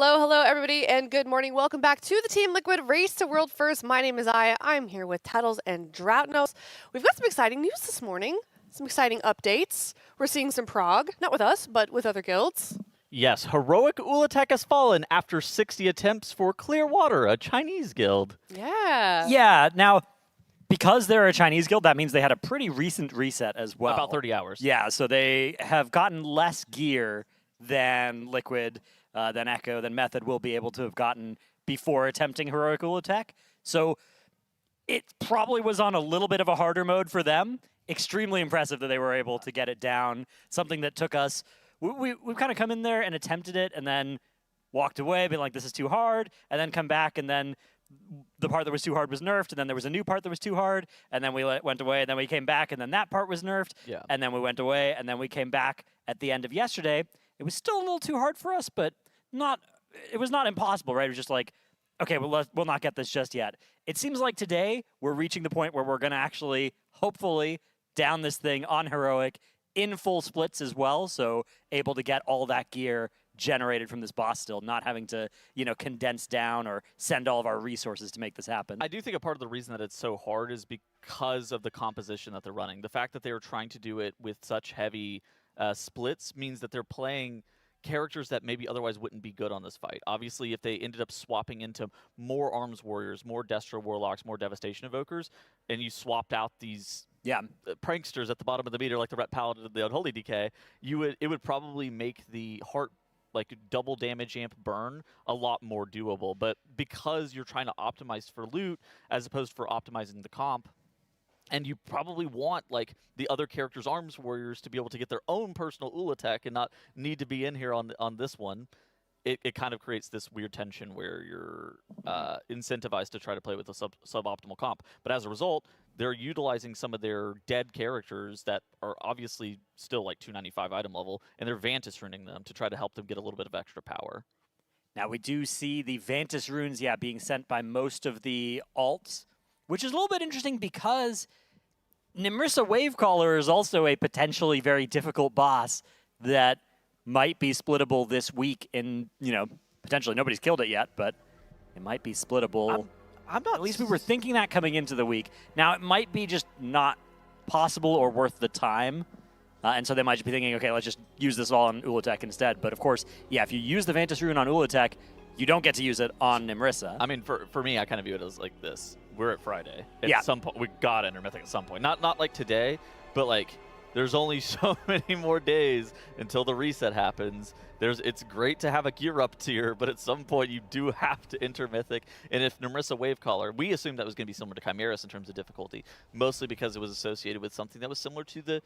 Hello, everybody, and good morning. Welcome back to the Team Liquid Race to World First. My name is Aya. I'm here with Tettles and Droutnos. We've got some exciting news this morning, some exciting updates. We're seeing some prog, not with us, but with other guilds. Yes, heroic Ula'tek has fallen after 60 attempts for Clearwater, a Chinese guild. Yeah. Yeah, now, because they're a Chinese guild, that means they had a pretty recent reset as well. About 30 hours. Yeah, so they have gotten less gear than Liquid, than Echo, than Method will be able to have gotten before attempting heroic Ula'tek. So it probably was on a little bit of a harder mode for them. Extremely impressive that they were able to get it down. Something that took us... We've kind of come in there and attempted it and then walked away, being like, this is too hard, and then come back, and then the part that was too hard was nerfed, and then there was a new part that was too hard, and then we went away, and then we came back, and then that part was nerfed, and then we went away, and then we came back at the end of yesterday. It was still a little too hard for us, but it was not impossible, right? It was just like, okay, we'll not get this just yet. It seems like today we're reaching the point where we're going to actually, hopefully, down this thing on heroic, in full splits as well, so able to get all that gear generated from this boss still, not having to, condense down or send all of our resources to make this happen. I do think a part of the reason that it's so hard is because of the composition that they're running. The fact that they are trying to do it with such heavy splits means that they're playing characters that maybe otherwise wouldn't be good on this fight. Obviously, if they ended up swapping into more Arms Warriors, more Destro Warlocks, more Devastation Evokers, and you swapped out these pranksters at the bottom of the meter like the Ret Paladin and the Unholy DK, it would probably make the heart double damage amp burn a lot more doable. But because you're trying to optimize for loot as opposed for optimizing the comp, and you probably want the other characters' Arms Warriors to be able to get their own personal Ula'tek and not need to be in here on this one, it kind of creates this weird tension where you're incentivized to try to play with a suboptimal comp. But as a result, they're utilizing some of their dead characters that are obviously still 295 item level, and they're Vantis runing them to try to help them get a little bit of extra power. Now, we do see the Vantis runes, being sent by most of the alts, which is a little bit interesting because Nimrissa Wavecaller is also a potentially very difficult boss that might be splittable this week in, potentially nobody's killed it yet, but it might be splittable. I'm not... At least we were thinking that coming into the week. Now, it might be just not possible or worth the time, and so they might just be thinking, okay, let's just use this all on Ula'tek instead. But of course, if you use the Vantis rune on Ula'tek, you don't get to use it on Nimrissa. I mean, for me, I kind of view it as like this. We're at Friday. At some point, we got to enter Mythic at some point. Not like today, but there's only so many more days until the reset happens. It's great to have a gear up tier, but at some point you do have to enter Mythic. And if Nimrissa Wavecaller, we assumed that was going to be similar to Chimeras in terms of difficulty, mostly because it was associated with something that was similar to the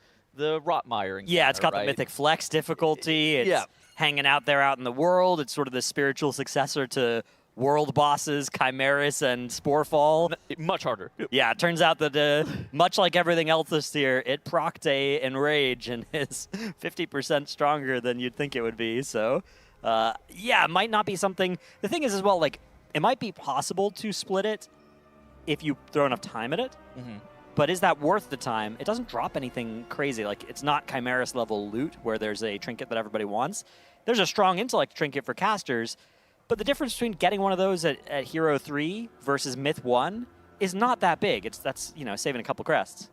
Rotmeyer. Yeah, it's got the Mythic Flex difficulty. It's hanging out there out in the world. It's sort of the spiritual successor to world bosses, Chimeras, and Sporefall. Much harder. Yeah, it turns out that much like everything else this year, it procced a Enrage and is 50% stronger than you'd think it would be. So, it might not be something... The thing is as well, it might be possible to split it if you throw enough time at it. Mm-hmm. But is that worth the time? It doesn't drop anything crazy. It's not Chimeras level loot where there's a trinket that everybody wants. There's a strong intellect trinket for casters, but the difference between getting one of those at Hero 3 versus Myth 1 is not that big. That's saving a couple crests.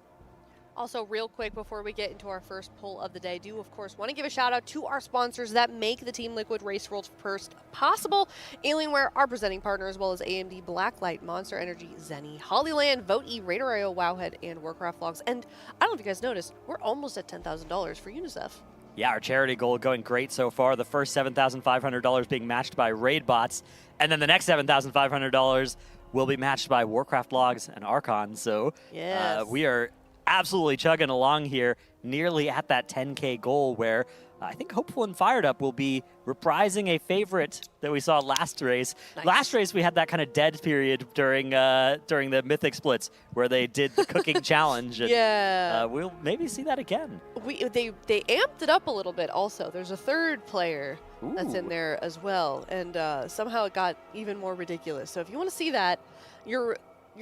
Also, real quick before we get into our first poll of the day, do of course want to give a shout out to our sponsors that make the Team Liquid Race World First possible. Alienware, our presenting partner, as well as AMD, Blacklight, Monster Energy, Zenny, Hollyland, Vote-E, Raider.io, Wowhead, and Warcraft Logs. And I don't know if you guys noticed, we're almost at $10,000 for UNICEF. Yeah, our charity goal going great so far. The first $7,500 being matched by raid bots, and then the next $7,500 will be matched by Warcraft Logs and Archon. So we are absolutely chugging along here, nearly at that 10K goal where I think Hopeful and Fired Up will be reprising a favorite that we saw last race. Nice. Last race, we had that kind of dead period during the Mythic splits where they did the cooking challenge. And, we'll maybe see that again. They amped it up a little bit also. There's a third player that's in there as well, and somehow it got even more ridiculous. So if you want to see that, your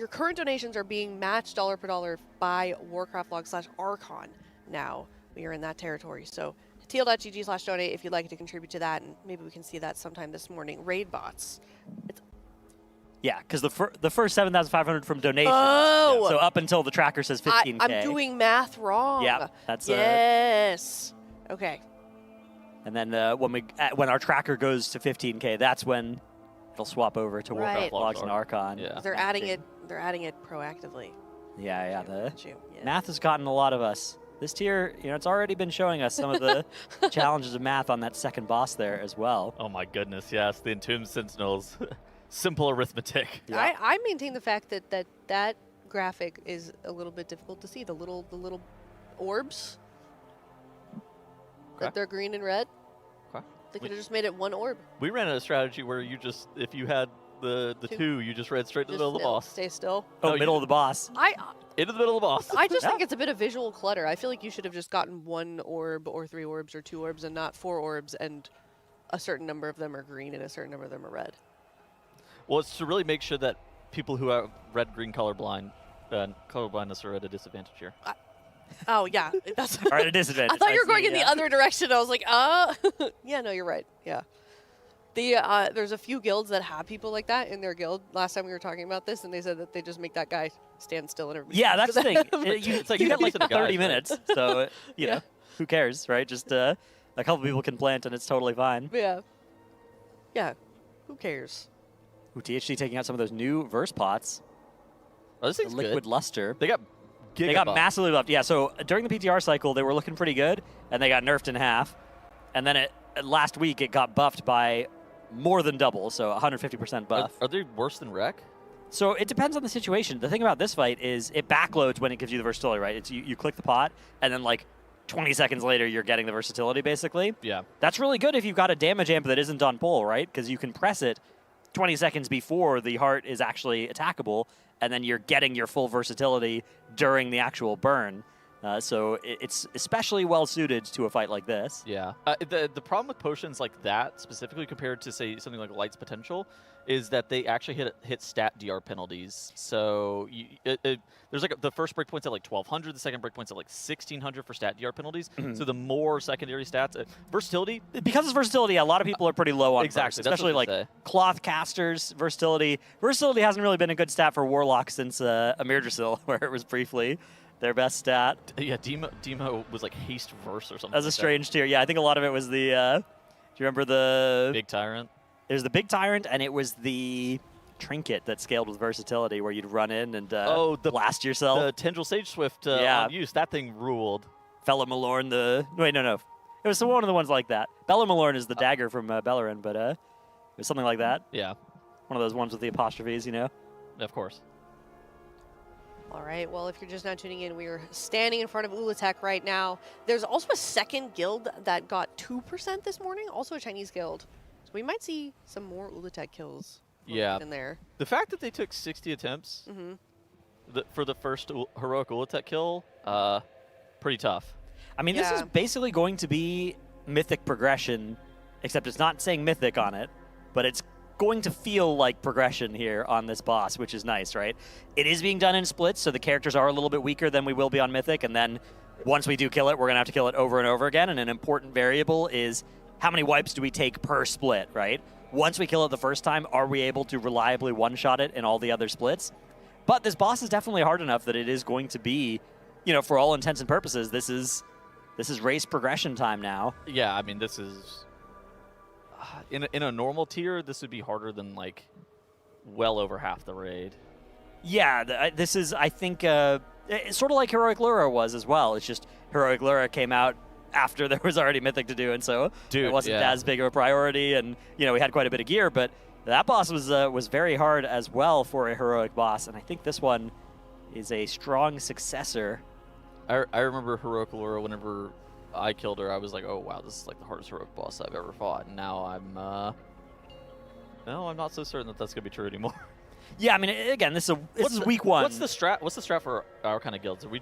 current donations are being matched dollar per dollar by Warcraft Log /Archon now. We are in that territory. So TL.gg/donate if you'd like to contribute to that, and maybe we can see that sometime this morning. Raid bots. Yeah, because the first 7,500 from donations. Oh! So up until the tracker says 15K. I'm doing math wrong. Yeah, that's yes. Okay. And then when our tracker goes to 15K, that's when it'll swap over to Right. Warcraft Logs and Archon. Yeah. They're adding it. They're adding it proactively. Yeah. The Yeah. math has gotten a lot of us. This tier, it's already been showing us some of the challenges of math on that second boss there as well. Oh my goodness, yes, the Entombed Sentinels. Simple arithmetic. Yeah. I maintain the fact that graphic is a little bit difficult to see. The little orbs. Okay. That they're green and red. Okay. They could have just made it one orb. We ran a strategy where you just, if you had the two, you just ran straight to the middle of the boss. Stay still. Oh, No, you middle of the boss. Into the middle of the boss. I just Yeah. think it's a bit of visual clutter. I feel like you should have just gotten one orb or 3 orbs or 2 orbs and not 4 orbs, and a certain number of them are green and a certain number of them are red. Well, it's to really make sure that people who are red-green colorblindness are at a disadvantage here. Oh yeah, that's. All right, a disadvantage. I thought you were going see, in the yeah. other direction. I was like, yeah, no, you're right. Yeah. There's a few guilds that have people like that in their guild. Last time we were talking about this, and they said that they just make that guy stand still and everybody. Yeah, that's the thing. It's like you get like decent 30 guys, right? minutes, so you Yeah. know, who cares, right? Just a couple people can plant and it's totally fine. Yeah. Yeah. Who cares? Ooh, THC taking out some of those new verse pots. Oh, this The thing's liquid good. luster. They got They got gigabuff. massively buffed. Yeah, so during the PTR cycle, they were looking pretty good, and they got nerfed in half. And then last week, it got buffed by more than double, so 150% buff. Are they worse than Wreck? So it depends on the situation. The thing about this fight is it backloads when it gives you the versatility, right? It's you click the pot, and then like 20 seconds later, you're getting the versatility, basically. Yeah. That's really good if you've got a damage amp that isn't on pull, right? Because you can press it 20 seconds before the heart is actually attackable, and then you're getting your full versatility during the actual burn. So it's especially well suited to a fight like this. Yeah. The problem with potions like that, specifically compared to, say, something like Light's Potential, is that they actually hit stat DR penalties. So there's like the first breakpoint's at like 1,200, the second breakpoint's at like 1,600 for stat DR penalties. So the more secondary stats, versatility. Because it's versatility, a lot of people are pretty low on Exactly, verse, that's especially what like they say. cloth casters, versatility. Versatility hasn't really been a good stat for Warlock since Amir Drasil, where it was briefly their best stat. Yeah, Demo was like haste verse or something. That was a like strange tier. Yeah, I think a lot of it was the. Do you remember the? Big Tyrant. It was the Big Tyrant, and it was the trinket that scaled with versatility, where you'd run in and blast yourself. The Tendril Sage Swift Yeah. on use. That thing ruled. Fella Malorn, wait, no. It was one of the ones like that. Bella Malorn is the dagger from Bellerin, but it was something like that. Yeah, One of those ones with the apostrophes, you know? of course. All right, well, if you're just now tuning in, we are standing in front of Ula'tek right now. There's also a second guild that got 2% this morning, also a Chinese guild. So we might see some more Ula'tek kills Yeah. in there. The fact that they took 60 attempts for the first heroic Ula'tek kill, pretty tough. I mean, this is Yeah. basically going to be Mythic progression, except it's not saying Mythic on it, but it's going to feel like progression here on this boss, which is nice, right? It is being done in splits, so the characters are a little bit weaker than we will be on Mythic, and then once we do kill it, we're going to have to kill it over and over again, and an important variable is how many wipes do we take per split, right? Once we kill it the first time, are we able to reliably one-shot it in all the other splits? But this boss is definitely hard enough that it is going to be, for all intents and purposes, this is race progression time now. Yeah, I mean, this is in a normal tier, this would be harder than like well over half the raid. Yeah, this is, I think, it's sort of like Heroic Lura was as well. It's just Heroic Lura came out after there was already Mythic to do, and so it wasn't as big of a priority, and, we had quite a bit of gear, but that boss was very hard as well for a Heroic boss, and I think this one is a strong successor. I remember Heroic Lura, whenever I killed her, I was like, oh, wow, this is like the hardest heroic boss I've ever fought. And now I'm not so certain that that's going to be true anymore. Yeah, I mean, again, this is week one. What's the strat for our kind of guilds? We're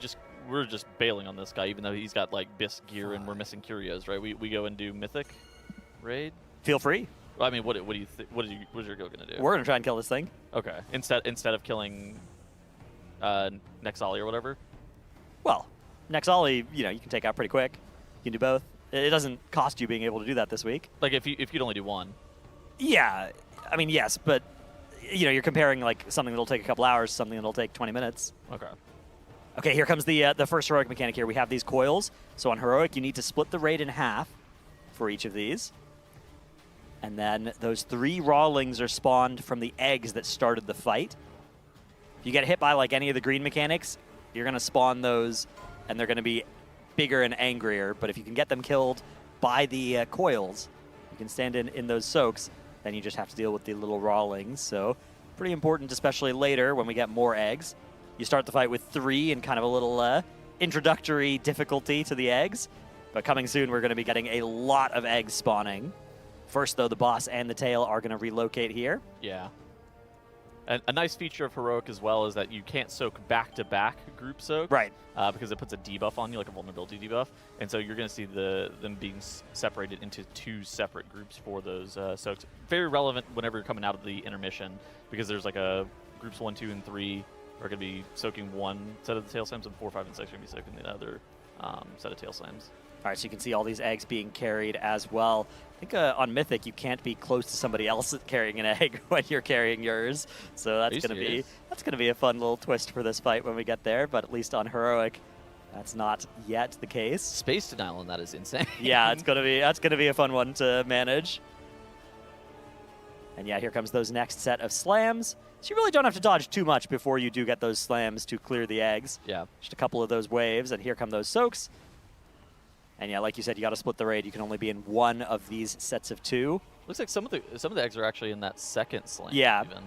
just bailing on this guy, even though he's got like Bisque gear and we're missing Curios, right? We go and do Mythic raid. Feel free. Well, I mean, what do you think? What's your guild going to do? We're going to try and kill this thing. Okay. Instead of killing Nexali or whatever. Well, Nexali, you can take out pretty quick. You can do both. It doesn't cost you being able to do that this week. Like if you'd only do one. Yeah, I mean, yes, but you're comparing like something that'll take a couple hours, something that'll take 20 minutes. Okay. Okay, here comes the first heroic mechanic here. We have these coils. So on heroic, you need to split the raid in half for each of these. And then those 3 rawlings are spawned from the eggs that started the fight. If you get hit by like any of the green mechanics, you're going to spawn those, and they're going to be bigger and angrier. But if you can get them killed by the coils, you can stand in those soaks, then you just have to deal with the little rawlings. So pretty important, especially later when we get more eggs. You start the fight with 3 and kind of a little introductory difficulty to the eggs. But coming soon, we're going to be getting a lot of eggs spawning. First, though, the boss and the tail are going to relocate here. Yeah. And a nice feature of Heroic as well is that you can't soak back-to-back group soak. Right. Because it puts a debuff on you, like a vulnerability debuff. And so you're going to see them being separated into 2 separate groups for those soaks. Very relevant whenever you're coming out of the intermission, because there's like a groups 1, 2, and 3 are going to be soaking one set of the tail slams, and 4, 5, and 6 are going to be soaking the other set of tail slams. All right, so you can see all these eggs being carried as well. I think on Mythic, you can't be close to somebody else carrying an egg when you're carrying yours. So that's going to be a fun little twist for this fight when we get there. But at least on Heroic, that's not yet the case. Space denial on that is insane. Yeah, that's gonna be a fun one to manage. And yeah, here comes those next set of slams. So you really don't have to dodge too much before you do get those slams to clear the eggs. Yeah. Just a couple of those waves, and here come those soaks. And yeah, like you said, you got to split the raid. You can only be in one of these sets of 2. Looks like some of the eggs are actually in that second slam. Yeah. Even.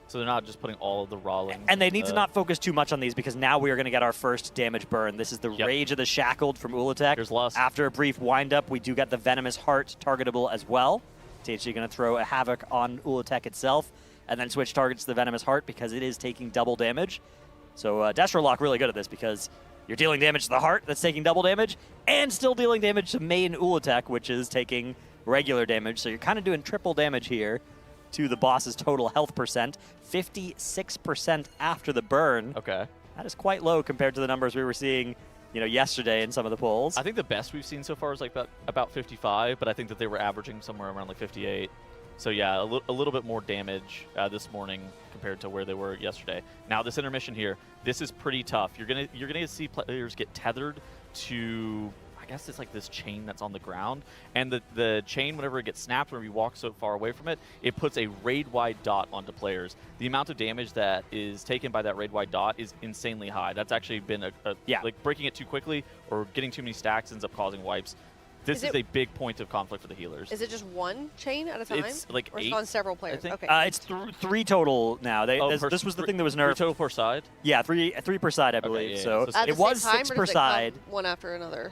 So they're not just putting all of the rawlings. And they need to not focus too much on these, because now we are going to get our first damage burn. This is the Yep. Rage of the Shackled from Ula'tek. Here's Lust. After a brief wind-up, we do get the Venomous Heart targetable as well. THC going to throw a Havoc on Ula'tek itself, and then switch targets to the Venomous Heart because it is taking double damage. So Destrolock really good at this, because you're dealing damage to the heart that's taking double damage, and still dealing damage to main Ula'tek, which is taking regular damage. So you're kind of doing triple damage here to the boss's total health percent. 56% after the burn. Okay. That is quite low compared to the numbers we were seeing, yesterday in some of the polls. I think the best we've seen so far is like about 55, but I think that they were averaging somewhere around like 58. So yeah, a little bit more damage this morning compared to where they were yesterday. Now this intermission here, this is pretty tough. You're gonna see players get tethered to, I guess it's like this chain that's on the ground, and the chain, whenever it gets snapped, whenever you walk so far away from it, it puts a raid-wide dot onto players. The amount of damage that is taken by that raid-wide dot is insanely high. That's actually been like breaking it too quickly or getting too many stacks ends up causing wipes. This is a big point of conflict for the healers. Is it just one chain at a time? It's like or 8. It's on several players. I think. Okay. It's 3 total now. This was the thing that was nerfed. 3 total per side? Yeah, three per side, I believe. yeah, so so at it the was same time, 6 or per does it come side. one after another.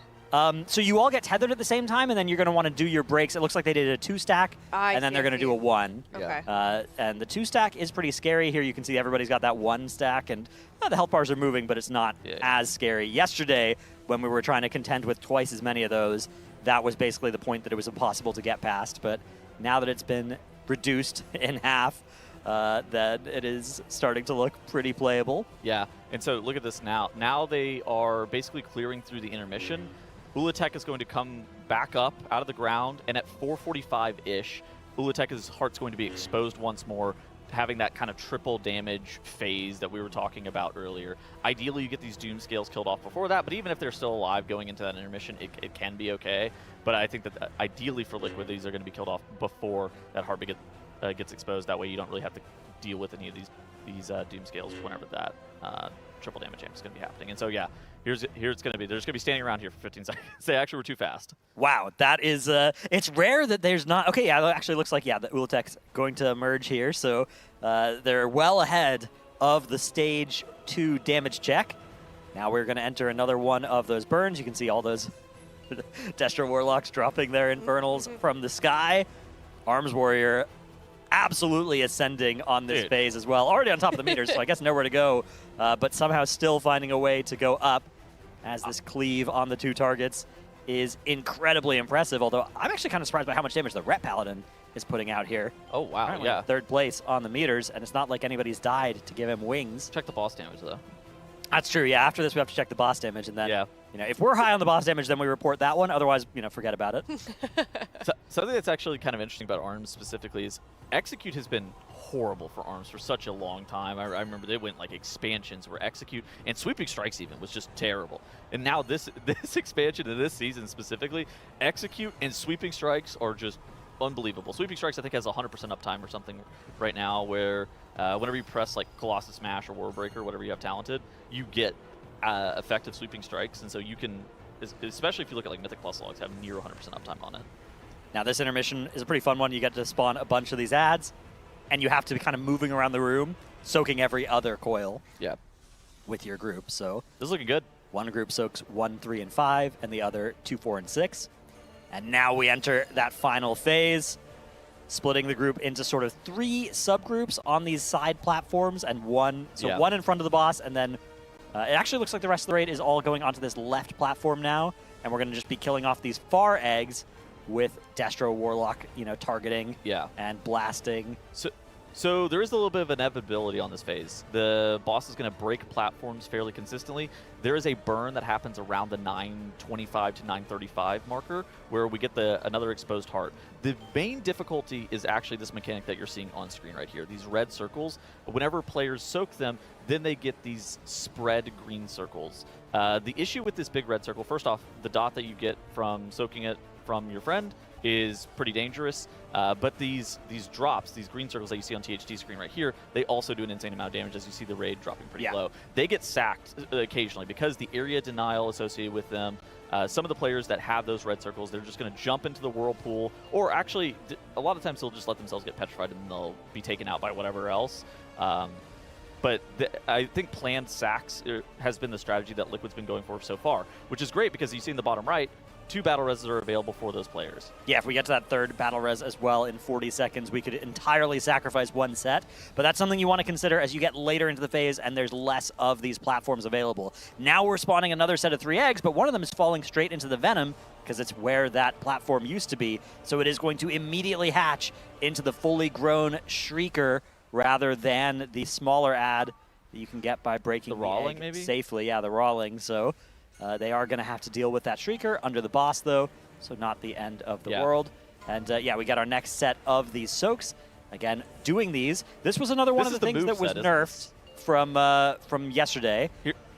So you all get tethered at the same time, and then you're going to want to do your breaks. It looks like they did a 2-stack, and then they're going to do a 1. Okay. And the 2-stack is pretty scary. Here you can see everybody's got that 1 stack, and the health bars are moving, but it's not as scary. Yesterday, when we were trying to contend with twice as many of those, that was basically the point that it was impossible to get past. But now that it's been reduced in half, that it is starting to look pretty playable. Yeah, and so look at this now. Now they are basically clearing through the intermission. Ula'tek is going to come back up out of the ground, and at 4:45-ish, Ula'tek's heart's going to be exposed once more, having that kind of triple damage phase that we were talking about earlier. Ideally, you get these Doom Scales killed off before that, but even if they're still alive going into that intermission, it can be okay. But I think that ideally for Liquid, these are going to be killed off before that heart gets exposed. That way you don't really have to deal with any of these Doom Scales whenever that triple damage amp is going to be happening. And so yeah, here it's going to be. They're just going to be standing around here for 15 seconds. They actually were too fast. Wow, that is it's rare that there's not. Okay, yeah, it actually looks like the Ula'tek's going to emerge here, so they're well ahead of the stage 2 damage check. Now we're going to enter another one of those burns. You can see all those Destro Warlocks dropping their infernals from the sky. Arms Warrior absolutely ascending on this phase as well. Already on top of the meters, so I guess nowhere to go, but somehow still finding a way to go up, as this cleave on the 2 targets is incredibly impressive, although I'm actually kind of surprised by how much damage the Rep Paladin is putting out here. Oh, wow, Apparently yeah. 3rd place on the meters, and it's not like anybody's died to give him wings. Check the boss damage, though. That's true, yeah. After this, we have to check the boss damage, and then if we're high on the boss damage, then we report that one. Otherwise, forget about it. So, something that's actually kind of interesting about ARMS specifically is Execute has been horrible for ARMS for such a long time. I remember they went like expansions where Execute and Sweeping Strikes even was just terrible. And now this expansion of this season specifically, Execute and Sweeping Strikes are just unbelievable. Sweeping Strikes I think has 100% uptime or something right now, where whenever you press like Colossus Smash or Warbreaker, whatever you have talented, you get effective Sweeping Strikes, and so you can, especially if you look at like Mythic Plus logs, have near 100% uptime on it. Now this intermission is a pretty fun one. You get to spawn a bunch of these ads, and you have to be kind of moving around the room, soaking every other coil with your group. So this is looking good. One group soaks 1, 3, and 5, and the other 2, 4, and 6. And now we enter that final phase, splitting the group into sort of 3 subgroups on these side platforms, and one in front of the boss, and then it actually looks like the rest of the raid is all going onto this left platform now, and we're going to just be killing off these far eggs with Destro Warlock, targeting and blasting. So there is a little bit of inevitability on this phase. The boss is going to break platforms fairly consistently. There is a burn that happens around the 925 to 935 marker where we get another exposed heart. The main difficulty is actually this mechanic that you're seeing on screen right here. These red circles, whenever players soak them, then they get these spread green circles. The issue with this big red circle, first off, the dot that you get from soaking it from your friend is pretty dangerous, but these drops, these green circles that you see on THT screen right here, they also do an insane amount of damage, as you see the raid dropping pretty low. They get sacked occasionally because the area denial associated with them. Some of the players that have those red circles, they're just going to jump into the whirlpool, or actually, a lot of times they'll just let themselves get petrified and they'll be taken out by whatever else. But I think planned sacks has been the strategy that Liquid's been going for so far, which is great because you see in the bottom right, 2 battle reses are available for those players. Yeah, if we get to that 3rd battle res as well in 40 seconds, we could entirely sacrifice 1 set. But that's something you want to consider as you get later into the phase and there's less of these platforms available. Now we're spawning another set of 3 eggs, but one of them is falling straight into the Venom because it's where that platform used to be. So it is going to immediately hatch into the fully grown Shrieker rather than the smaller ad that you can get by breaking the Rawling, maybe? Safely. Yeah, the Rawling. So they are going to have to deal with that Shrieker under the boss, though, so not the end of the world. And we got our next set of these soaks. Again, doing these. This was another one of the things that was nerfed from yesterday.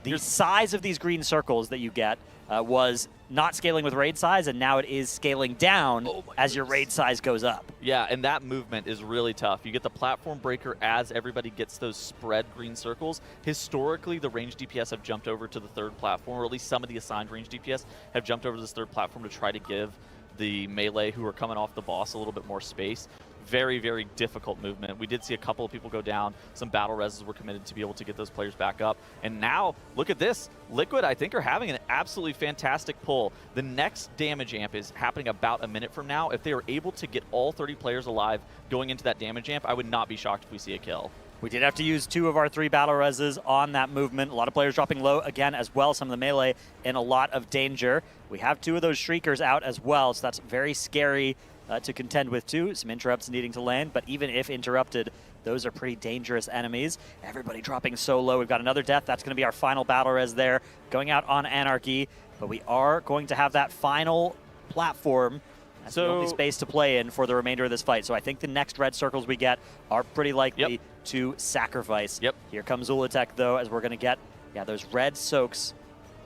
The size of these green circles that you get was not scaling with raid size, and now it is scaling down as your raid size goes up. Yeah, and that movement is really tough. You get the platform breaker as everybody gets those spread green circles. Historically, the range DPS have jumped over to the 3rd platform, or at least some of the assigned range DPS have jumped over to this 3rd platform to try to give the melee who are coming off the boss a little bit more space. Very, very difficult movement. We did see a couple of people go down. Some battle reses were committed to be able to get those players back up. And now, look at this. Liquid, I think, are having an absolutely fantastic pull. The next damage amp is happening about a minute from now. If they are able to get all 30 players alive going into that damage amp, I would not be shocked if we see a kill. We did have to use 2 of our 3 battle reses on that movement. A lot of players dropping low again as well. Some of the melee in a lot of danger. We have 2 of those Shriekers out as well, so that's very scary to contend with too. Some interrupts needing to land, but even if interrupted, those are pretty dangerous enemies. Everybody dropping so low. We've got another death. That's going to be our final battle res there, going out on Anarchy. But we are going to have that final platform as the only space to play in for the remainder of this fight. So I think the next red circles we get are pretty likely to sacrifice. Here comes Ula'tek, though, as we're going to get those red soaks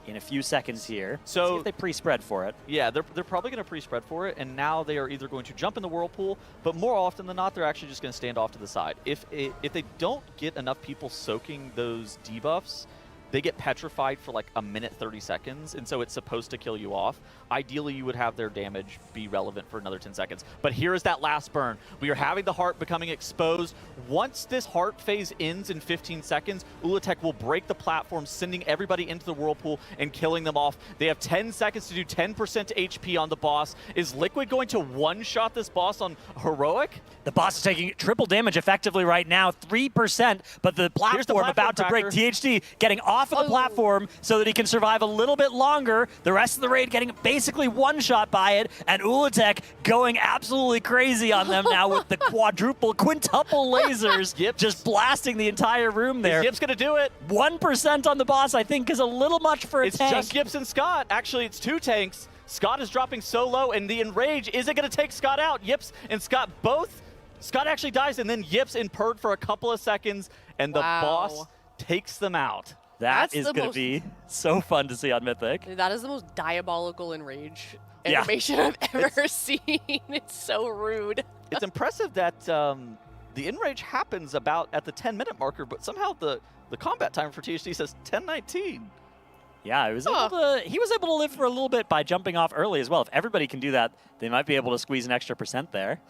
in a few seconds here. So see if they pre-spread for it. Yeah, they're probably going to pre-spread for it, and now they are either going to jump in the whirlpool, but more often than not, they're actually just going to stand off to the side. If they don't get enough people soaking those debuffs, they get petrified for like a minute 30 seconds, and so it's supposed to kill you off. Ideally, you would have their damage be relevant for another 10 seconds. But here is that last burn. We are having the heart becoming exposed. Once this heart phase ends in 15 seconds, Ula'tek will break the platform, sending everybody into the whirlpool and killing them off. They have 10 seconds to do 10% HP on the boss. Is Liquid going to one-shot this boss on Heroic? The boss is taking triple damage effectively right now, 3%, but the platform about to break THT, getting off off of the platform so that he can survive a little bit longer. The rest of the raid getting basically one shot by it, and Ula'tek going absolutely crazy on them now with the quintuple lasers just blasting the entire room there. Yip's going to do it. 1% on the boss, I think, is a little much for a tank. It's just Yips and Scott. Actually, it's 2 tanks. Scott is dropping so low, and the Enrage isn't going to take Scott out. Yips and Scott both. Scott actually dies, and then Yips impaired for a couple of seconds, and the boss takes them out. That is going to be so fun to see on Mythic. That is the most diabolical Enrage animation I've ever seen. It's so rude. It's impressive that the Enrage happens about at the 10-minute marker, but somehow the combat time for THC says 10:19. Yeah, he was able to live for a little bit by jumping off early as well. If everybody can do that, they might be able to squeeze an extra % there.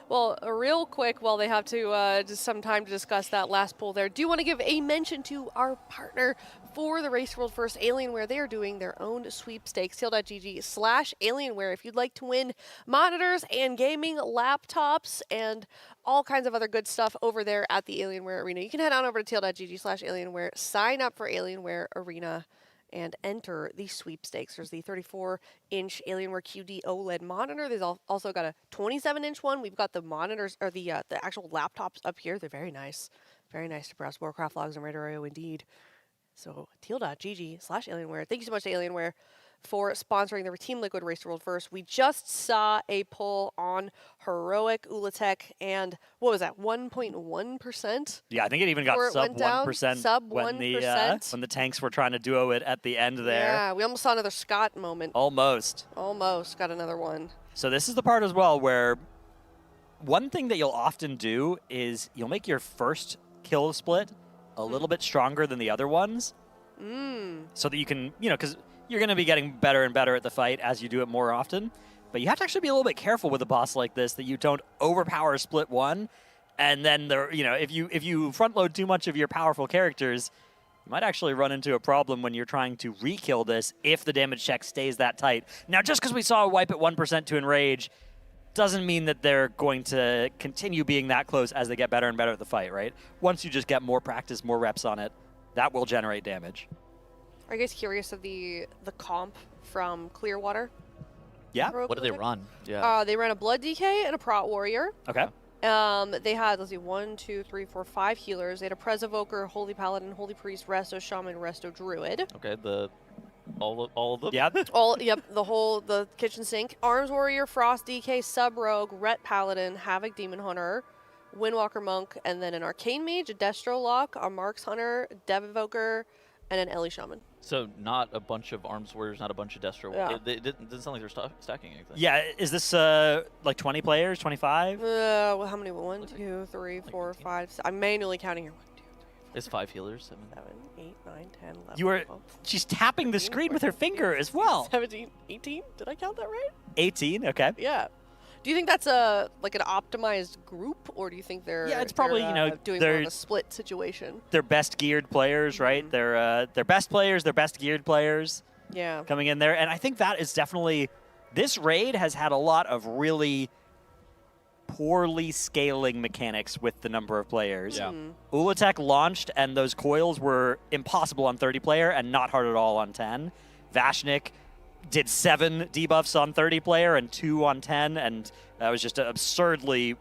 Well, real quick, while they have to just some time to discuss that last poll there, do want to give a mention to our partner for the Race World First, Alienware. They are doing their own sweepstakes, teal.gg/Alienware. If you'd like to win monitors and gaming laptops and all kinds of other good stuff over there at the Alienware Arena, you can head on over to teal.gg/Alienware, sign up for Alienware Arena, and enter the sweepstakes. There's the 34-inch Alienware QD OLED monitor. There's also got a 27-inch one. We've got the monitors, or the actual laptops up here. They're very nice. Very nice to browse Warcraft logs and Raider.io indeed. So teal.gg/Alienware. Thank you so much to Alienware for sponsoring the Team Liquid Race World First. We just saw a poll on Heroic Ula'tek, and what was that, 1.1%? Yeah, I think it even got sub 1%, sub when the tanks were trying to duo it at the end there. Yeah, we almost saw another Scott moment. Almost. Almost got another one. So this is the part as well where one thing that you'll often do is you'll make your first kill split a little bit stronger than the other ones. So that you can, because you're going to be getting better and better at the fight as you do it more often. But you have to actually be a little bit careful with a boss like this that you don't overpower split one. And then, if you front load too much of your powerful characters, you might actually run into a problem when you're trying to re-kill this if the damage check stays that tight. Now, just because we saw a wipe at 1% to Enrage doesn't mean that they're going to continue being that close as they get better and better at the fight, right? Once you just get more practice, more reps on it, that will generate damage. Are you guys curious of the comp from Clearwater? Yeah. What do they run? Yeah. They ran a Blood DK and a Prot Warrior. Okay. They had, let's see, 1, 2, 3, 4, 5 healers. They had a Prez Evoker, Holy Paladin, Holy Priest, Resto Shaman, Resto Druid. Okay, all of them? Yeah. The kitchen sink. Arms Warrior, Frost DK, Sub Rogue, Ret Paladin, Havoc Demon Hunter, Windwalker Monk, and then an Arcane Mage, a Destro Lock, a Marks Hunter, Dev Evoker, and an Ellie Shaman. So not a bunch of Arms Warriors, not a bunch of Destro. Yeah. It didn't sound like they're stacking anything. Yeah, is this like 20 players, 25? Well, how many? 1, 2, 3, 4, 5, 6. I'm manually counting here. 1, 2, 3, 4, It's 5 healers. 7, 8, 9, 10, 11, You are. 12, She's tapping the screen with her finger as well. 17, 18? Did I count that right? 18. Okay. Yeah. Do you think that's an optimized group, or do you think they're Yeah, it's probably, doing more of a split situation? They're best geared players, right? They're best players, they're best geared players. Yeah. Coming in there, and I think that is definitely, this raid has had a lot of really poorly scaling mechanics with the number of players. Yeah. Ula'tek launched, and those coils were impossible on 30 player and not hard at all on 10. Vashnik did 7 debuffs on 30 player and 2 on 10, and that was just absurdly,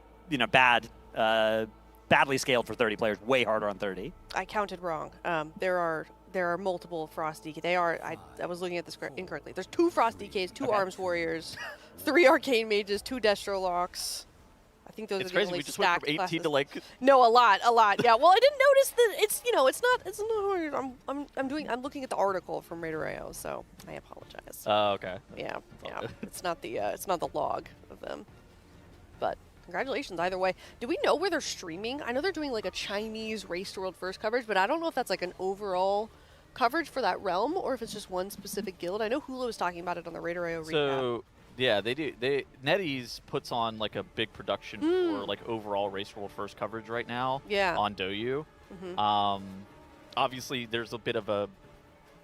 badly scaled for 30 players, way harder on 30. I counted wrong. There are multiple Frost DK. I was looking at this incorrectly. There's 2 Frost DKs, 2 Arms Warriors, 3 Arcane Mages, 2 Destro Locks. I think those It's are the crazy. only We just went stacked from 18 classes. to like. No, a lot. Yeah. Well, I didn't notice that it's not. I'm looking at the article from Raider.io, so I apologize. Oh, okay. Yeah. It's not the log of them. But congratulations either way. Do we know where they're streaming? I know they're doing like a Chinese Race World First coverage, but I don't know if that's like an overall coverage for that realm or if it's just one specific guild. I know Hula was talking about it on the Raider.io recap. So yeah, they do. NetEase puts on like a big production for like overall Race World First coverage right now. Yeah. On Douyu. Obviously, there's a bit of a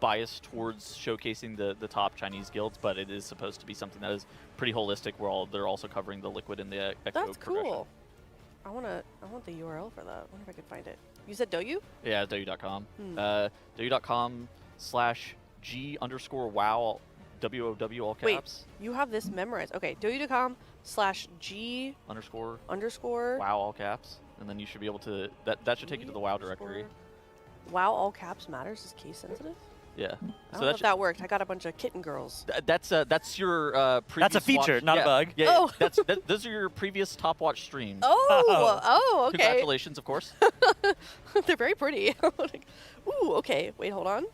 bias towards showcasing the top Chinese guilds, but it is supposed to be something that is pretty holistic, where they're also covering the Liquid and the Echo That's progression. cool. I want the URL for that. I wonder if I could find it. You said Doyu? Yeah, doyu.com. Hmm. doyu.com/G_wow, WOW, all Wait. caps. You have this memorized. Okay, doyu.com/G Underscore _. wow, all caps. And then you should be able to, that should take you to the wow directory. Wow, all caps matters is case sensitive? Yeah. I So don't know if that worked. I got a bunch of kitten girls. that's your previous That's a feature, watch. not a Yeah, bug. Yeah, Oh. those are your previous top watch streams. Oh, okay. Congratulations, of course. They're very pretty. Ooh, okay. Wait, hold on.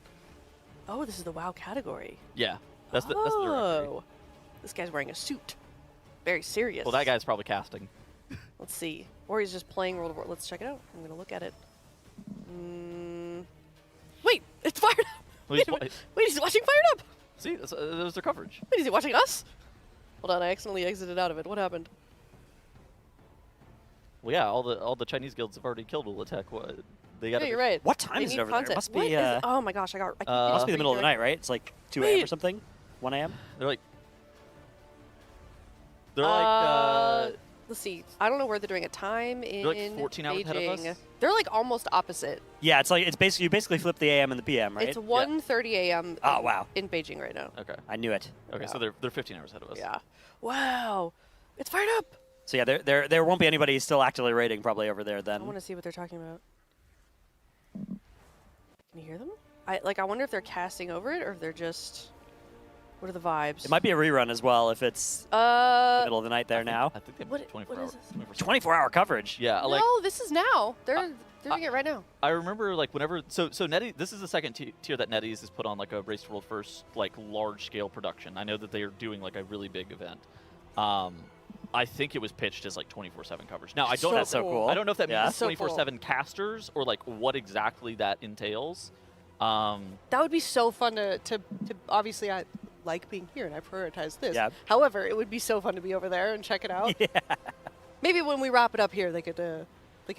Oh, this is the WoW category. Yeah. That's the directory. Oh. This guy's wearing a suit. Very serious. Well, that guy's probably casting. Let's see. Or he's just playing World of War. Let's check it out. I'm going to look at it. Wait, it's fired up. Well, he's Wait, he's watching Fired Up. See, that was their coverage. Wait, is he watching us? Hold on, I accidentally exited out of it. What happened? Well, yeah, all the Chinese guilds have already killed Ula'tek. What? They got. Yeah, you're right. What time They is it need over there? content. Must What be is- oh my gosh, I keep must be the middle of the redirecting. night, right? It's like 2 a.m. or Wait. something. 1 a.m. They're like. They're like. Let's see. I don't know where they're doing a time in like 14 hours Beijing. ahead of us? They're like almost opposite. Yeah, it's like you basically flip the AM and the PM, right? It's 1:30 a.m. Oh, wow. in Beijing right now. Okay. I knew it. Okay, Yeah. so they're 15 hours ahead of us. Yeah. Wow. It's fired up. So yeah, there won't be anybody still actively raiding probably over there I then. want to see what they're talking about. Can you hear them? I wonder if they're casting over it or if they're just. What are the vibes? It might be a rerun as well if it's the middle of the night there now. I think they have What- 24 what hours. is this? 24-hour coverage. Yeah, like no, this is now. They're doing it right now. I remember like whenever so Netty, this is the second tier that NetEase has put on like a Race to World first like large scale production. I know that they are doing like a really big event. I think it was pitched as like 24/7 coverage. Now I don't That's so cool. I don't know if that Yeah. means So cool. 24/7 casters or like what exactly that entails. That would be so fun to obviously I like being here and I prioritize this. Yeah. However, it would be so fun to be over there and check it out. Yeah. Maybe when we wrap it up here, they could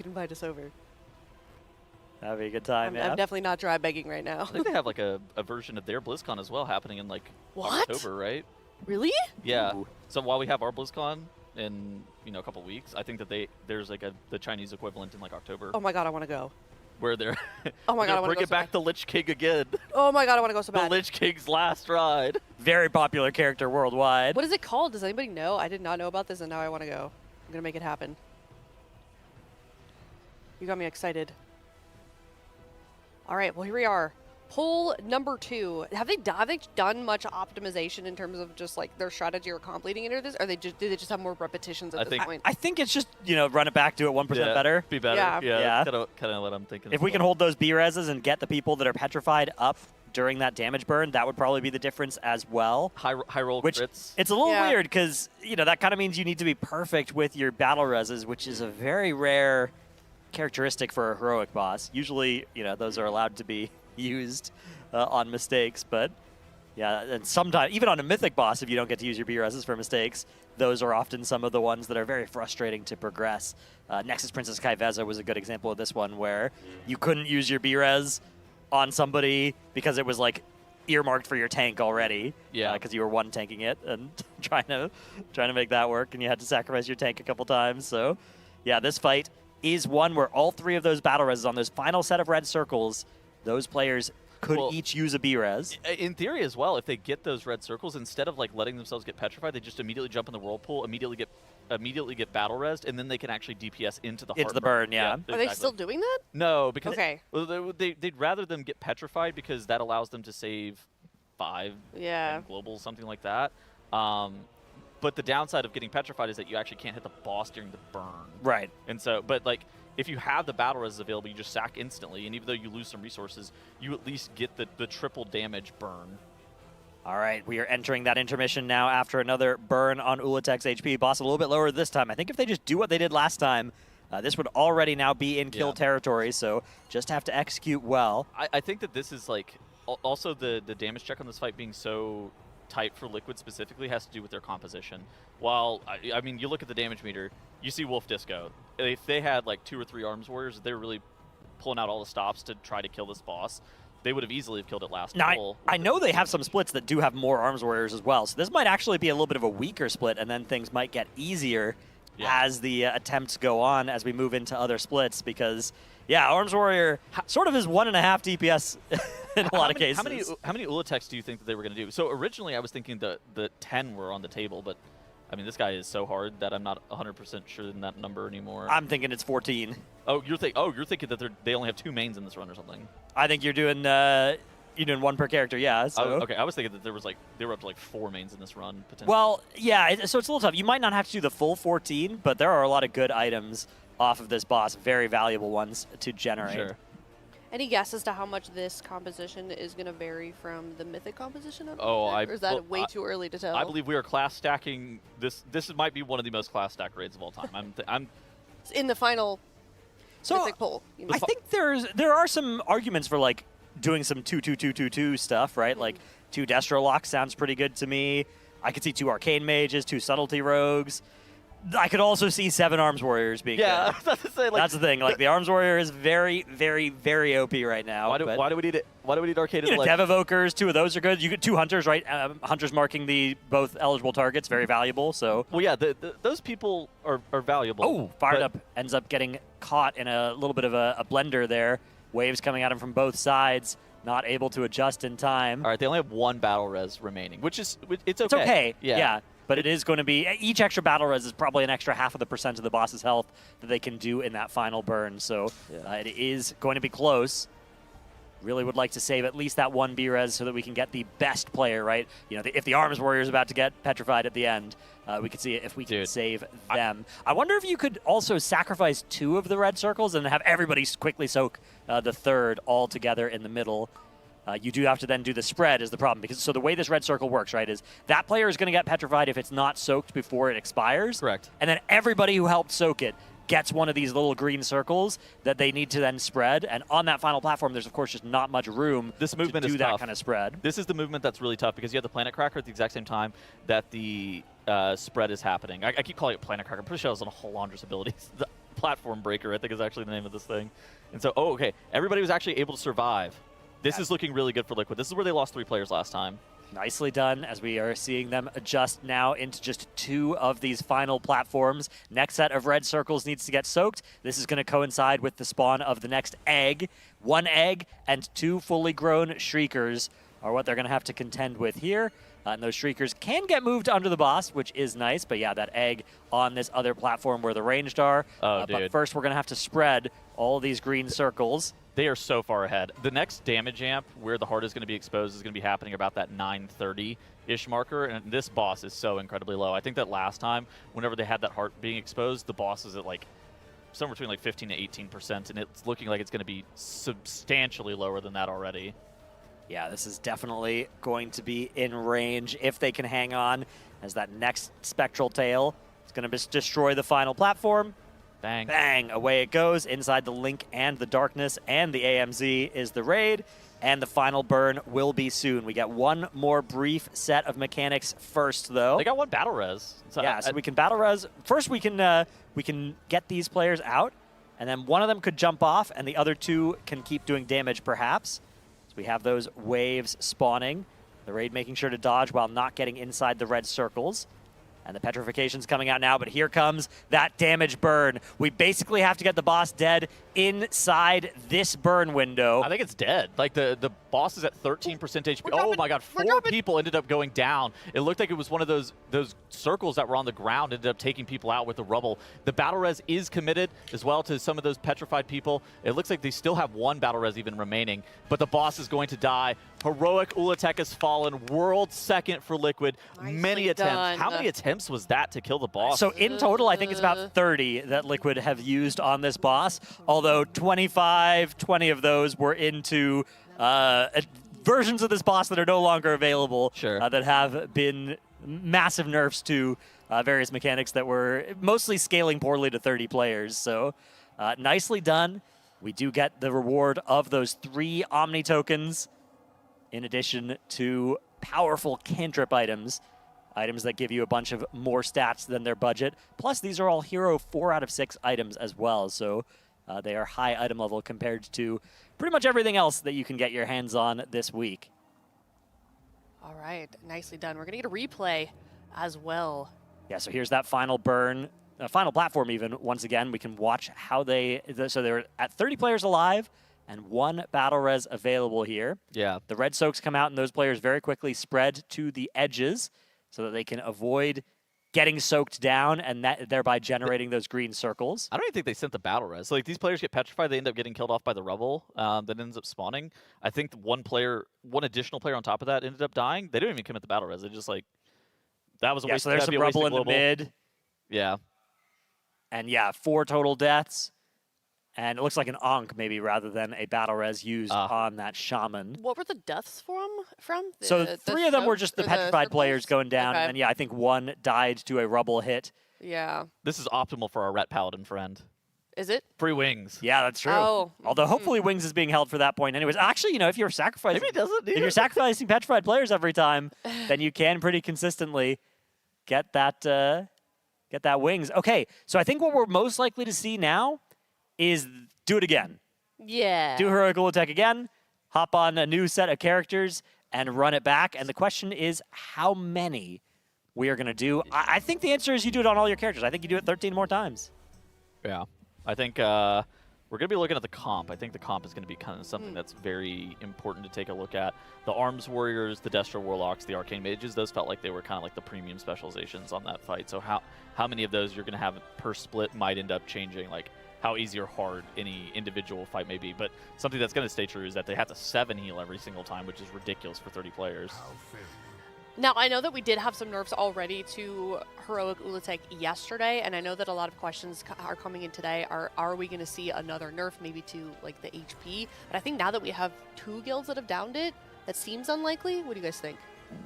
invite us over. That'd be a good time, I'm yeah. definitely not dry begging right now. I think they have like a version of their BlizzCon as well happening in like What? October, right? Really? Yeah. Ooh. So while we have our BlizzCon in a couple weeks, I think that there's like the Chinese equivalent in like October Oh my god, I want to go. where they're Oh my god, I they're want to go bringing so back bad. the Lich King again. Oh my god, I want to go so The bad. Lich King's last ride. Very popular character worldwide. What is it called? Does anybody know? I did not know about this and now I want to go. I'm going to make it happen. You got me excited. All right, well here we are. Poll number 2. Have they done much optimization in terms of just like their strategy or completing it or this? Or do they just have more repetitions at I this think- point? I think it's just, run it back, do it 1% Yeah, better. Be better. Yeah. Yeah. Kind of what I'm thinking. If as we can well. hold those B-reses and get the people that are petrified up during that damage burn, that would probably be the difference as well. high roll Which crits. it's a little Yeah. weird because, that kind of means you need to be perfect with your battle reses, which is a very rare characteristic for a heroic boss. Usually, those are allowed to be used on mistakes, but yeah, and sometimes, even on a mythic boss, if you don't get to use your B-reses for mistakes, those are often some of the ones that are very frustrating to progress. Nexus Princess Kai'Veza was a good example of this one, where you couldn't use your B-res on somebody because it was like earmarked for your tank already. Yeah. Because you were one tanking it and trying to make that work, and you had to sacrifice your tank a couple times. So, yeah, this fight is one where all 3 of those battle reses on those final set of red circles, those players could Well, each use a B-res. In theory as well, if they get those red circles, instead of like letting themselves get petrified, they just immediately jump in the whirlpool, immediately get battle rezzed, and then they can actually DPS into the Into the heartburn. burn, yeah. Are they exactly. still doing that? No, because Okay. well, they'd rather them get petrified because that allows them to save 5 Yeah. global, something like that. But the downside of getting petrified is that you actually can't hit the boss during the burn. Right. And so, but like, if you have the battle res available, you just sack instantly, and even though you lose some resources, you at least get the triple damage burn. All right, we are entering that intermission now after another burn on Ula'tek's HP. Boss a little bit lower this time. I think if they just do what they did last time, this would already now be in kill Yeah. territory, so just have to execute well. I think that this is like, also the damage check on this fight being so tight for Liquid specifically has to do with their composition. While, I mean, you look at the damage meter, you see Wolf Disco. If they had like 2 or 3 Arms Warriors, they were really pulling out all the stops to try to kill this boss. They would have easily killed it last Now, pull. I know they have some splits that do have more Arms Warriors as well, so this might actually be a little bit of a weaker split, and then things might get easier as the attempts go on, as we move into other splits, because, yeah, Arms Warrior sort of is 1.5 DPS in a lot of cases. How many Ula'teks do you think that they were going to do? So originally I was thinking the 10 were on the table, but I mean, this guy is so hard that I'm not 100% sure in that number anymore. I'm thinking it's 14. Oh, you're thinking that they only have 2 mains in this run or something. I think you're doing one per character, yeah. So. Okay, I was thinking that they were up to like 4 mains in this run potentially. Well, yeah, so it's a little tough. You might not have to do the full 14, but there are a lot of good items off of this boss, very valuable ones to generate. Sure. Any guess as to how much this composition is going to vary from the Mythic composition of or is that way too early to tell? I believe we are class stacking this. This might be one of the most class stack raids of all time. I'm in the final Mythic poll. I think there are some arguments for like doing some 2-2-2-2-2 stuff, right? Like 2 Destro Locks sounds pretty good to me. I could see 2 Arcane Mages, 2 Subtlety Rogues. I could also see 7 Arms Warriors being good. I was about to say, like, that's the thing. Like the Arms Warrior is very, very, very OP right now. Why do we need it? Why do we need Arcade? You know, Dev Evokers, 2 of those are good. You get 2 Hunters, right? Hunters marking the both eligible targets, very valuable. So. Well, yeah, those people are valuable. Oh, fired up, ends up getting caught in a little bit of a blender there. Waves coming at him from both sides. Not able to adjust in time. All right, they only have 1 battle res remaining, which is it's okay. It's okay. Yeah. But it is going to be, each extra battle res is probably an extra 0.5% of the boss's health that they can do in that final burn. So it is going to be close. Really would like to save at least that 1 B-res so that we can get the best player, right? You know, if the Arms Warrior is about to get petrified at the end, we could see if we can save them. I wonder if you could also sacrifice 2 of the red circles and have everybody quickly soak the 3rd all together in the middle. You do have to then do the spread is the problem. So the way this red circle works, right, is that player is going to get petrified if it's not soaked before it expires. Correct. And then everybody who helped soak it gets one of these little green circles that they need to then spread. And on that final platform, there's, of course, just not much room to do that kind of spread. This is the movement that's really tough because you have the Planet Cracker at the exact same time that the spread is happening. I keep calling it Planet Cracker. I'm pretty sure I was on a whole Launder's abilities. The Platform Breaker, I think, is actually the name of this thing. And so, okay, everybody was actually able to survive. This is looking really good for Liquid. This is where they lost 3 players last time. Nicely done, as we are seeing them adjust now into just 2 of these final platforms. Next set of red circles needs to get soaked. This is going to coincide with the spawn of the next egg. 1 egg and 2 fully grown Shriekers are what they're going to have to contend with here. And those Shriekers can get moved under the boss, which is nice. But yeah, that egg on this other platform where the ranged are. But first, we're going to have to spread all these green circles. They are so far ahead. The next damage amp where the heart is going to be exposed is going to be happening about that 930-ish marker, and this boss is so incredibly low. I think that last time, whenever they had that heart being exposed, the boss is at like somewhere between like 15 to 18%, and it's looking like it's going to be substantially lower than that already. Yeah, this is definitely going to be in range if they can hang on, as that next Spectral Tail is going to destroy the final platform. Bang. Bang, away it goes. Inside the Link and the Darkness and the AMZ is the raid, and the final burn will be soon. We get 1 more brief set of mechanics first, though. They got 1 battle res. So we can battle res. First, we can get these players out, and then one of them could jump off, and the other 2 can keep doing damage, perhaps. So we have those waves spawning. The raid making sure to dodge while not getting inside the red circles. And the petrification's coming out now, but here comes that damage burn. We basically have to get the boss dead inside this burn window. I think it's dead. Like, the boss is at 13% HP. Oh my god, 4 people ended up going down. It looked like it was one of those circles that were on the ground, ended up taking people out with the rubble. The battle res is committed as well to some of those petrified people. It looks like they still have 1 battle res even remaining, but the boss is going to die. Heroic Ula'tek has fallen. World second for Liquid. Many attempts. How many attempts was that to kill the boss? So in total, I think it's about 30 that Liquid have used on this boss, although 20 of those were into versions of this boss that are no longer available, that have been massive nerfs to various mechanics that were mostly scaling poorly to 30 players. So nicely done. We do get the reward of those 3 Omni tokens, in addition to powerful cantrip items that give you a bunch of more stats than their budget. Plus, these are all hero 4 out of 6 items as well, so they are high item level compared to pretty much everything else that you can get your hands on this week. All right, nicely done. We're going to get a replay as well. Yeah, so here's that final burn. final platform even, once again, we can watch how so they're at 30 players alive and 1 battle res available here. Yeah. The red soaks come out, and those players very quickly spread to the edges so that they can avoid getting soaked down and thereby generating those green circles. I don't even think they sent the battle res. Like, these players get petrified, they end up getting killed off by the rubble that ends up spawning. I think one additional player on top of that ended up dying. They didn't even commit the battle res. They just, like, that was a waste. So there's some rubble in the mid. Yeah. And yeah, 4 total deaths. And it looks like an Ankh maybe rather than a battle res used on that shaman. What were the deaths from? So 3 of them were just the petrified players going down. Okay. And yeah, I think 1 died to a rubble hit. Yeah. This is optimal for our Ret Paladin friend. Is it? Free wings. Yeah, that's true. Oh. Although hopefully Wings is being held for that point anyways. Actually, if you're sacrificing, Maybe it doesn't need if you're it. sacrificing petrified players every time, then you can pretty consistently get that Wings. Okay, so I think what we're most likely to see now is do it again. Yeah. Do Heroic Ula'tek again, hop on a new set of characters, and run it back. And the question is how many we are going to do. I think the answer is you do it on all your characters. I think you do it 13 more times. Yeah. I think we're going to be looking at the comp. I think the comp is going to be kind of something that's very important to take a look at. The Arms Warriors, the Destro Warlocks, the Arcane Mages, those felt like they were kind of like the premium specializations on that fight. So how many of those you're going to have per split might end up changing, like how easy or hard any individual fight may be. But something that's going to stay true is that they have to 7 heal every single time, which is ridiculous for 30 players. Now, I know that we did have some nerfs already to Heroic Ula'tek yesterday, and I know that a lot of questions are coming in today. Are we going to see another nerf maybe to like the HP? But I think now that we have 2 guilds that have downed it, that seems unlikely. What do you guys think?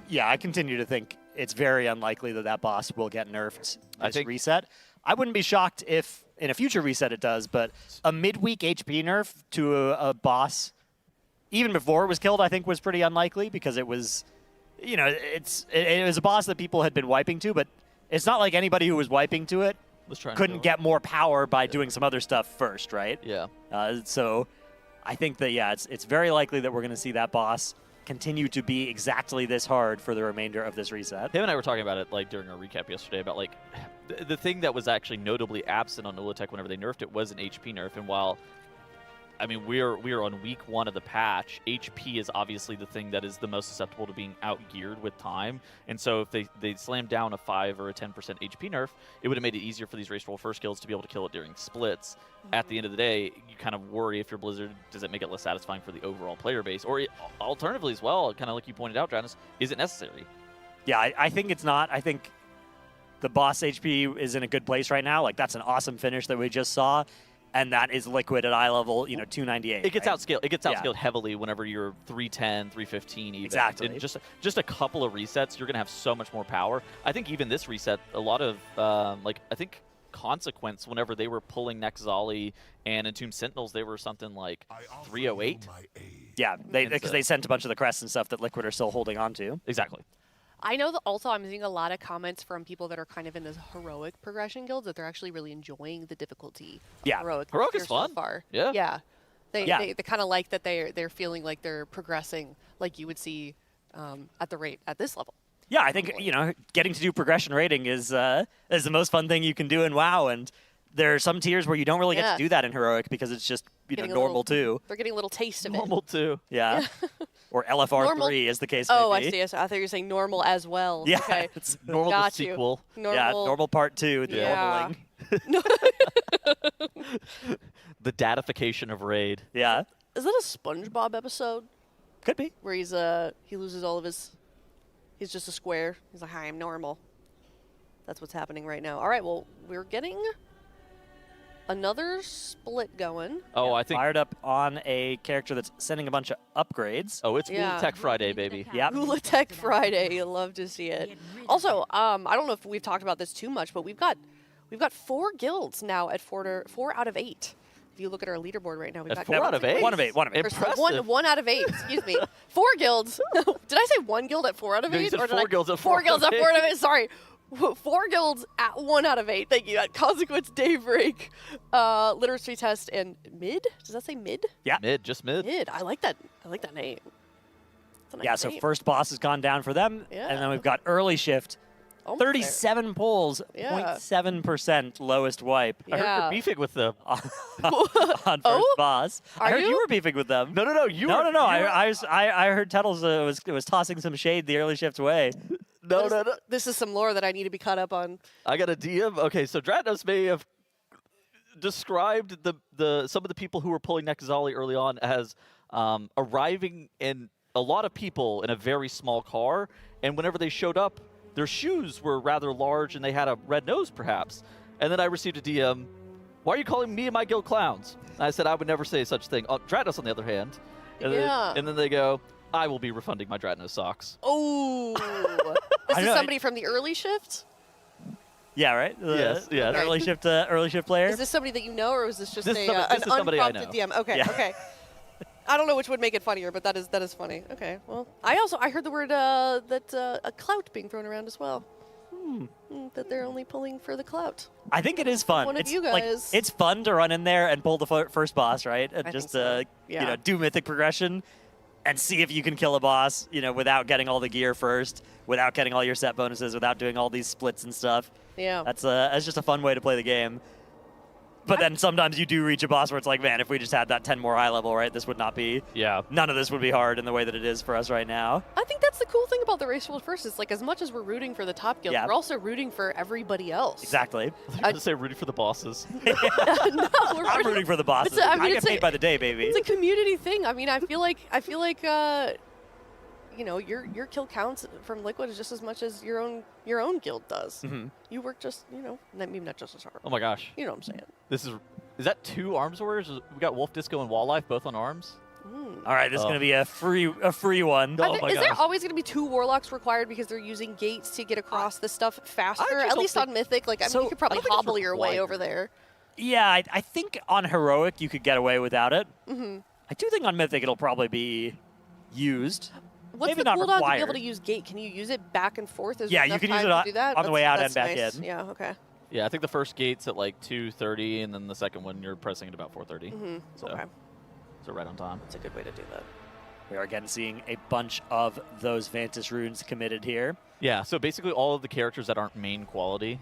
Yeah, I continue to think it's very unlikely that boss will get nerfed this reset. I wouldn't be shocked if in a future reset it does, but a midweek HP nerf to a boss, even before it was killed, I think was pretty unlikely because it was, it was a boss that people had been wiping to, but it's not like anybody who was wiping to it couldn't get more power by doing some other stuff first, right? Yeah. So I think that, yeah, it's very likely that we're going to see that boss continue to be exactly this hard for the remainder of this reset. Him and I were talking about it like during our recap yesterday about like the thing that was actually notably absent on Ula'tek whenever they nerfed it was an HP nerf. And while I mean we are on week 1 of the patch, HP is obviously the thing that is the most susceptible to being outgeared with time. And so if they slammed down a 5 or a 10% HP nerf, it would have made it easier for these race roll first kills to be able to kill it during splits. At the end of the day, you kind of worry if you're Blizzard, does it make it less satisfying for the overall player base? Or alternatively as well, kind of like you pointed out, Janice, is it necessary? Yeah, I think it's not. I think the boss HP is in a good place right now. Like, that's an awesome finish that we just saw. And that is Liquid at eye level, 298. It gets right? outscaled. It gets outscaled heavily whenever you're 310, 315 even. Exactly. And just a couple of resets, you're going to have so much more power. I think even this reset, a lot of, I think Consequence, whenever they were pulling Next Zolly and Entombed Sentinels, they were something like 308. Yeah, because they sent a bunch of the crests and stuff that Liquid are still holding on to. Exactly. I know that also I'm seeing a lot of comments from people that are kind of in this heroic progression guilds that they're actually really enjoying the difficulty. Yeah, heroic is so fun. far. Yeah, yeah. They kind of like that they're feeling like they're progressing like you would see at this level. Yeah, I think getting to do progression rating is the most fun thing you can do in WoW, and there are some tiers where you don't really get to do that in heroic because it's just normal too. They're getting a little taste of normal too. Yeah. Or LFR3 is the case. Oh, I see. I thought you were saying normal as well. Yeah, okay. it's normal Got the you. sequel. Normal part 2. The normaling. The datification of raid. Yeah. Is that a SpongeBob episode? Could be. Where he loses all of his. He's just a square. He's like, "Hi, I'm normal." That's what's happening right now. All right. Well, we're getting another split going. Oh, I think fired up on a character that's sending a bunch of upgrades. Oh, it's Ula'tek Friday, baby. Yeah. Ula'tek Friday. You love to see it. Also, I don't know if we've talked about this too much, but we've got 4 guilds now at 4 out of 8. If you look at our leaderboard right now, we've got 4 out of 8. 1 of 8. 1 of 8. Impressive. One out of 8. Excuse me. 4 guilds. Did I say 1 guild at 4 out of 8? No, you said or did 4 guilds at 4 4 guilds at 4 out of 8. Sorry. 4 guilds at 1 out of 8. Thank you. At Consequence, Daybreak, Literacy Test, and Mid. Does that say Mid? Yeah. Just mid. Mid. I like that name. It's a nice So name. first boss has gone down for them, Yeah. and then we've got early shift Almost there. 37 pulls, Yeah. 0.7% lowest wipe I heard Yeah. you're beefing with them. on first boss. I Are heard you you? were beefing with them. No. You No. were- you were- I heard Tettles was tossing some shade the early shift's way. No. This is some lore that I need to be caught up on. I got a DM. Okay, so Dratnos may have described some of the people who were pulling Nekazali early on as arriving in a lot of people in a very small car, and whenever they showed up, their shoes were rather large and they had a red nose, perhaps. And then I received a DM, "Why are you calling me and my guild clowns?" And I said I would never say such thing. Dratnos, on the other hand, and then they go, "I will be refunding my Dratnos socks." Oh, this I is know, somebody from the early shift. Yeah, right. Yes. Early shift player. Is this somebody that you know, or is this just This is an somebody I unprompted know. DM? Okay, Yeah. okay. I don't know which would make it funnier, but that is funny. Okay, well, I heard the word a clout being thrown around as well. That they're only pulling for the clout. I think it is fun. One of it's you like guys. it's fun to run in there and pull the first boss, right? And I just think so. Yeah. do mythic progression and see if you can kill a boss, without getting all the gear first, without getting all your set bonuses, without doing all these splits and stuff. Yeah. That's just a fun way to play the game. But then sometimes you do reach a boss where it's like, man, if we just had that 10 more high level, right, this would not be. Yeah. None of this would be hard in the way that it is for us right now. I think that's the cool thing about the Race World First is like as much as we're rooting for the top guild, Yeah. we're also rooting for everybody else. Exactly. I was say rooting for the bosses. No, we're I'm rooting for the bosses. I mean, I get it's a- paid by the day, baby. It's a community thing. I mean, I feel like your kill counts from Liquid is just as much as your own guild does. Mhm. You work just maybe not just as hard. Oh my gosh. You know what I'm saying? This is that 2 arms warriors? We got Wolf Disco and Wall Life both on arms. All right, this is Oh. going to be a free one. Oh my Is there gosh. always going to be 2 warlocks required because they're using gates to get across this stuff faster? actually At don't least think- on Mythic, like I So, mean, you could probably I don't think it's hobble your way required. over there. Yeah, I think on Heroic you could get away without it. I do think on Mythic it'll probably be used. What's Maybe the not cooldown to be able required. to use gate? Can you use it back and forth? Is Yeah, there you enough can use time it to on- do that? on the way out That's and back nice. in. Yeah. Okay. Yeah, I think the first gate's at like 2:30, and then the second one you're pressing at about 4:30. So, Okay. so right on time. That's a good way to do that. We are again seeing a bunch of those Vantis runes committed here. Yeah, so basically all of the characters that aren't main quality.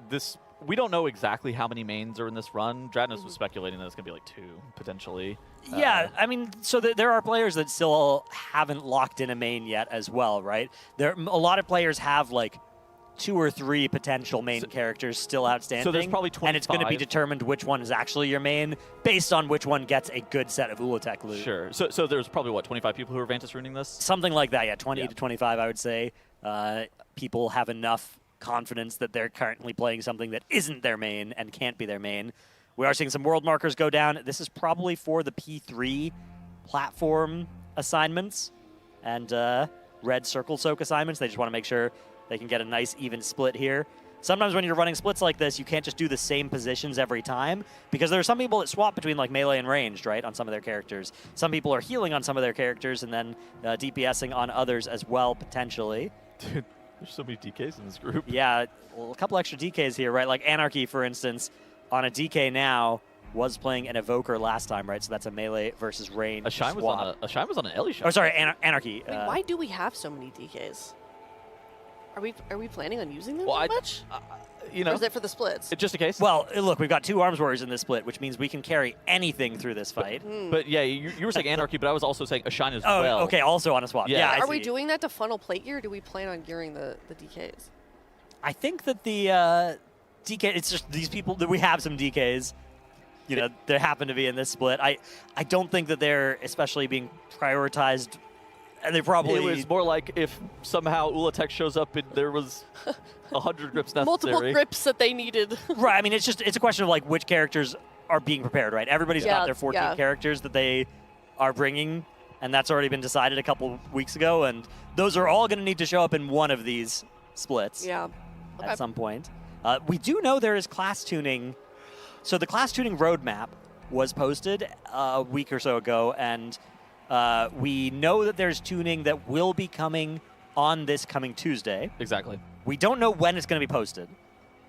This we don't know exactly how many mains are in this run. Dratnos was speculating that it's gonna be like 2 potentially. Yeah, I mean, so there are players that still haven't locked in a main yet as well, right? A lot of players have like 2 or 3 potential main characters still outstanding. probably and it's going to be 25. determined which one is actually your main based on which one gets a good set of Ula'tek loot. Sure. So there's probably what 25 people who are Vantis ruining this. Something like that, yeah, 20 Yeah. to 25, I would say. People have enough confidence that they're currently playing something that isn't their main and can't be their main. We are seeing some world markers go down. This is probably for the P3 platform assignments and red circle soak assignments. They just want to make sure they can get a nice even split here. Sometimes when you're running splits like this, you can't just do the same positions every time because there are some people that swap between like melee and ranged, right, on some of their characters. Some people are healing on some of their characters and then DPSing on others as well, potentially. Dude, there's so many DKs in this group. Yeah, well, a couple extra DKs here, right? Like Anarchy, for instance, on a DK now was playing an Evoker last time, right? So that's a melee versus range Ashine swap. was on an Ellie shot. Oh, sorry, Anarchy. Wait, why do we have so many DKs? Are we planning on using them Well, that much? You Or know, is it for the splits? just in case. Well, look, we've got 2 Arms Warriors in this split, which means we can carry anything through this fight. But yeah, you were saying Anarchy, but I was also saying Ashine as Oh, well. okay, also on a swap. Yeah. Yeah, I Are we see. doing that to funnel plate gear, or do we plan on gearing the DKs? I think that the DK, it's just these people, that we have some DKs. You know, there happen to be in this split. I don't think that they're especially being prioritized. And they probably... It was more like if somehow Ula'tek shows up and there was 100 grips necessary. Multiple grips that they needed. Right, I mean, it's a question of, like, which characters are being prepared, right? Everybody's Yeah, got their 14 characters that they are bringing, and that's already been decided a couple weeks ago, and those are all going to need to show up in one of these splits Yeah. Okay. at some point. We do know there is class tuning. So the class tuning roadmap was posted a week or so ago, and we know that there's tuning that will be coming on this coming Tuesday. Exactly. We don't know when it's going to be posted,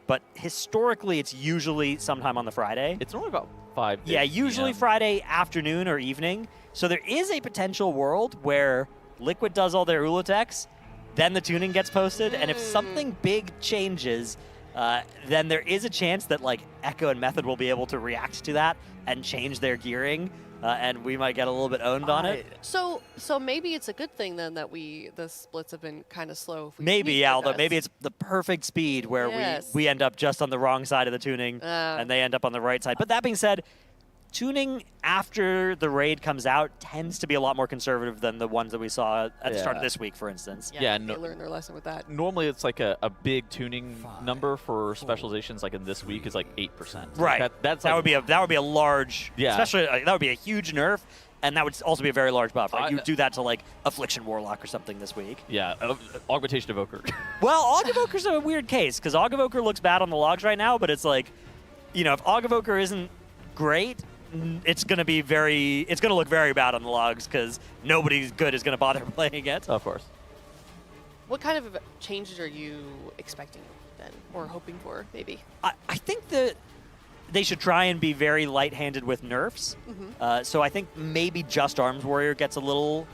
but historically it's usually sometime on the Friday. It's normally about 5. Yeah, usually PM. Friday afternoon or evening. So there is a potential world where Liquid does all their Ula'teks, then the tuning gets posted, and if something big changes, then there is a chance that like Echo and Method will be able to react to that and change their gearing, and we might get a little bit owned on it. So maybe it's a good thing then that the splits have been kind of slow. If we Maybe, tweak yeah, with although this. maybe it's the perfect speed where Yes. we end up just on the wrong side of the tuning, and they end up on the right side. But that being said, tuning after the raid comes out tends to be a lot more conservative than the ones that we saw at the start of Yeah. this week, for instance. Yeah, no- they learned their lesson with that. Normally, it's like a big tuning number for specializations. Like in this week, is like 8%. Right. That's That like, would be a large, Yeah. especially that would be a huge nerf, and that would also be a very large buff. Right? I- You do that to like Affliction Warlock or something this week. Yeah, augmentation evoker. Well, Aug Evoker's a weird case because Aug Evoker looks bad on the logs right now, but it's like, if Aug Evoker isn't great, it's gonna look very bad on the logs because nobody good is gonna bother playing it. Of course. What kind of changes are you expecting then, or hoping for, maybe? I think that they should try and be very light-handed with nerfs. So I think maybe just Arms Warrior gets a little.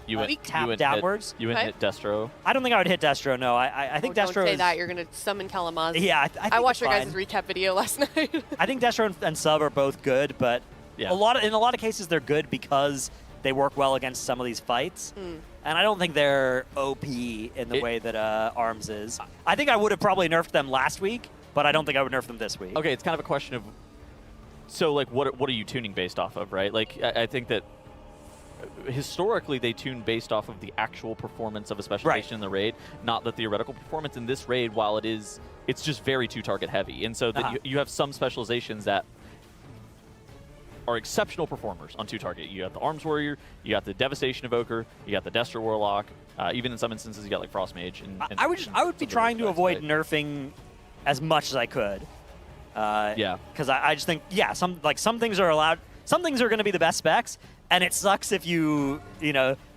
You Weak went, tap you went downwards? Hit, you went Okay. hit Destro. I don't think I would hit Destro. No, I think Don't Destro say is. that. You're going to summon Kalamaz. Yeah, I think I watched it's your guys' fine. recap video last night. I think Destro and Sub are both good, but Yeah. in a lot of cases they're good because they work well against some of these fights. And I don't think they're OP in the way that Arms is. I think I would have probably nerfed them last week, but I don't think I would nerf them this week. Okay, it's kind of a question of, so like, what are you tuning based off of, right? Like, I think that historically they tune based off of the actual performance of a specialization in the raid, not the theoretical performance. In this raid, while it's just very two-target heavy, and so you have some specializations that are exceptional performers on two-target. You got the Arms Warrior, you got the Devastation Evoker, you got the Destro Warlock. Even in some instances, you got like Frost Mage. And I would be some trying to other avoid specs, nerfing as much as I could. Yeah. Because I just think, some things are allowed. Some things are going to be the best specs, and it sucks if you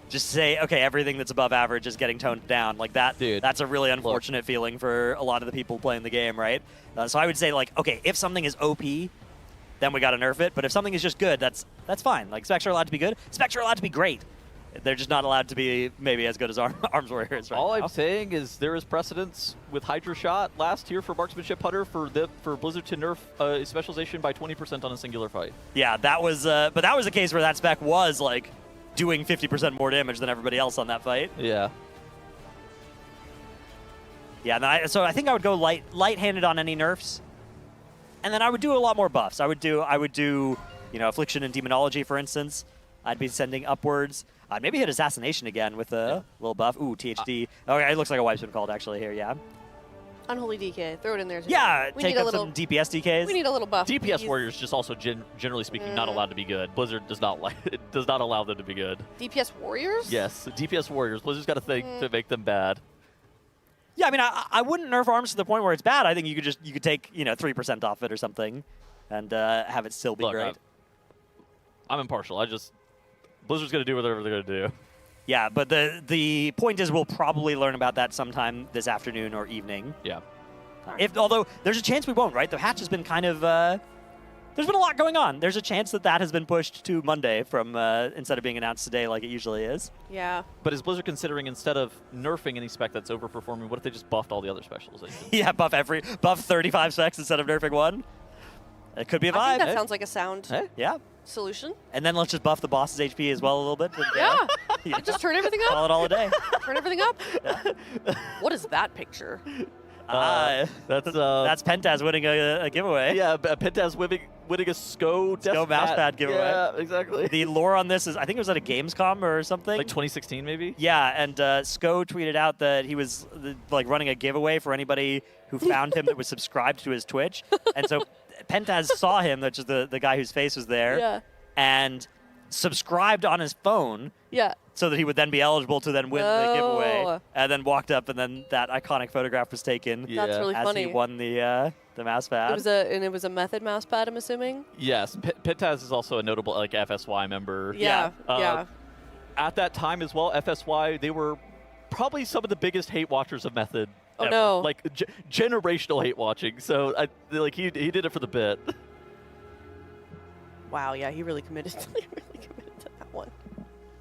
just say, okay, everything that's above average is getting toned down like that. Dude, that's a really unfortunate feeling for a lot of the people playing the game, right? So I would say, like, okay, if something is OP, then we got to nerf it. But if something is just good, that's fine. Like, specs are allowed to be good. Specs are allowed to be great. They're just not allowed to be maybe as good as Arms Warrior is right All now. I'm saying is there is precedence with Hydra Shot last year for Marksmanship Putter for Blizzard to nerf specialization by 20% on a singular fight. Yeah, that was, but that was a case where that spec was like doing 50% more damage than everybody else on that fight. Yeah. Yeah, so I think I would go light-handed on any nerfs, and then I would do a lot more buffs. I would do Affliction and Demonology, for instance. I'd be sending upwards. I'd maybe hit Assassination again with a little buff. Ooh, THD. Okay, it looks like a wipe's been called actually here. Yeah. Unholy DK. Throw it in there. Too. Yeah, we take need a up little. some DPS DKs. We need a little buff. DPS please. Warriors just also generally speaking not allowed to be good. Blizzard does not allow them to be good. DPS Warriors? Yes, DPS Warriors. Blizzard's got a thing to make them bad. Yeah, I mean, I wouldn't nerf Arms to the point where it's bad. I think you could take 3% off it or something, and have it still be Look, great. I'm impartial. Blizzard's gonna do whatever they're gonna do. Yeah, but the point is we'll probably learn about that sometime this afternoon or evening. Yeah. Although there's a chance we won't, right? The hatch has been kind of there's been a lot going on. There's a chance that has been pushed to Monday from instead of being announced today like it usually is. Yeah. But is Blizzard considering, instead of nerfing any spec that's overperforming, what if they just buffed all the other specializations? Yeah, buff 35 specs instead of nerfing one. It could be a vibe. I think that sounds like a sound Yeah. solution. And then let's just buff the boss's HP as well a little bit. And, Yeah. Just turn everything call up. it all a day. Turn everything up. What is that picture? That's Pentaz winning a giveaway. yeah, Pentaz winning a SCO mousepad giveaway. Yeah, exactly. The lore on this is, I think it was at a Gamescom or something. Like 2016 maybe? Yeah, and Sko tweeted out that he was like running a giveaway for anybody who found him that was subscribed to his Twitch. And so Pentaz saw him, which is the guy whose face was there, Yeah. and subscribed on his phone Yeah. so that he would then be eligible to then win the giveaway. Oh. And then walked up, and then that iconic photograph was taken Yeah. That's really as funny. he won the mouse pad. It was a Method mouse pad, I'm assuming. Yes, Pentaz is also a notable like FSY member. Yeah. Yeah. At that time as well, FSY, they were probably some of the biggest hate watchers of Method. Oh, ever. no. Like generational hate watching. So he did it for the bit. Wow. Yeah. He really committed. He really committed to that one.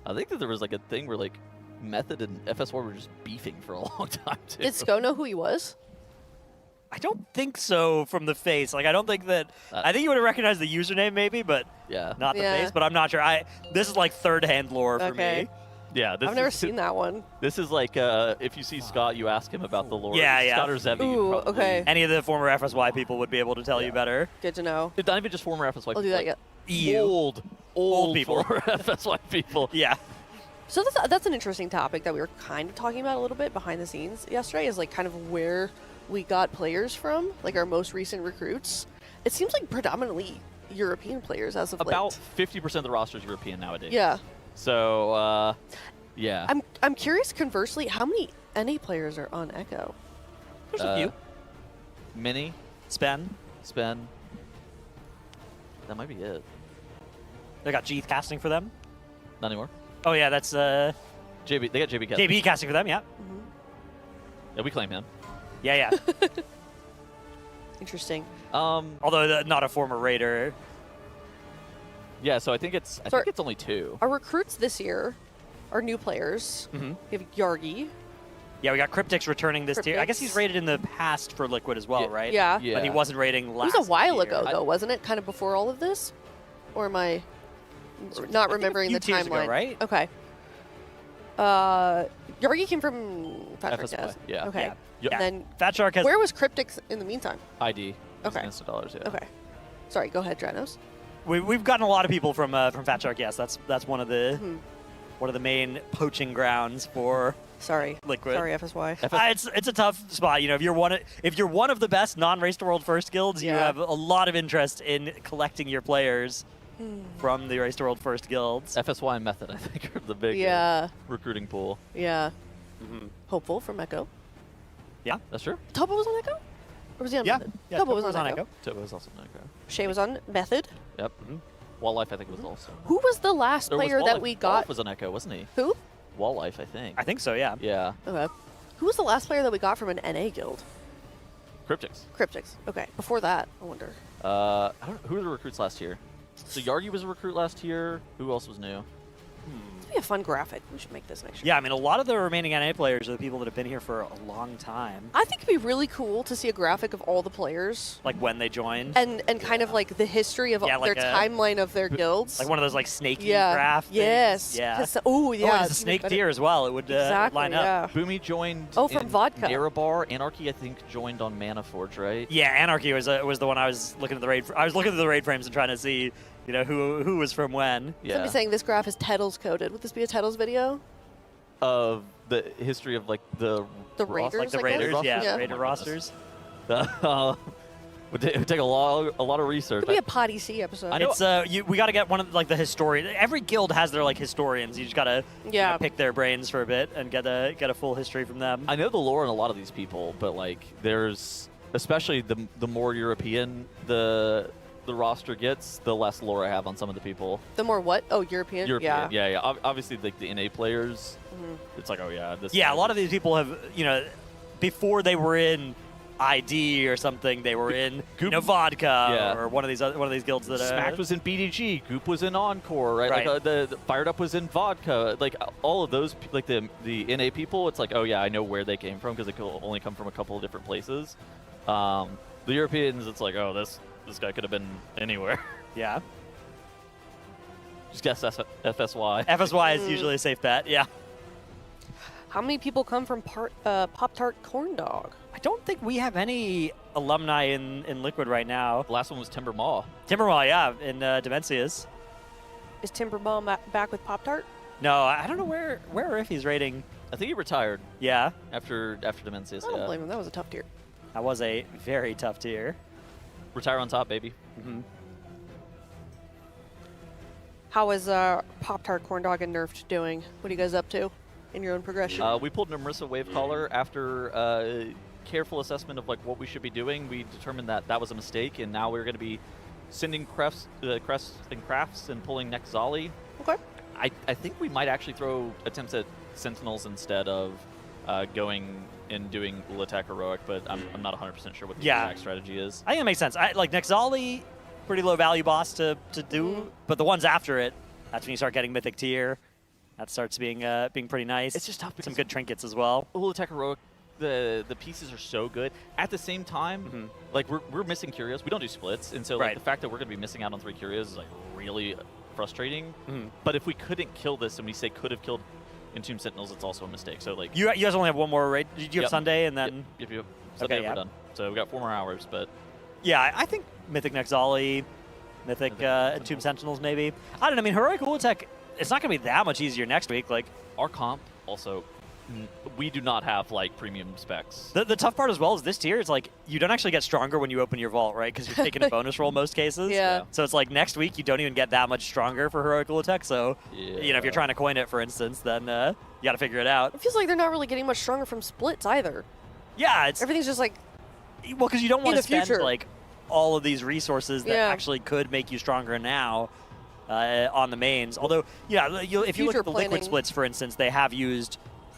I think that there was like a thing where like Method and FSY were just beefing for a long time, too. Did Sko know who he was? I don't think so from the face. Like, I don't think that. I think you would have recognized the username maybe, but Yeah. not the Yeah. face. But I'm not sure. This is like third-hand lore for Okay. me. Yeah, this I've never is, seen that one. This is like if you see Scott, you ask him about the lore. Yeah, yeah. Scott or Zevi. Ooh, probably- okay. Any of the former FSY people would be able to tell you better. Good to know. Not even just former FSY I'll people. do that like yet. EU. Old people. former FSY people. Yeah. So that's an interesting topic that we were kind of talking about a little bit behind the scenes yesterday, is like kind of where we got players from, like our most recent recruits. It seems like predominantly European players as of About late. 50% of the roster is European nowadays. Yeah. So, yeah. I'm curious, conversely, how many NA players are on Echo? There's a few. Mini, Spen. Spen. That might be it. They got G casting for them. Not anymore. Oh, yeah, that's JB. They got JB. Kessler. JB casting for them, yeah. Yeah, we claim him. Yeah, yeah. Interesting. Although not a former Raider. Yeah. So I think it's only 2. Our recruits this year are new players. Mm-hmm. We have Yargi. Yeah, we got Cryptix returning this tier. I guess Cryptix. he's rated in the past for Liquid as well, Yeah. right? Yeah. Yeah. But he wasn't rating It last was a while year. ago, though, wasn't it? Kind of before all of this? Or am I not remembering few the tiers ago, timeline? right? Okay. Yargi came from Fat Shark FSY, Test. yeah. Okay. Yeah. And then Fat Shark has. where was Cryptix in the meantime? ID. Okay. Against the dollars. Yeah. Okay. Sorry, go ahead, Dranos. We've gotten a lot of people from Fat Shark. Yes, that's one of the Mhm. one of the main poaching grounds for Sorry. Liquid. Sorry, FSY. It's a tough spot. You know, if you're one of the best non-race to world first guilds, you Yeah. have a lot of interest in collecting your players Hmm. from the race to world first guilds. FSY and Method, I think, are the big Yeah. recruiting pool. Yeah. Mhm. Hopeful from Echo. That's true. Topo was on Echo? Or was he on Yeah, Method? yeah. Topo was Topo on Echo. Tobo was also Necro. Shay was on Method. Yep. Wildlife, I think, was also. Who was the last Or was player that Wildlife- we Wildlife got? was an Echo, wasn't he? Who? Wildlife, I think. I think so. Yeah. Yeah. Okay. Who was the last player that we got from an NA guild? Cryptix. Cryptix. Okay. Before that, I wonder. I don't know. Who were the recruits last year? So Yargi was a recruit last year. Who else was new? This would be a fun graphic. We should make this next year. Yeah, I mean, a lot of the remaining NA players are the people that have been here for a long time, I think it'd be really cool to see a graphic of all the players like when they joined. and kind of like the history of Yeah, like their a- timeline of their guilds. Like one of those like snaky yeah. graph things. Yes. Yeah. Oh, yeah. Oh, and it's a even snake better. deer as well. It would Exactly. line up. Yeah. Boomy joined. Oh, from in Vodka. Narabar. Anarchy, I think, joined on Mana Forge, right? Yeah, Anarchy was the one I was looking at the raid. I was looking at the raid frames and trying to see, you know, who was from when. Somebody saying this graph is Tettles coded. Would this be a Tettles video? Of the history of like the Raiders, Like the I guess? Raiders, yeah, Yeah. Raider Oh my rosters. would take a lot of research. Could be a Potty C episode. I know- It's we got to get one of like the historian. Every guild has their like historians. You just gotta Yeah. pick their brains for a bit and get a full history from them. I know the lore in a lot of these people, but like there's especially the more European the roster gets, the less lore I have on some of the people. The more what? Oh, European? European, Yeah. yeah. Obviously, like the NA players, it's like, oh yeah, this. Yeah, guy a lot was- of these people have, you know, before they were in ID or something, they were in Vodka Yeah. or one of these guilds that Smacked was in BDG, Goop was in Encore, right? Right. Like the Fired Up was in Vodka. Like all of those, like the NA people, it's like, oh yeah, I know where they came from because they could only come from a couple of different places. The Europeans, it's like, oh, this guy could have been anywhere. Yeah. Just guess FSY. FSY is usually a safe bet. Yeah. How many people come from Pop-Tart Corn Dog? I don't think we have any alumni in Liquid right now. The last one was Timber Maw. Timberwall, yeah, in Demencias. Is Timberball back with Pop-Tart? No, I don't know where or if he's rating. I think he retired Yeah, after Demencius. I don't Yeah. blame him. That was a tough tier. that was a very tough tier. Retire on top, baby. Mm-hmm. How is Pop-Tart Corn Dog and Nerfed doing? What are you guys up to in your own progression? We pulled Marissa Wavecaller after careful assessment of like what we should be doing. We determined that that was a mistake, and now we're going to be sending crests and crafts and pulling next Zolly. Okay. I think we might actually throw attempts at Sentinels instead of going and doing Ula'tek heroic, but I'm not 100% sure what the Yeah. exact strategy is. I think it makes sense. Like Nexali, pretty low value boss to do, but the ones after it, that's when you start getting mythic tier. That starts being pretty nice. It's just tough because some good trinkets as well. Ula'tek Heroic, the pieces are so good. At the same time, like we're missing Curios. We don't do splits, and so like, the fact that we're going to be missing out on 3 Curios is like really frustrating. But if we couldn't kill this and we say could have killed Entombed Sentinels, it's also a mistake. So like you guys only have one more raid. Did you have Sunday and then? Yep. Sunday we're done. So we got 4 more hours, but yeah, I think Mythic Nexali, Mythic Entombed Sentinels maybe. I don't know. I mean, Heroic Ula'tek, it's not going to be that much easier next week. Like our comp also, we do not have like premium specs. The tough part as well is this tier. It's like you don't actually get stronger when you open your vault, right? Because you're taking a bonus roll most cases. Yeah. So it's like next week you don't even get that much stronger for Heroic Ula'tek. So you know, if you're trying to coin it, for instance, then you got to figure it out. It feels like they're not really getting much stronger from splits either. Yeah, it's everything's just like well, because you don't want to spend future. like all of these resources that actually could make you stronger now on the mains. Although, yeah, if you look at the liquid splits, for instance, they have used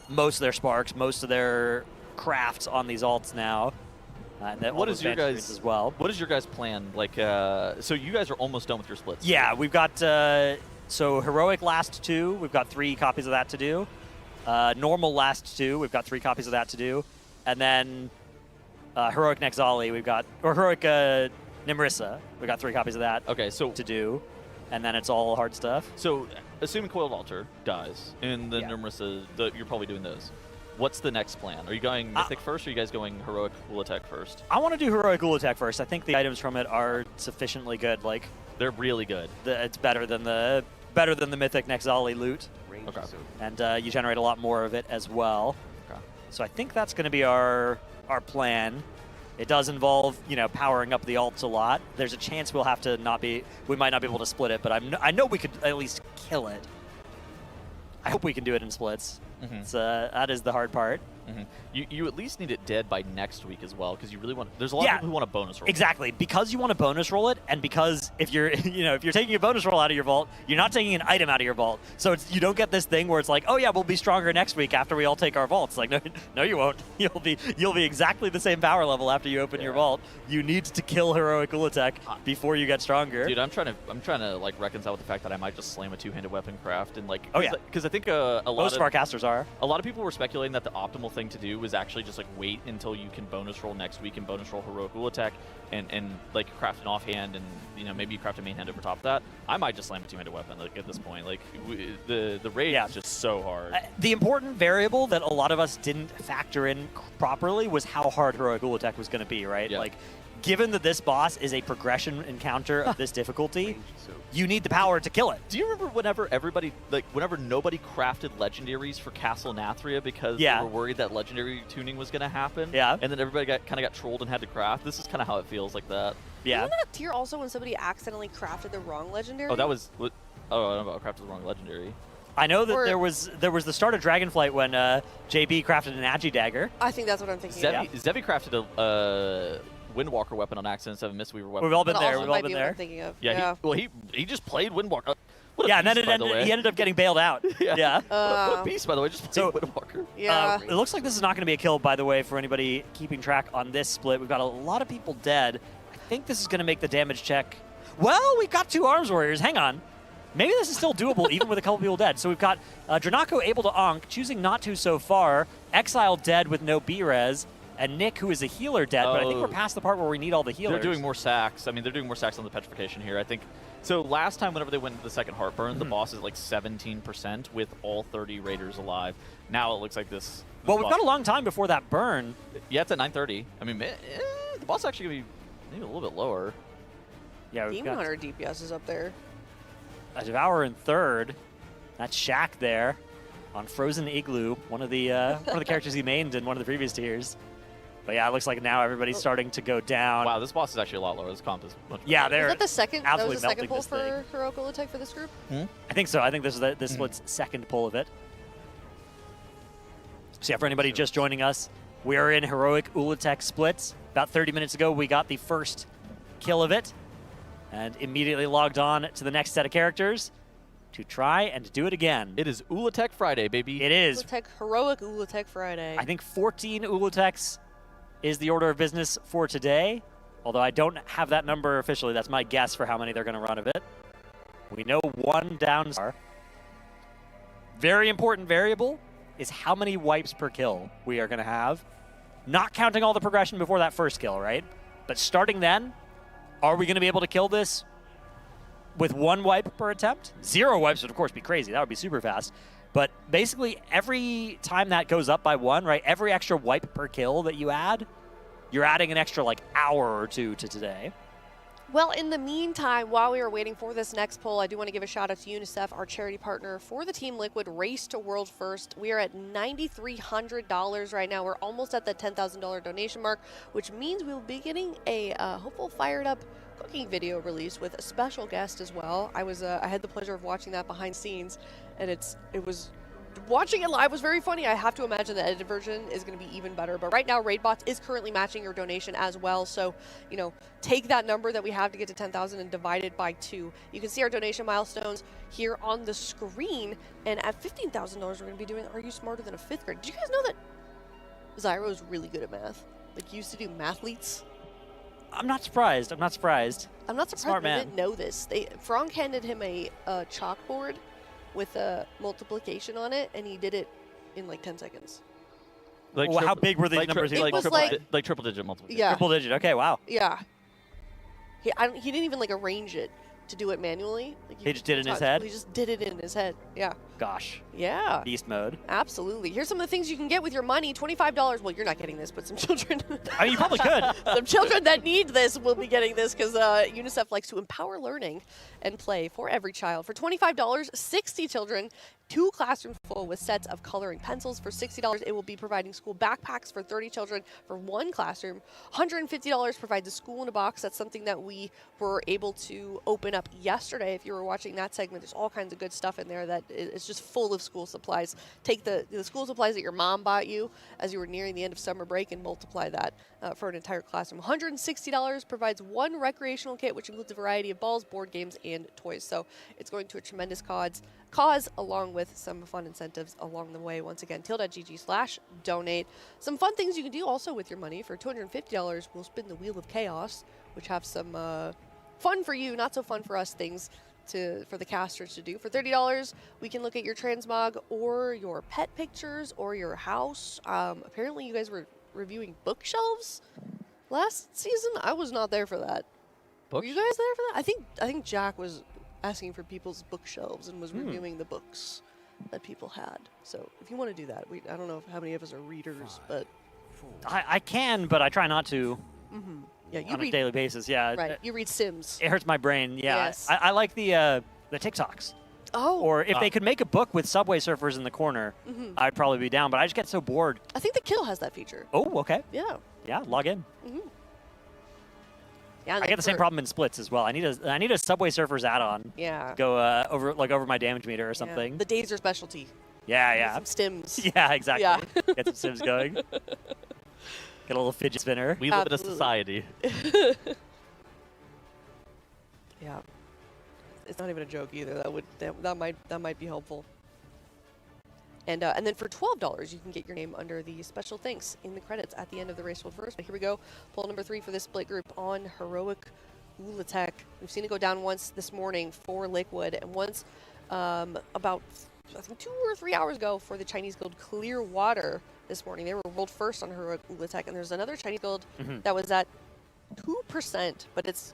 most of their sparks, most of their crafts on these alts now. What is your guys as well? What is your guys' plan? Like, so you guys are almost done with your splits. Yeah, we've got so heroic last 2. We've got 3 copies of that to do. Normal last 2. We've got 3 copies of that to do, and then heroic Nexali. We've got heroic Nimrissa. We've got 3 copies of that. Okay, so to do, and then it's all hard stuff. So assuming Coiled Altar dies and the Nimrissa, you're probably doing those. What's the next plan? Are you going Mythic first, or are you guys going Heroic Ula'tek first? I want to do Heroic Ula'tek first. I think the items from it are sufficiently good. Like they're really good. It's better than the Mythic Nexali loot. Okay. And you generate a lot more of it as well. Okay. So I think that's going to be our plan. It does involve, you know, powering up the alts a lot. There's a chance we might not be able to split it, but I know we could at least kill it. I hope we can do it in splits. That is the hard part. You at least need it dead by next week as well, because you really want. There's a lot of people who want a bonus roll. Exactly, because you want to bonus roll it, and because if you're taking a bonus roll out of your vault, you're not taking an item out of your vault. So you don't get this thing where it's like, oh yeah, we'll be stronger next week after we all take our vaults. Like no, you won't. You'll be exactly the same power level after you open your vault. You need to kill Heroic Ula'tek before you get stronger. Dude, I'm trying to like reconcile with the fact that I might just slam a 2-handed weapon craft and like. Oh yeah. Because I think a lot most of our casters are. A lot of people were speculating that the optimal thing to do was actually just like wait until you can bonus roll next week and bonus roll Heroic Ula'tek and like craft an offhand and maybe you craft a main hand over top of that. I might just slam a 2-handed weapon like at this point. Like the raid is just so hard. The important variable that a lot of us didn't factor in properly was how hard Heroic Ula'tek was going to be, right? Yeah. Like, given that this boss is a progression encounter of this difficulty, you need the power to kill it. Do you remember whenever nobody crafted legendaries for Castle Nathria because they were worried that legendary tuning was going to happen? Yeah. And then everybody kind of got trolled and had to craft. This is kind of how it feels like that. Yeah. Wasn't that tier also when somebody accidentally crafted the wrong legendary? Oh, that was. Oh, I don't know about crafted the wrong legendary. I know that there was the start of Dragonflight when JB crafted an Agi dagger. I think that's what I'm thinking. Zevi crafted a Windwalker weapon on accident instead of a Mistweaver weapon. We've all been That there. also We've all might been be what there. I'm thinking of. Yeah. He just played Windwalker. And then he ended up getting bailed out. Yeah. What a beast, by the way. Just played Windwalker. Yeah. It looks like this is not going to be a kill, by the way, for anybody keeping track on this split. We've got a lot of people dead. I think this is going to make the damage check. Well, we've got 2 Arms Warriors. Hang on. Maybe this is still doable, even with a couple people dead. So we've got Dranako able to Onk, choosing not to so far. Exile dead with no B-Res. And Nick, who is a healer, dead, but I think we're past the part where we need all the healers. They're doing more sacks. I mean, they're doing more sacks on the petrification here. I think. So last time, whenever they went into the second Heartburn, the boss is like 17% with all 30 Raiders alive. Now it looks like this. Well, we've got a long time before that burn. Yeah, it's at 9:30. I mean, the boss is actually going to be maybe a little bit lower. Yeah, we've Demon Hunter DPS is up there. A Devourer in third. That's Shaq there on Frozen Igloo, one of the characters he mained in one of the previous tiers. But yeah, it looks like now everybody's starting to go down. Wow, this boss is actually a lot lower. This comp is much better. Is that the second? That was the second pull melting this for Heroic Ula'tek for this group? I think so. I think this is this split's second pull of it. So yeah, for anybody just joining us, we are in Heroic Ula'tek splits. About 30 minutes ago, we got the first kill of it, and immediately logged on to the next set of characters to try and do it again. It is Ula'tek Friday, baby. It is. Heroic Ula'tek Friday. I think 14 Ula'teks is the order of business for today, although I don't have that number officially. That's my guess for how many they're going to run of it. We know 1 down star. very important variable is how many wipes per kill we are going to have. Not counting all the progression before that first kill, right? But starting then, are we going to be able to kill this with 1 wipe per attempt? 0 wipes would, of course, be crazy. That would be super fast. But basically, every time that goes up by 1, right, every extra wipe per kill that you add, you're adding an extra, like, hour or 2 to today. Well, in the meantime, while we are waiting for this next poll, I do want to give a shout out to UNICEF, our charity partner for the Team Liquid Race to World First. We are at $9,300 right now. We're almost at the $10,000 donation mark, which means we will be getting a hopeful fired up cooking video release with a special guest as well. I had the pleasure of watching that behind scenes, and it was watching it live was very funny. I have to imagine the edited version is going to be even better. But right now, RaidBots is currently matching your donation as well. So, you know, take that number that we have to get to 10,000 and divide it by 2. You can see our donation milestones here on the screen. And at $15,000, we're going to be doing Are You Smarter Than a 5th Grade? Did you guys know that Zyro is really good at math? Like, used to do mathletes? I'm not surprised. I'm not surprised. I'm not surprised Smart they man. didn't know this. Franck handed him a chalkboard with a multiplication on it, and he did it in like 10 seconds. Like Well, how big were these like numbers? Like, It was triple, like- like triple digit multiplication. Yeah. Triple digit. Okay, wow. Yeah. He didn't even like arrange it to do it manually. Like, He just did it in his head? He just did it in his head. Yeah. Gosh. Yeah. Beast mode. Absolutely. Here's some of the things you can get with your money. $25. Well, you're not getting this, but some children. I mean, you probably could. Some children that need this will be getting this because UNICEF likes to empower learning and play for every child. For $25, 60 children, 2 classrooms full with sets of coloring pencils. For $60, it will be providing school backpacks for 30 children for 1 classroom. $150 provides a school in a box. That's something that we were able to open up yesterday. If you were watching that segment, there's all kinds of good stuff in there that is just full of school supplies. Take the school supplies that your mom bought you as you were nearing the end of summer break and multiply that for an entire classroom. $160 provides 1 recreational kit, which includes a variety of balls, board games, and toys. So it's going to a tremendous cause along with some fun incentives along the way. Once again, tilde.gg/donate. Some fun things you can do also with your money. For $250, we'll spin the Wheel of Chaos, which have some fun for you, not so fun for us things for the casters to do. For $30, we can look at your transmog or your pet pictures or your house. Apparently, you guys were reviewing bookshelves last season. I was not there for that. Were you guys there for that? I think Jack was asking for people's bookshelves and was reviewing the books that people had. So if you want to do that, I don't know how many of us are readers, but I can, but I try not to yeah, you on a read. daily basis. Yeah. Right, you read Sims. It hurts my brain. Yeah. Yes. I like the TikToks. Oh, Or if they could make a book with Subway Surfers in the corner, I'd probably be down. But I just get so bored. I think the Kill has that feature. Oh, okay. Yeah. Yeah, log in. Yeah, and I then get the same for- problem in Splits as well. I need a Subway Surfers add-on. Yeah. Go over my damage meter or Yeah. something. The days are specialty. Yeah, yeah. Some stims. Yeah, exactly. Yeah. Get some Sims going. Get a little fidget spinner. We live in a Absolutely. society. Yeah. It's not even a joke either. That might be helpful. And then for $12, you can get your name under the special thanks in the credits at the end of the Race World First. But here we go. Poll number 3 for this split group on Heroic Ula'tek. We've seen it go down once this morning for Liquid, and once about, I think, 2 or 3 hours ago for the Chinese guild Clearwater this morning. They were world first on Heroic Ula'tek, and there's another Chinese guild that was at 2%, but it's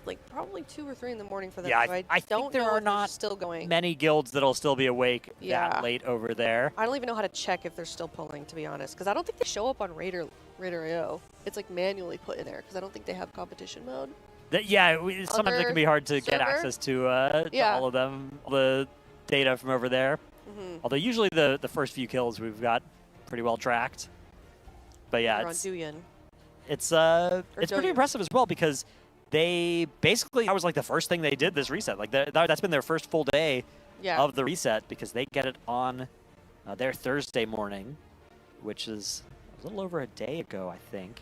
like probably 2 or 3 in the morning for them. Yeah, so I don't think there know are if they're not still going. many guilds that'll still be awake Yeah. that late over there. I don't even know how to check if they're still pulling, to be honest, because I don't think they show up on Raider.io. It's like manually put in there because I don't think they have competition mode. Sometimes it can be hard to get server? access to Yeah. all of them, all the data from over there. Although usually the first few kills we've got pretty well tracked. But yeah, They're on Duyan. it's Or pretty Doyen. impressive as well because they basically, that was like the first thing they did this reset. Like that's been their first full day Yeah. of the reset because they get it on their Thursday morning, which is a little over a day ago, I think.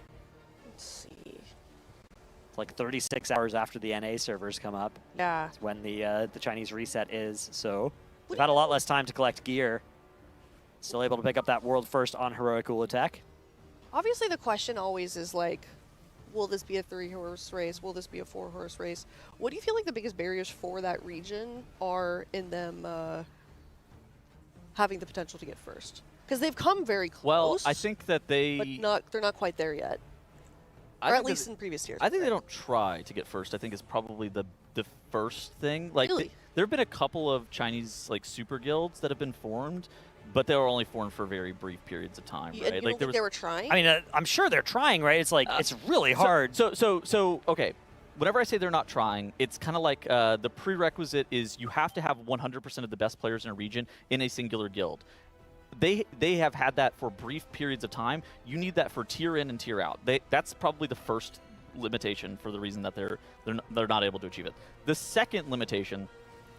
Let's see. It's like 36 hours after the NA servers come up. Yeah. It's when the Chinese reset is. So they've had a lot less time to collect gear. Still able to pick up that world first on Heroic Ula'tek. Obviously, the question always is like, will this be a 3-horse race? Will this be a 4-horse race? What do you feel like the biggest barriers for that region are in them having the potential to get first? Because they've come very close. Well, I think that but they're not quite there yet. Or at least in previous years. I think they don't try to get first. I think is probably the first thing. Like Really? there have been a couple of Chinese like super guilds that have been formed, but they were only formed for very brief periods of time, You, right? you Like don't think they were trying? I mean, I'm sure they're trying, right? It's like it's really hard. So okay. Whenever I say they're not trying, it's kind of like the prerequisite is you have to have 100% of the best players in a region in a singular guild. They have had that for brief periods of time. You need that for tier in and tier out. That's probably the first limitation for the reason that they're not able to achieve it. The second limitation,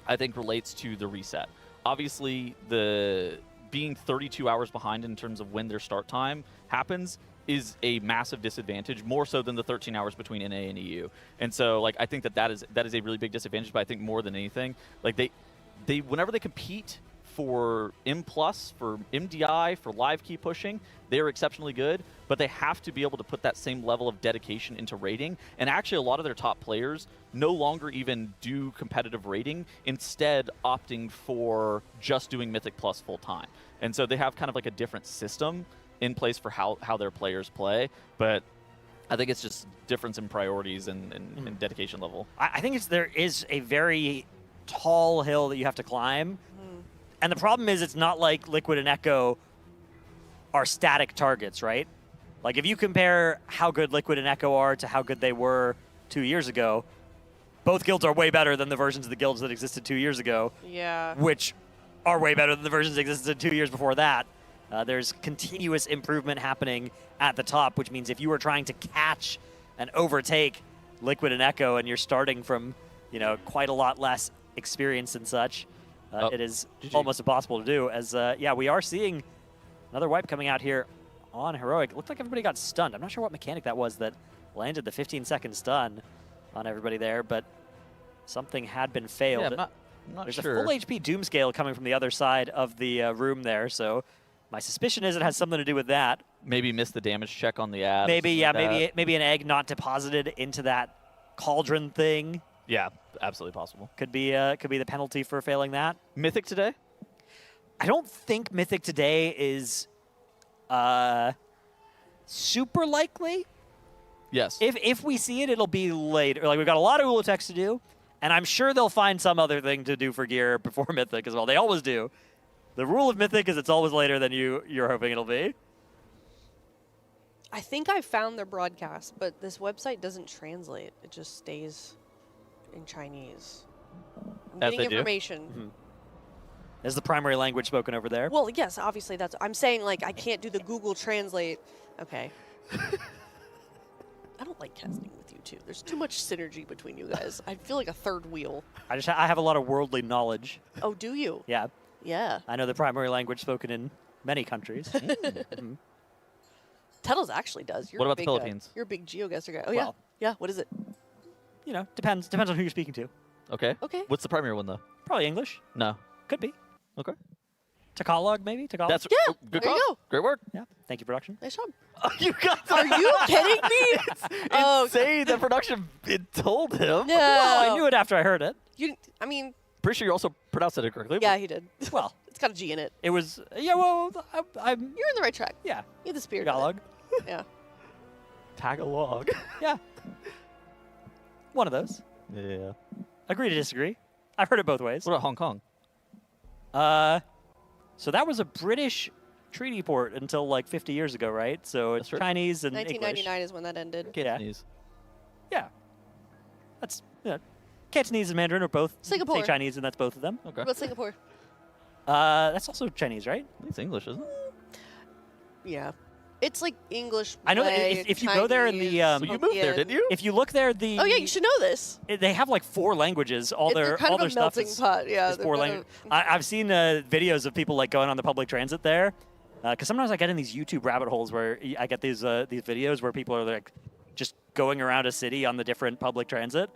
I think, relates to the reset. Obviously, the being 32 hours behind in terms of when their start time happens is a massive disadvantage, more so than the 13 hours between NA and EU. And so, like, I think that is a really big disadvantage. But I think more than anything, like they whenever they compete for M+, for MDI, for live key pushing, they are exceptionally good, but they have to be able to put that same level of dedication into raiding. And actually, a lot of their top players no longer even do competitive raiding, instead opting for just doing Mythic Plus full time. And so they have kind of like a different system in place for how their players play. But I think it's just difference in priorities and dedication level. I think there is a very tall hill that you have to climb. And the problem is it's not like Liquid and Echo are static targets, right? Like if you compare how good Liquid and Echo are to how good they were 2 years ago, both guilds are way better than the versions of the guilds that existed 2 years ago. Yeah. Which are way better than the versions that existed 2 years before that. There's continuous improvement happening at the top, which means if you are trying to catch and overtake Liquid and Echo and you're starting from, quite a lot less experience and such, it is almost impossible to do. As we are seeing another wipe coming out here on Heroic. It looked like everybody got stunned. I'm not sure what mechanic that was that landed the 15-second stun on everybody there, but something had been failed. Yeah, I'm not There's sure. a full HP Doom scale coming from the other side of the room there, so my suspicion is it has something to do with that. Maybe missed the damage check on the ad. Maybe, like maybe an egg not deposited into that cauldron thing. Yeah, absolutely possible. Could be the penalty for failing that. Mythic today? I don't think Mythic today is super likely. Yes. If we see it, it'll be later. Like, we've got a lot of Ula'teks to do, and I'm sure they'll find some other thing to do for gear before Mythic as well. They always do. The rule of Mythic is it's always later than you're hoping it'll be. I think I found their broadcast, but this website doesn't translate. It just stays in Chinese. I'm As getting they do. information. Is the primary language spoken over there? Well, yes, obviously that's. I'm saying like I can't do the Google Translate. Okay. I don't like casting with you two. There's too much synergy between you guys. I feel like a third wheel. I have a lot of worldly knowledge. Oh, do you? Yeah, Yeah. I know the primary language spoken in many countries. Tettles actually does. You're What a about the big Philippines? Guy. You're a big GeoGuessr guy. Oh, Well- yeah. Yeah, what is it? Depends on who you're speaking to. Okay. Okay. What's the primary one, though? Probably English. No. Could be. Okay. Tagalog, maybe? Tagalog? That's Yeah, good there you call. go. Great work. Yeah. Thank you, production. Nice job. You got Are you kidding me? Oh, Insane that production it told him. no. Well, I knew it after I heard it. I mean, Pretty sure you also pronounced it correctly. yeah, he did. Well, It's got a G in it. it was, I'm, You're in the right track. yeah, You have the spirit. of Tagalog. it. Yeah. Tagalog. Yeah. One of those. Yeah. Agree to disagree. I've heard it both ways. What about Hong Kong? So that was a British treaty port until like 50 years ago, right? So it's That's right. Chinese and 1999 English. is when that ended. Yeah. Cantonese. Yeah. That's, Cantonese and Mandarin are both Singapore. say Chinese, and that's both of them. Okay. What about Singapore? That's also Chinese, right? I think it's English, isn't it? Yeah. It's like English. I know that Malay, if you go there in the, Chinese, Well, You moved there, Hokkien. didn't you? If you look there, the Oh yeah, you should know this. they have like 4 languages. All They're their kind all of their a stuff melting is, pot. Yeah. is they're 4 kind languages. of- I've seen videos of people like going on the public transit there, because sometimes I get in these YouTube rabbit holes where I get these videos where people are like just going around a city on the different public transit.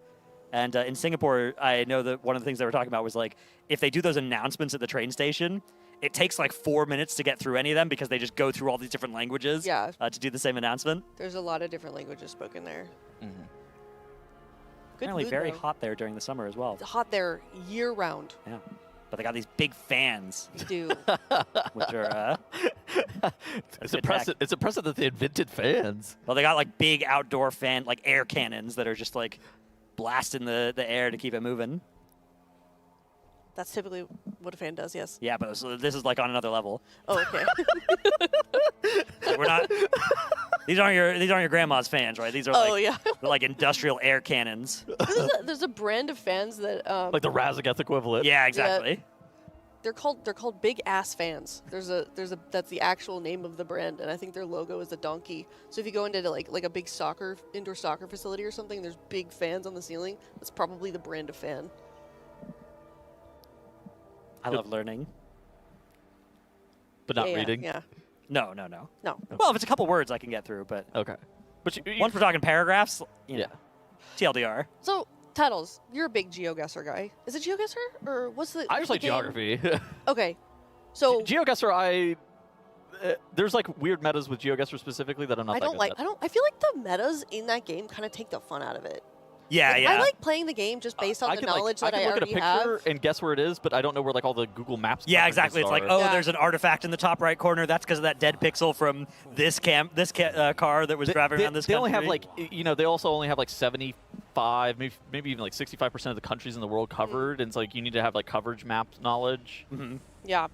And in Singapore, I know that one of the things they were talking about was like if they do those announcements at the train station, it takes like 4 minutes to get through any of them because they just go through all these different languages Yeah. to do the same announcement. There's a lot of different languages spoken there. Mm-hmm. Good Apparently food, very though. hot there during the summer as well. It's hot there year round. Yeah. but they got these big fans, We do. which are It's impressive. It's impressive that they invented fans. well, they got like big outdoor like air cannons that are just like blasting the air to keep it moving. That's typically what a fan does, yes. Yeah, but so this is like on another level. Oh, okay. Like, we're not. These aren't your grandma's fans, right? These are like, Oh, yeah. they're like industrial air cannons. There's a brand of fans that Like the Razageth equivalent. Yeah, exactly. they're called big ass fans. There's a that's the actual name of the brand, and I think their logo is a donkey. So if you go into like a big indoor soccer facility or something, there's big fans on the ceiling. That's probably the brand of fan. I love learning. But not Yeah, reading. Yeah. No. No. Well, if it's a couple words, I can get through. But Okay. But once we're talking paragraphs, you know, yeah. TLDR. So, Tattles, you're a big GeoGuessr guy. Is it GeoGuessr or what's the? I what's just the like game? geography. Okay. So GeoGuessr, there's like weird metas with GeoGuessr specifically that I'm not. I that don't good like. at. I feel like the metas in that game kind of take the fun out of it. Yeah, Like, yeah. I like playing the game just based on I the can, knowledge like, that I can look at a already picture have. and guess where it is, but I don't know where like all the Google Maps. Yeah, references exactly. It's like, are. oh, Yeah. there's an artifact in the top right corner. That's because of that dead pixel from this car that was driving around this They country. only have like, they also only have like 75, maybe even like 65% of the countries in the world covered, and it's like you need to have like coverage map knowledge, Yeah.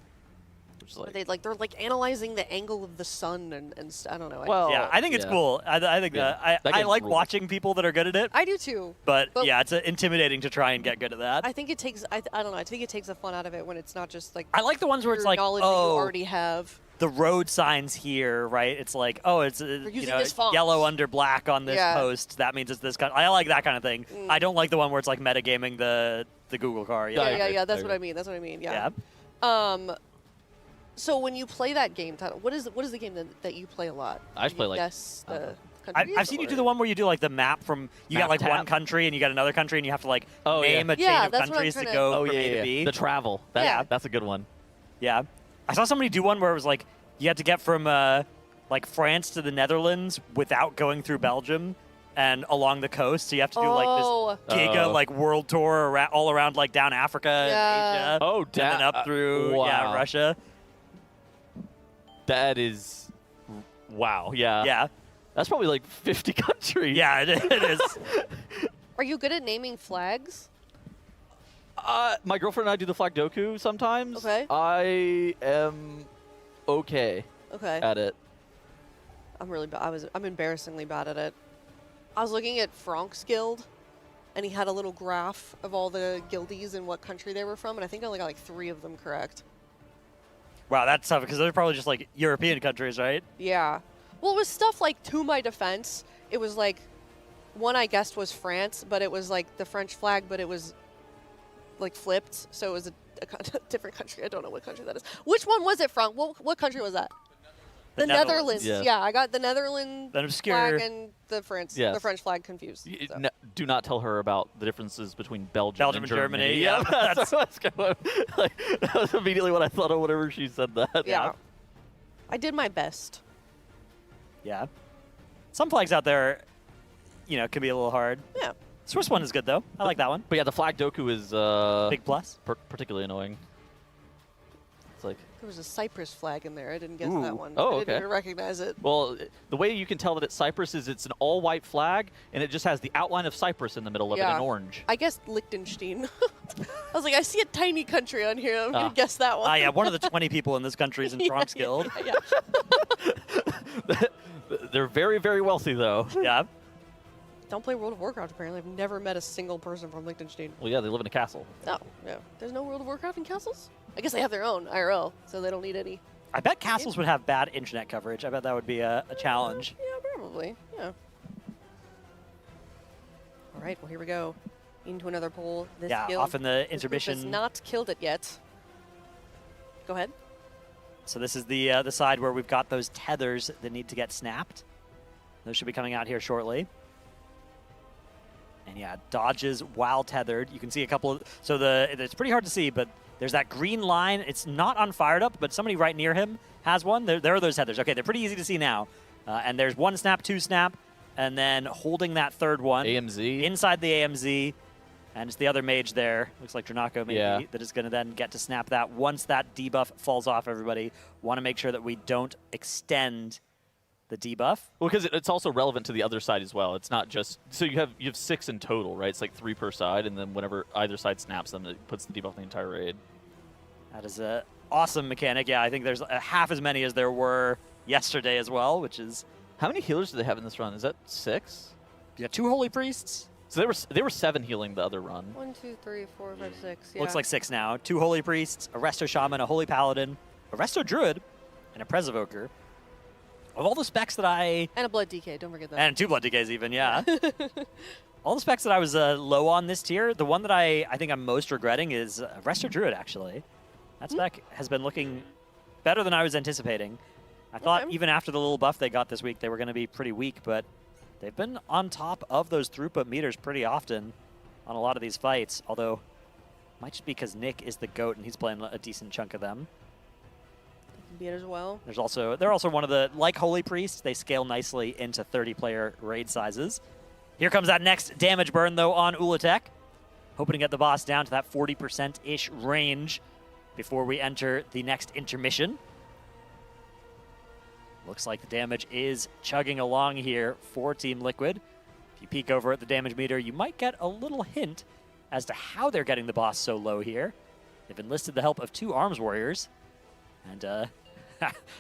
which is But they're like analyzing the angle of the sun and I don't know. well, Yeah, I think it's yeah. cool. I think Yeah. That I game like rules. watching people that are good at it, I do too. but But- yeah, it's intimidating to try and get good at that. I think it takes. I don't know. I think it takes the fun out of it when it's not just like I like the ones where it's pure like, knowledge that you oh, already have. the road signs here, right? It's like, oh, it's using this font. yellow under black on this Yeah. post. That means it's this kind. I like that kind of thing. I don't like the one where it's like metagaming the Google car. Yeah, I Yeah. agree. That's I what I agree. mean. That's what I mean. Yeah. Yeah. So when you play that game, what is the game that you play a lot? I just Do play, you like, guess the I've countries, seen you do or- the one where you do like the map from you got Map like one tab. country and you got another country and you have to like Oh, yeah. name a Yeah, chain of that's what I'm countries to trying to- go Oh from yeah, A to yeah. B. The travel. Yeah. That's a good one. Yeah. I saw somebody do one where it was like you had to get from like France to the Netherlands without going through Belgium and along the coast. So you have to do like Oh. this giga Oh. like world tour all around like down Africa Yeah. and Asia. Oh, and then up through wow. Russia. That is, wow. Yeah. Yeah. That's probably like 50 countries. Yeah, it is. Are you good at naming flags? My girlfriend and I do the flag doku sometimes. Okay. I am okay Okay. at it. I'm really bad. I'm embarrassingly bad at it. I was looking at Frank's guild, and he had a little graph of all the guildies and what country they were from, and I think I only got like 3 of them correct. Wow, that's tough because they're probably just like European countries, right? Yeah. Well, it was stuff like, to my defense, it was like, one I guessed was France, but it was like the French flag, but it was like flipped, so it was a different country. I don't know what country that is. Which one was it from? What country was that? The Netherlands. Yeah. Yeah, I got the Netherlands An obscure. flag and the Yes. French flag confused. so. Do not tell her about the differences between Belgium and Germany. Yeah, that's what's going. Like, that was immediately what I thought of whenever she said that. Yeah. I did my best. Yeah. Some flags out there, you know, can be a little hard. Yeah. Swiss one is good though. I like that one. But yeah, the flag doku is Big plus. particularly annoying. It's like, There was a Cyprus flag in there. I didn't guess Ooh. that one. Oh, I didn't okay. even recognize it. well, the way you can tell that it's Cyprus is it's an all-white flag, and it just has the outline of Cyprus in the middle of it Yeah. in orange. I guessed Liechtenstein. I was like, I see a tiny country on here. I'm Ah. going to guess that one. Ah, yeah, one of the 20 people in this country is in Frank's guild. Yeah. They're very, very wealthy, though. Yeah. Don't play World of Warcraft, apparently. I've never met a single person from Liechtenstein. Well, yeah, they live in a castle. No, yeah. There's no World of Warcraft in castles? I guess they have their own IRL, so they don't need any. I bet castles would have bad internet coverage. I bet that would be a challenge. Yeah, probably. Yeah. All right, well, here we go. Into another poll. This Yeah, guild, off in the this group intermission. has not killed it yet. Go ahead. So this is the side where we've got those tethers that need to get snapped. Those should be coming out here shortly. And yeah, dodges while tethered. You can see a couple of, so it's pretty hard to see, but there's that green line. It's not unfired up, but somebody right near him has one. There are those tethers. Okay, they're pretty easy to see now. And there's 1 snap, 2 snap, and then holding that third one. AMZ. Inside the AMZ. And it's the other mage there, looks like Dranako maybe, that is going to then get to snap that. Once that debuff falls off, everybody want to make sure that we don't extend the debuff. Well, because it's also relevant to the other side as well. It's not just so you have 6 in total, right? It's like 3 per side, and then whenever either side snaps them, it puts the debuff on the entire raid. That is an awesome mechanic. Yeah, I think there's half as many as there were yesterday as well, which is How many healers do they have in this run? Is that 6? yeah, 2 Holy Priests. So they were 7 healing the other run. 1, 2, 3, 4, 5, 6. Yeah. Looks like 6 now. 2 Holy Priests, a Resto Shaman, a Holy Paladin, a Resto Druid, and a Presevoker. Of all the specs that I... And a Blood DK, don't forget that. And 2 Blood DKs even, yeah. All the specs that I was low on this tier, the one that I think I'm most regretting is Resto Druid, actually. That spec has been looking better than I was anticipating. I thought even after the little buff they got this week, they were going to be pretty weak, but they've been on top of those throughput meters pretty often on a lot of these fights, although it might just be because Nick is the GOAT and he's playing a decent chunk of them. Be it as well. They're also one of the, like Holy Priest, they scale nicely into 30-player raid sizes. Here comes that next damage burn, though, on Ula'tek. Hoping to get the boss down to that 40%-ish range before we enter the next intermission. Looks like the damage is chugging along here for Team Liquid. If you peek over at the damage meter, you might get a little hint as to how they're getting the boss so low here. They've enlisted the help of 2 Arms Warriors, and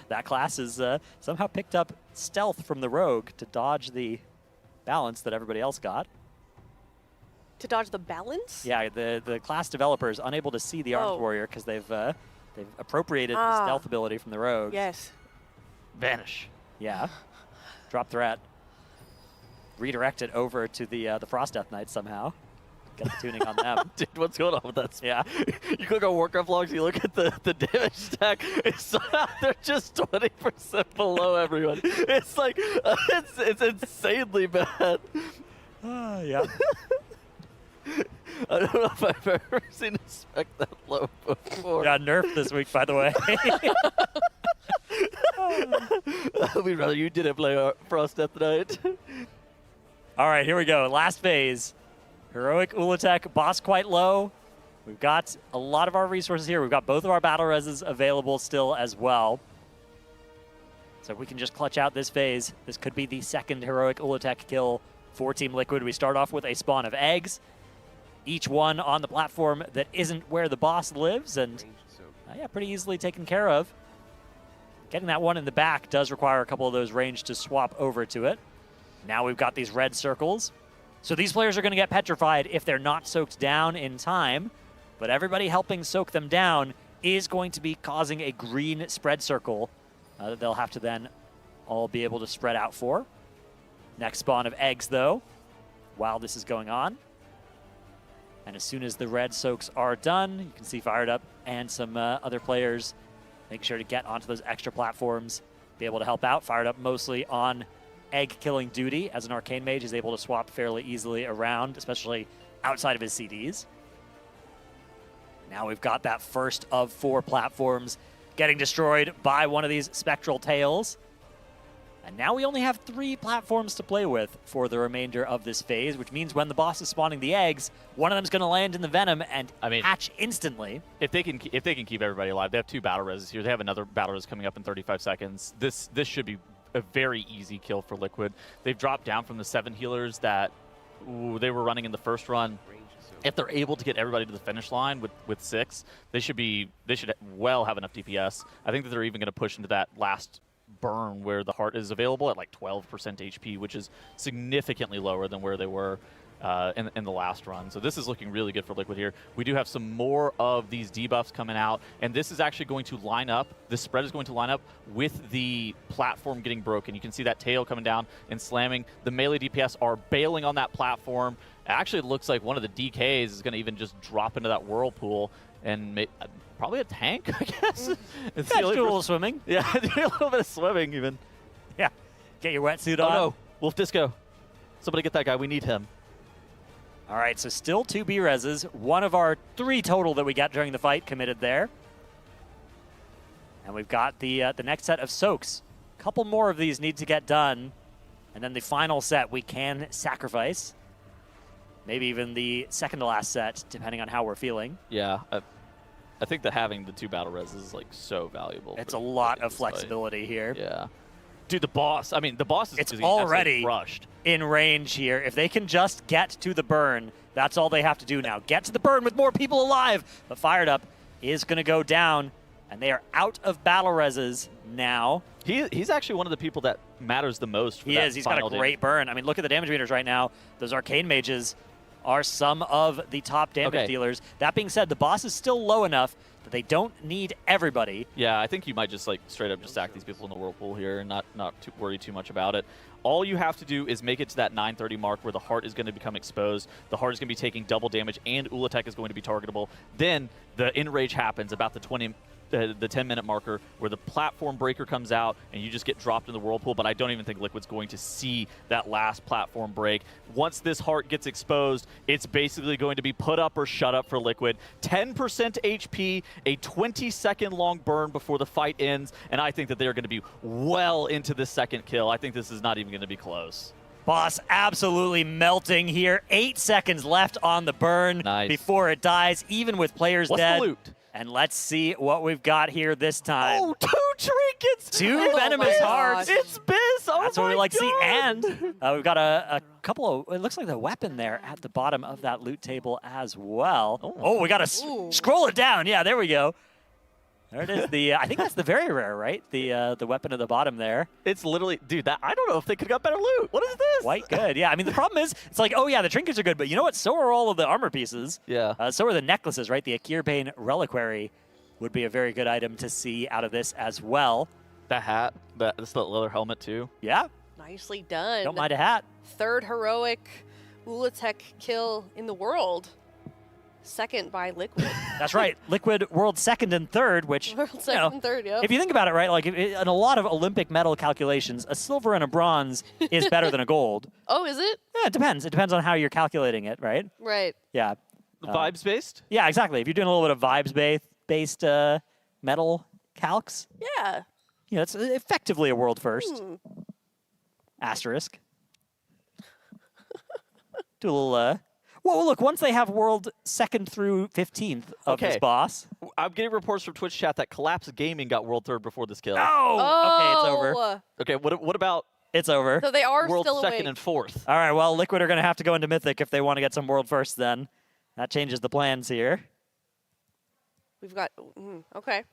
that class has somehow picked up stealth from the Rogue to dodge the balance that everybody else got. To dodge the balance? Yeah, the class developers unable to see the Arms Warrior because they've appropriated the stealth ability from the Rogue. Yes. Vanish. Yeah. Drop threat. Redirect it over to the Frost Death Knights somehow. Get the tuning on them. Dude, what's going on with that? Yeah. You click on Warcraft logs, you look at the damage stack, they're just 20% below everyone. It's like, it's insanely bad. Yeah. I don't know if I've ever seen a spec that low before. Got nerfed this week, by the way. We'd rather you didn't play Frost Death Knight. All right, here we go. Last phase. Heroic Ula'tek, boss quite low. We've got a lot of our resources here. We've got both of our battle reses available still as well. So if we can just clutch out this phase, this could be the second Heroic Ula'tek kill for Team Liquid. We start off with a spawn of eggs, each one on the platform that isn't where the boss lives, and yeah, pretty easily taken care of. Getting that one in the back does require a couple of those range to swap over to it. Now we've got these red circles. So these players are going to get petrified if they're not soaked down in time, but everybody helping soak them down is going to be causing a green spread circle that they'll have to then all be able to spread out for. Next spawn of eggs, though, while this is going on. And as soon as the red soaks are done, you can see Fired Up and some other players making sure to get onto those extra platforms, be able to help out. Fired Up mostly on egg killing duty. As an arcane mage, he's able to swap fairly easily around, especially outside of his CDs. Now we've got that first of 4 platforms getting destroyed by one of these spectral tails. And now we only have 3 platforms to play with for the remainder of this phase, which means when the boss is spawning the eggs, one of them's going to land in the venom and hatch instantly. If they can keep everybody alive, they have 2 battle reses here. They have another battle res coming up in 35 seconds. This should be a very easy kill for Liquid. They've dropped down from the 7 healers that they were running in the first run. If they're able to get everybody to the finish line with 6, they should well have enough DPS. I think that they're even going to push into that last burn where the heart is available at like 12% HP, which is significantly lower than where they were in the last run. So this is looking really good for Liquid here. We do have some more of these debuffs coming out, and this is actually going to line up, this spread is going to line up with the platform getting broken. You can see that tail coming down and slamming. The melee DPS are bailing on that platform. Actually, it looks like one of the DKs is going to even just drop into that whirlpool and probably a tank, I guess. It's do a little swimming. Yeah, do a little bit of swimming even. Yeah, get your wetsuit on. Oh no, Wolf Disco. Somebody get that guy, we need him. All right, so still 2 B-reses. One of our 3 total that we got during the fight committed there. And we've got the next set of soaks. A couple more of these need to get done. And then the final set we can sacrifice. maybe even the second to last set, depending on how we're feeling. Yeah, I think that having the 2 battle res is like so valuable. It's for a lot this of fight. flexibility here. Yeah. Dude, the boss, I mean, the boss is It's getting already absolutely rushed. in range here. If they can just get to the burn, that's all they have to do now. Get to the burn with more people alive. But Fired Up is going to go down, and they are out of battle reses now. He's actually one of the people that matters the most for He that is. He's got a final great burn. I mean, look at the damage meters right now. Those Arcane Mages are some of the top damage dealers. That being said, the boss is still low enough that they don't need everybody. Yeah, I think you might just like straight up just stack these people in the whirlpool here and not worry too much about it. All you have to do is make it to that 930 mark where the heart is going to become exposed. The heart is going to be taking double damage, and Ula'tek is going to be targetable. Then the enrage happens about the 10-minute marker where the platform breaker comes out and you just get dropped in the whirlpool, but I don't even think Liquid's going to see that last platform break. Once this heart gets exposed, it's basically going to be put up or shut up for Liquid. 10% HP, a 20-second long burn before the fight ends, and I think that they're going to be well into the second kill. I think this is not even going to be close. Boss absolutely melting here. 8 seconds left on the burn before it dies, even with players dead. What's the loot? And let's see what we've got here this time. Oh, 2 trinkets! 2 venomous hearts. It's Biz! Oh That's what we like to see. God. And we've got a couple of, it looks like the weapon there at the bottom of that loot table as well. Oh, we got to scroll it down. Yeah, there we go. There it is. The I think that's the very rare, right? The weapon at the bottom there. It's literally, dude, that I don't know if they could have got better loot. What is this? Quite good. Yeah, I mean, the problem is, it's like, oh yeah, the trinkets are good, but you know what? So are all of the armor pieces. Yeah. So are the necklaces, right? The Akir Bane Reliquary would be a very good item to see out of this as well. That hat, that's the leather helmet too. Yeah. Nicely done. Don't mind a hat. 3rd heroic Ula'tek kill in the world. 2nd by Liquid. That's right. Liquid world 2nd and 3rd, which, World 2nd and 3rd, yep. if you think about it, right, like in a lot of Olympic medal calculations, a silver and a bronze is better than a gold. Oh, is it? Yeah, it depends. It depends on how you're calculating it, right? Right. Yeah. Vibes based? Yeah, exactly. If you're doing a little bit of vibes-based medal calcs, Yeah. you know, it's effectively a world first. Asterisk. Do a little, well, look, once they have world 2nd through 15th of this boss. I'm getting reports from Twitch chat that Collapse Gaming got world 3rd before this kill. Oh! Okay, it's over. Oh. Okay, what about It's over. So they are world still 2nd awake. and 4th? All right, well, Liquid are going to have to go into Mythic if they want to get some world first then. That changes the plans here. We've got, okay.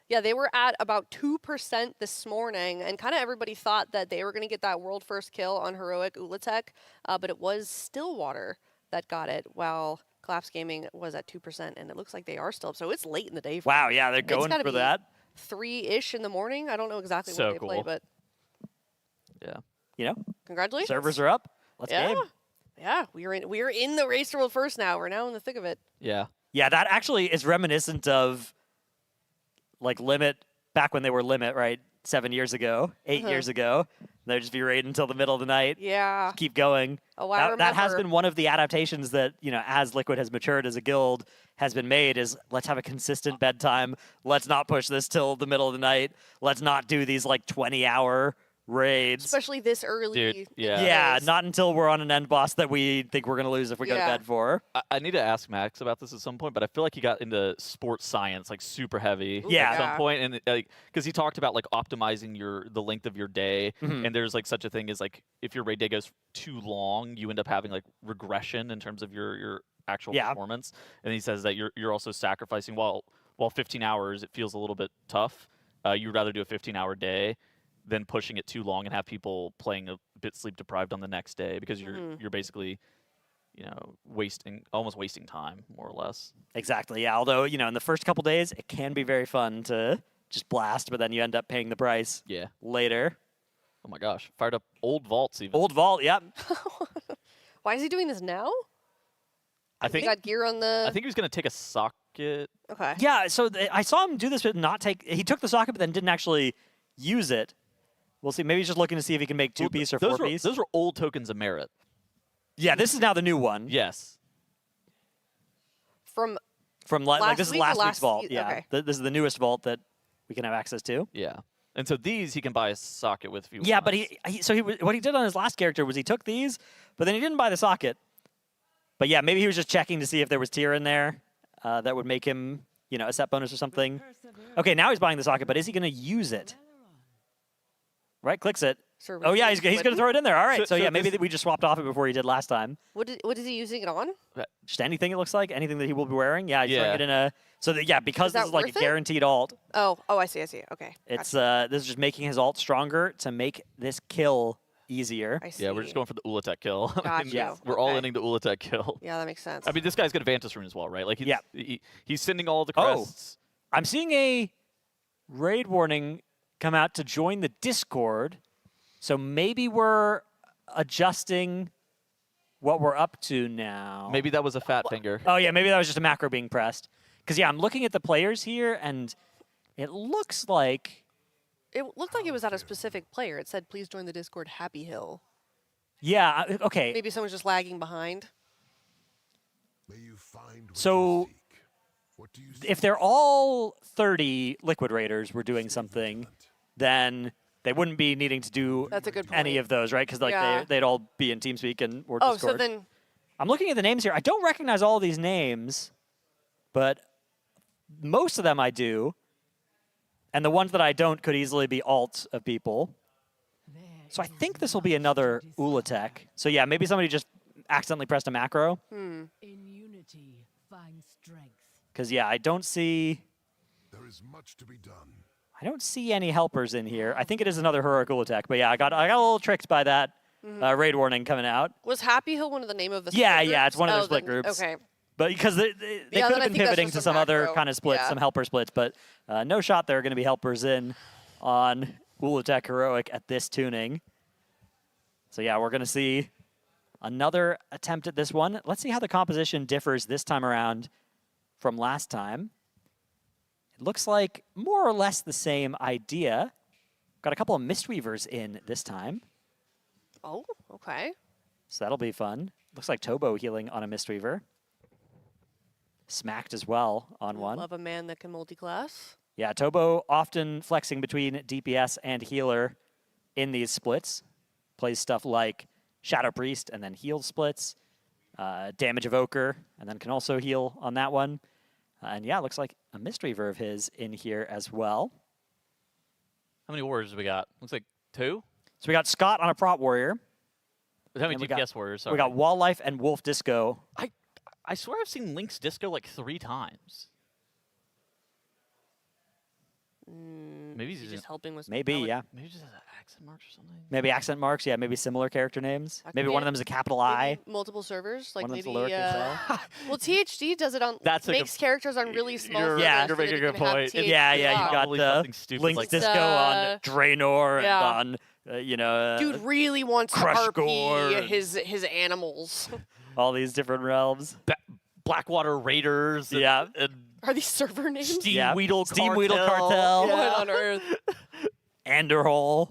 Yeah, they were at about 2% this morning, and kind of everybody thought that they were going to get that world first kill on heroic Ula'tek, but it was Stillwater that got it, while Collapse Gaming was at 2%, and it looks like they are still up. So it's late in the day. Wow, yeah, they're going for that. 3-ish in the morning. I don't know exactly So what they play, cool. but Yeah. You know, congratulations. servers are up. Let's game. Yeah, we are in the race to world first now. We're now in the thick of it. Yeah. Yeah, that actually is reminiscent of like Limit back when they were Limit, right? 7 years ago, 8 years ago. They'd just be raiding until the middle of the night. Yeah. Keep going. Oh, I That has remember. been one of the adaptations that, you know, as Liquid has matured as a guild, has been made is let's have a consistent bedtime. Let's not push this till the middle of the night. Let's not do these like 20-hour raids. Especially this early. Dude, yeah. Yeah, days. not until we're on an end boss that we think we're going to lose if we go to Yeah. bed for. I need to ask Max about this at some point, but I feel like he got into sports science like super heavy Yeah. at some point, and like because he talked about like optimizing the length of your day, and there's like such a thing as like if your raid day goes too long, you end up having like regression in terms of your actual performance. And he says that you're also sacrificing while 15 hours it feels a little bit tough. You'd rather do a 15-hour day than pushing it too long and have people playing a bit sleep deprived on the next day because you're basically, you know, almost wasting time more or less. Exactly, yeah. Although, you know, in the first couple days, it can be very fun to just blast, but then you end up paying the price later. Oh my gosh. Fired up old vaults even. Old Vault, yep. Why is he doing this now? I He think got gear on the. I think he was going to take a socket. Okay. Yeah, so I saw him do this, but not take. He took the socket, but then didn't actually use it. We'll see. Maybe he's just looking to see if he can make two-piece or four-piece. Those were old tokens of merit. Yeah, this is now the new one. Yes. From Like this is week or last week's last vault. se- Yeah, okay. This is the newest vault that we can have access to. Yeah. And so these he can buy a socket with if he Yeah, wants. but what he did on his last character was he took these, but then he didn't buy the socket. But yeah, maybe he was just checking to see if there was tier in there that would make him, a set bonus or something. Okay, now he's buying the socket, but is he going to use it? Right, clicks it. Sure, Oh yeah, he's going to throw it in there. All right, so So yeah, this- maybe we just swapped off it before he did last time. What is he using it on? Just anything it looks like, anything that he will be wearing. Yeah, he's throwing Yeah. it in a. So that, yeah, because Is that this is like a worth it? guaranteed alt, Oh, I see. Okay. it's Gotcha. this is just making his alt stronger to make this kill easier. I see. Yeah, we're just going for the Ula'tek kill. I mean, Gotcha. we're all Okay. ending the Ula'tek kill. Yeah, that makes sense. I mean, this guy's got a Vantus rune as well, right? Like, Yeah. he's sending all the Oh. crests. I'm seeing a raid warning come out to join the Discord, so maybe we're adjusting what we're up to now. Maybe that was a fat finger. Oh yeah, maybe that was just a macro being pressed. Because yeah, I'm looking at the players here, and it looks like It looked like it was at a specific player. It said, "Please join the Discord, Happy Hill." okay. Maybe someone's just lagging behind. May you find what So, you seek. What do you If they're all 30 Liquid Raiders were doing something, then they wouldn't be needing to do That's a good any point. of those, right? Because like Yeah. they'd all be in TeamSpeak and or Oh, Discord. so then I'm looking at the names here. I don't recognize all these names, but most of them I do. And the ones that I don't could easily be alts of people. So I think this will be another Ula'tek. So yeah, maybe somebody just accidentally pressed a macro. In unity, find strength. Because yeah, I don't see There is much to be done. any helpers in here. I think it is another heroic Ula'tek. But yeah, I got a little tricked by that raid warning coming out. was Happy Hill one of the name of the Yeah, split yeah, groups? it's one of the Oh, split then- groups. Okay. But because they Yeah, could then have I been think that's pivoting just to a some other macro. kind of splits, Yeah. some helper splits, but no shot there are going to be helpers in on Ula'tek Heroic at this tuning. So yeah, we're going to see another attempt at this one. Let's see how the composition differs this time around from last time. It looks like more or less the same idea. Got a couple of Mistweavers in this time, Oh, okay. so that'll be fun. Looks like Tobo healing on a Mistweaver. Smacked as well on one. Love a man that can multi-class. Yeah, Tobo often flexing between DPS and healer in these splits. Plays stuff like Shadow Priest and then heal splits. Damage Evoker, and then can also heal on that one. And yeah, looks like a Mistweaver of his in here as well. How many warriors do we got? Looks like 2? So we got Scott on a Prot Warrior. How many And we got- DPS warriors? Sorry. We got Wall Life and Wolf Disco. I swear I've seen Link's Disco like 3 times. Maybe Is he he's just helping with Maybe, spelling? yeah. Maybe just has accent marks or something. Maybe accent marks. Yeah, maybe similar character names. That could Maybe be one of it. them is a capital I. Maybe multiple servers, like One of them's maybe. a lowercase L. Well, THD does it on. That's a good- makes characters on really small. You're- servers yeah, so you're that making you a good can have point. THD Yeah, yeah, you locked. got Probably the something stupid Link's like Disco on Draenor yeah. and on, Dude really wants to Crush RP Gore. his animals. all these different realms. Blackwater Raiders. And, Yeah. and Are these server names? Steam Yeah. Weedle Steam Cartel. Weedle Cartel. What Yeah. on earth? Anderhole.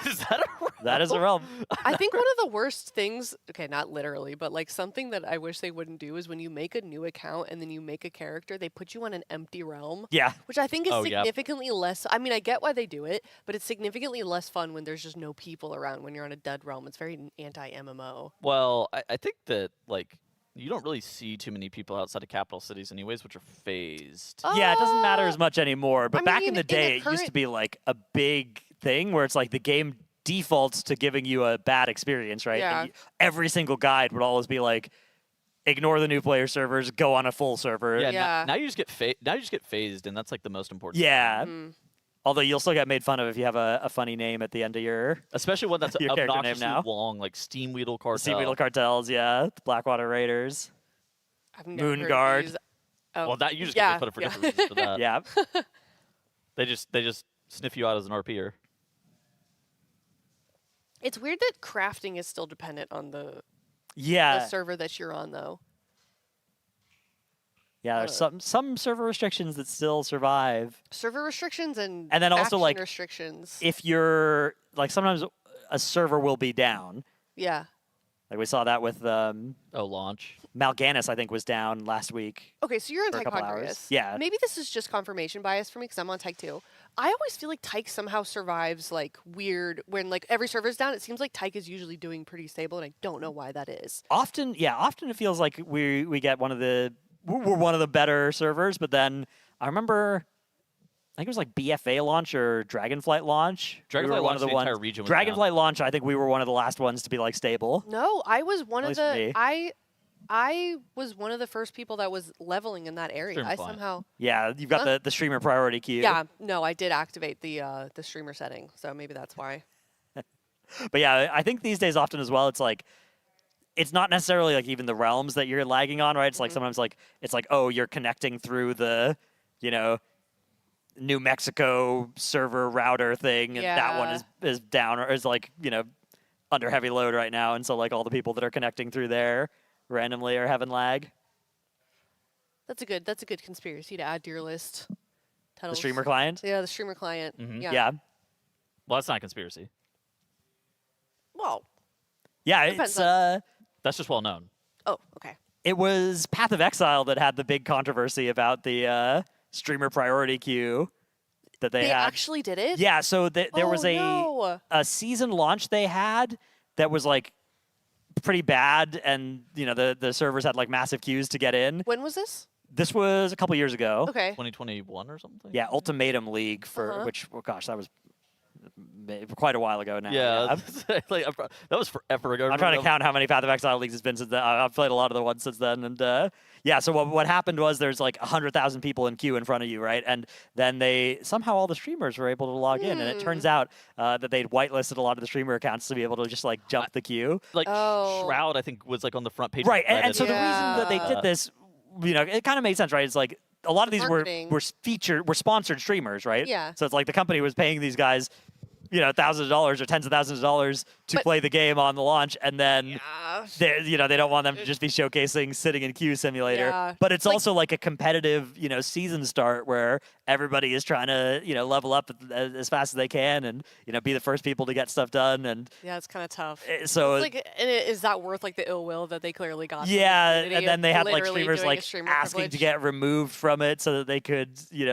Is that a That is a realm. I think one of the worst things, okay, not literally, but like something that I wish they wouldn't do is when you make a new account and then you make a character, they put you on an empty realm, Yeah. which I think is Oh, yeah. significantly less. I mean, I get why they do it, but it's significantly less fun when there's just no people around when you're on a dead realm. It's very anti-MMO. Well, I think that, like, you don't really see too many people outside of capital cities anyways, which are phased. Yeah, it doesn't matter as much anymore. But I back mean, in the in the day, it used to current- be like a big thing where it's like the game defaults to giving you a bad experience, right? Yeah. And every single guide would always be like, ignore the new player servers, go on a full server. Yeah, Yeah. Now you just get phased, and that's like the most important. Yeah. Mm. Although you'll still get made fun of if you have a funny name at the end of your Especially one that's Your character name obnoxiously now. long, like Steam Weedle Cartel. Sea Weedle Cartels, yeah. The Blackwater Raiders. I've never Moon heard of Guard. these. Oh, Well, that you just yeah, get put up for yeah. different reasons for that. Yeah. They just sniff you out as an RPer. It's weird that crafting is still dependent on the Yeah. server that you're on, though. Yeah, there's some server restrictions that still survive. Server restrictions and And then also, faction like, restrictions. If you're like sometimes a server will be down. Yeah. Like we saw that with launch. Mal'Ganis, I think, was down last week. Okay, so you're in For a Tyke couple hours. Pontius. Yeah. Maybe this is just confirmation bias for me because I'm on Tyke too. I always feel like Tyke somehow survives like weird when like every server's down. It seems like Tyke is usually doing pretty stable, and I don't know why that is. Often it feels like we get we're one of the better servers, but then I remember I think it was like BFA launch or Dragonflight launch. Dragonflight we were one launch, of the the ones. entire region was down. Dragonflight launch, I think we were one of the last ones to be like stable. No, I was one At of least for the me. I was one of the first people that was leveling in that area. Stream I client. somehow Yeah, you've got the streamer priority queue. yeah, no, I did activate the streamer setting, so maybe that's why. But yeah, I think these days often as well, it's like it's not necessarily like even the realms that you're lagging on, right? It's like sometimes like it's like, oh, you're connecting through the, New Mexico server router thing, and that one is down or is like, under heavy load right now, and so like all the people that are connecting through there randomly are having lag. That's a good conspiracy to add to your list. The Titles. streamer client. Yeah, the streamer client. Mhm. Yeah. Well, that's not a conspiracy. Well, Yeah, Depends it's on- That's just well known. oh, okay. it was Path of Exile that had the big controversy about the streamer priority queue that they They had. actually did it? Yeah, so there was no. a season launch they had that was like pretty bad, and the servers had like massive queues to get in. When was this? This was a couple years ago. Okay. 2021 or something? Yeah, Ultimatum League Uh-huh. which gosh, that was quite a while ago now. Yeah, like, that was forever ago. I'm trying to count how many Path of Exile leagues it's been since then. I've played a lot of the ones since then, and yeah. So what happened was there's like 100,000 people in queue in front of you, right? And then somehow all the streamers were able to log in, and it turns out that they'd whitelisted a lot of the streamer accounts to be able to just like jump the queue. Like Oh. Shroud, I think, was like on the front page. Right, of and so the Yeah. reason that they did this, it kind of made sense, right? It's like a lot of these Marketing. were sponsored streamers, right? Yeah. So it's like the company was paying these guys, thousands of dollars or tens of thousands of dollars to But- play the game on the launch, and then Yeah. they don't want them to just be showcasing sitting in queue simulator. Yeah. But it's Like- also like a competitive, season start where everybody is trying to, level up as fast as they can and be the first people to get stuff done, and Yeah, it's kind of tough. so It's like, is that worth like the ill will that they clearly got? from the yeah, community and then of they had like literally streamers doing a like streamer asking to privilege? get removed from it so that they could,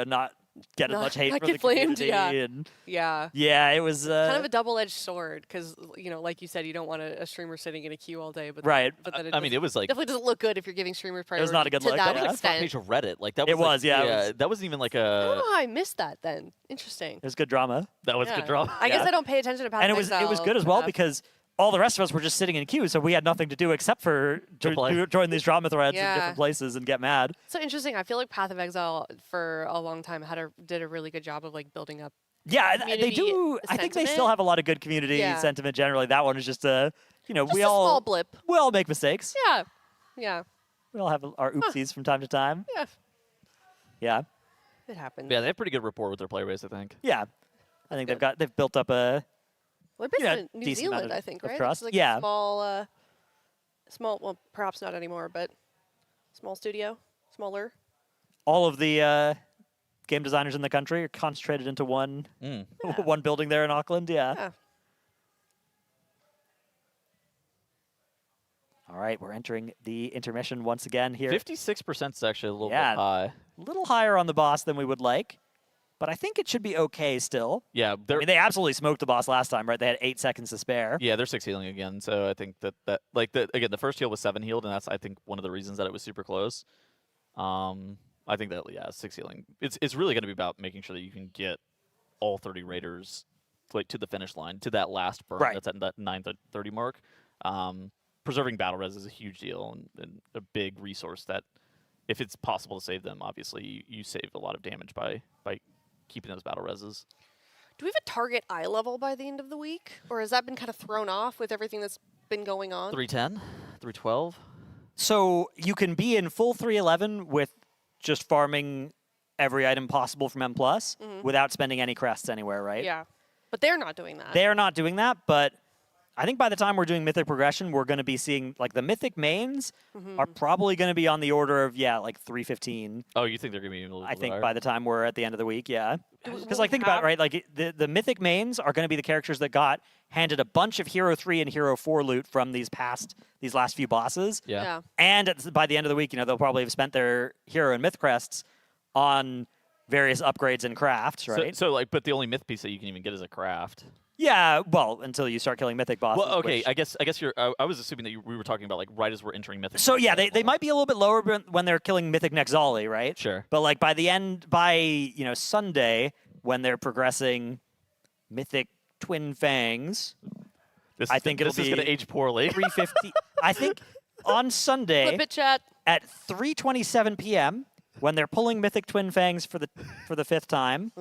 not get as Not- much hate not from the get flamed, community. yeah. And Yeah. yeah, it was Kind of a double-edged sword because like you said, you don't want a streamer sitting in a queue all day. But then- Right. but then I mean, it was like definitely doesn't look good if you're giving streamers priority. not a good to look, that yeah. front extent. page of Reddit. Like that It was. was, yeah, it was- That wasn't even like I don't a. know how I missed that then. Interesting. it was good drama. That was Yeah. good drama. I guess Yeah. I don't pay attention to Path And it of was Exile good as well enough. because all the rest of us were just sitting in queue, so we had nothing to do except for play. to join these drama threads in Yeah. different places and get mad. So interesting. I feel like Path of Exile for a long time did a really good job of like building up. Yeah, they Community do. I think they still sentiment? have a lot of good community Yeah. sentiment generally. That one is just a, Just we a small all blip. make mistakes. Yeah. Yeah. We all have our oopsies from time to time. Yeah. Yeah. It happens. Yeah, they have pretty good rapport with their player base, I think. Yeah. I think they've built up a Well, they're based yeah, in New decent amount Zealand, of- I think, of right? trust. It's like Yeah. a small, well, perhaps not anymore, but small studio, smaller. all of the game designers in the country are concentrated into one Mm. one building there in Auckland. Yeah. Yeah. All right, we're entering the intermission once again here. 56% is actually a little Yeah. bit high. A little higher on the boss than we would like, but I think it should be okay still. Yeah, I they're mean, they absolutely smoked the boss last time, right? They had 8 seconds to spare. yeah they're 6 healing again. So I think that like again the first heal was 7 healed, and that's I think one of the reasons that it was super close. I think that 6 healing. It's really going to be about making sure that you can get all 30 raiders like to the finish line, to that last burn Right. that's at that 9:30 mark. Preserving battle res is a huge deal and a big resource that if it's possible to save them, obviously you save a lot of damage by keeping those battle reses. Do we have a target eye level by the end of the week? Or has that been kind of thrown off with everything that's been going on? 310, 312. So you can be in full 311 with just farming every item possible from M+ without spending any crests anywhere, right? Yeah. But they're not doing that. They are not doing that, but I think by the time we're doing Mythic progression, we're going to be seeing like the Mythic mains are probably going to be on the order of like 315. Oh, you think they're going to be a little I think higher? by the time we're at the end of the week, yeah. Will Because we like think about it, have- right? Like the Mythic mains are going to be the characters that got handed a bunch of Hero 3 and Hero 4 loot from these last few bosses. Yeah. And by the end of the week, they'll probably have spent their Hero and Myth crests on various upgrades and crafts, right? So like, but the only myth piece that you can even get is a craft. Yeah, well, until you start killing Mythic bosses. Well, okay, which- I guess you're. I was assuming that we were talking about like right as we're entering mythic. So yeah, they might be a little bit lower when they're killing Mythic Nexali, right? Sure. But like by Sunday, when they're progressing Mythic Twin Fangs, I think this is it'll going to be age poorly. 350. I think on Sunday Flip it, chat. at 3:27 p.m. when they're pulling Mythic Twin Fangs for the 5th time,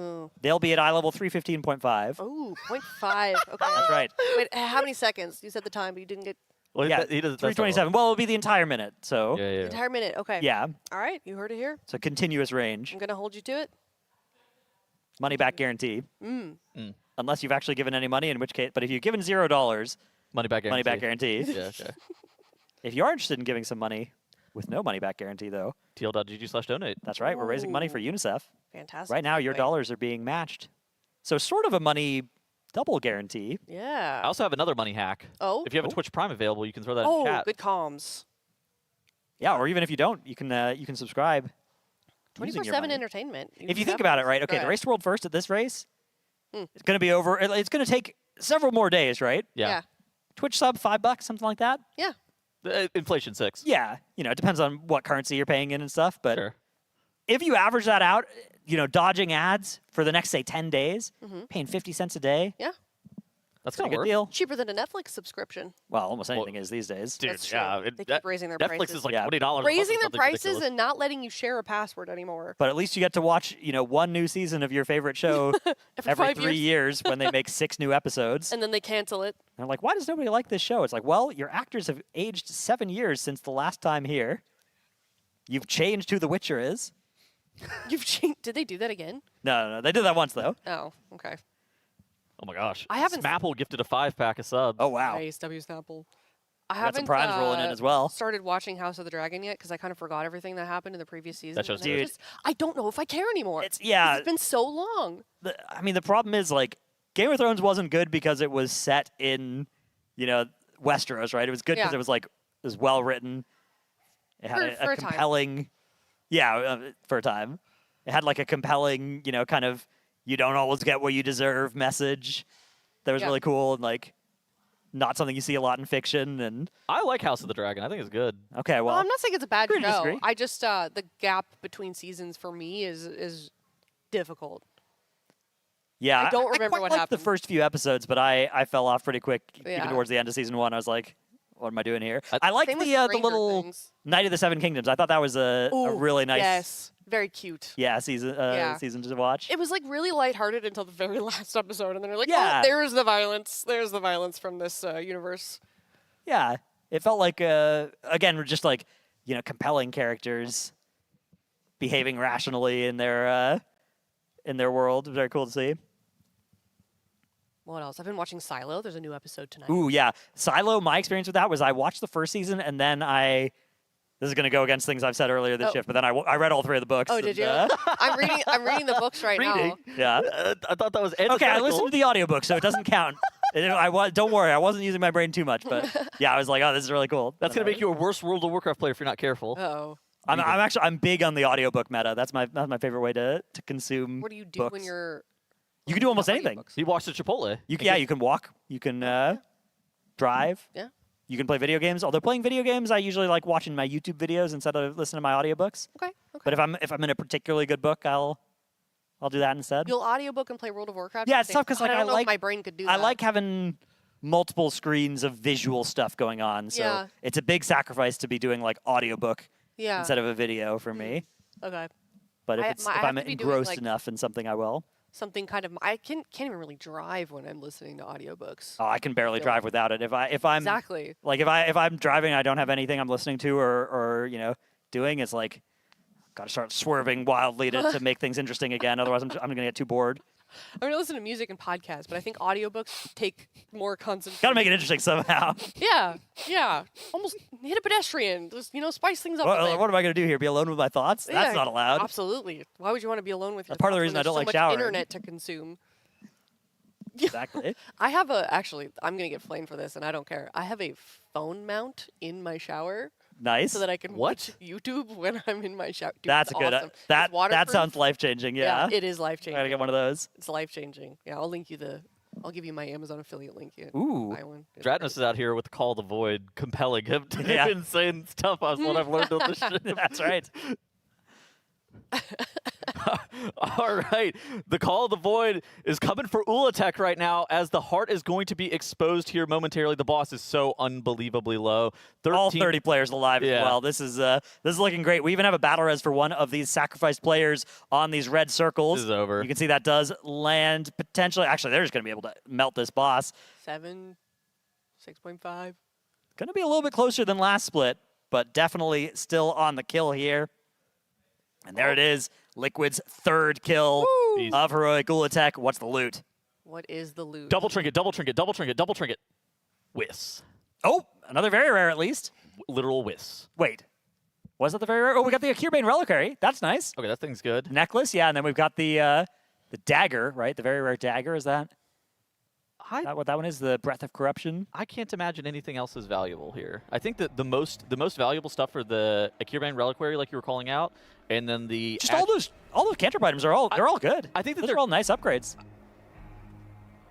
they'll be at eye level 315.5. Ooh, 0.5. Okay. That's right. Wait, how many seconds? You said the time, but you didn't get Well, Yeah, he does. that's not 327. Well, it'll be the entire minute. So Yeah, yeah. the entire minute. Okay. yeah, All right, you heard it here. it's a continuous range. I'm gonna hold you to it. Money back guarantee. Mm. Unless you've actually given any money, in which case, but if you've given $0, Money back guarantee. money back guarantee. Yeah, okay. If you are interested in giving some money with no money back guarantee, though, TL.gg/donate. that's right. We're raising money for Ooh. UNICEF. Fantastic. Right now, your Wait. dollars are being matched. So sort of a money double guarantee. Yeah. I also have another money hack. Oh. If you have a Twitch Prime available, you can throw that in Oh, chat. good comms. Yeah, or even if you don't, you can subscribe. using your 24/7 money. entertainment. If you think about it, right? Okay, the race to world first at this race, Hmm. it's going to be over. It's going to take several more days, right? Yeah. Twitch sub $5, something like that. Yeah. Inflation 6. Yeah, it depends on what currency you're paying in and stuff. But Sure. if you average that out, dodging ads for the next say 10 days, Mhm. paying 50 cents a day, Yeah. That's it's a gonna good work. deal. Cheaper than a Netflix subscription. Well, almost Well, anything is these days. Dude, That's true. yeah. They keep raising their Netflix prices. is like Yeah. $20 a month or Raising their something prices ridiculous. and not letting you share a password anymore. But at least you get to watch, one new season of your favorite show every 5 3 years when they make 6 new episodes. And then they cancel it. They're like, why does nobody like this show? It's like, well, your actors have aged 7 years since the last time here. You've changed who The Witcher is. You've changed. Did they do that again? No, they did that once though. Oh, okay. Oh my gosh. I haven't- Smapple gifted a 5-pack of subs. Oh wow, Nice, W Snapple. I got some haven't primes rolling in as well. started watching House of the Dragon yet because I kind of forgot everything that happened in the previous season. show's and I good. I don't know if I care anymore. It's yeah. It's been so long. The problem is like Game of Thrones wasn't good because it was set in, Westeros, right? It was good because Yeah. it was well written. It had For a a time. compelling, for a time. It had like a compelling, kind of you don't always get what you deserve message. That was Yeah. really cool and like not something you see a lot in fiction. And I like House of the Dragon. I think it's good. okay, Well, well, I'm not saying it's a bad agree to show. disagree. I just the gap between seasons for me is difficult. yeah, I don't remember quite what liked the happened. first few episodes, but I fell off pretty quick. Yeah. Even towards the end of season 1, I was like, what am I doing here? I- I like Same with the Stranger little Things. Night of the Seven Kingdoms. I thought that was a Ooh, really nice Yes, very cute. season Yeah. season to watch. It was like really lighthearted until the very last episode, and then you're like, Yeah. oh, there's the violence. There's the violence from this universe. Yeah, it felt like again just like compelling characters behaving rationally in their world. Very cool to see. What else? I've been watching Silo. There's a new episode tonight. Ooh, yeah, Silo. My experience with that was I watched the first season and then this is going to go against things I've said earlier this Oh. shift, but then I read all 3 of the books. Oh, did and, you? I'm reading the books right Reading? now. yeah. I thought that was Okay, I antithetical. listened to the audiobook, so it doesn't count. Don't worry, I wasn't using my brain too much, but yeah, I was like, oh, this is really cool. That's gonna make you a worse World of Warcraft player if you're not careful. Oh, I'm big on the audiobook meta. That's my favorite way to consume. what do you do books. when you're? You can do almost anything. audiobooks? You watched the Chipotle. You can walk. You can drive. Yeah. You can play video games. Although playing video games, I usually like watching my YouTube videos instead of listening to my audiobooks. Okay. But if I'm in a particularly good book, I'll do that instead. You'll audiobook and play World of Warcraft. Yeah, at it's the tough same 'cause, time? like, I I don't know like- if my brain could do I that. like having multiple screens of visual stuff going on. So Yeah. it's a big sacrifice to be doing like audiobook Yeah. instead of a video for me. Okay. But if I if have I'm to be doing, engrossed like- enough in something, I will. Something kind of. I can't even really drive when I'm listening to audiobooks. Oh, I can barely Really? drive without it. If I'm Exactly. like if I'm driving, I don't have anything I'm listening to or doing. It's like got to start swerving wildly to make things interesting again. Otherwise, I'm gonna get too bored. I'm gonna listen to music and podcasts, but I think audiobooks take more concentration. Gotta make it interesting somehow. Yeah. Almost hit a pedestrian. Just spice things up. a bit. What am I gonna do here? Be alone with my thoughts? Yeah, That's not allowed. Absolutely. Why would you want to be alone with your That's part of the thoughts reason when I don't there's like so much showering. internet to consume? Exactly. I have actually, I'm gonna get flamed for this, and I don't care. I have a phone mount in my shower Nice. so that I can What? watch YouTube when I'm in my shower. Dude, That's it's a good. awesome. It's That waterproof. sounds life changing. Yeah. It is life I gotta changing. get one of those. It's life changing. Yeah, I'll link you I'll give you my Amazon affiliate link. You Ooh. buy one. It's Dratnos great. is out here with the Call of the Void, compelling him to Yeah. do insane stuff. That's what I've learned on the ship. That's right. All right. The Call of the Void is coming for Ula'tek right now as the heart is going to be exposed here momentarily. The boss is so unbelievably low. All 30 players alive as Yeah. well. This is looking great. We even have a battle res for one of these sacrificed players on these red circles. This is over. You can see that does land potentially. Actually, they're just going to be able to melt this boss. 7, 6.5. Going to be a little bit closer than last split, but definitely still on the kill here. And there it is. Liquid's third kill Beast. of Heroic Ula'tek. What's the loot? What is the loot? Double trinket, double trinket, double trinket, double trinket. Whiss. Oh, another very rare at least. Literal whiss. Wait. Was that the very rare? Oh, we got the Akira Reliquary. That's nice. Okay, that thing's good. Necklace, yeah, and then we've got the dagger, right? The very rare dagger. Is that what that one is? The Breath of Corruption. I can't imagine anything else is valuable here. I think that the most valuable stuff for the Akira Reliquary, like you were calling out, and then the Just all those cantrip items are all good. I think that those they're are all nice upgrades.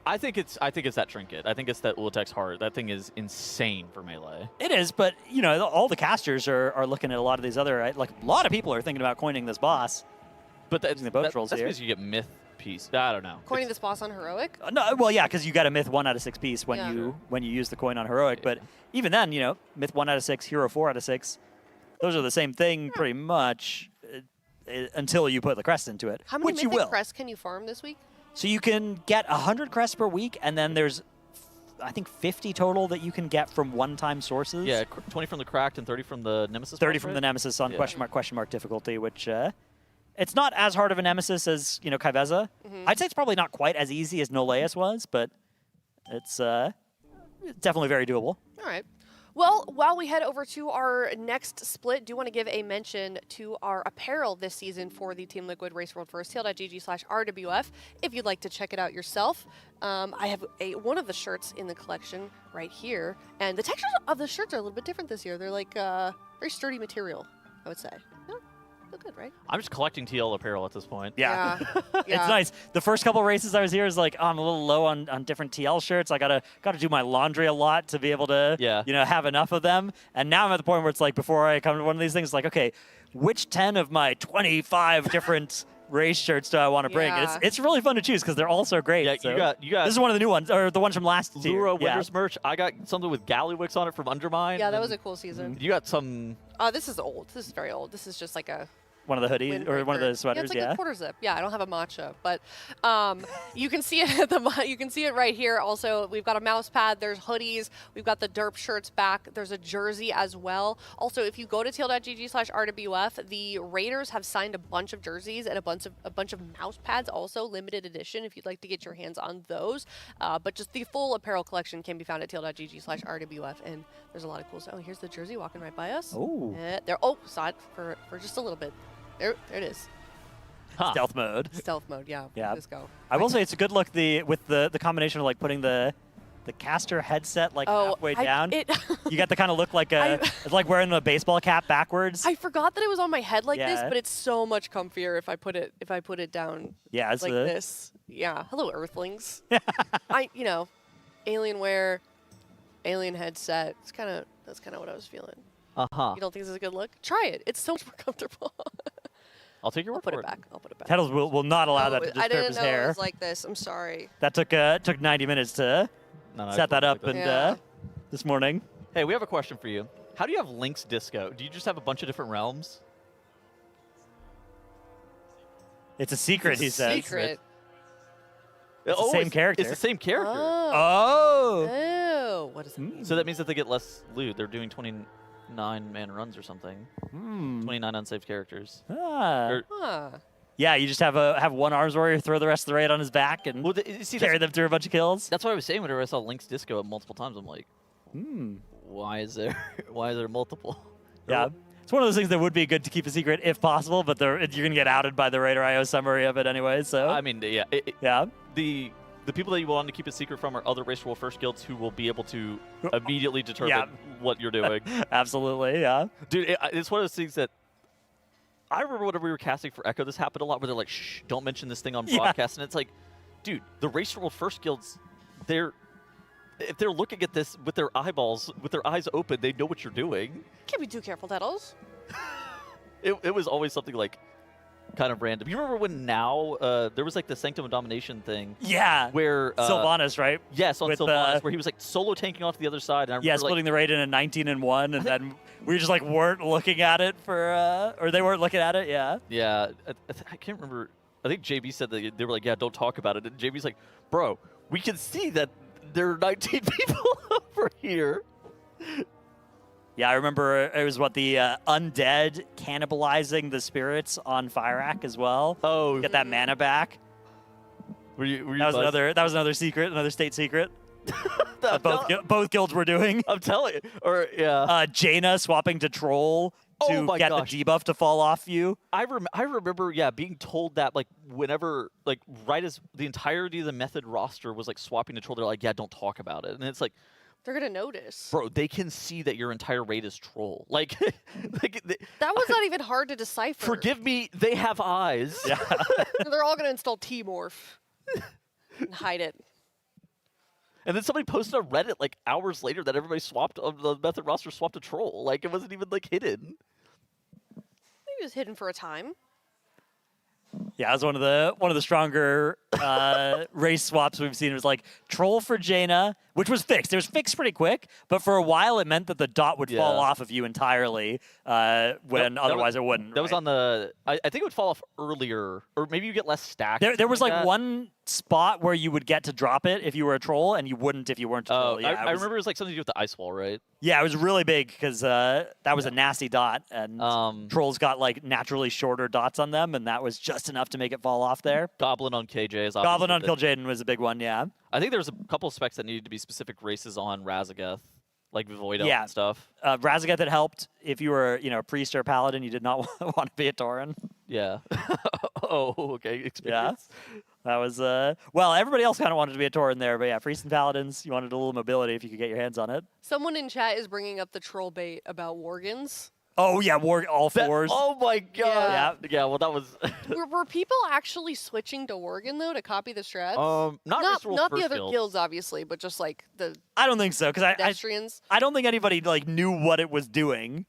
I think it's that trinket. I think it's that Ula'tek's heart. That thing is insane for melee. It is, but all the casters are looking at a lot of these other like a lot of people are thinking about coining this boss. But Using the bow trolls that's here. because you get myth piece. I don't know. Coining this boss on Heroic? No, well, yeah, because you got a myth 1 out of 6 piece when Yeah. you use the coin on Heroic. But even then, myth 1 out of 6, hero 4 out of 6. Those are the same thing pretty much until you put the crest into it, How many which you mythic will. crests can you farm this week? So you can get 100 crests per week, and then there's, I think, 50 total that you can get from one-time sources. Yeah, 20 from the cracked and 30 from the nemesis. 30 boss, from right? the Nemesis on Yeah. question mark difficulty, which it's not as hard of a Nemesis as Kaiveza. I'd say it's probably not quite as easy as Noleus was, but it's definitely very doable. All right. Well, while we head over to our next split, do want to give a mention to our apparel this season for the Team Liquid Race World First, TL.gg/RWF, if you'd like to check it out yourself. I have one of the shirts in the collection right here, and the textures of the shirts are a little bit different this year. They're like very sturdy material, I would say. Yeah, feel good, right? I'm just collecting TL apparel at this point. Yeah. Yeah. It's nice. The first couple races I was here is like, oh, I'm a little low on different TL shirts. I gotta do my laundry a lot to be able to have enough of them. And now I'm at the point where it's like, before I come to one of these things, it's like, okay, which 10 of my 25 different race shirts do I want to bring? And Yeah. it's really fun to choose because they're all so great. Yeah, so you got this is one of the new ones, or the ones from last year. Lura Yeah. Winters merch. I got something with Gallywix on it from Undermine. Yeah, that was and a cool season. You got some. This is old. This is very old. This is just like a One of the hoodies, or one of the windbreaker. sweaters, Yeah, it's like a quarter zip. Yeah, I don't have a matcha, but you can see it you can see it right here. Also, we've got a mouse pad. There's hoodies. We've got the derp shirts back. There's a jersey as well. Also, if you go to TL.gg/RWF, the Raiders have signed a bunch of jerseys and a bunch of mouse pads, also limited edition. If you'd like to get your hands on those, but just the full apparel collection can be found at TL.gg/RWF, and there's a lot of cool stuff. Oh, here's the jersey walking right by us. Oh. There. Oh, saw it for just a little bit. There it is. Huh. Stealth mode. Stealth mode, yeah. Yeah. Let's go. I will say it's a good look with the combination of like putting the caster headset like halfway down. You get the kind of look like it's like wearing a baseball cap backwards. I forgot that it was on my head like this, Yeah. but it's so much comfier if I put it down Yeah, it's like this. Yeah. Hello, Earthlings. Alienware, alien headset. That's kind of what I was feeling. Uh-huh. You don't think this is a good look? Try it. It's so much more comfortable. I'll take your I'll word put for it back. I'll put it back. Tettles will not allow that to I disturb didn't his know hair. it was like this. I'm sorry. That took 90 minutes to No, set that up, like and Yeah. this morning. Hey, we have a question for you. How do you have Link's Disco? Do you just have a bunch of different realms? It's a secret, he says. Secret. It's the same character. It's the same character. Oh. Oh. What does it Hmm. mean? So that means that they get less loot. They're doing 29 man runs or something. Hmm. 29 unsaved characters. Ah. Or- Huh. Yeah, you just have one arms warrior throw the rest of the raid on his back and Well, see, carry them through a bunch of kills. that's what I was saying whenever I saw Link's Disco multiple times. I'm like, why is there multiple? Yeah. It's one of those things that would be good to keep a secret if possible, but you're going to get outed by the Raider IO summary of it anyway, so. I mean, yeah. Yeah. The people that you want to keep a secret from are other Race World First guilds who will be able to immediately determine what you're doing. Absolutely, yeah. Dude, it's one of those things that I remember whenever we were casting for Echo, this happened a lot where they're like, shh, don't mention this thing on broadcast. And it's like, dude, the Race World First guilds, if they're looking at this with their eyeballs, with their eyes open, they know what you're doing. Can't be too careful, Tettles. It was always something like kind of random. You remember when there was like the Sanctum of Domination thing? Yeah. Where Sylvanas, right? Yes, on With, Sylvanas, where he was like solo tanking off the other side. And I remember, splitting the raid in a 19-1, and then we just like weren't looking at it or they weren't looking at it, yeah. Yeah, I can't remember. I think JB said that they were like, yeah, don't talk about it. And JB's like, bro, we can see that there are 19 people over here. Yeah, I remember it was the undead cannibalizing the spirits on Firac as well. Oh, Get that mana back. were you That was buzzed? another secret, another state secret. I'm Both guilds were doing. I'm telling you. Or yeah. Jaina swapping to troll Oh to my get gosh. the debuff to fall off you. I remember, yeah, being told that, like, whenever, like, right as the entirety of the Method roster was, like, swapping to Troll, they're like, yeah, don't talk about it. And it's like, They're going to notice. bro, they can see that your entire raid is Troll. Like, That was not even hard to decipher. forgive me, they have eyes. Yeah. They're all going to install T-Morph and hide it. And then somebody posted on Reddit, like, hours later that everybody swapped, the Method roster swapped to Troll. Like, it wasn't even, like, hidden. Maybe it was hidden for a time. Yeah, it was one of the stronger race swaps we've seen. It was like troll for Jaina, which was fixed. It was fixed pretty quick, but for a while it meant that the dot would fall off of you entirely when otherwise it wouldn't. That was right? on the. I think it would fall off earlier, or maybe you get less stack. There was like that. one spot where you would get to drop it if you were a troll, and you wouldn't if you weren't a troll. Oh, Yeah, I remember it was like something to do with the ice wall, right? Yeah, it was really big because that was a nasty dot, and trolls got like naturally shorter dots on them, and that was just enough to make it fall off there. Goblin on KJ is Goblin on Kill. Kill Jaden was a big one, yeah. I think there was a couple of specs that needed to be specific races on Razageth, like Void Elf Yeah. and stuff. Razageth had helped if you were, a priest or a paladin. You did not want to be a Tauren. Yeah. Oh, okay. Experience. That was well, everybody else kind of wanted to be a Tauren there, but yeah, priests and paladins, you wanted a little mobility if you could get your hands on it. Someone in chat is bringing up the troll bait about Worgans. Oh yeah, all fours. Oh my god. Yeah. Yeah. Well, that was. Were people actually switching to Worgen, though, to copy the strats? not not Race World the First other Guild. guilds, obviously, but just like the I don't think so because pedestrians. I don't think anybody like knew what it was doing.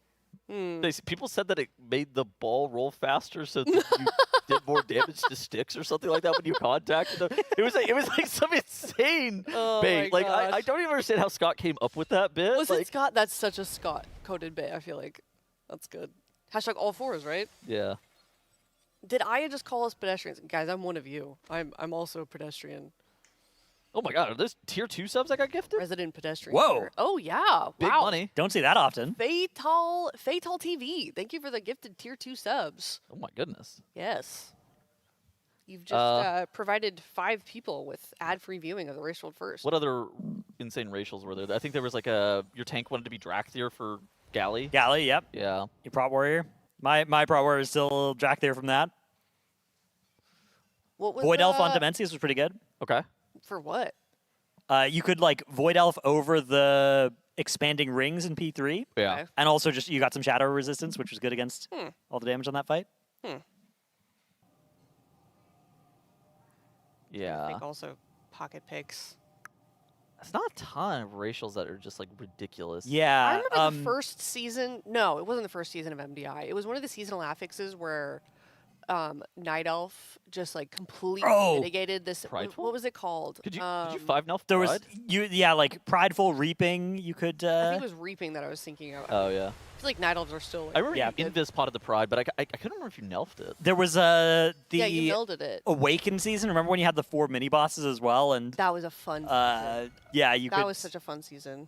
People said that it made the ball roll faster, so that you did more damage to sticks or something like that when you contacted them. It was like some insane Oh bait. my Like I gosh. don't even understand how Scott came up with that bit. Was like, it Scott? That's such a Scott-coded bait, I feel like. That's good. Hashtag all fours, right? Yeah. Did Aya just call us pedestrians? Guys, I'm one of you. I'm also a pedestrian. Oh my god, are those tier 2 subs I got gifted? Resident pedestrian. Whoa. here. Oh, yeah. Big wow. money. Don't see that often. Fatal TV. Thank you for the gifted tier 2 subs. Oh my goodness. Yes. You've just provided 5 people with ad-free viewing of the Race World First. What other insane racials were there? I think there was like your tank wanted to be Drakthir for Galley. Galley, yep. Yeah. Your prop warrior. My prop warrior is still Drac there from that. What was Void Elf on the- Demensius was pretty good. Okay. For what? You could like Void Elf over the expanding rings in P3. Yeah. Okay. And also just you got some shadow resistance, which was good against all the damage on that fight. I Yeah. think also pocket picks. It's not a ton of racials that are just like ridiculous. Yeah. I remember the first season. No, it wasn't the first season of MDI. It was one of the seasonal affixes where Night Elf just like completely Oh. mitigated this. Prideful? What was it called? Did you 5-0 There was Pride? like Prideful Reaping. You could. I think it was Reaping that I was thinking of. Oh yeah. I feel like Night Elves are still. Like, I remember Yeah. you invis potted the Pride, but I couldn't remember if you nelfed it. There was the yeah, you melded it. Awaken season. Remember when you had the 4 mini bosses as well? And That was a fun. Season. yeah, you that could. was such a fun season.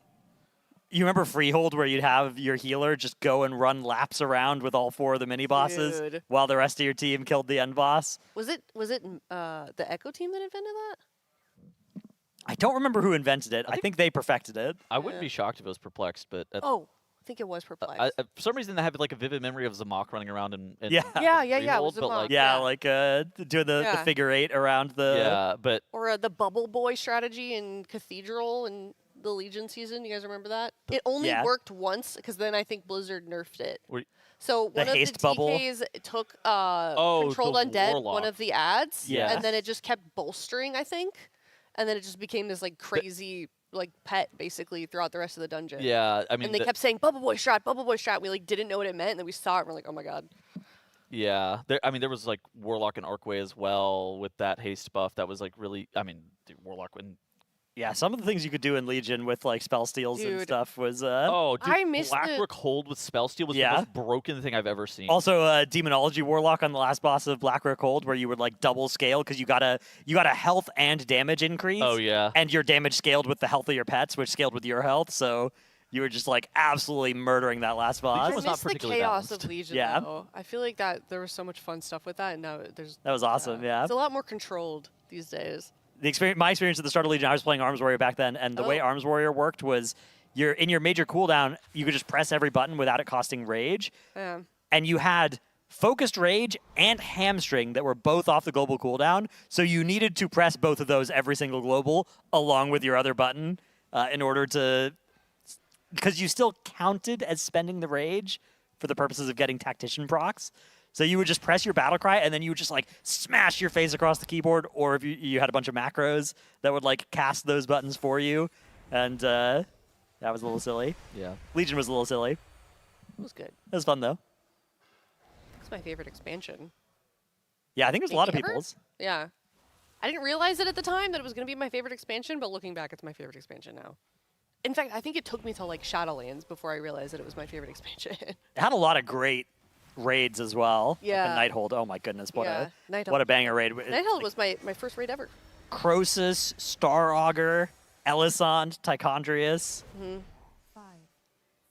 You remember Freehold, where you'd have your healer just go and run laps around with all 4 of the mini bosses Dude. while the rest of your team killed the end boss? Was it the Echo team that invented that? I don't remember who invented it. I think they perfected it. I wouldn't be shocked if it was Perplexed, but Oh, I think it was Perplexed. for some reason I have like a vivid memory of Zamok running around and Yeah. Yeah, it Freehold, was but Zamok. like Yeah, Yeah. like doing the Yeah. figure 8 around the. yeah, but Or the Bubble Boy strategy in Cathedral and the Legion season. You guys remember that? It only Yeah. worked once because then I think Blizzard nerfed it. Were- So The one of the haste bubble? TKs took Oh, Controlled the Undead, Warlock. one of the ads, Yeah. and then it just kept bolstering, I think. And then it just became this like crazy like pet basically throughout the rest of the dungeon. yeah, I mean, And they kept saying Bubble Boy strat, Bubble Boy strat. We like didn't know what it meant, and then we saw it and we're like, oh my god. yeah. There was like Warlock and Arcway as well with that haste buff. That was like really. I mean, dude, Warlock and Yeah, some of the things you could do in Legion with like spell steals and Dude. stuff was. oh, dude, I missed Blackrook Hold with spell steal was Yeah. the most broken thing I've ever seen. Also, Demonology Warlock on the last boss of Blackrook Hold, where you would like double scale because you got a health and damage increase. Oh yeah. And your damage scaled with the health of your pets, which scaled with your health. So you were just like absolutely murdering that last boss. Legion I was not miss the particularly chaos balanced. of Legion. Yeah. Though. I feel like that there was so much fun stuff with that, and now there's. That was awesome. Yeah. It's a lot more controlled these days. My experience at the start of Legion, I was playing Arms Warrior back then, and the way Oh. Arms Warrior worked was in your major cooldown, you could just press every button without it costing rage, Yeah. and you had focused rage and hamstring that were both off the global cooldown, so you needed to press both of those every single global along with your other button in order to, because you still counted as spending the rage for the purposes of getting tactician procs. So you would just press your battle cry, and then you would just like smash your face across the keyboard, or if you had a bunch of macros that would like cast those buttons for you, and that was a little silly. Yeah. Legion was a little silly. It was good. It was fun though. It's my favorite expansion. Yeah, I think there's a lot of Maybe ever? people's. Yeah. I didn't realize it at the time that it was going to be my favorite expansion, but looking back, it's my favorite expansion now. In fact, I think it took me till like Shadowlands before I realized that it was my favorite expansion. It had a lot of great raids as well. Yeah. Like the Nighthold. Oh my goodness, what Yeah, a Nighthold. banger raid. Nighthold was my first raid ever. Croesus, Star Augur, Elisand, Tichondrius, 5,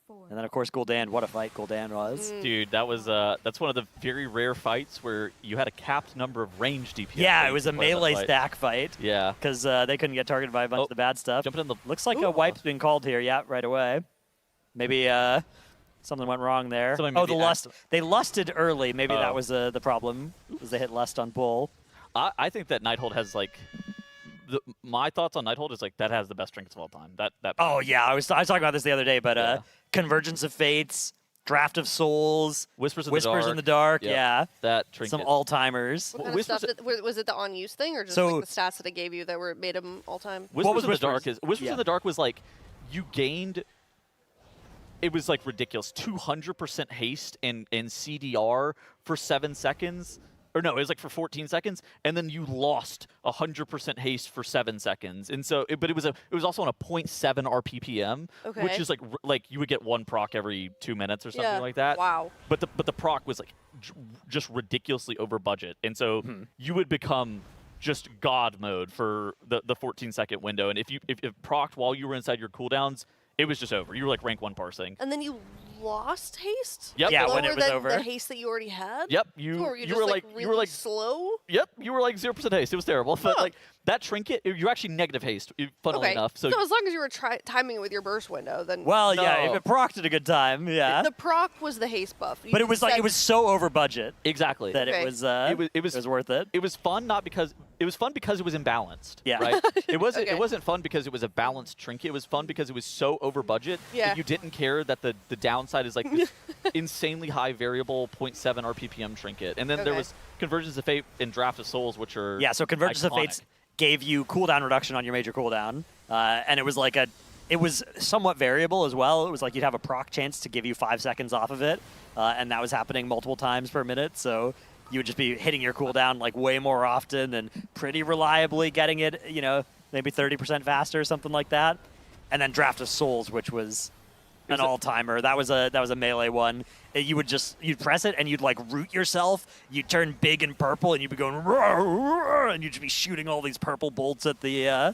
4, and then of course Gul'dan. What a fight Gul'dan Mm. was. Dude, that's one of the very rare fights where you had a capped number of range DPS. Yeah, that it you was a could play in that melee fight. stack fight Yeah. because they couldn't get targeted by a bunch Oh, of the bad stuff. Jumping in the Looks like Ooh. a wipe's been called here. Yeah, right away. Maybe something went wrong there. Something Oh, maybe the lust. They lusted early. Maybe that Oh. was the problem. Was they hit lust on bull? I think that Nighthold has like my thoughts on Nighthold is like that has the best trinkets of all time. That Oh yeah, I was talking about this the other day, but Yeah. Convergence of Fates, Draft of Souls, Whispers in the Dark, Yep. yeah, that trinket. some all timers. What kind of Whispers- stuff was it the on use thing or just So- like the stats that it gave you that were made them all time? Whispers was in the Dark Whispers? is Whispers Yeah. in the Dark was like you gained. It was like ridiculous, 200% haste and CDR for 7 seconds. Or no, it was like for 14 seconds, and then you lost 100% haste for 7 seconds. And so, but it was also on a 0.7 RPPM, which Okay. is like you would get one proc every 2 minutes or something Yeah. like that. Wow. But the proc was like just ridiculously over budget, and so you would become just god mode for the 14-second window. And if procced while you were inside your cooldowns, it was just over. You were like rank 1 parsing. And then you lost haste? Yep. Yeah, Lower when it was than over. the haste that you already had? Yep, So you were you you just were like like really you were like slow? Yep, you were like 0% haste. It was terrible. But Huh. like that trinket, you're actually negative haste, funnily Okay. enough. So as long as you were timing it with your burst window, then Well, yeah, No. if it procced at a good time, yeah. the proc was the haste buff. You But it was like said- it was so over budget exactly. that Okay. it was It was worth it. It was fun because it was imbalanced. Yeah. Right. It wasn't. Okay. It wasn't fun because it was a balanced trinket. It was fun because it was so over budget Yeah. that you didn't care that the downside is like this insanely high variable 0.7 RPPM trinket. And then there Okay. was Convergence of Fate and Draft of Souls, which are Yeah, so Convergence of Fates iconic. gave you cooldown reduction on your major cooldown, and it was like it was somewhat variable as well. It was like you'd have a proc chance to give you 5 seconds off of it, and that was happening multiple times per minute. So you would just be hitting your cooldown like way more often and pretty reliably getting it, maybe 30% faster or something like that. And then Draft of Souls, which was an all-timer. That was a melee one. You'd press it and you'd like root yourself. You'd turn big and purple and you'd be going "Roar, roar," and you'd just be shooting all these purple bolts at the Your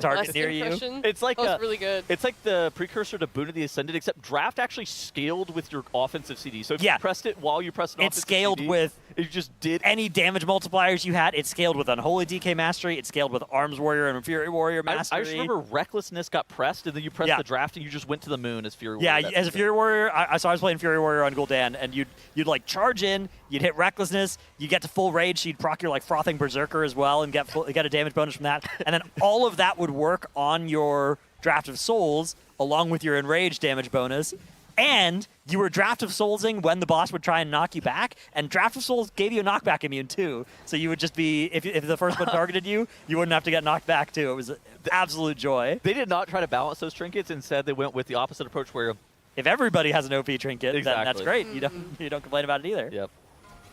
target last near you. impression? It's like that was really good. It's like the precursor to Boon of the Ascended, except draft actually scaled with your offensive CD. So if you pressed it while you pressed an It offensive scaled CD, with it just did any damage multipliers you had. It scaled with Unholy DK Mastery. It scaled with Arms Warrior and Fury Warrior Mastery. I just remember Recklessness got pressed, and then you pressed the draft, and you just went to the moon as Fury Warrior. Yeah, as a Fury Warrior, I was playing Fury Warrior on Gul'dan, and you'd like charge in, you'd hit Recklessness, you'd get to full rage, so you'd proc your like Frothing Berserker as well, and get a damage bonus from that, and then all of that would work on your Draft of Souls, along with your Enraged damage bonus, and you were Draft of Soulsing when the boss would try and knock you back, and Draft of Souls gave you a knockback immune too, so you would just be, if the first one targeted you, you wouldn't have to get knocked back too. It was an absolute joy. They did not try to balance those trinkets. Instead, they went with the opposite approach where if everybody has an OP trinket, then that's Exactly. great. You don't complain about it either. Yep.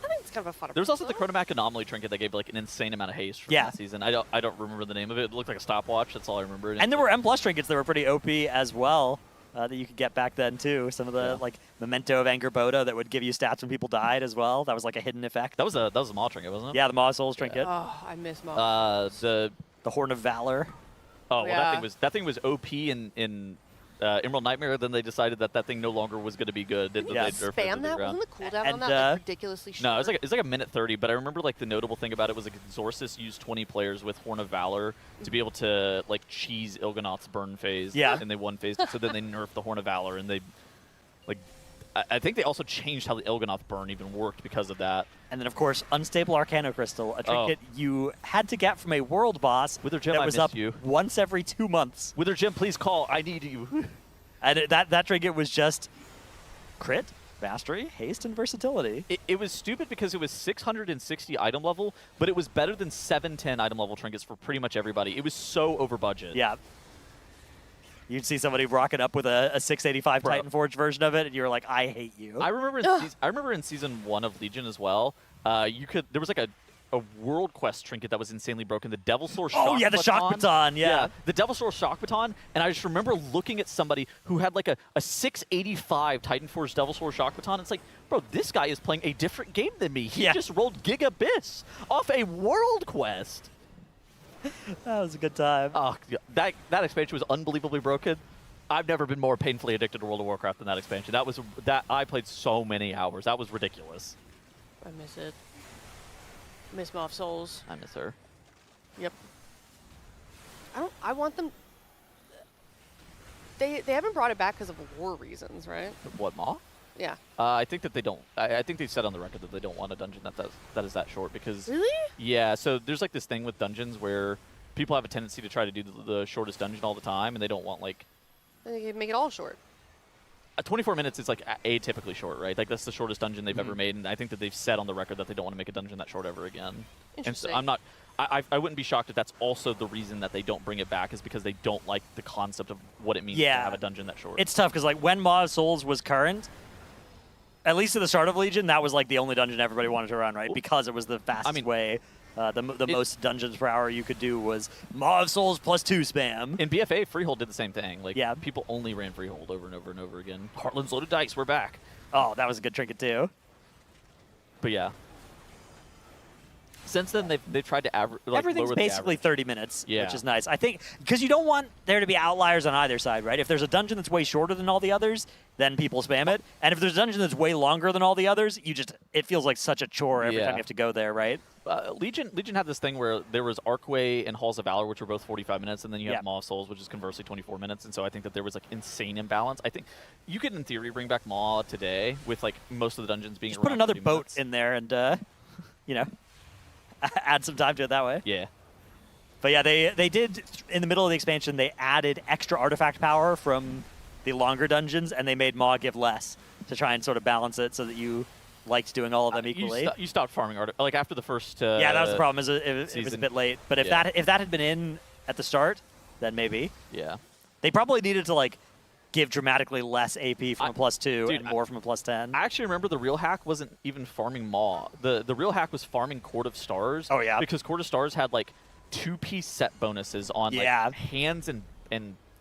I think it's kind of a fun There was also approach, the Chronomac Anomaly trinket that gave like an insane amount of haste from Yeah. that season. I don't remember the name of it. It looked like a stopwatch. That's all I remember. And there were M+ trinkets that were pretty OP as well that you could get back then too. Some of the like Memento of Angerboda that would give you stats when people died as well. That was like a hidden effect. That was a Maw trinket, wasn't it? Yeah, the Maw of Souls trinket. Oh, I miss Maw. The Horn of Valor. well, Yeah. that thing was OP in Emerald Nightmare. Then they decided that thing no longer was going to be good. Didn't They you nerfed it to spam the that? ground. Wasn't the cooldown And, on that like, ridiculously short? No, it's like a minute 30. But I remember like the notable thing about it was like Exorcist used 20 players with Horn of Valor to be able to like cheese Il'gynoth's burn phase. Yeah. And they won phase. So then they nerfed the Horn of Valor, and they like I think they also changed how the Il'gynoth burn even worked because of that. And then, of course, Unstable Arcano Crystal, a trinket you had to get from a world boss Wither Gem, that I was missed up you. once every 2 months. Wither Jim, please call. I need you. And that trinket was just crit, mastery, haste, and versatility. It was stupid because it was 660 item level, but it was better than 710 item level trinkets for pretty much everybody. It was so over budget. Yeah. You'd see somebody rocking up with a 685 Bro. Titan Forge version of it, and you were like, I hate you. I remember in season 1 of Legion as well. There was like a world quest trinket that was insanely broken. The Devil Sword Shock Oh, yeah, the Shock Baton, yeah. the Devil Sword Shock Baton. And I just remember looking at somebody who had like a 685 Titan Forge Devil Sword Shock Baton. It's like, bro, this guy is playing a different game than me. He Yeah. just rolled Gig Abyss off a world quest. That was a good time. Oh, yeah, that expansion was unbelievably broken. I've never been more painfully addicted to World of Warcraft than that expansion. I played so many hours. That was ridiculous. I miss it. Miss Maw of Souls. I miss her. Yep. I want them. They haven't brought it back because of war reasons, right? What, Maw? Yeah. I think that they don't. I think they've said on the record that they don't want a dungeon that is that short because. Really? Yeah. So there's like this thing with dungeons where people have a tendency to try to do the shortest dungeon all the time, and they don't want like. They can make it all short. 24 minutes is like atypically short, right? Like that's the shortest dungeon they've ever made, and I think that they've said on the record that they don't want to make a dungeon that short ever again. And so Interesting. I'm not. I wouldn't be shocked if that's also the reason that they don't bring it back is because they don't like the concept of what it means to Yeah. have a dungeon that short. It's tough because like when Maw of Souls was current, at least at the start of Legion, that was like the only dungeon everybody wanted to run, right? Because it was the fastest way. The most dungeons per hour you could do was Maw of Souls +2 spam. In BFA, Freehold did the same thing. Like, Yeah. people only ran Freehold over and over and over again. Heartland's Loaded Dice, we're back. Oh, that was a good trinket too. But yeah. Since then, they've tried to Everything's lower basically the 30 minutes, Yeah. which is nice. I think because you don't want there to be outliers on either side, right? If there's a dungeon that's way shorter than all the others, then people spam it. And if there's a dungeon that's way longer than all the others, it feels like such a chore every Yeah. time you have to go there, right? Legion had this thing where there was Archway and Halls of Valor, which were both 45 minutes, and then you have Yeah. Maw of Souls, which is conversely 24 minutes. And so I think that there was like insane imbalance. I think you could, in theory, bring back Maw today with like most of the dungeons being Just around put another 30 boat minutes. in there and, you know, add some time to it that way. Yeah. But yeah, they did, in the middle of the expansion, they added extra artifact power from the longer dungeons, and they made Maw give less to try and sort of balance it so that you liked doing all of them equally. You stopped farming like after the first. Yeah, that was the problem. It was a season. bit late. But if Yeah. that had been in at the start, then maybe. Yeah. They probably needed to like give dramatically less AP from a +2 dude, and more from a +10. I actually remember the real hack wasn't even farming Maw. The real hack was farming Court of Stars. Oh, yeah. Because Court of Stars had like 2-piece set bonuses on Yeah. like hands and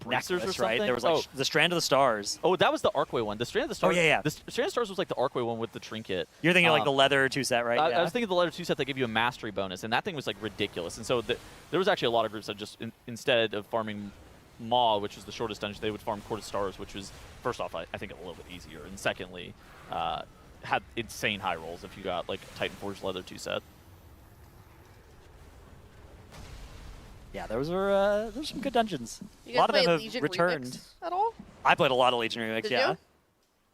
bracers or necklace, something. right? There was like the Strand of the Stars. Oh, that was the Arcway one. The Strand of the Stars. yeah, yeah. The Strand of the Stars was like the Arcway one with the trinket. You're thinking like the leather 2-set, right? I was thinking the leather 2-set that gave you a mastery bonus, and that thing was like ridiculous. And so there was actually a lot of groups that just instead of farming Maw, which was the shortest dungeon, they would farm Court of Stars, which was first off I think a little bit easier, and secondly had insane high rolls if you got like Titan Forge leather 2-set. Yeah, those were some good dungeons. You A guys lot of them play have Legion returned. Remix at all? I played a lot of Legion Remix, Did yeah. you?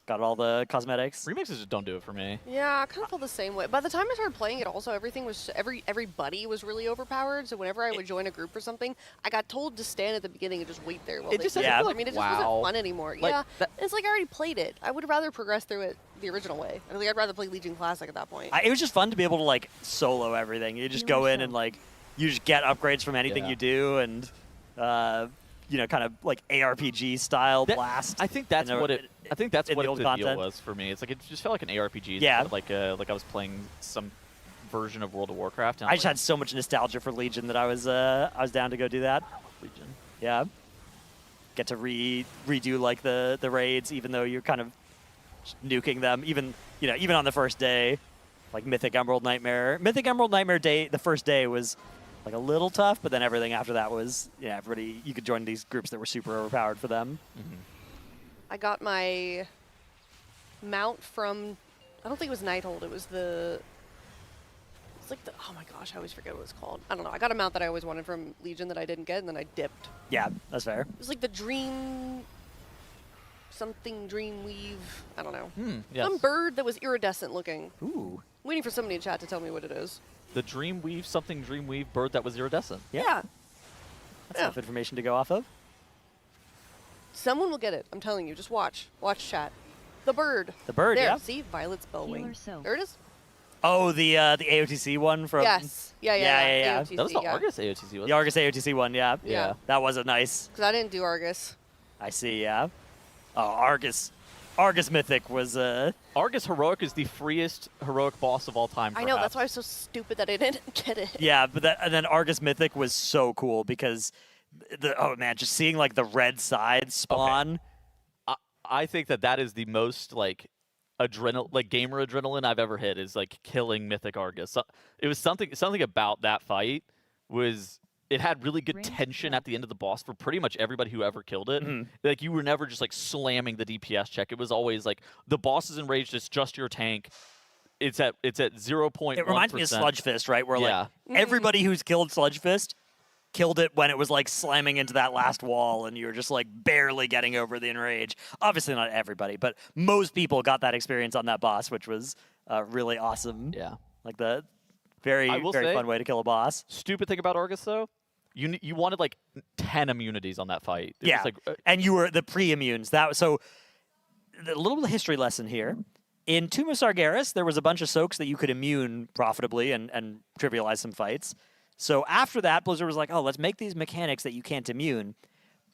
Got all the cosmetics. Remixes just don't do it for me. Yeah, I kind of feel the same way. By the time I started playing it, also everything was everybody was really overpowered. So whenever I would join a group or something, I got told to stand at the beginning and just wait there while It they just did doesn't it. feel I mean, it just wow. wasn't fun anymore. Like, yeah, that- it's like I already played it. I would rather progress through it the original way. I think I'd rather play Legion Classic at that point. It was just fun to be able to like solo everything. You just go in and like you just get upgrades from anything Yeah. you do, and you know, kind of like ARPG style blast. I think that's what it. I think that's in what the old the deal content. was for me. It's like it just felt like an ARPG. Yeah. Instead of like I was playing some version of World of Warcraft. And I just had so much nostalgia for Legion that I was down to go do that. Legion. Yeah. Get to redo like the raids, even though you're kind of nuking them. Even on the first day, like Mythic Emerald Nightmare. Mythic Emerald Nightmare day, the first day was like a little tough, but then everything after that was everybody. You could join these groups that were super overpowered for them. Mm-hmm. I got my mount from, I don't think it was Nighthold. It was it's like the, oh my gosh, I always forget what it's called. I don't know. I got a mount that I always wanted from Legion that I didn't get, and then I dipped. Yeah, that's fair. It was like the Dream Weave. I don't know. Yes. Some bird that was iridescent looking. Ooh. Waiting for somebody in chat to tell me what it is. The Dreamweave bird that was iridescent. Yeah. That's enough information to go off of. Someone will get it. I'm telling you. Just watch. Watch chat. The bird. The bird, there, yeah. See? Violet's Bellwing. Healer Soap. There it is. Oh, the AOTC one from Yes. Yeah. Yeah. AOTC, That was the yeah. Argus AOTC, wasn't the Argus AOTC one. Yeah, Yeah. that was a nice. Because I didn't do Argus. I see. Yeah. Oh, Argus Mythic was Argus Heroic is the freest heroic boss of all time. I know. perhaps. That's why I was so stupid that I didn't get it. yeah, but and then Argus Mythic was so cool because just seeing like the red side spawn. I think that is the most like gamer adrenaline I've ever hit is like killing Mythic Argus. So, it was something about that fight was it had really good Range tension check. at the end of the boss for pretty much everybody who ever killed it. Like you were never just like slamming the DPS check. It was always like the boss is enraged, it's just your tank. It's at 0.1%. It reminds me of Sludge Fist, right? Where Yeah. like everybody who's killed Sludge Fist killed it when it was like slamming into that last wall and you were just like barely getting over the enrage. Obviously not everybody, but most people got that experience on that boss, which was really awesome. Yeah. Like the very, I will very say- fun way to kill a boss. Stupid thing about Argus though, you wanted like 10 immunities on that fight. It was Yeah, like, and you were the pre-immunes. So a little history lesson here. In Tomb of Sargeras, there was a bunch of soaks that you could immune profitably and trivialize some fights. So after that, Blizzard was like, oh, let's make these mechanics that you can't immune.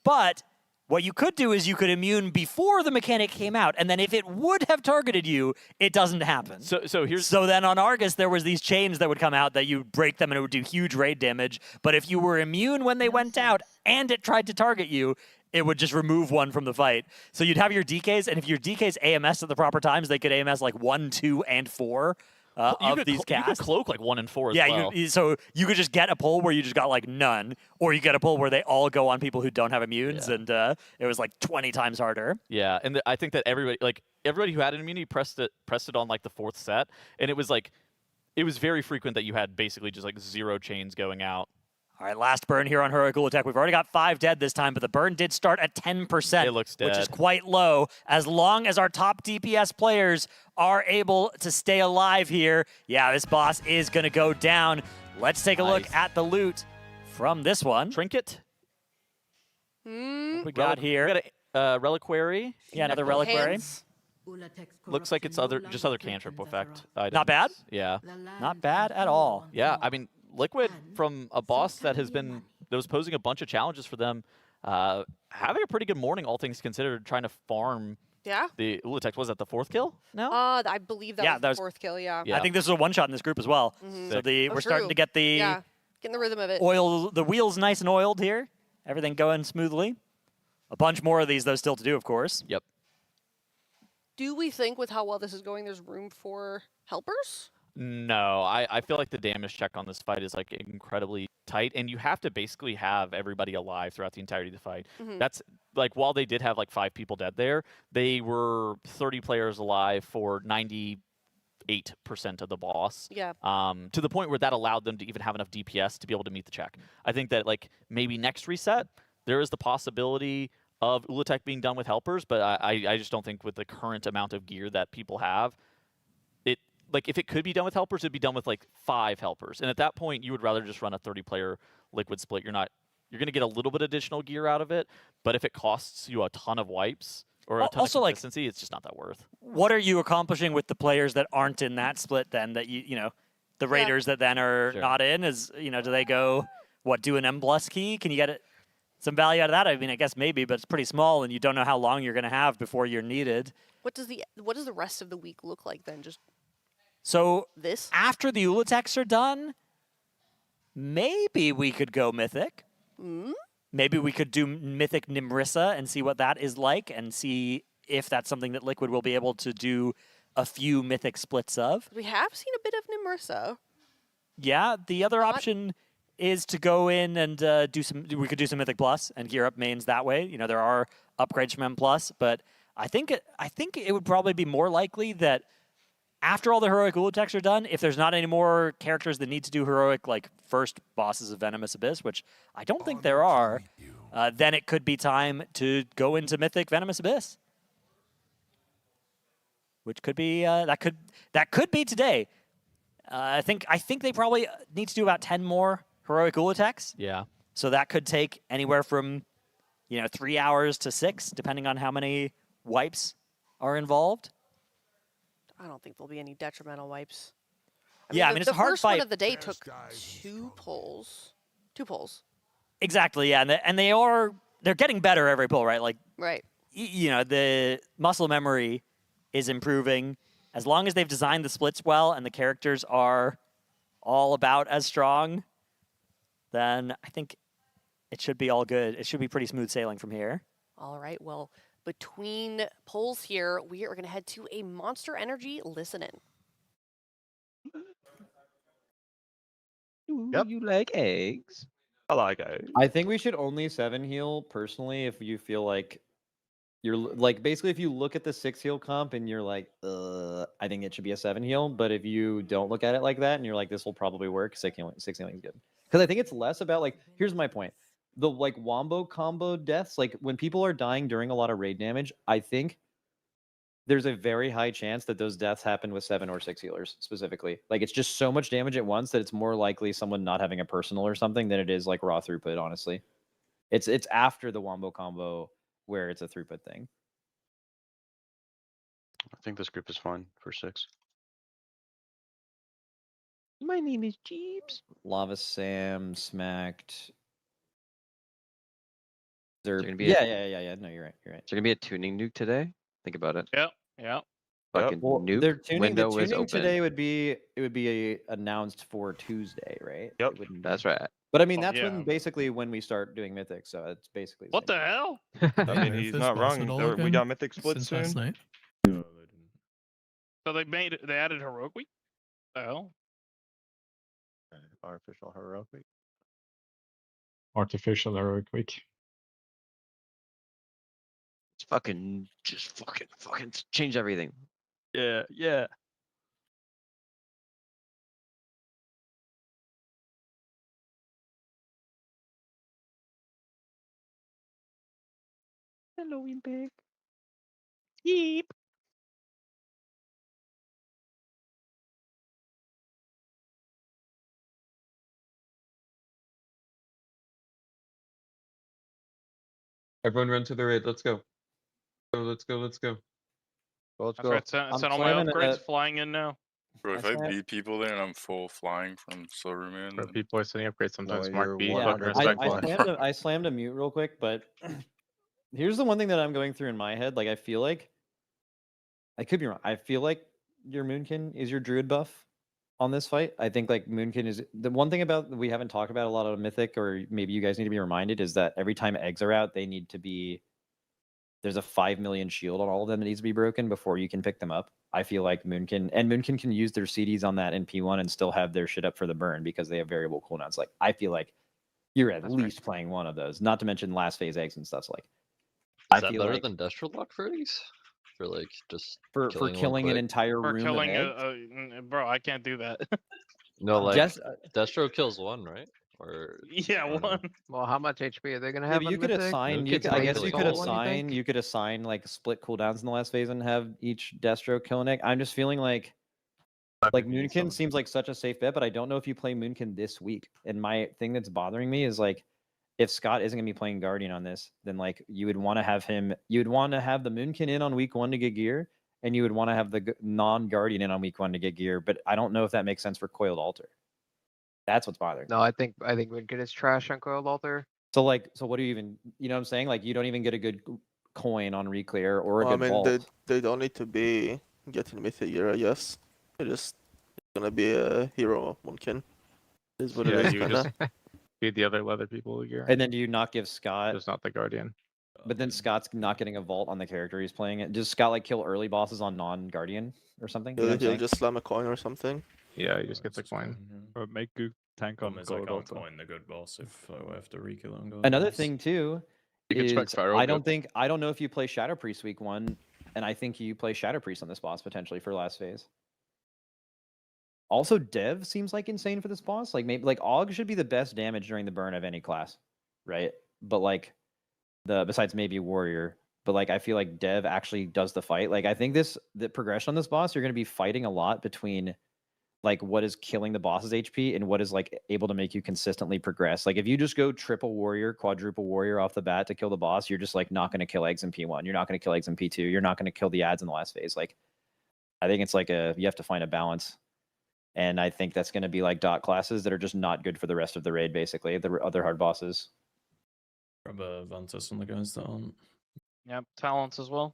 But what you could do is you could immune before the mechanic came out, and then if it would have targeted you, it doesn't happen. So then on Argus, there was these chains that would come out that you break them and it would do huge raid damage. But if you were immune when they went out and it tried to target you, it would just remove one from the fight. So you'd have your DKs, and if your DKs AMS at the proper times, they could AMS like 1, 2, and 4 of these you casts. could cloak like 1 and 4 as Yeah, well. so you could just get a pull where you just got like none, or you get a pull where they all go on people who don't have immunes, and it was like 20 times harder. Yeah, and I think that everybody who had an immunity pressed it on like the 4th set, and it was very frequent that you had basically just like 0 chains going out. All right, last burn here on Heroic Ula'tek. We've already got 5 dead this time, but the burn did start at 10%, It looks which is dead. quite low. As long as our top DPS players are able to stay alive here, yeah, this boss is going to go down. Let's take a look Nice. at the loot from this one. Trinket. What we got here. We got a reliquary. Yeah, another reliquary. Hands. Looks like it's other cantrip effect items. Not bad. Yeah. Not bad at all. Yeah, I mean, Liquid from a boss that was posing a bunch of challenges for them, having a pretty good morning, all things considered, trying to farm Yeah. the Ula'tek. Was that the 4th kill? No? I believe that Yeah, was that the was- 4th kill, yeah. Yeah. I think this is a one-shot in this group as well. So we're starting to get the Yeah. Getting the rhythm of it. the wheels nice and oiled here. Everything going smoothly. a bunch more of these, though, still to do, of course. Yep. Do we think with how well this is going, there's room for helpers? No, I feel like the damage check on this fight is like incredibly tight, and you have to basically have everybody alive throughout the entirety of the fight. Mhm. That's like, while they did have like 5 people dead there, they were 30 players alive for 98% of the boss. Yeah. To the point where that allowed them to even have enough DPS to be able to meet the check. I think that like maybe next reset there is the possibility of Ula'tek being done with helpers, but I just don't think with the current amount of gear that people have, like, if it could be done with helpers, it'd be done with like 5 helpers. And at that point, you would rather just run a 30-player liquid split. You're going to get a little bit additional gear out of it, but if it costs you a ton of wipes or a ton Also, of like, consistency, it's just not that worth. What are you accomplishing with the players that aren't in that split then, that you know, the Raiders that then are Sure. not in? Is, you know, do they go, do an M+ key? Can you get some value out of that? I mean, I guess maybe, but it's pretty small, and you don't know how long you're going to have before you're needed. What does the rest of the week look like then? Just So this? after the Ula'teks are done, maybe we could go Mythic. Maybe we could do Mythic Nimrissa and see what that is like, and see if that's something that Liquid will be able to do a few Mythic splits of. We have seen a bit of Nimrissa. Yeah, the other option is to go in and we could do some Mythic Plus and gear up mains that way. You know, there are upgrades from M+, but I think it would probably be more likely that after all the heroic Ula'teks are done, if there's not any more characters that need to do heroic, like, first bosses of Venomous Abyss, which I don't think there are, then it could be time to go into Mythic Venomous Abyss. Which could be, that could be today. I think they probably need to do about 10 more heroic Ula'teks. Yeah. So that could take anywhere from, 3 hours to 6, depending on how many wipes are involved. I don't think there'll be any detrimental wipes. Yeah, I mean, it's a hard The first fight. one of the day took Guys, 2 pulls. 2 pulls. Exactly, yeah, and they're getting better every pull, right? Like, Right. the muscle memory is improving. As long as they've designed the splits well and the characters are all about as strong, then I think it should be all good. It should be pretty smooth sailing from here. All right. Well, between pulls here, we are going to head to a Monster Energy listen in. Do you like eggs? I like it. I think we should only 7 heal personally if you feel like you're like, basically if you look at the 6 heal comp and you're like, I think it should be a 7 heal. But if you don't look at it like that and you're like, this will probably work, 6 healing is good. Because I think it's less about, like, here's my point. The like wombo combo deaths, like when people are dying during a lot of raid damage, I think there's a very high chance that those deaths happen with 7 or 6 healers specifically. Like, it's just so much damage at once that it's more likely someone not having a personal or something than it is like raw throughput, honestly. It's after the wombo combo where it's a throughput thing. I think this group is fine for 6. My name is Jeeps. Lava Sam smacked. There gonna be Yeah. No, you're right. Is there gonna be a tuning nuke today? Think about it. Yeah. Fucking Well, their nuke tuning, window the is tuning open. today would be announced for Tuesday, right? Yep. It wouldn't- That's right. But I mean, Oh, that's yeah. when we start doing mythic, so it's basically What same the hell? I mean, he's not wrong. We got mythic split soon. Last night. So they added heroic week? The hell? Artificial heroic week. Artificial heroic week. It's fucking change everything. Yeah. Halloween pig. Yeep. Everyone run to the raid. Let's go. Let's go. Let's That's go. right. Send I'm all my slamming upgrades it. flying in now. Bro, if I I slam- beat people there and I'm full flying from slow room in, Bro, then people are sending upgrades sometimes. you're Mark B, one fucking hundred- respectful. I slammed a mute real quick, but here's the one thing that I'm going through in my head. Like, I feel like I could be wrong. I feel like your Moonkin is your druid buff on this fight. I think like Moonkin is the one thing about we haven't talked about a lot of Mythic, or maybe you guys need to be reminded, is that every time eggs are out, they need to be there's a 5 million shield on all of them that needs to be broken before you can pick them up. I feel like Moonkin can use their CDs on that in P1 and still have their shit up for the burn because they have variable cooldowns. Like, I feel like you're at least playing one of those, not to mention last phase eggs and stuff. Like, I feel better like than Destro Lock for these? For like just for killing an entire For room killing of eggs. bro, I can't do that. no like Just Destro kills one, right? Or yeah, I don't know. one. Well, how much HP are they gonna yeah, have? but you could assign. You Moonkin's could, I not guess killing you could all of them. assign. You could assign like split cooldowns in the last phase and have each Destro kill an egg. I'm just feeling like Moonkin seems like such a safe bet, but I don't know if you play Moonkin this week. And my thing that's bothering me is like, if Scott isn't gonna be playing Guardian on this, then like you would want to have him. You'd want to have the Moonkin in on week 1 to get gear, and you would want to have the non-Guardian in on week 1 to get gear. But I don't know if that makes sense for Coiled Altar. That's what's bothering me. No, I think Moonkin is trash on Coiled Altar. So like, so what do you even? You know what I'm saying? Like, you don't even get a good coin on Reclear or a good vault. They don't need to be getting Mythic gear, I guess. They're just gonna be a hero Moonkin. Is what it is. You Kinda. just feed the other leather people gear. And then do you not give Scott? Just not the Guardian. But then Scott's not getting a vault on the character he's playing it. Does Scott like kill early bosses on non-Guardian or something? You know what I'm He'll saying? just slam a coin or something. Yeah, he just gets a coin. Or make good tank on I Coiled can't Altar. coin the good boss if I have to rekill on God. Another thing too You can spec is Pharaoh I good. don't know if you play Shadow Priest week 1, and I think you play Shadow Priest on this boss potentially for last phase. Also, Dev seems like insane for this boss. Like maybe like Og should be the best damage during the burn of any class, right? But like besides maybe Warrior, but like I feel like Dev actually does the fight. Like I think the progression on this boss, you're going to be fighting a lot between like what is killing the boss's HP and what is like able to make you consistently progress. Like if you just go triple Warrior, quadruple Warrior off the bat to kill the boss, you're just like not going to kill eggs in P1. You're not going to kill eggs in P2. You're not going to kill the ads in the last phase. Like I think it's like you have to find a balance. And I think that's going to be like dot classes that are just not good for the rest of the raid, basically, the other hard bosses. Grab a Vantas on the guys that aren't. Yep, talents as well.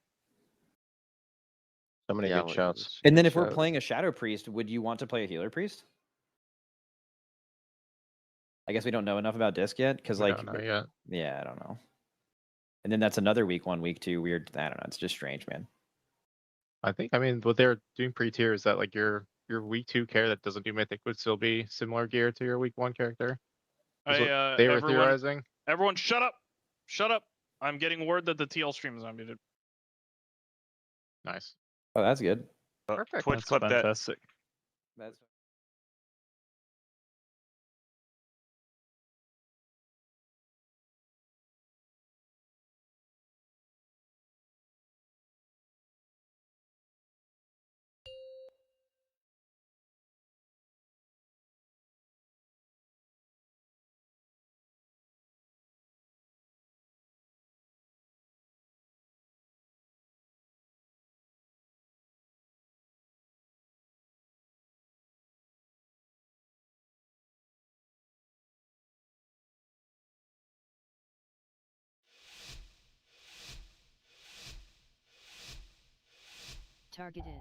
So many good shots. And then if we're playing a Shadow Priest, would you want to play a Healer Priest? I guess we don't know enough about Disc yet, because like, yeah, I don't know. And then that's another week 1, week 2 weird. I don't know. It's just strange, man. I mean, what they're doing pre-tier is that like your week 2 character that doesn't do Mythic would still be similar gear to your week 1 character. That's what they were theorizing. Everyone, shut up! Shut up! I'm getting word that the TL stream is unmuted. Nice. Oh, that's good. Perfect. Twitch clip that. Fantastic. That's Targeted.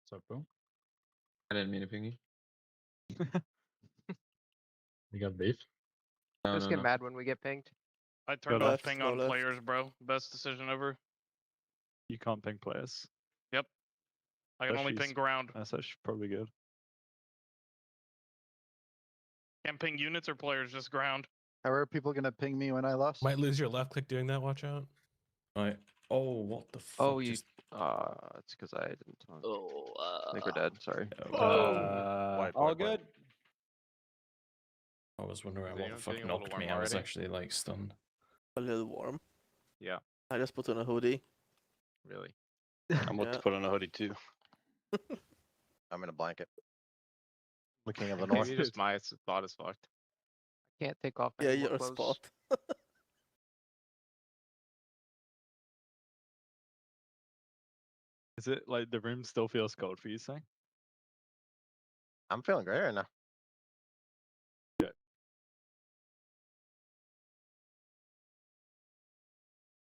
What's up, bro? I didn't mean to ping you. You got beef? No, Just no, get no. mad when we get pinged. I turned Go off left, ping go on left. players, bro. Best decision ever. You can't ping players. Yep. I can only That's ping ground. That's actually probably good. Can't ping units or players, just ground. How are people gonna ping me when I lost? Might lose your left click doing that. Watch out. Right. Oh, what the fuck? Oh, you. Just... It's because I didn't. Oh, I think we're dead. Sorry. All good. I was wondering Is what the anyone fuck feeling a little knocked me. warm I was already? actually like stunned. A little warm. Yeah. I just put on a hoodie. Really? I'm about Yeah. to put on a hoodie too. I'm in a blanket. The king of the Maybe north. just my spot is fucked. Can't take off Yeah, any more your clothes. spot. Is it like the room still feels cold for you, saying? I'm feeling great right now.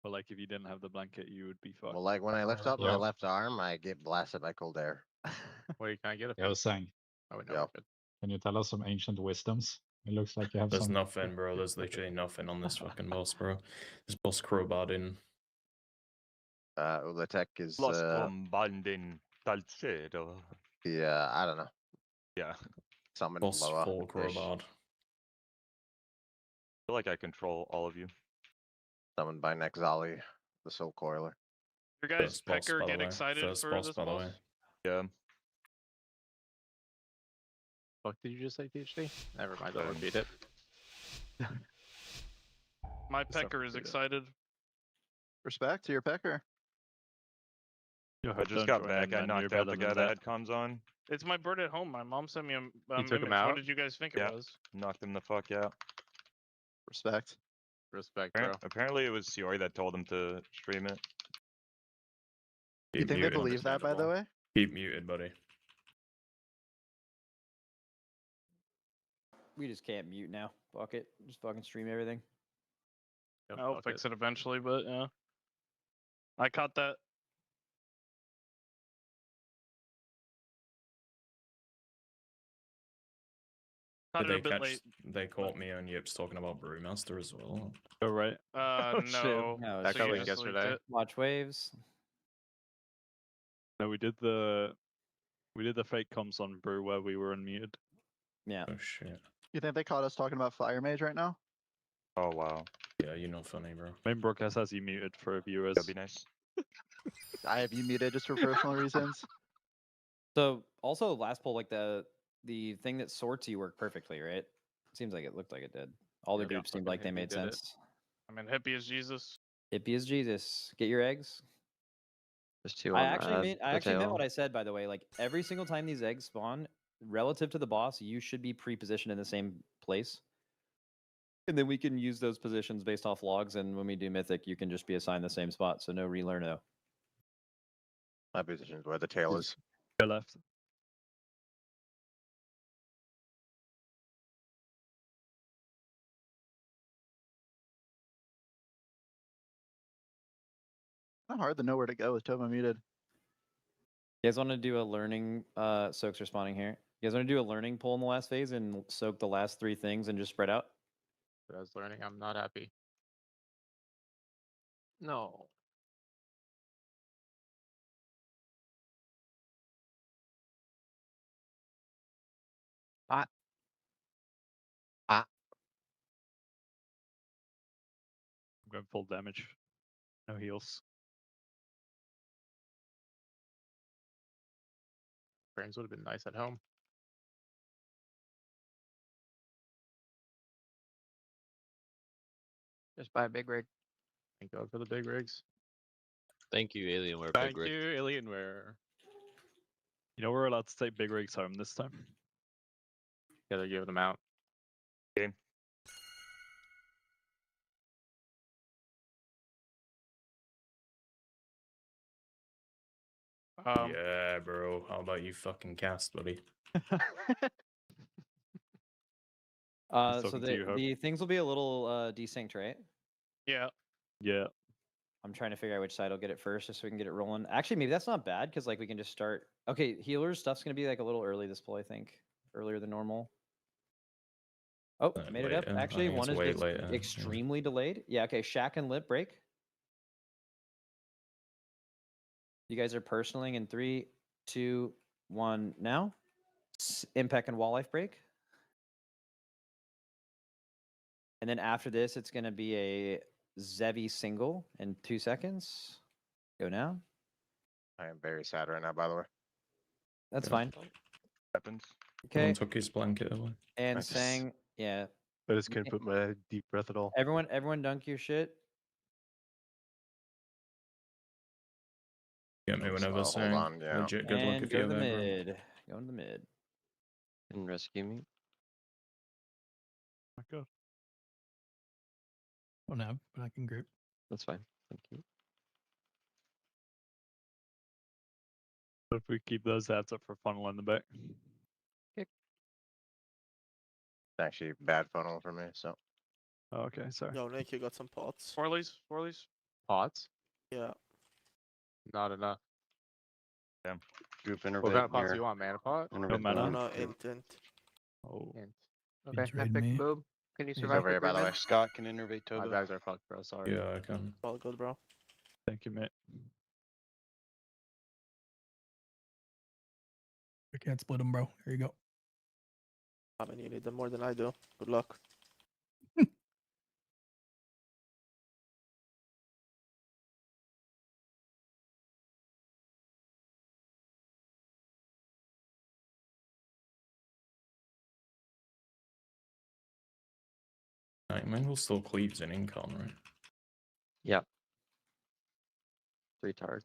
But like, if you didn't have the blanket, you would be fucked. Well, like when I lift up my left arm, I get blasted by cold air. Where can I get it? I was saying, Oh, wait, no, Yeah. we're good. can you tell us some ancient wisdoms? It looks like you have There's some. nothing, bro. There's literally nothing on this fucking boss, bro. This boss crowbarred in. Ula'tek is. Combanding Salcedo. Yeah, I don't know. Yeah. Summon Boss Loa. full crowbarred. I feel like I control all of you. Summoned by Nexali, the Soul Coiler. Your guys First boss, pecker by the get way. excited First for boss, this by the boss? way. Yeah. Fuck, did you just say PhD? Never mind, I'll repeat it. My Just don't pecker is repeat it. excited. Respect to your pecker. I just got back. I knocked out the guy that had comms on. It's my bird at home. My mom sent me a took him image. out? What did you guys think Yeah. it was? Knocked him the fuck out. Respect. Respect, bro. Apparently it was Siori that told him to stream it. You think they believe that, by the way? Keep muted, buddy. We just can't mute now. Fuck it. Just fucking stream everything. I'll fix it eventually, but yeah. I caught that. Caught Did it a they bit catch? late. They caught me on Yips talking about Brewmaster as well. Oh, right. No. No, That so got you leaked just yesterday. Watch waves. No, we did the fake comms on Brew where we were unmuted. Yeah. Oh shit. You think they caught us talking about Fire Mage right now? Oh wow. Yeah, you're not funny, bro. Main broadcast has you muted for viewers. That'd be nice. I have you muted just for personal reasons. So also last poll, like the thing that sorts you worked perfectly, right? Seems like it looked like it did. All the Yeah, groups seemed fucking like they hippie made did it. sense. I mean, hippie is Jesus. Hippie is Jesus. Get your eggs. There's two I on actually meant what I said, by the way. Like every single time these eggs spawn, relative to the boss, you should be pre-positioned in the same place. And then we can use those positions based off logs, and when we do Mythic, you can just be assigned the same spot, so no relearn though. My position is where the tail is. Go left. Not hard to know where to go with Toma muted. You guys want to do a learning, Soak's responding here. You guys want to do a learning poll in the last phase and soak the last 3 things and just spread out? But I was learning. I'm not happy. No. I'm going full damage. No heals. Frames would have been nice at home. Just buy a big rig. Thank God for the big rigs. Thank you, Alienware. Thank Big Rick. you, Alienware. You know we're allowed to take big rigs home this time. Gotta give them out. Game. Yeah, bro. How about you fucking cast, buddy? So talking to you, Hope. the things will be a little desynced, right? Yeah. Yeah. I'm trying to figure out which side will get it first, just so we can get it rolling. Actually, maybe that's not bad because like we can just start. Okay, healers stuff's gonna be like a little early this pull, I think, earlier than normal. Oh, made it up. later. I Actually, think one it's is way just later, yeah. extremely delayed. Yeah. Okay, Shack and Lip break. You guys are personaling in 3, 2, 1 now. Impact and Wall Life break. And then after this, it's going to be a Zevi single in 2 seconds. Go now. I am very sad right now, by the way. That's Yeah. fine. Happens. Okay. Someone took his blanket away. And Nice. Sang, yeah. I just couldn't put my deep breath at all. Everyone dunk your shit. Get me whenever, hold saying. on, yeah. Legit good luck And if go you to the have ever. mid. Go to the mid. And rescue me. Oh my god. Oh no, but I can group. That's fine. Thank you. If we keep those hats up for funnel in the back. It's actually bad funnel for me, so. Oh, okay, sorry. Yo, Nick, you got some pots. Forleys. Pots? Yeah. Not enough. Damn. Group innervate. What kind of pots do you want? Mana pot? No mana? No, intent. Oh. Okay, trade epic me. boom. Can you He's survive over here, for by the 3 way. minutes? Scott can innervate My Togo. bags are fucked, bro. Sorry. Yeah, I can. All good, bro. Thank you, mate. I can't split them, bro. Here you go. I mean, you need them more than I do. Good luck. Like, Mangle still cleaves in income, right? Yeah. 3 tard.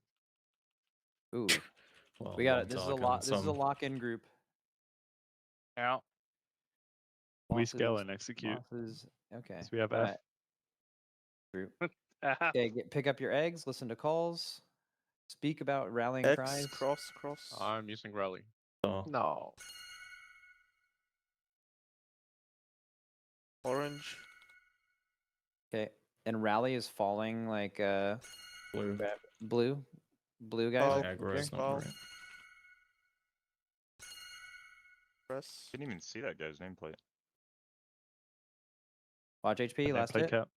Ooh. Well, We got one it. This is a target lot. on This is a some. lock-in group. Out. We Bosses, scale and execute. bosses. Okay. So we have all F. right. Group. Okay, pick up your eggs. Listen to calls. Speak about rallying X, cries. cross. I'm using rally. So, No. Orange. Okay, and rally is falling like blue. blue guys. Ball. up Aggro there. is not Ball. great. Press. Didn't even see that guy's nameplate. Watch HP. Last Nameplate hit. cap.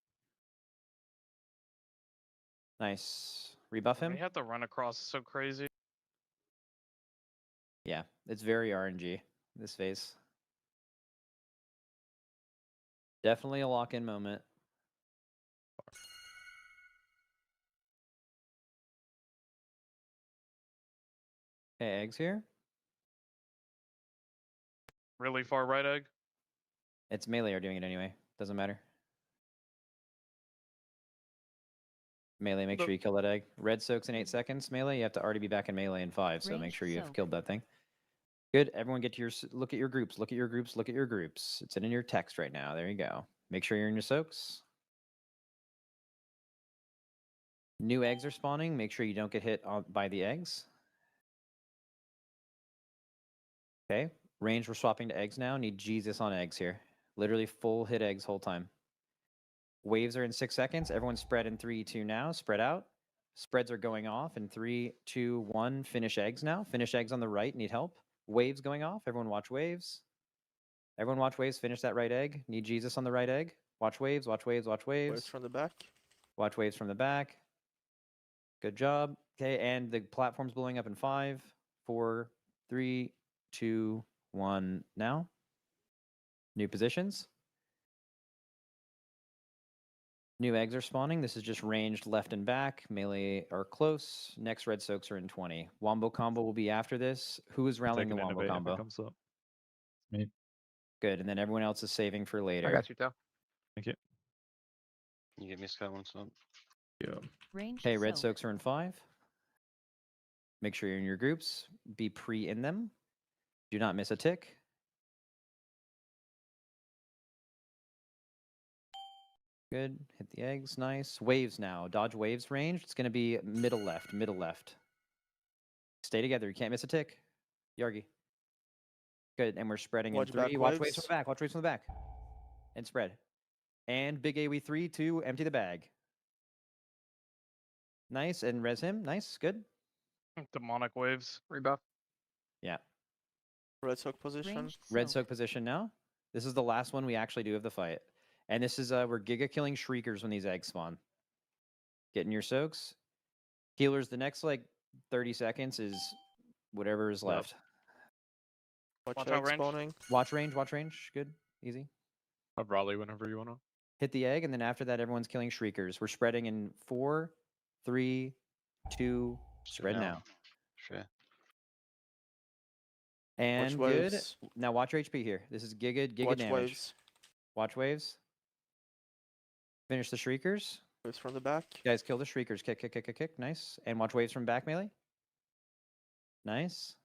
Nice. Rebuff him. We have to run across so crazy. Yeah, it's very RNG this phase. Definitely a lock-in moment. Okay, eggs here. Really far right egg. It's melee are doing it anyway. Doesn't matter. Melee, make sure you kill that egg. Red soaks in 8 seconds. Melee, you have to already be back in melee in 5, so make Range sure you have soak. killed that thing. Good. Everyone get to your look at your groups. Look at your groups. Look at your groups. It's in your text right now. There you go. Make sure you're in your soaks. New eggs are spawning. Make sure you don't get hit by the eggs. Okay. Range, we're swapping to eggs now. Need Jesus on eggs here. Literally full hit eggs whole time. Waves are in 6 seconds. Everyone spread in 3, 2 now. Spread out. Spreads are going off in 3, 2, 1. Finish eggs now. Finish eggs on the right. Need help. Waves going off. Everyone watch waves. Everyone watch waves. Finish that right egg. Need Jesus on the right egg. Watch waves. Watch waves. Watch waves. Waves from the back. Watch waves from the back. Good job. Okay, and the platform's blowing up in 5, 4, 3, 2, 1. Now. New positions. New eggs are spawning. This is just ranged left and back. Melee are close. Next red soaks are in 20. Wombo combo will be after this. Who is rallying the Take an wombo innovate if it combo? comes up. Me. Good, and then everyone else is saving for later. I got you, Tal. Thank you. Can you get me Scott one stop? Yeah. Range Okay, red soak. soaks are in 5. Make sure you're in your groups. Be pre in them. Do not miss a tick. Good. Hit the eggs. Nice. Waves now. Dodge waves range. It's going to be middle left. Middle left. Stay together. You can't miss a tick. Yargi. Good. And we're spreading Watch in 3. back Watch waves waves. from the back. Watch waves from the back. And spread. And big AoE 3, 2. Empty the bag. Nice, and res him. Nice, good. Demonic waves. Rebuff. Yeah. Red soak position. Red soak position now. This is the last one we actually do of the fight. And this is, we're giga killing shriekers when these eggs spawn. Getting your soaks. Healers, the next like 30 seconds is whatever is left. Watch out range. Spawning. Watch range. Good, easy. Have Raleigh whenever you want to. Hit the egg, and then after that, everyone's killing shriekers. We're spreading in 4, 3, 2, spread now. Sure. And Watch good. waves. Now watch your HP here. This is giga Watch damage. waves. Watch waves. Finish the shriekers. Waves from the back. Guys, kill the shriekers. Kick. Nice. And watch waves from back melee. Nice.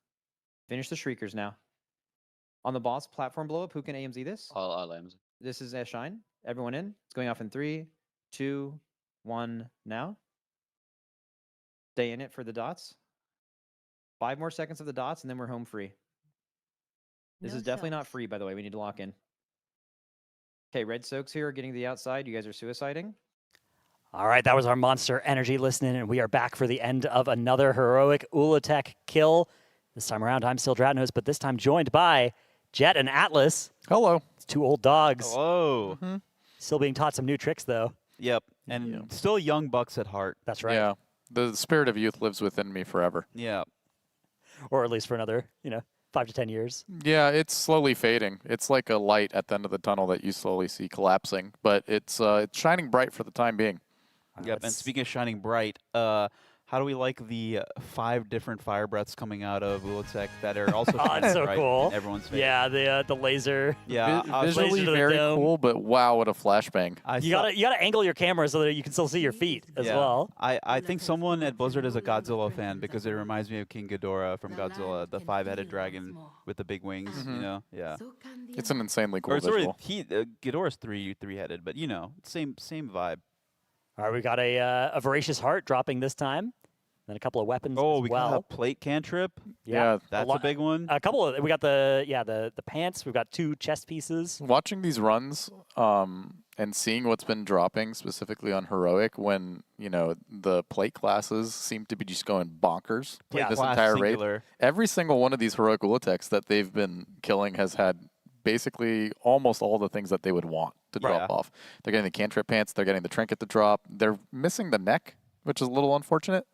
Finish the shriekers now. On the boss platform blow up, who can AMZ this? I'll AMZ. This is Shine. Everyone in. It's going off in 3, 2, 1 now. Stay in it for the dots. 5 more seconds of the dots, and then we're home free. This is definitely not free, by the way. We need to lock in. Okay, red soaks here are getting to the outside. You guys are suiciding. All right, that was our Monster Energy listening, and we are back for the end of another heroic Ula'tek kill. This time around, I'm still Dratnos, but this time joined by Jet and Atlas. Hello. It's 2 old dogs. Hello. Still being taught some new tricks, though. Yep, and still young bucks at heart. That's right. Yeah, the spirit of youth lives within me forever. Yeah. Or at least for another, 5 to 10 years. Yeah, it's slowly fading. It's like a light at the end of the tunnel that you slowly see collapsing, but it's shining bright for the time being. Yep, and speaking of shining bright, how do we like the 5 different fire breaths coming out of Ula'tek that are also shining it's so bright cool. in everyone's face? Yeah, the laser. Yeah, Visually laser to the very dome. cool, but wow, what a flashbang. You gotta angle your camera so that you can still see your feet as well. I think someone at Blizzard is a Godzilla fan because it reminds me of King Ghidorah from Godzilla, the 5-headed dragon with the big wings. You know, yeah. It's an insanely cool Or sorry, visual. Ghidorah's three-headed, but same vibe. All right, we got a voracious heart dropping this time. Then a couple of weapons as we well. got a plate cantrip. Yeah, that's a big one. A couple of we got the pants. We've got 2 chest pieces. Watching these runs and seeing what's been dropping specifically on heroic when the plate classes seem to be just going bonkers this entire raid. Every single one of these heroic Ula'teks that they've been killing has had basically almost all the things that they would want to drop off. They're getting the cantrip pants. They're getting the trinket to drop. They're missing the neck, which is a little unfortunate.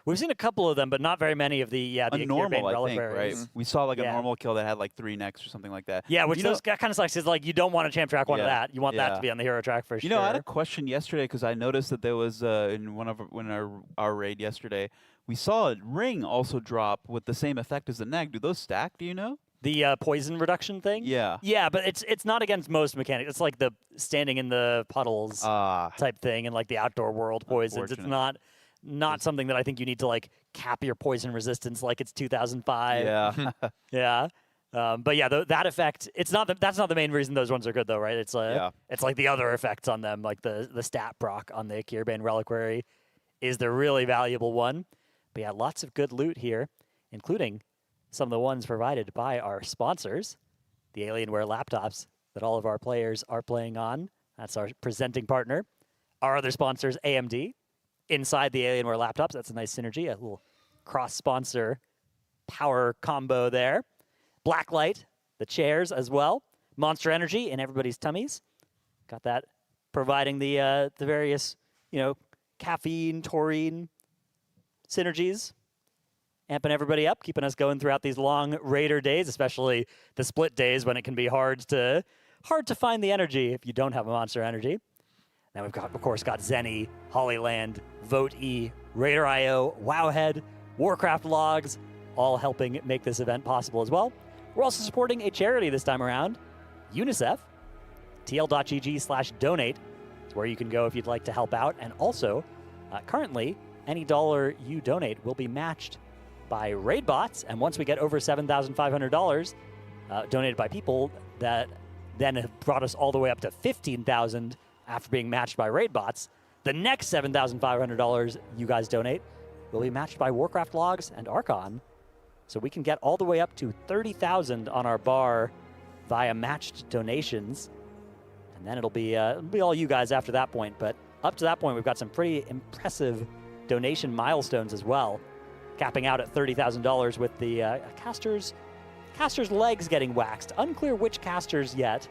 We've seen a couple of them, but not very many of the a normal, I think, right? reliquaries. We saw like a normal kill that had like 3 necks or something like that. Yeah, which those kind of sucks. Is like you don't want to champ track one of that. You want that to be on the hero track for sure. I had a question yesterday because I noticed that there was in our raid yesterday, we saw a ring also drop with the same effect as the neck. Do those stack? Do you know? The poison reduction thing? Yeah. Yeah, but it's not against most mechanics. It's like the standing in the puddles type thing and like the outdoor world poisons. It's not something that I think you need to like cap your poison resistance like it's 2005. Yeah. Yeah. But yeah, that effect, that's not the main reason those ones are good though, right? It's it's like the other effects on them, like the stat proc on the Kirbane Reliquary is the really valuable one. But yeah, lots of good loot here, including some of the ones provided by our sponsors, the Alienware laptops that all of our players are playing on. That's our presenting partner. Our other sponsors, AMD, inside the Alienware laptops. That's a nice synergy, a little cross-sponsor power combo there. Blacklight, the chairs as well. Monster Energy in everybody's tummies. Got that providing the various, caffeine, taurine synergies. Amping everybody up, keeping us going throughout these long Raider days, especially the split days when it can be hard to find the energy if you don't have a Monster Energy. Now we've got, of course, Zenny, Hollyland, Vote E, Raider IO, Wowhead, Warcraft Logs, all helping make this event possible as well. We're also supporting a charity this time around, UNICEF. TL.gg/donate is where you can go if you'd like to help out. And also, currently, any dollar you donate will be matched by raid bots, and once we get over $7,500 donated by people that then have brought us all the way up to $15,000 after being matched by raid bots, the next $7,500 you guys donate will be matched by Warcraft Logs and Archon, so we can get all the way up to $30,000 on our bar via matched donations, and then it'll be all you guys after that point. But up to that point, we've got some pretty impressive donation milestones as well, capping out at $30,000 with the caster's legs getting waxed. Unclear which casters yet,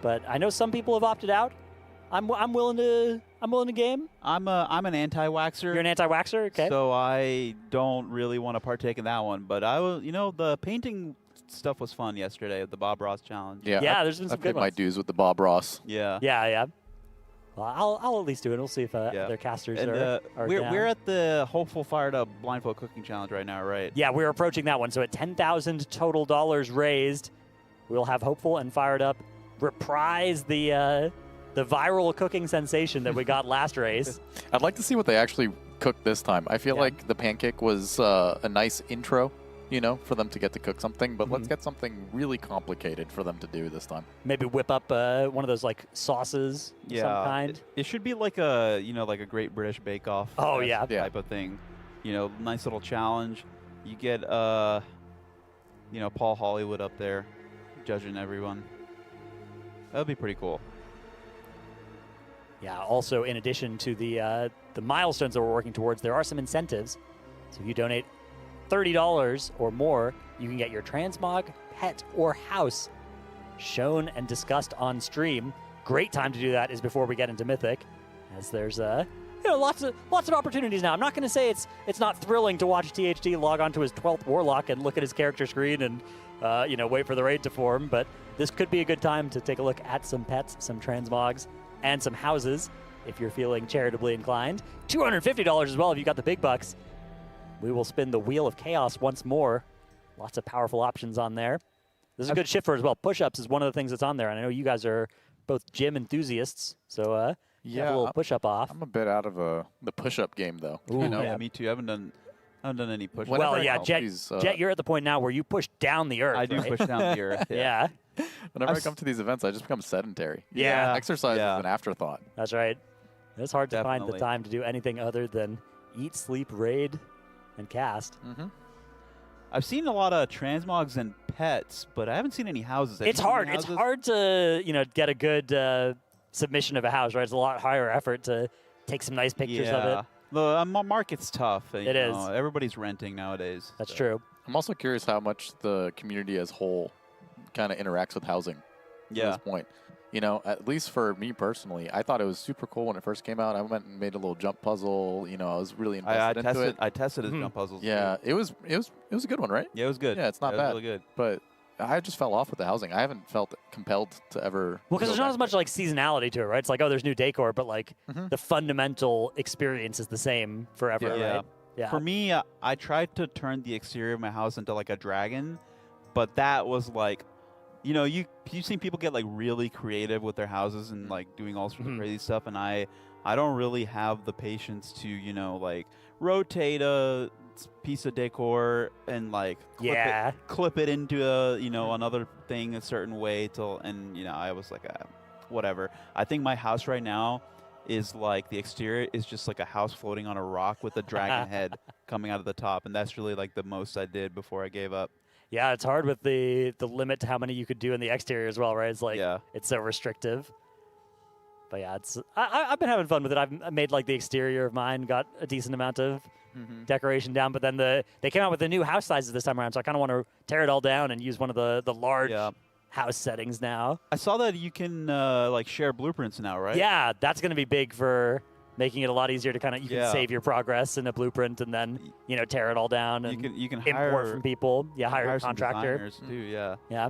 but I know some people have opted out. I'm willing to game. I'm an anti-waxer. You're an anti-waxer, okay? So I don't really want to partake in that one, but I will. The painting stuff was fun yesterday at the Bob Ross challenge. Yeah, there's been some I good paid my ones. dues with the Bob Ross. Yeah. Yeah. Well, I'll at least do it. We'll see if their casters And are down. we're at the Hopeful Fired Up Blindfold Cooking Challenge right now, right? Yeah, we're approaching that one. So at $10,000 total dollars raised, we'll have Hopeful and Fired Up reprise the viral cooking sensation that we got last race. I'd like to see what they actually cooked this time. I feel like the pancake was a nice intro, for them to get to cook something, but let's get something really complicated for them to do this time. Maybe whip up one of those like sauces of some kind. It should be like a like a Great British Bake Off. Oh, yeah. Type of thing. Nice little challenge. You get Paul Hollywood up there judging everyone. That'd be pretty cool. Yeah, also in addition to the milestones that we're working towards, there are some incentives. So if you donate $30 or more, you can get your transmog, pet, or house shown and discussed on stream. Great time to do that is before we get into Mythic, as there's lots of opportunities now. I'm not going to say it's not thrilling to watch THT log onto his 12th Warlock and look at his character screen and wait for the raid to form, but this could be a good time to take a look at some pets, some transmogs, and some houses if you're feeling charitably inclined. $250 as well if you got the big bucks. We will spin the Wheel of Chaos once more. Lots of powerful options on there. This is a good shifter as well. Push-ups is one of the things that's on there, and I know you guys are both gym enthusiasts, so have a little push-up off. I'm a bit out of the push-up game, though. Ooh, yeah, me too. I haven't done any push-ups. Well, yeah, Jet, you're at the point now where you push down the earth. I do push down the earth. Yeah. Whenever I come to these events, I just become sedentary. Yeah. Exercise is an afterthought. That's right. It's hard to find the Definitely. time to do anything other than eat, sleep, raid, and cast. I've seen a lot of transmogs and pets, but I haven't seen any houses. Have It's you seen hard. any It's houses? hard to get a good submission of a house, right? It's a lot higher effort to take some nice pictures of it. The market's tough. It is. Everybody's renting nowadays. That's true. I'm also curious how much the community as whole kind of interacts with housing at Yeah. this point. At least for me personally, I thought it was super cool when it first came out. I went and made a little jump puzzle. I was really invested into it. I tested his jump puzzles. Yeah, too. it was a good one, right? Yeah, it was good. Yeah, it's not It was bad. really good. But I just fell off with the housing. I haven't felt compelled to ever. Well, because go there's not back as much like seasonality to it, right? It's like, oh, there's new decor, but like the fundamental experience is the same forever, Yeah. right? Yeah. For me, I tried to turn the exterior of my house into like a dragon, but that was like, you've seen people get like really creative with their houses and like doing all sorts of crazy stuff, and I don't really have the patience to like rotate a piece of decor and like clip it into another thing a certain way and I was like whatever. I think my house right now is like the exterior is just like a house floating on a rock with a dragon head coming out of the top, and that's really like the most I did before I gave up. Yeah, it's hard with the limit to how many you could do in the exterior as well, right? It's like it's so restrictive. But yeah, I've been having fun with it. I've made like the exterior of mine, got a decent amount of decoration down, but then they came out with the new house sizes this time around, so I kind of want to tear it all down and use one of the large house settings now. I saw that you can like share blueprints now, right? Yeah, that's going to be big for making it a lot easier to kind of you can save your progress in a blueprint and then tear it all down and you can import hire from people. Yeah, hire a some contractor designers too. Yeah. Yeah.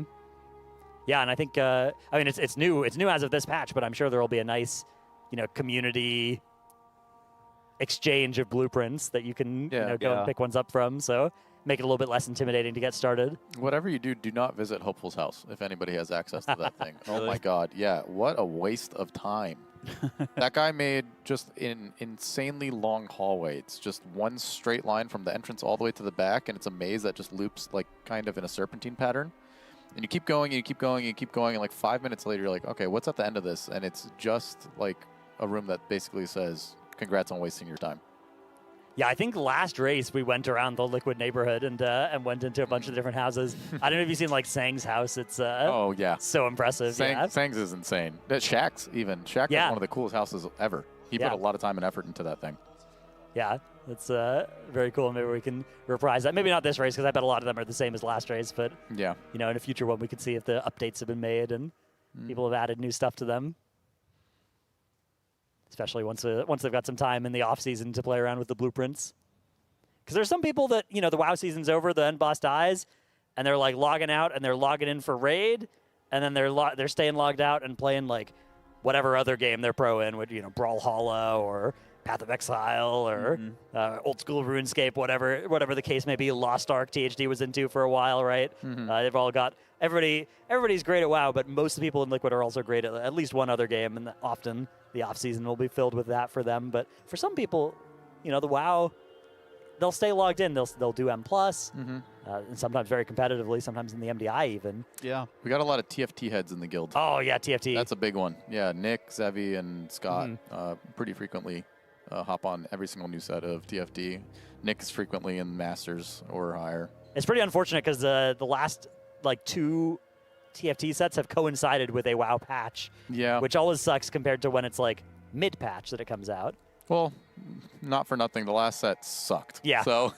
Yeah, and I think it's new. It's new as of this patch, but I'm sure there will be a nice, community exchange of blueprints that you can go and pick ones up from. So make it a little bit less intimidating to get started. Whatever you do, do not visit Hopeful's house if anybody has access to that thing. Oh my God, yeah, what a waste of time. That guy made just an insanely long hallway. It's just one straight line from the entrance all the way to the back, and it's a maze that just loops like kind of in a serpentine pattern. And you keep going, and you keep going, and you keep going, and like 5 minutes later, you're like, okay, what's at the end of this? And it's just like a room that basically says, congrats on wasting your time. Yeah, I think last race we went around the Liquid neighborhood and went into a bunch of different houses. I don't know if you've seen like Sang's house. It's oh yeah, so impressive. Sang's is insane. Shaq's even. Shaq is one of the coolest houses ever. He put a lot of time and effort into that thing. Yeah, That's very cool. Maybe we can reprise that. Maybe not this race, because I bet a lot of them are the same as last race. But Yeah. in a future one, we could see if the updates have been made and people have added new stuff to them. Especially once they've got some time in the off season to play around with the blueprints. Because there's some people that the WoW season's over, the end boss dies, and they're like logging out and they're logging in for raid, and then they're staying logged out and playing like whatever other game they're pro in, with Brawlhalla or Path of Exile or old school RuneScape, whatever the case may be. Lost Ark THD was into for a while, right? They've all got everybody's great at WoW, but most of the people in Liquid are also great at least one other game, and often the off season will be filled with that for them. But for some people, the WoW, they'll stay logged in. They'll do M+, and sometimes very competitively, sometimes in the MDI even. Yeah. We got a lot of TFT heads in the guild. Oh, yeah, TFT. That's a big one. Yeah, Nick, Zevi, and Scott pretty frequently hop on every single new set of TFT. Nick is frequently in Masters or higher. It's pretty unfortunate because the last two TFT sets have coincided with a WoW patch. Yeah. Which always sucks compared to when it's like mid-patch that it comes out. Well, not for nothing. The last set sucked. Yeah. So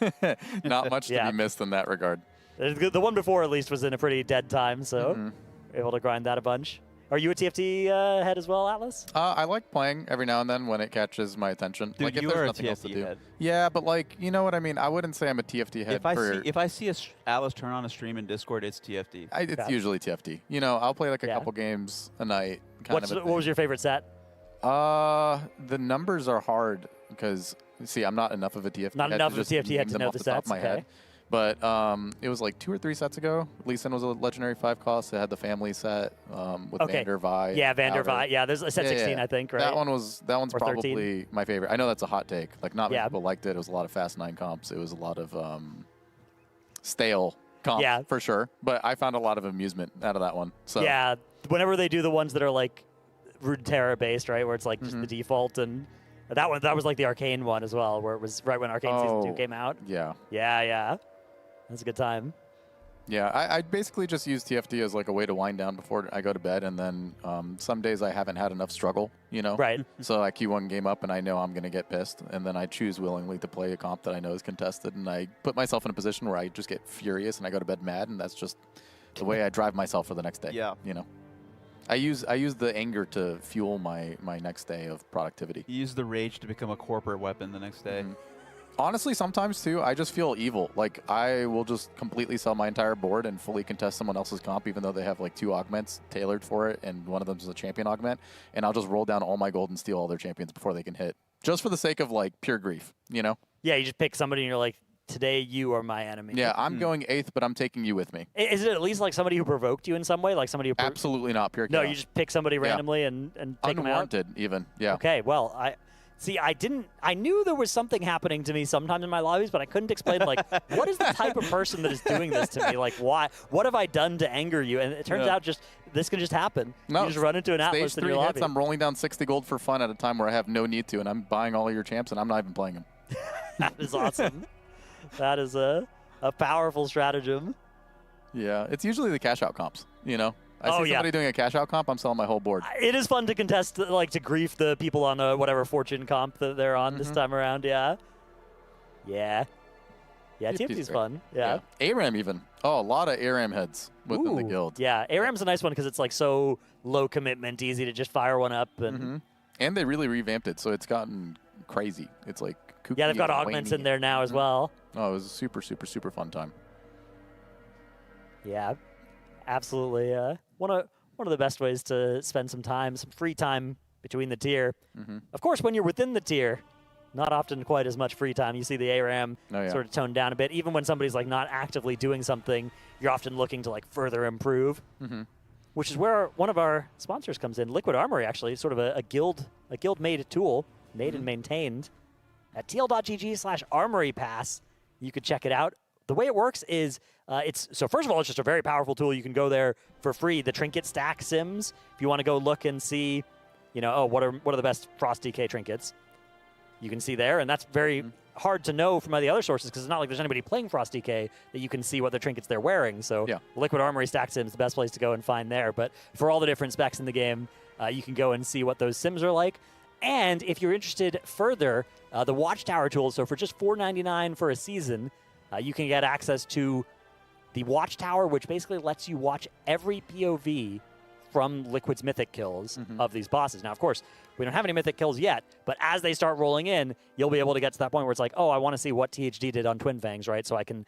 not much to be missed in that regard. The one before, at least, was in a pretty dead time, so able to grind that a bunch. Are you a TFT head as well, Atlas? I like playing every now and then when it catches my attention. Dude, like if you there's are a nothing else to TFT do. head. Yeah, but you know what I mean? I wouldn't say I'm a TFT head. If I see Atlas turn on a stream in Discord, it's TFT. It's usually TFT. I'll play like a couple games a night. What was your favorite set? The numbers are hard because, see, I'm not enough of a TFT Not head enough to of a just TFT head name to them know off the the top sets, of my head. But it was like 2 or 3 sets ago. Lee Sin was a legendary 5 cost. It had the family set with Vander Vi. Yeah, Vander Albert. Vi. Yeah, there's a set 16, I think, right? That one's Or 13. probably my favorite. I know that's a hot take. Like, not many people liked it. It was a lot of Fast 9 comps. It was a lot of stale comps, for sure. But I found a lot of amusement out of that one. So yeah, whenever they do the ones that are like Runeterra based, right, where it's like just the default, and that was like the Arcane one as well, where it was right when Arcane Season 2 came out. Yeah. Yeah. That's a good time. Yeah, I basically just use TFT as like a way to wind down before I go to bed, and then some days I haven't had enough struggle, Right. So I queue one game up and I know I'm going to get pissed, and then I choose willingly to play a comp that I know is contested, and I put myself in a position where I just get furious and I go to bed mad, and that's just the way I drive myself for the next day. Yeah. I use the anger to fuel my next day of productivity. You use the rage to become a corporate weapon the next day. Honestly, sometimes too, I just feel evil. Like, I will just completely sell my entire board and fully contest someone else's comp, even though they have like 2 augments tailored for it, and one of them is a champion augment. And I'll just roll down all my gold and steal all their champions before they can hit, just for the sake of like pure grief, Yeah, you just pick somebody and you're like, today you are my enemy. Yeah, I'm going 8th, but I'm taking you with me. Is it at least like somebody who provoked you in some way, like somebody who? Absolutely not pure. No, chaos. you just pick somebody randomly and take them out. Unwarranted, even. Yeah. Okay, well, I knew there was something happening to me sometimes in my lobbies, but I couldn't explain, like, what is the type of person that is doing this to me? Like, why? What have I done to anger you? And it turns out this can just happen. No, you just run into an Atlas Stage in 3 your hits, lobby. I'm rolling down 60 gold for fun at a time where I have no need to, and I'm buying all of your champs, and I'm not even playing them. That is awesome. That is a powerful stratagem. Yeah, it's usually the cash out comps, I see somebody doing a cash out comp, I'm selling my whole board. It is fun to contest, like, to grief the people on whatever fortune comp that they're on this time around, yeah. Yeah, TFT's fun, yeah. ARAM even. Oh, a lot of ARAM heads within the guild. Yeah, ARAM's a nice one because it's, like, so low commitment, easy to just fire one up. And they really revamped it, so it's gotten crazy. It's, like, kooky. Yeah, they've got and augments whiny. in there now as well. Oh, it was a super, super, super fun time. Yeah, absolutely. One of the best ways to spend some time, some free time between the tier. Of course, when you're within the tier, not often quite as much free time. You see the ARAM sort of toned down a bit. Even when somebody's like not actively doing something, you're often looking to like further improve. Which is where one of our sponsors comes in. Liquid Armory, actually, sort of a guild-made tool, made and maintained at tl.gg/armory pass. You could check it out. The way it works is, so first of all, it's just a very powerful tool. You can go there for free. The trinket stack sims, if you want to go look and see, what are the best Frost DK trinkets, you can see there. And that's very hard to know from the other sources because it's not like there's anybody playing Frost DK that you can see what the trinkets they're wearing. So Liquid Armory stack sims is the best place to go and find there. But for all the different specs in the game, you can go and see what those sims are like. And if you're interested further, the Watchtower tool, so for just $4.99 for a season, you can get access to the Watchtower, which basically lets you watch every POV from Liquid's mythic kills of these bosses. Now, of course, we don't have any mythic kills yet, but as they start rolling in, you'll be able to get to that point where it's like, oh, I want to see what THD did on Twin Fangs, right? So I can,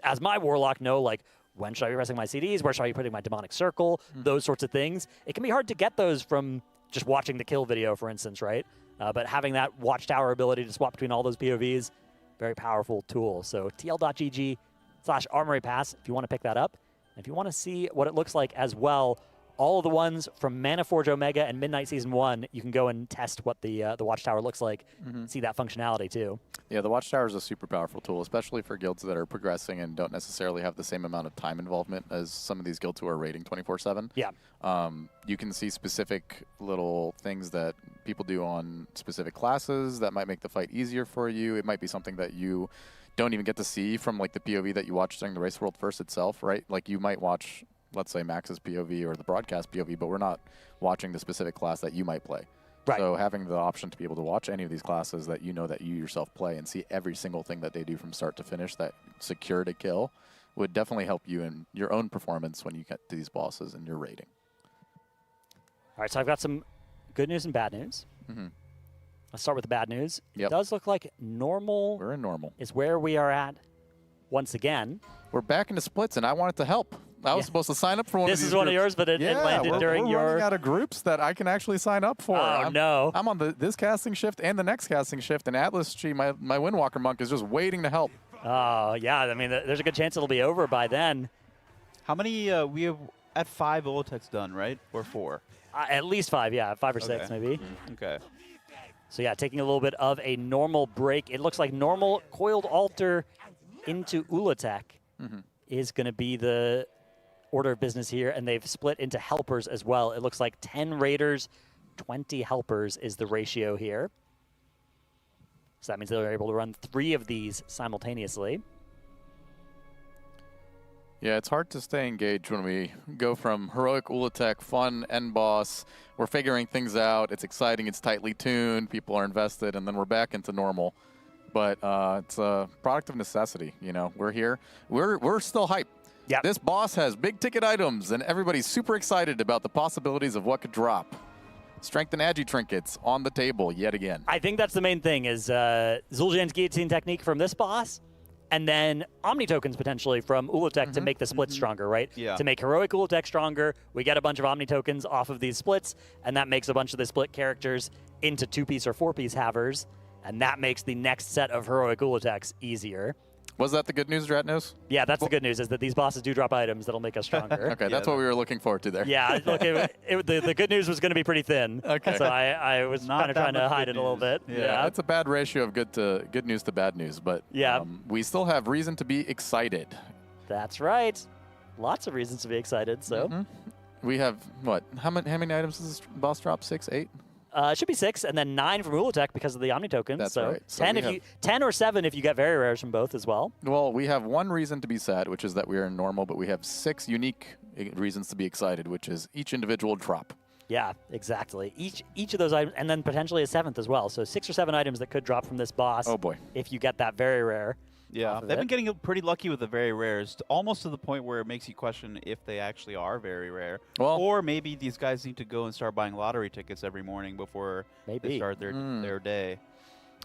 as my Warlock, know, like, when should I be pressing my CDs? Where should I be putting my Demonic Circle? Those sorts of things. It can be hard to get those from just watching the kill video, for instance, right? But having that Watchtower ability to swap between all those POVs, very powerful tool. So tl.gg/Armory Pass if you want to pick that up. And if you want to see what it looks like as well, all of the ones from Mana Forge Omega and Midnight Season 1, you can go and test what the Watchtower looks like, see that functionality too. Yeah, the Watchtower is a super powerful tool, especially for guilds that are progressing and don't necessarily have the same amount of time involvement as some of these guilds who are raiding 24/7. Yeah. You can see specific little things that people do on specific classes that might make the fight easier for you. It might be something that you don't even get to see from like the POV that you watch during the Race World First itself, right? Like you might watch, let's say, Max's POV or the broadcast POV, but we're not watching the specific class that you might play. Right. So having the option to be able to watch any of these classes that you know that you yourself play and see every single thing that they do from start to finish that secured a kill would definitely help you in your own performance when you get to these bosses and your rating. All right, so I've got some good news and bad news. Let's start with the bad news. It does look like normal. We're in normal. Is where we are at once again. We're back into splits, and I wanted to help. I was supposed to sign up for one of these. This is one of yours, but it landed during we're your... running out of groups that I can actually sign up for. Oh, no. I'm on this casting shift and the next casting shift, and Atlas G, my Windwalker monk, is just waiting to help. Oh, yeah. I mean, there's a good chance it'll be over by then. How many, we have at 5 Ula'teks done, right? Or 4? At least 5, yeah. 5 or 6, maybe. Okay. So, yeah, taking a little bit of a normal break. It looks like normal Coiled Altar into Ula'tek is going to be the order of business here, and they've split into helpers as well. It looks like 10 raiders, 20 helpers is the ratio here. So that means they're able to run 3 of these simultaneously. Yeah, it's hard to stay engaged when we go from heroic Ula'tek, fun, end boss. We're figuring things out. It's exciting. It's tightly tuned. People are invested, and then we're back into normal. But it's a product of necessity. You know, we're here. We're still hyped. Yep. This boss has big ticket items, and everybody's super excited about the possibilities of what could drop. Strength and Agi trinkets on the table yet again. I think that's the main thing is Zul'jan's guillotine technique from this boss, and then Omni tokens potentially from Ula'tek to make the split stronger, right? Yeah. To make heroic Ula'tek stronger, we get a bunch of Omni tokens off of these splits, and that makes a bunch of the split characters into 2-piece or 4-piece havers, and that makes the next set of heroic Ula'teks easier. Was that the good news, Dratnos? Yeah, that's the good news, is that these bosses do drop items that'll make us stronger. Okay, that's what we were looking forward to there. Yeah, look, the good news was going to be pretty thin. Okay. So I was kind of trying to hide it a little bit. Yeah, it's a bad ratio of good news to bad news, but yeah, we still have reason to be excited. That's right. Lots of reasons to be excited, so. We have, what, how many items does this boss drop? 6, 8? It should be 6, and then 9 from Ula'tek because of the Omni tokens. That's so right. So 10 or 7 if you get very rares from both as well. Well, we have one reason to be sad, which is that we are in normal, but we have 6 unique reasons to be excited, which is each individual drop. Yeah, exactly. Each of those items, and then potentially a 7th as well. So 6 or 7 items that could drop from this boss. Oh boy! If you get that very rare. Yeah, they've been getting pretty lucky with the very rares, almost to the point where it makes you question if they actually are very rare. Well, or maybe these guys need to go and start buying lottery tickets every morning before they start their day.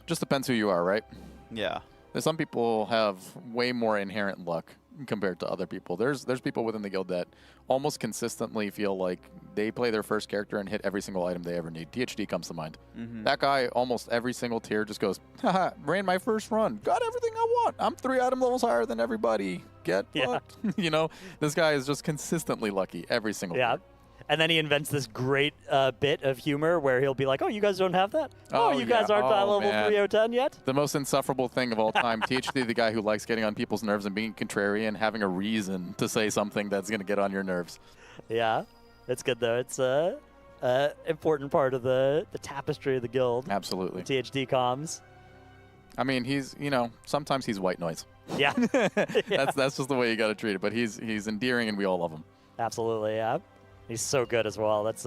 Just depends who you are, right? Yeah. Some people have way more inherent luck compared to other people. There's people within the guild that almost consistently feel like they play their first character and hit every single item they ever need. THD comes to mind. That guy, almost every single tier, just goes, haha, ran my first run, got everything I want. I'm 3 item levels higher than everybody. Get fucked. You know, this guy is just consistently lucky every single tier. And then he invents this great bit of humor where he'll be like, oh, you guys don't have that? Oh, you guys aren't level 3010 yet? The most insufferable thing of all time. THD, the guy who likes getting on people's nerves and being contrarian, having a reason to say something that's going to get on your nerves. Yeah, it's good, though. It's an important part of the tapestry of the guild. Absolutely. THD comms. I mean, he's, sometimes he's white noise. Yeah. That's just the way you got to treat it. But he's endearing and we all love him. Absolutely, yeah. He's so good as well. That's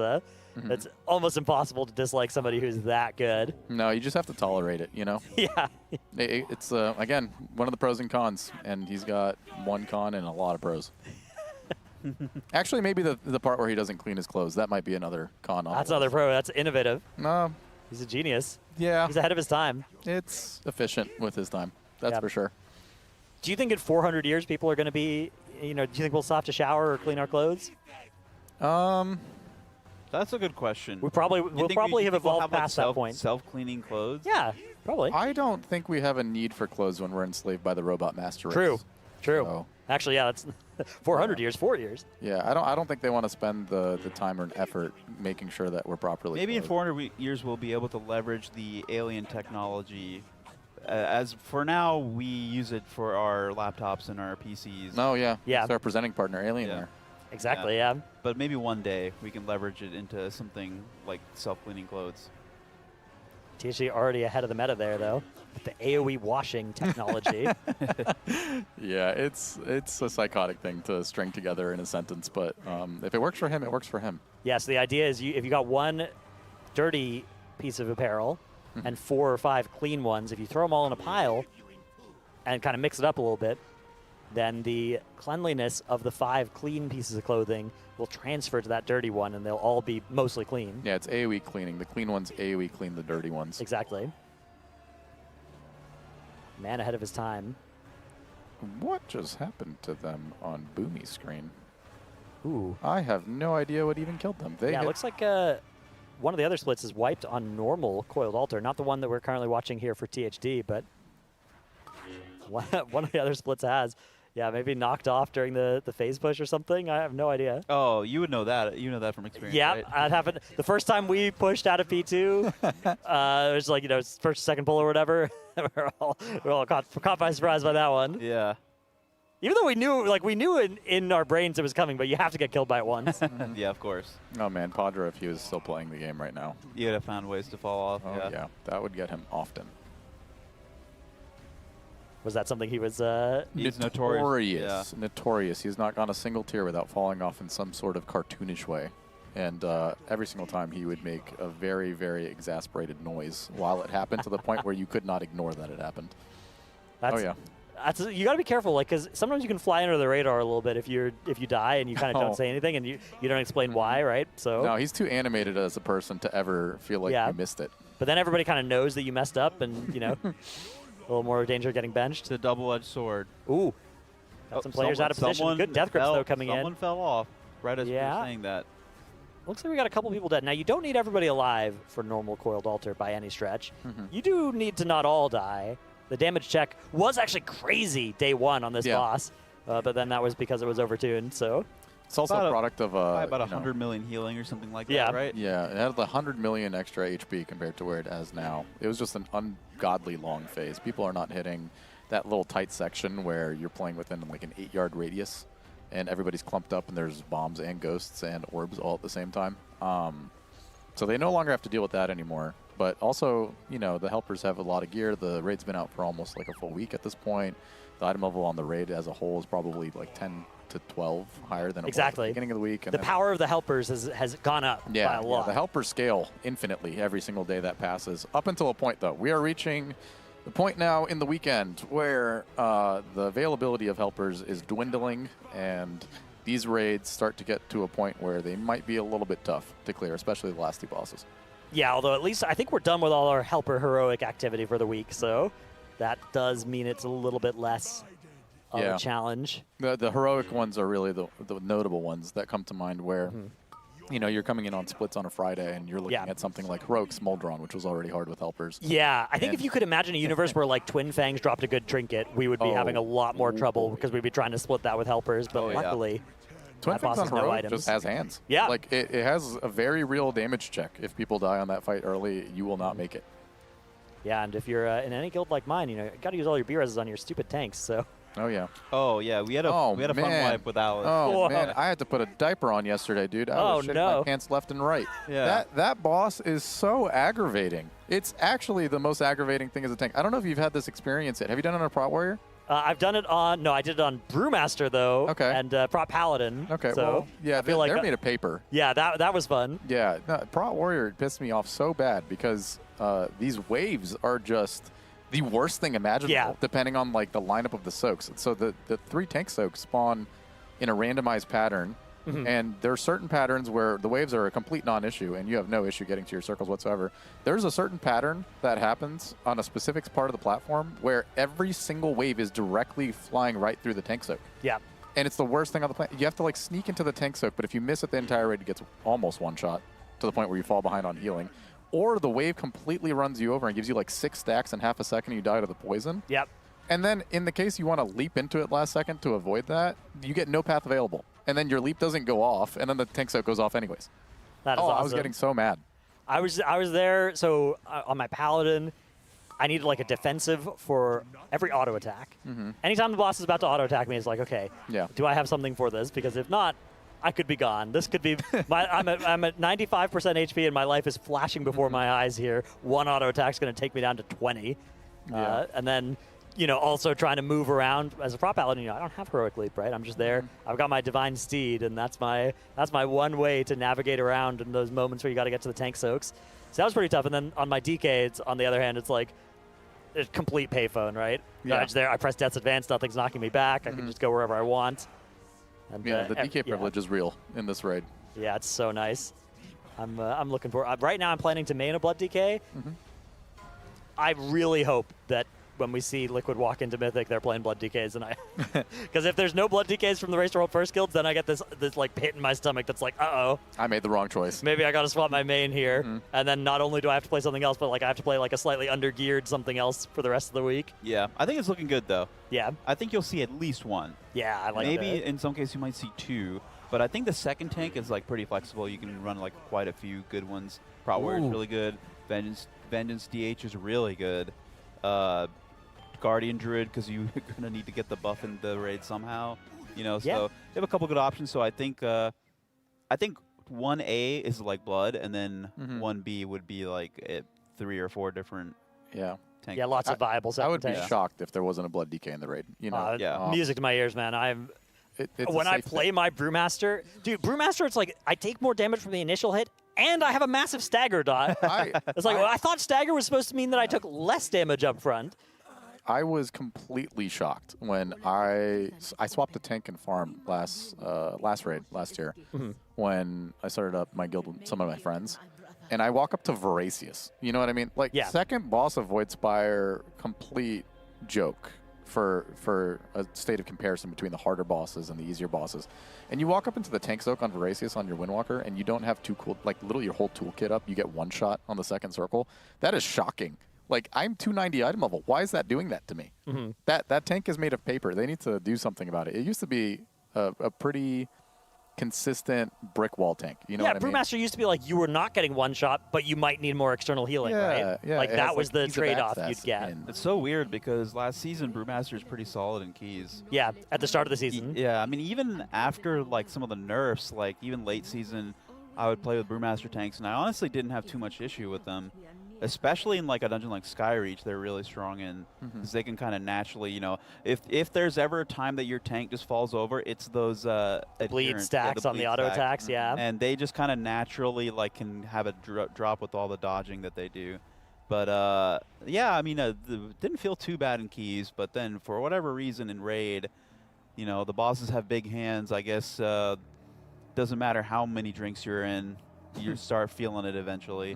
It's almost impossible to dislike somebody who's that good. No, you just have to tolerate it, you know? Yeah. It's, again, one of the pros and cons, and he's got one con and a lot of pros. Actually, maybe the part where he doesn't clean his clothes, that might be another con. That's another pro. That's innovative. No. He's a genius. Yeah. He's ahead of his time. It's efficient with his time. That's for sure. Do you think in 400 years people are going to be, do you think we'll stop to shower or clean our clothes? That's a good question. We'll probably have evolved past that point. Self-cleaning clothes? Yeah, probably. I don't think we have a need for clothes when we're enslaved by the robot master race. True. So, actually, yeah, that's 400 years, 4 years. Yeah, I don't think they want to spend the time or effort making sure that we're properly Maybe in clothed. 400 years we'll be able to leverage the alien technology. As for now, we use it for our laptops and our PCs. Oh, yeah. Yeah. It's our presenting partner, Alienware. Exactly, yeah. But maybe one day we can leverage it into something like self-cleaning clothes. THC already ahead of the meta there, though, with the AoE washing technology. Yeah, it's a psychotic thing to string together in a sentence, but if it works for him, it works for him. Yeah, so the idea is if you got one dirty piece of apparel and 4 or 5 clean ones, if you throw them all in a pile and kind of mix it up a little bit, then the cleanliness of the 5 clean pieces of clothing will transfer to that dirty one, and they'll all be mostly clean. Yeah, it's AoE cleaning. The clean ones AoE clean the dirty ones. Exactly. Man ahead of his time. What just happened to them on Boomy's screen? Ooh. I have no idea what even killed them. They Yeah, it looks like one of the other splits is wiped on normal coiled altar, not the one that we're currently watching here for THD, but one of the other splits has. Yeah, maybe knocked off during the phase push or something. I have no idea. Oh, you would know that. You know that from experience, Yeah, right? that happened. The first time we pushed out of P2, it was like, first, second pull or whatever. we're all caught by surprise by that one. Yeah. Even though we knew in our brains it was coming, but you have to get killed by it once. Yeah, of course. Oh, man, Padre, if he was still playing the game right now. You would have found ways to fall off. Oh, yeah. That would get him often. Was that something he was... He's notorious. Notorious. He's not gone a single tier without falling off in some sort of cartoonish way. And every single time he would make a very, very exasperated noise while it happened to the point where you could not ignore that it happened. That's, oh, yeah. You got to be careful, because sometimes you can fly under the radar a little bit if you die and you kind of don't say anything and you don't explain why, right? So no, he's too animated as a person to ever feel like you missed it. But then everybody kind of knows that you messed up, and a little more danger of getting benched. It's a double-edged sword. Ooh, got some players out of position. Good death grips though coming in. Someone fell off right as we were saying that. Looks like we got a couple people dead. Now, you don't need everybody alive for normal coiled altar by any stretch. You do need to not all die. The damage check was actually crazy day 1 on this boss, but then that was because it was overtuned. So it's also a product of about 100 million healing or something like that, right? Yeah, it had 100 million extra HP compared to where it has now. It was just an ungodly long phase. People are not hitting that little tight section where you're playing within like an 8-yard radius, and everybody's clumped up, and there's bombs and ghosts and orbs all at the same time. So they no longer have to deal with that anymore. But also, the helpers have a lot of gear. The raid's been out for almost like a full week at this point. The item level on the raid as a whole is probably like 10 to 12 higher than it was at the beginning of the week. And the power of the helpers has gone up by a lot. Yeah, the helpers scale infinitely every single day that passes. Up until a point, though. We are reaching the point now in the weekend where the availability of helpers is dwindling, and these raids start to get to a point where they might be a little bit tough to clear, especially the last 2 bosses. Yeah, although at least I think we're done with all our helper heroic activity for the week, so that does mean it's a little bit less of a challenge. The heroic ones are really the notable ones that come to mind where, you're coming in on splits on a Friday and you're looking at something like Heroic Smoldron, which was already hard with helpers. Yeah, I think if you could imagine a universe where like Twin Fangs dropped a good trinket, we would be having a lot more trouble because we'd be trying to split that with helpers, but luckily... Twin Fangs on Heroic just has hands. Yeah. Like, it has a very real damage check. If people die on that fight early, you will not make it. Yeah, and if you're in any guild like mine, you got to use all your B-reses on your stupid tanks, so... Oh, yeah. Oh, yeah, we had a fun wipe with Alice. Oh, man, I had to put a diaper on yesterday, dude. I was shitting my pants left and right. Yeah. That boss is so aggravating. It's actually the most aggravating thing as a tank. I don't know if you've had this experience yet. Have you done it on a Prot Warrior? I've done it on, no, I did it on Brewmaster, though. Okay. And Prop Paladin. Okay, so well, yeah, I feel like they're made of paper. Yeah, that was fun. Yeah, no, Prot Warrior pissed me off so bad because these waves are just the worst thing imaginable, depending on like the lineup of the soaks. So the 3 tank soaks spawn in a randomized pattern, and there are certain patterns where the waves are a complete non-issue, and you have no issue getting to your circles whatsoever. There's a certain pattern that happens on a specific part of the platform where every single wave is directly flying right through the tank soak. Yeah. And it's the worst thing on the planet. You have to like sneak into the tank soak, but if you miss it the entire raid, it gets almost one shot to the point where you fall behind on healing. Or the wave completely runs you over and gives you like 6 stacks in half a second and you die to the poison. Yep. And then in the case you want to leap into it last second to avoid that, you get no path available. And then your leap doesn't go off, and then the tank soak goes off anyways. That is awesome. I was getting so mad. I was there, so on my Paladin, I needed like a defensive for every auto attack. Anytime the boss is about to auto attack me, it's like, okay, do I have something for this? Because if not, I could be gone. This could be I'm at 95% HP and my life is flashing before my eyes here. One auto attack's going to take me down to 20. And then, also trying to move around as a prop paladin. I don't have heroic leap, right? I'm just there. I've got my divine steed, and that's my one way to navigate around in those moments where you got to get to the tank soaks. So that was pretty tough. And then on my DK, it's, on the other hand, it's like a complete payphone, right? Yeah. I'm just there. I press Death's Advance. Nothing's knocking me back. I can just go wherever I want. And, the DK privilege is real in this raid. Yeah, it's so nice. I'm looking for. Right now, I'm planning to main a Blood DK. I really hope that when we see Liquid walk into Mythic, they're playing Blood DKs, and because if there's no Blood DKs from the Race to World First Guilds, then I get this like pit in my stomach that's like, uh-oh. I made the wrong choice. Maybe I got to swap my main here, and then not only do I have to play something else, but like I have to play like a slightly under-geared something else for the rest of the week. Yeah, I think it's looking good though. Yeah. I think you'll see at least one. Yeah, I like Maybe that. in some cases you might see 2, but I think the second tank is like pretty flexible. You can run like quite a few good ones. Prot Warrior is really good. Vengeance DH is really good. Guardian Druid, because you're gonna need to get the buff in the raid somehow. So they have a couple good options. So I think 1A is like Blood, and then 1B would be like 3 or 4 different tanks. Yeah, lots of viable I would be tanks. shocked if there wasn't a Blood DK in the raid. Music to my ears, man. When I play my Brewmaster, dude, Brewmaster, it's like I take more damage from the initial hit, and I have a massive stagger dot. It's like, I thought stagger was supposed to mean that I took less damage up front. I was completely shocked when I swapped a tank and farm last raid last year when I started up my guild with some of my friends, and I walk up to Voracious. You know what I mean? Like second boss of Void Spire, complete joke for a state of comparison between the harder bosses and the easier bosses. And you walk up into the tank soak on Voracious on your Windwalker, and you don't have literally your whole toolkit up. You get one shot on the second circle. That is shocking. Like, I'm 290 item level. Why is that doing that to me? That tank is made of paper. They need to do something about it. It used to be a pretty consistent brick wall tank. You know what I mean? Brewmaster used to be like you were not getting one shot, but you might need more external healing, right? Yeah, like that was the ease of trade-off access you'd get. It's so weird because last season Brewmaster is pretty solid in keys. Yeah, at the start of the season. Yeah, I mean even after like some of the nerfs, like even late season, I would play with Brewmaster tanks, and I honestly didn't have too much issue with them. Especially in like a dungeon like Skyreach, they're really strong in because they can kind of naturally, if there's ever a time that your tank just falls over, it's those bleed stacks on the auto attacks, and they just kind of naturally like can have a drop with all the dodging that they do. But yeah, I mean, didn't feel too bad in keys, but then for whatever reason in raid, the bosses have big hands. I guess doesn't matter how many drinks you're in, you start feeling it eventually.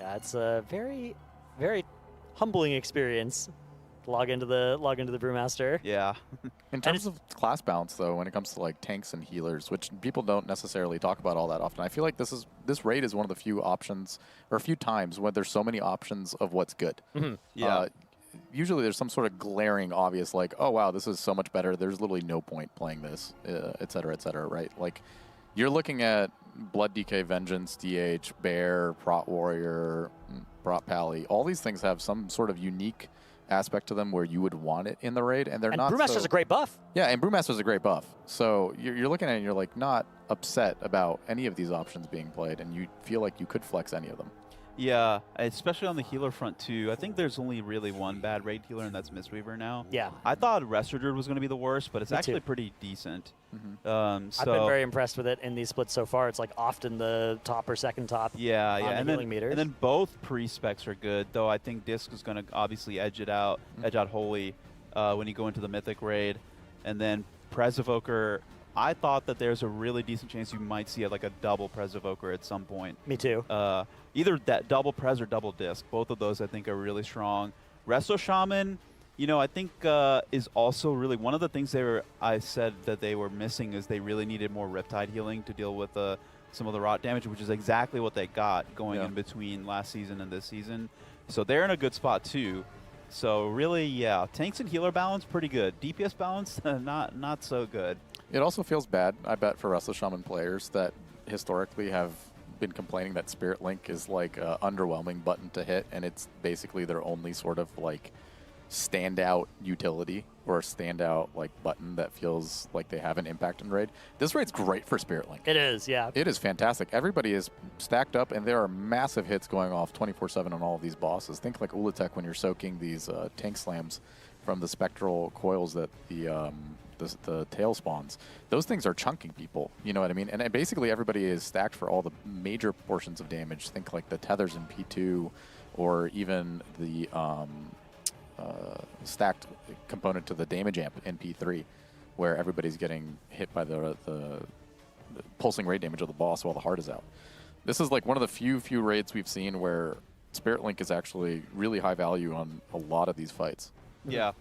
Yeah, it's a very, very humbling experience to log into the Brewmaster. Yeah. In terms of class balance, though, when it comes to like tanks and healers, which people don't necessarily talk about all that often, I feel like this raid is one of the few options or a few times when there's so many options of what's good. Yeah. Usually there's some sort of glaring obvious like, oh wow, this is so much better. There's literally no point playing this, et cetera, right? Like you're looking at Blood DK, Vengeance, DH, Bear, Prot Warrior, Prot Pally. All these things have some sort of unique aspect to them where you would want it in the raid, and they're not. Brewmaster's a great buff. Yeah, and Brewmaster's a great buff. So you're looking at it and you're like not upset about any of these options being played, and you feel like you could flex any of them. Yeah, especially on the healer front too. I think there's only really one bad raid healer, and that's Mistweaver now. Yeah. I thought Restored was going to be the worst, but it's Me actually too. pretty decent. I've been So very impressed with it in these splits so far. It's like often the top or second top. yeah, on the and healing meters. then both pre-specs are good. Though I think Disc is going to obviously edge out Holy when you go into the Mythic raid, and then Prez Evoker. I thought that there's a really decent chance you might see like a double Prez Evoker at some point. Me too. Either that double Prez or double Disc. Both of those I think are really strong. Resto Shaman, you know, I think is also really one of the things I said that they were missing is they really needed more Riptide healing to deal with some of the rot damage, which is exactly what they got going in between last season and this season. So they're in a good spot too. So really, yeah, tanks and healer balance pretty good. DPS balance not so good. It also feels bad, I bet, for Restless Shaman players that historically have been complaining that Spirit Link is like an underwhelming button to hit, and it's basically their only sort of like standout utility or standout like button that feels like they have an impact in raid. This raid's great for Spirit Link. It is, yeah. It is fantastic. Everybody is stacked up, and there are massive hits going off 24/7 on all of these bosses. Think like Ula'tek when you're soaking these tank slams from the spectral coils that the tail spawns. Those things are chunking people, you know what I mean? And basically everybody is stacked for all the major portions of damage. Think like the tethers in P2 or even the stacked component to the damage amp in P3 where everybody's getting hit by the pulsing raid damage of the boss while the heart is out. This is like one of the few raids we've seen where Spirit Link is actually really high value on a lot of these fights. Yeah,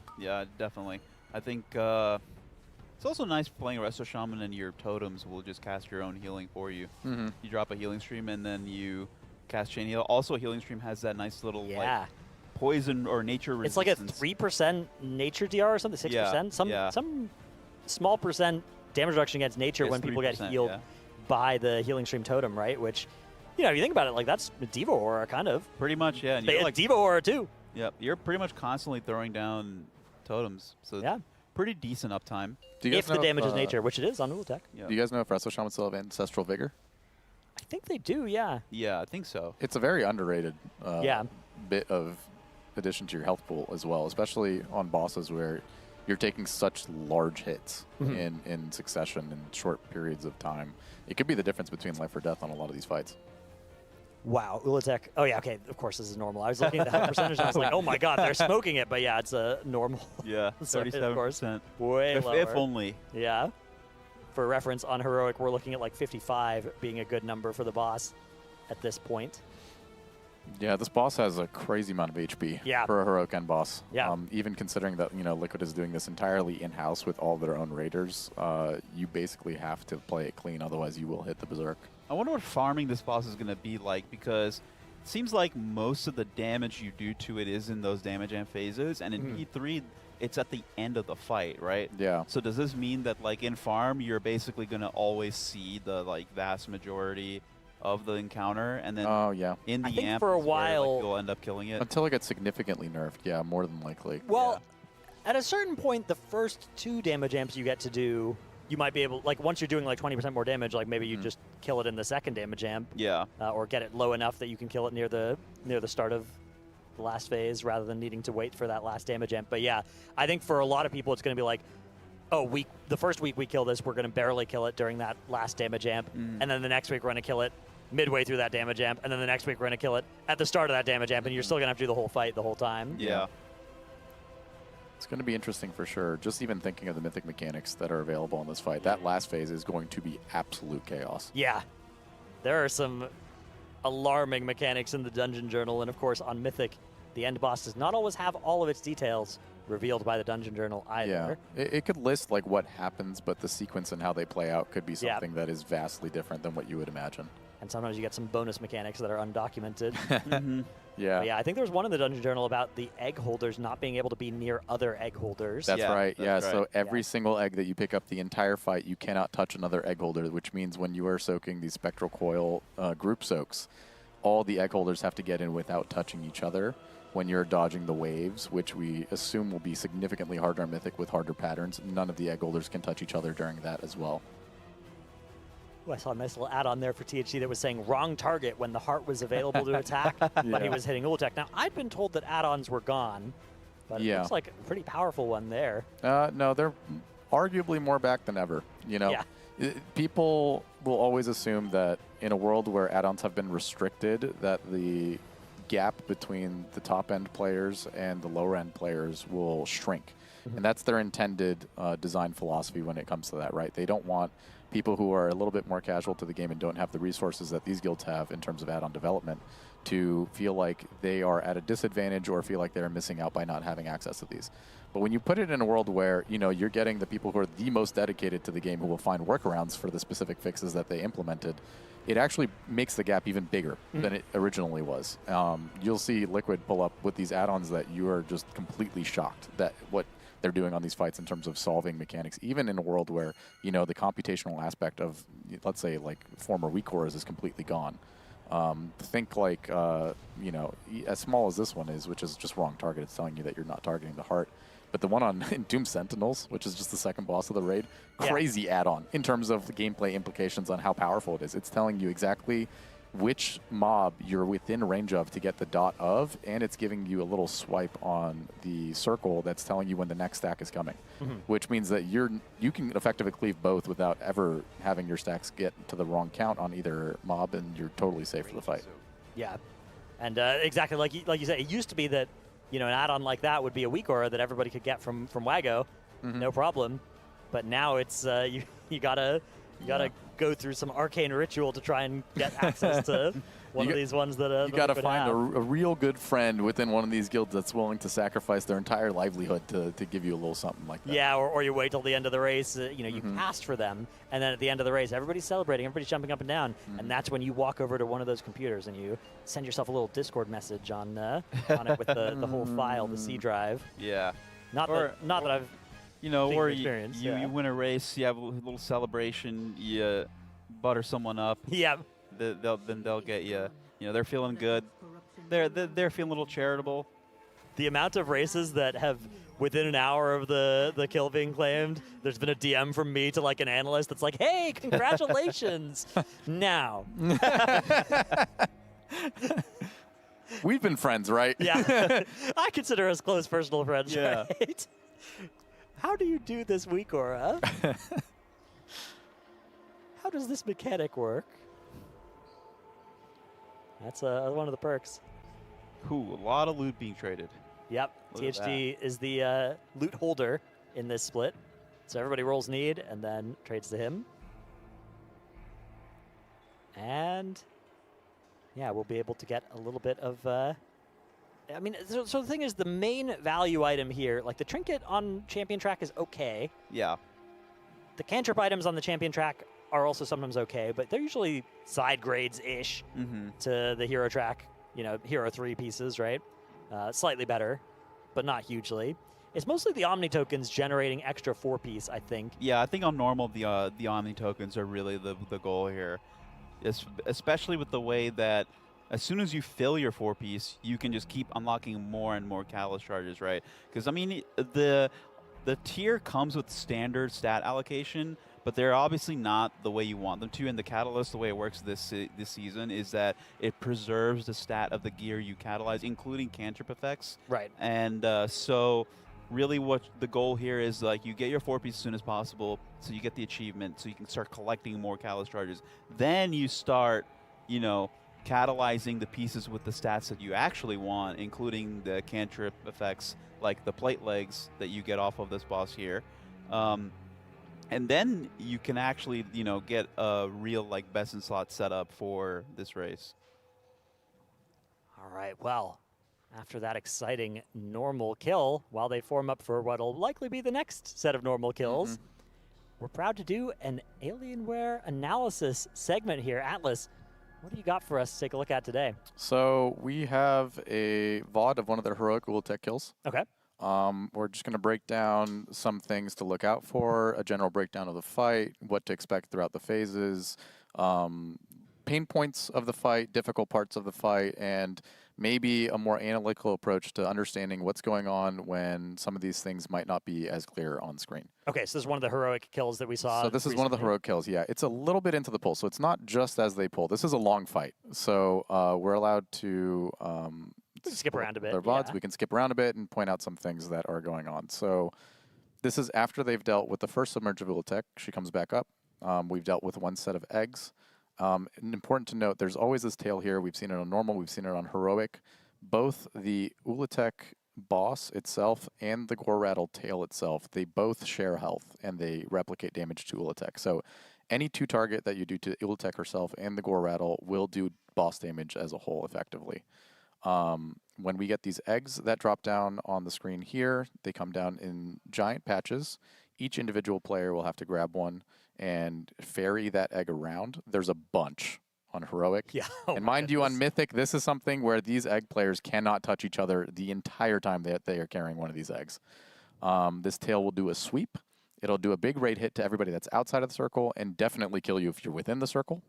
definitely. I think it's also nice playing Resto Shaman and your totems will just cast your own healing for you. You drop a healing stream and then you cast Chain Heal. Also, Healing Stream has that nice little like poison or nature resistance. It's like a 3% nature DR or something, 6%. Some small percent damage reduction against nature when people get healed by the Healing Stream totem, right? Which, you know, if you think about it, like that's Diva Aura kind of. Pretty much, yeah. And they you're had like Diva Aura too. Yep, you're pretty much constantly throwing down totems. So yeah, pretty decent uptime. If the damage is nature, which it is on Ula'tek. Yeah. Do you guys know if Resto Shaman still have Ancestral Vigor? I think they do, yeah. Yeah, I think so. It's a very underrated bit of addition to your health pool as well, especially on bosses where you're taking such large hits in succession in short periods of time. It could be the difference between life or death on a lot of these fights. Wow, Ula'tek. Oh, yeah, okay, of course this is normal. I was looking at the health percentage and I was like, oh my god, they're smoking it. But yeah, it's a normal. Yeah, 37%. Way lower. If only. Yeah. For reference, on Heroic, we're looking at like 55 being a good number for the boss at this point. Yeah, this boss has a crazy amount of HP for a Heroic end boss. Yeah. Even considering that, you know, Liquid is doing this entirely in-house with all their own raiders, you basically have to play it clean, otherwise you will hit the Berserk. I wonder what farming this boss is going to be like, because it seems like most of the damage you do to it is in those damage amp phases, and in P3, it's at the end of the fight, right? Yeah. So does this mean that, like, in farm, you're basically going to always see the, like, vast majority of the encounter, and then in the amp for a is where, while, like, you'll end up killing it? Until it gets significantly nerfed, yeah, more than likely. Well, at a certain point, the first 2 damage amps you get to do, you might be able, like, once you're doing like 20% more damage, like maybe you just kill it in the second damage amp. Yeah. Or get it low enough that you can kill it near the start of the last phase rather than needing to wait for that last damage amp. But yeah, I think for a lot of people, it's going to be like, oh, the first week we kill this, we're going to barely kill it during that last damage amp. And then the next week we're going to kill it midway through that damage amp. And then the next week we're going to kill it at the start of that damage amp. And you're still going to have to do the whole fight the whole time. Yeah. It's going to be interesting for sure. Just even thinking of the mythic mechanics that are available in this fight, that last phase is going to be absolute chaos. Yeah. There are some alarming mechanics in the Dungeon Journal. And of course, on Mythic, the end boss does not always have all of its details revealed by the Dungeon Journal either. Yeah. It could list like what happens, but the sequence and how they play out could be something that is vastly different than what you would imagine. And sometimes you get some bonus mechanics that are undocumented. Yeah. But yeah, I think there was one in the Dungeon Journal about the egg holders not being able to be near other egg holders. That's right. Yeah. So every single egg that you pick up the entire fight, you cannot touch another egg holder, which means when you are soaking these spectral coil group soaks, all the egg holders have to get in without touching each other when you're dodging the waves, which we assume will be significantly harder on Mythic with harder patterns. None of the egg holders can touch each other during that as well. Ooh, I saw a nice little add-on there for THC that was saying wrong target when the heart was available to attack, but he was hitting Ula'tek. Now, I'd been told that add-ons were gone, but it looks like a pretty powerful one there. No, they're arguably more back than ever. You know, people will always assume that in a world where add-ons have been restricted, that the gap between the top-end players and the lower-end players will shrink. And that's their intended design philosophy when it comes to that, right? They don't want people who are a little bit more casual to the game and don't have the resources that these guilds have in terms of add-on development to feel like they are at a disadvantage or feel like they're missing out by not having access to these. But when you put it in a world where, you know, you're getting the people who are the most dedicated to the game who will find workarounds for the specific fixes that they implemented, it actually makes the gap even bigger than it originally was. You'll see Liquid pull up with these add-ons that you are just completely shocked that what they're doing on these fights in terms of solving mechanics, even in a world where, you know, the computational aspect of, let's say, like former weak cores is completely gone. Think like, you know, as small as this one is, which is just wrong target, it's telling you that you're not targeting the heart. But the one on Doom Sentinels, which is just the second boss of the raid, crazy add-on in terms of the gameplay implications on how powerful it is. It's telling you exactly which mob you're within range of to get the dot of, and it's giving you a little swipe on the circle that's telling you when the next stack is coming, which means that you can effectively cleave both without ever having your stacks get to the wrong count on either mob, and you're totally safe for the fight. Yeah, and exactly like you said, it used to be that, you know, an add-on like that would be a weak aura that everybody could get from Wago, no problem. But now it's you gotta go through some arcane ritual to try and get access to one of these ones that you got to find a real good friend within one of these guilds that's willing to sacrifice their entire livelihood to give you a little something like that. Yeah, or you wait till the end of the race. You know, you cast for them, and then at the end of the race, everybody's celebrating, everybody's jumping up and down, and that's when you walk over to one of those computers and you send yourself a little Discord message on it with the whole file, the C drive. Yeah. Not that I've. You know, or experience, you win a race, you have a little celebration, you butter someone up. Yeah. Then they'll get you. You know, they're feeling good. They're feeling a little charitable. The amount of races that have, within an hour of the kill being claimed, there's been a DM from me to like an analyst that's like, "Hey, congratulations!" Now. We've been friends, right? Yeah. I consider us close personal friends, right? How do you do this weak aura? How does this mechanic work? That's one of the perks. Cool, a lot of loot being traded. Yep, THD is the loot holder in this split. So everybody rolls need and then trades to him. And yeah, we'll be able to get a little bit of... I mean, so the thing is, the main value item here, like the trinket on champion track is okay. Yeah. The cantrip items on the champion track are also sometimes okay, but they're usually side grades-ish to the hero track, you know, hero 3 pieces, right? Slightly better, but not hugely. It's mostly the Omni tokens generating extra 4-piece, I think. Yeah, I think on normal, the Omni tokens are really the goal here. Especially with the way that as soon as you fill your 4-piece, you can just keep unlocking more and more catalyst charges, right? Because, I mean, the tier comes with standard stat allocation, but they're obviously not the way you want them to. And the catalyst, the way it works this season, is that it preserves the stat of the gear you catalyze, including cantrip effects. Right. And so really what the goal here is, like, you get your 4-piece as soon as possible, so you get the achievement, so you can start collecting more catalyst charges. Then you start, you know, catalyzing the pieces with the stats that you actually want, including the cantrip effects like the plate legs that you get off of this boss here. And then you can actually, you know, get a real like best in slot setup for this race. All right, well, after that exciting normal kill, while they form up for what will likely be the next set of normal kills, we're proud to do an Alienware analysis segment here. Atlas, what do you got for us to take a look at today? So we have a VOD of one of their heroic Ula'tek kills. Okay. We're just going to break down some things to look out for, a general breakdown of the fight, what to expect throughout the phases, pain points of the fight, difficult parts of the fight, and maybe a more analytical approach to understanding what's going on when some of these things might not be as clear on screen. Okay, so this is one of the heroic kills that we saw. So this is one of the heroic kills, yeah. It's a little bit into the pull, so it's not just as they pull. This is a long fight, so we're allowed to we can skip around a bit. Their VODs. We can skip around a bit and point out some things that are going on. So this is after they've dealt with the first submerge of Ula'tek. She comes back up. We've dealt with one set of eggs. And important to note, there's always this tail here. We've seen it on normal. We've seen it on heroic. Both the Ula'tek boss itself and the Gore Rattle tail itself, they both share health and they replicate damage to Ula'tek. So any 2-target that you do to Ula'tek herself and the Gore Rattle will do boss damage as a whole effectively. When we get these eggs that drop down on the screen here, they come down in giant patches. Each individual player will have to grab one and ferry that egg around. There's a bunch on heroic. Yeah. And mind you, on mythic, this is something where these egg players cannot touch each other the entire time that they are carrying one of these eggs. This tail will do a sweep. It'll do a big raid hit to everybody that's outside of the circle and definitely kill you if you're within the circle.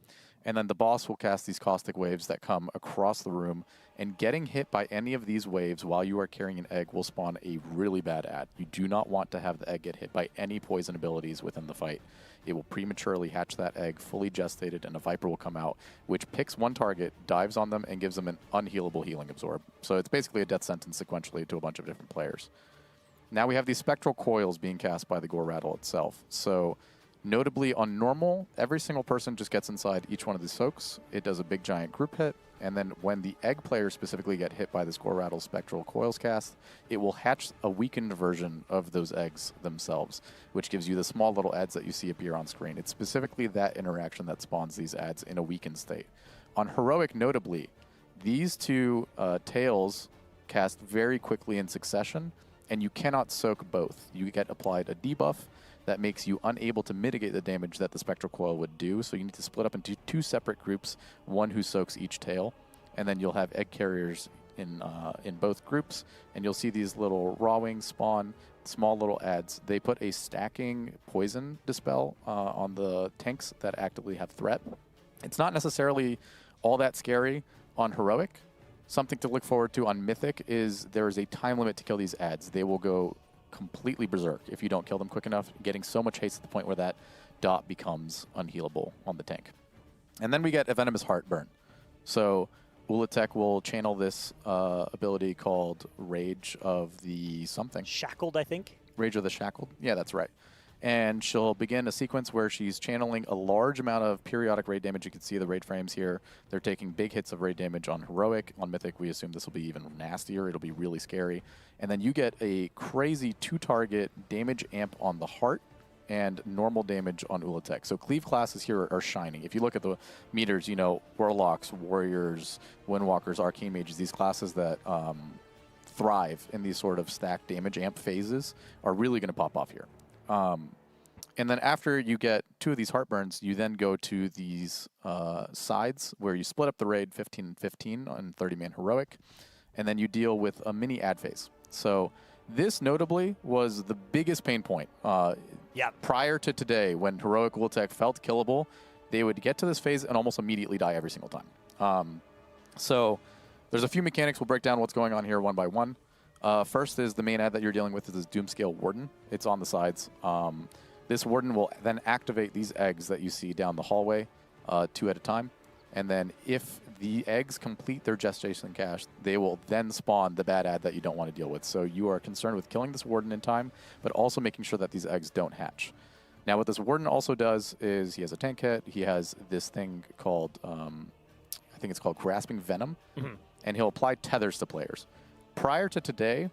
And then the boss will cast these caustic waves that come across the room, and getting hit by any of these waves while you are carrying an egg will spawn a really bad ad. You do not want to have the egg get hit by any poison abilities within the fight. It will prematurely hatch that egg, fully gestated, and a Viper will come out, which picks one target, dives on them, and gives them an unhealable healing absorb. So it's basically a death sentence sequentially to a bunch of different players. Now we have these spectral coils being cast by the Gore Rattle itself. So notably on normal, every single person just gets inside each one of these soaks. It does a big giant group hit, and then when the egg players specifically get hit by this Gore Rattle spectral coils cast, it will hatch a weakened version of those eggs themselves, which gives you the small little ads that you see appear on screen. It's specifically that interaction that spawns these ads in a weakened state. On heroic, notably, these two tails cast very quickly in succession, and you cannot soak both. You get applied a debuff that makes you unable to mitigate the damage that the Spectral Coil would do, so you need to split up into 2 separate groups, one who soaks each tail, and then you'll have egg carriers in both groups, and you'll see these little raw wings spawn, small little ads. They put a stacking poison dispel on the tanks that actively have threat. It's not necessarily all that scary on heroic. Something to look forward to on mythic is there is a time limit to kill these ads. They will go completely berserk if you don't kill them quick enough, getting so much haste to the point where that dot becomes unhealable on the tank. And then we get a Venomous Heartburn. So Ula'tek will channel this ability called Rage of the something. Shackled, I think? Rage of the Shackled? Yeah, that's right. And she'll begin a sequence where she's channeling a large amount of periodic raid damage. You can see the raid frames here. They're taking big hits of raid damage on heroic. On mythic, we assume this will be even nastier. It'll be really scary. And then you get a crazy 2-target damage amp on the heart and normal damage on Ula'tek. So cleave classes here are shining. If you look at the meters, you know, Warlocks, Warriors, Windwalkers, Arcane Mages, these classes that thrive in these sort of stacked damage amp phases are really going to pop off here. And then after you get 2 of these heartburns, you then go to these sides where you split up the raid 15 and 15 on 30-man heroic, and then you deal with a mini ad phase. So this notably was the biggest pain point. Prior to today, when heroic Ula'tek felt killable, they would get to this phase and almost immediately die every single time. So there's a few mechanics. We'll break down what's going on here one by one. First is the main ad that you're dealing with is this Doomscale Warden. It's on the sides. This Warden will then activate these eggs that you see down the hallway 2 at a time. And then if the eggs complete their gestation cache, they will then spawn the bad ad that you don't want to deal with. So you are concerned with killing this Warden in time, but also making sure that these eggs don't hatch. Now what this Warden also does is he has a tank hit. He has this thing called, I think it's called Grasping Venom. And he'll apply tethers to players. Prior to today,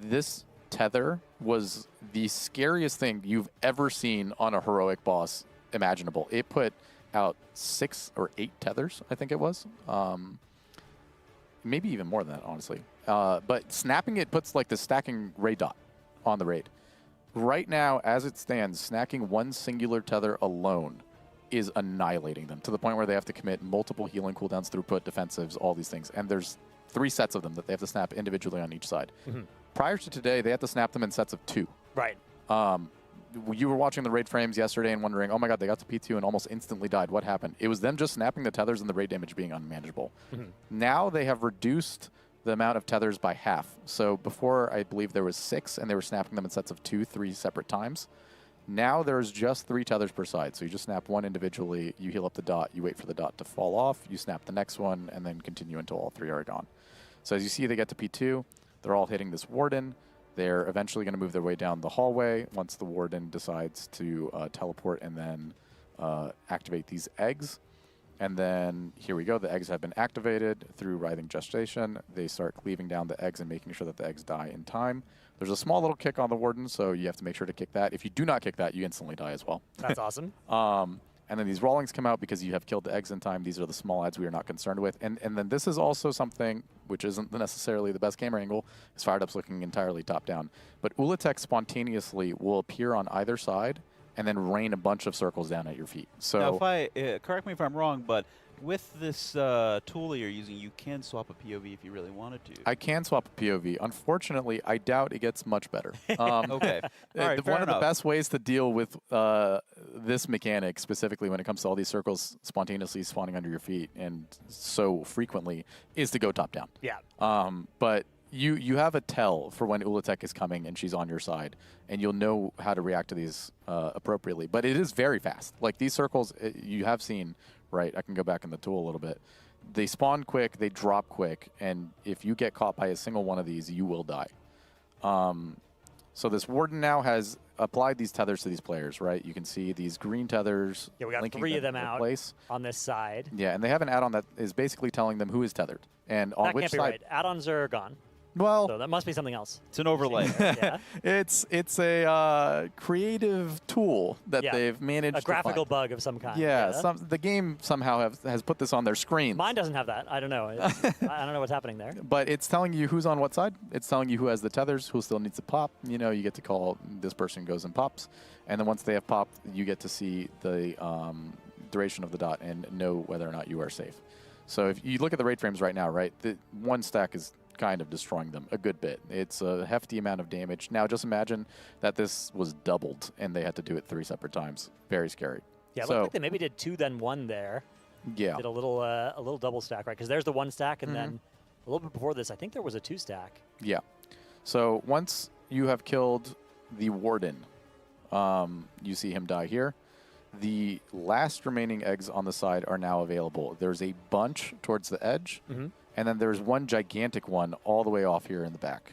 this tether was the scariest thing you've ever seen on a heroic boss imaginable. It put out 6 or 8 tethers, I think it was. Maybe even more than that, honestly. But snapping it puts like the stacking raid dot on the raid. Right now, as it stands, snacking one singular tether alone is annihilating them to the point where they have to commit multiple healing cooldowns, throughput, defensives, all these things. And there's 3 sets of them that they have to snap individually on each side. Prior to today, they had to snap them in sets of 2. Right. you were watching the raid frames yesterday and wondering, oh my god, they got to P2 and almost instantly died. What happened? It was them just snapping the tethers and the raid damage being unmanageable. Now they have reduced the amount of tethers by half. So before, I believe there was 6, and they were snapping them in sets of 2, 3 separate times. Now there's just 3 tethers per side. So you just snap one individually, you heal up the dot, you wait for the dot to fall off, you snap the next one, and then continue until all 3 are gone. So as you see, they get to P2. They're all hitting this warden. They're eventually going to move their way down the hallway once the warden decides to teleport and then activate these eggs. And then here we go. The eggs have been activated through writhing gestation. They start cleaving down the eggs and making sure that the eggs die in time. There's a small little kick on the warden, so you have to make sure to kick that. If you do not kick that, you instantly die as well. That's awesome. And then these rollings come out because you have killed the eggs in time. These are the small adds we are not concerned with. And then this is also something which isn't necessarily the best camera angle. Is Fired Up's looking entirely top down. But Ula'tek spontaneously will appear on either side and then rain a bunch of circles down at your feet. So now, if I correct me if I'm wrong, but with this tool that you're using, you can swap a POV if you really wanted to. I can swap a POV. Unfortunately, I doubt it gets much better. Okay. All right, one of the best ways to deal with this mechanic, specifically when it comes to all these circles spontaneously spawning under your feet and so frequently, is to go top down. Yeah. But you have a tell for when Ula'tek is coming and she's on your side, and you'll know how to react to these appropriately. But it is very fast. Like these circles, you have seen, right? I can go back in the tool a little bit. They spawn quick, they drop quick, and if you get caught by a single one of these, you will die. So this warden now has applied these tethers to these players, right? You can see these green tethers. Yeah, we got linking 3 of them to out place. on this side. Yeah, and they have an add-on that is basically telling them who is tethered and on That which can't be side. right. Add-ons are gone. Well, So that must be something else. It's an overlay. Yeah. it's a creative tool that Yeah, they've managed. a graphical to find. bug of some kind. Yeah, the game somehow has put this on their screen. Mine doesn't have that. I don't know. I don't know what's happening there. But it's telling you who's on what side. It's telling you who has the tethers, who still needs to pop. You know, you get to call this person goes and pops. And then once they have popped, you get to see the duration of the dot and know whether or not you are safe. So if you look at the raid frames right now, right, the one stack is kind of destroying them a good bit. It's a hefty amount of damage. Now just imagine that this was doubled and they had to do it 3 separate times. Very scary. Yeah, it so, looked like they maybe did 2 then 1 there. Yeah. Did a little double stack, right? Because there's the 1 stack, and then a little bit before this, I think there was a 2 stack. Yeah. So once you have killed the warden, you see him die here. The last remaining eggs on the side are now available. There's a bunch towards the edge, and then there's one gigantic one all the way off here in the back.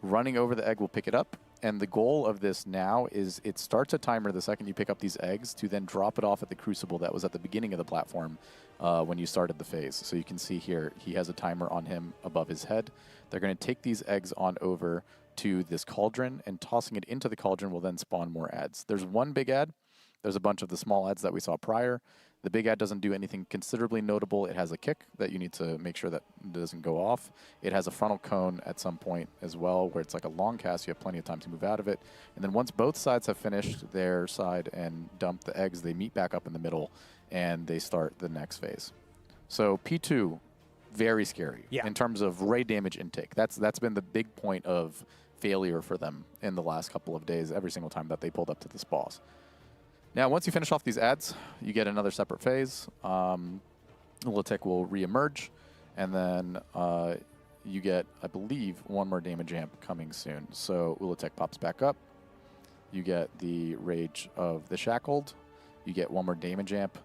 Running over the egg will pick it up, and the goal of this now is it starts a timer the second you pick up these eggs to then drop it off at the crucible that was at the beginning of the platform when you started the phase. So you can see here, he has a timer on him above his head. They're going to take these eggs on over to this cauldron, and tossing it into the cauldron will then spawn more adds. There's one big add. There's a bunch of the small adds that we saw prior. The big ad doesn't do anything considerably notable. It has a kick that you need to make sure that doesn't go off. It has a frontal cone at some point as well, where it's like a long cast. You have plenty of time to move out of it. And then once both sides have finished their side and dumped the eggs, they meet back up in the middle, and they start the next phase. So P2, very scary in terms of raid damage intake. That's been the big point of failure for them in the last couple of days, every single time that they pulled up to this boss. Now, once you finish off these adds, you get another separate phase. Ula'tek will reemerge, and then you get, I believe, one more damage amp coming soon. So Ula'tek pops back up. You get the Rage of the Shackled. You get one more damage amp.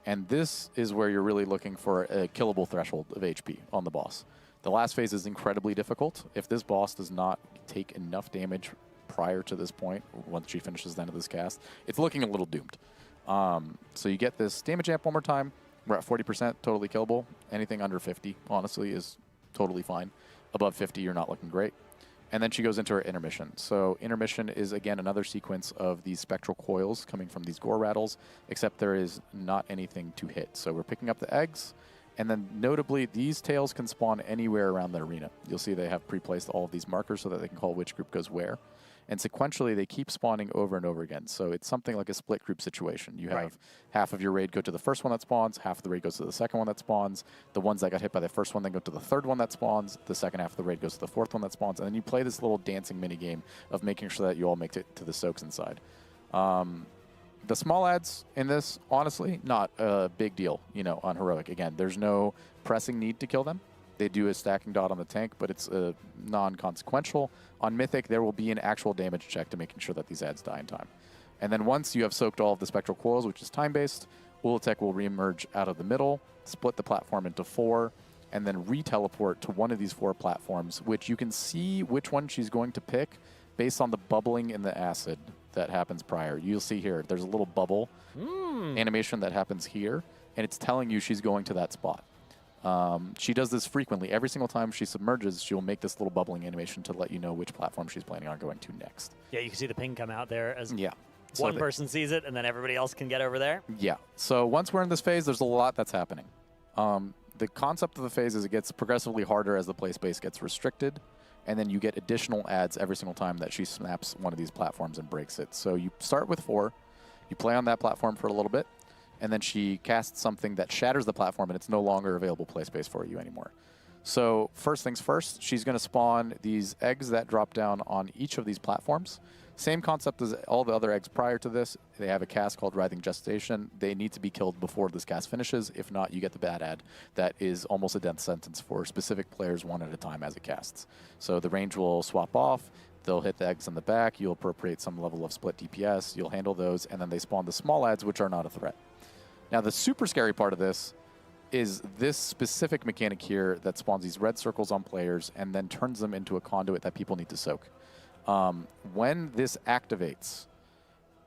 And this is where you're really looking for a killable threshold of HP on the boss. The last phase is incredibly difficult. If this boss does not take enough damage prior to this point, once she finishes the end of this cast, it's looking a little doomed. So you get this damage amp one more time. We're at 40%, totally killable. Anything under 50, honestly, is totally fine. Above 50, you're not looking great. And then she goes into her intermission. So intermission is, again, another sequence of these spectral coils coming from these gore rattles, except there is not anything to hit. So we're picking up the eggs, and then notably, these tails can spawn anywhere around the arena. You'll see they have pre-placed all of these markers so that they can call which group goes where. And sequentially, they keep spawning over and over again. So it's something like a split group situation. You have half of your raid go to the first one that spawns, half of the raid goes to the second one that spawns. The ones that got hit by the first one then go to the third one that spawns. The second half of the raid goes to the fourth one that spawns. And then you play this little dancing mini game of making sure that you all make it to the soaks inside. The small ads in this, honestly, not a big deal, on Heroic. Again, there's no pressing need to kill them. They do a stacking dot on the tank, but it's non-consequential. On Mythic, there will be an actual damage check to making sure that these ads die in time. And then once you have soaked all of the Spectral Coils, which is time-based, Ula'tek will reemerge out of the middle, split the platform into 4, and then re-teleport to one of these 4 platforms, which you can see which one she's going to pick based on the bubbling in the acid that happens prior. You'll see here, there's a little bubble animation that happens here, and it's telling you she's going to that spot. She does this frequently. Every single time she submerges, she'll make this little bubbling animation to let you know which platform she's planning on going to next. Yeah, you can see the ping come out there as Yeah. one person sees it, and then everybody else can get over there. Yeah. So once we're in this phase, there's a lot that's happening. The concept of the phase is it gets progressively harder as the play space gets restricted, and then you get additional ads every single time that she snaps one of these platforms and breaks it. So you start with 4, you play on that platform for a little bit, and then she casts something that shatters the platform, and it's no longer available play space for you anymore. So first things first, she's going to spawn these eggs that drop down on each of these platforms. Same concept as all the other eggs prior to this. They have a cast called Writhing Gestation. They need to be killed before this cast finishes. If not, you get the bad ad. That is almost a death sentence for specific players one at a time as it casts. So the range will swap off. They'll hit the eggs in the back. You'll appropriate some level of split DPS. You'll handle those, and then they spawn the small ads, which are not a threat. Now, the super scary part of this is this specific mechanic here that spawns these red circles on players and then turns them into a conduit that people need to soak. When this activates,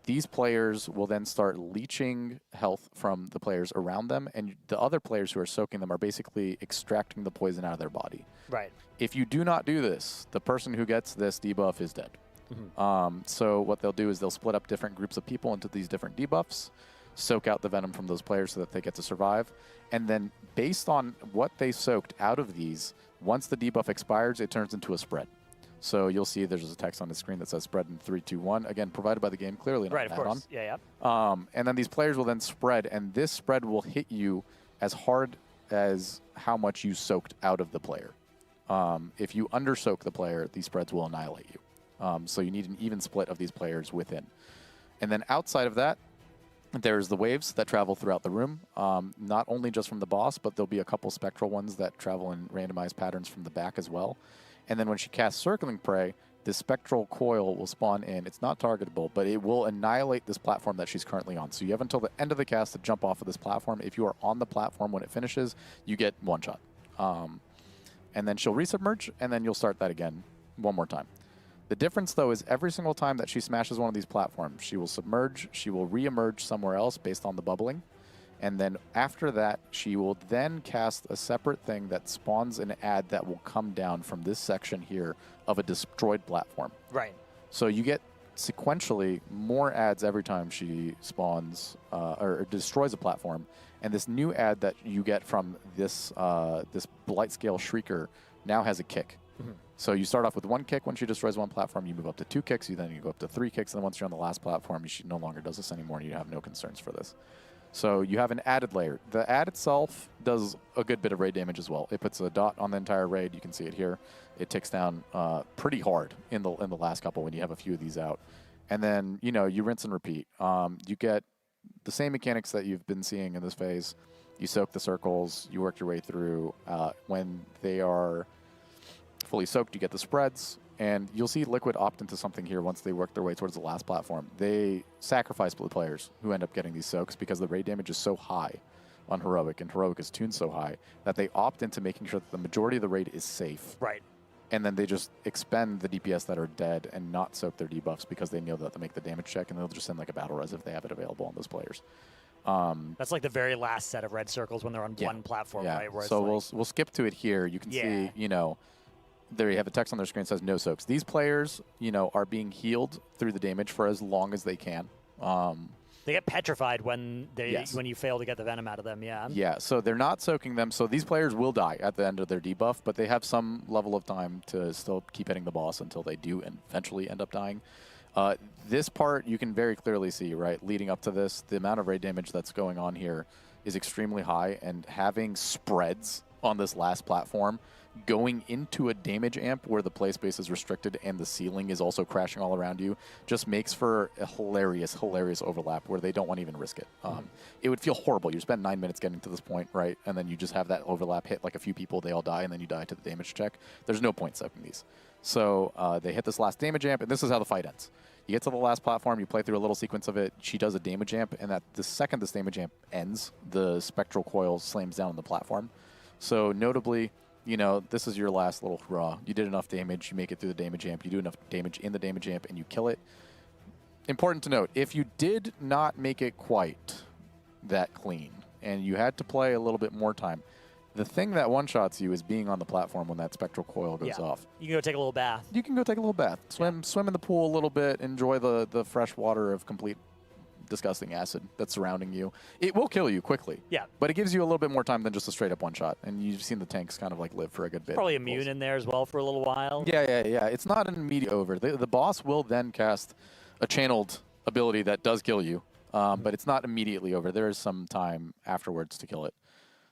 these players will then start leeching health from the players around them, and the other players who are soaking them are basically extracting the poison out of their body. Right. If you do not do this, the person who gets this debuff is dead. So what they'll do is they'll split up different groups of people into these different debuffs, soak out the venom from those players so that they get to survive, and then based on what they soaked out of these, once the debuff expires, it turns into a spread. So you'll see there's a text on the screen that says spread in 3, 2, 1. Again, provided by the game, clearly not Right, of an add-on. course. Yeah. And then these players will then spread, and this spread will hit you as hard as how much you soaked out of the player. If you under-soak the player, these spreads will annihilate you. So you need an even split of these players within. And then outside of that, there's the waves that travel throughout the room, not only just from the boss, but there'll be a couple spectral ones that travel in randomized patterns from the back as well. And then when she casts Circling Prey, this spectral coil will spawn in. It's not targetable, but it will annihilate this platform that she's currently on. So you have until the end of the cast to jump off of this platform. If you are on the platform when it finishes, you get one shot. And then she'll resubmerge, and then you'll start that again one more time. The difference, though, is every single time that she smashes one of these platforms, she will submerge, she will re-emerge somewhere else based on the bubbling, and then after that, she will then cast a separate thing that spawns an ad that will come down from this section here of a destroyed platform. Right. So you get sequentially more ads every time she spawns or destroys a platform, and this new ad that you get from this this Blight Scale Shrieker now has a kick. So you start off with 1 kick when she destroys one platform, you move up to 2 kicks, then you go up to 3 kicks, and then once you're on the last platform, she no longer does this anymore, and you have no concerns for this. So you have an added layer. The ad itself does a good bit of raid damage as well. It puts a dot on the entire raid. You can see it here. It ticks down pretty hard in the last couple when you have a few of these out. And then, you rinse and repeat. You get the same mechanics that you've been seeing in this phase. You soak the circles. You work your way through. When they are fully soaked, you get the spreads. And you'll see Liquid opt into something here once they work their way towards the last platform. They sacrifice the players who end up getting these soaks because the raid damage is so high on Heroic, and Heroic is tuned so high, that they opt into making sure that the majority of the raid is safe. Right. And then they just expend the DPS that are dead and not soak their debuffs because they know that they make the damage check, and they'll just send like a battle res if they have it available on those players. That's like the very last set of red circles when they're on one platform, right? Where So it's we'll skip to it here. You can see, there you have a text on their screen that says no soaks. These players, are being healed through the damage for as long as they can. they get petrified when when you fail to get the venom out of them. Yeah. Yeah. So they're not soaking them. So these players will die at the end of their debuff, but they have some level of time to still keep hitting the boss until they do and eventually end up dying. This part you can very clearly see, right, leading up to this, the amount of raid damage that's going on here is extremely high, and having spreads on this last platform, going into a damage amp where the play space is restricted and the ceiling is also crashing all around you just makes for a hilarious overlap where they don't want to even risk it. It would feel horrible. You spend 9 minutes getting to this point, right? And then you just have that overlap hit like a few people, they all die, and then you die to the damage check. There's no point soaking these. So they hit this last damage amp, and this is how the fight ends. You get to the last platform, you play through a little sequence of it, she does a damage amp, and the second this damage amp ends, the spectral coil slams down on the platform. So notably, you know, this is your last little hurrah. You did enough damage, you make it through the damage amp, you do enough damage in the damage amp, and you kill it. Important to note, if you did not make it quite that clean, and you had to play a little bit more time, the thing that one-shots you is being on the platform when that spectral coil goes off. You can go take a little bath. You can go take a little bath. Swim in the pool a little bit, enjoy the fresh water of complete disgusting acid that's surrounding you. It will kill you quickly. Yeah. But it gives you a little bit more time than just a straight up one shot. And you've seen the tanks kind of like live for a good bit. Probably immune in there as well for a little while. Yeah. It's not an immediate over. The boss will then cast a channeled ability that does kill you, but it's not immediately over. There is some time afterwards to kill it.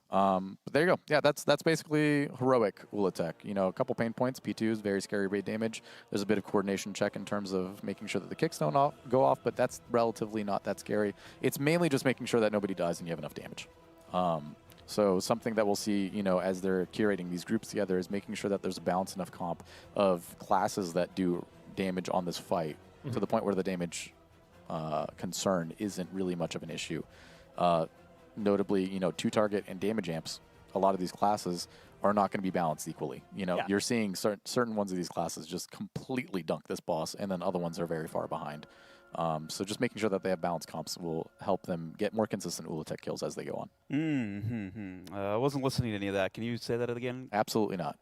But there you go. Yeah, that's basically heroic Ula'tek. You know, a couple pain points. P2 is very scary rate damage. There's a bit of coordination check in terms of making sure that the kicks don't go off, but that's relatively not that scary. It's mainly just making sure that nobody dies and you have enough damage. So something that we'll see, you know, as they're curating these groups together is making sure that there's a balanced enough comp of classes that do damage on this fight to the point where the damage concern isn't really much of an issue. Notably, you know, 2-target and damage amps, a lot of these classes are not going to be balanced equally. You know, you're seeing certain ones of these classes just completely dunk this boss, and then other ones are very far behind. So just making sure that they have balanced comps will help them get more consistent Ula'tek kills as they go on. I wasn't listening to any of that. Can you say that again? Absolutely not.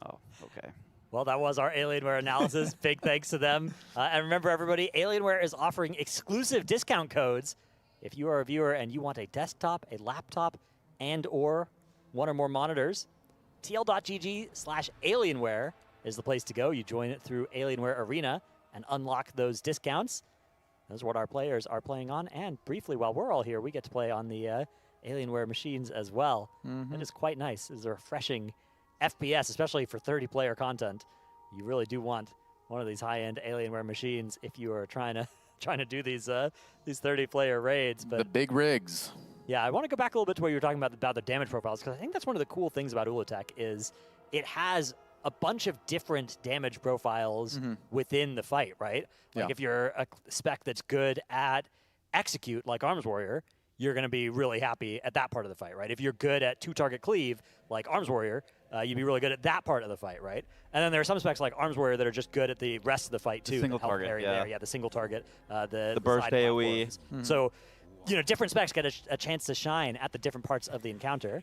Oh, okay. Well, that was our Alienware analysis. Big thanks to them. And remember, everybody, Alienware is offering exclusive discount codes. If you are a viewer and you want a desktop, a laptop, and or one or more monitors, tl.gg/Alienware is the place to go. You join it through Alienware Arena and unlock those discounts. Those are what our players are playing on. And briefly, while we're all here, we get to play on the Alienware machines as well. That is quite nice. It's a refreshing FPS, especially for 30-player content. You really do want one of these high-end Alienware machines if you are trying to do these 30-player raids. But the big rigs. Yeah, I want to go back a little bit to what you were talking about the damage profiles, because I think that's one of the cool things about Ula'tek is it has a bunch of different damage profiles within the fight, right? Like if you're a spec that's good at execute, like Arms Warrior, you're going to be really happy at that part of the fight, right? If you're good at 2-target cleave, like Arms Warrior, you'd be really good at that part of the fight, right? And then there are some specs like Arms Warrior that are just good at the rest of the fight, too. The single target, the single target. The burst side AoE. platforms. So, you know, different specs get a chance to shine at the different parts of the encounter.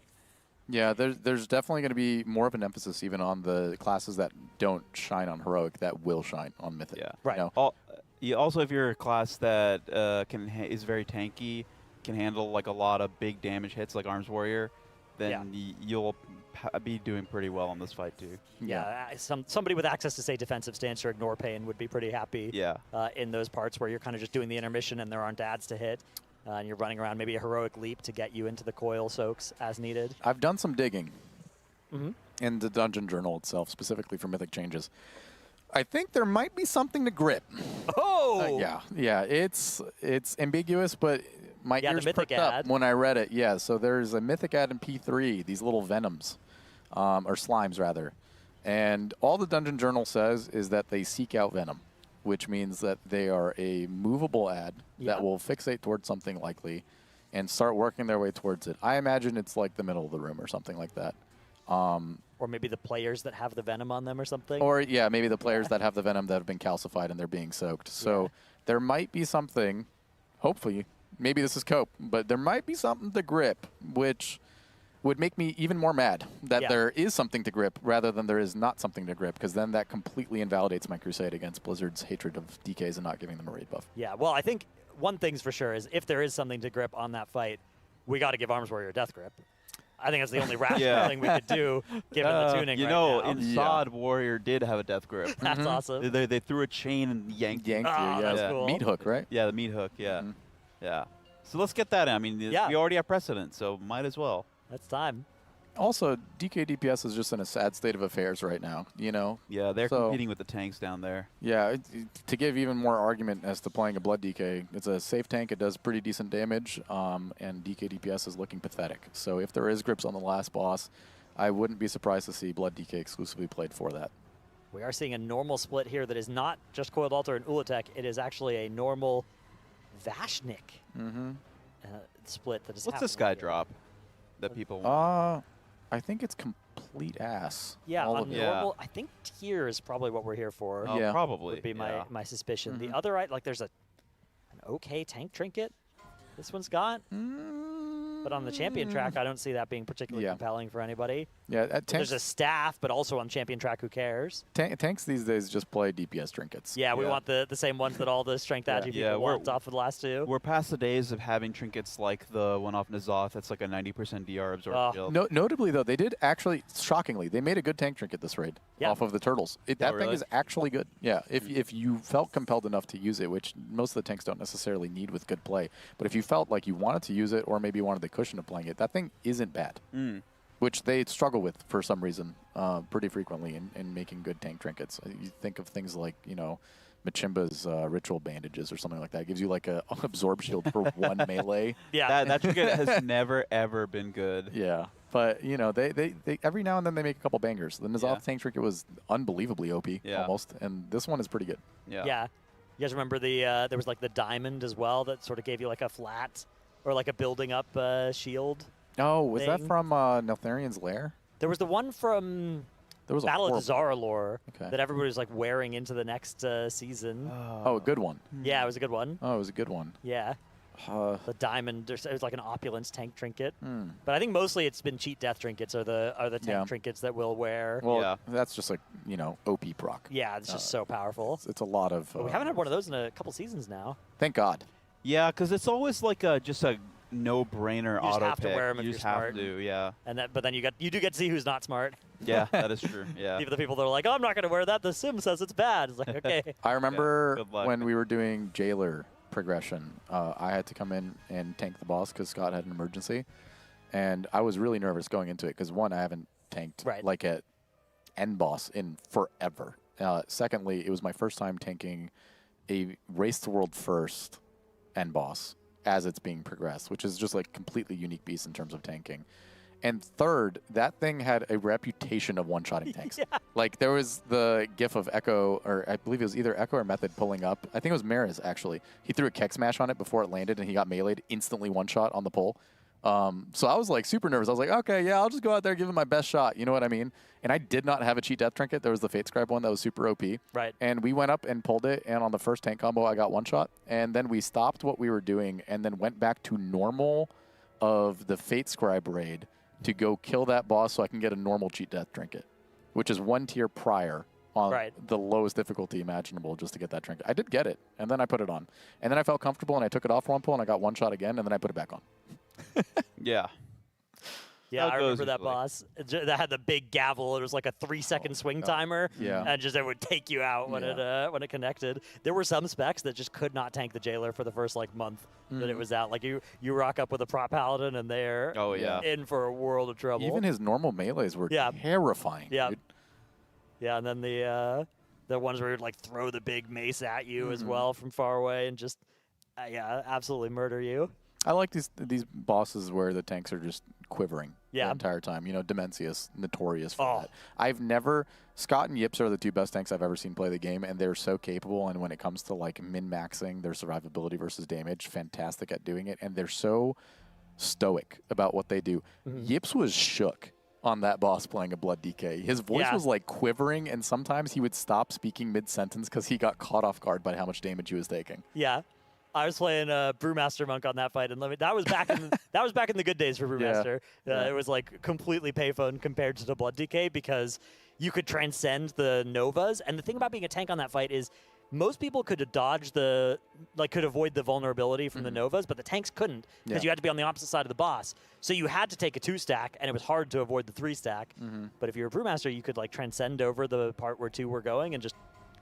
Yeah, there's definitely going to be more of an emphasis even on the classes that don't shine on Heroic that will shine on Mythic. Yeah, right. You know? Also, if you're a class that is very tanky, can handle like a lot of big damage hits like Arms Warrior, then you'll be doing pretty well in this fight too. Yeah, somebody with access to, say, defensive stance or ignore pain would be pretty happy in those parts where you're kind of just doing the intermission and there aren't ads to hit. And you're running around maybe a heroic leap to get you into the coil soaks as needed. I've done some digging in the Dungeon Journal itself, specifically for Mythic changes. I think there might be something to grip. Oh! Yeah, it's ambiguous, but my ears perked up when I read it. Yeah, so there's a Mythic ad in P3, these little venoms, or slimes rather. And all the Dungeon Journal says is that they seek out venom, which means that they are a movable ad that will fixate towards something likely and start working their way towards it. I imagine it's like the middle of the room or something like that. Or maybe the players that have the venom on them or something. Or, yeah, maybe the players that have the venom that have been calcified and they're being soaked. So there might be something, hopefully, maybe this is cope, but there might be something to grip, which would make me even more mad that there is something to grip rather than there is not something to grip, because then that completely invalidates my crusade against Blizzard's hatred of DKs and not giving them a raid buff. Yeah, well, I think one thing's for sure is if there is something to grip on that fight, we got to give Arms Warrior death grip. I think that's the only rational thing we could do, given the tuning you right know, now. Insod Warrior did have a death grip. That's awesome. They threw a chain and yanked you. That's cool. Meat hook, right? Yeah, the meat hook, yeah. So let's get that in. I mean, we already have precedent, so might as well. That's time. also, DK DPS is just in a sad state of affairs right now, you know? Yeah, they're So- competing with the tanks down there. Yeah, to give even more argument as to playing a Blood DK, it's a safe tank, it does pretty decent damage, and DK DPS is looking pathetic. So if there is grips on the last boss, I wouldn't be surprised to see Blood DK exclusively played for that. We are seeing a normal split here that is not just Coiled Altar and Ula'tek. It is actually a normal Vashnik split that is What's this happening guy here. drop that people want? I think it's complete ass. Yeah, all on of it. normal, I think tier is probably what we're here for. Oh, Yeah. probably. Would be my, yeah. my suspicion. Mhm. The other, like, there's an okay tank trinket this one's got. But on the champion track, I don't see that being particularly Yeah. compelling for anybody. Yeah, at There's tanks, a staff, but also on champion track, who cares? tanks these days just play DPS trinkets. Yeah, we want the same ones that all the strength agi people Yeah, want off of the last two. We're past the days of having trinkets like the one off N'Zoth that's like a 90% DR absorb Oh. shield. Notably, though, they did actually, shockingly, they made a good tank trinket this raid Yeah. off of the turtles. That thing really? is actually good. Yeah, if you felt compelled enough to use it, which most of the tanks don't necessarily need with good play, but if you felt like you wanted to use it or maybe you wanted the cushion of playing it, that thing isn't bad. Which they struggle with for some reason pretty frequently in making good tank trinkets. You think of things like, you know, Machimba's ritual bandages or something like that. It gives you like a absorb shield for one melee. Yeah. That trinket has never, ever been good. Yeah. But, you know, they every now and then they make a couple bangers. The N'Zoth Yeah. tank trinket was unbelievably OP almost, and this one is pretty good. Yeah. You guys remember there was like the diamond as well that sort of gave you like a flat or like a building up shield? Oh, was that thing? from Neltharian's Lair? There was the one from There was a Battle of horrible- Zaralor Okay. that everybody was like wearing into the next season. Oh, a good one. Yeah, it was a good one. Oh, it was a good one. Yeah. Uh, The diamond, it was like an opulence tank trinket. Hmm. But I think mostly it's been cheat death trinkets are the tank Yeah. trinkets that we'll wear. well, that's just like, you know, OP proc. Yeah, it's just so powerful. It's a lot of... But we haven't had one of those in a couple seasons now. Thank God. Yeah, because it's always like just a no-brainer You just auto have to pick. wear 'em if You you're just have smart. to, yeah. And but then you do get to see who's not smart. Yeah, that is true. Yeah. Even the people that are like, oh, I'm not going to wear that. The sim says it's bad. It's like, okay. I remember good luck. when we were doing Jailer progression, I had to come in and tank the boss because Scott had an emergency. And I was really nervous going into it because, one, I haven't tanked like at end boss in forever. Secondly, it was my first time tanking a Race to World first end boss as it's being progressed, which is just like completely unique beast in terms of tanking. And third, that thing had a reputation of one-shotting tanks. Like, there was the gif of Echo, or I believe it was either Echo or Method pulling up. I think it was Maris, actually. He threw a Keck Smash on it before it landed, and he got meleeed instantly one-shot on the pull. So I was, like, super nervous. I was like, okay, yeah, I'll just go out there and give it my best shot. You know what I mean? And I did not have a cheat death trinket. There was the Fate Scribe one that was super OP. Right. And we went up and pulled it, and on the first tank combo, I got one-shot. And then we stopped what we were doing and then went back to normal of the Fate Scribe raid to go kill that boss so I can get a normal cheat death trinket, which is one tier prior on the lowest difficulty imaginable just to get that trinket. I did get it, and then I put it on. And then I felt comfortable, and I took it off for one pull, and I got one shot again, and then I put it back on. Yeah. Yeah, How I it goes remember that usually. boss. That had the big gavel. It was like a 3-second swing timer. Yeah. And just it would take you out when it connected. There were some specs that just could not tank the Jailer for the first like month that it was out. Like you rock up with a prop paladin and they're in for a world of trouble. Even his normal melees were terrifying. Yeah. Dude. Yeah, and then the ones where you'd like throw the big mace at you as well from far away and just absolutely murder you. I like these bosses where the tanks are just quivering the Yeah. entire time. You know, Demencius, notorious for that. I've never... Scott and Yips are the two best tanks I've ever seen play the game, and they're so capable, and when it comes to, like, min-maxing their survivability versus damage, fantastic at doing it, and they're so stoic about what they do. Yips was shook on that boss playing a Blood DK. His voice was, like, quivering, and sometimes he would stop speaking mid-sentence because he got caught off guard by how much damage he was taking. Yeah. I was playing Brewmaster Monk on that fight, and that was back in the good days for Brewmaster. It was like completely payphone compared to the Blood DK because you could transcend the Novas. And the thing about being a tank on that fight is most people could avoid the vulnerability from the Novas, but the tanks couldn't because you had to be on the opposite side of the boss. So you had to take a 2-stack, and it was hard to avoid the 3-stack. But if you were a Brewmaster, you could like transcend over the part where 2 were going and just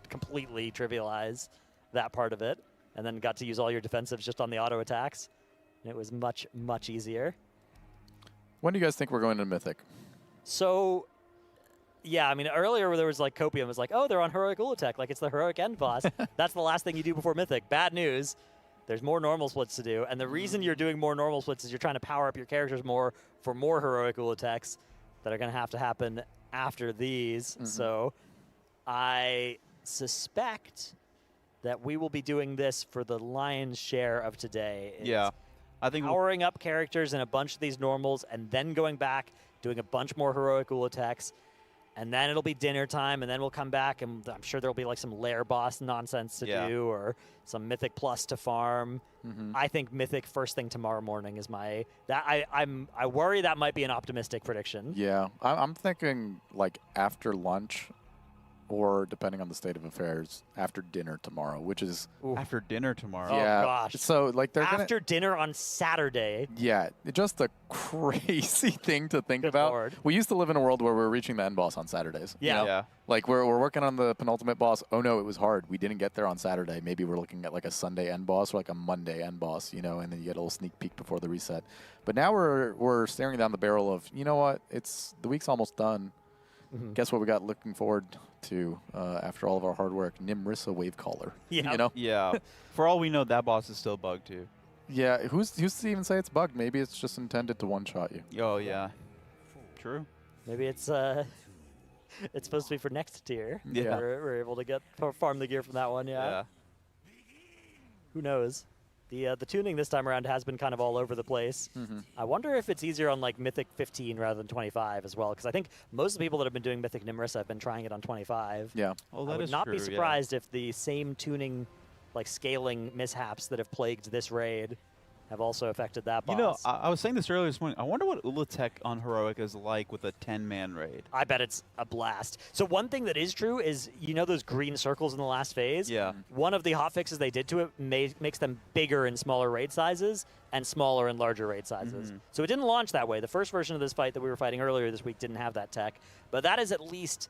completely trivialize that part of it. And then got to use all your defensives just on the auto attacks. And it was much, much easier. When do you guys think we're going to Mythic? So, yeah, I mean, earlier there was like Copium was like, oh, they're on Heroic Ula'tek, like it's the Heroic end boss. That's the last thing you do before Mythic. Bad news. There's more normal splits to do, and the reason you're doing more normal splits is you're trying to power up your characters more for more Heroic Ula'teks that are going to have to happen after these. So I suspect that we will be doing this for the lion's share of today. Yeah. I think powering up characters in a bunch of these normals and then going back, doing a bunch more Heroic Ula'teks. And then it'll be dinner time, and then we'll come back, and I'm sure there'll be like some lair boss nonsense to do, or some Mythic Plus to farm. I think Mythic first thing tomorrow morning is my. I worry that might be an optimistic prediction. Yeah, I'm thinking like after lunch, or depending on the state of affairs, after dinner tomorrow, which is after dinner tomorrow. Yeah. Oh gosh. So like they're after dinner on Saturday. Yeah, just a crazy thing to think about. Lord. We used to live in a world where we're reaching the end boss on Saturdays. Yeah. You know? Like we're working on the penultimate boss. Oh no, it was hard. We didn't get there on Saturday. Maybe we're looking at like a Sunday end boss or like a Monday end boss, you know, and then you get a little sneak peek before the reset. But now we're staring down the barrel of, you know what? The week's almost done. Guess what we got looking forward to after all of our hard work? Nimrissa Wavecaller. Yeah. You know? Yeah. For all we know, that boss is still bugged too. Yeah. Who's to even say it's bugged? Maybe it's just intended to one-shot you. Oh yeah. True. Maybe it's supposed to be for next tier. Yeah. We're able to farm the gear from that one. Yeah. Who knows? The tuning this time around has been kind of all over the place. I wonder if it's easier on like Mythic 15 rather than 25 as well, because I think most of the people that have been doing Mythic Nimrissa have been trying it on 25. Yeah. Oh, I would not be surprised if the same tuning, like scaling mishaps that have plagued this raid have also affected that boss. You know, I was saying this earlier this morning. I wonder what Ula'tek on Heroic is like with a 10-man raid. I bet it's a blast. So one thing that is true is, you know those green circles in the last phase? Yeah. One of the hotfixes they did to it makes them bigger in smaller raid sizes and smaller in larger raid sizes. So it didn't launch that way. The first version of this fight that we were fighting earlier this week didn't have that tech. But that is at least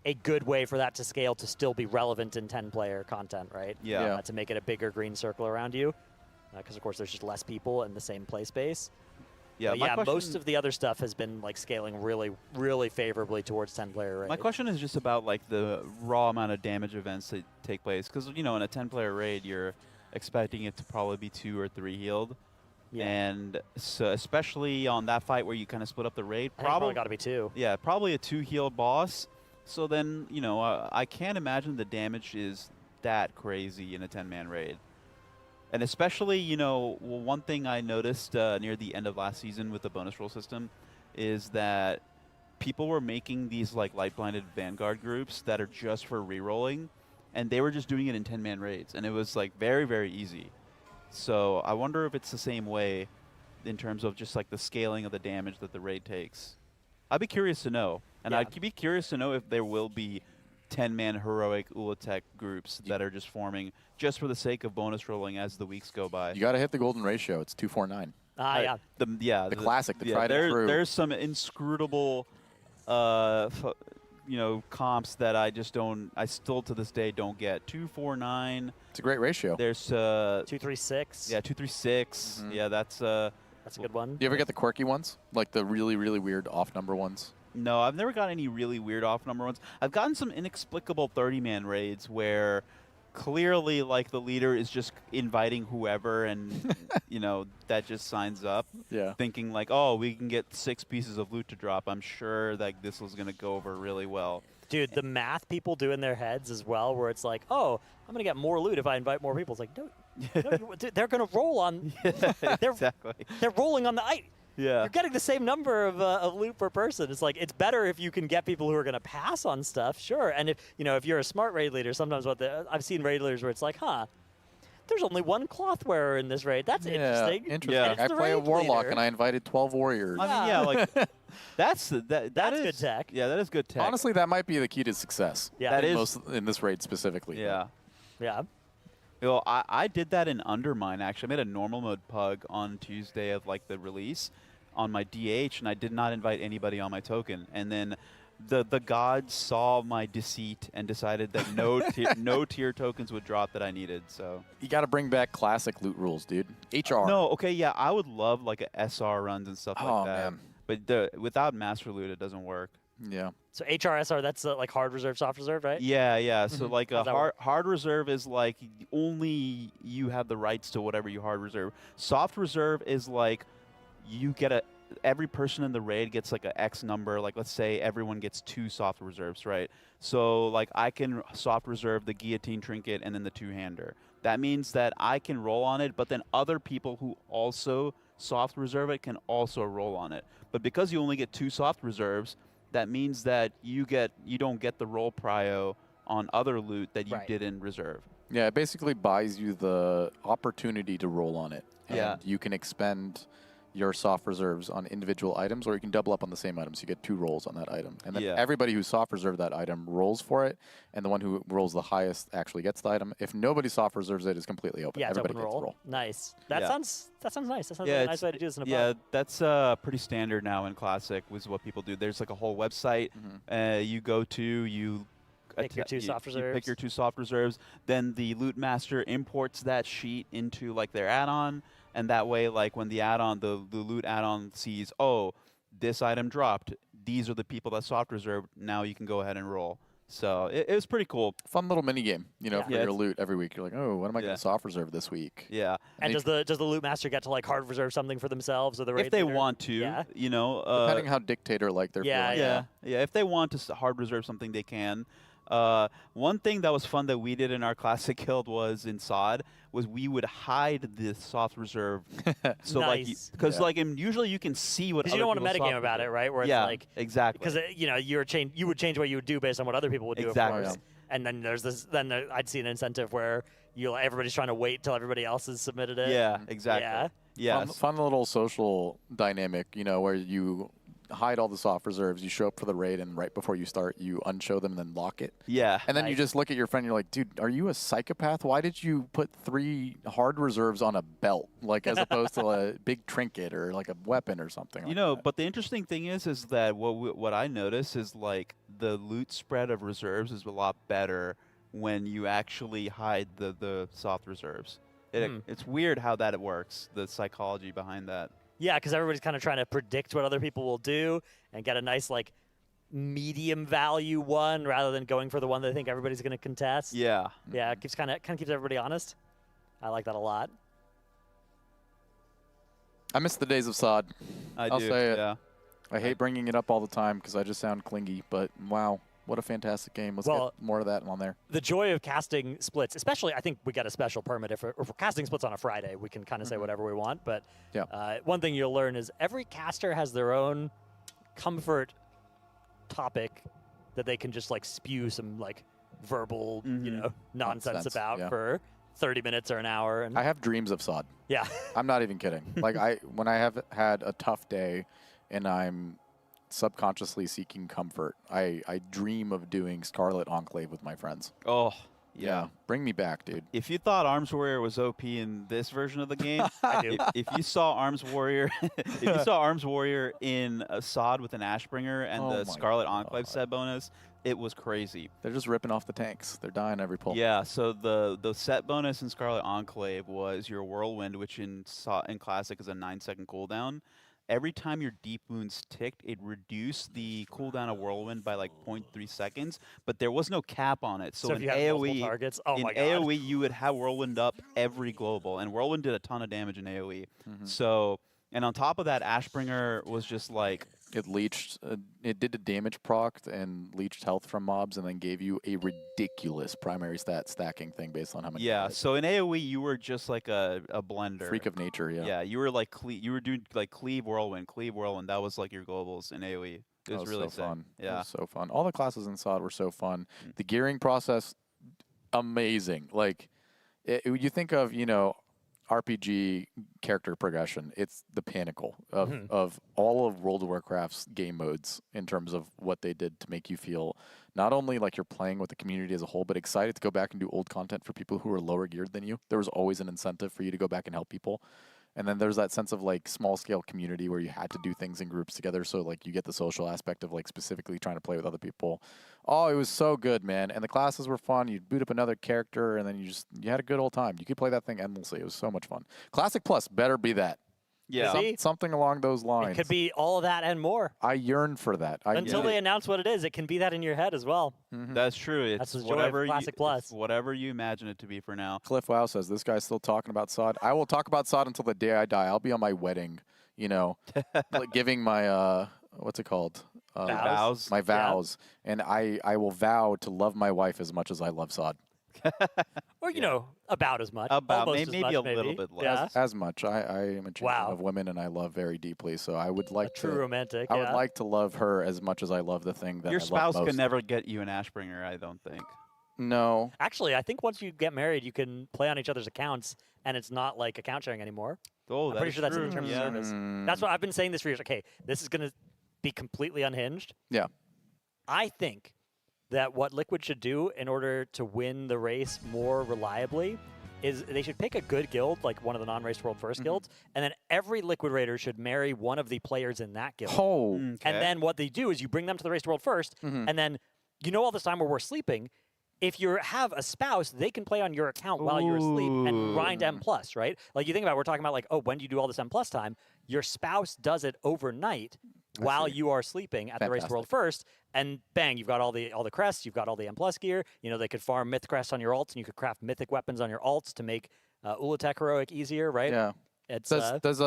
a good way for that to scale to still be relevant in 10-player content, right? Yeah. To make it a bigger green circle around you. Because, of course, there's just less people in the same play space. Yeah, most of the other stuff has been like scaling really, really favorably towards 10-player raid. My question is just about like the raw amount of damage events that take place. Because, you know, in a 10-player raid, you're expecting it to probably be 2 or 3 healed. Yeah. And so especially on that fight where you kind of split up the raid. Probably got to be 2. Yeah, probably a 2-healed boss. So then, you know, I can't imagine the damage is that crazy in a 10-man raid. And especially, you know, one thing I noticed near the end of last season with the bonus roll system is that people were making these like light-blinded Vanguard groups that are just for re-rolling, and they were just doing it in 10-man raids, and it was like very, very easy. So I wonder if it's the same way in terms of just like the scaling of the damage that the raid takes. I'd be curious to know, and I'd be curious to know if there will be 10-man heroic Ula'tek groups that are just forming just for the sake of bonus rolling as the weeks go by. You got to hit the golden ratio. It's 249. Yeah. The classic, the tried and true. There's some inscrutable, you know, comps that I still to this day don't get. 249. It's a great ratio. There's 236. Yeah, 236. Yeah, that's a good one. Do you ever get the quirky ones, like the really, really weird off-number ones? No, I've never got any really weird off-number ones. I've gotten some inexplicable 30-man raids where clearly, like, the leader is just inviting whoever and, you know, that just signs up. Yeah. Thinking, like, oh, we can get 6 pieces of loot to drop. I'm sure, like, this was going to go over really well. Dude, the math people do in their heads as well, where it's like, oh, I'm going to get more loot if I invite more people. It's like, no, they're going to roll on. Exactly. They're rolling on the ice. Yeah. You're getting the same number of loot per person. It's like, it's better if you can get people who are going to pass on stuff, sure. And if you're a smart raid leader, sometimes I've seen raid leaders where it's like, there's only one cloth wearer in this raid. That's interesting. Interesting. I play a warlock and I invited 12 warriors. I mean, yeah, like that's good tech. Yeah, that is good tech. Honestly, that might be the key to success. Yeah, that is in this raid specifically. Yeah. Yeah. You know, I did that in Undermine, actually. I made a normal mode pug on Tuesday of, like, the release on my DH, and I did not invite anybody on my token. And then the gods saw my deceit and decided that no tier tokens would drop that I needed. So you got to bring back classic loot rules, dude. HR. No, okay, yeah, I would love, like, a SR runs and stuff like that. Man. But without Master Loot, it doesn't work. Yeah. So HRSR, that's like hard reserve, soft reserve, right? Yeah, yeah. So like a How's that work? hard reserve is like only you have the rights to whatever you hard reserve. Soft reserve is like you get every person in the raid gets like a X number. Like let's say everyone gets 2 soft reserves, right? So like I can soft reserve the guillotine trinket and then the 2-hander. That means that I can roll on it, but then other people who also soft reserve it can also roll on it. But because you only get 2 soft reserves, that means that you don't get the roll prio on other loot that you did in reserve. Yeah, it basically buys you the opportunity to roll on it. And Yeah. you can expend your soft reserves on individual items, or you can double up on the same item, so you get 2 rolls on that item. And then everybody who soft reserved that item rolls for it, and the one who rolls the highest actually gets the item. If nobody soft reserves it, it's completely open. Yeah, it's Everybody open gets roll. a roll. Nice. That sounds nice. That sounds like a nice way to do this in a pub. Yeah, that's pretty standard now in Classic, is what people do. There's like a whole website you go to, you Pick your 2 soft you reserves. pick your 2 soft reserves. Then the Loot Master imports that sheet into like their add-on, and that way, like when the add-on, the loot add-on sees, oh, this item dropped. These are the people that soft reserved. Now you can go ahead and roll. So it was pretty cool. Fun little mini game, you know, for your it's- loot every week. You're like, oh, what am I going to soft reserve this week? Yeah. And does the loot master get to like hard reserve something for themselves or the raid If they leader? want to, Yeah. you know. Depending how dictator like they're feeling. Yeah. If they want to hard reserve something, they can. One thing that was fun that we did in our classic guild was in SOD was we would hide the soft reserve. So Nice. because usually you can see what. Because you don't want to metagame about it, right? Where it's like exactly. Because you know you would change what you would do based on what other people would do, Exactly. of course. And then there's this. Then I'd see an incentive where everybody's trying to wait till everybody else has submitted it. Yeah, exactly. Yeah. Yeah. Fun little social dynamic, you know, where you hide all the soft reserves, you show up for the raid, and right before you start, you unshow them and then lock it. Yeah. And then you just look at your friend, and you're like, dude, are you a psychopath? Why did you put 3 hard reserves on a belt, like as opposed to a big trinket or like a weapon or something? You know, but the interesting thing is that what I notice is like the loot spread of reserves is a lot better when you actually hide the soft reserves. It's weird how that works, the psychology behind that. Yeah, because everybody's kind of trying to predict what other people will do and get a nice like medium value one rather than going for the one they think everybody's going to contest. Yeah. Yeah, it keeps kind of keeps everybody honest. I like that a lot. I miss the days of SOD. I'll do, say it. yeah. I hate bringing it up all the time because I just sound clingy, but wow. What a fantastic game. Let's get more of that on there. The joy of casting splits, especially I think we got a special permit. If we're casting splits on a Friday, we can kind of say whatever we want. But one thing you'll learn is every caster has their own comfort topic that they can just like spew some like verbal, nonsense about for 30 minutes or an hour. And I have dreams of SOD. Yeah. I'm not even kidding. Like when I have had a tough day and I'm subconsciously seeking comfort, I dream of doing Scarlet Enclave with my friends. Oh, yeah. Bring me back, dude. If you thought Arms Warrior was OP in this version of the game, I do. If you saw Arms Warrior, in a SOD with an Ashbringer and Oh the my Scarlet Enclave set bonus, it was crazy. They're just ripping off the tanks. They're dying every pull. Yeah, so the set bonus in Scarlet Enclave was your Whirlwind, which in Classic is a 9-second cooldown. Every time your deep wounds ticked, it reduced the cooldown of Whirlwind by like 0.3 seconds, but there was no cap on it. So if in you had multiple AoE, targets, oh my God. AoE, you would have Whirlwind up every global, and Whirlwind did a ton of damage in AoE. So, and on top of that, Ashbringer was just like it leached. It did a damage proc and leached health from mobs, and then gave you a ridiculous primary stat stacking thing based on how many. Yeah. So in AoE, you were just like a blender. Freak of nature. Yeah. Yeah. You were like you were doing like cleave Whirlwind. That was like your globals in AoE. It was really so fun. Yeah. It was so fun. All the classes in SOD were so fun. The gearing process, amazing. Like you think of RPG character progression, it's the pinnacle of all of World of Warcraft's game modes in terms of what they did to make you feel not only like you're playing with the community as a whole, but excited to go back and do old content for people who are lower geared than you. There was always an incentive for you to go back and help people. And then there's that sense of like small scale community where you had to do things in groups together. So like you get the social aspect of like specifically trying to play with other people. Oh, it was so good, man. And the classes were fun. You'd boot up another character and then you had a good old time. You could play that thing endlessly. It was so much fun. Classic Plus better be that. Yeah. See? Something along those lines. It could be all of that and more. I yearn for that. Until they announce what it is, it can be that in your head as well. That's true. It's That's the joy of Classic Plus. It's whatever you imagine it to be for now. Cliff Wow says, this guy's still talking about SOD. I will talk about SOD until the day I die. I'll be on my wedding, like giving my, what's it called? Vows. My vows. Yeah. And I will vow to love my wife as much as I love SOD. Or, about as much. About Almost maybe as much, a little bit less. Yeah. As much. I am a champion of women, and I love very deeply. So I would like True romantic. I would like to love her as much as I love the thing that Your I spouse love most. can never get you an Ashbringer, I don't think. No. Actually, I think once you get married, you can play on each other's accounts, and it's not like account sharing anymore. Oh, I'm pretty sure that's in the terms of service. That's what I've been saying this for years. Okay, this is going to be completely unhinged. Yeah. I think that what Liquid should do in order to win the race more reliably is they should pick a good guild, like one of the non-race world first guilds, and then every Liquid Raider should marry one of the players in that guild. Oh. And then what they do is you bring them to the race world first, and then all this time where we're sleeping, if you have a spouse, they can play on your account while you're asleep and grind M+, right? Like you think about it, we're talking about like, oh, when do you do all this M+ time? Your spouse does it overnight while you are sleeping at the race world first, and bang, you've got all the crests, you've got all the M+ gear. They could farm myth crests on your alts, and you could craft mythic weapons on your alts to make Ula'tek heroic easier, right? Yeah. It's how does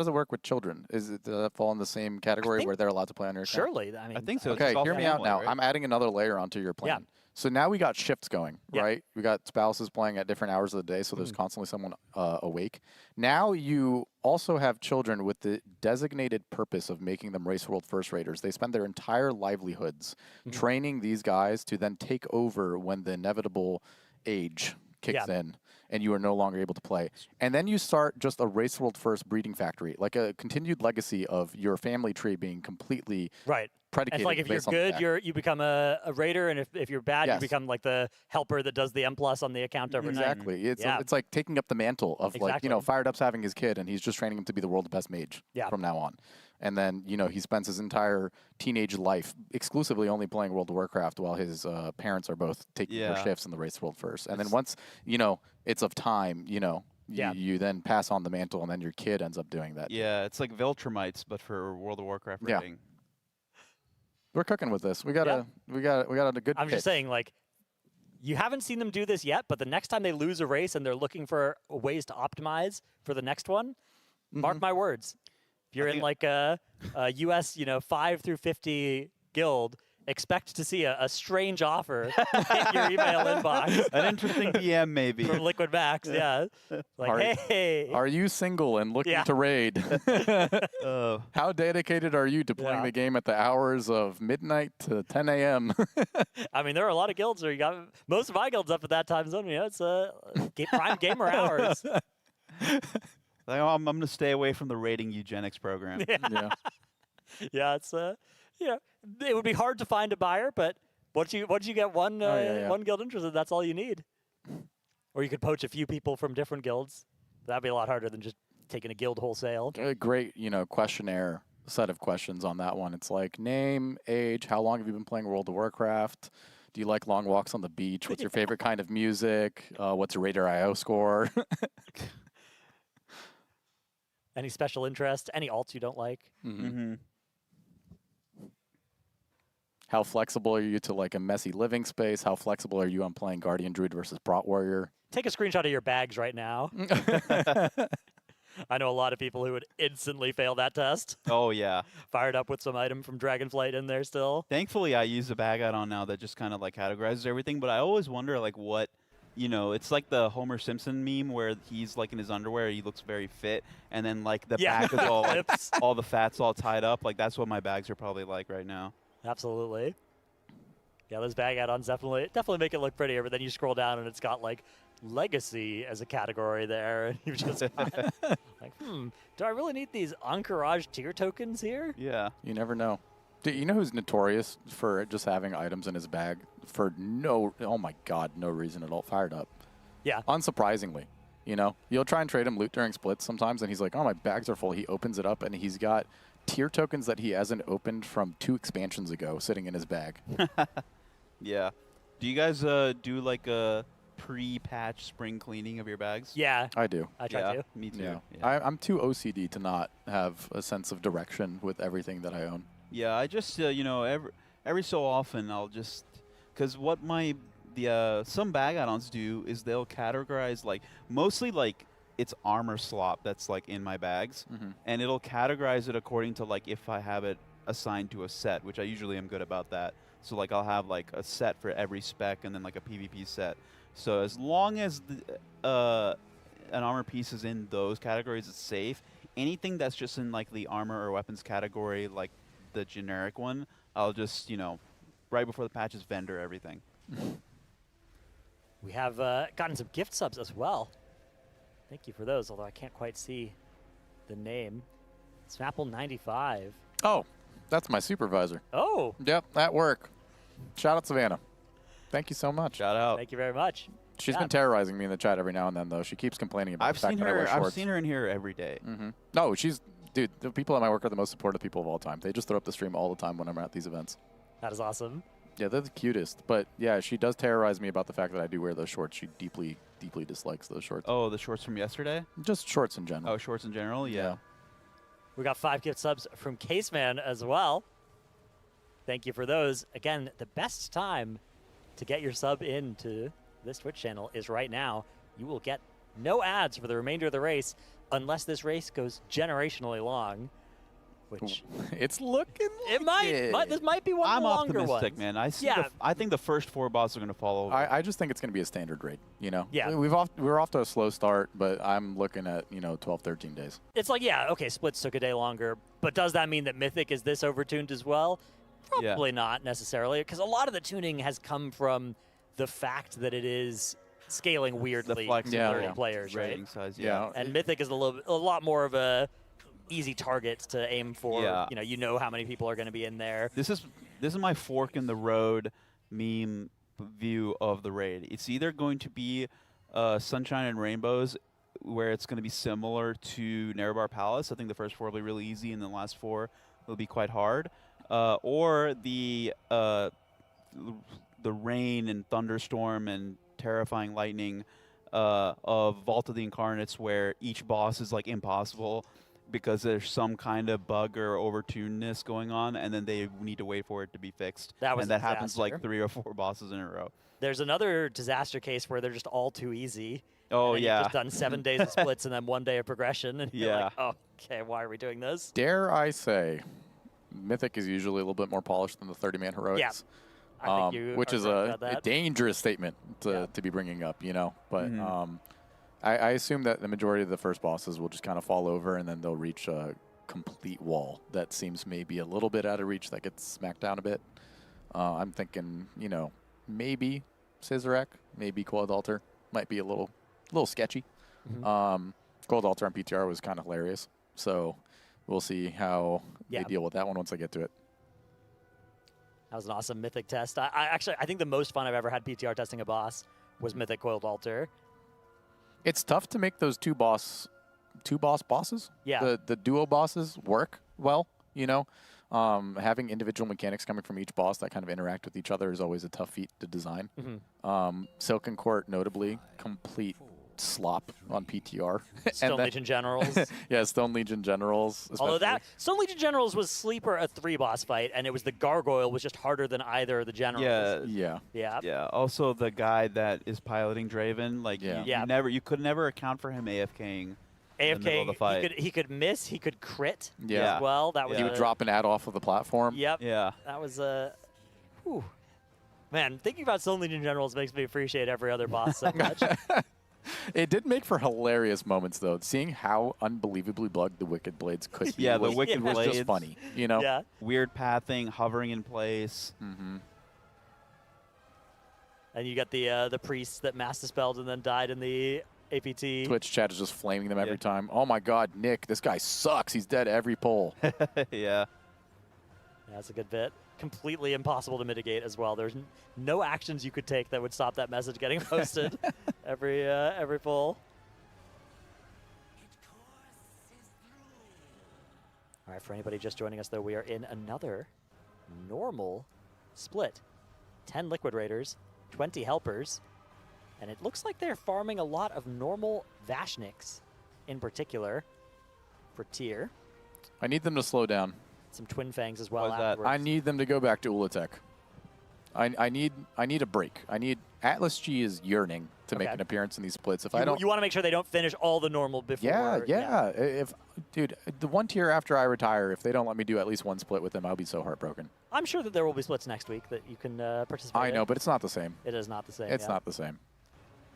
it work with children? Does that fall in the same category where they're allowed to play on your account? Surely. I mean, I think so. Okay, hear me out now. Right? I'm adding another layer onto your plan. Yeah. So now we got shifts going, right? We got spouses playing at different hours of the day, so there's constantly someone awake. Now you also have children with the designated purpose of making them race world first raiders. They spend their entire livelihoods training these guys to then take over when the inevitable age kicks in and you are no longer able to play. And then you start just a race world first breeding factory, like a continued legacy of your family tree being completely predicated. It's like if you're based on good, you become a raider, and if you're bad, you become like the helper that does the M+ on the account overnight. Exactly. It's like taking up the mantle of Fired Up's having his kid, and he's just training him to be the world's best mage from now on. And then, he spends his entire teenage life exclusively only playing World of Warcraft while his parents are both taking their shifts in the race world first. And then once, it's of time, you then pass on the mantle, and then your kid ends up doing that. Yeah, it's like Viltrumites, but for World of Warcraft raiding. We're cooking with this. We got a good I'm pitch. just saying, like, you haven't seen them do this yet, but the next time they lose a race and they're looking for ways to optimize for the next one, mark my words. If you're in like a US, 5 through 50 guild, expect to see a strange offer in your email inbox. An interesting DM, maybe. From Liquid Max, yeah. Like, hey. Are you single and looking to raid? How dedicated are you to playing the game at the hours of midnight to 10 a.m.? I mean, there are a lot of guilds where you got most of my guilds up at that time zone. It's prime gamer hours. Like, I'm going to stay away from the raiding eugenics program. Yeah, it's it would be hard to find a buyer, but once you get one one guild interested, that's all you need. Or you could poach a few people from different guilds. That'd be a lot harder than just taking a guild wholesale. A great, questionnaire set of questions on that one. It's like name, age, how long have you been playing World of Warcraft? Do you like long walks on the beach? What's your favorite kind of music? What's your Raider IO score? Any special interest? Any alts you don't like? How flexible are you to like a messy living space? How flexible are you on playing Guardian Druid versus Brat Warrior? Take a screenshot of your bags right now. I know a lot of people who would instantly fail that test. Oh, yeah. Fired up with some item from Dragonflight in there still. Thankfully, I use a bag add-on now that just kind of like categorizes everything, but I always wonder like what, it's like the Homer Simpson meme where he's like in his underwear, he looks very fit, and then like the back is all like, all the fat's all tied up. Like that's what my bags are probably like right now. Absolutely. Yeah, those bag add-ons definitely make it look prettier, but then you scroll down and it's got like legacy as a category there, and you've just got, like, do I really need these Encourage tier tokens here? Yeah. You never know. Do you know who's notorious for just having items in his bag for no reason at all? Fired Up. Yeah. Unsurprisingly. You'll try and trade him loot during splits sometimes, and he's like, oh, my bags are full. He opens it up, and he's got tier tokens that he hasn't opened from 2 expansions ago sitting in his bag. Yeah. Do you guys do like a pre-patch spring cleaning of your bags? Yeah. I do. I try Yeah, to. me too. Yeah. Yeah. I'm too OCD to not have a sense of direction with everything that I own. Yeah, I just you know, every so often I'll just, because what some bag add-ons do is they'll categorize like mostly like it's armor slop that's like in my bags, and it'll categorize it according to like if I have it assigned to a set, which I usually am good about that. So like I'll have like a set for every spec and then like a PvP set. So as long as an armor piece is in those categories, it's safe. Anything that's just in like the armor or weapons category, like the generic one, I'll just, you know, right before the patches vendor everything. We have gotten some gift subs as well. Thank you for those, although I can't quite see the name. Snapple95. Oh, that's my supervisor. Oh. Yep, at work. Shout out Savannah. Thank you so much. Shout out. Thank you very much. She's been terrorizing me in the chat every now and then, though. She keeps complaining about the fact that I wear shorts. I've seen her in here every day. No, dude, the people at my work are the most supportive people of all time. They just throw up the stream all the time when I'm at these events. That is awesome. Yeah, they're the cutest. But yeah, she does terrorize me about the fact that I do wear those shorts. She deeply, deeply dislikes those shorts. Oh, the shorts from yesterday? Just shorts in general. Oh, shorts in general? Yeah. We got 5 gift subs from Caseman as well. Thank you for those. Again, the best time to get your sub into this Twitch channel is right now. You will get no ads for the remainder of the race unless this race goes generationally long, which it's looking like it might. This might be one of I'm the longer optimistic, ones. man. I see. Yeah. I think the first 4 bosses are going to fall over. I just think it's going to be a standard rate, you know? Yeah. We're off to a slow start, but I'm looking at, 12, 13 days. It's like, yeah, okay, splits took a day longer, but does that mean that Mythic is this overtuned as well? Probably not necessarily, because a lot of the tuning has come from the fact that it is scaling weirdly for certain players, right? Size, And Mythic is a lot more of a easy target to aim for. Yeah. You know how many people are going to be in there. This is my fork in the road meme view of the raid. It's either going to be Sunshine and Rainbows, where it's going to be similar to Nerebar Palace. I think the first 4 will be really easy, and the last 4 will be quite hard. Or the rain and thunderstorm and terrifying lightning of Vault of the Incarnates, where each boss is like impossible because there's some kind of bug or overtunedness going on, and then they need to wait for it to be fixed. That happens like 3 or 4 bosses in a row. There's another disaster case where they're just all too easy. Oh, and then yeah. You've just done 7 days of splits and then 1 day of progression, and you're like, oh, okay, why are we doing this? Dare I say, Mythic is usually a little bit more polished than the 30-man heroics. Yeah. I think you which are is right a about that. dangerous statement to be bringing up, But I assume that the majority of the first bosses will just kind of fall over, and then they'll reach a complete wall that seems maybe a little bit out of reach, that gets smacked down a bit. I'm thinking, maybe Scissorek, maybe Coiled Altar might be a little sketchy. Coiled Altar on PTR was kind of hilarious, so we'll see how they deal with that one once I get to it. That was an awesome Mythic test. I think the most fun I've ever had PTR testing a boss was Mythic Coiled Altar. It's tough to make those two boss bosses. Yeah. The duo bosses work well, Having individual mechanics coming from each boss that kind of interact with each other is always a tough feat to design. Silken Court, notably, complete slop on PTR. Stone Legion Generals. Yeah, Stone Legion Generals. Although Stone Legion Generals was sleeper a 3-boss fight, and it was the Gargoyle was just harder than either of the generals. Yeah. Also, the guy that is piloting Draven, like you could never account for him AFKing. In the middle of the fight. He could miss, he could crit as well. That was he would drop an ad off of the platform. Yep. Yeah. That was whew. Man, thinking about Stone Legion Generals makes me appreciate every other boss so much. It did make for hilarious moments, though. Seeing how unbelievably bugged the Wicked Blades could be. The Wicked was Blades. just funny, Yeah. Weird pathing, hovering in place. And you got the priests that mass dispelled and then died in the APT. Twitch chat is just flaming them every time. Oh my God, Nick, this guy sucks. He's dead every poll. Yeah. That's a good bit. Completely impossible to mitigate as well. There's no actions you could take that would stop that message getting posted every poll. All right, for anybody just joining us, though, we are in another normal split. 10 Liquid Raiders, 20 Helpers, And it looks like they're farming a lot of normal Vashniks in particular for tier. I need them to slow down. Some Twin Fangs as well. I need them to go back to Ula'tek. I need a break. Atlas G is yearning to make an appearance in these splits. If I don't, you want to make sure they don't finish all the normal before. Yeah. Dude, the one tier after I retire, if they don't let me do at least one split with them, I'll be so heartbroken. I'm sure that there will be splits next week that you can participate. I know, but it's not the same. It is not the same. It's not the same.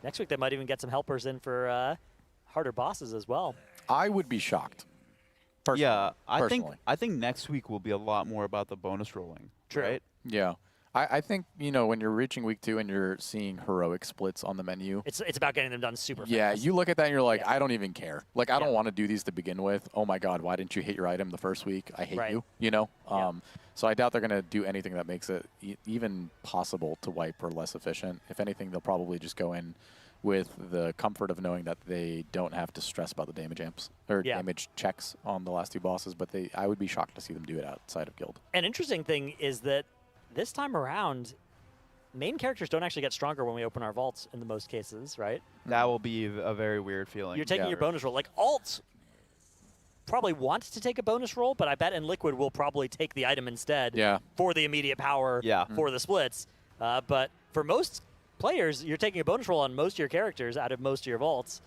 Next week they might even get some helpers in for harder bosses as well. I would be shocked. Yeah, I think Personally. next week will be a lot more about the bonus rolling. True. Right? Yeah. I think, when you're reaching week 2 and you're seeing heroic splits on the menu. It's about getting them done super fast. Yeah, you look at that and you're like, I don't even care. Like, I don't want to do these to begin with. Oh my God, why didn't you hit your item the first week? I hate you, So I doubt they're going to do anything that makes it even possible to wipe or less efficient. If anything, they'll probably just go in with the comfort of knowing that they don't have to stress about the damage amps or damage checks on the last 2 bosses, but I would be shocked to see them do it outside of Guild. An interesting thing is that this time around, main characters don't actually get stronger when we open our vaults in the most cases, right? That will be a very weird feeling. You're taking your bonus roll. Like, alts probably want to take a bonus roll, but I bet in Liquid will probably take the item instead for the immediate power for the splits. But for most players, you're taking a bonus roll on most of your characters out of most of your vaults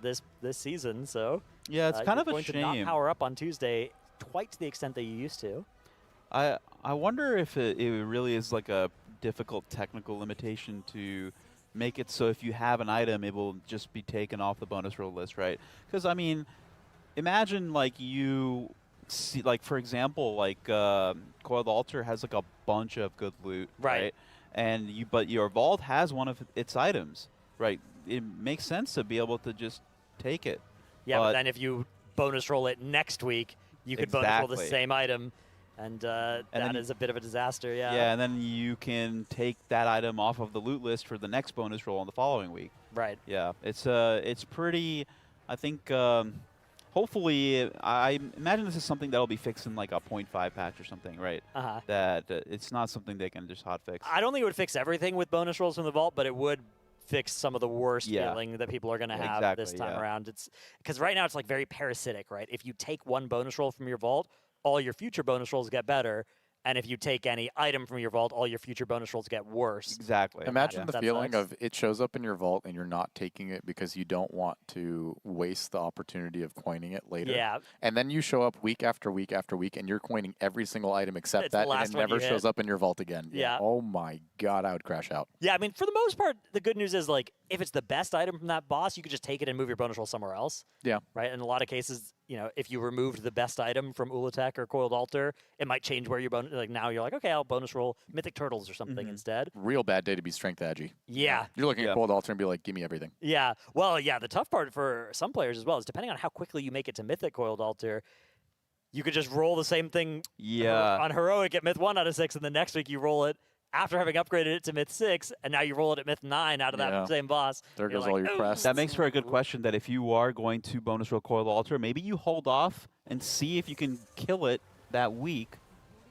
this season. So yeah, it's kind of a going to shame. not power up on Tuesday quite to the extent that you used to. I wonder if it really is like a difficult technical limitation to make it so if you have an item, it will just be taken off the bonus roll list, right? Because, I mean, imagine like you see, like, for example, like Coiled Altar has like a bunch of good loot, right? And but your vault has one of its items, right? It makes sense to be able to just take it. Yeah, but then if you bonus roll it next week, you could bonus roll the same item. And that is a bit of a disaster, Yeah, and then you can take that item off of the loot list for the next bonus roll on the following week. Right. Yeah, it's pretty. I think hopefully, I imagine this is something that'll be fixed in like a 0.5 patch or something, right? That it's not something they can just hot fix. I don't think it would fix everything with bonus rolls from the vault, but it would fix some of the worst feeling that people are going to have this time around. It's because right now it's like very parasitic, right? If you take one bonus roll from your vault, all your future bonus rolls get better, and if you take any item from your vault, all your future bonus rolls get worse. Exactly. Imagine the feeling of it shows up in your vault and you're not taking it because you don't want to waste the opportunity of coining it later. Yeah. And then you show up week after week after week and you're coining every single item except that, and it never shows up in your vault again. Yeah. Oh my God, I would crash out. Yeah, I mean, for the most part, the good news is, like, if it's the best item from that boss, you could just take it and move your bonus roll somewhere else. Yeah. Right? In a lot of cases, if you removed the best item from Ula'tek or Coiled Altar, it might change where your bonus. Like, now you're like, okay, I'll bonus roll Mythic Turtles or something instead. Real bad day to be strength edgy. Yeah. You're looking at Cold Altar and be like, give me everything. Yeah. Well, yeah, the tough part for some players as well is depending on how quickly you make it to Mythic Coiled Altar, you could just roll the same thing on Heroic at Myth 1 out of 6, and the next week you roll it after having upgraded it to Myth 6, and now you roll it at Myth 9 out of that same boss. There goes all your crest. That makes for a good question that if you are going to bonus roll Coiled Altar, maybe you hold off and see if you can kill it that week,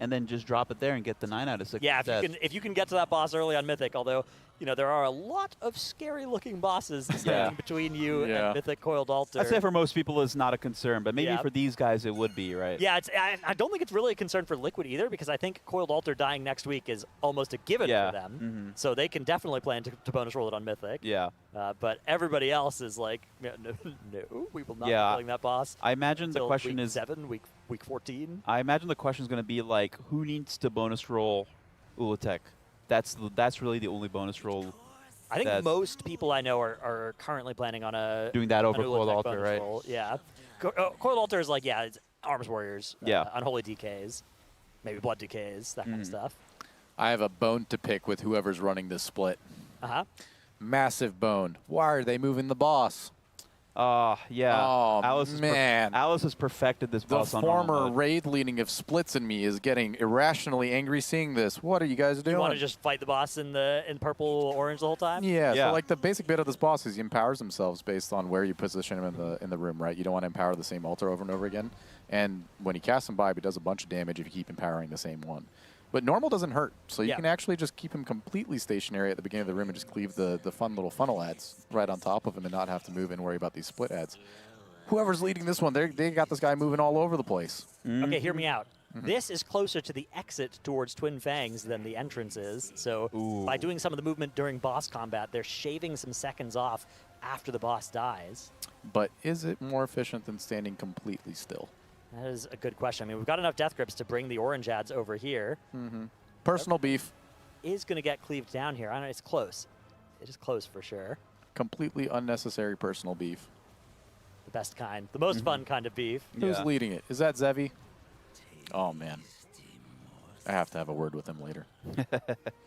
and then just drop it there and get the 9 out of 6. Yeah, if you can get to that boss early on Mythic, although there are a lot of scary-looking bosses standing between you and Mythic Coiled Altar. I'd say for most people it's not a concern, but maybe for these guys it would be, right? Yeah, I don't think it's really a concern for Liquid either, because I think Coiled Altar dying next week is almost a given for them. So they can definitely plan to bonus roll it on Mythic. Yeah. But everybody else is like, no, we will not be killing that boss. I imagine the question week is 7, week 14. I imagine the question is going to be like, who needs to bonus roll Ula'tek? That's really the only bonus roll. I think most people I know are currently planning on doing that over Coiled Altar, right? Roll. Yeah. Coiled Altar is like, it's Arms Warriors, Unholy DKs, maybe Blood DKs, that kind of stuff. I have a bone to pick with whoever's running this split. Massive bone. Why are they moving the boss? Yeah. Oh, Alice has perfected this boss on the normal former mode. raid leading of splits in me is getting irrationally angry seeing this. What are you guys doing? You want to just fight the boss in purple or orange the whole time? Yeah, so like the basic bit of this boss is he empowers himself based on where you position him in the room, right? You don't want to empower the same altar over and over again. And when he casts him by, he does a bunch of damage if you keep empowering the same one. But normal doesn't hurt, so you Yeah. can actually just keep him completely stationary at the beginning of the room and just cleave the fun little funnel ads right on top of him and not have to move and worry about these split ads. Whoever's leading this one, they got this guy moving all over the place. Okay, hear me out. This is closer to the exit towards Twin Fangs than the entrance is. So by doing some of the movement during boss combat, they're shaving some seconds off after the boss dies. But is it more efficient than standing completely still? That is a good question. I mean, we've got enough death grips to bring the orange ads over here. Personal beef. Is going to get cleaved down here. I know it's close. It is close for sure. Completely unnecessary personal beef. The best kind. The most fun kind of beef. Who's leading it? Is that Zevi? Oh, man. I have to have a word with him later.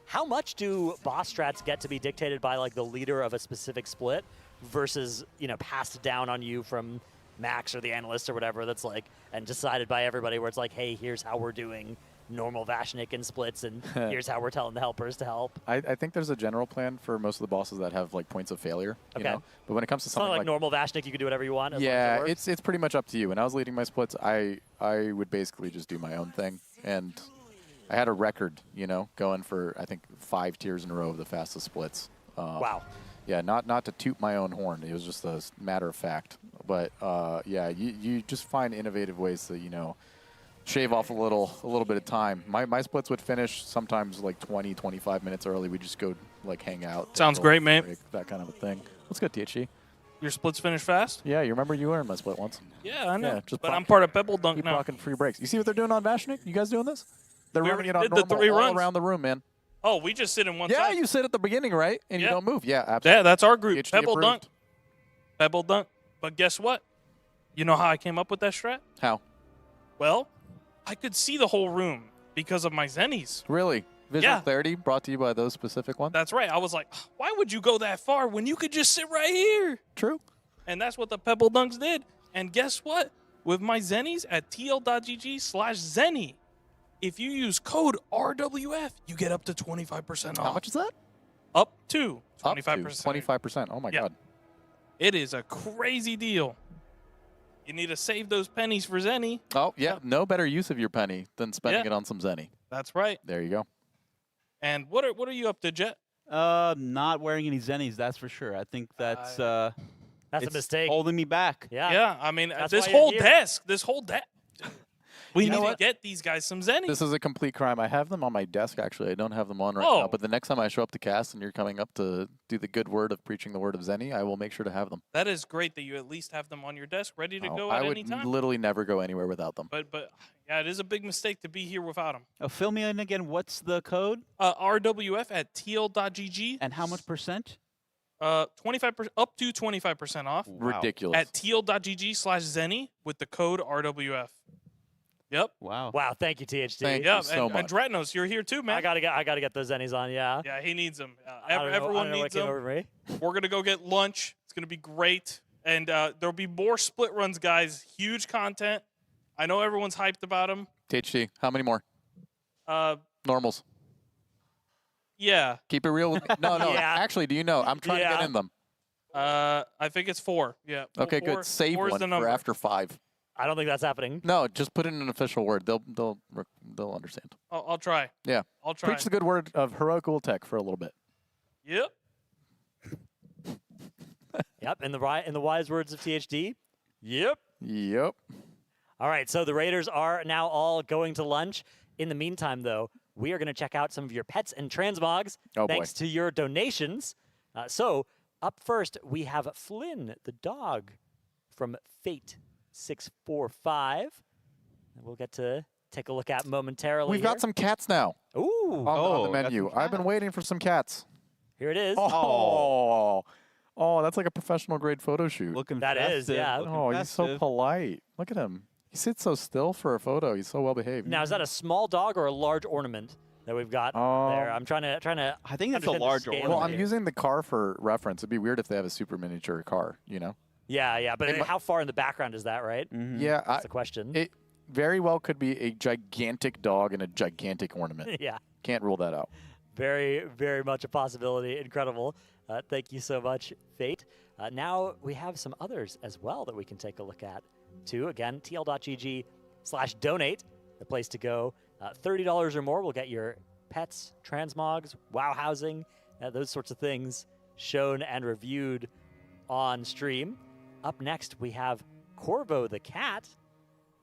How much do boss strats get to be dictated by like the leader of a specific split versus, you know, passed down on you from Max or the analyst or whatever that's like, and decided by everybody where it's like, hey, here's how we're doing normal Vashnik and splits, and here's how we're telling the helpers to help. I think there's a general plan for most of the bosses that have like points of failure, you know? But when it comes to something like normal Vashnik, you can do whatever you want. As yeah, long as it's pretty much up to you. When I was leading my splits, I would basically just do my own thing, and I had a record, you know, going for I think 5 tiers in a row of the fastest splits. Wow. Yeah, not to toot my own horn. It was just a matter of fact. But yeah, you just find innovative ways to, you know, shave off a little bit of time. My splits would finish sometimes like 20, 25 minutes early. We just go like hang out. Sounds great, mate. Break, that kind of a thing. Let's go, THG. Your splits finish fast? Yeah, you remember you were in my split once. Yeah, I know. Yeah, just but I'm part of Pebble Dunk keep now. rocking free breaks. You see what they're doing on Vashnik? You guys doing this? They're We running it on already did the normal 3 all runs. around the room, man. Oh, we just sit in one Yeah, side. you sit at the beginning, right? And you Yeah. don't move. Yeah, absolutely. Yeah, that's our group. THG Pebble approved. Dunk. Pebble Dunk. But guess what? You know how I came up with that strat? How? Well, I could see the whole room because of my Zennies. Really? Visual Yeah. clarity brought to you by those specific ones? That's right. I was like, why would you go that far when you could just sit right here? True. And that's what the Pebble Dunks did. And guess what? With my Zennies at tl.gg/Zenny, if you use code RWF, you get up to 25% off. How much is that? Up to Up to 25%. 25%. Oh, my Yeah. God. It is a crazy deal. You need to save those pennies for Zenny. Oh, yeah. No better use of your penny than spending Yeah. it on some Zenny. That's right. There you go. And what are you up to, Jet? Not wearing any Zennies, that's for sure. I think that's a it's mistake. holding me back. Yeah, I mean, That's this why you're whole here. desk, we You know need to what? get these guys some Zenny. This is a complete crime. I have them on my desk, actually. I don't have them on right Oh. now. But the next time I show up to cast and you're coming up to do the good word of preaching the word of Zenny, I will make sure to have them. That is great that you at least have them on your desk, ready to Oh, go I at would any time. literally never go anywhere without them. But yeah, it is a big mistake to be here without them. Oh, fill me in again. What's the code? RWF at tl.gg. And how much percent? 25% up to 25% off. Ridiculous. At tl.gg/Zenny with the code RWF. Yep. Wow. Wow, thank you, THT. Thank Yeah, you so and much. Dratnos, you're here too, man. I gotta get those Zennies on, yeah. Yeah, he needs them. I don't know- I Everyone don't know what needs came them. over me. We're gonna go get lunch. It's gonna be great, and there'll be more split runs, guys. Huge content. I know everyone's hyped about them. THT, how many more? Normals. Yeah. Keep it real with me. No, no. Yeah. Actually, do you know? I'm trying to get Yeah. in them. I think it's 4. Yeah. Okay, four, good. Save 4 is one the for number. after 5. I don't think that's happening. No, just put in an official word. They'll understand. I'll try. Yeah. I'll try. Preach the good word of heroic Ula'tek for a little bit. Yep. Yep, in the wise words of THD. Yep. Yep. All right, so the Raiders are now all going to lunch. In the meantime, though, we are going to check out some of your pets and transmogs Oh, boy. thanks to your donations. So up first, we have Flynn, the dog, from Fate645. We'll get to take a look at momentarily. We've got some cats now Ooh. on the got menu. some I've been waiting for some cats. Here it is. Oh, that's like a professional grade photo shoot. Looking That is, festive, yeah. looking Oh, he's so festive. polite. Look at him. He sits so still for a photo. He's so well behaved. Now, is that a small dog or a large ornament that we've got there? I'm trying to. I think it's a understand the large scale Well, I'm here. using the car for reference. It'd be weird if they have a super miniature car, you know? Yeah, but It mi- how far in the background is that, right? Yeah, That's the question. it very well could be a gigantic dog and a gigantic ornament. Yeah, Can't rule that out. very, very much a possibility. Incredible. Thank you so much, Fate. Now we have some others as well that we can take a look at, too. Again, tl.gg/donate, the place to go. $30 or more will get your pets, transmogs, WoW housing, those sorts of things shown and reviewed on stream. Up next, we have Corvo the cat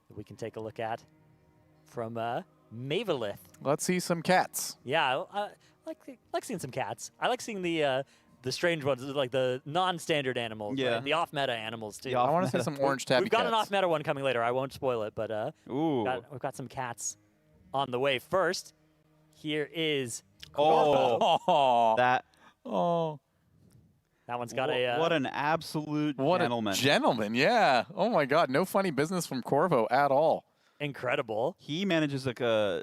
that we can take a look at from Mavelith. Let's see some cats. Yeah, I like seeing some cats. I like seeing the strange ones, like the non-standard animals, Yeah. right? The off-meta animals too. I want to see some orange tabby We've got an cats. off-meta one coming later. I won't spoil it, but Ooh. we've got some cats on the way. First, here is Oh, that. Oh. That one's got a What an absolute What gentleman. a gentleman, yeah. Oh my God, no funny business from Corvo at all. incredible. He manages like a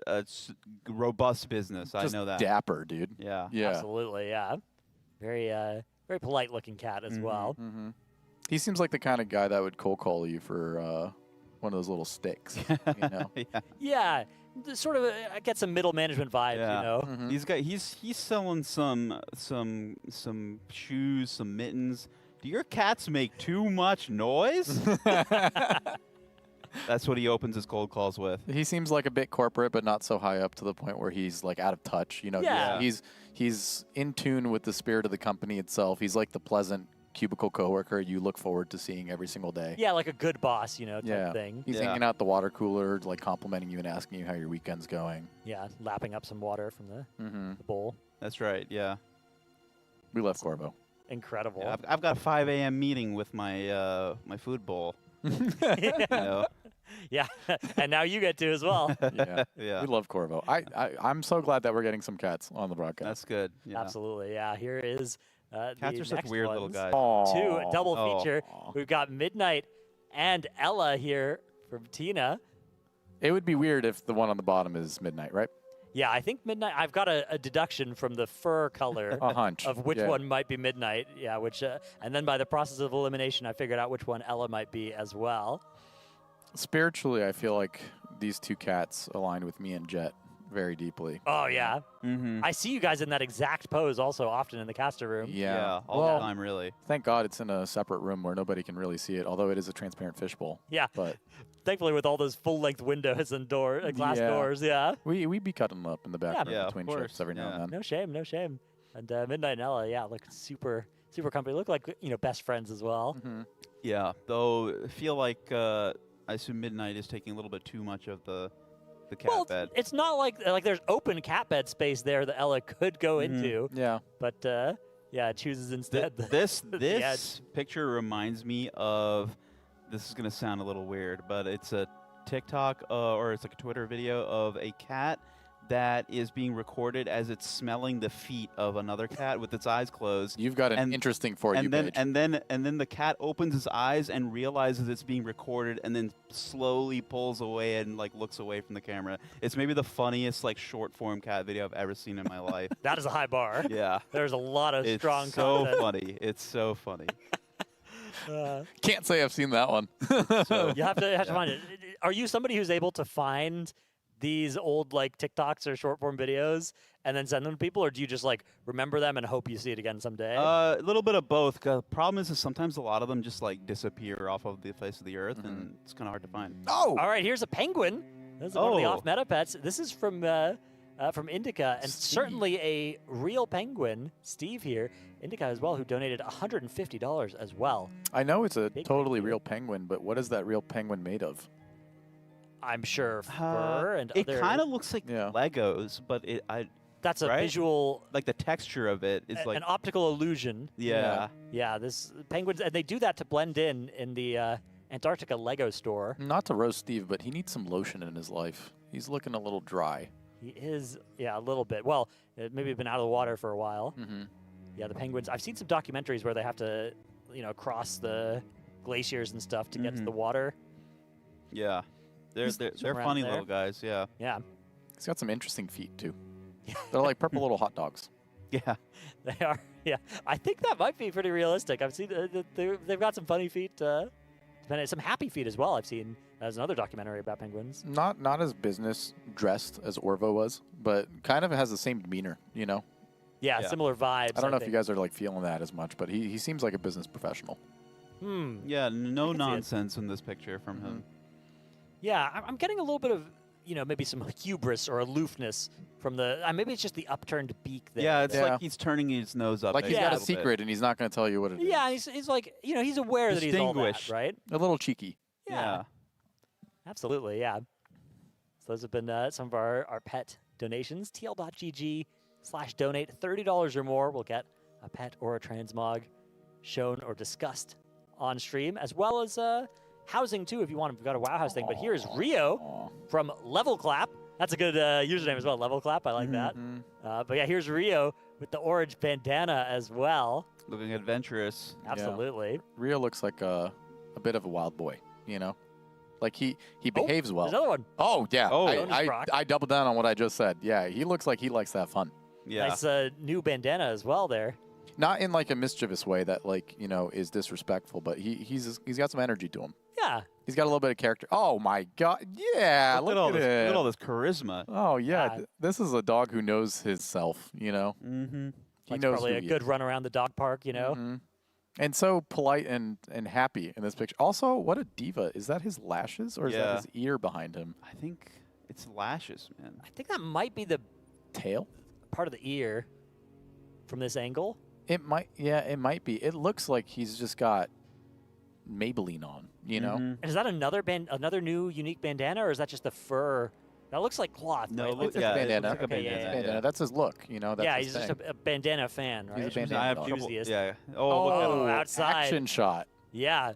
robust business. Just I know that. dapper, dude. Yeah. Yeah. Absolutely, yeah. Very very polite looking cat as well. Mm-hmm. He seems like the kind of guy that would cold call you for one of those little sticks. You know? Yeah. Yeah, sort of get some middle management vibes, Yeah. you know. Mm-hmm. He's selling some shoes, some mittens. Do your cats make too much noise? That's what he opens his cold calls with. He seems like a bit corporate, but not so high up to the point where he's like out of touch. You know, Yeah. he's in tune with the spirit of the company itself. He's like the pleasant cubicle coworker you look forward to seeing every single day. Yeah, like a good boss, you know, type Yeah. thing. He's hanging out at the water cooler, like complimenting you and asking you how your weekend's going. Yeah, lapping up some water from the bowl. That's right. Yeah. We love Corvo. Incredible. Yeah, I've got a 5 a.m. meeting with my my food bowl. You know? Yeah, and now you get to as well. Yeah. Yeah. We love Corvo. I'm so glad that we're getting some cats on the broadcast. That's good. Yeah. Absolutely, yeah. Here is Cats the are such next weird little ones. guys. Two, a double Oh. feature. We've got Midnight and Ella here from Tina. It would be weird if the one on the bottom is Midnight, right? Yeah, I think Midnight. I've got a deduction from the fur color A hunch. of which Yeah. one might be Midnight. Yeah, which and then by the process of elimination, I figured out which one Ella might be as well. Spiritually, I feel like these two cats align with me and Jet very deeply. Oh yeah, Mm-hmm. I see you guys in that exact pose also often in the caster room. Yeah. All Well, the time, really. Thank God it's in a separate room where nobody can really see it, although it is a transparent fishbowl. Yeah, But thankfully with all those full-length windows and glass Yeah. doors. Yeah. we be cutting them up in the back room Yeah, of between course. shifts every now and then. No shame, no shame. And Midnight and Ella, yeah, look super company. Look like best friends as well. Mm-hmm. Yeah. Though I feel like I assume Midnight is taking a little bit too much of the cat Well, bed. it's not like there's open cat bed space there that Ella could go into, Yeah. but yeah, chooses instead. This the edge. picture reminds me of. This is gonna sound a little weird, but it's a TikTok or it's like a Twitter video of a cat that is being recorded as it's smelling the feet of another cat with its eyes closed. You've got an interesting For You page. And then the cat opens its eyes and realizes it's being recorded, and then slowly pulls away and like looks away from the camera. It's maybe the funniest like short form cat video I've ever seen in my life. That is a high bar. Yeah, There's a lot of it's strong so content. funny. It's so funny. Can't say I've seen that one. So, You have to find it. Are you somebody who's able to find these old like TikToks or short form videos and then send them to people, or do you just like remember them and hope you see it again someday? a little bit of both. The problem is sometimes a lot of them just like disappear off of the face of the earth, and it's kind of hard to find. Oh, All right, here's a penguin. This is one of the Oh. off-meta pets. This is from Indica, and certainly a real penguin. Steve here, Indica as well, who donated $150 as well. I know it's a Big totally thank you. real penguin, but what is that real penguin made of? I'm sure fur and It other. kind of looks like Yeah. Legos, but That's a right? visual, like the texture of it is like an optical illusion. yeah. Yeah, this penguins, and they do that to blend in the Antarctica Lego store. Not to roast Steve, but he needs some lotion in his life. He's looking a little dry. He is, yeah, a little bit. Well, maybe been out of the water for a while. Mm-hmm. Yeah, the penguins. I've seen some documentaries where they have to, cross the glaciers and stuff to get to the water. Yeah. They're around funny there. little guys, yeah. Yeah, He's got some interesting feet, too. They're like purple little hot dogs. Yeah. they are. Yeah, I think that might be pretty realistic. I've seen they've got some funny feet. Some happy feet as well. I've seen. There's another documentary about penguins. Not as business dressed as Orvo was, but kind of has the same demeanor, you know? Yeah, Yeah. similar vibes. I don't know if think. you guys are like feeling that as much, but he seems like a business professional. Hmm. Yeah, no I can see it. nonsense in this picture from him. Yeah, I'm getting a little bit of, maybe some hubris or aloofness from the. Maybe it's just the upturned beak there. Yeah, it's like he's turning his nose up. Like he's got a little secret and he's not going to tell you what it is. Yeah, he's like, he's aware that he's all that, right? A little cheeky. Yeah. Absolutely, yeah. So those have been some of our pet donations. TL.gg/donate. $30 or more will get a pet or a transmog shown or discussed on stream, as well as housing too if you want. We've got a WoW House thing. But here's Rio from Level Clap. That's a good username as well, Level Clap. I like that. But yeah, here's Rio with the orange bandana as well. Looking adventurous. Absolutely. Yeah. Rio looks like a bit of a wild boy, Like he behaves well. There's another one. Oh, yeah. Oh. I doubled down on what I just said. Yeah, he looks like he likes to have fun. Yeah. Nice new bandana as well there. Not in like a mischievous way that is disrespectful, but he's got some energy to him. Yeah. He's got a little bit of character. Oh my God. Yeah. Look at Look it. at all this charisma. Oh yeah. This is a dog who knows his self, Mm-hmm. He knows probably a good run around the dog park, And so polite and happy in this picture. Also, what a diva. Is that his lashes or is that his ear behind him? I think it's lashes, man. I think that might be the tail? Part of the ear from this angle. It might be. It looks like he's just got Maybelline on, And is that another new unique bandana, or is that just the fur? That looks like cloth. No, right? look, It's a bandana. It looks like a bandana. Bandana. That's his look, That's yeah, his he's just thing. a bandana fan, right? He's a bandana I have dog. Enthusiast. Yeah. Oh, look outside. Action shot. Yeah.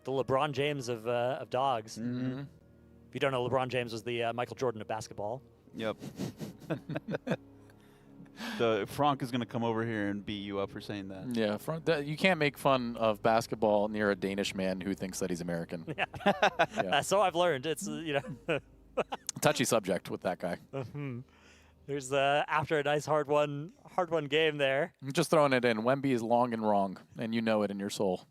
The LeBron James of dogs. Mm-hmm. If you don't know, LeBron James was the Michael Jordan of basketball. Yep. Frank is going to come over here and beat you up for saying that. Yeah, you can't make fun of basketball near a Danish man who thinks that he's American. Yeah. So I've learned. It's, Touchy subject with that guy. There's after a nice hard one game there. I'm just throwing it in. Wemby is long and wrong, and you know it in your soul.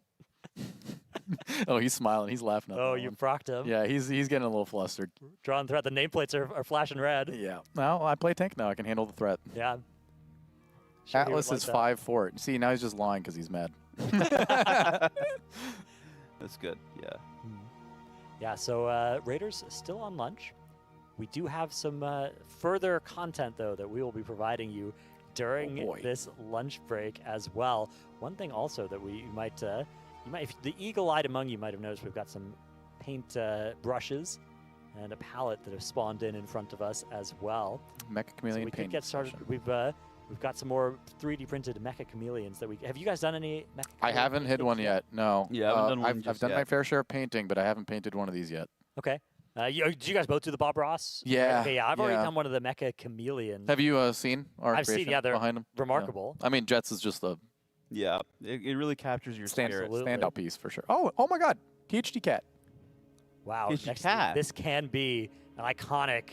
Oh, he's smiling. He's laughing at Oh, that you one. frocked him. Yeah, he's getting a little flustered. Drawn threat. The nameplates are flashing red. Yeah. Well, I play tank now. I can handle the threat. Yeah. Sure he Atlas would is like 5-4. See, now he's just lying because he's mad. That's good. Yeah. Yeah, so Raiders still on lunch. We do have some further content, though, that we will be providing you during this lunch break as well. One thing also that you might, if the eagle-eyed among you might have noticed, we've got some paint brushes and a palette that have spawned in front of us as well. Mecha Chameleon so we paint. could get started. We've got some more 3D printed Mecha Chameleons that we. Have you guys done any Mecha? I haven't hit one yet. No. Yeah, I haven't done one I've just done my yet. fair share of painting, but I haven't painted one of these yet. Okay. Did you guys both do the Bob Ross? Yeah. Okay, yeah. I've already yeah. done one of the Mecha Chameleons. Have you seen our I've seen, creation yeah, they're behind them? remarkable. Yeah. I mean, Jets is just a Yeah, it really captures your spirit. standout piece for sure. Oh my God, THD Cat. Wow, THD Cat. This can be an iconic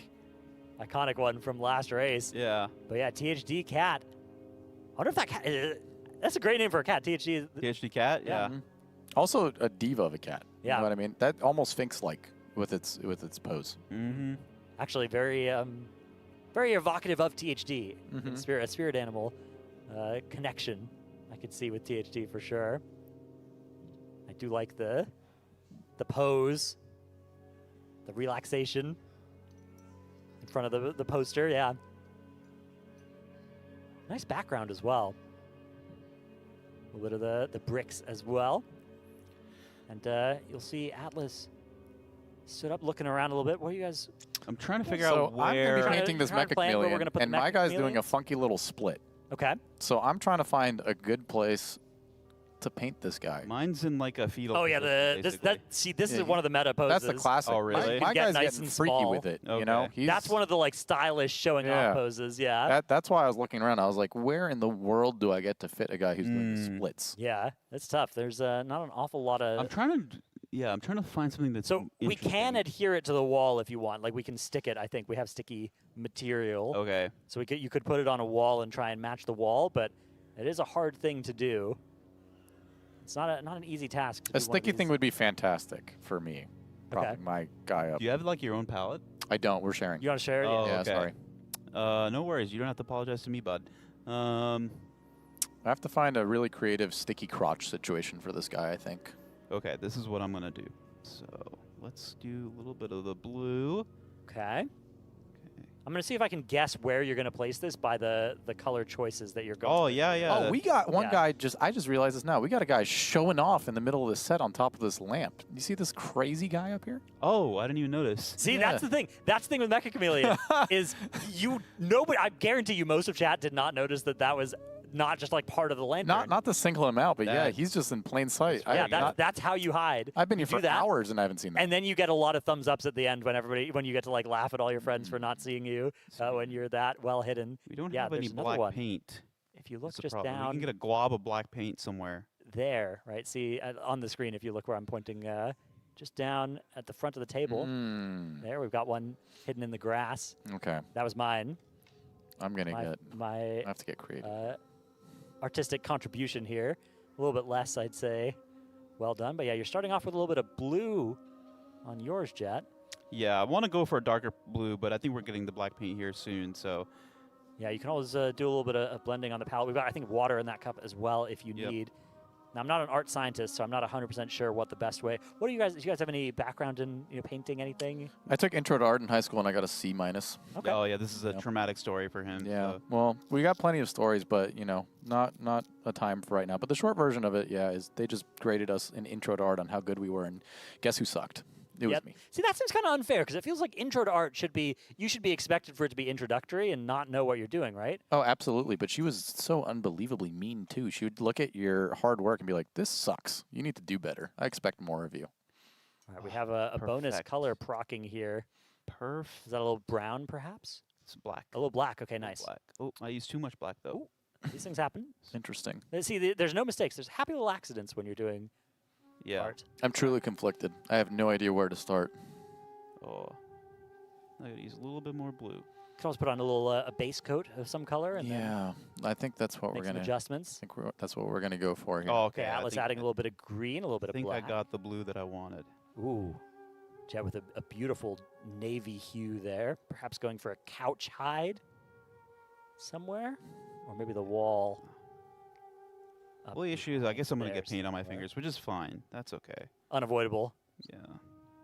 one from last race. Yeah. But yeah, THD Cat. I wonder if that cat. That's a great name for a cat. THD. THD Cat. Yeah. Mhm. Also a diva of a cat. Yeah. You know what I mean? That almost Sphinx-like with its pose. Mm-hmm. Actually, very evocative of THD. Mhm. A spirit animal connection. I could see with THD for sure. I do like the pose, the relaxation in front of the poster. Yeah. Nice background as well. A little bit of the bricks as well. And you'll see Atlas stood up looking around a little bit. What are you guys? I'm trying to figure So out I'm going to where. be painting this trying to Mecha plan where we're Chameleon, gonna put the and Mecha my guy's doing a Chameleons? funky little split. Okay. So I'm trying to find a good place to paint this guy. Mine's in like a fetal. Oh yeah, position, this basically. is one of the meta poses. That's the classic. Oh, really? My You can get guy's nice getting and freaky small. with it. You Okay. know, That's one of the like stylish showing Yeah. off poses. Yeah. That's why I was looking around. I was like, where in the world do I get to fit a guy who's doing splits? Yeah, it's tough. There's not an awful lot of. I'm trying to find something that's So we can adhere it to the wall if you want. Like we can stick it. I think we have sticky material. Okay. So you could put it on a wall and try and match the wall, but it is a hard thing to do. It's not an easy task. To A do one of sticky these. thing would be fantastic for me. Propping my guy up. Do you have like your own palette? I don't. We're sharing. You want to share it? Oh, yeah, okay. sorry. No worries. You don't have to apologize to me, bud. I have to find a really creative sticky crotch situation for this guy, I think. Okay, this is what I'm gonna do. So let's do a little bit of the blue. Okay. I'm gonna see if I can guess where you're gonna place this by the color choices that you're going. Oh yeah, yeah. Oh, we got one guy. I just realized this now. We got a guy showing off in the middle of the set on top of this lamp. You see this crazy guy up here? Oh, I didn't even notice. See, that's the thing. That's the thing with Mecha Chameleon is nobody. I guarantee you, most of chat did not notice that was not just like part of the lantern. Not to single him out, but yeah, he's just in plain sight. Yeah, that's how you hide. I've been here for hours and I haven't seen that. And then you get a lot of thumbs ups at the end when you get to like laugh at all your friends for not seeing you when you're that well hidden. We don't have any black paint. If you look That's just a problem. down, We can get a glob of black paint somewhere. there, right? See on the screen if you look where I'm pointing, just down at the front of the table. There, we've got one hidden in the grass. Okay. That was mine. I'm gonna I have to get creative. Artistic contribution here. A little bit less, I'd say. Well done. But yeah, you're starting off with a little bit of blue on yours, Jet. Yeah, I want to go for a darker blue, but I think we're getting the black paint here soon, so. Yeah, you can always do a little bit of blending on the palette. We've got, I think, water in that cup as well if you need. Now, I'm not an art scientist, so I'm not 100% sure what the best way. What do you guys have any background in painting, anything? I took intro to art in high school and I got a C-. Okay. Oh yeah, this is a traumatic story for him. Yeah. So. Well, we got plenty of stories, but not a time for right now. But the short version of it, is they just graded us in intro to art on how good we were, and guess who sucked? It was me. See, that seems kind of unfair because it feels like intro to art you should be expected for it to be introductory and not know what you're doing, right? Oh, absolutely. But she was so unbelievably mean too. She would look at your hard work and be like, "This sucks. You need to do better. I expect more of you." All right, we have a bonus color procking here. Perf. Is that a little brown, perhaps? It's black. A little black. Okay, nice. Black. Oh, I used too much black though. These things happen. Interesting. See, there's no mistakes. There's happy little accidents when you're doing art. I'm truly conflicted. I have no idea where to start. Oh, I gotta use a little bit more blue. You can always put on a little a base coat of some color and then I think that's what make we're some gonna adjustments. that's what we're gonna go for here. Oh, Okay, Atlas adding a little bit of green, a little bit of black. I got the blue that I wanted. Ooh, Jet with a beautiful navy hue there. Perhaps going for a couch hide somewhere, or maybe the wall. Well, the issue is, I guess I'm gonna there get paint on my somewhere. fingers, which is fine. That's okay. Unavoidable. Yeah,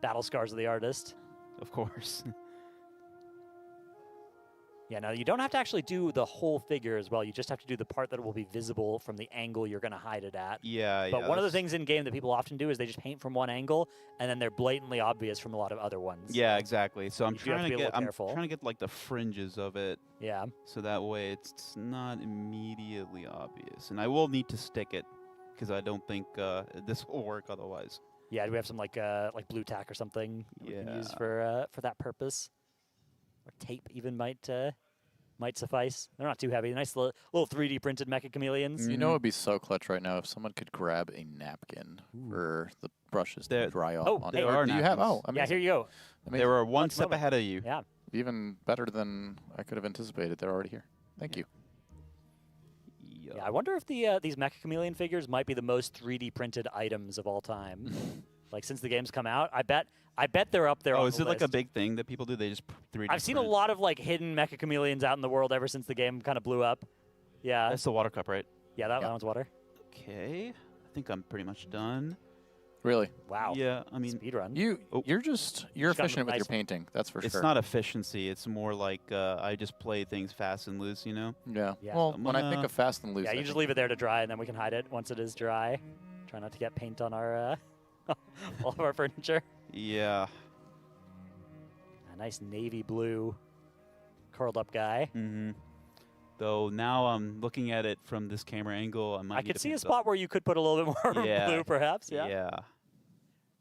Battle scars of the artist. of course. Yeah, now you don't have to actually do the whole figure as well. You just have to do the part that will be visible from the angle you're going to hide it at. Yeah, But one of the things in game that people often do is they just paint from one angle, and then they're blatantly obvious from a lot of other ones. Yeah, exactly. So I'm You do have trying to to be a get little careful. like the fringes of it. Yeah. So that way it's not immediately obvious, and I will need to stick it because I don't think this will work otherwise. Yeah, do we have some like blue tack or something we can use Yeah. for that purpose? Or tape even might suffice. They're not too heavy. Nice little 3D printed Mecha Chameleons. You know, it'd be so clutch right now if someone could grab a napkin for the brushes to dry off. Oh, on. hey, Or do you have? Oh, yeah, amazing. here you go. Amazing. They were one step ahead of you. Yeah. Even better than I could have anticipated. They're already here. Thank you. Yeah, I wonder if these Mecha Chameleon figures might be the most 3D printed items of all time. Like since the game's come out, I bet they're up there. Oh, on is the it like a list. big thing that people do? They just 3D I've seen a print? lot of like hidden Mecha Chameleons out in the world ever since the game kind of blew up. Yeah. That's the water cup, right? Yeah, that one's water. Okay, I think I'm pretty much done. Really? Wow. Yeah, I mean, speed run. You're She's got efficient with nice- your painting. That's for it's sure. not efficiency. It's more like I just play things fast and loose, you know? Yeah. Yeah. Well, I'm when I think gonna- of fast and loose, Yeah, I you just think- leave it there to dry, and then we can hide it once it is dry. Try not to get paint on our all of our furniture. Yeah. A nice navy blue curled up guy. Mm-hmm. Though now I'm looking at it from this camera angle, I might. I need could to see a paint the- spot where you could put a little bit more Yeah. blue, perhaps. Yeah. Yeah.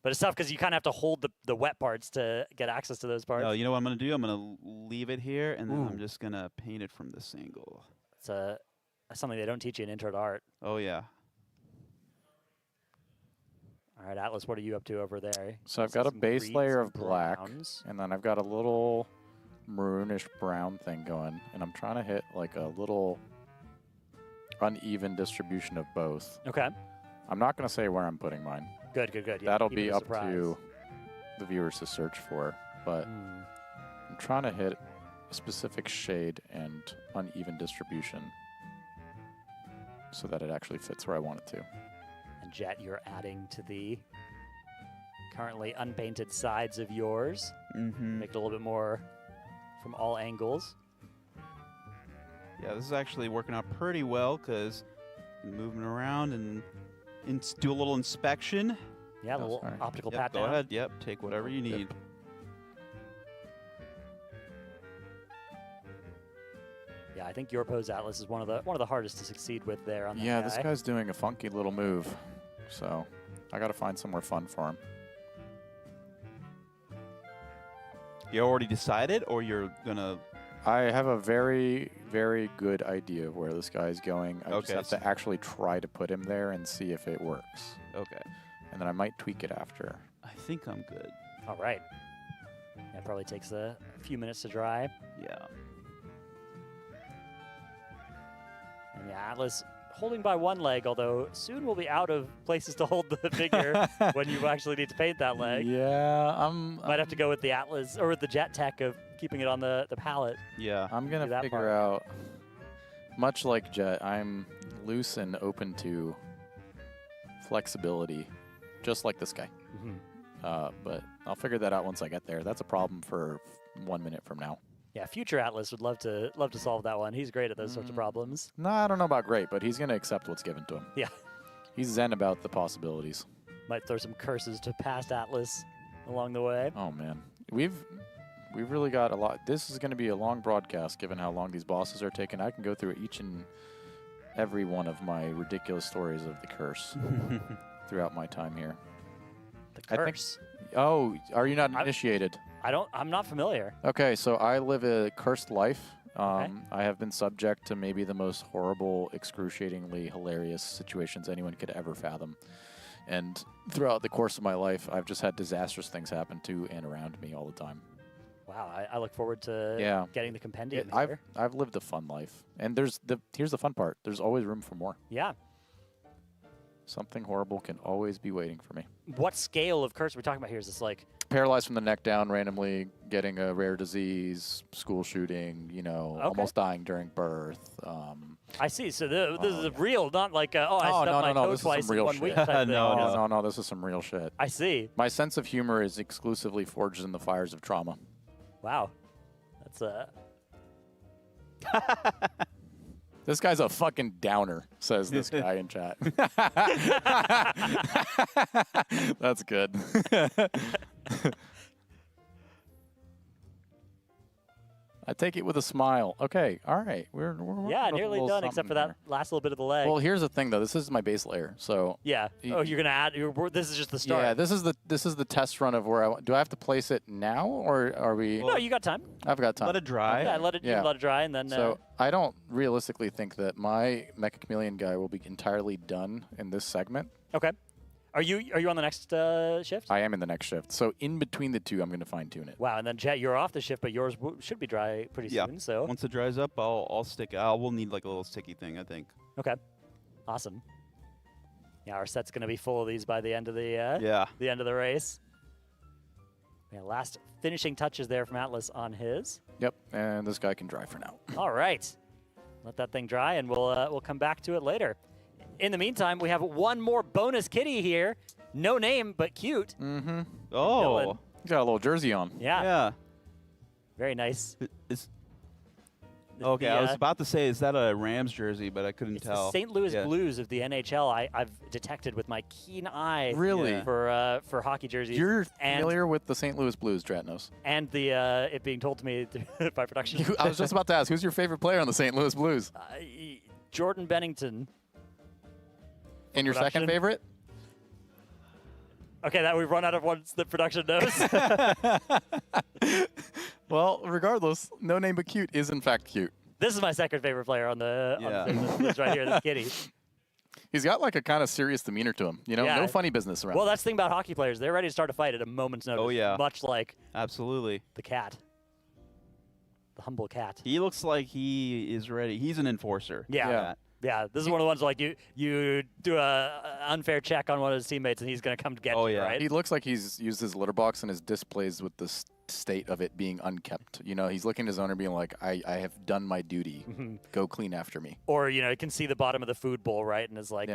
But it's tough because you kind of have to hold the wet parts to get access to those parts. No, you know what I'm gonna do? I'm gonna leave it here, and then Ooh. I'm just gonna paint it from this angle. It's something they don't teach you in Intro to Art. Oh yeah. All right, Atlas, what are you up to over there? So I've I see got a some base greens, layer some of black, browns. and then I've got a little maroonish brown thing going, and I'm trying to hit like a little uneven distribution of both. Okay. I'm not going to say where I'm putting mine. Good. Yeah, That'll keep it be a up surprise. to the viewers to search for, but Hmm. I'm trying to hit a specific shade and uneven distribution so that it actually fits where I want it to. And Jet, you're adding to the currently unpainted sides of yours. Mm-hmm. Make it a little bit more from all angles. Yeah, this is actually working out pretty well because moving around and do a little inspection. Yeah, a little optical pat Go down. ahead. Yep, take whatever you need. Yeah, I think your pose Atlas is one of the hardest to succeed with there on that Yeah, guy. this guy's doing a funky little move. So I got to find somewhere fun for him. You already decided, or you're gonna? I have a very, very good idea of where this guy's going. I just Okay, have to actually try to put him there and see if it works. Okay. And then I might tweak it after. I think I'm good. All right. That probably takes a few minutes to dry. Yeah. And yeah, Atlas holding by one leg, although soon we'll be out of places to hold the figure when you actually need to paint that leg. Yeah, Might have to go with the Atlas or with the Jet Tech of keeping it on the palette. Yeah. I'm Do going to that figure part. out, much like Jet, I'm loose and open to flexibility, just like this guy. But I'll figure that out once I get there. That's a problem for 1 minute from now. Yeah, future Atlas would love to solve that one. He's great at those sorts of problems. No, I don't know about great, but he's going to accept what's given to him. Yeah. He's zen about the possibilities. Might throw some curses to past Atlas along the way. Oh, man. We've really got a lot. This is going to be a long broadcast, given how long these bosses are taking. I can go through each and every one of my ridiculous stories of the curse throughout my time here. The curse? Oh, are you not initiated? I'm not familiar. Okay, so I live a cursed life. I have been subject to maybe the most horrible, excruciatingly hilarious situations anyone could ever fathom. And throughout the course of my life, I've just had disastrous things happen to and around me all the time. Wow, I look forward to getting the compendium here. I've lived a fun life. And here's the fun part. There's always room for more. Yeah. Something horrible can always be waiting for me. What scale of curse are we talking about here? Is this like Paralyzed from the neck down, randomly getting a rare disease, school shooting, almost dying during birth. I see. So this is real, not like I stubbed my toe this is twice some real in 1 shit. week type thing. No, this is some real shit. I see. My sense of humor is exclusively forged in the fires of trauma. Wow. That's This guy's a fucking downer, says this guy in chat. That's good. I take it with a smile. Okay, all right. We're yeah, with a nearly little done, except for that something last little bit of the leg. Well, here's the thing, though. This is my base layer, so yeah. Oh, you're gonna add. This is just the start. yeah. This is the test run of where do I have to place it now, or are we? No, you got time. I've got time. Let it dry. Yeah, let it dry, and then. So I don't realistically think that my Mecha Chameleon guy will be entirely done in this segment. Okay. Are you on the next shift? I am in the next shift. So in between the two, I'm going to fine tune it. Wow, and then Jet, you're off the shift, but yours should be dry pretty soon. So once it dries up, I'll stick. We'll need like a little sticky thing, I think. Okay. Awesome. Yeah, our set's going to be full of these by the end of the the end of the race. Yeah, last finishing touches there from Atlas on his. Yep, and this guy can dry for now. All right. Let that thing dry, and we'll come back to it later. In the meantime, we have one more bonus kitty here. No name, but cute. Mm-hmm. Oh. Dylan. He's got a little jersey on. Yeah. Yeah. Very nice. Okay, I was about to say, is that a Rams jersey, but I couldn't It's tell. the St. Louis Blues of the NHL. I've detected with my keen eye. Really? For hockey jerseys. You're familiar with the St. Louis Blues, Dratnos? And the it being told to me by production. I was just about to ask, who's your favorite player on the St. Louis Blues? Jordan Bennington. And your production. second favorite? Okay, that we've run out of ones that production knows. Well, regardless, no name but cute is in fact cute. This is my second favorite player on the list right here, this kitty. He's got like a kind of serious demeanor to him. Yeah. No funny business around. Well, that's the thing about hockey players. They're ready to start a fight at a moment's notice. Oh, yeah. Much like Absolutely. the cat. The humble cat. He looks like he is ready. He's an enforcer. Yeah. Yeah, this is one of the ones like you do a unfair check on one of his teammates and he's going to come to get you, right? He looks like he's used his litter box and is displeased with the state of it being unkept. He's looking at his owner being like, I have done my duty. Go clean after me. Or, you can see the bottom of the food bowl, right? And is like,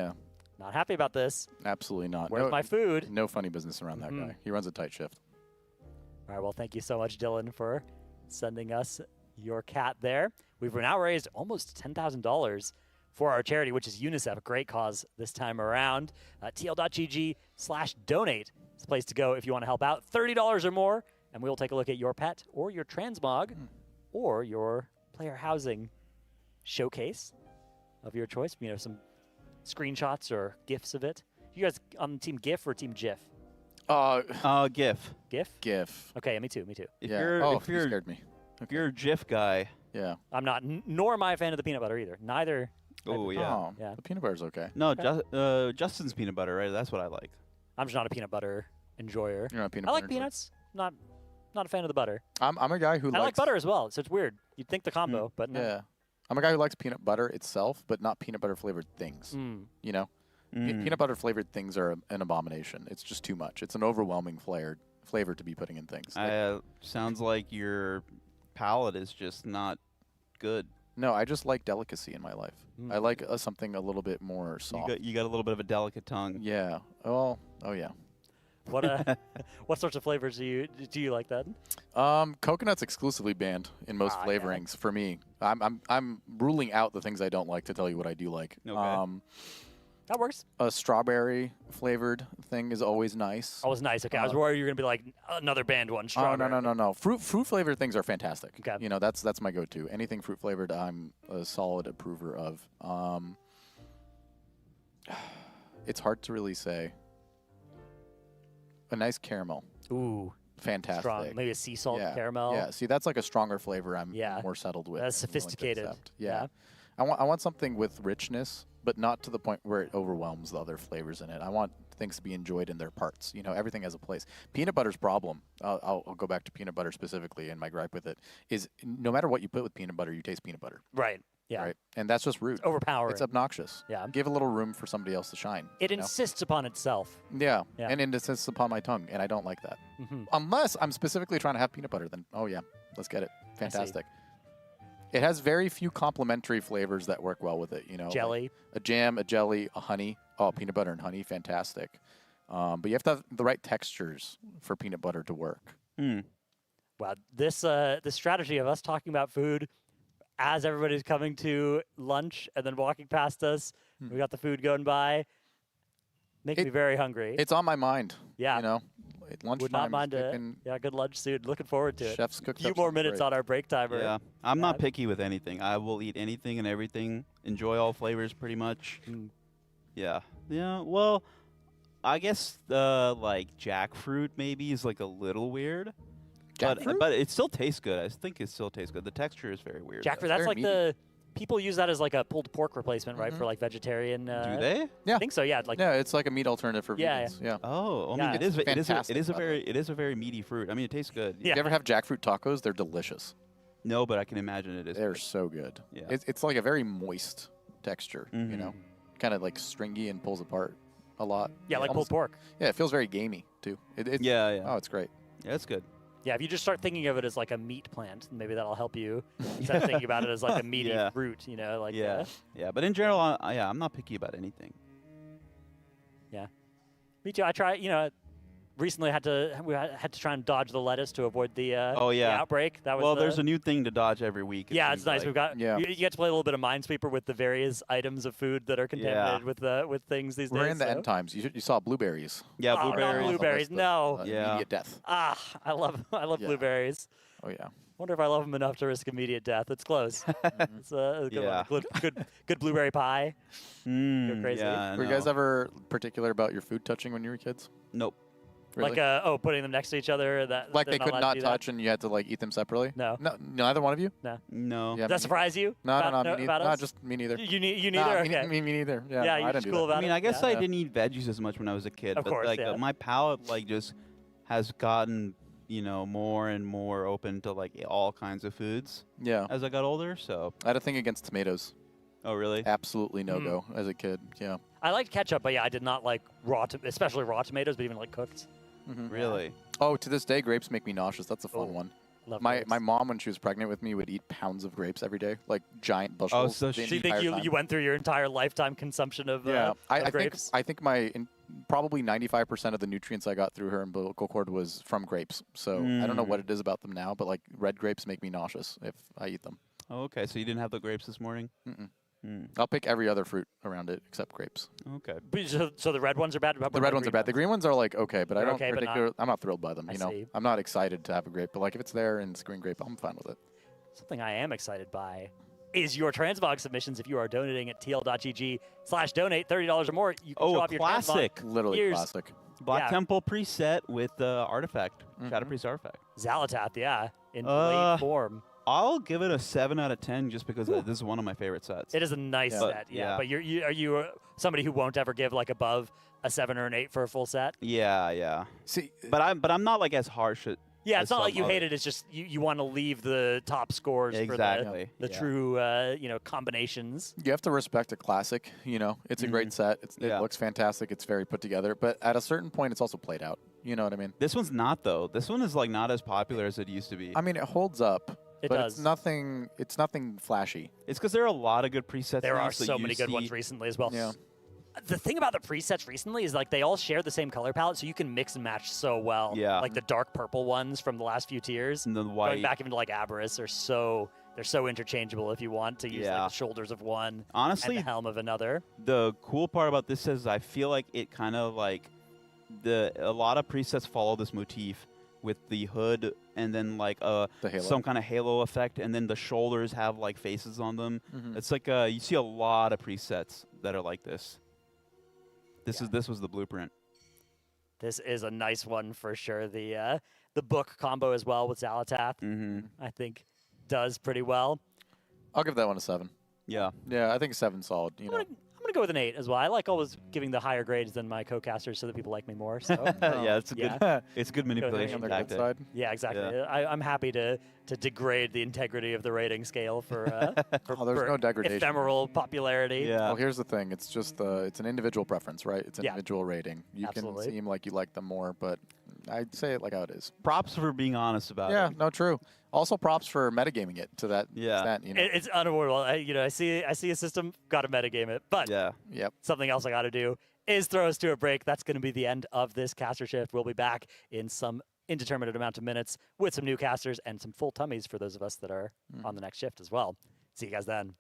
Not happy about this. Absolutely not. Where's my food? No funny business around that guy. He runs a tight shift. All right, well, thank you so much, Dylan, for sending us your cat there. We've now raised almost $10,000 for our charity, which is UNICEF, a great cause this time around. TL.gg/donate is the place to go if you want to help out. $30 or more, and we will take a look at your pet or your transmog or your player housing showcase of your choice. You know, some screenshots or GIFs of it. You guys on Team GIF or Team GIF? GIF. GIF? GIF. Okay, me too, me too. If Yeah. you're, Oh, if you you're, scared me. If you're a GIF guy, Yeah. I'm not, nor am I a fan of the peanut butter either. Neither. oh yeah. Oh, Yeah. the peanut butter's okay. No, Justin's peanut butter, right? That's what I like. I'm just not a peanut butter enjoyer. You're not a peanut I butter like peanuts. Not a fan of the butter. I'm a guy who I likes like butter as well, so it's weird. You'd think the combo, but no. Yeah. I'm a guy who likes peanut butter itself, but not peanut butter flavored things. You know? Peanut butter flavored things are an abomination. It's just too much. It's an overwhelming flavor to be putting in things. Sounds like your palate is just not good. No, I just like delicacy in my life. I like something a little bit more soft. You got a little bit of a delicate tongue. Yeah. Oh yeah. What sorts of flavors do you like then? Coconut's exclusively banned in most flavorings for me. I'm ruling out the things I don't like to tell you what I do like. Okay. That works. A strawberry flavored thing is always nice. Always nice. Okay, I was worried you were gonna be like another banned one. Oh Strawberry. no. Fruit flavored things are fantastic. Okay. You know, that's my go-to. Anything fruit flavored, I'm a solid approver of. It's hard to really say. A nice caramel. Ooh. Fantastic. Strong. Maybe a sea salt caramel. Yeah. See, that's like a stronger flavor. I'm Yeah. more settled with. That's and willing to sophisticated. accept. Yeah. I want something with richness, but not to the point where it overwhelms the other flavors in it. I want things to be enjoyed in their parts. You know, everything has a place. Peanut butter's problem, I'll go back to peanut butter specifically, and my gripe with it is no matter what you put with peanut butter, you taste peanut butter. Right. Yeah. Right. And that's just rude. It's overpowering. It's obnoxious. Yeah. Give a little room for somebody else to shine. It you know? insists upon itself. Yeah. Yeah. And it insists upon my tongue, and I don't like that. Mhm. Unless I'm specifically trying to have peanut butter, then oh yeah, let's get it. Fantastic. It has very few complementary flavors that work well with it. You know, Jelly. like a jam, a jelly, a honey. Oh, peanut butter and honey, fantastic. But you have to have the right textures for peanut butter to work. Wow, this strategy of us talking about food as everybody's coming to lunch and then walking past us, we got the food going by, making me very hungry. It's on my mind. Yeah. You know, lunchtime. Would not mind cooking, a good lunch soon. Looking forward to it. Chef's cooked few up more something minutes great. on our break timer. Yeah, I'm not picky with anything. I will eat anything and everything. Enjoy all flavors, pretty much. Yeah. Yeah. Well, I guess like jackfruit maybe is like a little weird. Jackfruit? But it still tastes good. I think it still tastes good. The texture is very weird. Jackfruit, that's like people use that as like a pulled pork replacement, right? For like vegetarian. Do they? Yeah. I think so. Yeah. Like. Yeah, it's like a meat alternative for Yeah, vegans. Yeah. Oh, I Yeah, mean, it's it is fantastic, by the way. it is a very meaty fruit. I mean, it tastes good. Yeah. You ever have jackfruit tacos? They're delicious. No, but I can imagine it is. They're so good. Yeah. It's like a very moist texture, you know? Kind of like stringy and pulls apart a lot. Yeah, like Almost- pulled pork. Yeah, it feels very gamey, too. Yeah. Oh, it's great. Yeah, it's good. Yeah, if you just start thinking of it as like a meat plant, maybe that'll help you instead of thinking about it as like a meaty Yeah. fruit. You know, like Yeah. Yeah, but in general, I'm not picky about anything. Yeah, me too. I try. You know, recently had to try and dodge the lettuce to avoid the the outbreak. That was well, there's a new thing to dodge every week. it Yeah, it's seems nice. like. We've got you get to play a little bit of Minesweeper with the various items of food that are contaminated with things these days. We're in the so. end times. You saw blueberries. Yeah, Oh, not blueberries. blueberries. No. Immediate death. Ah, I love Yeah. blueberries. Oh, yeah. Wonder if I love them enough to risk immediate death. It's close. It's a good Yeah. one. Good blueberry pie. Go crazy. Yeah, Were you guys ever particular about your food touching when you were kids? Nope. Really? Like putting them next to each other. Like they're they could allowed to not do that? touch and you had to like eat them separately? No. Neither one of you? No. No. Yeah, Does that surprise you? No, about, me neither. about No, us? just me neither. You neither. Nah, Okay. me neither. Yeah, Yeah, no, you're I just didn't do cool that. about I mean, it. I guess Yeah. I didn't eat veggies as much when I was a kid. Of but course, like yeah. my palate like just has gotten more and more open to like all kinds of foods. Yeah. As I got older, so. I had a thing against tomatoes. Oh really? Absolutely no go as a kid. Yeah. I liked ketchup, but yeah, I did not like especially raw tomatoes, but even like cooked. Really? Oh, to this day, grapes make me nauseous. That's a fun one. Love My grapes. my mom, when she was pregnant with me, would eat pounds of grapes every day, like giant bushels. so the Do you think entire you, time. you went through your entire lifetime consumption of, I grapes? think probably 95% of the nutrients I got through her umbilical cord was from grapes. So I don't know what it is about them now, but like red grapes make me nauseous if I eat them. Oh, okay, so you didn't have the grapes this morning? Mm-mm. I'll pick every other fruit around it except grapes. Okay. So the red ones are bad? The red ones are bad. The green ones are like okay, but I They're don't okay, but not- particularly. I'm not thrilled by them. I You know, see. I'm not excited to have a grape, but like if it's there and it's green grape, I'm fine with it. Something I am excited by is your transmog submissions. If you are donating at tl.gg/donate $30 or more, you can show Oh, a off your classic. transmog. Literally Here's classic. Black Yeah. Temple preset with artifact, Shadow Priest artifact. Zalatath, yeah, in blade form. I'll give it a 7 out of 10 just because this is one of my favorite sets. It is a nice set, yeah. But are you somebody who won't ever give like above a 7 or an 8 for a full set? Yeah. See, but I'm not like as harsh at. Yeah, as it's not like some you hate others. it. It's just you want to leave the top scores Exactly, for the yeah. true combinations. You have to respect a classic. You know, it's a great set. It looks fantastic. It's very put together. But at a certain point, it's also played out. You know what I mean? This one's not though. This one is like not as popular as it used to be. I mean, it holds up. It but does. It's nothing. It's nothing flashy. It's because there are a lot of good presets. There now, are so you many good see- ones recently as well. Yeah. The thing about the presets recently is like they all share the same color palette, so you can mix and match so well. Yeah. Like the dark purple ones from the last few tiers, And the going white. back even to like Aberrus, they're so interchangeable if you want to use Yeah. like the shoulders of one Honestly, and the helm of another. The cool part about this is I feel like it kind of like a lot of presets follow this motif with the hood and then like The halo. some kind of halo effect, and then the shoulders have like faces on them. Mhm. It's like you see a lot of presets that are like this. This was the blueprint. This is a nice one for sure. The book combo as well with Zalatath, I think, does pretty well. I'll give that one a 7. Yeah. Yeah, I think 7's solid. You know. I'm gonna go with an 8 as well. I like always giving the higher grades than my co-casters so that people like me more. So Yeah, it's a good yeah. it's a good Go with an manipulation eight. On their good tactic. side. Yeah, exactly. Yeah. I'm happy to degrade the integrity of the rating scale for, Oh, there's for no degradation. ephemeral popularity. Yeah. Well, here's the thing. It's just it's an individual preference, right? It's an Yeah. individual rating. You Absolutely. can seem like you like them more, but I'd say it like how it is. Props for being honest about Yeah, it. no, true. Also, props for metagaming it to that Yeah. extent. You know. It's unavoidable. I see a system, got to metagame it, but Yeah. Yep. something else I got to do is throw us to a break. That's going to be the end of this caster shift. We'll be back in some indeterminate amount of minutes with some new casters and some full tummies for those of us that are on the next shift as well. See you guys then.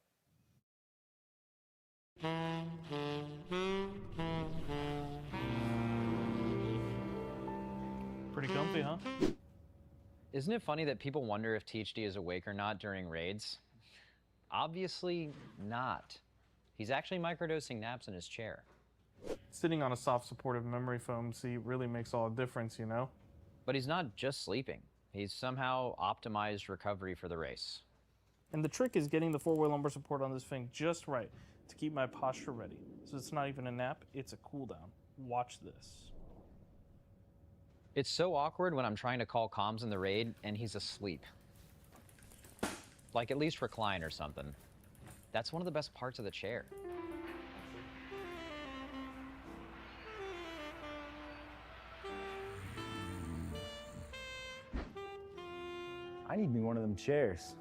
Pretty comfy, huh? Isn't it funny that people wonder if THD is awake or not during raids? Obviously not. He's actually microdosing naps in his chair. Sitting on a soft supportive memory foam seat really makes all the difference, you know? But he's not just sleeping. He's somehow optimized recovery for the race. And the trick is getting the 4-way lumbar support on this thing just right to keep my posture ready. So it's not even a nap, it's a cooldown. Watch this. It's so awkward when I'm trying to call comms in the raid and he's asleep. Like at least recline or something. That's one of the best parts of the chair. I need me one of them chairs.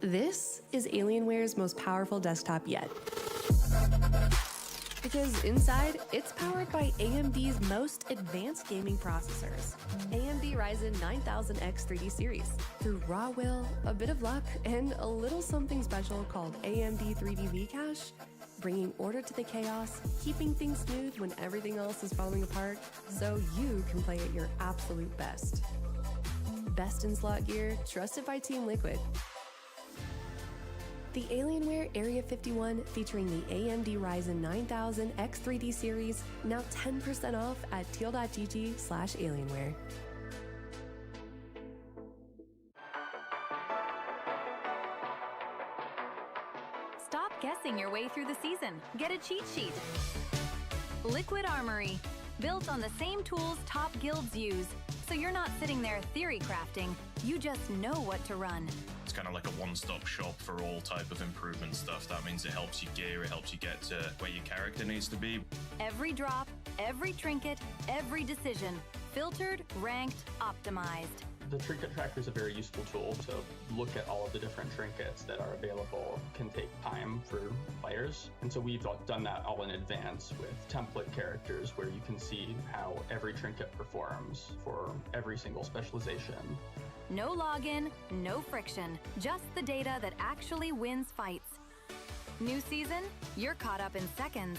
This is Alienware's most powerful desktop yet. Because inside, it's powered by AMD's most advanced gaming processors. AMD Ryzen 9000X 3D series. Through raw will, a bit of luck, and a little something special called AMD 3D V-Cache, bringing order to the chaos, keeping things smooth when everything else is falling apart, so you can play at your absolute best. Best in slot gear, trusted by Team Liquid. The Alienware Area 51 featuring the AMD Ryzen 9000 X3D series, now 10% off at teal.gg/Alienware. Stop guessing your way through the season. Get a cheat sheet. Liquid Armory. built on the same tools top guilds use. So you're not sitting there theory crafting, you just know what to run. It's kind of like a one-stop shop for all type of improvement stuff. That means it helps you gear, it helps you get to where your character needs to be. Every drop, every trinket, every decision. Filtered, ranked, optimized. The trinket tracker is a very useful tool to look at all of the different trinkets that are available. It can take time for players, and so we've done that all in advance with template characters where you can see how every trinket performs for every single specialization. No login, no friction, just the data that actually wins fights. New season, you're caught up in seconds.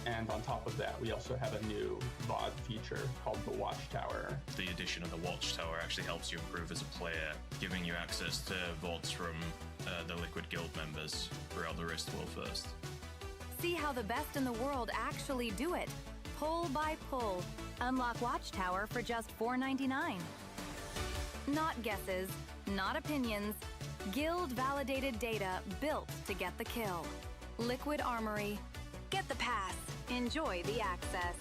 And on top of that, we also have a new VOD feature called the Watchtower. The addition of the Watchtower actually helps you improve as a player, giving you access to VODs from the Liquid Guild members throughout the Rift World first. See how the best in the world actually do it. Pull by pull. Unlock Watchtower for just $4.99. Not guesses, not opinions. Guild-validated data built to get the kill. Liquid Armory. Get the pass. Enjoy the access.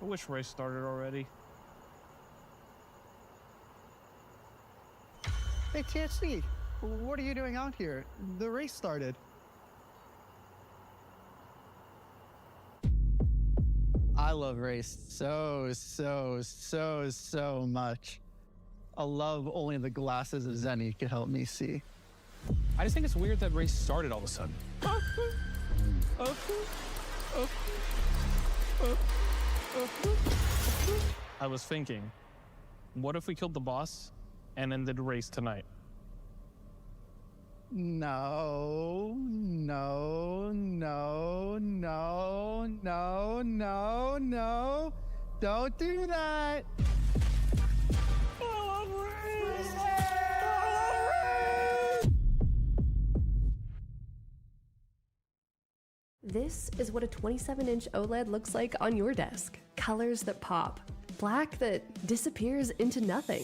I wish race started already. Hey, THC, what are you doing out here? The race started. I love race so much. I love only the glasses of Zenny can help me see. I just think it's weird that race started all of a sudden. I was thinking, what if we killed the boss and ended the race tonight? No. Don't do that. This is what a 27-inch OLED looks like on your desk. Colors that pop. Black that disappears into nothing.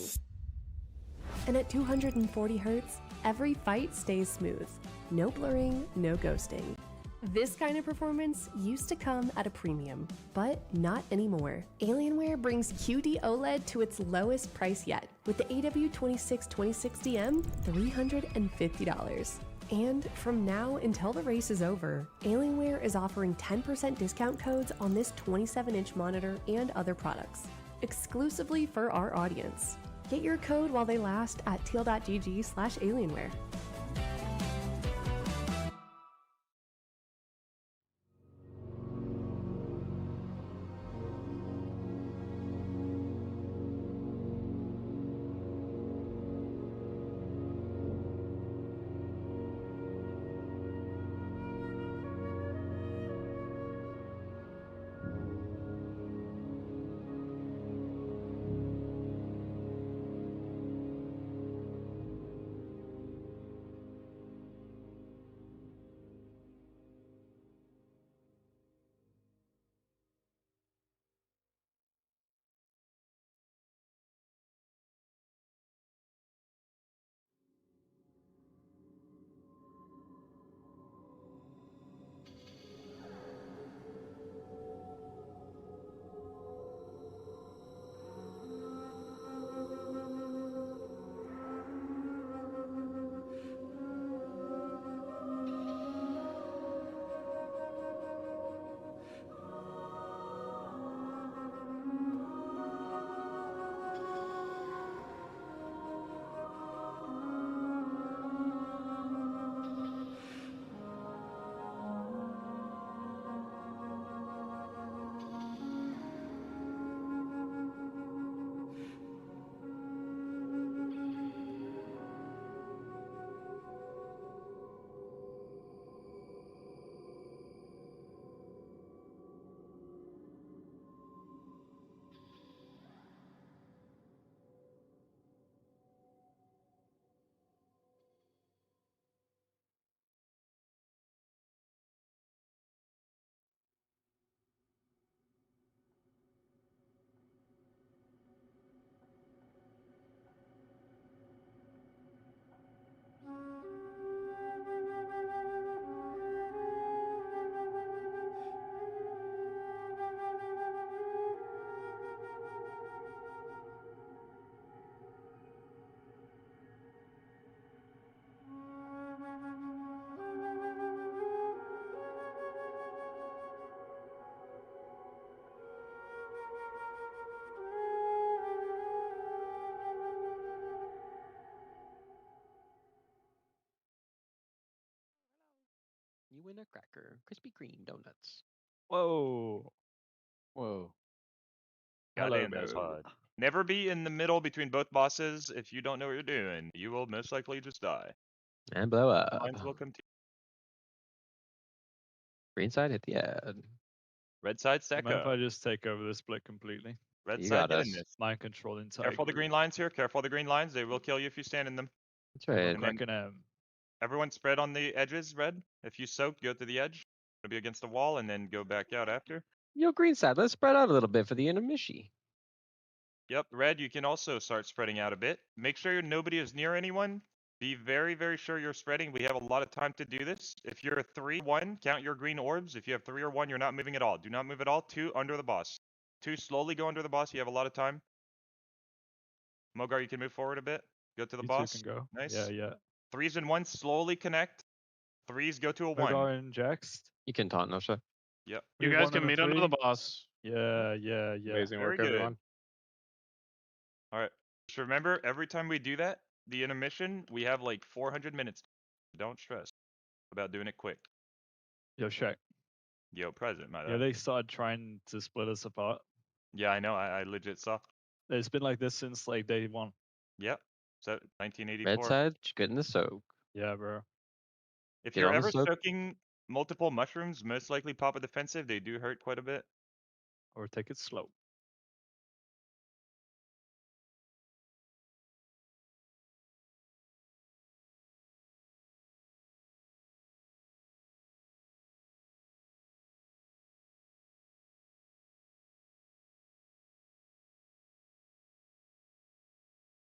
And at 240 Hz, every fight stays smooth. No blurring, no ghosting. This kind of performance used to come at a premium, but not anymore. Alienware brings QD OLED to its lowest price yet, with the AW262060M, $350. And from now until the race is over, Alienware is offering 10% discount codes on this 27-inch monitor and other products, exclusively for our audience. Get your code while they last at teal.gg/Alienware. in a cracker. Krispy Kreme donuts. Whoa. Whoa. Got Hello, in those Mo. hard. Never be in the middle between both bosses if you don't know what you're doing. You will most likely just die. And blow up. Lines will come to Green side, hit the ad. Red side, I stack mind if up. I just take over the split completely? Red You side, got get in us. this. Mind control inside. Careful the green lines here. Careful the green lines. They will kill you if you stand in them. That's right. And then Cracking everyone spread on the edges, red. If you soak, go to the edge. It'll be against the wall and then go back out after. Yo, green side, let's spread out a little bit for the intermission. Yep, red, you can also start spreading out a bit. Make sure nobody is near anyone. Be very, very sure you're spreading. We have a lot of time to do this. If you're a 3-1, count your green orbs. If you have 3 or 1, you're not moving at all. Do not move at all. 2, under the boss. 2, slowly go under the boss. You have a lot of time. Mogar, you can move forward a bit. Go to the You boss. two can go. Nice. Yeah, yeah. 3s and 1s, slowly connect. 3s go to a 1. Mogar and Jax. You can taunt, no shot. Yep. You guys can meet under the boss. Yeah, yeah, yeah. Amazing Very work, good. everyone. All right. Just remember, every time we do that, the intermission, we have like 400 minutes. Don't stress about doing it quick. Yo, Shaq. Yo, present, my Yeah, bad. they started trying to split us apart. Yeah, I know. I legit saw. It's been like this since like day one. Yep. So 1984. Red side, get in the soak. Yeah, bro. If Get you're on the ever soak. soaking multiple mushrooms, most likely pop a defensive. They do hurt quite a bit. Or take it slow.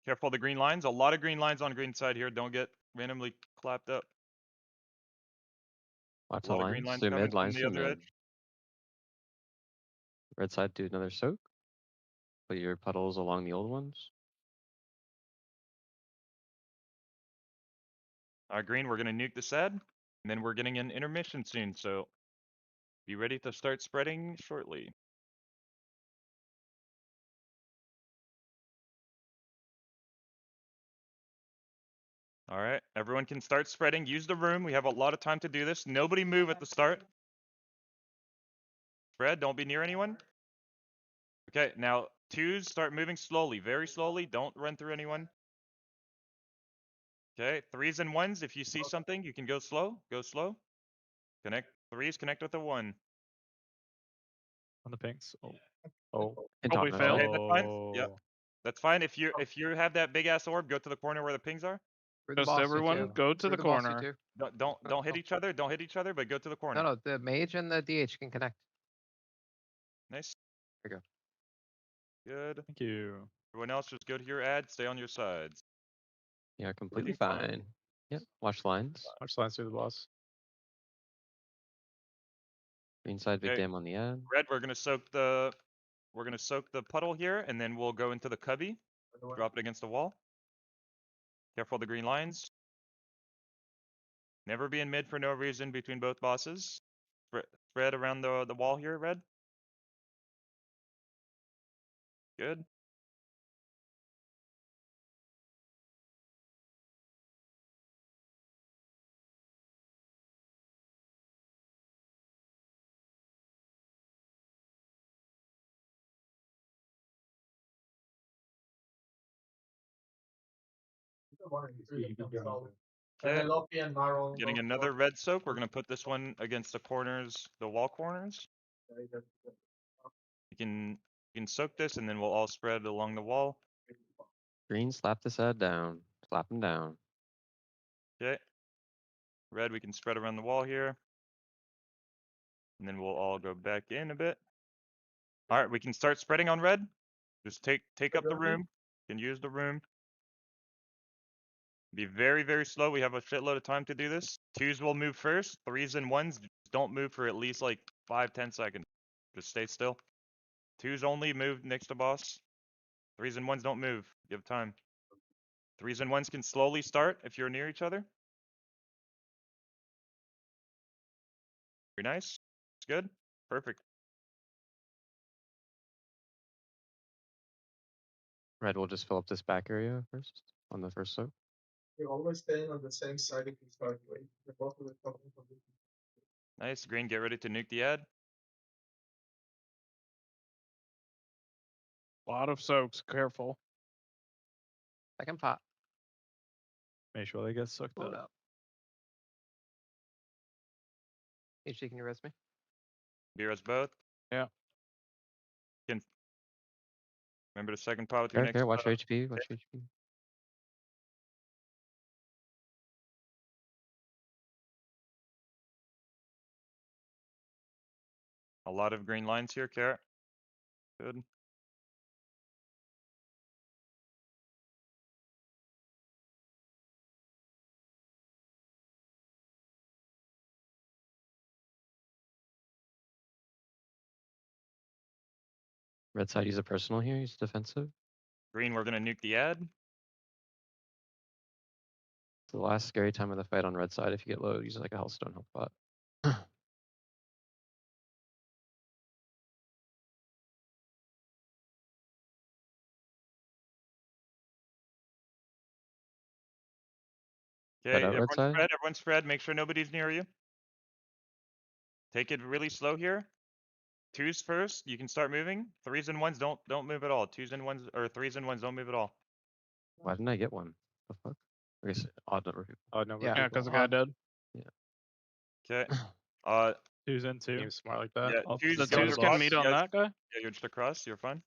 Careful the green lines. A lot of green lines on green side here. Don't get randomly clapped up. Lots A lot of of green lines lines through coming mid, from lines the through other mid. edge. Red side, do another soak. Put your puddles along the old ones. All right, green, we're going to nuke the sad. And then we're getting an intermission soon. So be ready to start spreading shortly. All right, everyone can start spreading. Use the room. We have a lot of time to do this. Nobody move at the start. Spread, don't be near anyone. Okay, now 2s start moving slowly, very slowly. Don't run through anyone. Okay, 3s and 1s. If you see something, you can go slow. Go slow. Connect 3s, connect with a 1. On the pinks. Oh. Oh. Probably failed. Okay, that's fine. Yep. That's fine. If you have that big ass orb, go to the corner where the pings are. Just everyone go to the corner. Don't hit each other. Don't hit each other, but go to the corner. No, the mage and the DH can connect. Nice. There you go. Good. Thank you. Everyone else, just go to your ad. Stay on your sides. Yeah, completely Everything's fine. fine. Yep, watch lines. Watch lines through the boss. Green side, big Okay. dam on the ad. Red, we're gonna soak the puddle here, and then we'll go into the cubby. Drop it against the wall. Careful the green lines. Never be in mid for no reason between both bosses. Spread around the wall here, red. Good. Okay. Getting another red soak. We're gonna put this one against the corners, the wall corners. You can soak this, and then we'll all spread along the wall. Green, slap this ad down. Slap him down. Okay. Red, we can spread around the wall here. And then we'll all go back in a bit. All right, we can start spreading on red. Just take up the room. You can use the room. Be very, very slow. We have a shitload of time to do this. 2s will move first. 3s and 1s just don't move for at least like 5-10 seconds. Just stay still. 2s only move next to boss. 3s and 1s don't move. Give time. 3s and 1s can slowly start if you're near each other. Very nice. It's good. Perfect. Red will just fill up this back area first on the first soak. You're always staying on the same side if you start with. You're both of the top of the Nice. Green, get ready to nuke the ad. A lot of soaks. Careful. Second pot. Make sure they get sucked Hold up. up. HG, can you res me? Be res both. Yeah. Remember the second pot with your next. Care, watch your HP. Watch your HP. A lot of green lines here, Carrot. Good. Red side, use a personal here. Use defensive. Green, we're gonna nuke the ad. It's the last scary time of the fight on red side. If you get low, use like a Hellstone help bot. Okay, out red side. everyone spread. Make sure nobody's near you. Take it really slow here. Twos first. You can start moving. Threes and ones don't move at all. Twos and ones or threes and ones don't move at all. Why didn't I get one? The fuck? I guess odd number of people. Odd number. Yeah, because the guy did. Okay. Twos and two. Seems smart like that. Yeah, The go twos to can boss. meet on Yes. that guy. Yeah, you're just across. You're fine.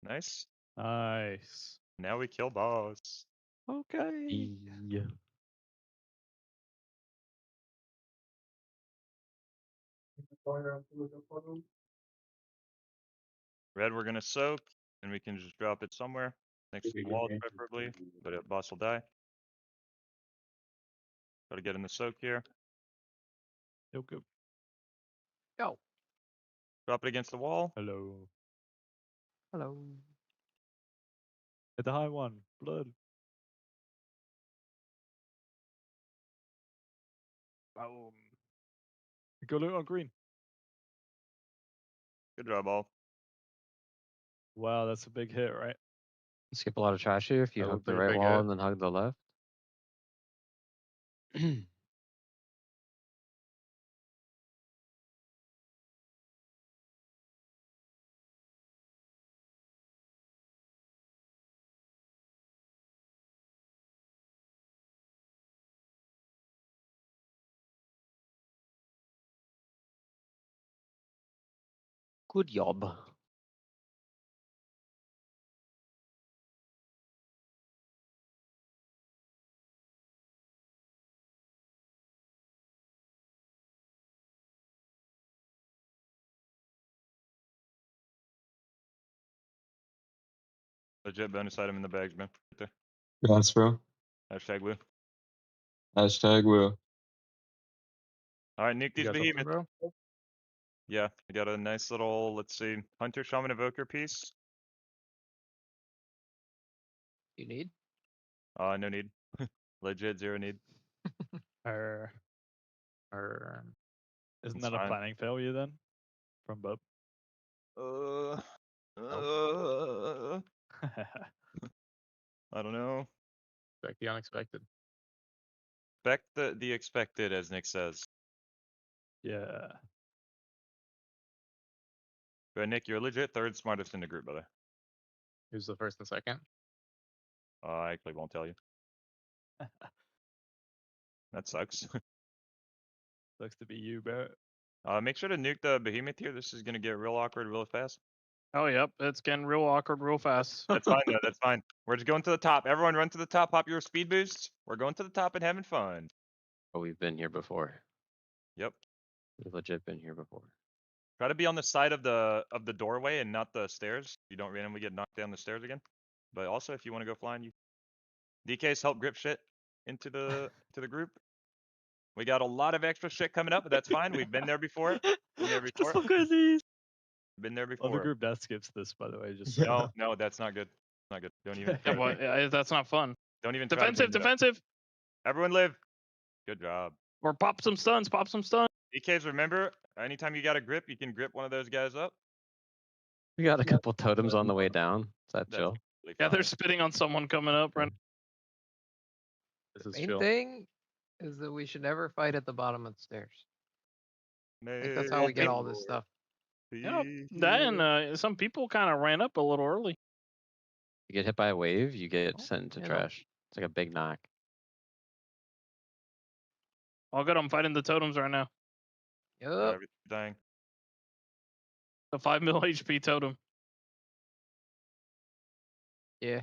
Nice. Nice. Now we kill boss. Okay. Yeah. Red, we're gonna soak, and we can just drop it somewhere next to the wall, preferably. But boss will die. Gotta get in the soak here. Go go. Go. Drop it against the wall. Hello. Hello. Hit the high one. Blood. Boom. Go loot on green. Good job, all. Wow, that's a big hit, right? Skip a lot of trash here if you That hug would be the a right big wall hit. and then hug the left. Good job. Legit bonus item in the bags, man. Right there. Yes, bro. Hashtag Woo. Hashtag Woo. Alright, nuke these You got something, behemoths. bro? Yeah, we got a nice little, let's see, Hunter Shaman Evoker piece. You need? No need. Legit, zero need. Isn't It's that a fine. planning failure then? From Bub? I don't know. Expect the unexpected. Expect the expected, as Nick says. Yeah. But Nick, you're legit third smartest in the group, brother. Who's the first and second? I actually won't tell you. That sucks. Sucks to be you, Barrett. Make sure to nuke the behemoth here. This is gonna get real awkward real fast. Oh, yep. It's getting real awkward real fast. That's fine, though. That's fine. We're just going to the top. Everyone run to the top. Pop your speed boosts. We're going to the top and having fun. Oh, we've been here before. Yep. We've legit been here before. Try to be on the side of the doorway and not the stairs. You don't randomly get knocked down the stairs again. But also, if you want to go flying, you DKs help grip shit into the group. We got a lot of extra shit coming up, but that's fine. We've been there before. Been there before. Been there before. Well, the group death skips this, by the way. Just No, that's not good. Not good. Don't even. Yeah, well, that's not fun. Don't even. Defensive. Everyone live. Good job. Or pop some stuns. DKs, remember, anytime you got a grip, you can grip one of those guys up. We got a couple totems on the way down. Is that chill? Yeah, they're spitting on someone coming up. Right. This is Main chill. thing is that we should never fight at the bottom of the stairs. I think May that's how we get the all this stuff. Yep. be That here. and some people kind of ran up a little early. You get hit by a wave, you get sent into you know. trash. It's like a big knock. All good. I'm fighting the totems right now. Yup. Dying. The 5 mil HP totem. Yeah.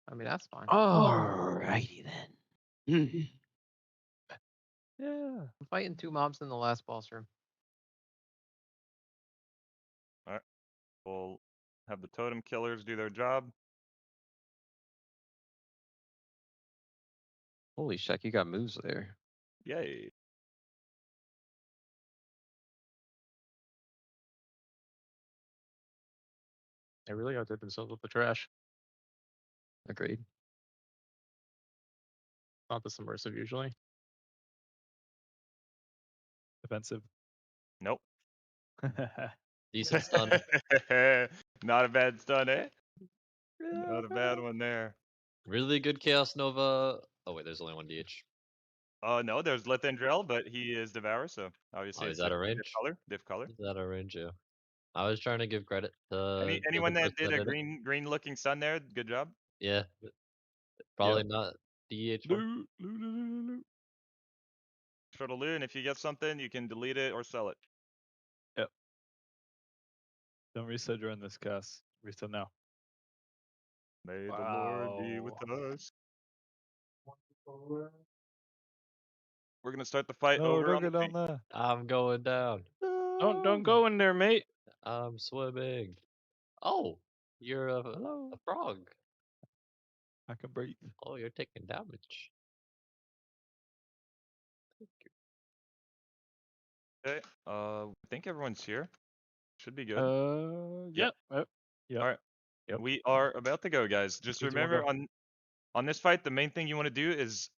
I mean, that's fine. Alrighty then. Yeah. I'm fighting 2 mobs in the last boss room. All right. We'll have the totem killers do their job. Holy shit, you got moves there. Yay. They really outdid themselves with the trash. Agreed. Not this immersive usually. Defensive. Nope. Decent stun. Not a bad stun, eh? Not a bad one there. Really good Chaos Nova. Oh wait, there's only one DH. No, there's Lithindrel, but he is Devourer, so obviously Oh, it's is that a diff range? color. Diff color. Is that a range? Yeah. I was trying to give credit to Anyone the that person did a it. green looking stun there, good job. Yeah. Probably not DH one. For the loot, and if you get something, you can delete it or sell it. Yep. Don't reset during this cast. Reset now. May the Lord be with us. We're gonna start the fight No, over don't on the go down feet. there. I'm going down. Don't go in there, mate. I'm swimming. Oh, you're a frog. I can breathe. Oh, you're taking damage. Okay. I think everyone's here. Should be good. Yep. All right. Yep. We are about to go, guys. Just Three, two, one, remember go. on this fight, the main thing you want to do is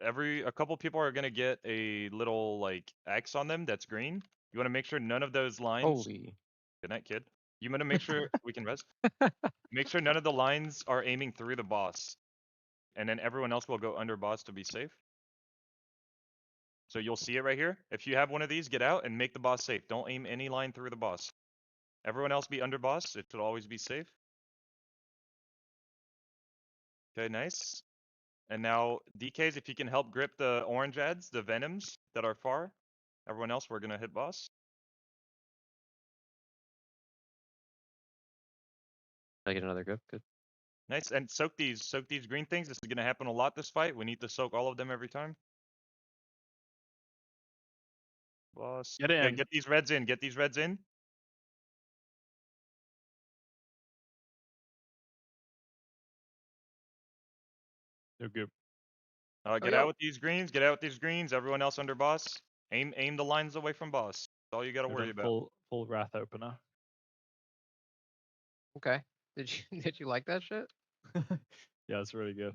a couple people are gonna get a little like X on them that's green. You want to make sure none of those lines. Holy. Good night, kid. You want to make sure we can res. Make sure none of the lines are aiming through the boss, and then everyone else will go under boss to be safe. So you'll see it right here. If you have one of these, get out and make the boss safe. Don't aim any line through the boss. Everyone else be under boss. It should always be safe. Okay, nice. And now, DKs, if you can help grip the orange ads, the venoms that are far. Everyone else, we're gonna hit boss. I get another grip. Good. Nice, and soak these green things. This is gonna happen a lot this fight. We need to soak all of them every time. Boss. Get Okay, in. get these reds in. Get these reds in. You're good. Get out with these greens. Get out with these greens. Everyone else under boss. Aim the lines away from boss. That's all you gotta worry about. Full wrath opener. Okay. Did you like that shit? Yeah, it's really good.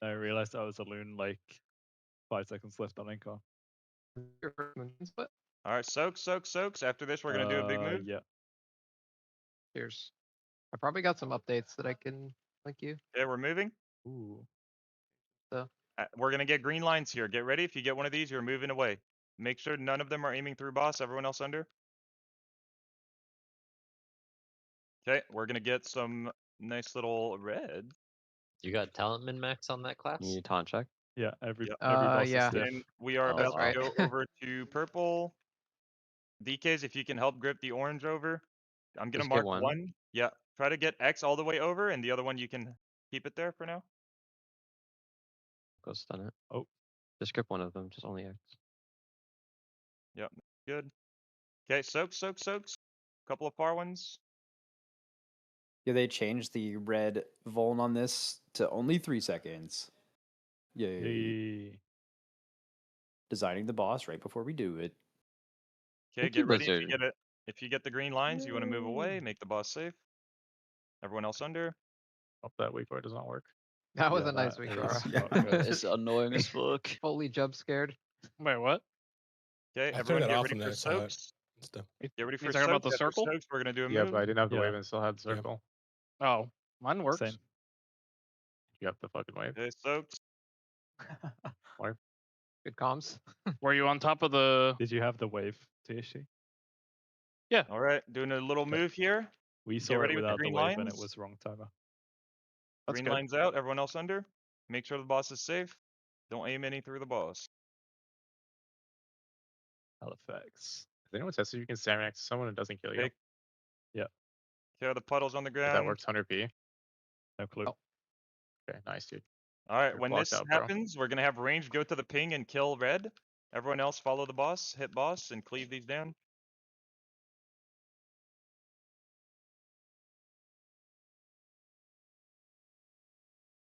I realized I was alone like 5 seconds left on Incon. All right, soaks. After this, we're gonna do a big move. Yeah. Cheers. I probably got some updates that I can link you. Okay, we're moving. Ooh. So We're gonna get green lines here. Get ready. If you get one of these, you're moving away. Make sure none of them are aiming through boss. Everyone else under. Okay, we're gonna get some nice little red. You got talent min max on that class? You need a taunt check. Yeah, every Yep. boss yeah. is diff. And we are Oh, about wow. to go over to purple. DKs, if you can help grip the orange over. I'm gonna Just get mark one. one. Yeah, try to get X all the way over, and the other one you can keep it there for now. Go stun it. Oh. Just grip one of them, just only X. Yep, good. Okay, soaks. Couple of far ones. Yeah, they changed the red vuln on this to only 3 seconds. Yay. Yay. Designing the boss right before we do it. Okay, Thank get you, ready. Blizzard. If you get the green lines, you want to move away, make the boss safe. Everyone else under. Hope that weak does not work. That was Yeah, a nice that week. is Laura. not good. It's annoying as fuck. Fully jump scared. Wait, what? Okay, I everyone turned it get off ready and for then I saw it. soaks. Stuff. Get ready for You talking about soaks. the After circle? soaks, we're gonna do a Yeah, move. but I didn't have the Yeah. wave and still had the circle. Oh, mine works. Same. You got the fucking wave. Okay, soaks. Why? Good comms. Were you on top of the? Did you have the wave, TSG? Yeah. All right, doing a little move here. We Get saw it ready with the without the green wave and it lines. was wrong timer. Green lines out. Everyone else under. Make sure the boss is safe. Don't aim any through the boss. Halifax. Has anyone tested you can stand next to someone and doesn't kill you? Okay. Yeah. Care the puddles on the If ground. that works 100p. No clue. Okay, nice, dude. All right, You're when blocked this out, bro. happens, we're gonna have range go to the ping and kill red. Everyone else follow the boss, hit boss, and cleave these down.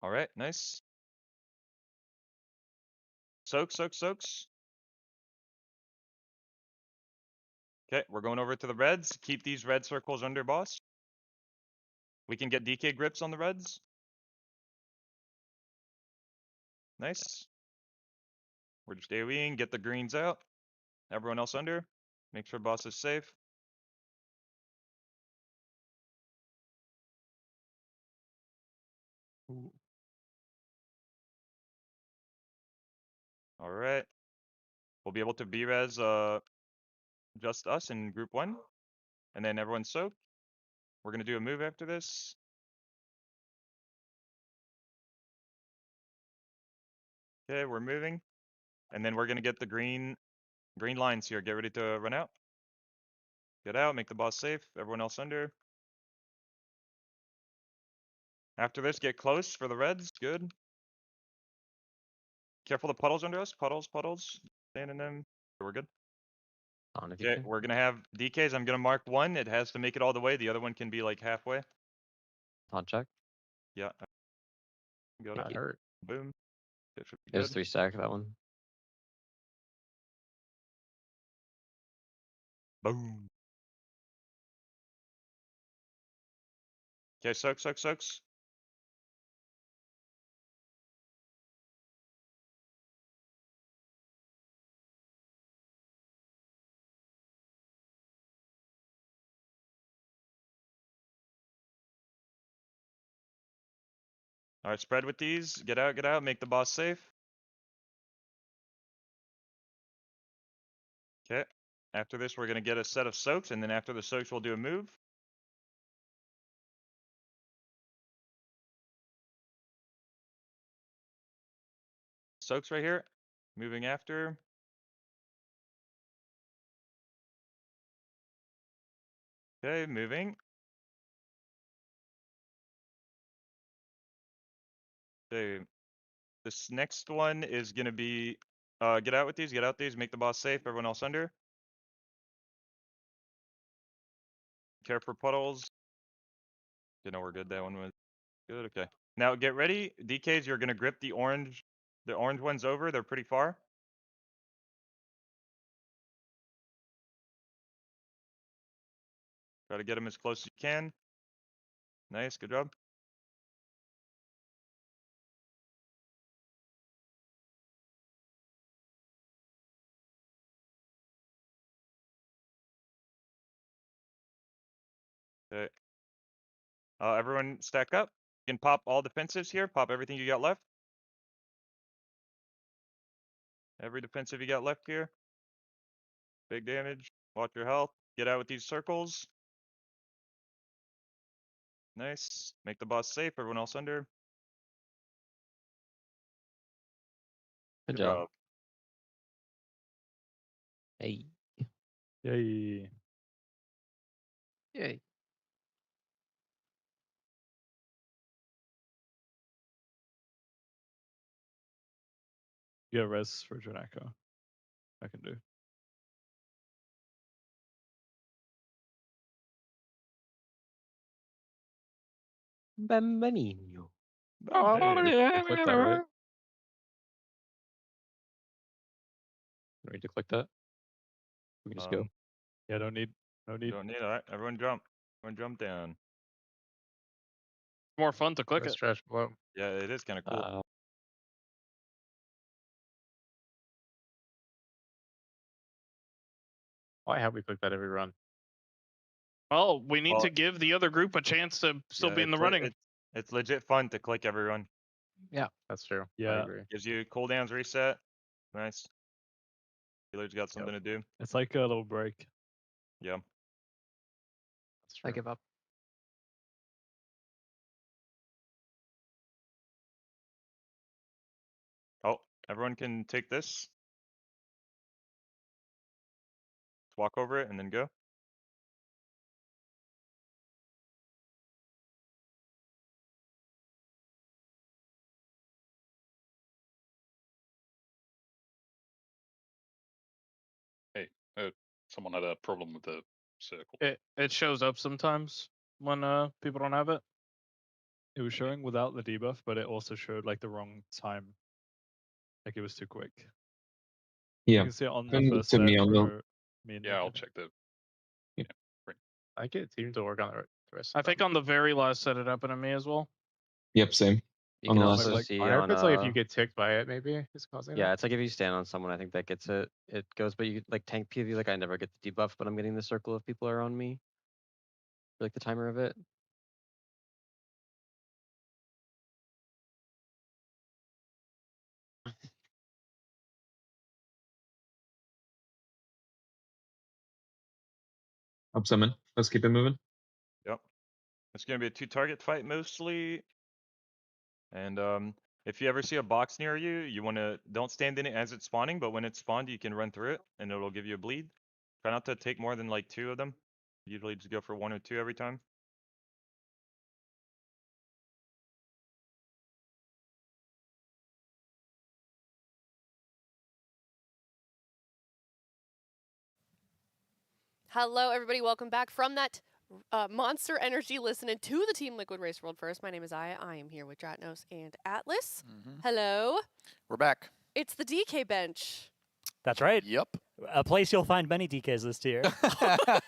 All right, nice. Soaks. Okay, we're going over to the reds. Keep these red circles under boss. We can get DK grips on the reds. Nice. We're just AoEing, get the greens out. Everyone else under. Make sure boss is safe. Ooh. All right. We'll be able to B-res just us in group 1. And then everyone's soaked. We're gonna do a move after this. Okay, we're moving. And then we're gonna get the green lines here. Get ready to run out. Get out, make the boss safe. Everyone else under. After this, get close for the reds. Good. Careful the puddles under us. Puddles. Stand in them. We're good. On if you Okay, can. we're gonna have DKs. I'm gonna mark one. It has to make it all the way. The other one can be like halfway. On check. Yeah. Got That it. hurt. Boom. It should be It was good. 3 stack, that one. Boom. Okay, soaks. All right, spread with these. Get out. Make the boss safe. Okay. After this, we're gonna get a set of soaks, and then after the soaks, we'll do a move. Soaks right here. Moving after. Okay, moving. Okay. This next one is gonna be get out with these, make the boss safe, everyone else under. Care for puddles. You know we're good. That one was good. Okay. Now get ready. DKs, you're gonna grip the orange ones over, they're pretty far. Try to get them as close as you can. Nice, good job. Okay. Everyone stack up. You can pop all defensives here. Pop everything you got left. Every defensive you got left here. Big damage. Watch your health. Get out with these circles. Nice. Make the boss safe. Everyone else under. Good job. Hey. Yay. Yay. You got res for Janako. I can do. Bambanino. Hey, click that, right? You need to click that. We can just go. Yeah, no need. Don't need. All right, everyone jump. Everyone jump down. More fun to click it. Stretch below. Yeah, it is kind of cool. Why have we clicked that every run? Well, we need to give the other group a chance to still be in the running. It's legit fun to click every run. Yeah, that's true. Yeah. I agree. Gives you cooldowns reset. Nice. Healer's got something to do. It's like a little break. Yeah. I give up. Oh, everyone can take this. Walk over it and then go. Hey, someone had a problem with the circle. It shows up sometimes when people don't have it. It was showing without the debuff, but it also showed like the wrong time. Like it was too quick. Yeah. You can see it on the Send it first to set me on the. for me and Yeah, I'll Ninja. check the. I get team to work on the rest. I think on the very last set it happened to me as well. Yep, same. You On can the also last. see I wonder on if it's like if you get ticked by it, maybe it's causing yeah, that. it's like if you stand on someone, I think that gets it. It goes, but you like tank PV. Like I never get the debuff, but I'm getting the circle of people around me. Like the timer of it. Up summon. Let's keep it moving. Yep. It's gonna be a 2-target fight mostly. And if you ever see a box near you, you wanna don't stand in it as it's spawning, but when it's spawned, you can run through it and it'll give you a bleed. Try not to take more than like 2 of them. Usually just go for 1 or 2 every time. Hello, everybody. Welcome back from that Monster Energy listening to the Team Liquid Race World First. My name is Aya. I am here with Dratnos and Atlas. Hello. We're back. It's the DK bench. That's right. Yep. A place you'll find many DKs this tier. That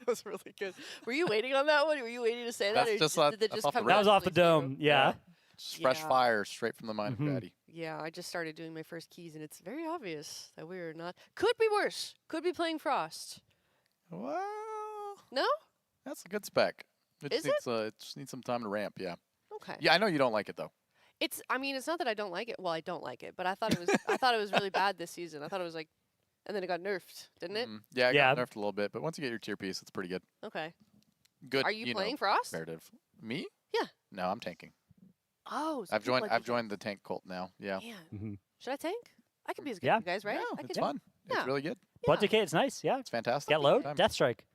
was really good. Were you waiting on that one? Were you waiting to say that? That's or just did it just come That was off the naturally to you? dome. Yeah. Just fresh Yeah. fire straight from the mind of Daddy. Yeah, I just started doing my first keys, and it's very obvious that we are not. Could be worse. Could be playing Frost. Well, no. That's a good spec. It Is just needs, it just needs some time to ramp. Yeah. Okay. Yeah, I know you don't like it though. It's. I mean, it's not that I don't like it. Well, I don't like it, but I thought it was. I thought it was really bad this season. I thought it was like, and then it got nerfed, didn't it? Yeah, it got nerfed a little bit, but once you get your tier piece, it's pretty good. Okay. Good. Are you know, playing Frost? Comparative. Me? Yeah. No, I'm tanking. Oh. So I've people joined. like I've to- joined the tank cult now. Yeah. Man. Should I tank? I could be as good Yeah. as you guys, right? I It's could- fun. Yeah. It's really good. Blood Decay, it's nice. Yeah. It's fantastic. Get low, Time. Death Strike.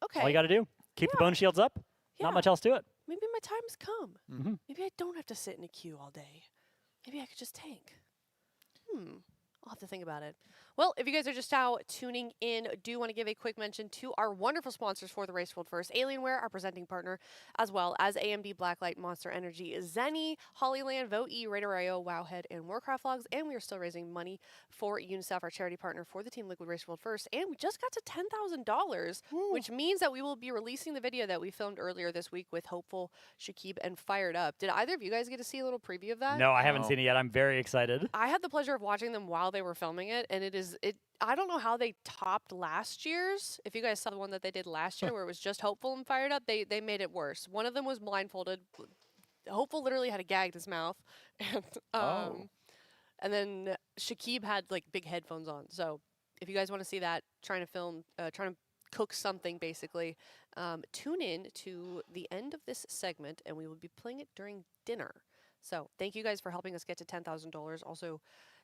Okay. All you got to do. Keep the bone shields up. Not much else to it. Maybe my time's come. Mhm. Maybe I don't have to sit in a queue all day. Maybe I could just tank. I'll have to think about it. Well, if you guys are just now tuning in, do want to give a quick mention to our wonderful sponsors for the Race World First, Alienware, our presenting partner, as well as AMD Blacklight, Monster Energy, Zenny, Hollyland, Voe, Raider.io, Wowhead, and Warcraft Logs. And we are still raising money for UNICEF, our charity partner for the Team Liquid Race World First. And we just got to $10,000, which means that we will be releasing the video that we filmed earlier this week with Hopeful, Shakib, and Fired Up. Did either of you guys get to see a little preview of that? No, I haven't seen it yet. I'm very excited. I had the pleasure of watching them while they were filming it, and I don't know how they topped last year's. If you guys saw the one that they did last year where it was just Hopeful and Fired Up, they made it worse. One of them was blindfolded. Hopeful literally had a gag in his mouth. And and then Shakib had like big headphones on. So if you guys want to see that, trying to cook something basically, tune in to the end of this segment and we will be playing it during dinner. So thank you guys for helping us get to $10,000. Also,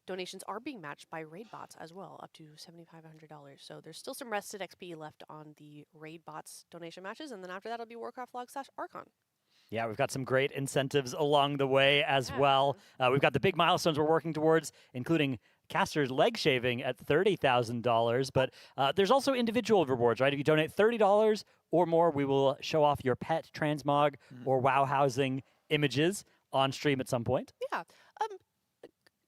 donations are being matched by raid bots as well, up to $7,500. So there's still some rested XP left on the raid bots donation matches, and then after that it'll be Warcraft Log/Archon. Yeah, we've got some great incentives along the way as well. We've got the big milestones we're working towards, including Caster's leg shaving at $30,000. But there's also individual rewards, right? If you donate $30 or more, we will show off your pet transmog or WoW housing images on stream at some point. Yeah.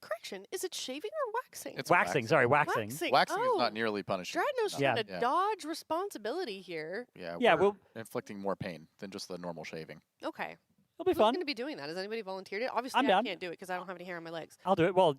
Correction, is it shaving or waxing? It's waxing. Sorry, waxing. Waxing is not nearly punishing. Dratnos trying to dodge responsibility here. Yeah, we're inflicting more pain than just the normal shaving. Okay. It'll be Who's fun. going to be doing that? Has anybody volunteered it? Obviously, I'm I down. can't do it because I don't have any hair on my legs. I'll do it. Well,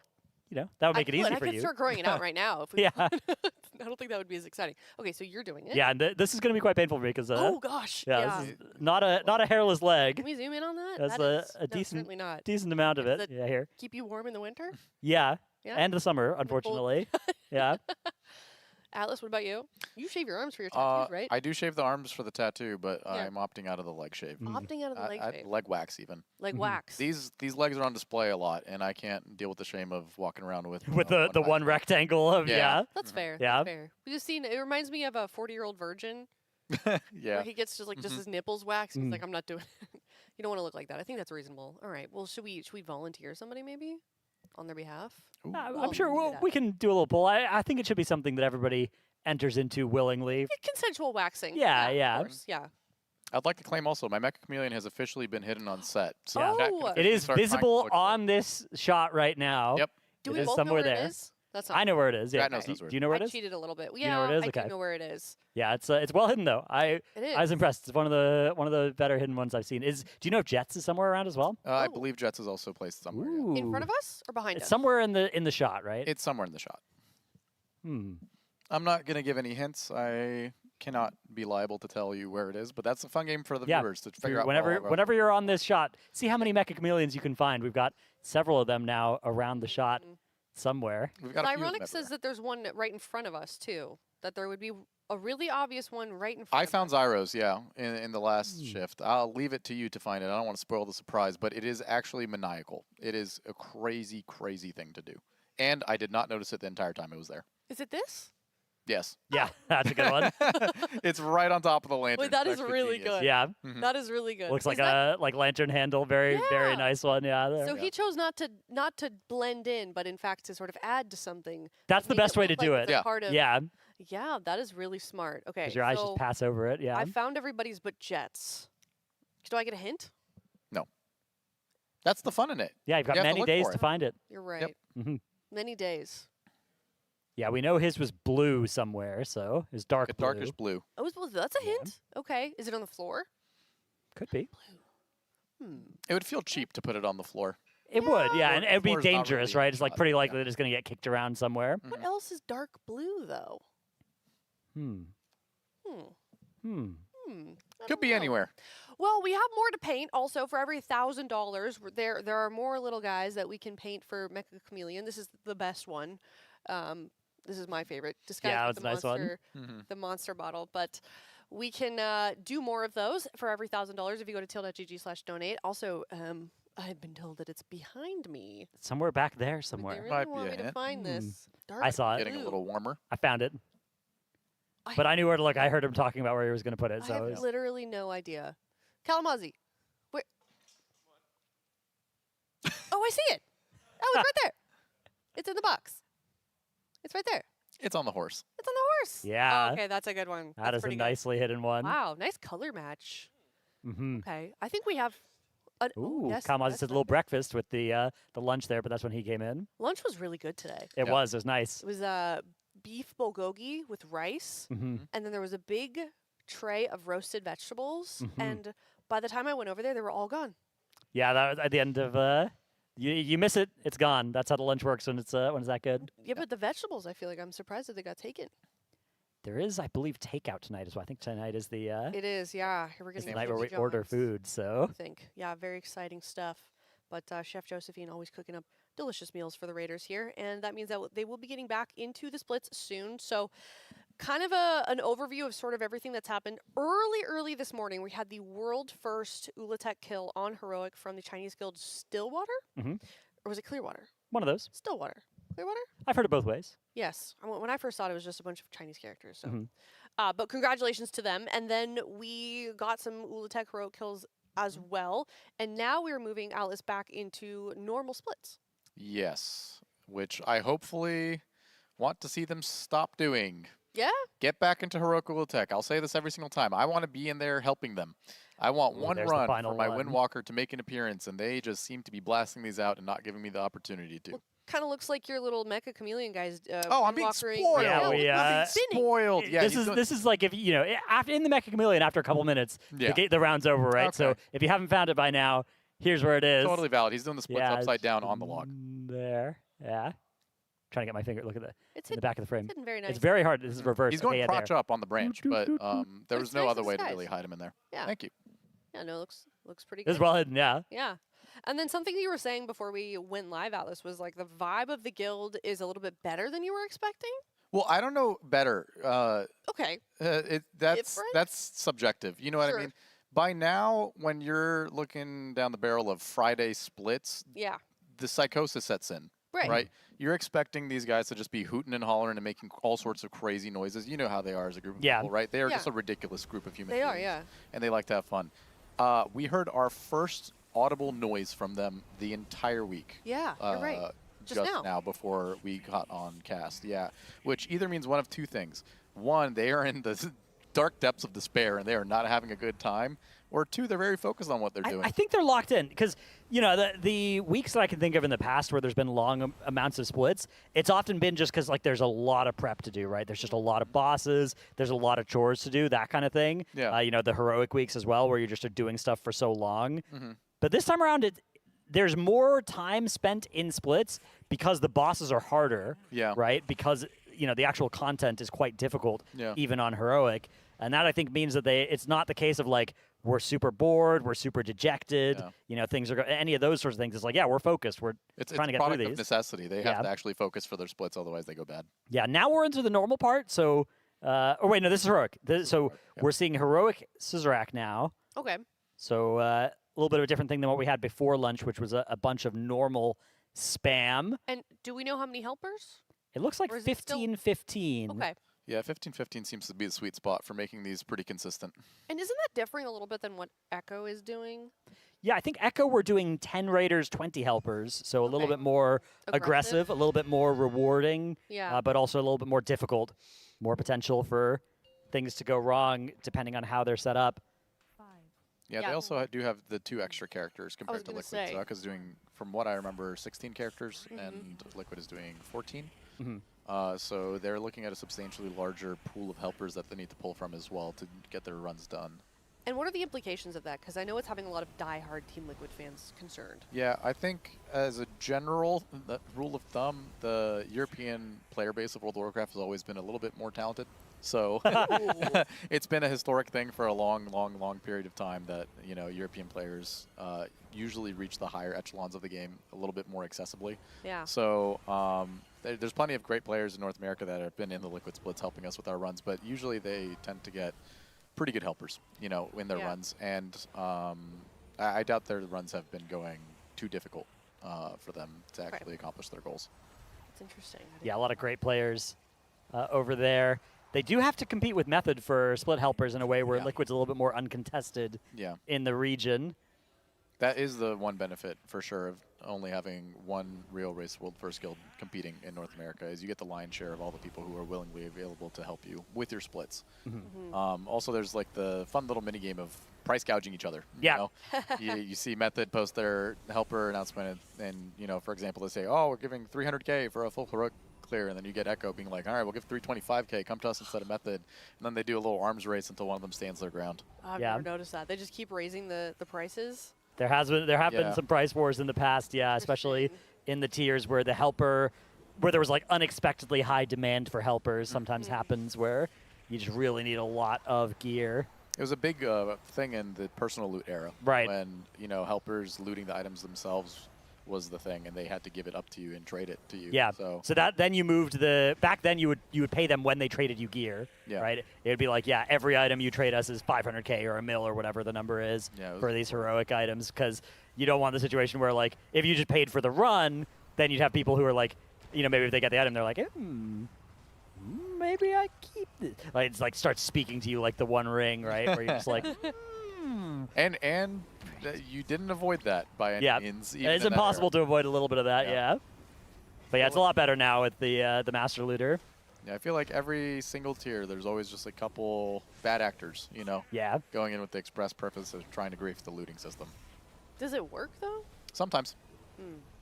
that would make it easy I for could you. start growing it out right now. If we Yeah. I don't think that would be as exciting. Okay, so you're doing it. Yeah, and this is going to be quite painful for me because Oh gosh. this is not a hairless leg. Can we zoom in on that? That's That is- a no, decent certainly not. decent amount of Does it. Yeah, here. Keep you warm in the winter? Yeah. Yeah? And the summer, unfortunately. Yeah. Atlas, what about you? You shave your arms for your tattoos, right? I do shave the arms for the tattoo, but Yeah. I'm opting out of the leg shave. Opting out of the leg shave. Leg wax even. Leg wax. These legs are on display a lot, and I can't deal with the shame of walking around with The one rectangle of yeah. That's fair. Yeah. That's fair. We just seen it reminds me of a 40-year-old virgin. Yeah. Where he gets just Mm-hmm. his nipples waxed. He's like, I'm not doing it. You don't want to look like that. I think that's reasonable. All right. Well, should we volunteer somebody maybe on their behalf? I'm sure we can do a little poll. I think it should be something that everybody enters into willingly. Consensual waxing. Yeah. Of course. Yeah. I'd like to claim also my Mecha Chameleon has officially been hidden on set. So Oh. chat can It officially is start trying to visible look on this shot right now. Yep. Do It we is both know somewhere where there. it is? That's I know where it is. Yeah. Chat knows Do, where do you know where it I is? cheated a little bit. You know Yeah, where it is? I Okay. do know where it is. Yeah, it's well hidden though. It I was is. impressed. It's one of the better hidden ones I've seen. Do you know if Jets is somewhere around as well? I believe Jets is also placed somewhere. yeah. In front of us or behind It's us? somewhere in the shot, right? It's somewhere in the shot. Hmm. I'm not going to give any hints. I cannot be liable to tell you where it is, but that's a fun game for the Yeah. viewers to figure out. Whenever you're on this shot, see how many Mecha Chameleons you can find. We've got several of them now around the shot somewhere. We've But Ironic says that there's one right in front of us too. That there would be a really obvious one right in front. I found Zyros, yeah, in the last shift. I'll leave it to you to find it. I don't want to spoil the surprise, but it is actually maniacal. It is a crazy, crazy thing to do. And I did not notice it the entire time it was there. Is it this? Yes. Yeah, that's a good one. It's right on top of the lantern. Wait, that It's is actually really genius. good. Yeah. That is really good. Looks Is like that- a lantern handle. Very Yeah. nice one. Yeah. There. So he chose not to blend in, but in fact to sort of add to something. That's the make best way to look do like it. it's a part of- Yeah. Yeah, that is really smart. Okay. Because your eyes so just pass over it. Yeah. I found everybody's but Jets. Do I get a hint? No. That's the fun in it. Yeah, you've got You have to many look days for to it. find it. You're right. hmm Many days. Yeah, we know his was blue somewhere, so it's dark blue. Darkish blue. Oh, that's a hint. Okay. Is it on the floor? Could be. It would feel cheap to put it on the floor. It would, yeah, and it would be Floor's not dangerous, really right? It's like shot, pretty likely that it's going to get kicked around somewhere. What else is dark blue though? Hmm. Hmm. Hmm. Could be anywhere. Well, we have more to paint. Also, for every $1,000, there are more little guys that we can paint for Mecha Chameleon. This is the best one. This is my favorite. Disguised Yeah, with it's the a nice one. monster, the monster bottle. But we can do more of those for every $1,000 if you go to teal.gg/donate. Also, I've been told that it's behind me. Somewhere back there They somewhere. really want me to find this. Dark I saw it. Getting a blue. little warmer. I found it. But I knew where to look. I heard him talking about where he was going to put it. I So have it was- literally no idea. Kalamazoo. Where? Oh, I see it. Oh, it's right there. It's in the box. It's right there. It's on the horse. It's on the horse. Yeah. Oh, okay, that's a good one. that That's is a pretty good. nicely hidden one. Wow, nice color match. Mm-hmm. Okay, I think we have. Ooh, yes, Kalamazoo that's said a little breakfast with the lunch there, but that's when he came in. lunch was really good today. It was nice. It was beef bulgogi with rice, Mhm. and then there was a big tray of roasted vegetables. Mhm. And by the time I went over there, they were all gone. Yeah, that was at the end of you miss it, it's gone. That's how the lunch works when it's that good. Yeah, but the vegetables, I feel like I'm surprised that they got taken. There is, I believe, takeout tonight as well. I think tonight is the It is, yeah. We're is getting the night where we Jimmy order John's, food. So I think, yeah, very exciting stuff. But Chef Josephine always cooking up delicious meals for the Raiders here, and that means that they will be getting back into the splits soon. So, kind of an overview of sort of everything that's happened. Early this morning, we had the world first Ula'tek kill on Heroic from the Chinese guild Stillwater, Mhm. or was it Clearwater? one of those. Stillwater, Clearwater. I've heard it both ways. Yes. When I first thought it was just a bunch of Chinese characters. So, Mhm. but congratulations to them. And then we got some Ula'tek heroic kills as well. And now we're moving Atlas back into normal splits. Yes, which I hopefully want to see them stop doing. Yeah. Get back into Heroic Ula'tek. I'll say this every single time. I want to be in there helping them. I want Ooh, one there's the run final for my one. Windwalker to make an appearance, and they just seem to be blasting these out and not giving me the opportunity to. Kind of looks like your little Mecha Chameleon guys. Oh, I'm being Windwalkering- spoiled. Yeah, we I'm being spoiled. Yeah, this he's is doing- this is like if after in the Mecha Chameleon after a couple minutes Yeah. the round's over, right? So Okay. if you haven't found it by now, here's where it is. Totally valid. He's doing the splits Yeah, upside down on the log. There, yeah. Trying to get my finger. Look at the It's in the back of the frame. hidden very nice. It's very hard. This is reversed. He's going okay, yeah, crotch there. up on the branch, but there was it's no nice other way to disguise. really hide him in there. Yeah. Thank you. Yeah, no, looks pretty It good. was well hidden. Yeah. Yeah. And then something that you were saying before we went live, Alice, was like the vibe of the guild is a little bit better than you were expecting. Well, I don't know better. Okay. That's subjective. You know what I mean? By now, when you're looking down the barrel of Friday splits, Yeah. the psychosis sets in. Right. You're expecting these guys to just be hooting and hollering and making all sorts of crazy noises. You know how they are as a group of people, right? They are just a ridiculous group of human They beings. are, yeah. And they like to have fun. We heard our first audible noise from them the entire week. Yeah, you're right. Just now before we got on cast. Yeah. Which either means one of two things. One, they are in the dark depths of despair and they are not having a good time. Or two, they're very focused on what they're doing. I think they're locked in because, you know, the weeks that I can think of in the past where there's been long amounts of splits, it's often been just because, like, there's a lot of prep to do, right? There's just a lot of bosses. There's a lot of chores to do, that kind of thing. Yeah. You know, the heroic weeks as well where you're just doing stuff for so long. Mhm. But this time around, there's more time spent in splits because the bosses are harder, right? Because, you know, the actual content is quite difficult, even on heroic. And that, I think, means that it's not the case of, like, we're super bored, we're super dejected, you know, things are any of those sorts of things. It's like, yeah, we're focused. We're trying to get through these. It's a product of necessity. They have to actually focus for their splits, otherwise they go bad. Yeah, now we're into the normal part. So, oh, wait, no, this is heroic. We're seeing heroic Scissorak now. Okay. So a little bit of a different thing than what we had before lunch, which was a bunch of normal spam. And do we know how many helpers? It looks like Or is it still- 15-15. Okay. Yeah, 15-15 seems to be the sweet spot for making these pretty consistent. And isn't that differing a little bit than what Echo is doing? Yeah, I think Echo we're doing 10 raiders, 20 helpers, so a little bit more aggressive, a little bit more rewarding, but also a little bit more difficult. More potential for things to go wrong depending on how they're set up. Yeah, they also do have the 2 extra characters compared to gonna Liquid. say. So Aka's doing, from what I remember, 16 characters, and Liquid is doing 14. So they're looking at a substantially larger pool of helpers that they need to pull from as well to get their runs done. And what are the implications of that? Because I know it's having a lot of die-hard Team Liquid fans concerned. Yeah, I think as a general rule of thumb, the European player base of World of Warcraft has always been a little bit more talented. So it's been a historic thing for a long period of time that, you know, European players usually reach the higher echelons of the game a little bit more accessibly. Yeah. So there's plenty of great players in North America that have been in the Liquid splits helping us with our runs, but usually they tend to get pretty good helpers, you know, in their runs. And I doubt their runs have been going too difficult for them to actually accomplish their goals. It's interesting. Yeah, a lot of great players over there. They do have to compete with Method for split helpers in a way where Liquid's a little bit more uncontested in the region. That is the one benefit, for sure, of only having one real Race World First Guild competing in North America, is you get the lion's share of all the people who are willingly available to help you with your splits. Also, there's like the fun little mini game of price gouging each other. Yeah. You know? you see Method post their helper announcement, and you know, for example, they say, "Oh, we're giving 300K for a full heroic clear," and then you get Echo being like, "All right, we'll give 325K. Come to us instead of Method." And then they do a little arms race until one of them stands their ground. I've never noticed that. They just keep raising the prices. There have been some price wars in the past, especially in the tiers where the helper, where there was like unexpectedly high demand for helpers. Sometimes happens where you just really need a lot of gear. It was a big thing in the personal loot era, right? When, you know, helpers looting the items themselves was the thing, and they had to give it up to you and trade it to you. Yeah. So that then you moved back then you would pay them when they traded you gear. Yeah. Right. It would be like, yeah, every item you trade us is 500K or a mil or whatever the number is for these heroic items, because you don't want the situation where, like, if you just paid for the run, then you'd have people who are like, you know, maybe if they get the item, they're like, maybe I keep this. Like, it's like starts speaking to you like the One Ring, right? Where you're just like, And you didn't avoid that by any means. Even it's in that impossible era. to avoid a little bit of that, yeah. But yeah, it's a lot better now with the Master Looter. Yeah, I feel like every single tier, there's always just a couple bad actors, you know, going in with the express purpose of trying to grief the looting system. Does it work, though? Sometimes.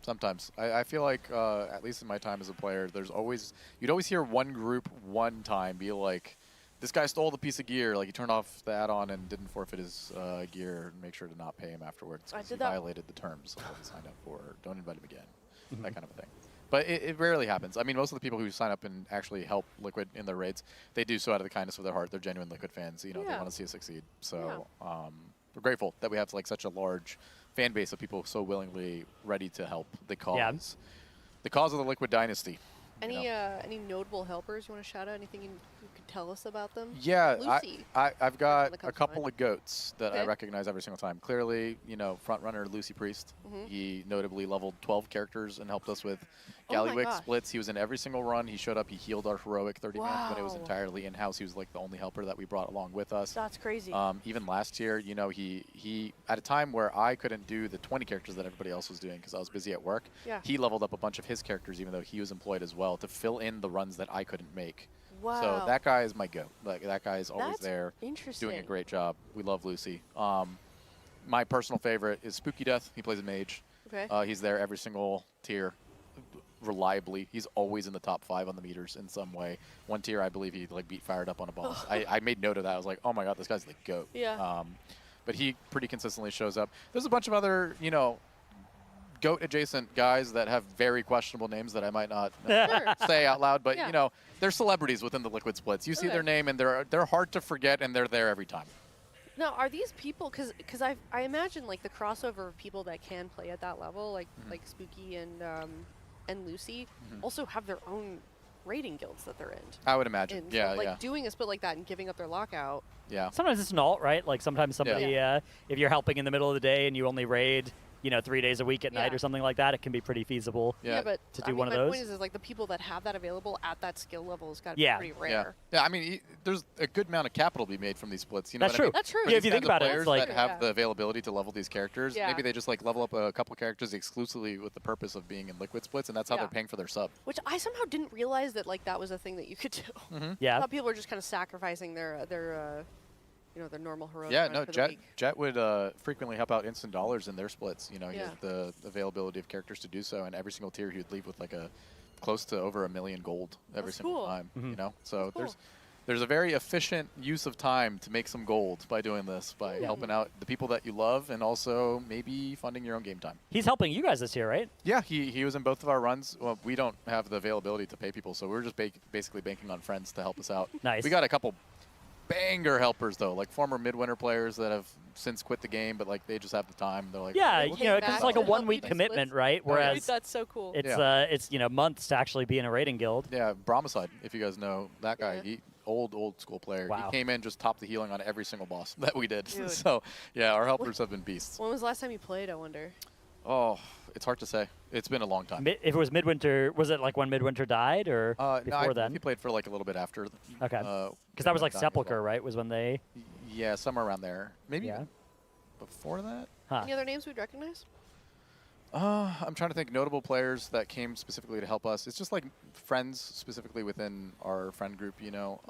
Sometimes. I feel like, at least in my time as a player, you'd always hear one group one time be like, this guy stole the piece of gear, like he turned off the add-on and didn't forfeit his gear, and make sure to not pay him afterwards because he violated the terms of what he signed up for. Don't invite him again, that kind of a thing. But it rarely happens. I mean, most of the people who sign up and actually help Liquid in their raids, they do so out of the kindness of their heart. They're genuine Liquid fans. You know, they want to see us succeed. So we're grateful that we have like such a large fan base of people so willingly ready to help the cause. The cause of the Liquid dynasty. Any notable helpers you want to shout out? Anything you could tell us about them? Yeah, Lucy. I've got a couple of goats that I recognize every single time. Clearly, you know, front runner Lucy Priest. He notably leveled 12 characters and helped us with Galleywick splits. He was in every single run. He showed up. He healed our heroic 30 man when it was entirely in-house. He was like the only helper that we brought along with us. That's crazy. Even last year, you know, he at a time where I couldn't do the 20 characters that everybody else was doing because I was busy at work, he leveled up a bunch of his characters even though he was employed as well to fill in the runs that I couldn't make. Wow. So that guy is my goat. Like that guy is always That's there, interesting. doing a great job. We love Lucy. My personal favorite is Spooky Death. He plays a mage. Okay. He's there every single tier, reliably. He's always in the top 5 on the meters in some way. One tier, I believe he like beat Fired Up on a boss. I made note of that. I was like, oh my god, this guy's the goat. Yeah. But he pretty consistently shows up. There's a bunch of other, you know, GOAT adjacent guys that have very questionable names that I might not say out loud, but you know, they're celebrities within the Liquid splits. You see their name and they're hard to forget and they're there every time. Now, are these people, because I imagine like the crossover of people that can play at that level, like Spooky and Lucy, also have their own raiding guilds that they're in. I would imagine. And Yeah, so, like yeah. doing a split like that and giving up their lockout. Yeah. Sometimes it's an alt, right? Like sometimes somebody, if you're helping in the middle of the day and you only raid, you know, 3 days a week at night or something like that, it can be pretty feasible. But to do I mean, one of my those. point is like the people that have that available at that skill level has got to be pretty rare. Yeah, I mean, there's a good amount of capital to be made from these splits. You know That's what I true. mean? That's true. For Yeah, these if you think kinds of about it, it's players like- that have the availability to level these characters, Yeah. maybe they just like level up a couple characters exclusively with the purpose of being in Liquid splits, and that's how they're paying for their sub. Which I somehow didn't realize that like that was a thing that you could do. Yeah. I thought people were just kind of sacrificing their you know, their normal heroic Yeah, run no, for the week. Jet would frequently help out instant dollars in their splits. You know, he Yeah. has the availability of characters to do so, and every single tier he would leave with like a close to over $1 million gold every single cool. time. Mhm. You know, so That's there's a very efficient use of time to make some gold by doing this, by helping out the people that you love, and also maybe funding your own game time. He's helping you guys this year, right? Yeah, he was in both of our runs. Well, we don't have the availability to pay people, so we're just basically banking on friends to help us out. Nice. We got a couple banger helpers though, like former midwinter players that have since quit the game, but like they just have the time. They're like, Yeah, "Hey, you know, 'cause it's like a 1 week commitment, right? Whereas that's so cool. it's you know, months to actually be in a raiding guild. Yeah, Brahmacide, if you guys know that guy, he old school player. Wow. He came in, just topped the healing on every single boss that we did. Dude. So yeah, our helpers have been beasts. When was the last time you played, I wonder? Oh, it's hard to say. It's been a long time. If it was Midwinter, was it like when Midwinter died or No, before then? He played for like a little bit after. Okay. Because that was like Sepulchre, right? Was when they. Yeah, somewhere around there. Maybe before that. Huh. Any other names we'd recognize? I'm trying to think notable players that came specifically to help us. It's just like friends specifically within our friend group, you know.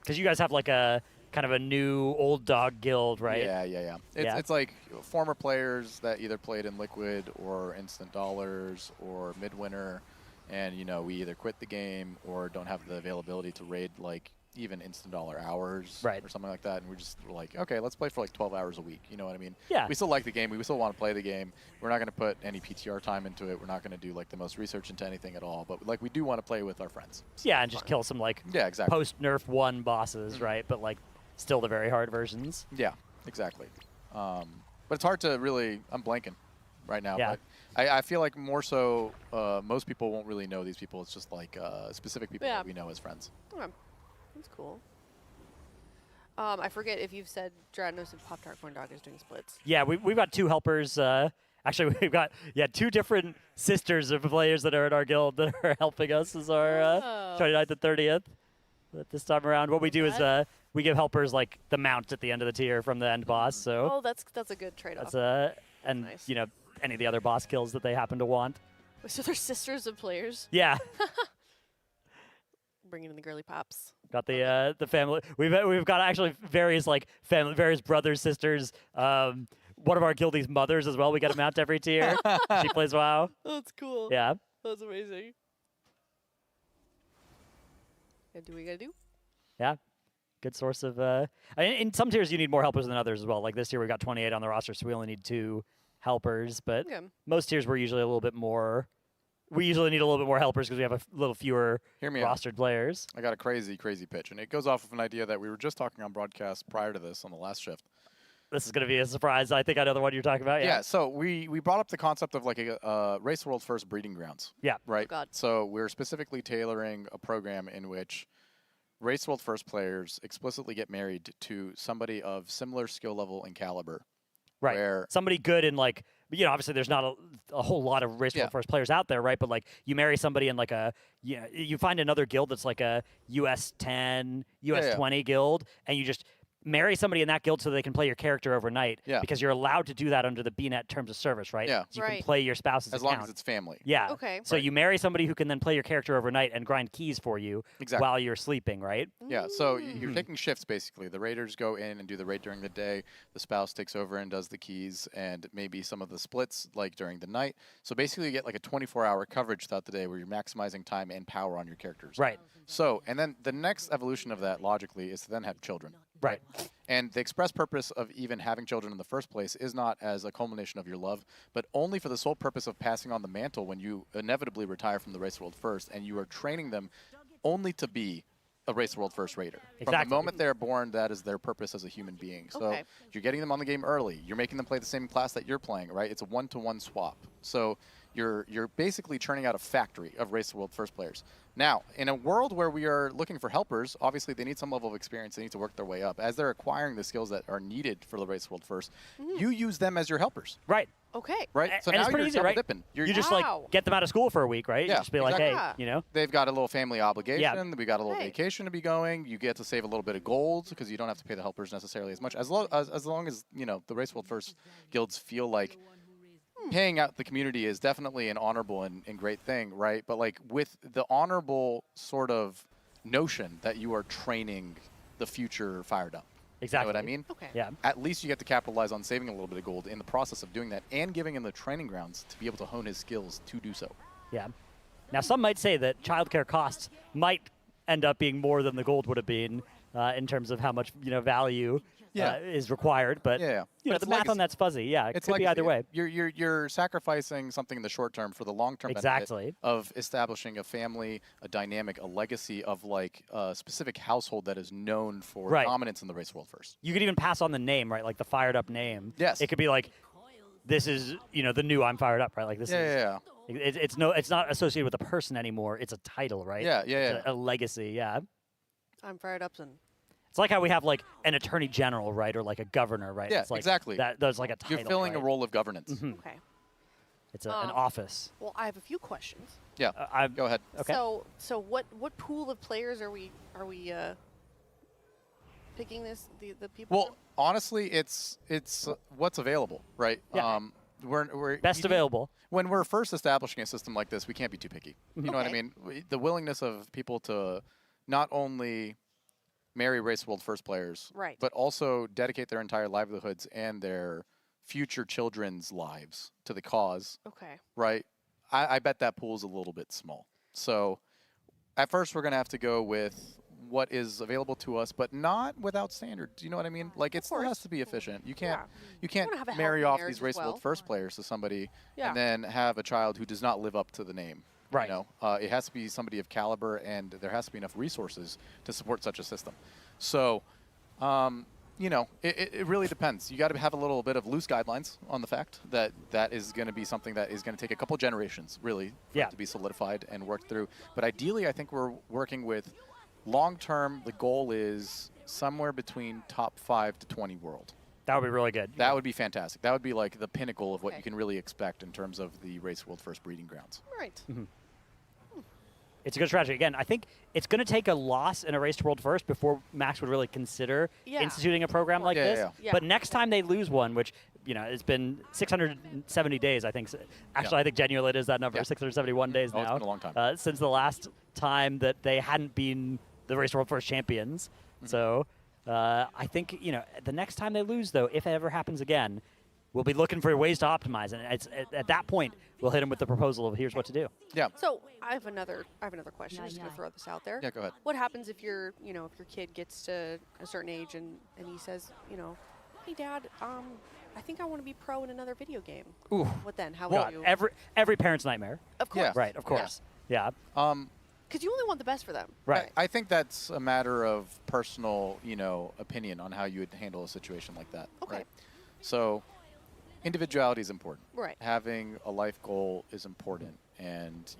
Because you guys have like a kind of a new old dog guild, right? Yeah. It's like former players that either played in Liquid or Instant Dollars or Midwinter, and you know we either quit the game or don't have the availability to raid like even Instant Dollar hours or something like that, and we're just like, okay, let's play for like 12 hours a week. You know what I mean? Yeah. We still like the game. We still want to play the game. We're not going to put any PTR time into it. We're not going to do like the most research into anything at all. But like we do want to play with our friends. Yeah, and just kill some like exactly. post nerf 1 bosses, right? But like still the very hard versions. Yeah, exactly. But it's hard to really. I'm blanking right now. Yeah. But I feel like more so, most people won't really know these people. It's just like specific people Yeah. that we know as friends. Okay. That's cool. I forget if you've said Dranos and Pop Tart Corn Dog is doing splits. Yeah, we've got 2 helpers. Actually, we've got 2 different sisters of players that are in our guild that are helping us as our 29th and 30th. But this time around, what we do is we give helpers like the mount at the end of the tier from the end boss. So Oh, that's a good trade-off. that's and you know any of the other boss kills that they happen to want. So they're sisters of players. Yeah. Bringing in the girly pops. Got the family. We've got actually various like various brothers, sisters. One of our guildies' mothers as well. We get a mount every tier. She plays WoW. That's cool. Yeah. That's amazing. Gotta do what you gotta do. Yeah. Good source of. In some tiers, you need more helpers than others as well. Like this year, we got 28 on the roster, so we only need 2 helpers. But Okay. most tiers, we're usually a little bit more we usually need a little bit more helpers because we have a little fewer Hear me out. rostered players. I got a crazy pitch, and it goes off of an idea that we were just talking on broadcast prior to this on the last shift. This is going to be a surprise. I think I know the one you're talking about. Yeah, so we brought up the concept of like a Race World First breeding grounds. Yeah. Right? Oh, God. So we're specifically tailoring a program in which Race World First players explicitly get married to somebody of similar skill level and caliber. Right. Where somebody good in like, obviously there's not a whole lot of Race World First players out there, right? But like you marry somebody in like you find another guild that's like a US 10, US 20 guild, and you just marry somebody in that guild so they can play your character overnight. Yeah. Because you're allowed to do that under the BNet terms of service, right? Yeah. So you can play your spouse's as account. long as it's family. Yeah. Okay. So you marry somebody who can then play your character overnight and grind keys for you while you're sleeping, right? Yeah, so you're taking shifts basically. The raiders go in and do the raid during the day. The spouse takes over and does the keys and maybe some of the splits like during the night. So basically you get like a 24-hour coverage throughout the day where you're maximizing time and power on your characters. Right. So, and then the next evolution of that logically is to then have children. Right. And the express purpose of even having children in the first place is not as a culmination of your love, but only for the sole purpose of passing on the mantle when you inevitably retire from the Race World First, and you are training them only to be a Race World First raider. From the moment they're born, that is their purpose as a human being. So you're getting them on the game early. You're making them play the same class that you're playing, right? It's a one-to-one swap. So you're basically churning out a factory of Race World First players. Now, in a world where we are looking for helpers, obviously they need some level of experience. They need to work their way up. As they're acquiring the skills that are needed for the Race World First, you use them as your helpers. Right. Okay. Right? So and now it's pretty you're easy, double right? dipping. You just like get them out of school for a week, right? Yeah, You just be like, exactly. hey, They've got a little family obligation. We got a little Hey. vacation to be going. You get to save a little bit of gold because you don't have to pay the helpers necessarily as much. As long as the Race World First guilds feel like paying out the community is definitely an honorable and great thing, right? But like with the honorable sort of notion that you are training the future fired up. Exactly. You know what I mean? Okay. Yeah. At least you get to capitalize on saving a little bit of gold in the process of doing that and giving him the training grounds to be able to hone his skills to do so. Yeah. Now, some might say that childcare costs might end up being more than the gold would have been in terms of how much value is required. But But the it's math legacy. on that's fuzzy. Yeah, it It's could be either way. You're sacrificing something in the short term for the long term Exactly. benefit of establishing a family, a dynamic, a legacy of like a specific household that is known for dominance in the Race World First. You could even pass on the name, right? Like the fired up name. Yes. It could be like, this is the new I'm fired up, right? Like this is. It's not associated with a person anymore. It's a title, right? Yeah. It's a legacy. Yeah. I'm fired up and It's like how we have like an attorney general, right, or like a governor, right? Yeah, it's like exactly. There's like a title. You're filling right? a role of governance. Okay. It's an office. Well, I have a few questions. Yeah. Go ahead. Okay. So what pool of players are we picking the people? Well, honestly, it's what's available, right? Yeah. We're Best available. When we're first establishing a system like this, we can't be too picky. You know what I Okay. mean? The willingness of people to not only marry Race World First players, Right. but also dedicate their entire livelihoods and their future children's lives to the cause. Okay. Right? I bet that pool's a little bit small. So at first we're going to have to go with what is available to us, but not without standards. You know what I mean? Like it still has to be efficient. You can't wanna have a marry healthy off marriage these as Race well. World First players to somebody Yeah. and then have a child who does not live up to the name. Right. You know, it has to be somebody of caliber, and there has to be enough resources to support such a system. So, it really depends. You got to have a little bit of loose guidelines on the fact that that is going to be something that is going to take a couple generations, really, for it to be solidified and worked through. But ideally, I think we're working with long-term. The goal is somewhere between top 5 to 20 world. That would be really good. That would be fantastic. That would be like the pinnacle of what you can really expect in terms of the Race World First breeding grounds. Right. It's a good strategy. Again, I think it's going to take a loss in a Race to World First before Max would really consider instituting a program like this. Yeah. But next time they lose one, which it's been 670 days, I think. Actually, I think genuinely it is that number, 671 days now. It's been a long time. Since the last time that they hadn't been the Race to World First champions. So I think, the next time they lose, though, if it ever happens again, we'll be looking for ways to optimize. And at that point, we'll hit them with the proposal of here's what to do. Yeah. So I have another question. I'm just gonna throw this out there. Yeah, go ahead. What happens if your if your kid gets to a certain age and he says, hey Dad, I think I want to be pro in another video game. Ooh. What then? How Well, would you? every parent's nightmare. Of course. Right, of course. Yeah. Because you only want the best for them. Right. I think that's a matter of personal, opinion on how you would handle a situation like that. Okay. Right? So, individuality is important. Right. Having a life goal is important. And,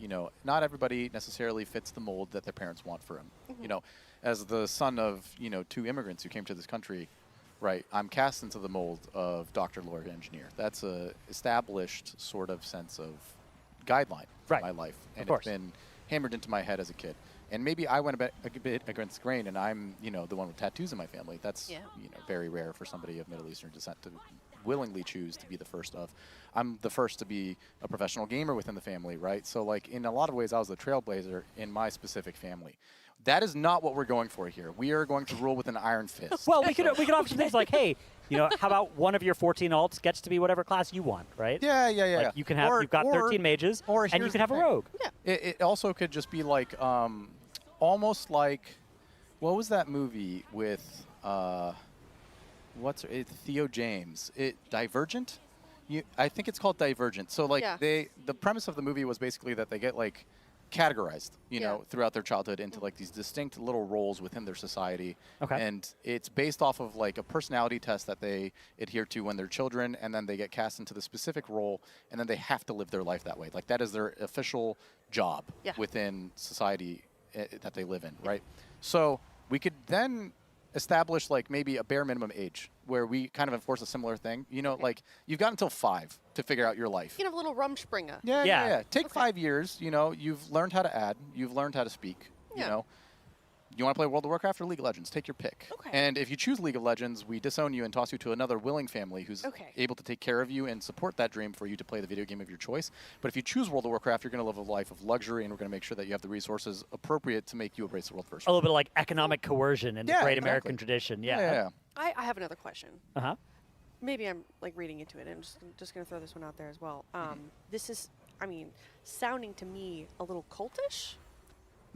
not everybody necessarily fits the mold that their parents want for them. Mhm. As the son of, 2 immigrants who came to this country, right, I'm cast into the mold of doctor, lawyer, engineer. That's a established sort of sense of guideline for my life. And it's been hammered into my head as a kid. And maybe I went a bit against the grain, and I'm, the one with tattoos in my family. That's, very rare for somebody of Middle Eastern descent to willingly choose to be the first of. I'm the first to be a professional gamer within the family, right? So, like, in a lot of ways, I was the trailblazer in my specific family. That is not what we're going for here. We are going to rule with an iron fist. Well, we could option things like, hey, how about one of your 14 alts gets to be whatever class you want, right? Yeah. Like you can have, you've got 13 mages, and you can have a rogue. Yeah. It also could just be like, almost like, what was that movie with, Theo James? Divergent? I think it's called Divergent. So like the premise of the movie was basically that they get like categorized, throughout their childhood into like these distinct little roles within their society. Okay. And it's based off of like a personality test that they adhere to when they're children, and then they get cast into the specific role, and then they have to live their life that way. Like that is their official job within society that they live in, right? So we could then establish like maybe a bare minimum age where we kind of enforce a similar thing. Like you've got until 5 to figure out your life. You can have a little Rumspringa. Yeah. Take 5 years. You've learned how to add. You've learned how to speak. You want to play World of Warcraft or League of Legends? Take your pick. Okay. And if you choose League of Legends, we disown you and toss you to another willing family who's able to take care of you and support that dream for you to play the video game of your choice. But if you choose World of Warcraft, you're going to live a life of luxury, and we're going to make sure that you have the resources appropriate to make you embrace the world first. A little bit of like economic coercion in the great American tradition. Yeah. I have another question. Uh-huh. Maybe I'm like reading into it. I'm just going to throw this one out there as well. This is, sounding to me a little cultish.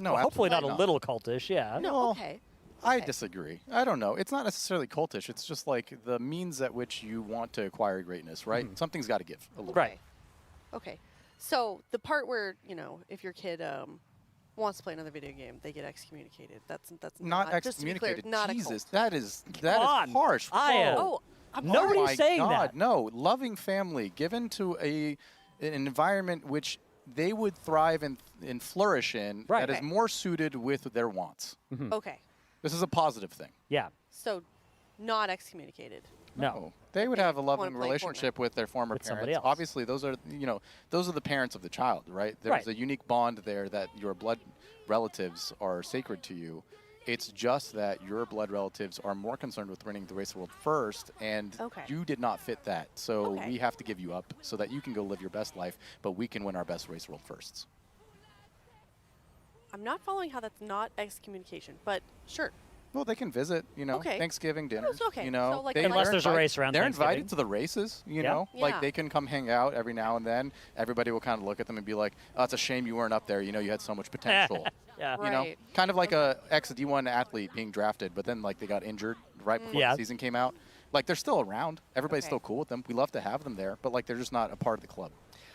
No, well, hopefully not absolutely a little cultish, yeah. No, okay. I disagree. I don't know. It's not necessarily cultish. It's just like the means at which you want to acquire greatness, right? Something's got to give a little bit. Okay. So the part where, if your kid wants to play another video game, they get excommunicated. That's not Just to excommunicated. be clear, not Jesus, a cult. that is harsh. Oh, I'm Nobody's my saying God, that. No, loving family given to an environment which they would thrive and flourish in that is more suited with their wants. Okay. This is a positive thing. Yeah. So not excommunicated. No. They would have a loving play relationship with their former With somebody parents. else. Obviously, those are the parents of the child, right? There's a unique bond there that your blood relatives are sacred to you. It's just that your blood relatives are more concerned with winning the race of the world first, and you did not fit that. So we have to give you up so that you can go live your best life, but we can win our best race of the world firsts. I'm not following how that's not excommunication, but sure. Well, they can visit, Thanksgiving dinners, So, like, unless there's a race around They're Thanksgiving. invited to the races, you Yeah. know? Like, they can come hang out every now and then. Everybody will kind of look at them and be like, oh, it's a shame you weren't up there. You had so much potential. Yeah. You know? Kind of like a ex-D1 athlete being drafted, but then, like, they got injured right before the season came out. Like, they're still around. Everybody's still cool with them. We love to have them there, but, like, they're just not a part of the club.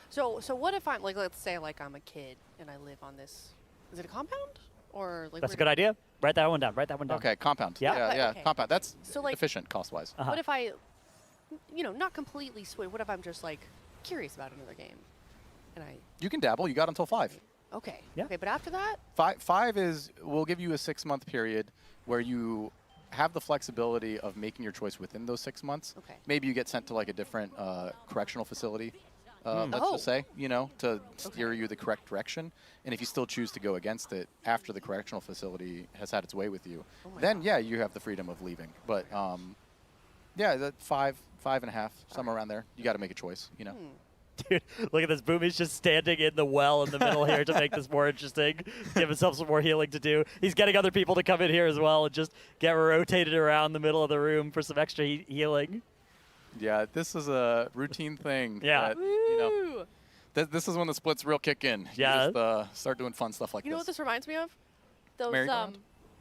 So what if I'm, like, let's say, like, I'm a kid and I live on this, is it a compound? Or, like, That's a good idea. Write that one down. Write that one down. Okay, compound. Yeah. Yeah, okay. compound. That's So, like, efficient cost-wise. What if I, not completely switch, what if I'm just, like, curious about another game? And You can dabble. You got until 5. Okay. Okay, but after that? 5 is, we'll give you a 6-month period where you have the flexibility of making your choice within those 6 months. Okay. Maybe you get sent to like a different correctional facility, let's just say, to steer you the correct direction. And if you still choose to go against it after the correctional facility has had its way with you, then you have the freedom of leaving. But that 5.5, somewhere around there. You got to make a choice, Dude, look at this. Boomy's just standing in the well in the middle here to make this more interesting. Give himself some more healing to do. He's getting other people to come in here as well and just get rotated around the middle of the room for some extra healing. Yeah, this is a routine thing. Yeah. That, this is when the splits real kick in. Yeah. You just start doing fun stuff like You know what this. this reminds me of? Those Merry-go-round?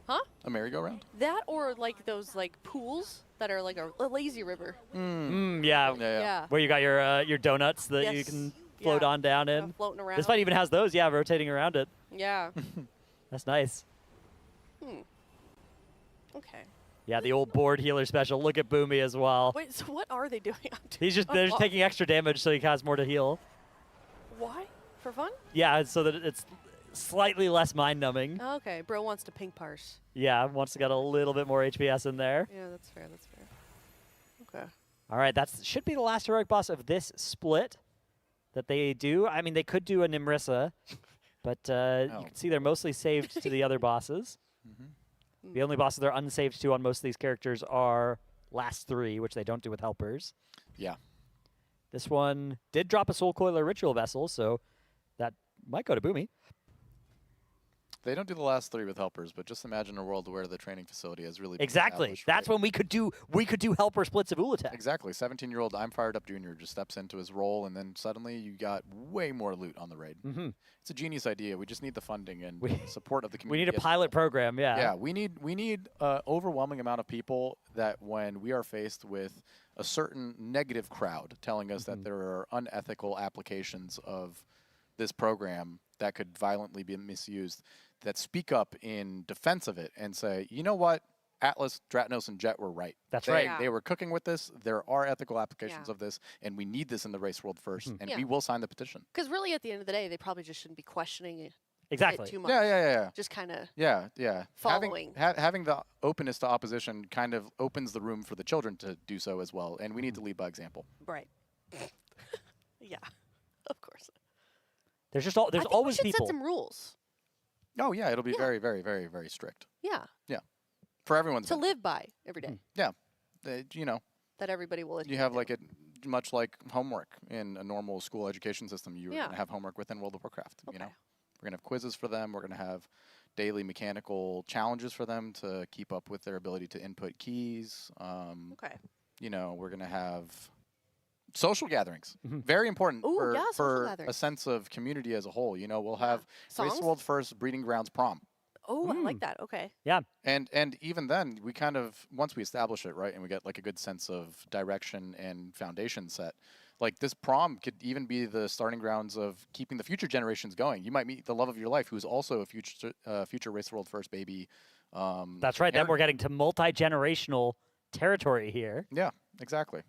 Huh? A merry-go-round? That or like those like pools that are like a lazy river. Yeah. Yeah. Where you got your donuts that you Yes. can float on down in. Floating around. This fight even has those, yeah, rotating around it. Yeah. That's nice. Okay. Yeah, the old board healer special. Look at Boomy as well. Wait, so what are they doing? They're just taking extra damage so he has more to heal. Why? For fun? Yeah, so that it's slightly less mind-numbing. Okay, bro wants to pink parse. Yeah, wants to get a little bit more HPS in there. Yeah, that's fair. That's fair. Okay. All right, that should be the last heroic boss of this split that they do. I mean, they could do a Nimrissa, but you can see they're mostly saved to the other bosses. The only bosses they're unsaved to on most of these characters are last 3, which they don't do with helpers. Yeah. This one did drop a Soul Coiler Ritual Vessel, so that might go to Boomy. They don't do the last 3 with helpers, but just imagine a world where the training facility has really been Exactly. established, That's when we could do helper splits of Ula'tek. Exactly. 17-year-old I'm Fired Up Junior just steps into his role, and then suddenly you got way more loot on the raid. It's a genius idea. We just need the funding and support of the We community. need a pilot program, yeah. Yeah, we need overwhelming amount of people that when we are faced with a certain negative crowd telling us that there are unethical applications of this program that could violently be misused, that speak up in defense of it and say, you know what, Atlas, Dratnos, and Jet were right. That's right. They were cooking with this. There are ethical applications of this, and we need this in the race world first, and we will sign the petition. Because really, at the end of the day, they probably just shouldn't be questioning it. Exactly. It too much. Yeah. Just kind of. Yeah. Following. Having the openness to opposition kind of opens the room for the children to do so as well, and we need to lead by example. Right. Yeah, of course. There's I think always we should people. set some rules. Oh yeah, it'll be very, very, very, very strict. Yeah. Yeah, for everyone's To benefit. live by every day. Yeah, you know, That everybody will. you have like it much like homework in a normal school education system. You're Yeah. gonna have homework within World of Warcraft. You know, we're gonna have quizzes for them. We're gonna have daily mechanical challenges for them to keep up with their ability to input keys. Okay. You know, we're gonna have social gatherings. Very important Ooh, for, yeah, social for a gatherings. sense of community as a whole. You know, we'll have Race Songs? World's first breeding grounds prom. Oh, I like that. Okay. Yeah. And even then, we kind of, once we establish it, right, and we get like a good sense of direction and foundation set, like this prom could even be the starting grounds of keeping the future generations going. You might meet the love of your life, who's also a future Race World first baby. That's right. Then we're getting to multi-generational territory here. Yeah, exactly.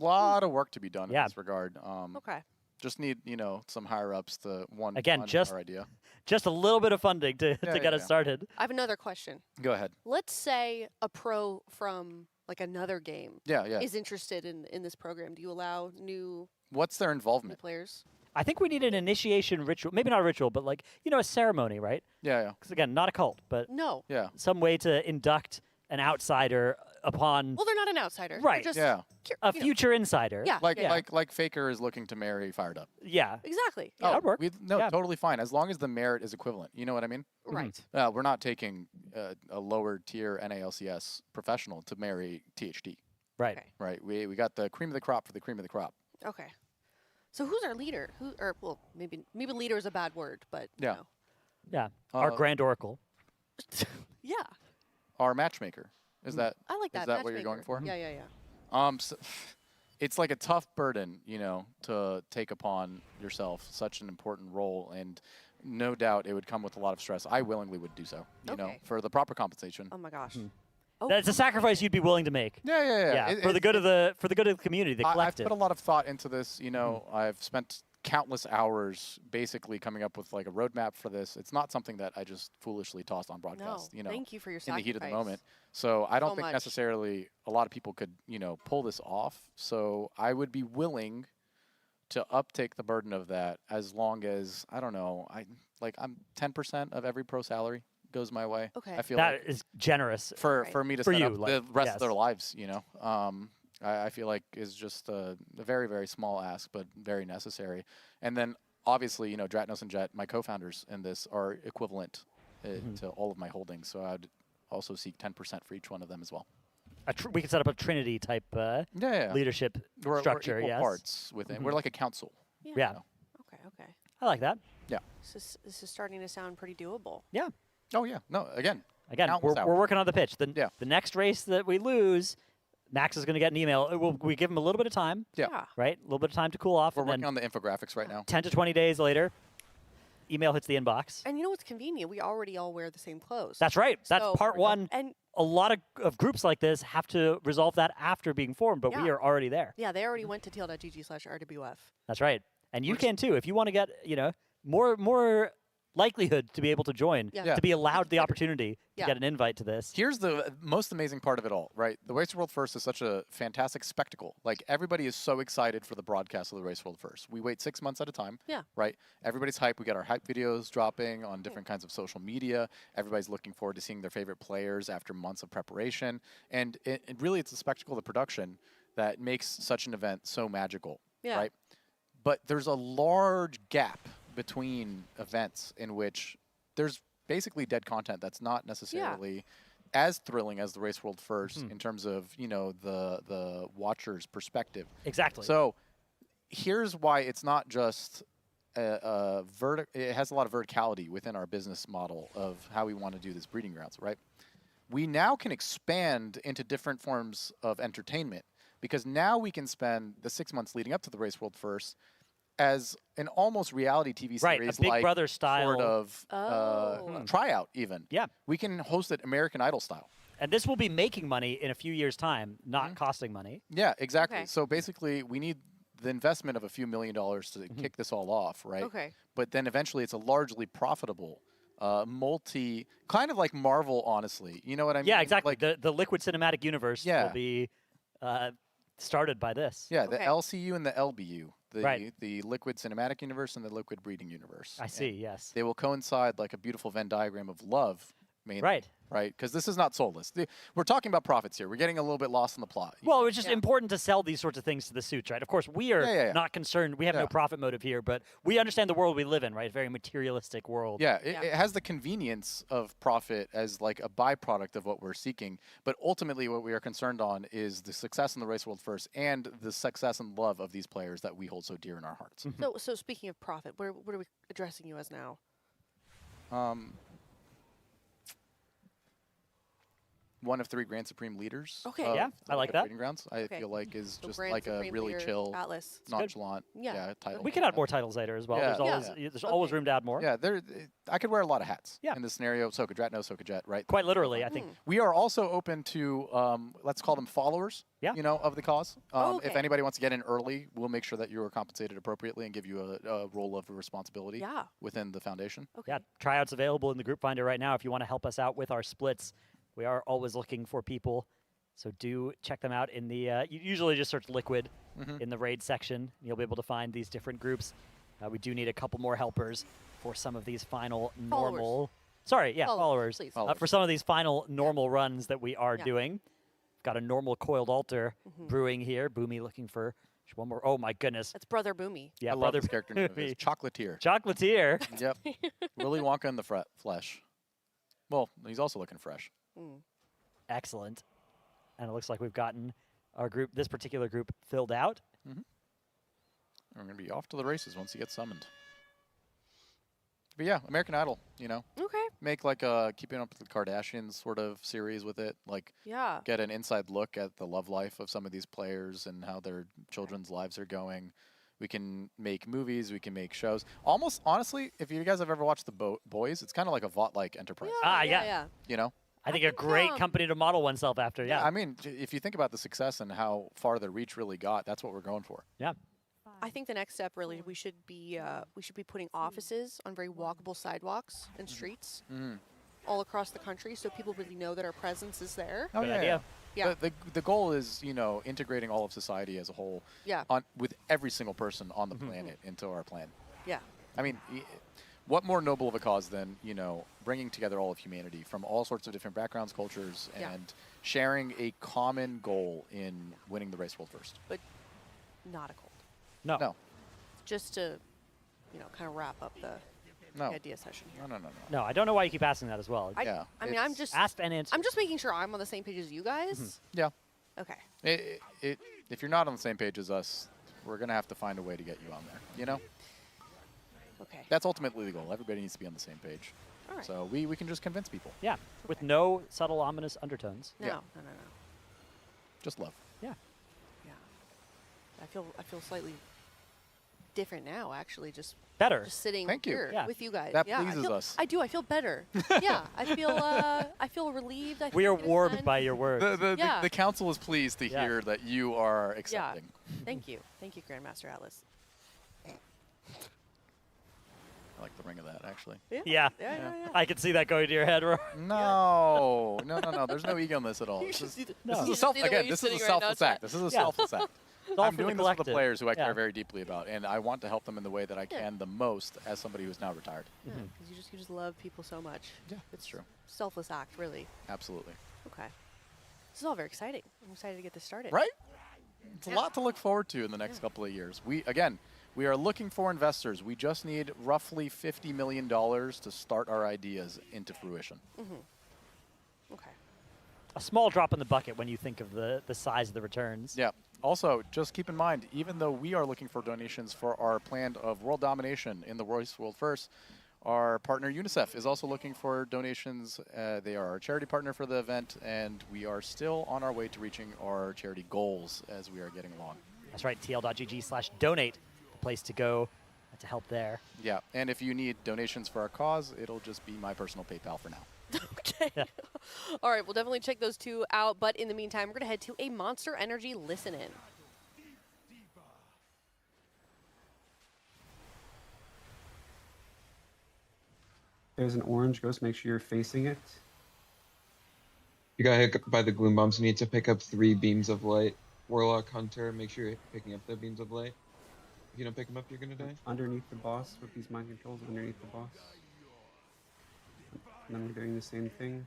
A lot of work to be done in this regard. Okay. Just need, you know, some higher ups to Again, fund just our idea. just a little bit of funding to get us yeah. started. I have another question. Go ahead. Let's say a pro from like another game Yeah. is interested in this program. Do you allow new What's their involvement? players? I think we need an initiation ritual, maybe not a ritual, but like, you know, a ceremony, right? Yeah. Because again, not a cult, but No. Yeah. some way to induct an outsider upon Well, they're not an outsider. Right. They're just, Yeah. a future insider. Yeah. Like Faker is looking to marry Fired Up. Yeah. Exactly. Yeah, that'd work. No, totally fine. As long as the merit is equivalent. You know what I mean? Right. We're not taking a lower tier NALCS professional to marry THD. Right. Okay. Right. We got the cream of the crop for the cream of the crop. Okay. So who's our leader? Well, maybe leader is a bad word, but you Yeah. know. Yeah. Our Grand Oracle. Yeah. Our matchmaker. Is that I like that. Is that what you're going for? Yeah. So, it's like a tough burden, you know, to take upon yourself such an important role, and no doubt it would come with a lot of stress. I willingly would do so, you know, for the proper compensation. Oh my gosh. That's a sacrifice you'd be willing to make. Yeah. For the good of the community, the I've collective. put a lot of thought into this. You know, I've spent countless hours basically coming up with like a roadmap for this. It's not something that I just foolishly tossed on broadcast. No, you know, thank you for your in the heat of the sacrifice. moment. So I don't So think much. necessarily a lot of people could, you know, pull this off. So I would be willing to uptake the burden of that as long as I'm 10% of every pro salary goes my way. Okay. I feel that like is generous for me to for set you, up like, the rest yes. of their lives, you know. I feel like is just a very, very small ask, but very necessary. And then obviously, you know, Dratnos and Jet, my co-founders in this, are equivalent to all of my holdings. So I'd also seek 10% for each one of them as well. We could set up a Trinity type leadership structure. We're equal Yes. parts within. We're like a council. Yeah. Okay. I like that. Yeah. This is starting to sound pretty doable. Yeah. Oh yeah, no, again, Again, countless we're hours. working on the pitch. The next race that we lose, Max is going to get an email. We give him a little bit of time. Yeah. Right? A little bit of time to cool off. We're and working then on the infographics right now. 10 to 20 days later, email hits the inbox. And you know what's convenient? We already all wear the same clothes. That's right. That's So- part one. And a lot of groups like this have to resolve that after being formed, but we Yeah. are already there. yeah, they already went to TL.gg/RWF. That's right. And you can too. If you want to get, more likelihood to be able to join, Yeah. to be allowed the opportunity to Yeah. get an invite to this. Here's the most amazing part of it all, right? The Race World First is such a fantastic spectacle. Like, everybody is so excited for the broadcast of the Race World First. We wait 6 months at a time. Yeah. Right? Everybody's hyped. We get our hype videos dropping on different kinds of social media. Everybody's looking forward to seeing their favorite players after months of preparation. And it really, it's the spectacle, the production that makes such an event so magical. Yeah. Right? But there's a large gap between events in which there's basically dead content that's not necessarily as thrilling as the Race World First in terms of, the watcher's perspective. Exactly. So here's why it's not just it has a lot of verticality within our business model of how we want to do this breeding grounds, right? We now can expand into different forms of entertainment because now we can spend the 6 months leading up to the Race World First as an almost reality TV series, Right, a Big like Brother style. sort of Oh. tryout even. Yeah. We can host it American Idol style. And this will be making money in a few years' time, not costing money. Yeah, exactly. Okay. So basically, we need the investment of a few $1 million to kick this all off, right? Okay. But then eventually, it's a largely profitable, kind of like Marvel, honestly. You know what I mean? Yeah, exactly. Like, The Liquid Cinematic Universe Yeah. will be started by this. yeah, the Okay. LCU and the LBU, Right. the Liquid Cinematic Universe and the Liquid Breeding Universe. I And see, yes. They will coincide like a beautiful Venn diagram of love, mainly. Right. Right? Because this is not soulless. We're talking about profits here. We're getting a little bit lost in the plot. Well, it's just important to sell these sorts of things to the suits, right? Of course, we are Yeah. not concerned. We have no Yeah. profit motive here, but we understand the world we live in, right? A very materialistic world. Yeah, it has the convenience of profit as like a byproduct of what we're seeking, but ultimately what we are concerned on is the success in the Race World First and the success and love of these players that we hold so dear in our hearts. So speaking of profit, what are we addressing you as now? One of 3 Grand Supreme leaders. Okay. of Yeah, the I like Liquid that. Breeding Grounds, I Okay. feel like is So just Grand like a Supreme really Leader chill, Atlas. It's good. nonchalant, Yeah. title. We could add more titles later as well. Yeah. There's always room to add more. Yeah, I could wear a lot of hats. Yeah. In this scenario, Sokajat, no Sokajat, right? Quite literally, I think. We are also open to, let's call them followers, Yeah. of the cause. If Okay. anybody wants to get in early, we'll make sure that you are compensated appropriately and give you a role of responsibility Yeah. within the foundation. Okay. Yeah, tryouts available in the group finder right now if you want to help us out with our splits. We are always looking for people. So do check them out in the, you usually just search Liquid in the raid section. You'll be able to find these different groups. We do need a couple more helpers for some of these final normal, followers. Please. For some of these final normal runs that we are doing. We've got a normal coiled altar brewing here. Boomy looking for one more. Oh my goodness. That's Brother Boomy. Yeah, I love Brother this character name. It's Chocolatier. Chocolatier. Yep. Willy Wonka in the flesh. Well, he's also looking fresh. Excellent. And it looks like we've gotten our group, this particular group, filled out. We're going to be off to the races once he gets summoned. But yeah, American Idol, Okay. Make like a Keeping Up with the Kardashians sort of series with it. Like, Yeah. get an inside look at the love life of some of these players and how their children's lives are going. We can make movies, we can make shows. Almost, honestly, if you guys have ever watched The Boys, it's kind of like a VOT-like enterprise. Yeah. You know? I think a great company to model oneself after, yeah. I mean, if you think about the success and how far the reach really got, that's what we're going for. Yeah. I think the next step really we should be putting offices on very walkable sidewalks and streets all across the country so people really know that our presence is there. Oh, Good yeah. idea. Yeah. The goal is, integrating all of society as a whole. Yeah. With every single person on the planet into our plan. Yeah. I mean, what more noble of a cause than, bringing together all of humanity from all sorts of different backgrounds, cultures, and sharing a common goal in winning the Race World First. But not a cold. No. Just to, kind of wrap up the idea session here. No. No, I don't know why you keep asking that as well. Yeah. I mean, I'm just asked and answered. I'm just making sure I'm on the same page as you guys. Yeah. Okay. If you're not on the same page as us, we're going to have to find a way to get you on there, Okay. That's ultimately the goal. Everybody needs to be on the same page. All right. So we can just convince people. Yeah, with no subtle ominous undertones. No, Yeah. no. Just love. Yeah. Yeah. I feel slightly different now, actually. Just better. Just sitting Thank you. here Yeah. with you guys. That yeah, pleases us. I do. I feel better. yeah, I feel relieved. I We are feel warmed good. by your words. Yeah. The council is pleased to Yeah. hear that you are accepting. Thank you, Grandmaster Atlas. I like the ring of that, actually. Yeah. I can see that going to your head. No, no. There's no ego in this at all. You This should is, see the- this you is a should self. see the way Again, you're this is a sitting right now, selfless chat. act. This is a Yeah. selfless act. It's all I'm for the doing this for the collective. players who I Yeah. care very deeply about, and I want to help them in the way that I can the most as somebody who's now retired. Because you just love people so much. Yeah, it's true. Selfless act, really. Absolutely. Okay. This is all very exciting. I'm excited to get this started. Right? It's a lot to look forward to in the next couple of years. We are looking for investors. We just need roughly $50 million to start our ideas into fruition. Okay. A small drop in the bucket when you think of the size of the returns. Yeah. Also, just keep in mind, even though we are looking for donations for our plan of world domination in the Royce World First, our partner UNICEF is also looking for donations. They are our charity partner for the event, and we are still on our way to reaching our charity goals as we are getting along. That's right, tl.gg/donate, the place to go to help there. Yeah, and if you need donations for our cause, it'll just be my personal PayPal for now. Okay. All right, we'll definitely check those two out. But in the meantime, we're going to head to a Monster Energy listen-in. There's an orange ghost. Make sure you're facing it. You got hit by the gloom bombs. You need to pick up 3 beams of light. Warlock Hunter, make sure you're picking up the beams of light. If you don't pick them up, you're gonna die. Underneath the boss with these mind controls. Underneath the boss. And then we're doing the same thing.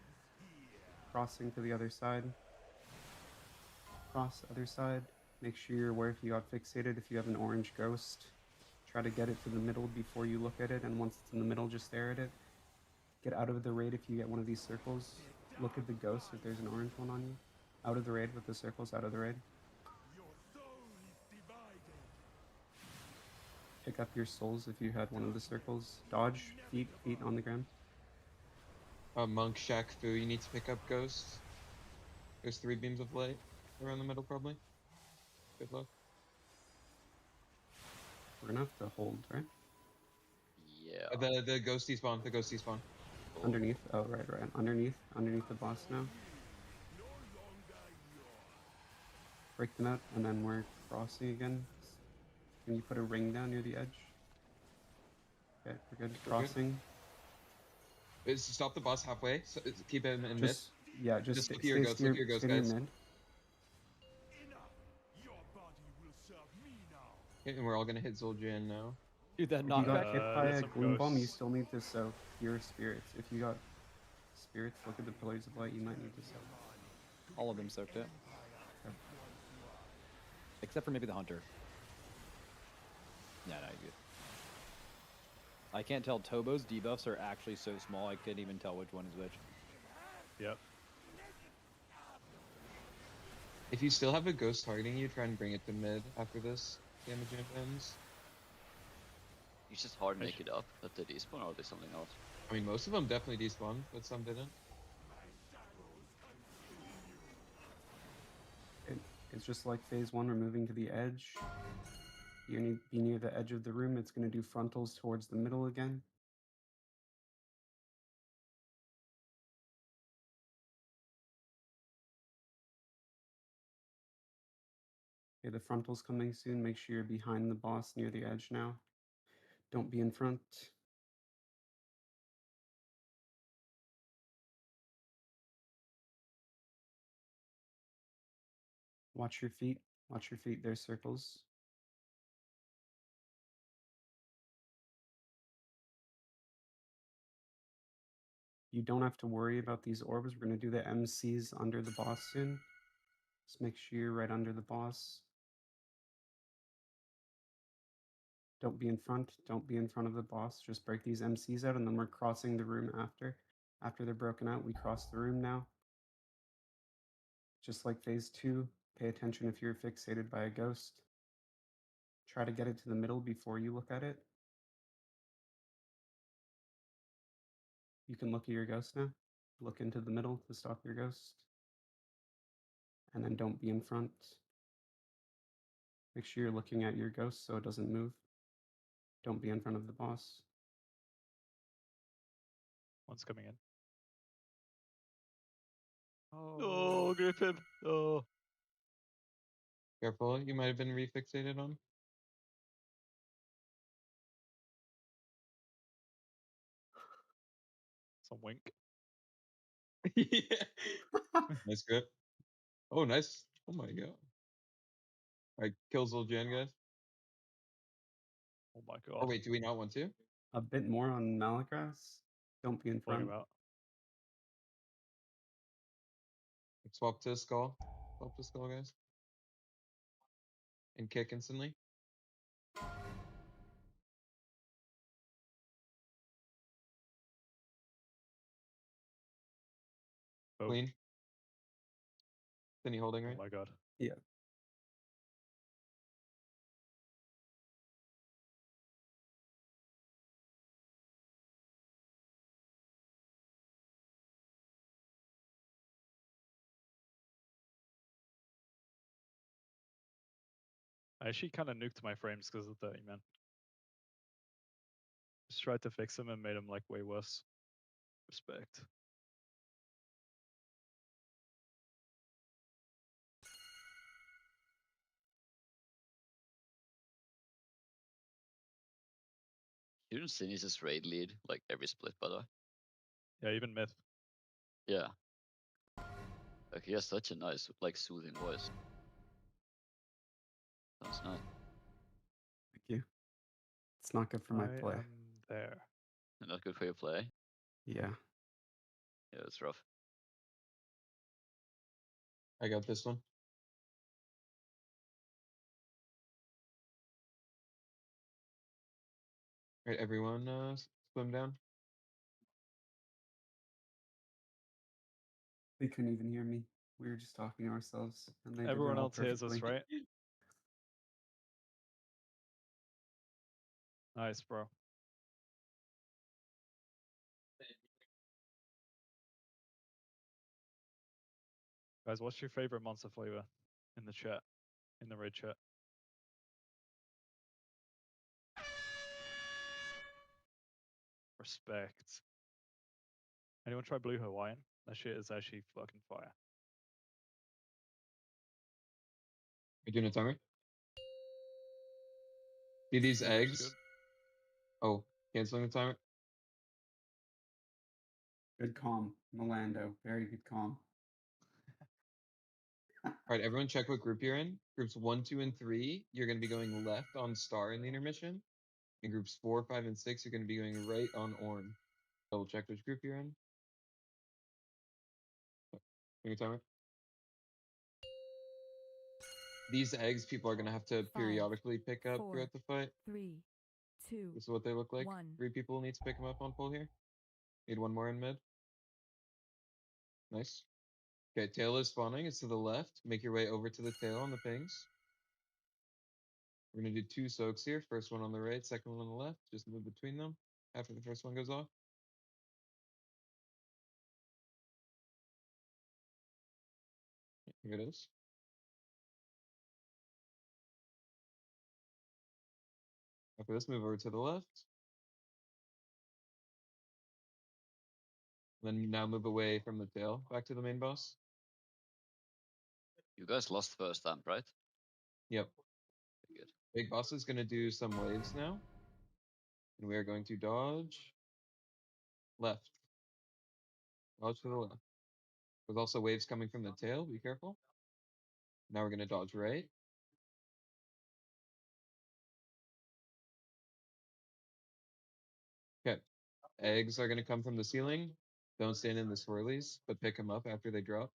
Crossing to the other side. Cross other side. Make sure you're aware if you got fixated. If you have an orange ghost, try to get it to the middle before you look at it. And once it's in the middle, just stare at it. Get out of the raid if you get one of these circles. Look at the ghost if there's an orange one on you. Out of the raid with the circles, out of the raid. Pick up your souls if you had one of the circles. Dodge, feet on the ground. Monk, Shack, Fu, you need to pick up ghosts. There's 3 beams of light around the middle, probably. Good luck. We're gonna have to hold, right? Yeah. The ghost despawn, the ghost despawn. Underneath. Oh, right. Underneath the boss now. Break them out, and then we're crossing again. Can you put a ring down near the edge? Okay, we're good. Crossing. Stop the boss halfway. So keep him in mid. Yeah, just look at your ghost. Look at your ghost, guys. Mid. And we're all gonna hit Zul'Jin now. Dude, that If you got hit by a some gloom bomb, you ghosts. still need to soak your spirits. If you got spirits, look at the pillars of light. You might need to soak. All of them soaked it. Okay. Except for maybe the hunter. Yeah, no, you're good. I can't tell. Tobo's debuffs are actually so small, I couldn't even tell which one is which. Yep. If you still have a ghost targeting you, try and bring it to mid after this damage ends. It's just hard to make it up that they despawn, or are they something else? I mean, most of them definitely despawned, but some didn't. It's just like phase 1, we're moving to the edge. You need to be near the edge of the room. It's going to do frontals towards the middle again. Okay, the frontal's coming soon. Make sure you're behind the boss near the edge now. Don't be in front. Watch your feet. Watch your feet. There's circles. You don't have to worry about these orbs. We're going to do the MCs under the boss soon. Just make sure you're right under the boss. Don't be in front. Don't be in front of the boss. Just break these MCs out, and then we're crossing the room after. After they're broken out, we cross the room now. Just like phase 2, pay attention if you're fixated by a ghost. Try to get it to the middle before you look at it. You can look at your ghost now. Look into the middle to stop your ghost. And then don't be in front. Make sure you're looking at your ghost so it doesn't move. Don't be in front of the boss. One's coming in. Oh, grip him. Oh. Careful, you might have been refixated on. Some wink. Yeah. Nice grip. Oh, nice. Oh my god. Alright, kills little Jan, guys. Oh my god. Oh wait, do we not want to? A bit more on Malagras. Don't be in Pulling front. him out. Swap to skull. Swap to skull, guys. And kick instantly. Oh. Clean. Any holding, right? Oh my god. Yeah. I actually kind of nuked my frames because of 30, man. Just tried to fix them and made them like way worse. Respect. Shouldn't Sinise raid lead like every split, by the way? Yeah, even myth. Yeah. Like he has such a nice, like, soothing voice. Sounds nice. Thank you. It's not good for my I play. am there. Not good for your play. Yeah. Yeah, it's rough. I got this one. Alright, everyone swim down. They couldn't even hear me. We were just talking to ourselves, and they Everyone did it all else hears us, perfectly. right? Nice, bro. Guys, what's your favorite monster flavor in the chat? In the raid chat. Respect. Anyone try Blue Hawaiian? That shit is actually fucking fire. You're doing a timer? See these Looks eggs? good. Oh, canceling the timer. Good calm, Melando. Very good calm. Alright, everyone check what group you're in. Groups 1, 2, and 3, you're gonna be going left on star in the intermission. In groups 4, 5, and 6, you're gonna be going right on Orm. Double check which group you're in. Your timer. These eggs people are gonna have to periodically pick up throughout the fight. 3, 2, This is what they look like. 1. 3 people need to pick them up on pull here. Need one more in mid. Nice. Okay, tail is spawning. It's to the left. Make your way over to the tail on the pings. We're gonna do 2 soaks here. First one on the right, second one on the left. Just move between them after the first one goes off. Here it is. After this, move over to the left. Then now move away from the tail, back to the main boss. You guys lost first time, right? Yep. Good. Big boss is gonna do some waves now. And we are going to dodge left. Dodge to the left. There's also waves coming from the tail, be careful. Now we're gonna dodge right. Okay. Eggs are gonna come from the ceiling. Don't stand in the swirlies, but pick them up after they drop.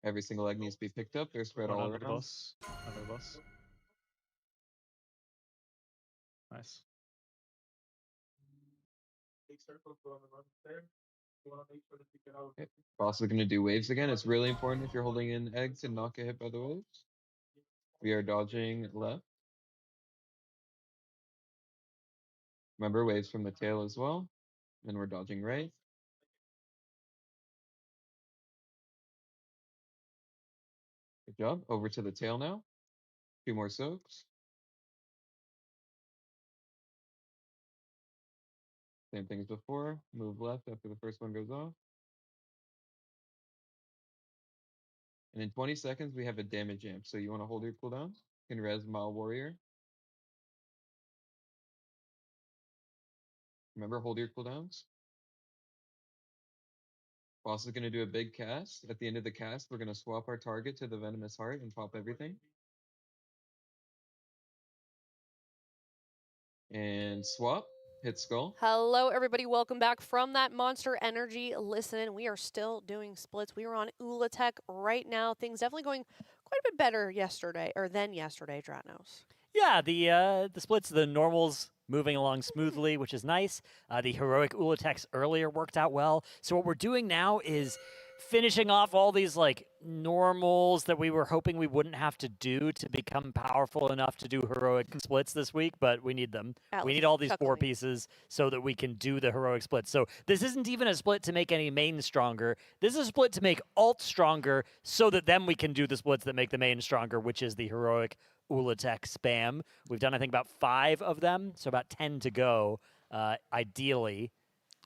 Every single egg needs to be picked up. They're spread One all under the around. boss. Under the boss. Nice. Okay. Boss is gonna do waves again. It's really important if you're holding in eggs to not get hit by the waves. We are dodging left. Remember, waves from the tail as well. And we're dodging right. Good job. Over to the tail now. 2 more soaks. Same thing as before. Move left after the first one goes off. And in 20 seconds, we have a damage amp. So you want to hold your cooldown. You can res Mile Warrior. Remember, hold your cooldowns. Boss is going to do a big cast. At the end of the cast, we're going to swap our target to the Venomous Heart and pop everything. And swap. Hit skull. Hello, everybody. Welcome back from that Monster Energy listen. We are still doing splits. We are on Ula'tek right now. Things definitely going quite a bit better yesterday, or than yesterday, Dratnos. Yeah, the splits, the normals moving along smoothly, which is nice. The heroic Ula'teks earlier worked out well. So what we're doing now is finishing off all these like normals that we were hoping we wouldn't have to do to become powerful enough to do heroic splits this week, but we need them. We need all these 4 pieces so that we can do the heroic splits. So this isn't even a split to make any main stronger. This is a split to make alt stronger so that then we can do the splits that make the main stronger, which is the heroic Ula'tek spam. We've done, I think, about 5 of them, so about 10 to go, ideally,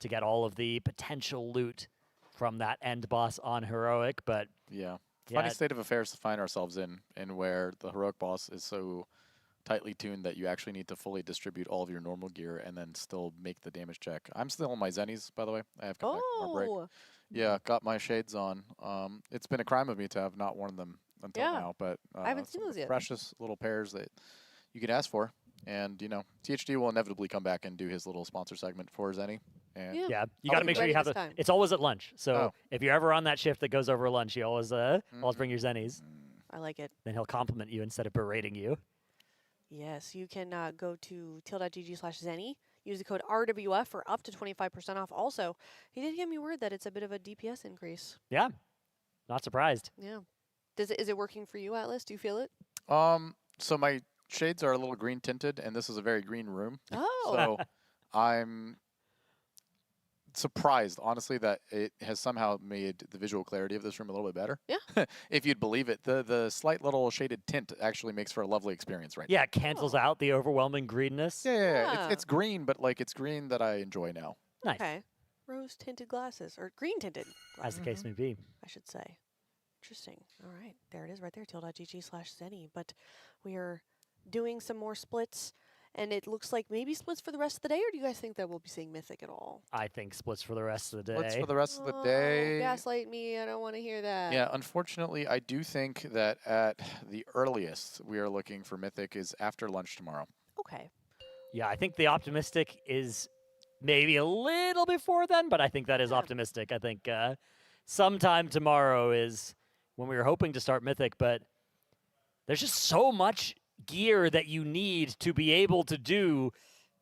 to get all of the potential loot from that end boss on heroic. But yeah, funny state of affairs to find ourselves in where the heroic boss is so tightly tuned that you actually need to fully distribute all of your normal gear and then still make the damage check. I'm still on my Zennies, by the way. I have come back from our break. Yeah, got my shades on. It's been a crime of me to have not worn them until now, but I haven't seen those yet. Precious little pairs that you could ask for. And, you know, THD will inevitably come back and do his little sponsor segment for Zenny. And yeah, you got to make sure you have it. It's always at lunch. So if you're ever on that shift that goes over lunch, you always bring your Zennies. I like it. Then he'll compliment you instead of berating you. Yes, you can go to teal.gg/Zenny. Use the code RWF for up to 25% off. Also, he did give me word that it's a bit of a DPS increase. Yeah, not surprised. Yeah. Is it working for you, Atlas? Do you feel it? So my shades are a little green tinted, and this is a very green room. Oh. So I'm surprised, honestly, that it has somehow made the visual clarity of this room a little bit better. Yeah. If you'd believe it. The slight little shaded tint actually makes for a lovely experience right now. Yeah, it cancels out the overwhelming greenness. Yeah. It's green, but like it's green that I enjoy now. Nice. Okay. Rose-tinted glasses, or green-tinted glasses. As the case may be. I should say. Interesting. All right. There it is right there, teal.gg/Zenny. But we are doing some more splits. And it looks like maybe splits for the rest of the day, or do you guys think that we'll be seeing Mythic at all? I think splits for the rest of the day. Splits for the rest of the day. Gaslight me, I don't want to hear that. Yeah, unfortunately, I do think that at the earliest we are looking for Mythic is after lunch tomorrow. Okay. Yeah, I think the optimistic is maybe a little before then, but I think that is optimistic. I think sometime tomorrow is when we were hoping to start Mythic, but there's just so much gear that you need to be able to do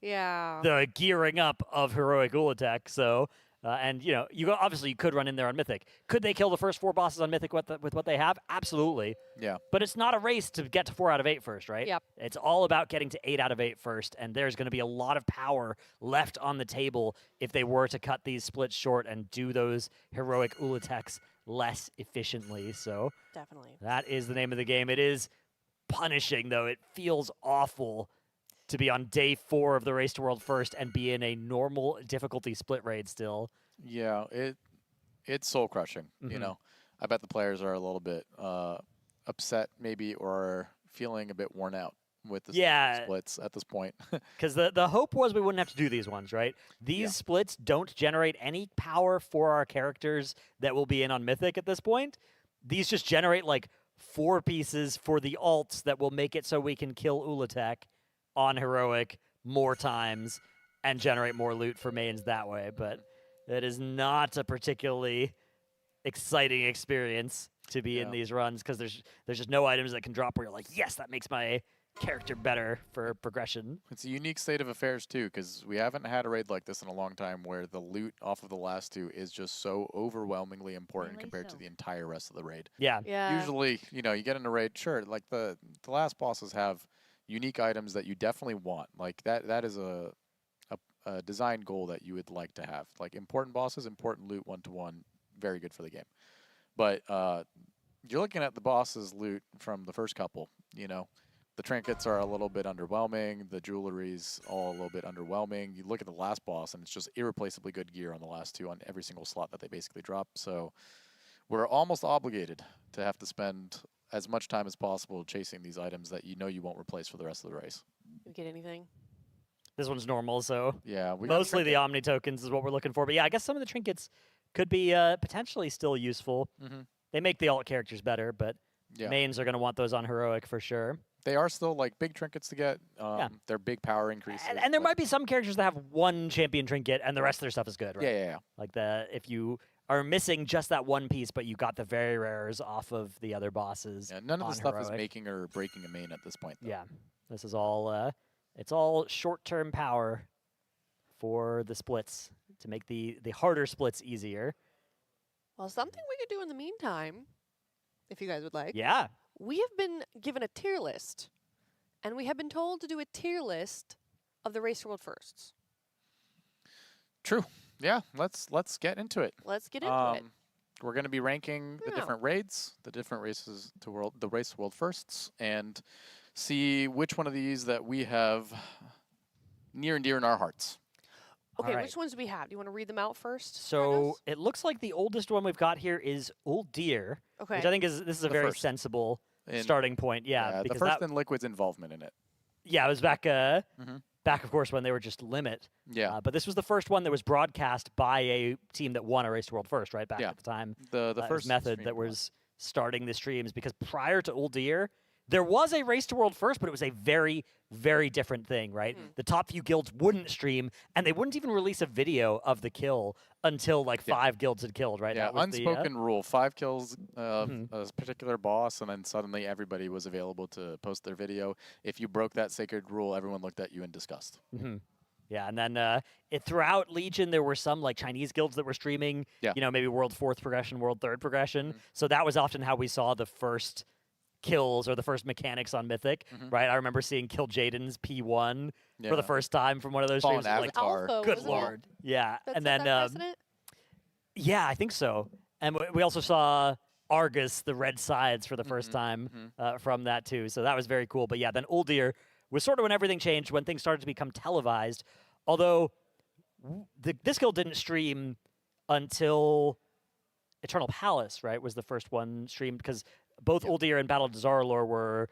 the gearing up of heroic Ula'tek. So, and you know, obviously you could run in there on Mythic. Could they kill the first 4 bosses on Mythic with what they have? Absolutely. Yeah. But it's not a race to get to 4 out of 8 first, right? Yep. It's all about getting to 8 out of 8 first, and there's going to be a lot of power left on the table if they were to cut these splits short and do those heroic Ula'teks less efficiently. So definitely, that is the name of the game. It is punishing, though. It feels awful to be on day 4 of the Race to World First and be in a normal difficulty split raid still. Yeah, it's soul crushing. You know, I bet the players are a little bit upset, maybe, or feeling a bit worn out with the splits at this point. Because the hope was we wouldn't have to do these ones, right? These splits don't generate any power for our characters that will be in on Mythic at this point. These just generate like 4 pieces for the alts that will make it so we can kill Ula'tek on heroic more times and generate more loot for mains that way. But it is not a particularly exciting experience to be in these runs because there's just no items that can drop where you're like, yes, that makes my character better for progression. It's a unique state of affairs too, because we haven't had a raid like this in a long time where the loot off of the last 2 is just so overwhelmingly important compared to the entire rest of the raid. Yeah. Usually, you know, you get in a raid, sure, like the last bosses have unique items that you definitely want. Like that is a a design goal that you would like to have. Like important bosses, important loot 1-to-1, very good for the game. But you're looking at the boss's loot from the first couple, you know. The trinkets are a little bit underwhelming. The jewelry's all a little bit underwhelming. You look at the last boss, and it's just irreplaceably good gear on the last two on every single slot that they basically drop. So we're almost obligated to have to spend as much time as possible chasing these items that you know you won't replace for the rest of the race. You get anything? This one's normal, so yeah, we got mostly the trinket. Omni tokens is what we're looking for. But yeah, I guess some of the trinkets could be potentially still useful. They make the alt characters better, but Yeah. mains are going to want those on heroic for sure. They are still like big trinkets to get. They're big power increases. And there might be some characters that have one champion trinket and the rest of their stuff is good, right? Yeah. Like if you are missing just that one piece, but you got the very rares off of the other bosses. Yeah, none of on the stuff heroic. is making or breaking a main at this point, though. Yeah, this is all it's all short-term power for the splits to make the harder splits easier. Well, something we could do in the meantime, if you guys would like. Yeah. We have been given a tier list, and we have been told to do a tier list of the Race to World Firsts. True. Yeah, let's get into it. Let's get into it. We're going to be ranking the Yeah. different raids, the different races to the Race to World Firsts, and see which one of these that we have near and dear in our hearts. Okay, All right. which ones do we have? Do you want to read them out first? So it looks like the oldest one we've got here is Old Deer, Okay. which I think this is a The very first. sensible And- starting point. Yeah, the because first that, in Liquid's involvement in it. yeah, it was back back of course when they were just limit. Yeah. But this was the first one that was broadcast by a team that won a Race to World First, right? Back Yeah. at the time. The That was first method stream that was. was starting the streams, because prior to Old Deer, there was a Race to World First, but it was a very, very different thing, right? The top few guilds wouldn't stream, and they wouldn't even release a video of the kill until like 5 guilds had killed, right? Yeah, That was the, unspoken rule: 5 kills of a particular boss, and then suddenly everybody was available to post their video. If you broke that sacred rule, everyone looked at you in disgust. Yeah, and then throughout Legion, there were some like Chinese guilds that were streaming, Yeah. you know, maybe World 4th progression, World 3rd progression. So that was often how we saw the first kills or the first mechanics on Mythic, right? I remember seeing Kill Jaden's P1 for Yeah. the first time from one of those Fallen streams. It was Avatar. Alpha, good wasn't it? lord. Yeah, That and set then that precedent? yeah, I think so. And we also saw Argus, the red sides, for the first time from that too. So that was very cool. But yeah, then Old Deer was sort of when everything changed, when things started to become televised. Although this guild didn't stream until Eternal Palace, right? Was the first one streamed, because both Old Deer and Battle of Dazar'alor were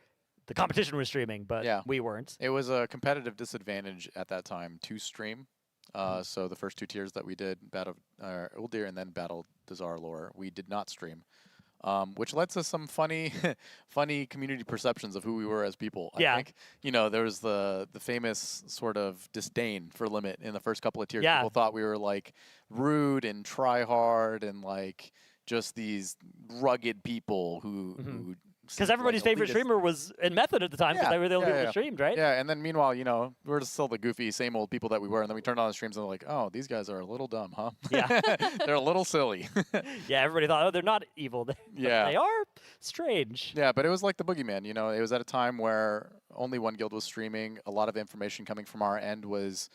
the competition was streaming, but Yeah. we weren't. It was a competitive disadvantage at that time to stream. So the first 2 tiers that we did, Battle Old Deer and then Battle Dazar'alor, we did not stream, which led to some funny, funny community perceptions of who we were as people. Yeah. I think, you know, there was the famous sort of disdain for Limit in the first couple of tiers. Yeah. People thought we were like rude and try hard and like just these rugged people who Because everybody's favorite streamer was in Method at the time, because they were the only people that streamed, right? Yeah, and then meanwhile, you know, we're still the goofy, same old people that we were, and then we turned on the streams and they're like, oh, these guys are a little dumb, huh? Yeah. They're a little silly. Yeah, everybody thought, oh, they're not evil. But Yeah. they are strange. Yeah, but it was like the boogeyman, you know, it was at a time where only one guild was streaming. A lot of information coming from our end was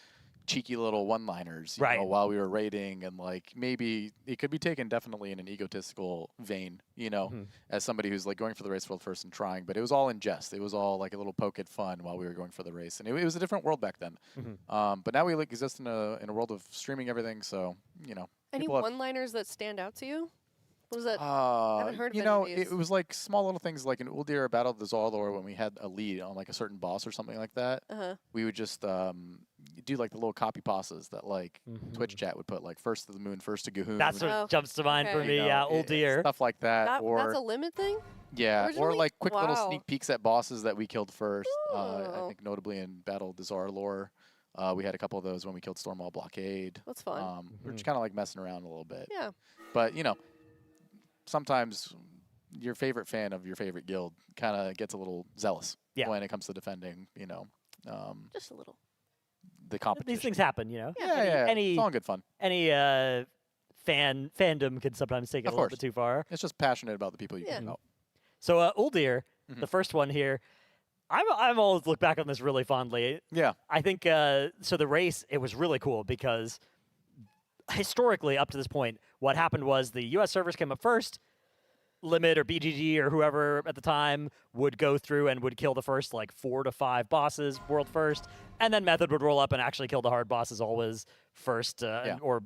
cheeky little one-liners, you know, while we were raiding, and like maybe it could be taken definitely in an egotistical vein, you know, as somebody who's like going for the race world first and trying, but it was all in jest. It was all like a little poke at fun while we were going for the race, and it was a different world back then. But now we like exist in a world of streaming everything, so you know. Any people have- one-liners that stand out to you? What was that? I haven't heard of you any know, of these. it was like small little things like in Uldir or Battle of the Zal'dor, when we had a lead on like a certain boss or something like that, we would just do like the little copy pastas that like Twitch chat would put, like first to the moon, first to Gahoon. That's what jumps to mind for okay. me, You know, yeah, Old Deer. Stuff like that. or That's a limit thing? yeah, or originally? like quick little Wow. sneak peeks at bosses that we killed first. I Oh. think notably in Battle of the Zal'dor, we had a couple of those when we killed Stormwall Blockade. That's fun. We're just kind of like messing around a little bit. Yeah. But you know, sometimes your favorite fan of your favorite guild kind of gets a little zealous when it comes to defending, you know, Just a little. the competition. These things happen, you know. Yeah, Any, it's all good fun. Any fandom can sometimes take it Of a little course. bit too far. It's just passionate about the people you Yeah. can help. So Old Deer, the first one here, I'm always look back on this really fondly. Yeah. I think so. The race, it was really cool because historically, up to this point, what happened was the U.S. servers came up first. Limit or BGG or whoever at the time would go through and would kill the first like 4 to 5 bosses, world first, and then Method would roll up and actually kill the hard bosses always first, or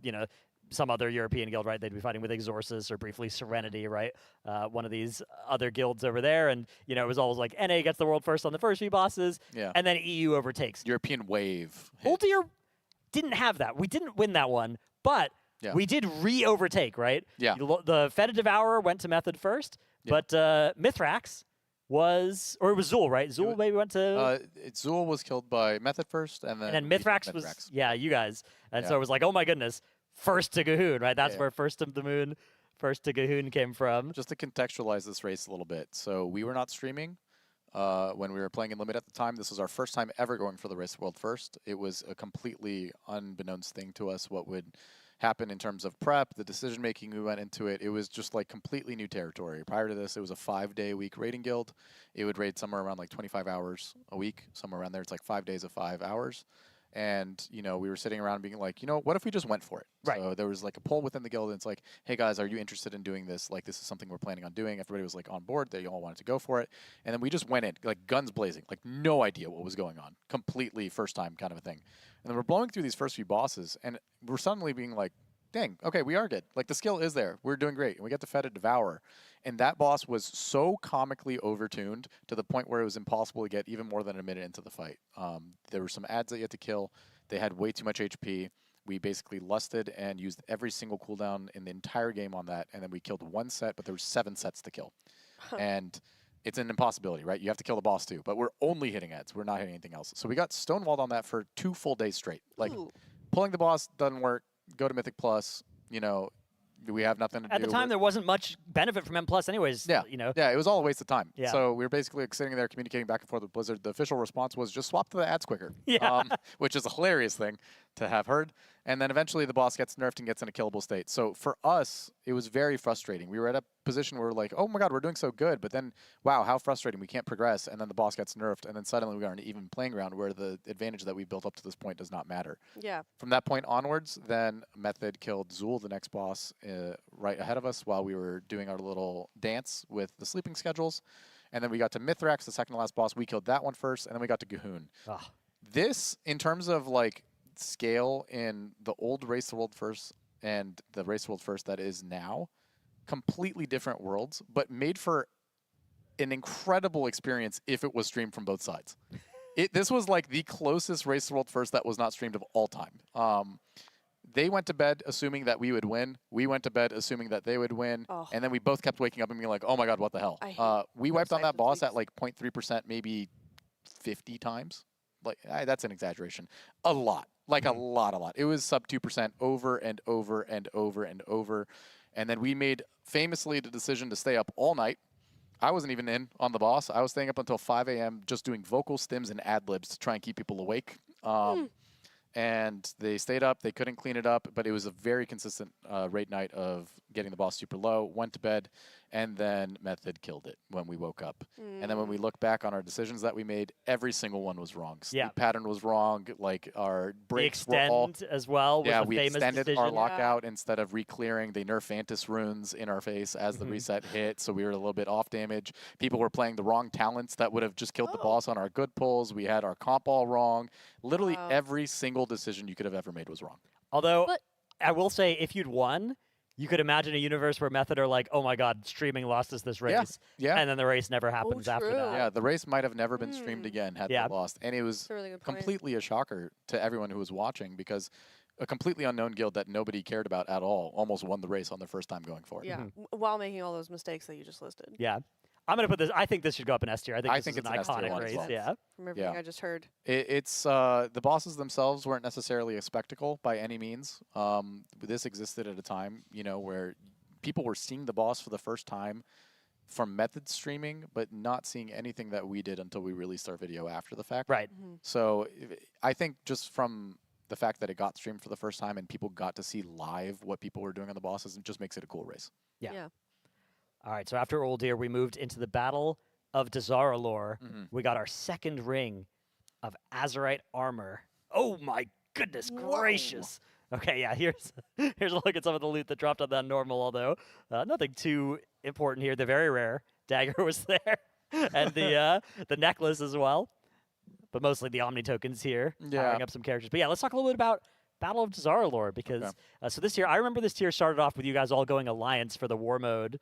some other European guild, right? They'd be fighting with Exorcist or briefly Serenity, right? One of these other guilds over there, and it was always like NA gets the world first on the first few bosses, and then EU overtakes. European wave. Uldir didn't have that. We didn't win that one, but we did re-overtake, right? Yeah. The Feta Devourer went to Method first, but Mithrax was, or it was Zul, right? Zul maybe went to... Zul was killed by Method first, and then Mithrax was, you guys. And so it was like, oh my goodness, first to Gahoon, right? That's where First of the Moon, First to Gahoon came from. Just to contextualize this race a little bit. So we were not streaming when we were playing in Limit at the time. This was our first time ever going for the race world first. It was a completely unbeknownst thing to us what would happen in terms of prep, the decision making we went into it. It was just like completely new territory. Prior to this, it was a 5-day-a-week raiding guild. It would raid somewhere around like 25 hours a week, somewhere around there. It's like 5 days of 5 hours. And, we were sitting around being like, what if we just went for it? Right. So there was like a poll within the guild, and it's like, hey guys, are you interested in doing this? Like, this is something we're planning on doing. Everybody was like on board. They all wanted to go for it. And then we just went in, like guns blazing, like no idea what was going on. Completely first time kind of a thing. And then we're blowing through these first few bosses, and we're suddenly being like, dang, okay, we are good. Like, the skill is there. We're doing great. And we got to Feta Devourer. And that boss was so comically overtuned to the point where it was impossible to get even more than a minute into the fight. There were some ads that you had to kill. They had way too much HP. We basically lusted and used every single cooldown in the entire game on that. And then we killed 1 set, but there were 7 sets to kill. And it's an impossibility, right? You have to kill the boss too. But we're only hitting ads. We're not hitting anything else. So we got stonewalled on that for 2 full days straight. Like, pulling the boss doesn't work. Go to Mythic Plus, we have nothing to do. At the time, there wasn't much benefit from M+ anyways, Yeah, it was all a waste of time. Yeah. So we were basically like, sitting there communicating back and forth with Blizzard. The official response was just swap to the ads quicker, which is a hilarious thing to have heard. And then eventually the boss gets nerfed and gets in a killable state. So for us, it was very frustrating. We were at a position where we're like, oh my god, we're doing so good. But then, wow, how frustrating. We can't progress. And then the boss gets nerfed. And then suddenly we are on an even playing ground where the advantage that we built up to this point does not matter. Yeah. From that point onwards, then Method killed Zul, the next boss, right ahead of us while we were doing our little dance with the sleeping schedules. And then we got to Mithrax, the second to last boss. We killed that one first. And then we got to Gahoon. This, in terms of like scale in the old Race the World First and the Race the World First that is now, completely different worlds, but made for an incredible experience if it was streamed from both sides. This was like the closest Race the World First that was not streamed of all time. They went to bed assuming that we would win. We went to bed assuming that they would win. And then we both kept waking up and being like, oh my god, what the hell? We wiped on that boss at like 0.3%, maybe 50 times. Like, that's an exaggeration. A lot. Like a lot. It was sub 2% over and over and over and over. And then we made famously the decision to stay up all night. I wasn't even in on the boss. I was staying up until 5 a.m. just doing vocal stims and ad-libs to try and keep people awake. And they stayed up. They couldn't clean it up, but it was a very consistent raid night of getting the boss super low, went to bed, and then Method killed it when we woke up. And then when we look back on our decisions that we made, every single one was wrong. Sleep pattern was wrong. Like, our breaks were all... as well was we famous extended decision. our lockout instead of re-clearing. They nerfed Vantis runes in our face as the reset hit, so we were a little bit off damage. People were playing the wrong talents that would have just killed the boss on our good pulls. We had our comp all wrong. Literally every single decision you could have ever made was wrong. Although, I will say, if you'd won, you could imagine a universe where Method are like, oh my god, streaming lost us this race. Yeah. And then the race never happens after that. Yeah, the race might have never been streamed again had they lost. And it was really good point. completely a shocker to everyone who was watching because a completely unknown guild that nobody cared about at all almost won the race on their first time going for it. Yeah, while making all those mistakes that you just listed. Yeah. I'm going to put this, I think this should go up in S tier. I think this is an it's an S tier iconic one as race. well. Yeah. From everything I just heard. It's the bosses themselves weren't necessarily a spectacle by any means. This existed at a time, where people were seeing the boss for the first time from Method streaming, but not seeing anything that we did until we released our video after the fact. Right. So I think just from the fact that it got streamed for the first time and people got to see live what people were doing on the bosses, it just makes it a cool race. Yeah. All right, so after Uldir, we moved into the battle of Dazar'alor, Mhm. we got our second ring of Azurite armor. Oh my goodness gracious! Okay, yeah, here's a look at some of the loot that dropped on that normal, although nothing too important here. The very rare dagger was there, and the necklace as well, but mostly the Omni tokens here, powering up some characters. But yeah, let's talk a little bit about Battle of Dazar'alor, because so this tier, I remember this tier started off with you guys all going Alliance for the War Mode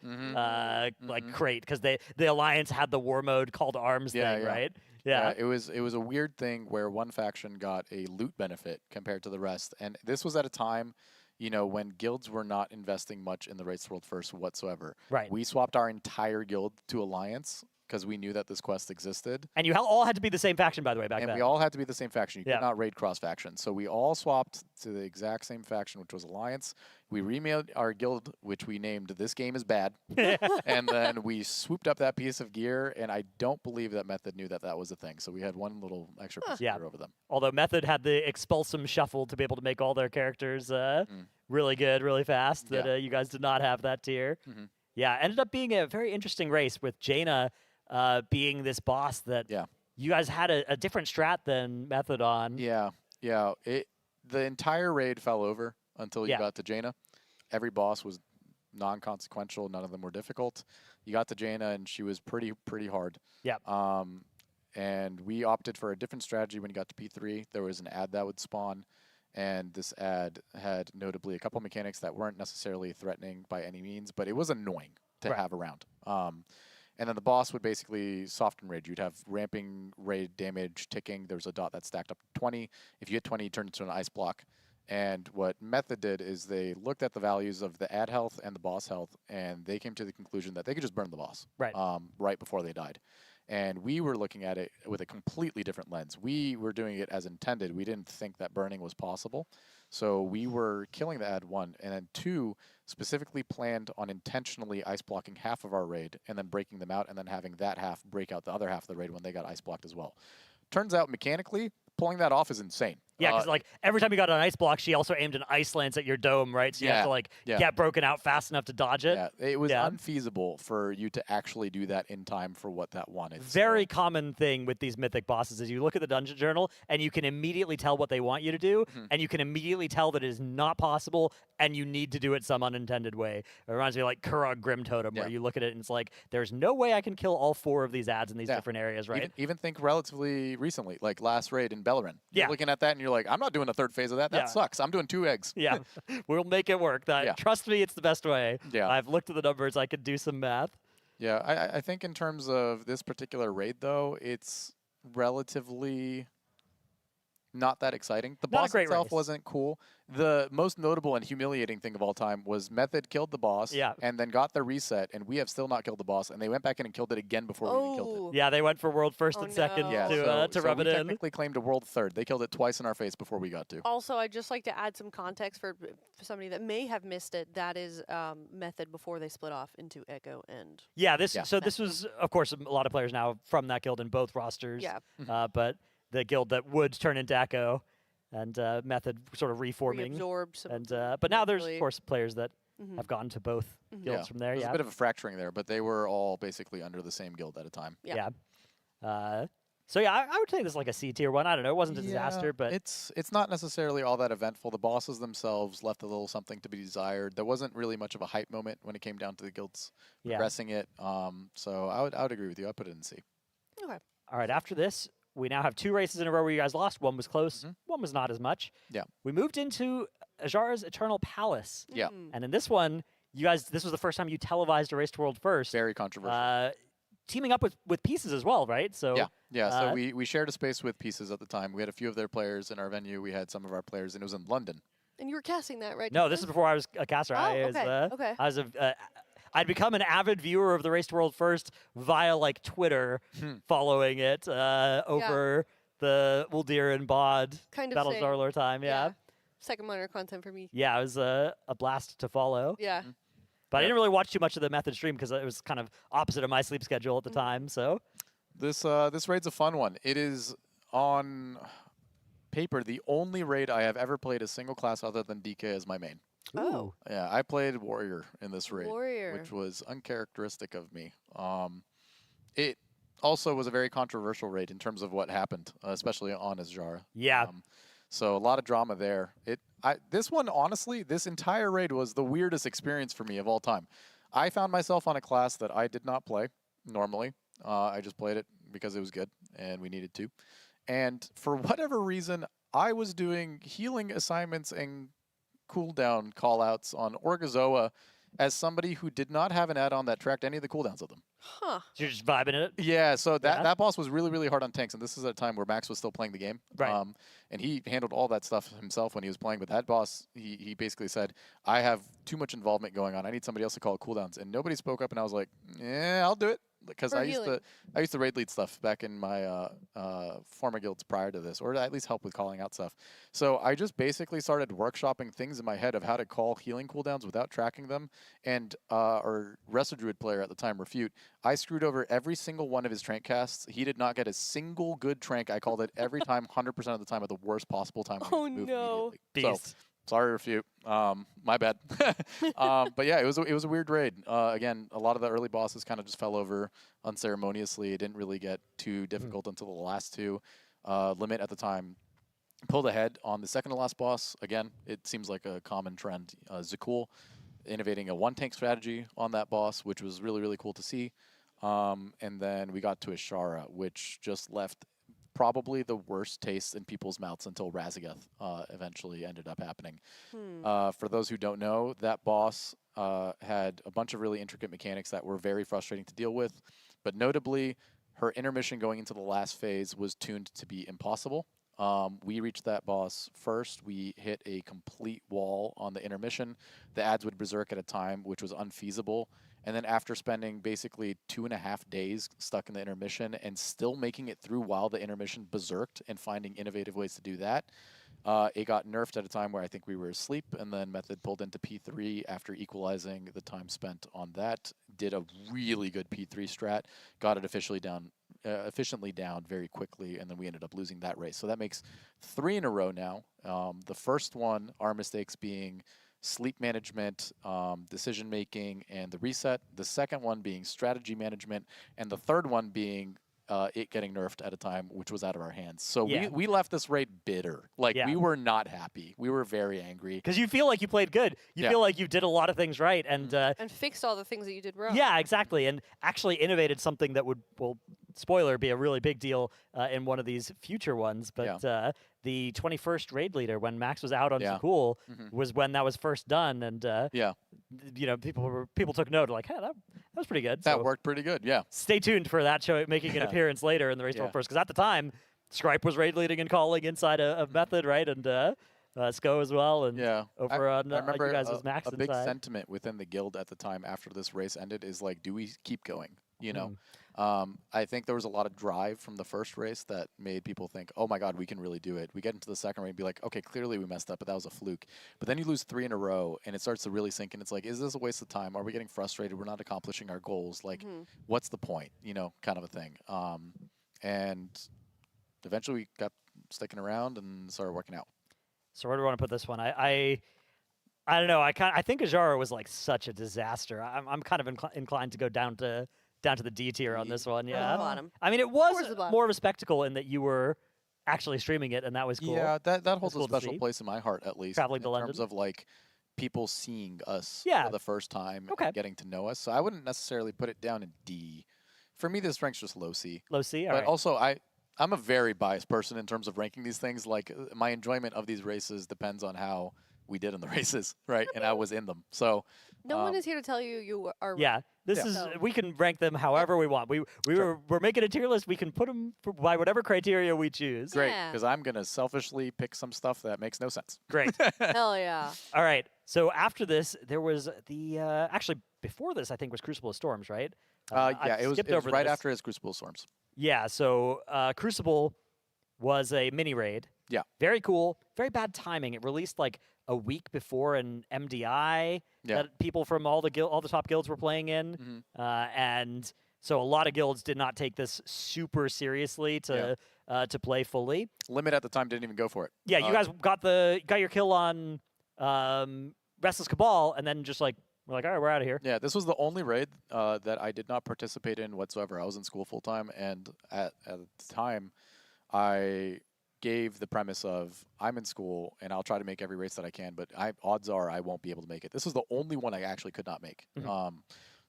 like crate, because the Alliance had the War Mode called Arms thing, right? Yeah. It was a weird thing where one faction got a loot benefit compared to the rest, and this was at a time, you know, when guilds were not investing much in the Race to World First whatsoever. Right. We swapped our entire guild to Alliance because we knew that this quest existed. And you all had to be the same faction, by the way, back then. And we all had to be the same faction. You could not raid cross faction. So we all swapped to the exact same faction, which was Alliance. We remade our guild, which we named This Game is Bad. And then we swooped up that piece of gear, and I don't believe that Method knew that that was a thing. So we had one little extra piece of gear over them. Although Method had the Expulsum Shuffle to be able to make all their characters really good, really fast, that you guys did not have that tier. Yeah, ended up being a very interesting race with Jaina being this boss that you guys had a different strat than Method on. Yeah. The entire raid fell over until you got to Jaina. Every boss was non-consequential. None of them were difficult. You got to Jaina, and she was pretty hard. Yeah. And we opted for a different strategy when you got to P3. There was an ad that would spawn, and this ad had notably a couple mechanics that weren't necessarily threatening by any means, but it was annoying to have around. And then the boss would basically soften raid. You'd have ramping raid damage ticking. There was a dot that stacked up to 20. If you hit 20, you turn into an ice block. And what Method did is they looked at the values of the ad health and the boss health, and they came to the conclusion that they could just burn the boss right before they died. And we were looking at it with a completely different lens. We were doing it as intended. We didn't think that burning was possible. So we were killing the ad, 1, and then 2, specifically planned on intentionally ice blocking half of our raid and then breaking them out and then having that half break out the other half of the raid when they got ice blocked as well. Turns out mechanically, pulling that off is insane. Yeah, because like every time you got an ice block, she also aimed an ice lance at your dome, right? So you have to like get broken out fast enough to dodge it. Yeah, it was unfeasible for you to actually do that in time for what that wanted. Very common thing with these mythic bosses is you look at the dungeon journal and you can immediately tell what they want you to do, and you can immediately tell that it is not possible and you need to do it some unintended way. It reminds me of like Kurog Grim Totem, where you look at it and it's like, there's no way I can kill all 4 of these ads in these different areas, right? Even think relatively recently, like last raid in Beleren. You're looking at that and you're like, I'm not doing a third phase of that. That sucks. I'm doing 2 eggs. Yeah, we'll make it work. Trust me, it's the best way. Yeah. I've looked at the numbers. I could do some math. Yeah, I think in terms of this particular raid, though, it's relatively not that exciting. The boss itself wasn't cool. The most notable and humiliating thing of all time was Method killed the boss and then got the reset, and we have still not killed the boss, and they went back in and killed it again before we even killed it. Yeah, they went for world first and second to rub it in. We technically claimed a world third. They killed it twice in our face before we got to. Also, I'd just like to add some context for somebody that may have missed it. That is Method before they split off into Echo and So this was, of course, a lot of players now from that guild in both rosters. Yeah. But the guild that would turn into Echo and Method sort of reforming. Reabsorbed some. And but now there's, of course, players that have gone to both guilds from there. There's a bit of a fracturing there, but they were all basically under the same guild at a time. Yeah. So yeah, I would say this is like a C tier one. I don't know. It wasn't a disaster, but it's not necessarily all that eventful. The bosses themselves left a little something to be desired. There wasn't really much of a hype moment when it came down to the guilds progressing it. So I would agree with you. I'd put it in C. Okay. All right. After this, we now have 2 races in a row where you guys lost. One was close. One was not as much. Yeah. We moved into Ajara's Eternal Palace. Yeah. And in this one, you guys, this was the first time you televised a Race to World First. Very controversial. Teaming up with Pieces as well, right? So So we shared a space with Pieces at the time. We had a few of their players in our venue. We had some of our players, and it was in London. And you were casting that, right? No, this is before I was a caster. Okay. I'd become an avid viewer of the Race to World First via like Twitter, following it over the Uldir and Bod kind of Battle of Dazar'alor time. Yeah. Second monitor content for me. Yeah, it was a blast to follow. Yeah. But I didn't really watch too much of the Method stream because it was kind of opposite of my sleep schedule at the time. So this raid's a fun one. It is on paper the only raid I have ever played a single class other than DK as my main. Oh. Yeah, I played Warrior in this raid, which was uncharacteristic of me. also was a very controversial raid in terms of what happened, especially on Azjara. Yeah. So a lot of drama there. This one, honestly, this entire raid was the weirdest experience for me of all time. I found myself on a class that I did not play normally. I just played it because it was good and we needed to. And for whatever reason, I was doing healing assignments and cooldown callouts on Orgazoa as somebody who did not have an add-on that tracked any of the cooldowns of them. Huh. So you're just vibing it? Yeah, so that boss was really, really hard on tanks, and this is at a time where Max was still playing the game. Right. And he handled all that stuff himself when he was playing, but that boss, he basically said, I have too much involvement going on. I need somebody else to call cooldowns. And nobody spoke up, and I was like, yeah, I'll do it. Because I used to raid lead stuff back in my former guilds prior to this, or at least help with calling out stuff. So I just basically started workshopping things in my head of how to call healing cooldowns without tracking them. And our Wrestle Druid player at the time, Refute, I screwed over every single one of his trank casts. He did not get a single good trank. I called it every time, 100% of the time, at the worst possible time. Oh no! So, sorry, Refute. My bad. But yeah, it was a weird raid. Again, a lot of the early bosses kind of just fell over unceremoniously. It didn't really get too difficult until the last two. Limit at the time pulled ahead on the second to last boss. Again, it seems like a common trend. Zakul innovating a one-tank strategy on that boss, which was really, really cool to see. And then we got to Ashara, which just left probably the worst taste in people's mouths until Razagath eventually ended up happening. For those who don't know, that boss had a bunch of really intricate mechanics that were very frustrating to deal with, but notably, her intermission going into the last phase was tuned to be impossible. We reached that boss first. We hit a complete wall on the intermission. The ads would berserk at a time, which was unfeasible. And then after spending basically 2.5 days stuck in the intermission and still making it through while the intermission berserked and finding innovative ways to do that, it got nerfed at a time where I think we were asleep, and then Method pulled into P3 after equalizing the time spent on that. Did a really good P3 strat, got it efficiently down very quickly, and then we ended up losing that race. So that makes 3 in a row now. The first one, our mistakes being sleep management, decision making, and the reset. The second one being strategy management, and the third one being it getting nerfed at a time which was out of our hands. So we left this raid bitter. Like, we were not happy. We were very angry. Because you feel like you played good. You feel like you did a lot of things right. And fixed all the things that you did wrong. Yeah, exactly. And actually innovated something that would, well, spoiler, be a really big deal in one of these future ones. But the 21st raid leader, when Max was out on Zakul, was when that was first done. And you know, people took note, like, hey, that was pretty good. That worked pretty good, yeah. Stay tuned for that show making an appearance later in the race first, because at the time, Scripe was raid leading and calling inside of Method, right? And Sko as well, and over on I remember you guys as Max a big inside. sentiment within the guild at the time after this race ended is like, do we keep going? You know, I think there was a lot of drive from the first race that made people think, oh my God, we can really do it. We get into the second race and be like, okay, clearly we messed up, but that was a fluke. But then you lose 3 in a row and it starts to really sink in. It's like, is this a waste of time? Are we getting frustrated? We're not accomplishing our goals. Like, what's the point? You know, kind of a thing. And eventually we got sticking around and started working out. So where do we want to put this one? I don't know. I think Azjara was like such a disaster. I'm kind of inclined to go down to the D tier on this one. Yeah. Bottom. I mean, it was more of a spectacle in that you were actually streaming it, and that was cool. Yeah, that holds cool a special place in my heart, at least. Traveling to in London. terms of like people seeing us Yeah. for the first time and getting to know us. So I wouldn't necessarily put it down in D. For me, this rank's just low C. Low C, all but right. also I'm a very biased person in terms of ranking these things. Like, my enjoyment of these races depends on how we did in the races, right? And I was in them. So No one is here to tell you are right. Yeah, this is we can rank them however we want. We're making a tier list. We can put them by whatever criteria we choose. Great, because I'm gonna selfishly pick some stuff that makes no sense. Great. Hell yeah. All right. So after this, there was the actually before this, I think was Crucible of Storms, right? Yeah, it was right this. after his Crucible Storms. Yeah, so Crucible was a mini raid. Yeah. Very cool. Very bad timing. It released like a week before an MDI that people from all the top guilds were playing in, and so a lot of guilds did not take this super seriously to play fully. Limit at the time didn't even go for it. Yeah, you guys got your kill on Restless Cabal, and then just like We're like, all right, we're out of here. Yeah, this was the only raid that I did not participate in whatsoever. I was in school full time, and at the time, I gave the premise of I'm in school and I'll try to make every race that I can, but odds are I won't be able to make it. This was the only one I actually could not make.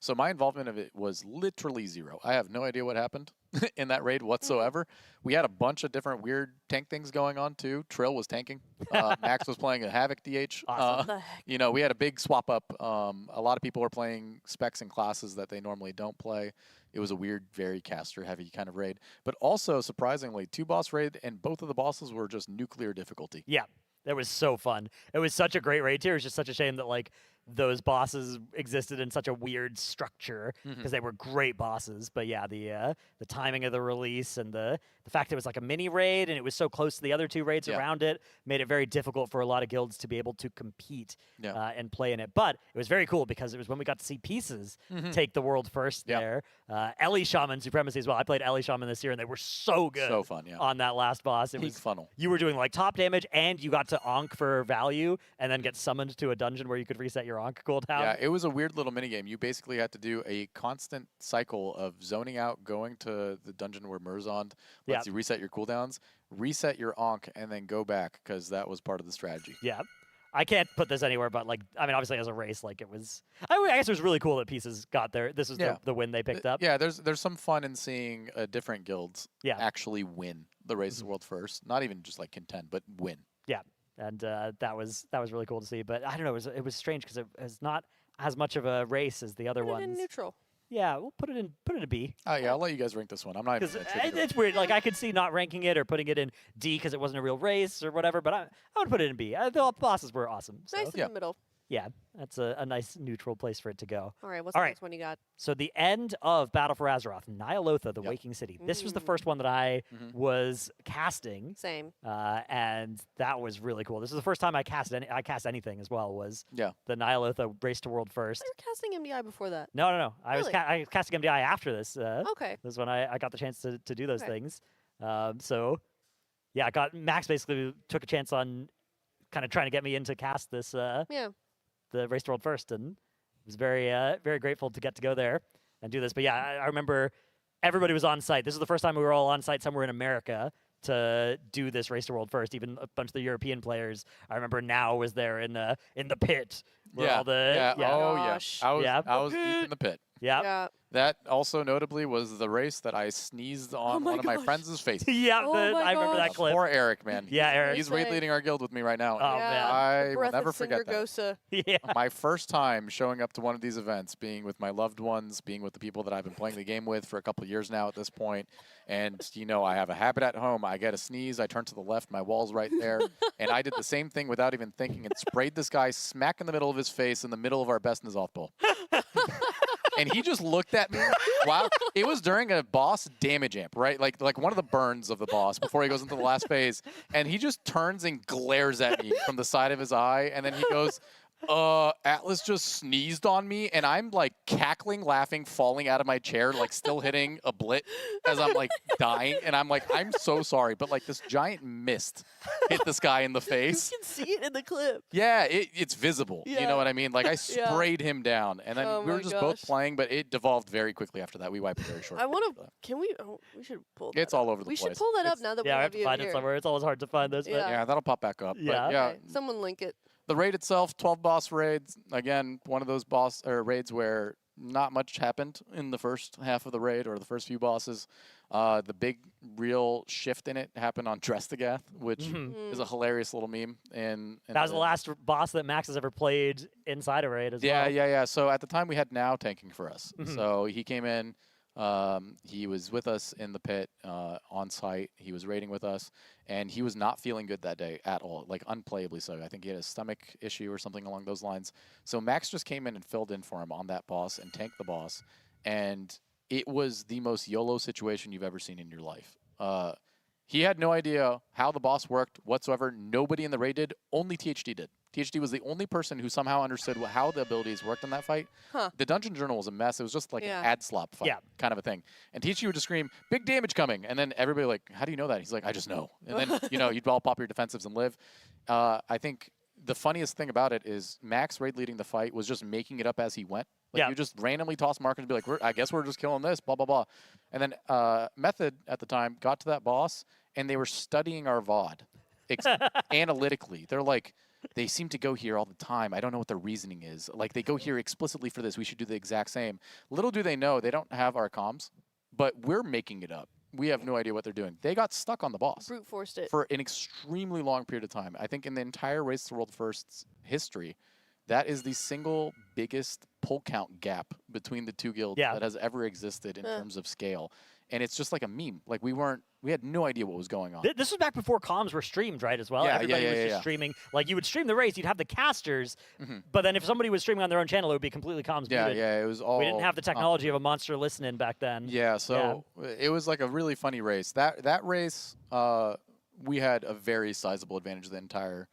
So my involvement of it was literally zero. I have no idea what happened in that raid whatsoever. We had a bunch of different weird tank things going on too. Trill was tanking. Max was playing a Havoc DH. Awesome. You know, we had a big swap up. A lot of people were playing specs and classes that they normally don't play. It was a weird, very caster heavy kind of raid. But also, surprisingly, 2-boss raid, and both of the bosses were just nuclear difficulty. Yeah, that was so fun. It was such a great raid tier. It was just such a shame that like those bosses existed in such a weird structure because they were great bosses. But yeah, the timing of the release and the fact it was like a mini raid and it was so close to the other 2 raids around it made it very difficult for a lot of guilds to be able to compete and play in it. But it was very cool because it was when we got to see Pieces take the world first there. Ellie Shaman Supremacy as well. I played Ellie Shaman this year and they were so good. So fun, on that last boss. It Peak was funnel. You were doing like top damage and you got to Ankh for value and then get summoned to a dungeon where you could reset your Ankh cooldown. Yeah, it was a weird little minigame. You basically had to do a constant cycle of zoning out, going to the dungeon where Merzond lets you reset your cooldowns, reset your Ankh, and then go back, because that was part of the strategy. Yeah. I can't put this anywhere, but like, I mean, obviously as a race, like it was, I guess it was really cool that Pieces got there. This was the win they picked up. Yeah, there's some fun in seeing different guilds actually win the race of the world first. Not even just like contend, but win. Yeah. And that was really cool to see. But I don't know, it was strange because it was not as much of a race as the other ones. In neutral. Yeah, we'll put it in a B. Oh yeah, I'll let you guys rank this one. I'm not even. It's weird. Like I could see not ranking it or putting it in D because it wasn't a real race or whatever. But I would put it in B. The bosses were awesome. So. Nice in the middle. Yeah, that's a nice neutral place for it to go. All right, what's the next one you got? So the end of Battle for Azeroth, Ny'alotha, the Waking City. This was the first one that I was casting. Same. And that was really cool. This is the first time I cast anything as well. Was the Ny'alotha Race to World first. You were casting MDI before that. No. I Really? was casting MDI after this. Okay. This is when I got the chance to do those things. So yeah, Max basically took a chance on kind of trying to get me into cast this. The Race to World first, and was very very grateful to get to go there and do this. But yeah, I remember everybody was on site. This is the first time we were all on site somewhere in America to do this Race to World first. Even a bunch of the European players. I remember Now was there in the pit. Where all the, I was deep in the pit. Yeah. That also notably was the race that I sneezed on one of my friends' faces. I remember that clip. Poor Eric, man. Yeah, Eric. He's raid leading our guild with me right now. Oh, man. I will never forget that. Yeah. My first time showing up to one of these events, being with my loved ones, being with the people that I've been playing the game with for a couple of years now at this point. And, you know, I have a habit at home. I get a sneeze. I turn to the left. My wall's right there. And I did the same thing without even thinking and sprayed this guy smack in the middle of his face in the middle of our best N'Zoth bowl. And he just looked at me. Wow. It was during a boss damage amp, right? Like one of the burns of the boss before he goes into the last phase. And he just turns and glares at me from the side of his eye. And then he goes, Atlas just sneezed on me, and I'm like cackling, laughing, falling out of my chair, like still hitting a blit as I'm like dying. And I'm like, I'm so sorry, but like this giant mist hit this guy in the face. You can see it in the clip. Yeah, it's visible. You know what I mean? Like I sprayed him down, and then we were just both playing, but it devolved very quickly after that. We wiped it very short. I want to. Can we? Oh, we should pull. That It's all over the we place. should pull that up now that we I have have to you find here. it somewhere. It's always hard to find this. Yeah. Yeah, that'll pop back up. Yeah. But, yeah. Okay. Someone link it. The raid itself, 12 boss raids. Again, one of those raids where not much happened in the first half of the raid or the first few bosses. The big real shift in it happened on Drestagath, which is a hilarious little meme. And that was the last boss that Max has ever played inside a raid as well. Yeah. So at the time we had Now tanking for us. So he came in. He was with us in the pit on site. He was raiding with us, and he was not feeling good that day at all, like unplayably so. I think he had a stomach issue or something along those lines. So Max just came in and filled in for him on that boss and tanked the boss, and it was the most YOLO situation you've ever seen in your life. He had no idea how the boss worked whatsoever. Nobody in the raid did. Only THD did. THD was the only person who somehow understood how the abilities worked in that fight. The Dungeon Journal was a mess. It was just like an ad slop fight kind of a thing. And THD would just scream, big damage coming. And then everybody like, how do you know that? He's like, I just know. And then, you know, you'd all pop your defensives and live. I think the funniest thing about it is Max raid leading the fight was just making it up as he went. Like Yeah. you just randomly toss markers and be like, I guess we're just killing this, blah, blah, blah. And then Method at the time got to that boss, and they were studying our VOD analytically. They're like, they seem to go here all the time. I don't know what their reasoning is. Like, they go here explicitly for this. We should do the exact same. Little do they know, they don't have our comms, but we're making it up. We have no idea what they're doing. They got stuck on the boss. Brute forced it. For an extremely long period of time. I think in the entire Race to World First's history, that is the single biggest pull count gap between the two guilds that has ever existed in terms of scale. And it's just like a meme. Like we had no idea what was going on. This was back before comms were streamed, right, as well? Yeah, Everybody was just streaming. Like, you would stream the race, you'd have the casters, but then if somebody was streaming on their own channel, it would be completely comms muted. Yeah, it was all... We didn't have the technology of a monster listening back then. Yeah, so it was like a really funny race. That race, we had a very sizable advantage the entire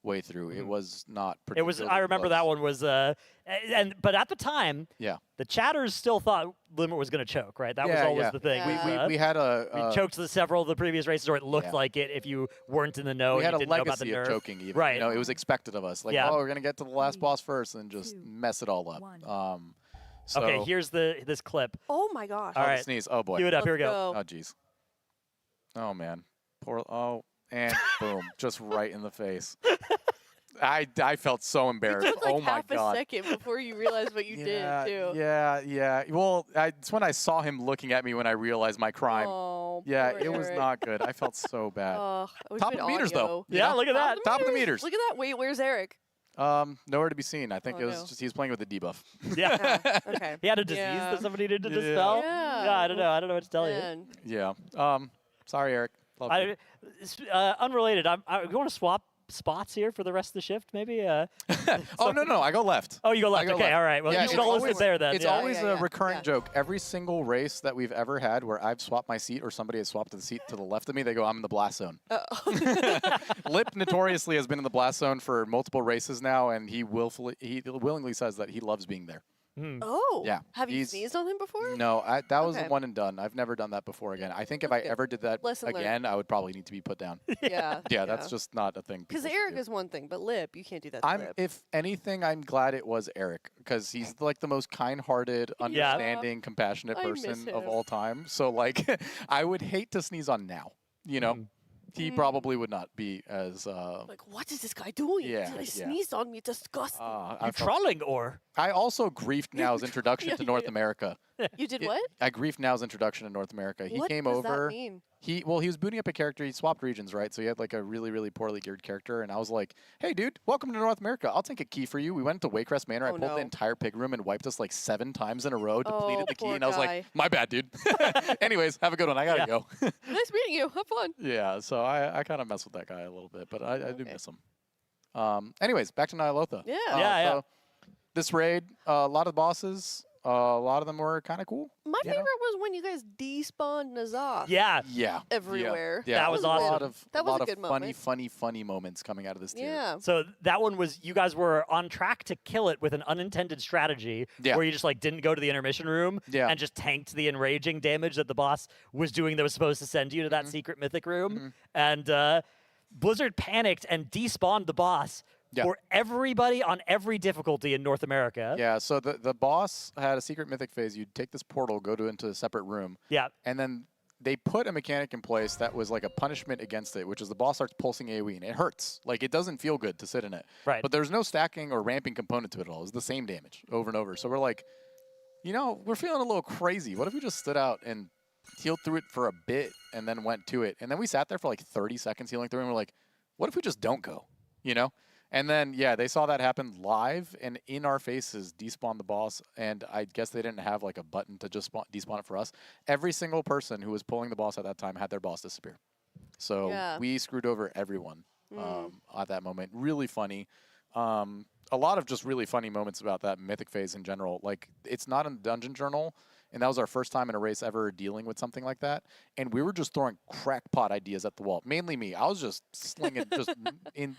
way through. It was not particularly I remember close. that one was, but at the time, the chatters still thought Limit was going to choke, right? That was always the thing. We had we choked several of the previous races, or it looked like it if you weren't in the know. We had and a you didn't know about the legacy of nerf. choking even. Right. You know, it was expected of us. Like, oh, we're going to get to the last boss first and just mess it all up. So Okay, here's this clip. Oh my gosh. All right. Sneeze. Oh, boy. Cue it up. Here we Let's go. go. Oh, jeez. Oh, man. And boom. Just right in the face. I felt so embarrassed. It took like oh, my half God. a second before you realized what you did, too. Yeah. Well, it's when I saw him looking at me when I realized my crime. Oh, yeah, poor it was Eric. not good. I felt so bad. Top of the meters, though. you Yeah, know? look at that. Top of the meters. Look at that. Wait, where's Eric? Nowhere to be seen. I think Oh, it was no. just he was playing with a debuff. Yeah. Okay. He had a disease that somebody needed to dispel. Yeah. I don't know. I don't know what to tell Man. Yeah. Sorry, Eric. Love you. Unrelated. I'm going to swap spots here for the rest of the shift, maybe. Oh no, I go left. Oh, you go left. I go Okay, left. all right. Well, Yeah, you should it's all sit always- there then. It's always a recurring joke. Every single race that we've ever had where I've swapped my seat or somebody has swapped the seat to the left of me, they go, I'm in the blast zone. Lip notoriously has been in the blast zone for multiple races now, and he willingly says that he loves being there. Oh. Yeah. Have you sneezed on him before? No, that was Okay. a one and done. I've never done that before again. I think if I ever did that Lesson learned. again, I would probably need to be put down. Yeah. Yeah, that's just not a thing. Because people should Eric do. is one thing, but Lip, you can't do that to Lip. If anything, I'm glad it was Eric because he's like the most kind-hearted, understanding, compassionate I miss person of him. all time. So like, I would hate to sneeze on now. You know, he probably would not be as. Like, what is this guy doing? Yeah, He yeah. sneezed on me. Disgusting. I felt- trolling or? I also griefed Now's introduction to North America. You did what? I griefed Now's introduction to North America. He What came does that over. mean? He was booting up a character. He swapped regions, right? So he had like a really, really poorly geared character. And I was like, "Hey, dude, welcome to North America. I'll take a key for you." We went to Waycrest Manor. I pulled the entire pig room and wiped us like 7 times in a row, depleted the key, poor and I was guy. like, "My bad, dude." Anyways, have a good one. I gotta go. Nice meeting you. Have fun. Yeah, so I kind of mess with that guy a little bit, but I do miss him. Anyways, back to Nyalotha. Yeah. So this raid, a lot of bosses. A lot of them were kind of cool. My favorite was when you guys despawned Nazaf. Yeah. Yeah. Everywhere. Yeah. That was awesome. That was a lot good of funny, moment. funny moments coming out of this tier. Yeah. So that one was, you guys were on track to kill it with an unintended strategy where you just like didn't go to the intermission room and just tanked the enraging damage that the boss was doing that was supposed to send you to that secret mythic room. And Blizzard panicked and despawned the boss for everybody on every difficulty in North America. Yeah, so the boss had a secret mythic phase. You'd take this portal, go into a separate room. Yeah. And then they put a mechanic in place that was like a punishment against it, which is the boss starts pulsing AoE, and it hurts. Like, it doesn't feel good to sit in it. Right. But there's no stacking or ramping component to it at all. It's the same damage over and over. So we're like, you know, we're feeling a little crazy. What if we just stood out and healed through it for a bit and then went to it? And then we sat there for like 30 seconds healing through it, and we're like, what if we just don't go? You know? And then, yeah, they saw that happen live and in our faces, despawn the boss. And I guess they didn't have like a button to just despawn it for us. Every single person who was pulling the boss at that time had their boss disappear. So we screwed over everyone at that moment. Really funny. A lot of just really funny moments about that mythic phase in general. Like, it's not in the dungeon journal. and that was our first time in a race ever dealing with something like that. And we were just throwing crackpot ideas at the wall. Mainly me. I was just slinging just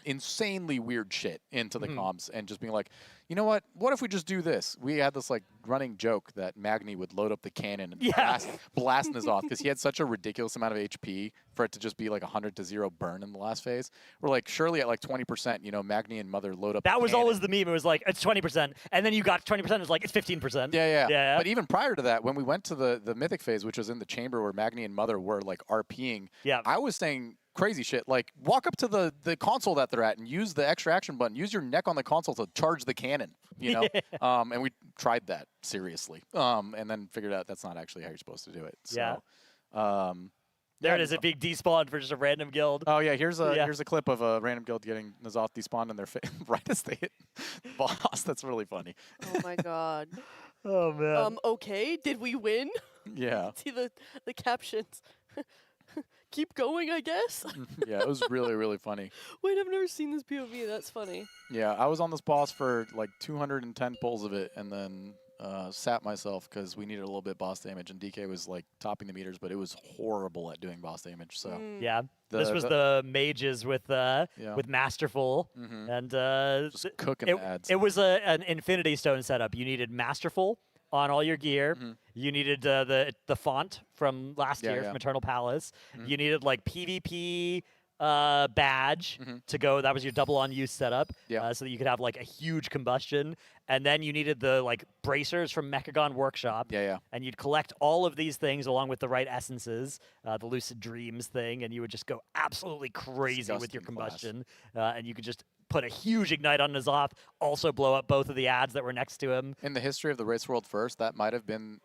insanely weird shit into the comms and just being like, you know what? What if we just do this? We had this like running joke that Magni would load up the cannon and blast N'Zoth because he had such a ridiculous amount of HP for it to just be like 100-0 burn in the last phase. We're like, surely at like 20%, you know, Magni and Mother load up. That the was cannon. always the meme. It was like, it's 20%. And then you got 20%. It was like, it's 15%. Yeah. But even prior to that, when we went to the Mythic phase, which was in the chamber where Magni and Mother were like RPing, I was saying crazy shit like walk up to the console that they're at and use the extra action button, use your neck on the console to charge the cannon, you know. And we tried that seriously, and then figured out that's not actually how you're supposed to do it. So there it is, it being despawned for just a random guild. Oh yeah, here's a clip of a random guild getting N'Zoth despawned in their face right as they hit the boss. That's really funny. Oh my god. Oh man. Okay, did we win? Yeah. See the captions. Keep going, I guess. Yeah, it was really, really funny. Wait, I've never seen this POV. That's funny. Yeah, I was on this boss for like 210 pulls of it, and then sat myself because we needed a little bit boss damage, and DK was like topping the meters, but it was horrible at doing boss damage. So yeah, this was the mages with Masterful, and just cooking the ads. It was an Infinity Stone setup. You needed Masterful on all your gear. You needed the font from last year from Eternal Palace. You needed like PvP badge to go. That was your double on use setup. So that you could have like a huge combustion. And then you needed the like bracers from Mechagon Workshop. And you'd collect all of these things along with the right essences, the Lucid Dreams thing, and you would just go absolutely crazy with your combustion. And you could just put a huge ignite on N'Zoth, also blow up both of the ads that were next to him. In the history of the Race World First, that might have been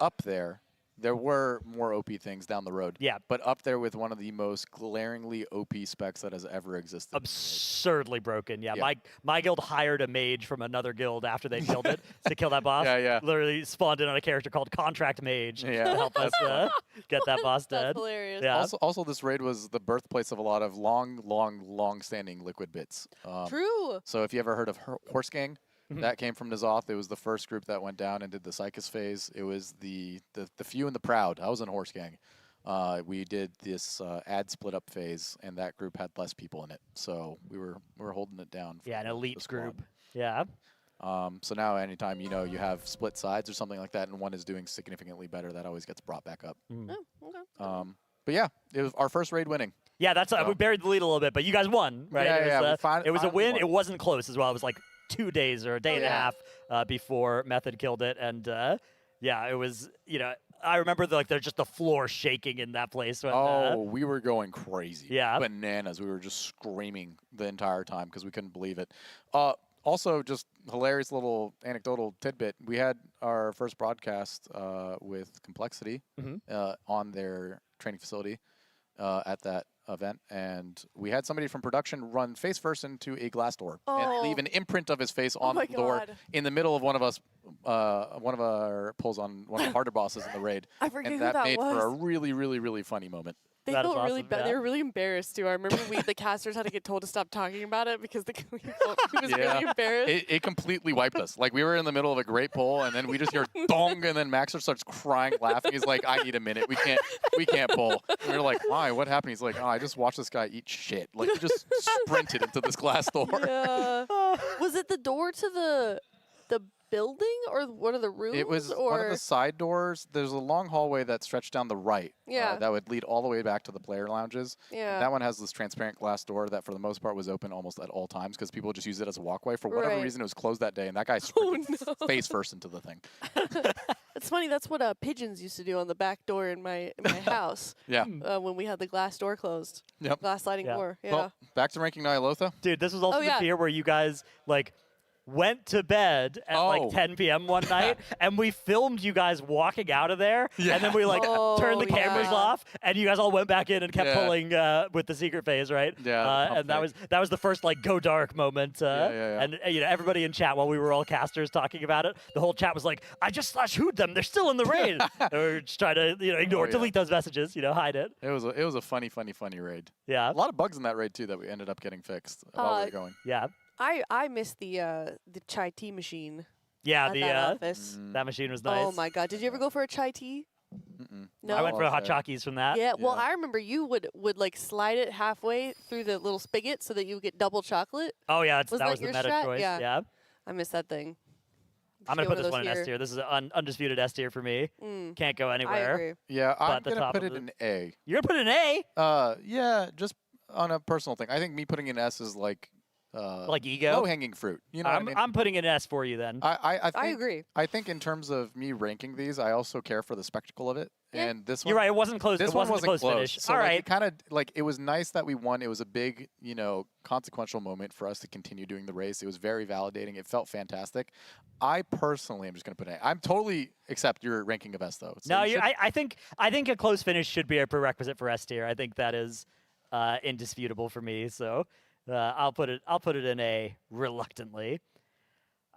up there. There were more OP things down the road. Yeah. But up there with one of the most glaringly OP specs that has ever existed. Absurdly broken. Yeah. My guild hired a mage from another guild after they killed it to kill that boss. Literally spawned in on a character called Contract Mage to help us get that boss dead. That's hilarious. Yeah. Also, this raid was the birthplace of a lot of long-standing liquid bits. True. So if you ever heard of Horse Gang, that came from N'Zoth. It was the first group that went down and did the Psychus phase. It was the few and the proud. I was in Horse Gang. We did this ad split up phase, and that group had less people in it. So we were holding it down. Yeah, an elite group. Yeah. So now anytime you have split sides or something like that, and one is doing significantly better, that always gets brought back up. Oh, okay. But yeah, it was our first raid winning. Yeah, that's we buried the lead a little bit, but you guys won, right? It was a win. It wasn't close as well. It was like 2 days or a day and a half before Method killed it, and it was I remember there's just the floor shaking in that place. When, we were going crazy. Yeah, bananas. We were just screaming the entire time because we couldn't believe it. Also, just hilarious little anecdotal tidbit. We had our first broadcast with Complexity on their training facility at that event, and we had somebody from production run face first into a glass door and leave an imprint of his face on the door in the middle of one of our pulls on one of the harder bosses in the raid. I forget and who that made was. for a really, really, really funny moment. They felt really bad. They were really embarrassed too. I remember the casters had to get told to stop talking about it because he was really embarrassed. It completely wiped us. Like we were in the middle of a great pull, and then we just hear dong, and then Maxer starts crying, laughing. He's like, "I need a minute. We can't pull." And we're like, "Why? What happened?" He's like, "Oh, I just watched this guy eat shit. Like he just sprinted into this glass door." Yeah. Was it the door to the building or one of the rooms? It was one of the side doors. There's a long hallway that stretched down the right. That would lead all the way back to the player lounges. Yeah. And that one has this transparent glass door that for the most part was open almost at all times because people just use it as a walkway. For whatever reason, it was closed that day, and that guy sprinted face first into the thing. It's funny. That's what pigeons used to do on the back door in my house. When we had the glass door closed. Yep. Glass sliding door. Yeah. Well, back to ranking Nyalotha. Dude, this was also the fear where you guys went to bed at like 10 p.m. one night, and we filmed you guys walking out of there, and then we turned the cameras off, and you guys all went back in and kept pulling with the secret phase, right? And that was the first go dark moment. And everybody in chat while we were all casters talking about it, the whole chat was like, "I just /who'd them. They're still in the raid." We were just trying to ignore, delete those messages, hide it. It was a funny raid. Yeah, a lot of bugs in that raid too that we ended up getting fixed while we were going. Yeah. I miss the chai tea machine. Yeah, at that office. that machine was nice. Oh my god! Did you ever go for a chai tea? No. I went for hot Chockies from that. Yeah. Well, I remember you would like slide it halfway through the little spigot so that you would get double chocolate. Oh yeah, Was that was the your meta strat? choice. Yeah. I miss that thing. I'm gonna Get put this one in of S those tier. This is an undisputed S tier for me. Can't go I anywhere. agree. Yeah, I'm But the gonna top put of it the- in A. You're gonna put it in A? Yeah, just on a personal thing. I think me putting in S is like ego? low hanging fruit. You know what I mean? I'm putting an S for you then. I think, agree. I think in terms of me ranking these, I also care for the spectacle of it. Yeah. And this one, You're right, it wasn't close- This it one wasn't a wasn't close finish. So All like, right. it kind of like it was nice that we won. It was a big, consequential moment for us to continue doing the race. It was very validating. It felt fantastic. I personally am just going to put an A. I'm totally accept your ranking of S though. So No, you should- I think a close finish should be a prerequisite for S tier. I think that is indisputable for me. So I'll put it in A reluctantly.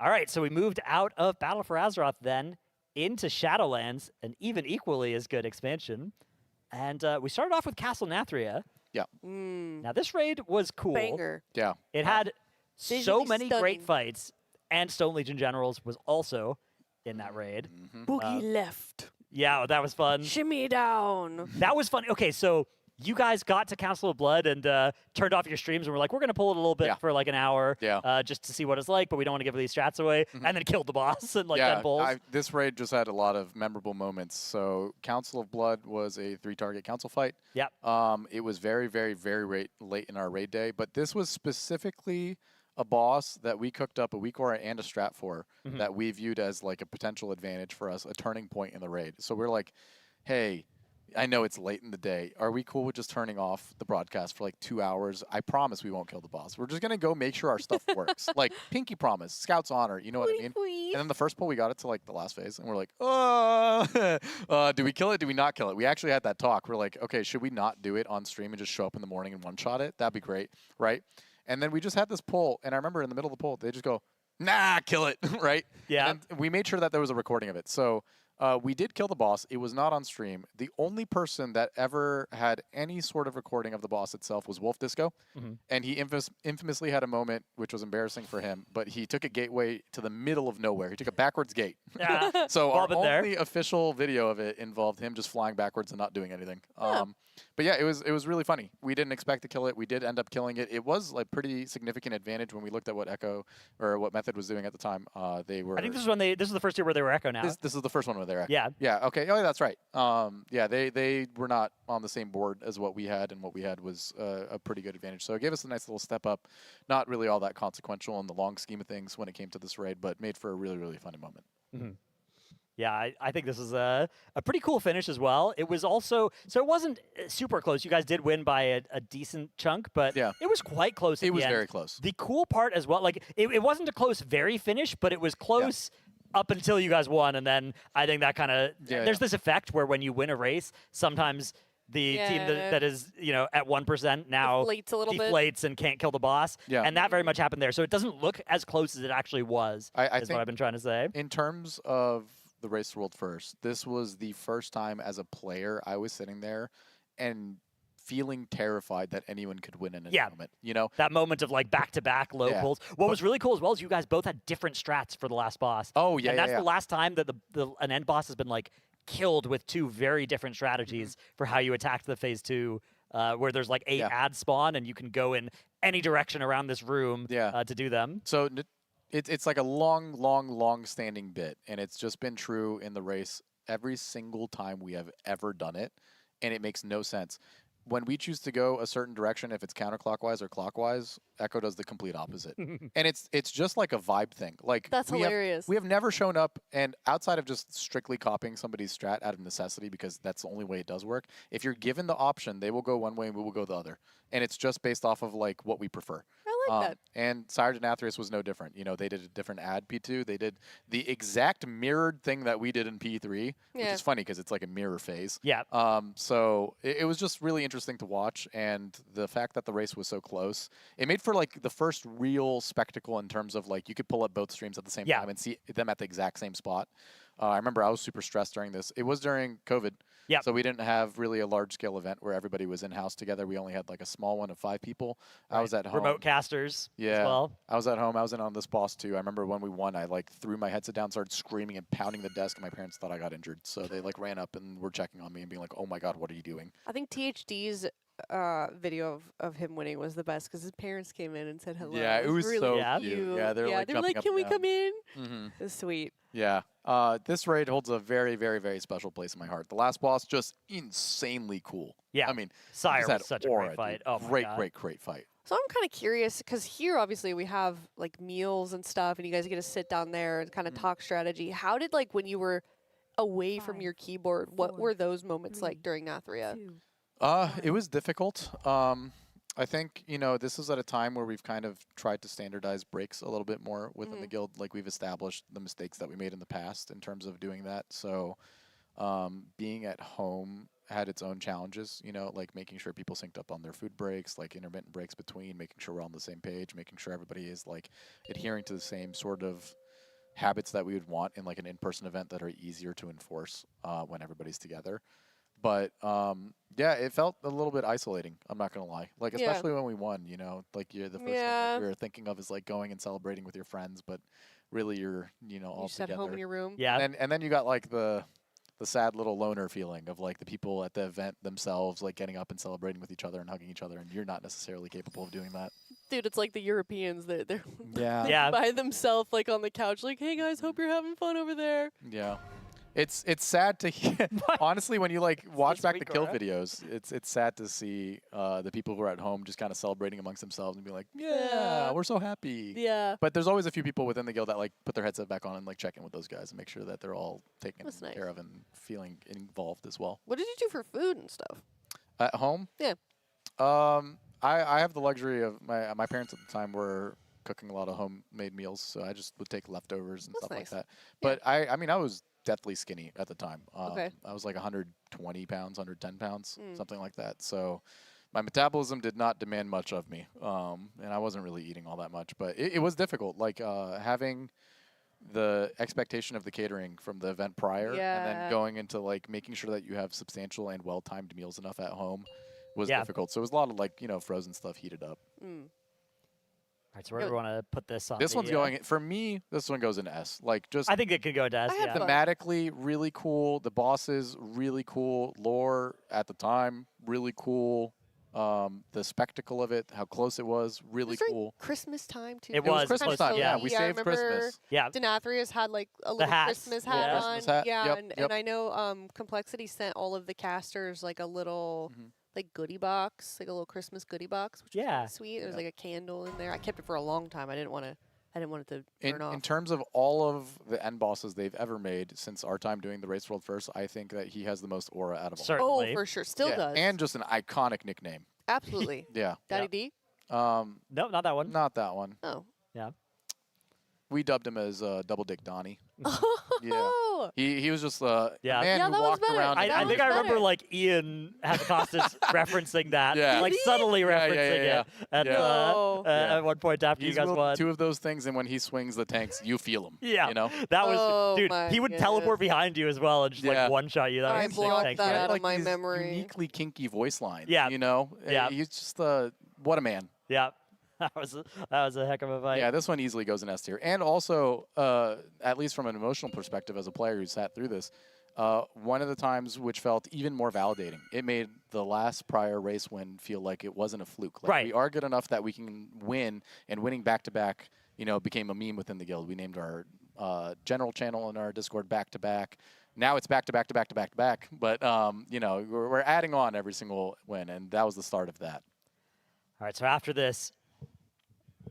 All right, so we moved out of Battle for Azeroth then into Shadowlands, an even equally as good expansion, and we started off with Castle Nathria. Yeah. Now this raid was cool. Banger. Yeah. It had so Visually many stunning. great fights, and Stone Legion Generals was also in that raid. Boogie left. Yeah, that was fun. Shimmy down. That was fun. Okay, so you guys got to Council of Blood and turned off your streams and were like, we're going to pull it a little bit for like an hour just to see what it's like, but we don't want to give these strats away, and then killed the boss in like 10 pulls. This raid just had a lot of memorable moments. So Council of Blood was a 3-target council fight. Yep. It was very, very, very late in our raid day, but this was specifically a boss that we cooked up a weak aura and a strat for that we viewed as like a potential advantage for us, a turning point in the raid. So we're like, hey, I know it's late in the day. Are we cool with just turning off the broadcast for like 2 hours? I promise we won't kill the boss. We're just going to go make sure our stuff works. Like, pinky promise, Scout's honor, you know what I mean? And then the first pull, we got it to like the last phase, and we're like, do we kill it? Do we not kill it? We actually had that talk. We're like, okay, should we not do it on stream and just show up in the morning and one-shot it? That'd be great, right? And then we just had this pull, and I remember in the middle of the pull, they just go, nah, kill it, right? Yeah. And we made sure that there was a recording of it. So we did kill the boss. It was not on stream. The only person that ever had any sort of recording of the boss itself was Wolf Disco. And he infamously had a moment which was embarrassing for him, but he took a gateway to the middle of nowhere. He took a backwards gate. Yeah. So Well, our but there. only official video of it involved him just flying backwards and not doing anything. But yeah, it was really funny. We didn't expect to kill it. We did end up killing it. It was like pretty significant advantage when we looked at what Echo or what Method was doing at the time. They were. I think this is the first year where they were Echo now. This is the first one where they're Echo. Yeah. Yeah. Okay. Oh, that's right. Yeah. They were not on the same board as what we had, and what we had was a pretty good advantage. So it gave us a nice little step up. Not really all that consequential in the long scheme of things when it came to this raid, but made for a really, really funny moment. Yeah, I think this is a pretty cool finish as well. It was also, so it wasn't super close. You guys did win by a decent chunk, but it was quite close. It was very close. The cool part as well, like it wasn't a close very finish, but it was close up until you guys won. And then I think that kind of, there's this effect where when you win a race, sometimes the team that is, at 1% now deflates a little bit. deflates and can't kill the boss. Yeah. And that very much happened there. So it doesn't look as close as it actually was, I is think what I've been trying to say. In terms of the Race to World First, this was the first time as a player I was sitting there and feeling terrified that anyone could win in a moment. That moment of like back-to-back low pulls. What was really cool as well is you guys both had different strats for the last boss. Oh, yeah, and that's yeah. the last time that an end boss has been like killed with two very different strategies for how you attacked the phase 2, where there's like 8 ads spawn and you can go in any direction around this room to do them. So it's like a long standing bit, and it's just been true in the race every single time we have ever done it, and it makes no sense. When we choose to go a certain direction, if it's counterclockwise or clockwise, Echo does the complete opposite. And it's just like a vibe thing. Like That's hilarious. We have never shown up, and outside of just strictly copying somebody's strat out of necessity, because that's the only way it does work, if you're given the option, they will go one way and we will go the other. And it's just based off of like what we prefer. I like that. And Sire Denathrius was no different. They did a different ad P2. They did the exact mirrored thing that we did in P3, which is funny because it's like a mirror phase. Yeah. So it was just really interesting to watch, and the fact that the race was so close, it made for like the first real spectacle in terms of like you could pull up both streams at the same time and see them at the exact same spot. I remember I was super stressed during this. It was during COVID. Yep. So we didn't have really a large scale event where everybody was in house together. We only had like a small one of 5 people. I was at home. Remote casters Yeah. as well. I was at home. I was in on this boss too. I remember when we won, I like threw my headset down, started screaming and pounding the desk, and my parents thought I got injured. So they like ran up and were checking on me and being like, "Oh my God, what are you doing?" I think THD's video of him winning was the best because his parents came in and said hello. Yeah, it was really so cute. cute. Yeah, they're like they were jumping like, up "Can and we down." come in?" Mm-hmm. It was sweet. Yeah. This raid holds a very, very, very special place in my heart. The last boss, just insanely cool. Yeah. I mean, Sire just had was such a aura, great fight. dude. Oh my great, God. great fight. So I'm kind of curious because here, obviously, we have like meals and stuff, and you guys get to sit down there and kind of talk strategy. How did like when you were away from your keyboard, what were those moments like during Nathria? It was difficult. I think, this is at a time where we've kind of tried to standardize breaks a little bit more within the guild. Like we've established the mistakes that we made in the past in terms of doing that. So being at home had its own challenges, like making sure people synced up on their food breaks, like intermittent breaks between, making sure we're on the same page, making sure everybody is like adhering to the same sort of habits that we would want in like an in-person event that are easier to enforce when everybody's together. But yeah, it felt a little bit isolating. I'm not gonna lie. Like especially when we won, like the first thing that you're thinking of is like going and celebrating with your friends, but really you're all just at together. home in your room. Yeah. And then you got like the sad little loner feeling of like the people at the event themselves like getting up and celebrating with each other and hugging each other, and you're not necessarily capable of doing that. Dude, it's like the Europeans that they're Yeah. by themselves, like on the couch, like, "Hey guys, hope you're having fun over there." Yeah. It's sad to hear. Honestly, when you like watch back the kill Cora. videos, it's sad to see the people who are at home just kind of celebrating amongst themselves and be like, yeah, we're so happy. Yeah. But there's always a few people within the guild that like put their headset back on and like check in with those guys and make sure that they're all taken That's nice. care of and feeling involved as well. What did you do for food and stuff? At home? Yeah. I have the luxury of my parents at the time were cooking a lot of homemade meals, so I just would take leftovers and That's stuff nice. like that. But I mean, I was deathly skinny at the time. Okay. I was like 120 pounds, 110 pounds, Mm. something like that. So my metabolism did not demand much of me, and I wasn't really eating all that much. But it was difficult, like having the expectation of the catering from the event prior, and Yeah. then going into like making sure that you have substantial and well-timed meals enough at home was Yeah. difficult. So it was a lot of like frozen stuff heated up. All right, so where do we want to put this on? This the, one's going for me. This one goes into S. Like just I think it could go to S. Yeah. thematically really cool. The bosses really cool. Lore at the time really cool. The spectacle of it, how close it was, really It was cool. Christmas time too. It was Christmas kinda time. Yeah, silly. we I saved remember Christmas. Yeah. Denathrius had like a little hats. Christmas hat Yeah. on. Christmas hat. Yeah, Yep, and yep. I know Complexity sent all of the casters like a little like goodie box, like a little Christmas goodie box, which was Yeah. kinda sweet. There was like a candle in there. I kept it for a long time. I didn't want it to burn off. In terms of all of the end bosses they've ever made since our time doing the Race World First, I think that he has the most aura out of all. Certainly. Oh, for sure. Still Yeah, does. and just an iconic nickname. Absolutely. Yeah. Daddy D? No, not that one. Not that one. Oh. Yeah. We dubbed him as Double Dick Donnie. Yeah. Oh. He was just Yeah. a man Yeah, who that was walked better. around. I That think was I remember better. like Ian Hatcostas referencing that, Yeah. like Did he? subtly referencing Yeah. it at, Yeah. No. at one point after He's you guys wielded won. 2 of those things, and when he swings the tanks, you feel him. Yeah. You know? That was, Oh dude, my he would teleport behind you as well and just Yeah. like one shot you. That I was blocked sick. that He had, out of like, my these memory. Uniquely kinky voice lines. Yeah. You know? Yeah. He's just what a man. Yeah. That was a heck of a fight. Yeah, this one easily goes in S tier. And also, at least from an emotional perspective as a player who sat through this, one of the times which felt even more validating, it made the last prior race win feel like it wasn't a fluke. Like, Right. we are good enough that we can win, and winning back-to-back, became a meme within the guild. We named our general channel in our Discord back-to-back. Now it's back-to-back-to-back-to-back-to-back. But, we're adding on every single win, and that was the start of that. All right, so after this,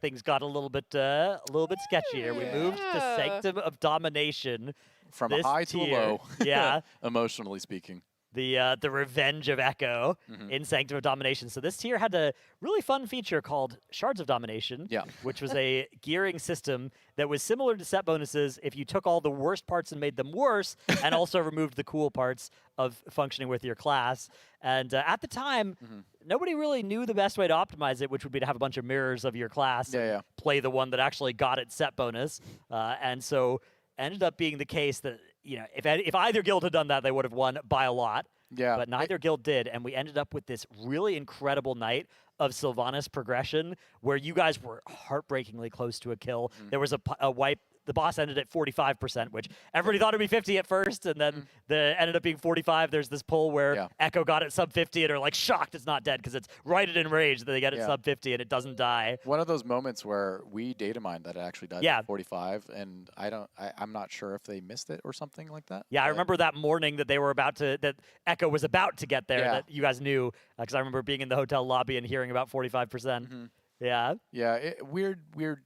things got a little bit sketchier. We moved to Yeah. Sanctum of Domination. From a This high to a tier, low. Yeah. Emotionally speaking. The Revenge of Echo Mhm. in Sanctum of Domination. So this tier had a really fun feature called Shards of Domination, Yeah. which was a gearing system that was similar to set bonuses if you took all the worst parts and made them worse, and also removed the cool parts of functioning with your class. And at the time, nobody really knew the best way to optimize it, which would be to have a bunch of mirrors of your class and play the one that actually got its set bonus. And so ended up being the case that if either guild had done that, they would have won by a lot. Yeah. But neither guild did, and we ended up with this really incredible night of Sylvanas progression where you guys were heartbreakingly close to a kill. There was a wipe. The boss ended at 45%, which everybody thought it'd be 50 at first, and then ended up being 45. There's this pull where Echo got it sub 50 and are like shocked it's not dead because it's right at Enraged that they get it sub 50 and it doesn't die. One of those moments where we data mined that it actually died at 45, and I'm not sure if they missed it or something like that. Yeah, I remember that morning that they were that Echo was about to get there, that you guys knew, because I remember being in the hotel lobby and hearing about 45%. Yeah. Yeah, weird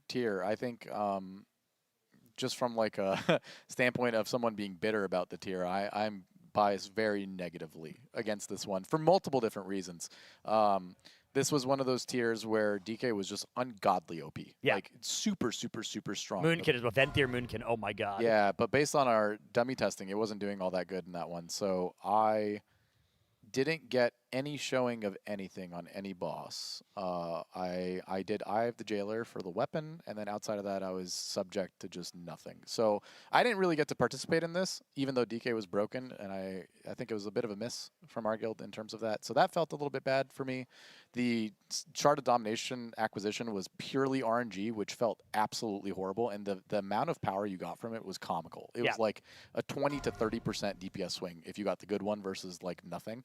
tier. I think just from like a standpoint of someone being bitter about the tier, I'm biased very negatively against this one for multiple different reasons. This was one of those tiers where DK was just ungodly OP. Yeah. Like super, super, super strong. Moonkin is a Venthyr Moonkin. Oh my god. Yeah, but based on our dummy testing, it wasn't doing all that good in that one. So I didn't get any showing of anything on any boss. I did Eye of the Jailer for the weapon, and then outside of that, I was subject to just nothing. So I didn't really get to participate in this, even though DK was broken, and I think it was a bit of a miss from our guild in terms of that. So that felt a little bit bad for me. The Shard of Domination acquisition was purely RNG, which felt absolutely horrible, and the amount of power you got from it was comical. It was like a 20 to 30% DPS swing if you got the good one versus like nothing.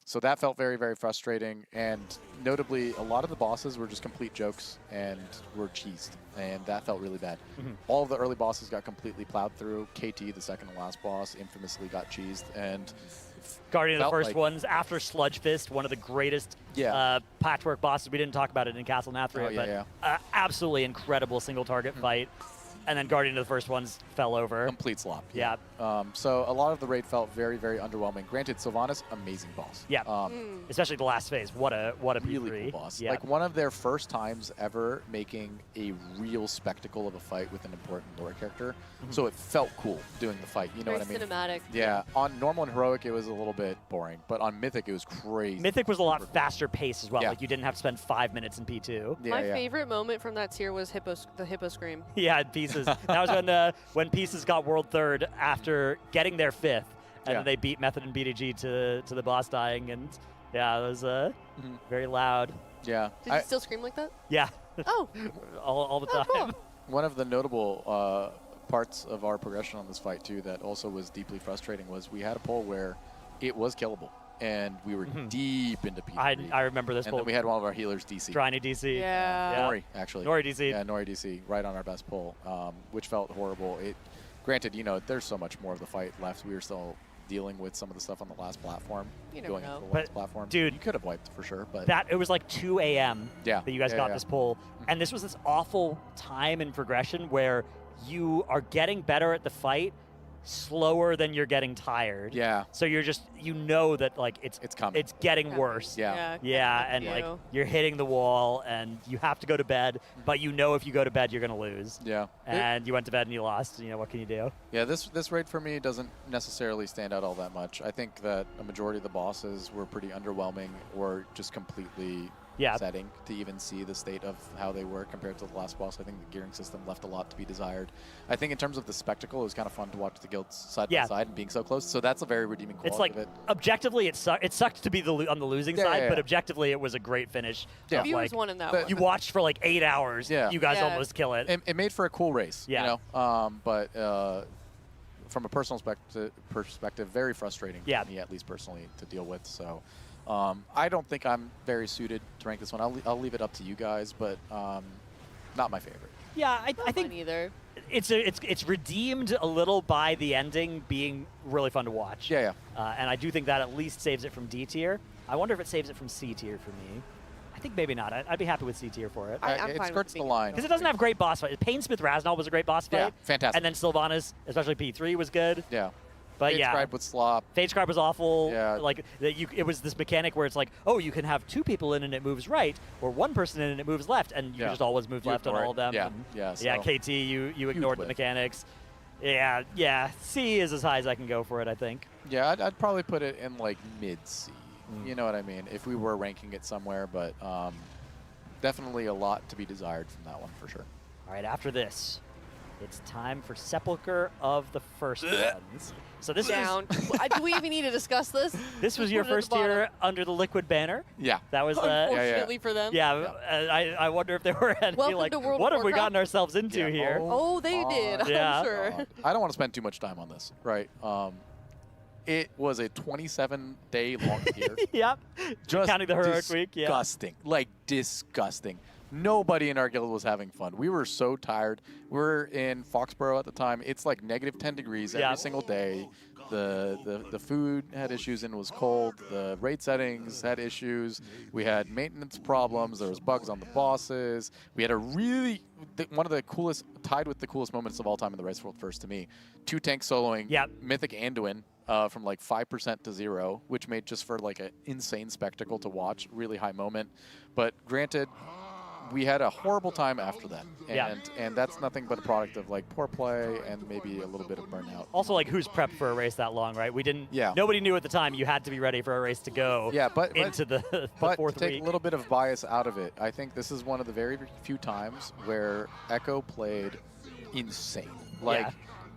So that felt very, very frustrating, and notably, a lot of the bosses were just complete jokes and were cheesed, and that felt really bad. All of the early bosses got completely plowed through. KT, the second to last boss, infamously got cheesed, and Guardian of the first ones after Sludge Fist, one of the greatest patchwork bosses. We didn't talk about it in Castle Nathria, but absolutely incredible single target fight. And then Guardian of the first ones fell over. Complete slop. Yeah. So a lot of the raid felt very, very underwhelming. Granted, Sylvanas, amazing boss. Yeah. Especially the last phase. What a really cool boss. Yeah. Like one of their first times ever making a real spectacle of a fight with an important lore character. So it felt cool doing the fight. You know what I mean? Cinematic. Yeah. On normal and heroic, it was a little bit boring, but on mythic, it was crazy. Mythic was a lot faster pace as well. Like you didn't have to spend 5 minutes in P2. My favorite moment from that tier was the hippo scream. Yeah, Pieces. That was when Pieces got world third after getting their 5th, and then they beat Method and BDG to the boss dying, and it was very loud. Yeah. Did you still scream like that? Yeah. Oh. all the time. Cool. One of the notable parts of our progression on this fight too that also was deeply frustrating was we had a pull where it was killable. And we were deep into P3. I remember this and pull. Then we had one of our healers DC. Trying to DC. Yeah. Nori, actually. Nori DC. Yeah, Nori DC, right on our best pull, which felt horrible. Granted, you know, there's so much more of the fight left. We were still dealing with some of the stuff on the last platform. You never know. Into the last platform. Dude, you could have wiped for sure, but it was like 2 a.m. that you guys got this pull, and this was this awful time in progression where you are getting better at the fight slower than you're getting tired. Yeah. So you're just, you know that like it's coming. It's getting worse. Yeah. And like you're hitting the wall and you have to go to bed, but you know if you go to bed you're gonna lose. Yeah. And you went to bed and you lost. You know, what can you do? Yeah, this raid for me doesn't necessarily stand out all that much. I think that a majority of the bosses were pretty underwhelming or just completely setting to even see the state of how they were compared to the last boss. I think the gearing system left a lot to be desired. I think in terms of the spectacle, it was kind of fun to watch the guilds side by side and being so close. So that's a very redeeming quality it's like, of it. Objectively, it sucked to be on the losing side, but objectively, it was a great finish. Yeah. Viewers won in that one. You watched for like 8 hours. Yeah. You guys almost kill it. It made for a cool race. Yeah. You know? But from a personal perspective, very frustrating for me, at least personally, to deal with. So I don't think I'm very suited to rank this one. I'll leave it up to you guys, but not my favorite. Yeah, I think either. It's redeemed a little by the ending being really fun to watch. Yeah. And I do think that at least saves it from D tier. I wonder if it saves it from C tier for me. I think maybe not. I'd be happy with C tier for it. It skirts the line. Because it doesn't have great boss fight. Painsmith Raznal was a great boss fight. Yeah, fantastic. And then Sylvanas, especially P3, was good. Yeah. But Fade Scribe with slop. Fade Scribe was awful. Yeah. Like it was this mechanic where it's like, oh, you can have 2 people in and it moves right, or 1 person in and it moves left, and you just always move left on all of them. Yeah. And KT, you ignored the mechanics. Yeah. C is as high as I can go for it, I think. Yeah, I'd probably put it in like mid C. You know what I mean? If we were ranking it somewhere, but definitely a lot to be desired from that one for sure. All right, after this, It's time for Sepulcher of the First Ones. So this Down. Do we even need to discuss this? This was your Put it at the first year bottom. under the Liquid banner. Yeah. That was Unfortunately for them. Yeah, I wonder if they were any, Welcome like, to World what of have we Warcraft. gotten ourselves into here? Oh, they did. Yeah. I'm sure. I don't want to spend too much time on this, right? It was a 27-day long year. Yep. Just Counting the heroic week. Yeah. Disgusting. Like, disgusting. Nobody in our guild was having fun. We were so tired. We were in Foxborough at the time. It's like negative 10 degrees every single day. The food had issues and was cold. The raid settings had issues. We had maintenance problems. There was bugs on the bosses. We had a really one of the coolest, tied with the coolest moments of all time in the Rice World First to me. 2 tanks soloing Mythic Anduin from like 5% to 0, which made just for like an insane spectacle to watch. Really high moment. But granted, we had a horrible time after that, and that's nothing but a product of like poor play and maybe a little bit of burnout. Also, like, who's prepped for a race that long, right? We didn't. Yeah. Nobody knew at the time you had to be ready for a race to go. Yeah, but into the but fourth to take week. a little bit of bias out of it, I think this is one of the very few times where Echo played insane, like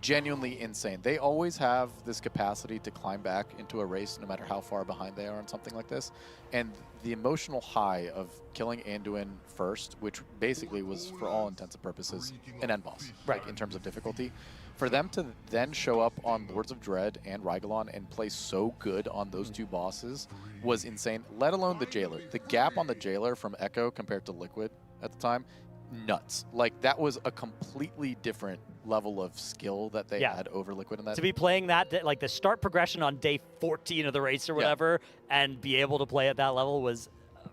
genuinely insane. They always have this capacity to climb back into a race, no matter how far behind they are on something like this, and the emotional high of killing Anduin first, which basically was, for all intents and purposes, an end boss, like, in terms of difficulty. For them to then show up on Lords of Dread and Rygalon and play so good on those two bosses was insane, let alone the Jailer. The gap on the Jailer from Echo compared to Liquid at the time, nuts. Like, that was a completely different level of skill that they had over Liquid in that. To be playing that, like the start progression on day 14 of the race or whatever, and be able to play at that level was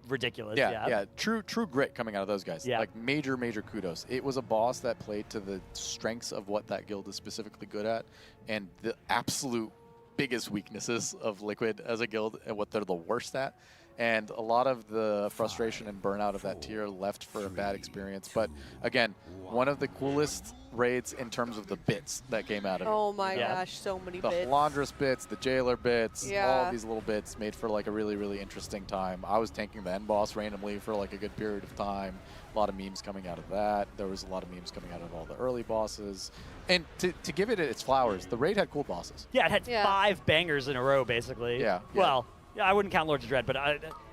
ridiculous. Yeah. True grit coming out of those guys. Like, major kudos. It was a boss that played to the strengths of what that guild is specifically good at, and the absolute biggest weaknesses of Liquid as a guild and what they're the worst at. And a lot of the frustration and burnout of that tier left for a bad experience. But again, one of the coolest raids in terms of the bits that came out of it. Oh my gosh, so many the bits. Halandris bits, the Jailer bits, all Yeah. of these little bits made for like a really interesting time. I was tanking the end boss randomly for like a good period of time. A lot of memes coming out of that. There was a lot of memes coming out of all the early bosses. And to give it its flowers, the raid had cool bosses. Yeah, it had 5 bangers in a row, basically. Yeah. Well, I wouldn't count Lords of Dread, but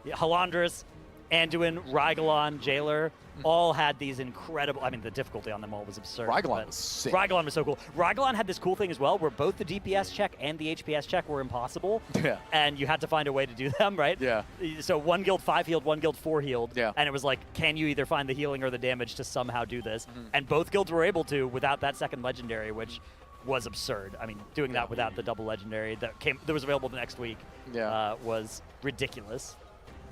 Halandris, Anduin, Rygalon, Jailer, all had these incredible. I mean, the difficulty on them all was absurd. Rygalon was sick. Rygalon was so cool. Rygalon had this cool thing as well, where both the DPS check and the HPS check were impossible. Yeah. And you had to find a way to do them, right? Yeah. So one guild 5 healed, one guild 4 healed. Yeah. And it was like, can you either find the healing or the damage to somehow do this? And both guilds were able to without that second legendary, which was absurd. I mean, doing that without the double legendary that was available the next week was ridiculous.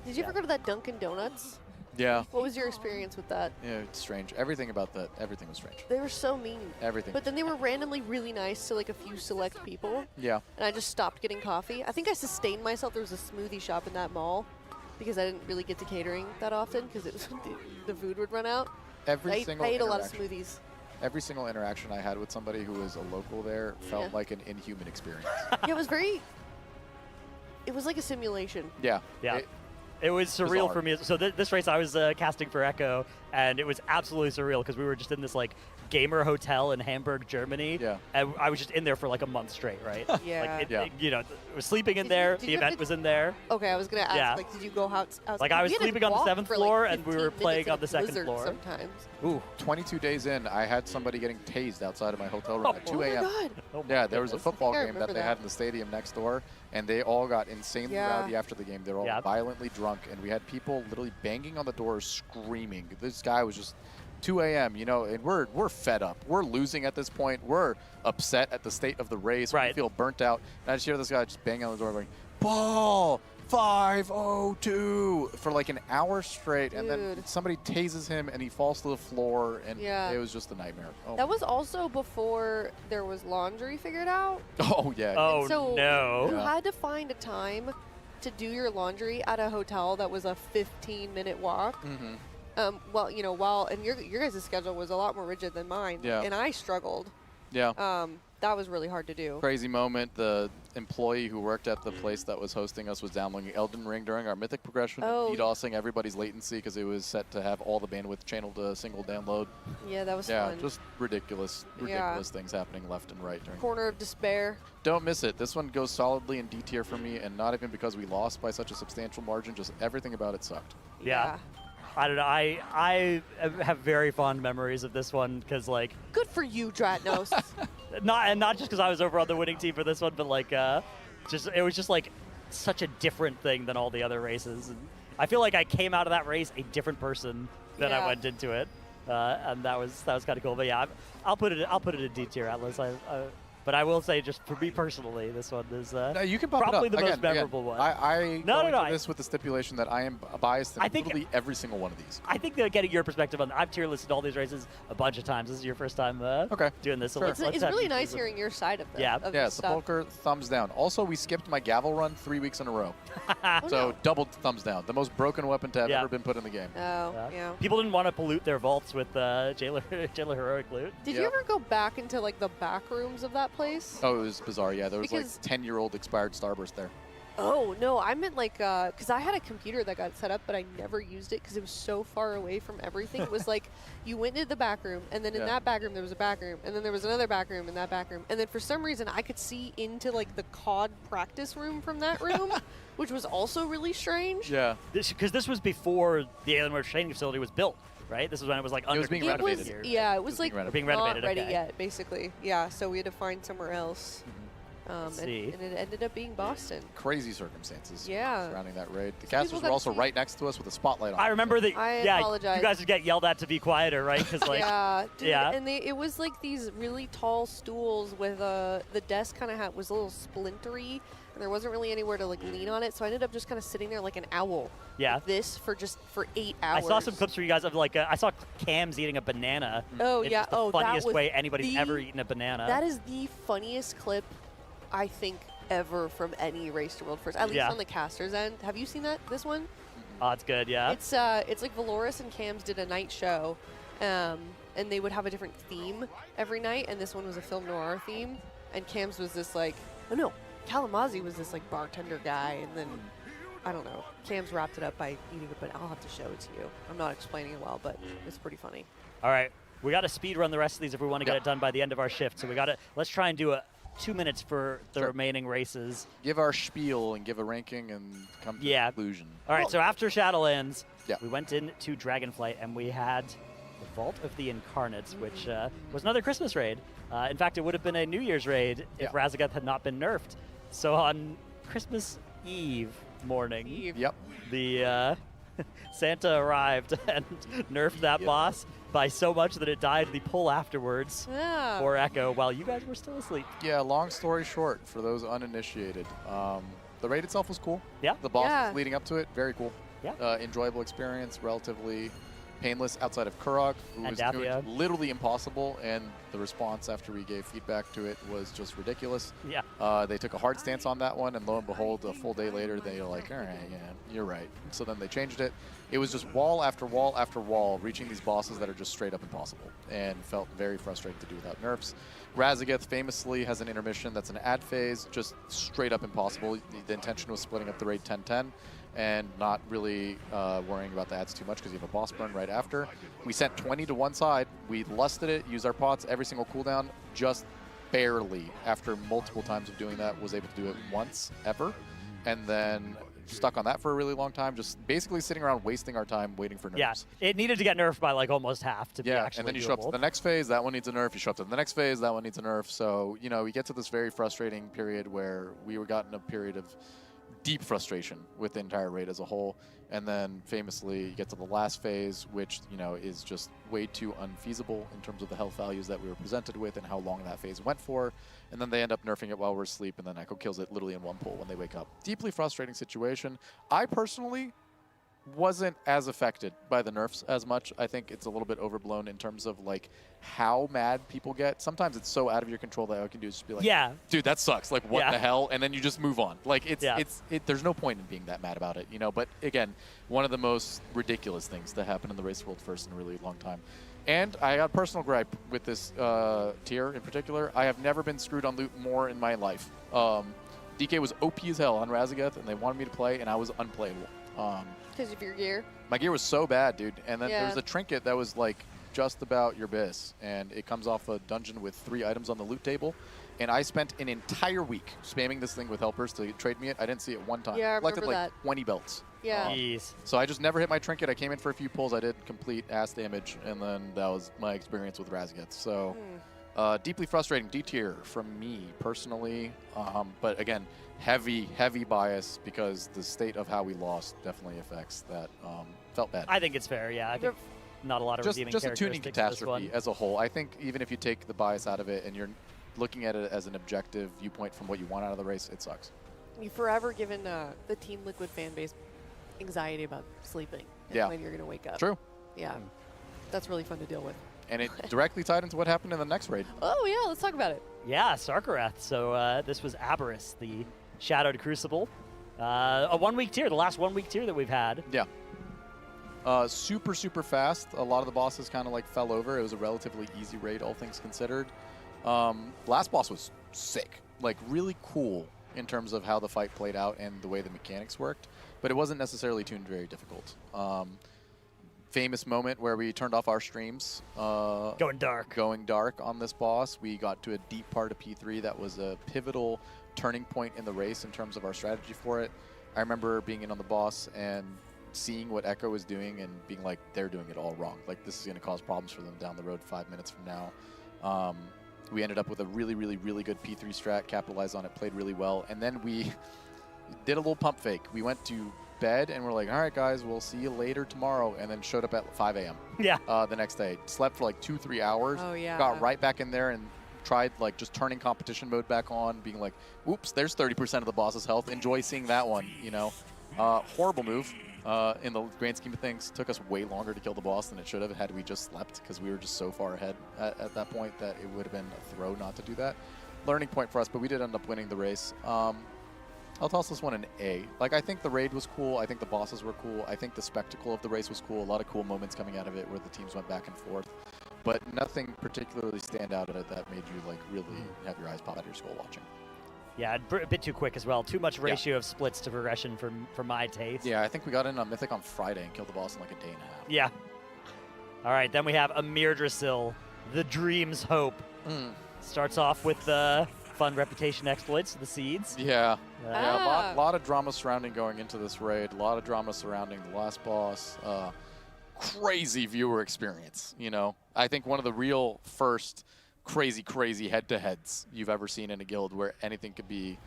Did you ever go to that Dunkin' Donuts? Yeah. What was your experience with that? Yeah, it's strange. Everything about that, everything was strange. They were so mean. Everything. But then they were randomly really nice to like a few select people. Yeah. And I just stopped getting coffee. I think I sustained myself. There was a smoothie shop in that mall because I didn't really get to catering that often because the food would run out. I ate a lot of smoothies. Every single interaction I had with somebody who was a local there felt like an inhuman experience. Yeah, it was like a simulation. Yeah. Yeah. It was surreal for me. So this race I was casting for Echo, and it was absolutely surreal because we were just in this like gamer hotel in Hamburg, Germany. Yeah. And I was just in there for like a month straight, right? Yeah. Like you know, was sleeping in there. The event was in the Okay, I was gonna ask, like, did you go out? Like I was sleeping on the 7th floor, and we were playing on the 2nd floor. Sometimes. Ooh, 22 days in, I had somebody getting tased outside of my hotel room at 2 a.m. Oh my Yeah, there was a goodness. football I game think I that they remember had in the stadium next door, and they all got insanely rowdy after the game. They were all violently drunk, and we had people literally banging on the doors, screaming. This guy was just 2 a.m., you know, and we're fed up. We're losing at this point. We're upset at the state of the race. We feel burnt out. And I just hear this guy just banging on the door going, ball 502 for like an hour straight. And then somebody tases him and he falls to the floor. And it was just a nightmare. Oh. That was also before there was laundry figured out. Oh, yeah. Oh, and so no. You had to find a time to do your laundry at a hotel that was a 15-minute walk. Well, you know, and your guys' schedule was a lot more rigid than mine. Yeah. And I struggled. Yeah. that was really hard to do. Crazy moment. The employee who worked at the place that was hosting us was downloading Elden Ring during our Mythic progression Oh. and DDoSing everybody's latency because it was set to have all the bandwidth channeled to a single download. Yeah, that was Yeah, fun. just ridiculous things happening left and right during. Corner of despair. Don't miss it. This one goes solidly in D tier for me, and not even because we lost by such a substantial margin. Just everything about it sucked. Yeah. I don't know. I have very fond memories of this one because, like, Good for you, Dratnos. not just because I was over on the winning team for this one, but like, just it was just like such a different thing than all the other races. And I feel like I came out of that race a different person than I Yeah. went into it, and that was kind of cool. But yeah, I'll put it in D tier, Atlas. But I will say, just for me personally, this one is No, you can bump probably it up. the most memorable one. I No, go no, into this with the stipulation that I am biased in I think- literally every single one of these. I think that getting your perspective on, I've tier listed all these races a bunch of times. This is your first time doing this. So Sure. let's It's have really you nice choose hearing your side of, Yeah. of Yeah, this stuff. Sepulcher, thumbs down. Also, we skipped my gavel run 3 weeks in a row. So double thumbs down. The most broken weapon to have Yeah. ever been put in the game. Oh, yeah. People didn't want to pollute their vaults with Jailer Heroic loot. Did you ever go back into like the back rooms of that place? Oh, it was bizarre. Yeah, there was Because- like 10-year-old expired Starburst there. Oh, no, I meant like, because I had a computer that got set up, but I never used it because it was so far away from everything. It was like you went into the back room, and then in Yeah. that back room, there was a back room, and then there was another back room in that back room. And then for some reason, I could see into like the COD practice room from that room, which was also really strange. Yeah. Because this was before the Alienware training facility was built, right? This was when it was like under being It renovated. was, here. yeah, it was like being not renovated. ready Okay. yet, basically. Yeah, so we had to find somewhere else. Let's And, see. and it ended up being Boston. Crazy circumstances Yeah. surrounding that raid. The So casters people were got also to see- right next to us with a spotlight on. I remember that. I yeah, apologize. you guys would get yelled at to be quieter, right? Because like, yeah, dude, yeah. and it was like these really tall stools with the desk kind of was a little splintery, and there wasn't really anywhere to like lean on it. So I ended up just kind of sitting there like an owl. Yeah. Like this for 8 I hours. saw some clips for you guys of like I saw Cam's eating a banana. Oh, It's yeah. just the Oh, that funniest was way anybody's the- ever eaten a banana. That is the funniest clip, I think, ever from any Race to World First. At least Yeah. on the casters end. Have you seen this one? Oh, it's good. Yeah. It's like Valoris and Cams did a night show, and they would have a different theme every night, and this one was a film noir theme, and Cams was this like, oh no, Kalamazoo was this like bartender guy, and then I don't know, Cams wrapped it up by eating it, but I'll have to show it to you. I'm not explaining it well, but it's pretty funny. All right, we got to speed run the rest of these if we want to get it done by the end of our shift. So we got to let's try and do a 2 minutes for the remaining races. Give our spiel and give a ranking and come to a conclusion. All right, so after Shadowlands, we went into Dragonflight and we had the Vault of the Incarnates, which was another Christmas raid. In fact, it would have been a New Year's raid if Razageth had not been nerfed. So on Christmas Eve morning, the Santa arrived and nerfed that boss by so much that it died the pull afterwards Yeah. for Echo while you guys were still asleep. Yeah, long story short, for those uninitiated, the raid itself was cool. Yeah. The bosses Yeah. leading up to it, very cool. Yeah. Enjoyable experience, relatively painless outside of Kurok, who And was doing Dathia. literally impossible, and the response after we gave feedback to it was just ridiculous. Yeah. They took a hard stance on that one, and lo and behold, a full day later, they were like, all right, yeah, you're right. So then they changed it. It was just wall after wall after wall, reaching these bosses that are just straight up impossible, and felt very frustrating to do without nerfs. Razageth famously has an intermission that's an ad phase, just straight up impossible. The intention was splitting up the raid 10-10 and not really worrying about the ads too much because you have a boss burn right after. We sent 20 to one side. We lusted it, used our pots every single cooldown, just barely, after multiple times of doing that, was able to do it once ever. And then stuck on that for a really long time, just basically sitting around wasting our time waiting for nerfs. Yeah, it needed to get nerfed by like almost half to be actually and then you show up to the next phase, that one needs a nerf. You show up to the next phase, that one needs a nerf. So, you know, we get to this very frustrating period where we were gotten a period of deep frustration with the entire raid as a whole. And then famously you get to the last phase, which, you know, is just way too unfeasible in terms of the health values that we were presented with and how long that phase went for. And then they end up nerfing it while we're asleep, and then Echo kills it literally in one pull when they wake up. Deeply frustrating situation. I personally wasn't as affected by the nerfs as much. I think it's a little bit overblown in terms of like how mad people get. Sometimes it's so out of your control that all you can do is just be like, yeah, dude, that sucks. Like, what Yeah. the hell? And then you just move on. Like, there's no point in being that mad about it, you know? But again, one of the most ridiculous things that happened in the Race World first in a really long time. And I got a personal gripe with this tier in particular. I have never been screwed on loot more in my life. DK was OP as hell on Razageth, and they wanted me to play, and I was unplayable. Because of your gear. My gear was so bad, dude. And then Yeah. there's a trinket that was like just about your biz, and it comes off a dungeon with 3 items on the loot table. And I spent an entire week spamming this thing with helpers to trade me it. I didn't see it one time. Yeah, I collected remember like that. 20 belts. Yeah. Jeez. So I just never hit my trinket. I came in for a few pulls. I did complete ass damage, and then that was my experience with Razageth. So deeply frustrating D tier from me personally. But again, heavy bias because the state of how we lost definitely affects that. Felt bad. I think it's fair. Yeah, I think not a lot of redeeming just a tuning characteristics in this catastrophe one. as a whole. I think even if you take the bias out of it and you're looking at it as an objective viewpoint from what you want out of the race, it sucks. You've forever given the Team Liquid fan base anxiety about sleeping and Yeah. when you're going to wake up. True. Yeah. That's really fun to deal with. And it directly tied into what happened in the next raid. Oh, yeah. Let's talk about it. Yeah, Sarkarath. So this was Aberrus, the Shadowed Crucible. A 1-week tier, the last 1-week tier that we've had. Yeah. Super fast. A lot of the bosses kind of like fell over. It was a relatively easy raid, all things considered. Last boss was sick. Like really cool in terms of how the fight played out and the way the mechanics worked. But it wasn't necessarily tuned very difficult. Famous moment where we turned off our streams. Going dark on this boss. We got to a deep part of P3 that was a pivotal turning point in the race in terms of our strategy for it. I remember being in on the boss and seeing what Echo was doing and being like, they're doing it all wrong. Like, this is going to cause problems for them down the road 5 minutes from now. We ended up with a really good P3 strat, capitalized on it, played really well. And then we did a little pump fake. We went to bed and we're like, all right, guys, we'll see you later tomorrow. And then showed up at 5 a.m. Yeah. The next day. Slept for like 2-3 hours. Oh, yeah. Got right back in there and tried like just turning competition mode back on, being like, oops, there's 30% of the boss's health. Enjoy seeing that one, you know. Horrible move. In the grand scheme of things, took us way longer to kill the boss than it should have had we just slept, because we were just so far ahead at that point that it would have been a throw not to do that. Learning point for us, but we did end up winning the race. I'll toss this one an A. Like, I think the raid was cool. I think the bosses were cool. I think the spectacle of the race was cool. A lot of cool moments coming out of it where the teams went back and forth. But nothing particularly stand out in it that made you, like, really have your eyes pop out of your skull watching. Yeah, a bit too quick as well. Too much ratio of splits to progression for my taste. Yeah, I think we got in on Mythic on Friday and killed the boss in like a day and a half. Yeah. All right, then we have Amir Drasil, the Dream's Hope. Starts off with the fun reputation exploits, the Seeds. Yeah. Yeah, a lot of drama surrounding going into this raid. A lot of drama surrounding the last boss. Crazy viewer experience, you know. I think one of the real first crazy head-to-heads you've ever seen in a guild where anything could be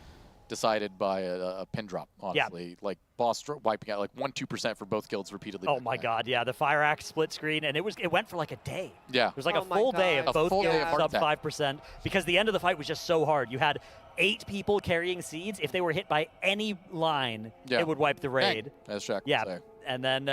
decided by a pin drop, honestly. Like, boss wiping out like 1-2% for both guilds repeatedly. Oh my god, yeah, the Fire Axe split screen, and it went for like a day. Yeah. It was like a full day of both guilds sub 5%, because the end of the fight was just so hard. You had 8 people carrying Seeds. If they were hit by any line, it would wipe the raid. As Shaq would Yeah. say. And then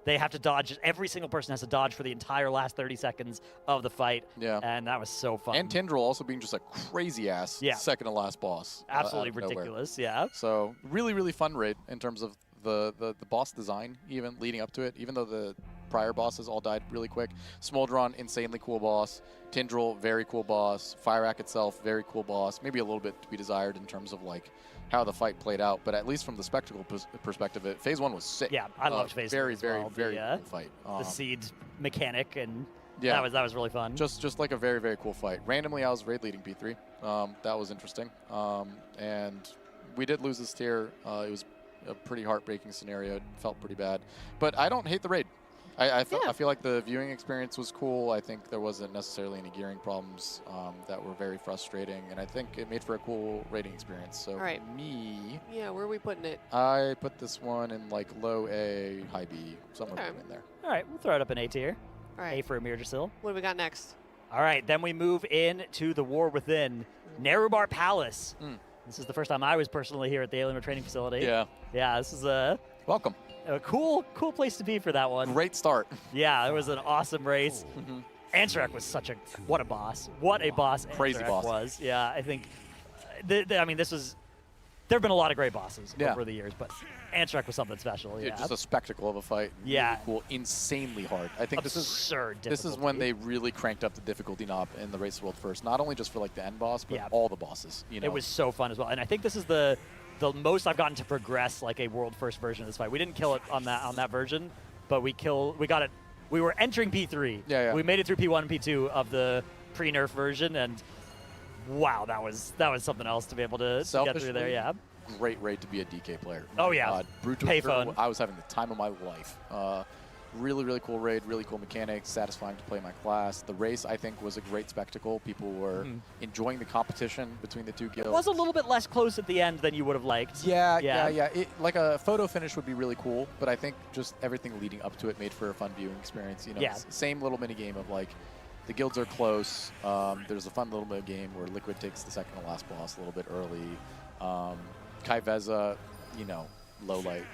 they have to dodge. Every single person has to dodge for the entire last 30 seconds of the fight. Yeah. And that was so fun. And Tindril also being just a crazy-ass second to last boss. Absolutely out of nowhere. ridiculous, yeah. So really fun raid in terms of the boss design, even leading up to it, even though the prior bosses all died really quick. Smoldron, insanely cool boss. Tindril, very cool boss. Fire-Axe itself, very cool boss. Maybe a little bit to be desired in terms of like how the fight played out, but at least from the spectacle perspective, Phase 1 was sick. Yeah, I loved Phase 1 as well. Very cool fight. The Seeds mechanic, and yeah, that was really fun. Just like a very cool fight. Randomly, I was raid leading P3. That was interesting. And we did lose this tier. It was a pretty heartbreaking scenario. It felt pretty bad, but I don't hate the raid. I feel like the viewing experience was cool. I think there wasn't necessarily any gearing problems that were very frustrating, and I think it made for a cool raiding experience. So All right. me, Yeah, where are we putting it? I put this one in like low A, high B, somewhere in there. All right, we'll throw it up in A tier. All right. A for Amir Drasil. What do we got next? All right, then we move in to the War Within, Nerubar Palace. This is the first time I was personally here at the Alienware training facility. Yeah. Yeah, this is welcome. a cool place to be for that one. Great start. Yeah, it was an awesome race. Ansarek was what a boss. What a boss Crazy Ansarek boss. was. Yeah, I think, I mean, this was, there have been a lot of great bosses over the years, but Ansarek was something special. Yeah, Just a spectacle of a fight. Yeah. Really cool, insanely hard. I think Absurd this is when they really cranked up the difficulty knob in the Race World first. Not only just for like the end boss, but all the bosses. You know, it was so fun as well. And I think this is the most I've gotten to progress like a world first version of this fight. We didn't kill it on that version, but we got it. We were entering P3. Yeah. We made it through P1 and P2 of the pre-nerf version, and wow, that was something else to be able to get through there. Yeah. Great raid to be a DK player. Oh yeah. Brutal. Payphone. I was having the time of my life. Really, really cool raid, really cool mechanics, satisfying to play my class. The race, I think, was a great spectacle. People were enjoying the competition between the two guilds. It was a little bit less close at the end than you would have liked. Yeah. Like a photo finish would be really cool, but I think just everything leading up to it made for a fun viewing experience. You know, same little mini game of like, the guilds are close. There's a fun little bit of game where Liquid takes the second to last boss a little bit early. Kai Veza, you know, low light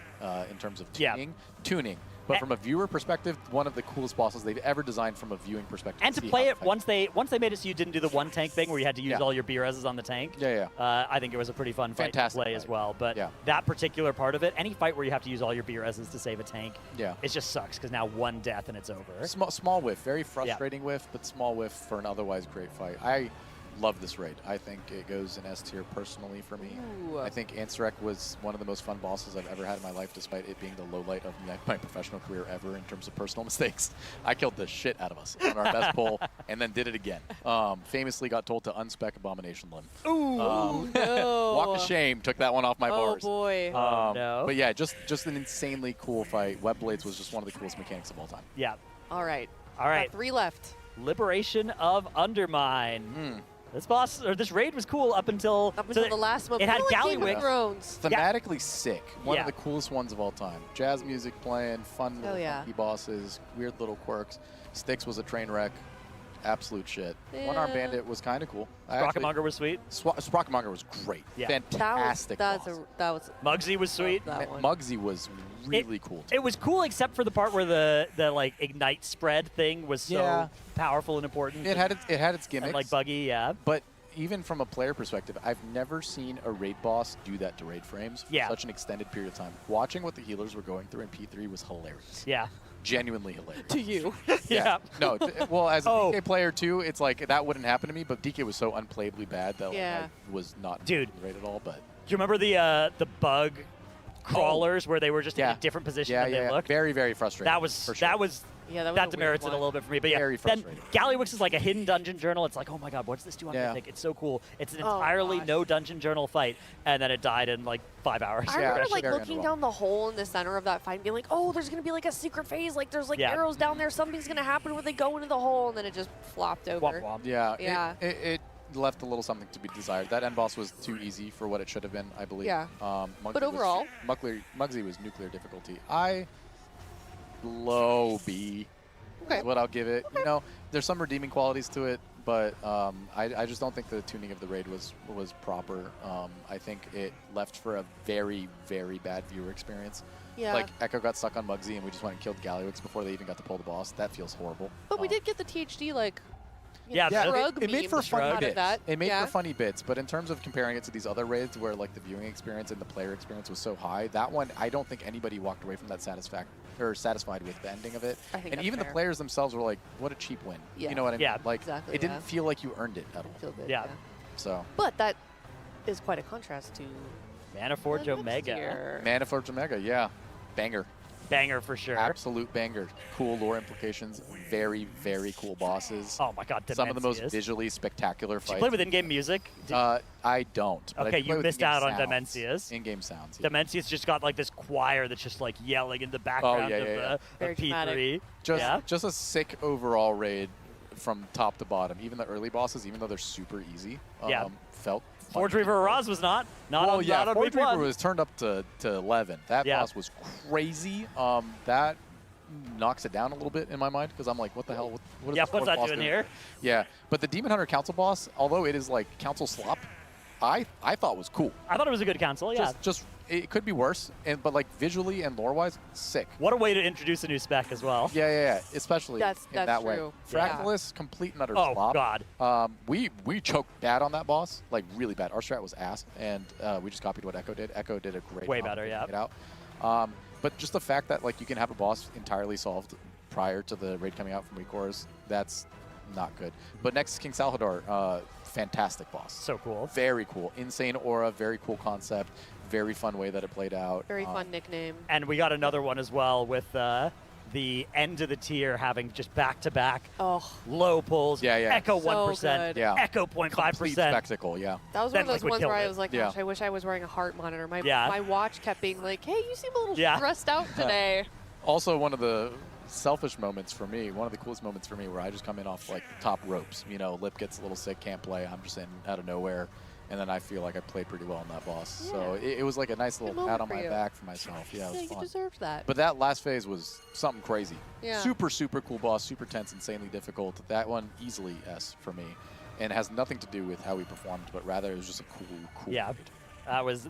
in terms of tuning. But from a viewer perspective, one of the coolest bosses they've ever designed from a viewing perspective. And to play it once they made it so you didn't do the one tank thing where you had to use all your B-reses on the tank. I think it was a pretty fun fight to play as well. But that particular part of it, any fight where you have to use all your B-reses to save a tank, it just sucks because now one death and it's over. Small whiff, very frustrating whiff, but small whiff for an otherwise great fight. I love this raid. I think it goes in S tier personally for me. Ooh. I think Ansarek was one of the most fun bosses I've ever had in my life, despite it being the low light of my professional career ever in terms of personal mistakes. I killed the shit out of us on our best pull and then did it again. Famously got told to unspec Abomination Limb. Ooh, no. Walk of shame, took that one off my bars. Oh, boy. No. But yeah, just an insanely cool fight. Web Blades was just one of the coolest mechanics of all time. Yeah. All right. Got 3 left. Liberation of Undermine. This boss, or this raid was cool up until the last one. It had Game of Thrones. Thematically sick. One of the coolest ones of all time. Jazz music playing, fun little funky bosses, weird little quirks. Styx was a train wreck. Absolute shit. One-Arm Bandit was kind of cool. Sprockamonger was sweet. Sprockamonger was great. Yeah. Fantastic that was Mugsy was sweet. Mugsy was really cool. It was cool except for the part where the like ignite spread thing was so powerful and important. It had its gimmicks. And like buggy, But even from a player perspective, I've never seen a raid boss do that to raid frames for such an extended period of time. Watching what the healers were going through in P3 was hilarious. Yeah. Genuinely hilarious. To you. Yeah. No, well, as a DK player too, it's like that wouldn't happen to me, but DK was so unplayably bad that like, I was not Dude. raid at all. But Do you remember the bug crawlers where they were just in a different position than they looked? Very, very frustrating. That was that demerits it a little bit for me. But Very then frustrating. Gallywix is like a hidden dungeon journal. It's like, oh my god, what does this do on Mythic? It's so cool. It's an entirely no dungeon journal fight, and then it died in like 5 hours. I remember like looking down the hole in the center of that fight and being like, oh, there's going to be like a secret phase. Like there's like arrows down there. Something's going to happen when they go into the hole, and then it just flopped over. Womp womp. Yeah. It left a little something to be desired. That end boss was too easy for what it should have been, I believe. Yeah. But overall, Mugsy was nuclear difficulty. Low B. Is what I'll give it. You know, there's some redeeming qualities to it, but I just don't think the tuning of the raid was proper. I think it left for a very, very bad viewer experience. Yeah. Like Echo got stuck on Mugsy and we just went and killed Gallywix before they even got to pull the boss. That feels horrible. But we did get the THD like. It made for funny bits. That. It made for funny bits, but in terms of comparing it to these other raids where like the viewing experience and the player experience was so high, that one I don't think anybody walked away from that satisfied with the ending of it. I think and even fair. the players themselves were like, "What a cheap win." Yeah. You know what I mean? Yeah, like exactly, it didn't feel like you earned it at all. Yeah. So. But that is quite a contrast to Manaforge Omega. Manaforge Omega, yeah, banger. Banger for sure. Absolute banger. Cool lore implications. Very, very cool bosses. Oh my god, some of the most visually spectacular fights. Did you play with in-game music? I don't. But Okay, I play you with missed in-game out on sounds. Dimensius. In-game sounds. Dimensius just got like this choir that's just like yelling in the background of P3. Just a sick overall raid from top to bottom. Even the early bosses, even though they're super easy, felt Forge Reaver Raz was not on Forge week one. Reaver was turned up to 11. That boss was crazy. That knocks it down a little bit in my mind because I'm like, what the hell? What is this what's that boss doing here? Yeah, but the Demon Hunter Council boss, although it is like council slop, I thought was cool. I thought it was a good council, yeah. Just it could be worse, but like visually and lore-wise, sick. What a way to introduce a new spec as well. Yeah. Especially That's in that way. true. Fractalist, complete and utter Oh, flop. God. We choked bad on that boss, like really bad. Our strat was ass, and we just copied what Echo did. Echo did a great Way job better, of yeah. getting it out. But just the fact that like you can have a boss entirely solved prior to the raid coming out from weak cores, that's not good. But next is King Salvador, fantastic boss. So cool. Very cool. Insane aura, very cool concept, very fun way that it played out. Very fun nickname. And we got another one as well with the end of the tier having just back-to-back low pulls. Yeah. Echo So 1%, good. Yeah. Echo 0.5%. Complete spectacle, yeah. That was Then one of those Liquid ones killed where I it. was like, Yeah. gosh, I wish I was wearing a heart monitor. My Yeah. my watch kept being like, hey, you seem a little Yeah. stressed out today. Also, one of the selfish moments for me, one of the coolest moments for me, where I just come in off like top ropes. You know, Lip gets a little sick, can't play. I'm just in out of nowhere, and then I feel like I played pretty well on that boss. So it was like a nice little pat on my back for myself. Yeah, it was you fun. deserved that. But that last phase was something crazy. Yeah. Super cool boss, super tense, insanely difficult. That one easily S for me, and it has nothing to do with how we performed, but rather it was just a cool. Yeah, raid.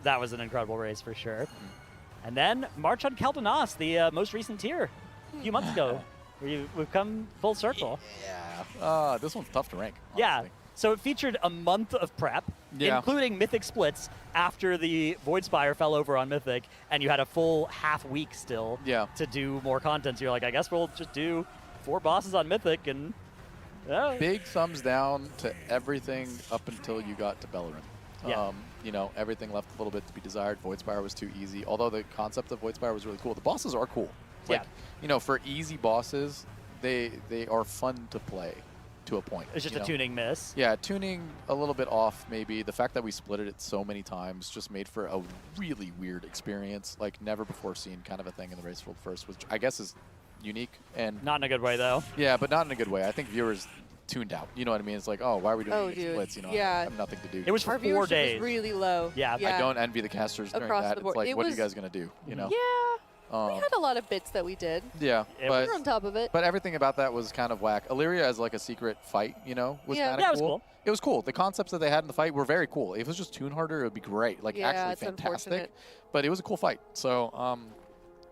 that was an incredible race for sure. And then March on Caldenas, the most recent tier, a few months ago. We've come full circle. Yeah. This one's tough to rank. Yeah. Honestly. So it featured a month of prep, including Mythic splits after the Voidspire fell over on Mythic, and you had a full half week still to do more content. So you're like, I guess we'll just do 4 bosses on Mythic and. Big thumbs down to everything up until you got to Bellerin. Yeah. You know, everything left a little bit to be desired. Voidspire was too easy, although the concept of Voidspire was really cool. The bosses are cool. Like, you know, for easy bosses, they are fun to play to a point. It's just you a know? tuning miss. Yeah, tuning a little bit off maybe. The fact that we split it so many times just made for a really weird experience, like never before seen kind of a thing in the Race World First, which I guess is unique and not in a good way though. Yeah, but not in a good way. I think viewers tuned out. You know what I mean? It's like, oh, why are we doing these splits? You know, I have nothing to do. It was for Our 4 viewership days. was really low. Yeah. I don't envy the casters during Across that. the board. It's like, It what are was- you guys gonna do? You know? Yeah. We had a lot of bits that we did. Yeah, We but were on top of it. But everything about that was kind of whack. Illyria as like a secret fight, you know, was Yeah. kind of Yeah, it cool. was cool. It was cool. The concepts that they had in the fight were very cool. If it was just tuned harder, it would be great. Like Yeah, actually it's fantastic. unfortunate. But it was a cool fight. So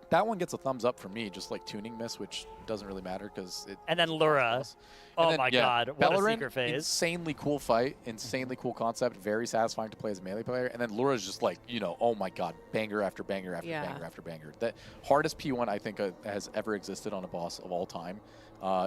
that one gets a thumbs up for me, just like tuning miss, which doesn't really matter because it. And then Lura. Oh my God, what a Bellerin, secret phase. Insanely cool fight, insanely cool concept, very satisfying to play as a melee player. And then Lura's just like, you know, oh my God, banger after banger after banger after banger. The hardest P1 I think has ever existed on a boss of all time.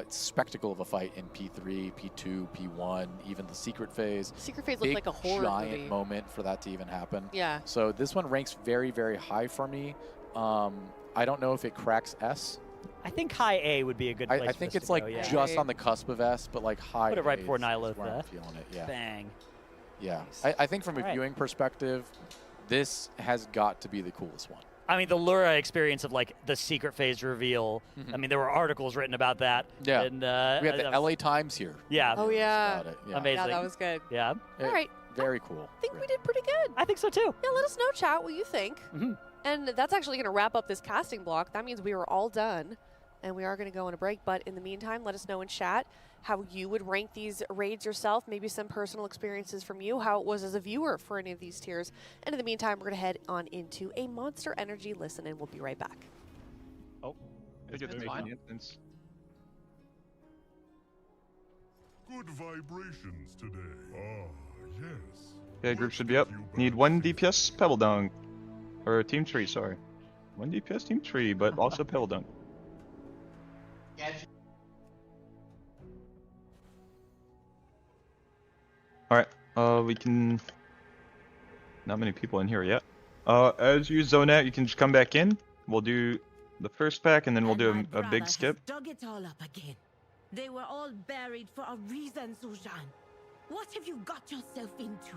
Spectacle of a fight in P3, P2, P1, even the secret phase. Secret phase looked Big, like a horror giant movie. moment for that to even happen. Yeah. So this one ranks very, very high for me. I don't know if it cracks S. I think high A would be a good place I for think this it's to like go, yeah. just on the cusp of S, but like high. Put it right A before is Nihilith where I'm Death. feeling it. Yeah. Bang. Yeah. I think from a Alright. viewing perspective, this has got to be the coolest one. I mean, the Lura experience of like the secret phase reveal. I mean, there were articles written about that. Yeah. And, We have the that was- LA Times here. Yeah. Oh, yeah. About it, yeah. Amazing. Yeah, that was good. Yeah. All right. Very cool. I think we did pretty good. I think so too. Yeah, let us know, chat, what you think. Mm-hmm. And that's actually going to wrap up this casting block. That means we are all done, and we are going to go on a break. But in the meantime, let us know in chat how you would rank these raids yourself, maybe some personal experiences from you, how it was as a viewer for any of these tiers. And in the meantime, we're going to head on into a Monster Energy listen, and we'll be right back. Oh, I think it's making an instance. Good vibrations today. Ah, yes. Yeah, group should be up. Need 1 DPS Pebble Dunk. Or Team Tree, sorry. 1 DPS Team Tree, but also Pebble Dunk. Alright, we can... Not many people in here yet. As you zone out, you can just come back in. We'll do the first pack, and then we'll do a big skip. Dug it all up again. They were all buried for a reason, Sujan. What have you got yourself into?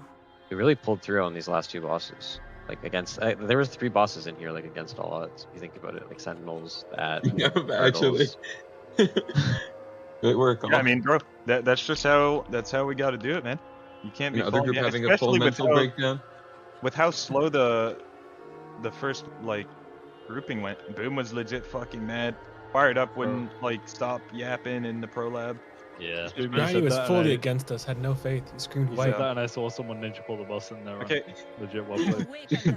We really pulled through on these last 2 bosses. Like against, there was 3 bosses in here, like against all odds. If you think about it, like Sentinels, that. Yeah, actually. Great work. Yeah, I mean, bro, that's just how we got to do it, man. You can't be Another falling group behind, having a full especially with mental how- breakdown. With how slow the first like grouping went. Boom was legit fucking mad. Fired up, wouldn't like stop yapping in the pro lab. Yeah. Yeah, he was fully against us. Had no faith. He screamed He white. said that, and I saw someone ninja pull the boss in there. Okay. Legit well played.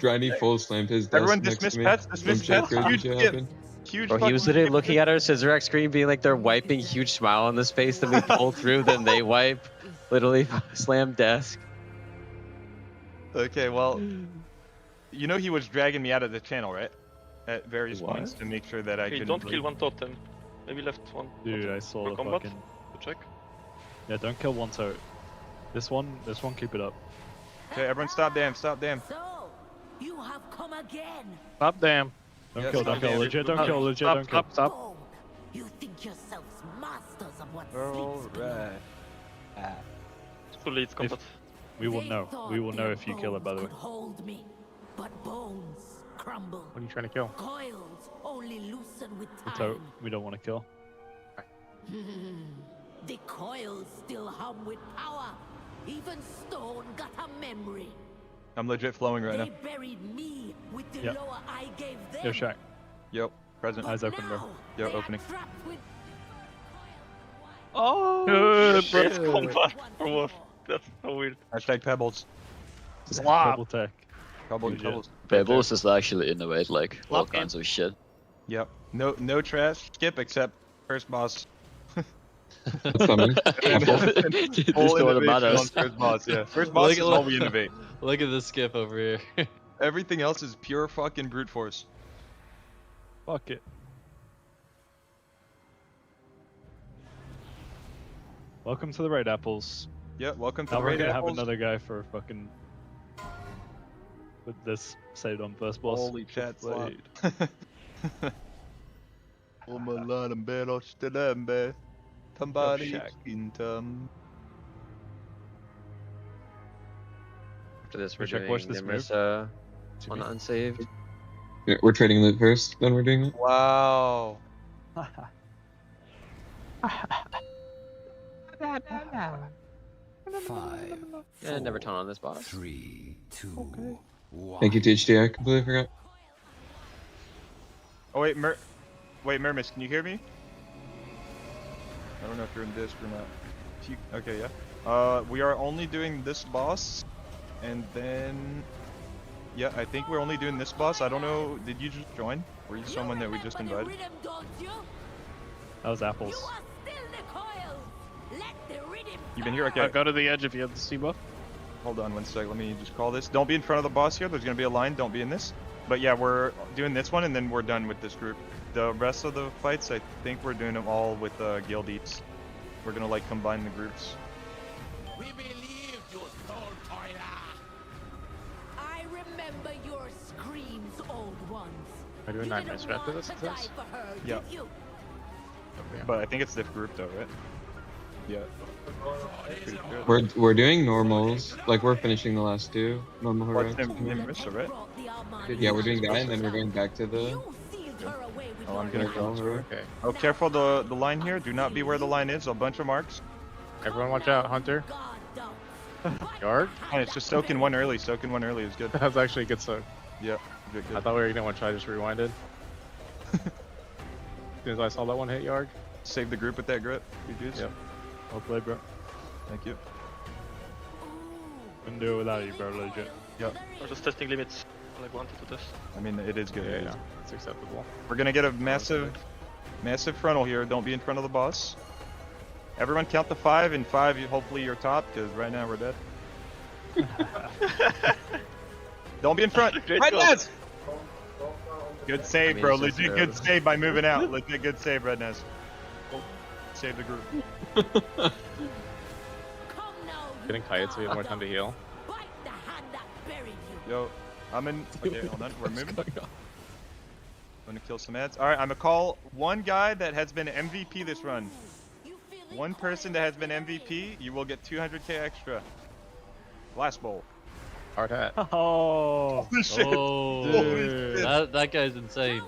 Dryny full slammed his desk Everyone next dismiss to me. pets. Some Dismiss shit pets. crazy Huge shit skip. happened. Huge. Bro, he was literally looking at our Scissorax screen, being like they're wiping, huge smile on his face. Then we pull through, then they wipe. Literally slam desk. Okay, well, you know he was dragging me out of the channel, right? At various points to make sure that I Hey, couldn't don't bleed. kill one totem. Maybe left one. Dude, I saw For the combat. fucking. To check. Yeah, don't kill one tote. This one, keep it up. Okay, everyone stop damn, stop damn. So, you have come again. Stop damn. Don't Yeah, kill, stop don't kill, damn. legit, don't kill, legit, Stop, don't kill. stop. You think yourselves masters of what Alright. It's fully it's combat. We will know. We will know if you kill it, by the way. hold me, but bones crumble. What are you trying to kill? Coils only loosen with The time. tote, we don't want to kill. The coils still hum with power. Even stone got a memory. I'm legit flowing right They now. buried me with the Yep. lower I gave them. Yo, Shaq. Yep, present. Eyes open, bro. Yep, opening. Trapped with Oh, shit. That's combat. Or what? That's so weird. Hashtag pebbles. Double tech. Pebbles. Pebbles is actually innovate like all Lock in. kinds of shit. Yep. No trash skip except first boss. That's coming. This Full is what innovation matters. on first boss, yeah. First boss is all we innovate. Look at the skip over here. Everything else is pure fucking brute force. Fuck it. Welcome to the Red Apples. Yep, welcome to Now the we're Raid gonna have Apples. another guy for fucking. With this saved on first boss. Holy chat slot. Played. Umalan belos telembe. Tambari Shaq. intam. After this, we're Check, doing watch this move. on unsaved. Yeah, we're trading loot first, then we're doing it. Wow. Five. Yeah, never taunt on this boss. 3, 2, 1. Thank you, THD. I completely forgot. Oh wait, Mermis, can you hear me? I don't know if you're in disc or not. If you, okay, yeah. We are only doing this boss, and then, yeah, I think we're only doing this boss. I don't know. Did you just join? Were you someone that we just invited? That was Apples. You been here? Okay. Go to the edge if you have the C buff. Hold on one sec. Let me just call this. Don't be in front of the boss here. There's gonna be a line. Don't be in this. But yeah, we're doing this one, and then we're done with this group. The rest of the fights, I think we're doing them all with guild eats. We're gonna like combine the groups. We believe you stole Toiler. I remember your screams, old ones. Am I doing 9 minutes after this? Yeah. But I think it's diff group though, right? Yeah. We're doing normals. Like we're finishing the last two normal What's heroics. name Rissa, right? Yeah, we're doing that, and then we're going back to the. Oh, I'm gonna go. Okay. Oh, careful the line here. Do not be where the line is. A bunch of marks. Everyone watch out, Hunter. Yard? And it's just soaking one early. Soaking one early is good. That was actually a good soak. Yeah, good. I thought we were gonna one try, just rewinded. As soon as I saw that one hit yard. Save the group with that grit. Good dudes. Yep. Well played, bro. Thank you. Couldn't do it without you, bro. Legit. Yep. We're just testing limits. Like wanted to test. I mean, it is good. Yeah, it is. yeah. It's acceptable. We're gonna get a massive frontal here. Don't be in front of the boss. Everyone count to 5, and 5, hopefully you're top, because right now we're dead. Don't be in front. Right, Nez! Good save, bro. Legit good save by moving out. Legit good save, Red Nez. Save the group. Getting tired so we have more time to heal. Yo, I'm in. Okay, hold on. We're moving. Gonna kill some ads. Alright, I'm gonna call one guy that has been MVP this run. One person that has been MVP, you will get 200k extra. Last bowl. Hard hat. Oh, Holy shit. Oh, Holy shit. that guy's insane.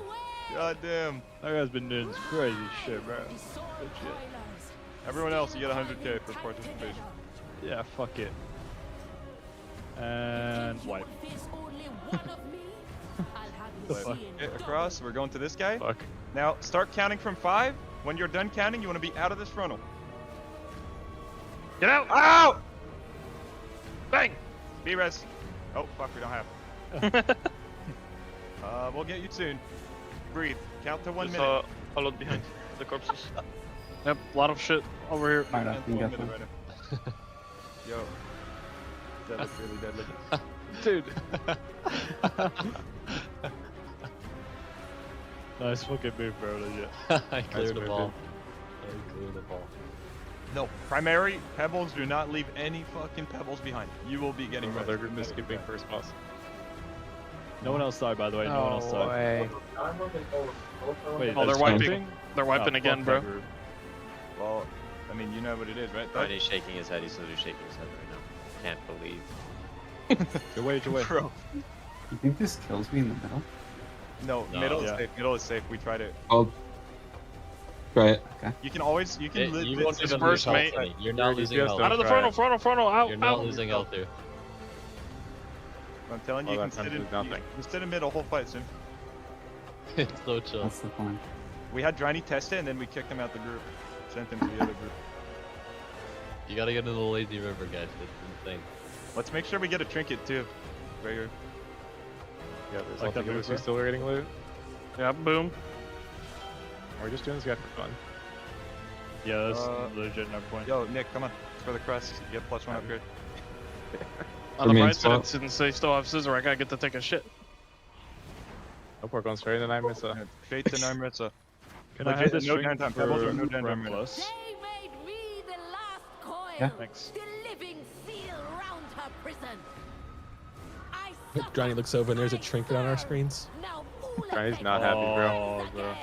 God damn. that guy's been doing some crazy shit, bro. Good shit. Everyone else, you get 100k for participation. Yeah, fuck it. And wipe. The fuck? Okay, across, we're going to this guy. Fuck. Now, start counting from 5. When you're done counting, you want to be out of this frontal. Get out! Out! Bang! B-res. Oh, fuck, we don't have. We'll get you soon. Breathe. Count to 1 There's minute. a lot behind the corpses. Yep, a lot of shit over here. Alright, I can get them. Yo. That looks really deadly. Dude. Nice fucking move, bro. Legit. I cleared the ball. I cleared the ball. No, primary pebbles do not leave any fucking pebbles behind. You will be getting They're skipping first boss. No one else died, by the way. No one else died. way. Wait, Oh, they're wiping. They're wiping Oh, again, fuck bro. that group. Well, I mean, you know what it is, right? Right, he's shaking his head. He's literally shaking his head right now. Can't believe. Get away, get away. Bro. You think this kills me in the middle? No, No, middle is yeah. safe. Middle is safe. We tried it. I'll try it. Okay. You can always, you can live You this won't even disperse, lose mate. health, Kenny. You're not losing health. Out of the frontal, out, You're not out. losing health here. I'm telling you, Oh, you can that sit in, times nothing. you can sit in middle whole fight soon. It's so chill. That's the plan. We had Driny test it, and then we kicked him out the group. Sent him to the other group. You gotta get into the lazy river, guys. It's insane. Let's make sure we get a trinket too. Right here. Yeah, there's Like like that that move, still getting loot. Yeah, boom. We're just doing this guy for fun. Yeah, that's legit no point. Yo, Nick, come on. For the crest. You get +1 upgrade. On the Remain bright side, spot. since they still have scissor, I gotta get to take a shit. Nope, we're going straight into Nymissa. Straight to Nymissa. Can I Legit, have this no drink downtime. for Pebbles or no downtime Ram right now. Plus? They made me the last coil. Yeah. Thanks. The living seal round her prison. I Johnny looks over and there's a trinket on our screens. Now Johnny's not happy, bro. Oh, bro.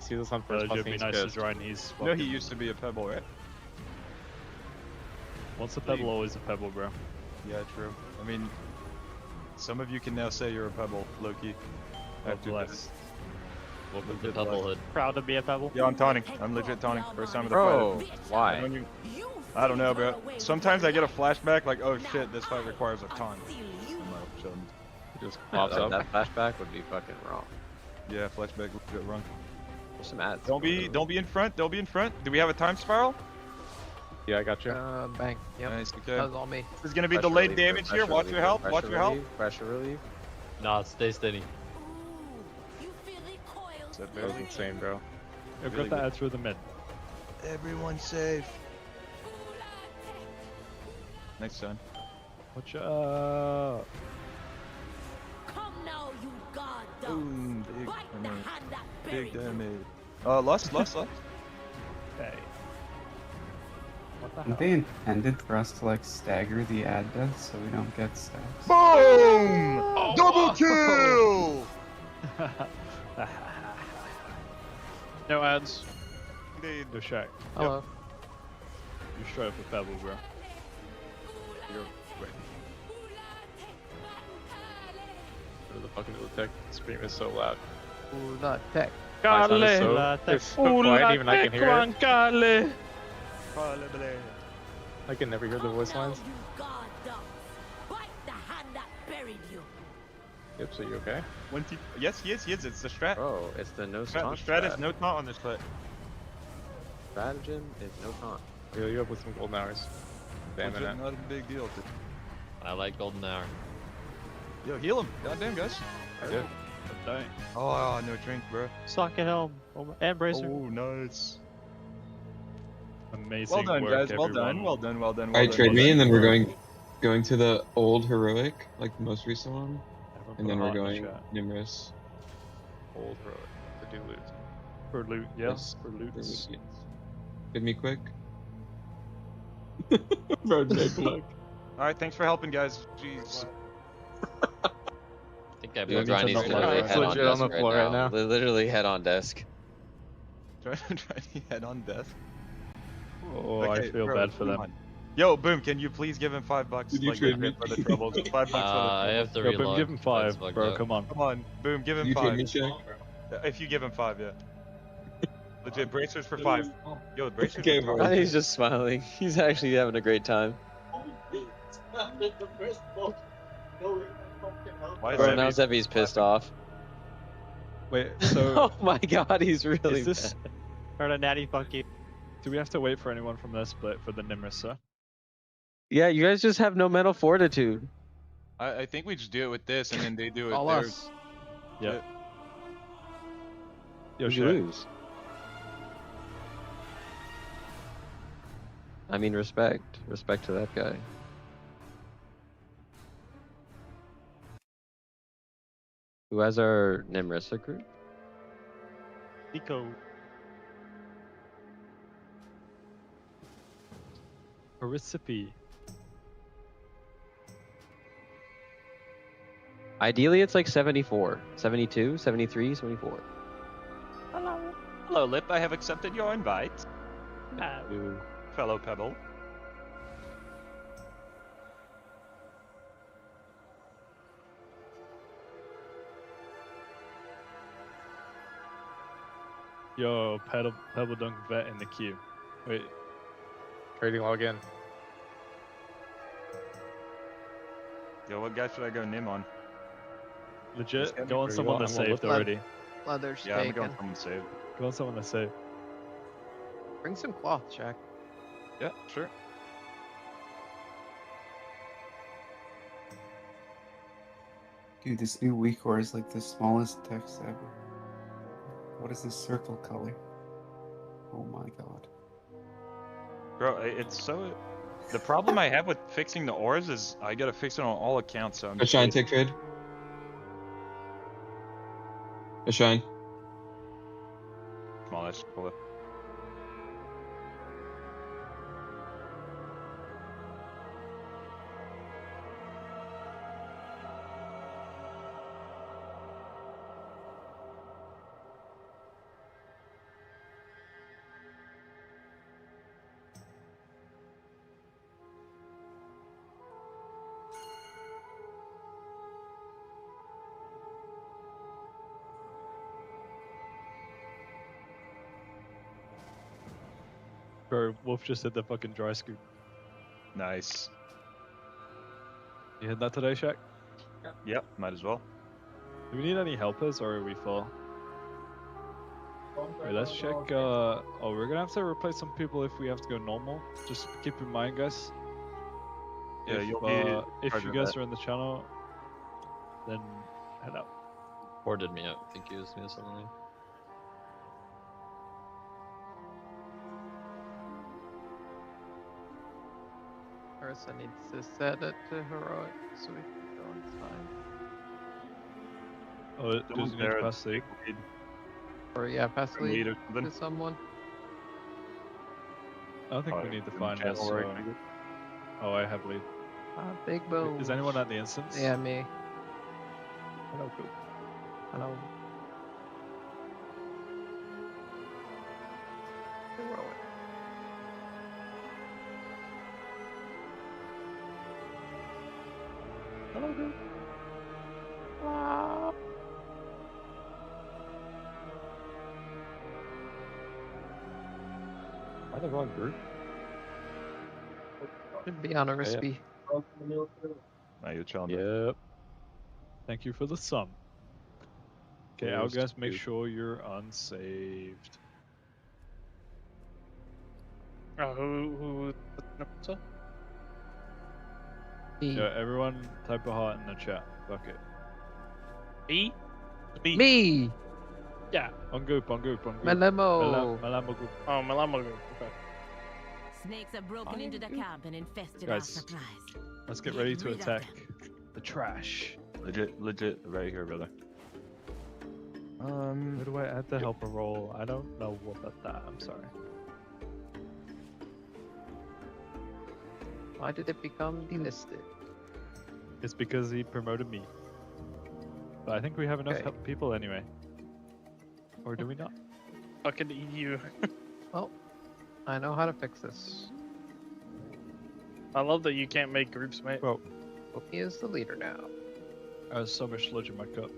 See this on first It'd boss, be he's nice to pissed. join. He's No, he used to be a pebble, right? Once a pebble, always a pebble, bro. Yeah, true. I mean, some of you can now say you're a pebble, Loki. After bless. Welcome to Pebblehood. Proud to be a pebble. Yeah, I'm taunting. I'm legit taunting. First time of the Bro, fight. why? When you- I don't know, bro. Sometimes I get a flashback like, oh shit, this fight requires a taunt. It just Yeah, pops up. that flashback would be fucking wrong. Yeah, flashback legit wrong. There's some ads. Don't be in front. Don't be in front. Do we have a time spiral? Yeah, I got you. Bang. Yep. Nice. Okay. That was all me. This is gonna be Pressure delayed relief, damage here. pressure Watch relief, your health. pressure Watch your health. relief, Pressure relief. Nah, stay steady. That That was insane, bro. Yo, Really got that good. ad through the mid. Everyone's safe. Nice, son. Watch out. Come now, you god dogs. Boom, big Bite the damage. hand that Big buried you. damage. Lost. Hey. What the I think hell? they intended for us to like stagger the ad deaths so we don't get stacks. Boom! Double kill! No ads. Indeed. The shack. Hello. You're straight up a pebble, bro. You're right. The fucking Ula'tek scream is so loud. Ula'tek. My son is Kale. so, it's so quiet, even I can hear it. Kale. I can never hear the voice lines. You god dogs. Bite the hand that buried you. Yep, so you okay? Yes, he is. It's the strat. Bro, it's the no The taunt strat is no taunt on this fight. Stratagem is no taunt. Heal you up with some golden hours. Damn Legit it. not a big deal. I like golden hour. Yo, heal him. Goddamn, guys. I did. Oh, no drink, bro. Socket helm. And bracer. Oh, nice. Amazing Well done, work, guys. everyone. Well done. All right, trade me, and then we're going to the old heroic, like the most recent one, Everyone and put then a we're heart in the going chat. Nimrus. Old heroic to do loot. For loot, yeah. Yes, For loots. Give me quick. Bro, Jake, look. Alright, thanks for helping, guys. Jeez. I think I Yeah, put Johnny's it's literally legit head on on desk the floor right now. Literally head on desk. Try to head on death. Oh, Okay, I feel bro, bad for come them. on. Yo, Boom, can you please give him $5? Did you like, trade me? for the troubles. $5 for the troubles. I have to Yo, boom, reload. give him 5, That's bro. fucked up. Come on. Come on, Boom, give him You trade 5. me, check? If you give him 5, yeah. Legit, bracers for 5. Yo, bracers Okay, for bro. 5. He's just smiling. He's actually having a great time. Why is Bro, that now Zeppy's pissed off. Wait, so Oh my god, he's really Is this mad. or a natty funky? do we have to wait for anyone from their split for the Nimrisa? Yeah, you guys just have no mental fortitude. I think we just do it with this, and then they do it All theirs. us. Yeah. Yo, Who'd you Shaq. lose? I mean, respect. Respect to that guy. Who has our Nimrisa group? Nico. A recipe. Ideally, it's like 74, 72, 73, 74. Hello. Hello, Lip. I have accepted your invite. Fellow Pebble. Yo, Pebble Dunk Vet in the queue. Wait. Trading log in. Yo, what guy should I go Nim on? Legit, Just go on get- someone I'm that's going saved with already. Leather's Yeah, I'm taken. going someone saved. Go on someone that's saved. Bring some cloth, Shaq. Yeah, sure. Dude, this new weak core is like the smallest text ever. What is this circle color? Oh my god. Bro, it's so... The problem I have with fixing the ores is I gotta fix it on all accounts, so I'm A just shine, waiting. take trade. A shine. Come on, let's pull it. Bro, Wolf just hit the fucking dry scoop. Nice. You hit that today, Shaq? Yep, might as well. Do we need any helpers or are we full? Wait, let's check. Oh, we're gonna have to replace some people if we have to go normal. Just keep in mind, guys. Yeah, if, you'll be if part you of guys that. are in the channel, then head out. Boarded me out. I think he was doing something. Marissa needs to set it to heroic so we can go inside. Oh, does Someone's he need there to at pass the Or yeah, pass the Lead lead or something. to someone. I don't think Oh, we need to in find channel this. where I So... can get- Oh, I have lead. Big boom. Is anyone at the instance? Yeah, me. Hello, cool. Hello. Heroic. Hello, dude. Wow. Am I the wrong group? Should be on a Yeah, yeah. recipe. Now you're chilling. Yep. Thank you for the sum. Okay, There's outguys, make two. sure you're unsaved. Who? Yeah, everyone type a heart in the chat. Fuck it. Me? Me. Me! Yeah. On group, on group, on group. Malamo. Malamo group. Oh, Malamo group. Okay. Snakes have broken into the camp and infested Guys, our supplies. Let's get ready to rid of attack them. the trash. Legit, right here, brother. Where do I add the helper role? I don't know about that. I'm sorry. Why did it become delisted? It's because he promoted me. But I think we have enough Okay. people anyway. Or do we not? Fucking EU. Well, I know how to fix this. I love that you can't make groups, mate. Well, He is the leader now. I have so much sludge in my cup.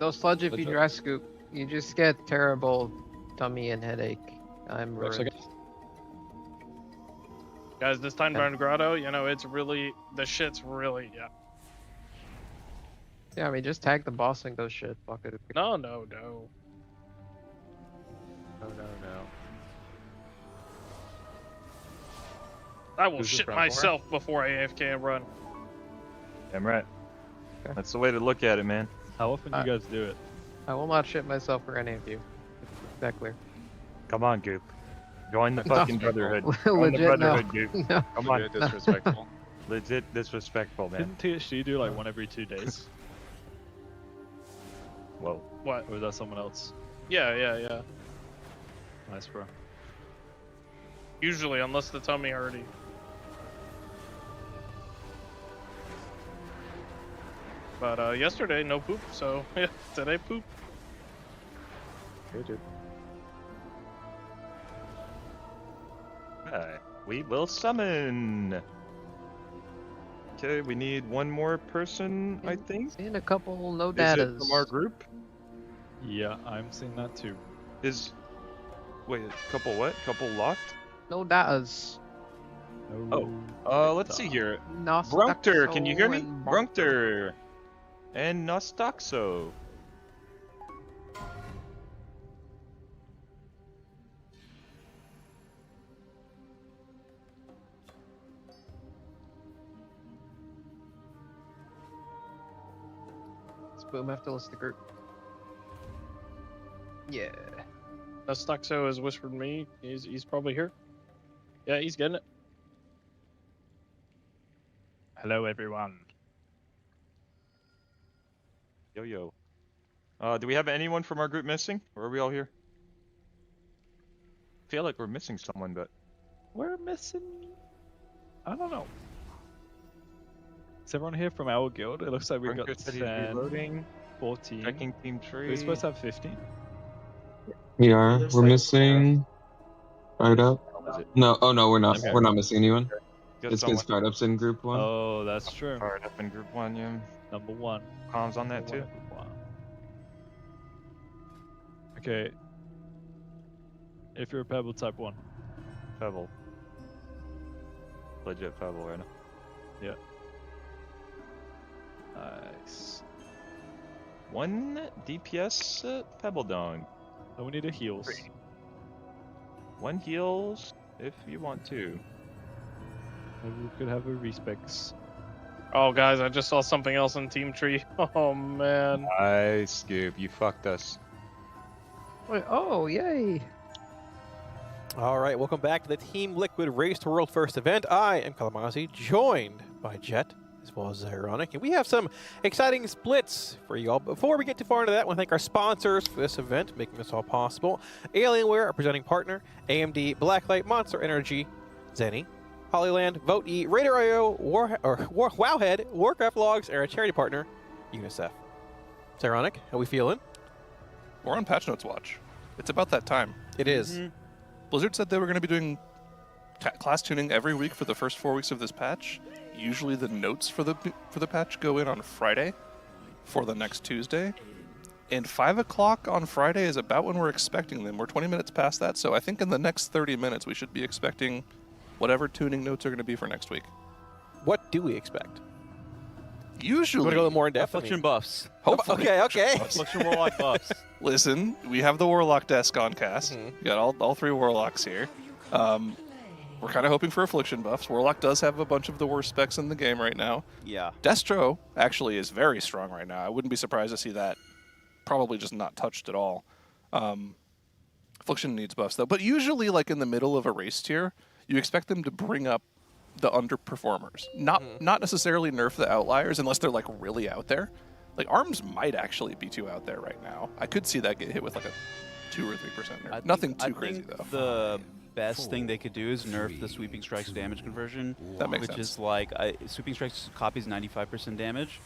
No sludge if you Legit. dry scoop. You just get terrible tummy and headache. I'm Rex, I ruined. guess. Guys, this time down Grotto, you know, it's really, the shit's really, yeah. Yeah, I mean, just tag the boss and go shit. Fuck it. No. No, no, no. I will Who's this shit run for? myself before I AFK and run. Damn right. That's the way to look at it, man. How often do you guys do it? I will not shit myself for any of you. Is that clear? Come on, Goop. Join the No. fucking brotherhood. Join the Legit, no. brotherhood, Goop. No. Come on. Legit disrespectful. Legit disrespectful, man. Didn't THC do like one every 2 days? Whoa. What? Or was that someone else? Yeah. Nice, bro. Usually, unless the tummy already. But yesterday, no poop, so yeah, today poop. Okay, dude. Alright, we will summon. Okay, we need one more person, I think. And a couple no Is datas. it from our group? Yeah, I'm seeing that too. Wait, a couple what? Couple locked? No datas. Oh, let's see here. Brunkter, can you hear me? Brunkter and Nostoxo. Let's boom have to list the group. Yeah. Nostoxo has whispered me. He's probably here. Yeah, he's getting it. Hello, everyone. Yo. Do we have anyone from our group missing? Or are we all here? I feel like we're missing someone, but... We're missing... I don't know. Is everyone here from our guild? It looks like we've got Brunker said he's 10, reloading. 14. Checking team tree. We're supposed to have 15. We are. We're missing. Right up. No. Oh no, we're not. Okay. We're not missing anyone. Just It's good someone- startups in group one. Oh, that's true. Fired up in group 1, yeah. Number 1. Comms on that too. Okay. If you're a Pebble, type 1. Pebble. Legit Pebble right now. Yeah. Nice. 1 DPS Pebble Dong. So we need a heals. 1 heals if you want to. Maybe we could have a respecs. Oh, guys, I just saw something else in Team Tree. Oh, man. Nice, Scoop. You fucked us. Wait, oh, yay. All right, welcome back to the Team Liquid Race to World First event. I am Kalamazi, joined by Jet, as well as Ironic, and we have some exciting splits for you all. Before we get too far into that, I want to thank our sponsors for this event, making this all possible. Alienware, our presenting partner, AMD, Blacklight, Monster Energy, Zenny, Hollyland, Vote.E, Raider.io, Wowhead, Warcraft Logs, and our charity partner, UNICEF. It's Ironic, how we feeling? We're on Patch Notes watch. It's about that time. It is. Blizzard said they were going to be doing class tuning every week for the first 4 weeks of this patch. Usually the notes for the patch go in on Friday for the next Tuesday. And 5 o'clock on Friday is about when we're expecting them. We're 20 minutes past that, so I think in the next 30 minutes we should be expecting whatever tuning notes are going to be for next week. What do we expect? Usually... You want to go more in depth? Affliction buffs. Hopefully. Okay. Affliction Warlock buffs. Listen, we have the Warlock desk on cast. We got all 3 Warlocks here. We're kind of hoping for Affliction buffs. Warlock does have a bunch of the worst specs in the game right now. Yeah. Destro actually is very strong right now. I wouldn't be surprised to see that probably just not touched at all. Affliction needs buffs, though. But usually, like in the middle of a race tier, you expect them to bring up the underperformers. Not necessarily nerf the outliers unless they're like really out there. Like ARMS might actually be too out there right now. I could see that get hit with like a 2 or 3% nerf. Nothing too crazy though. The best thing they could do is nerf the Sweeping Strike's damage conversion. That makes which sense. is like Sweeping Strike's copies 95% damage.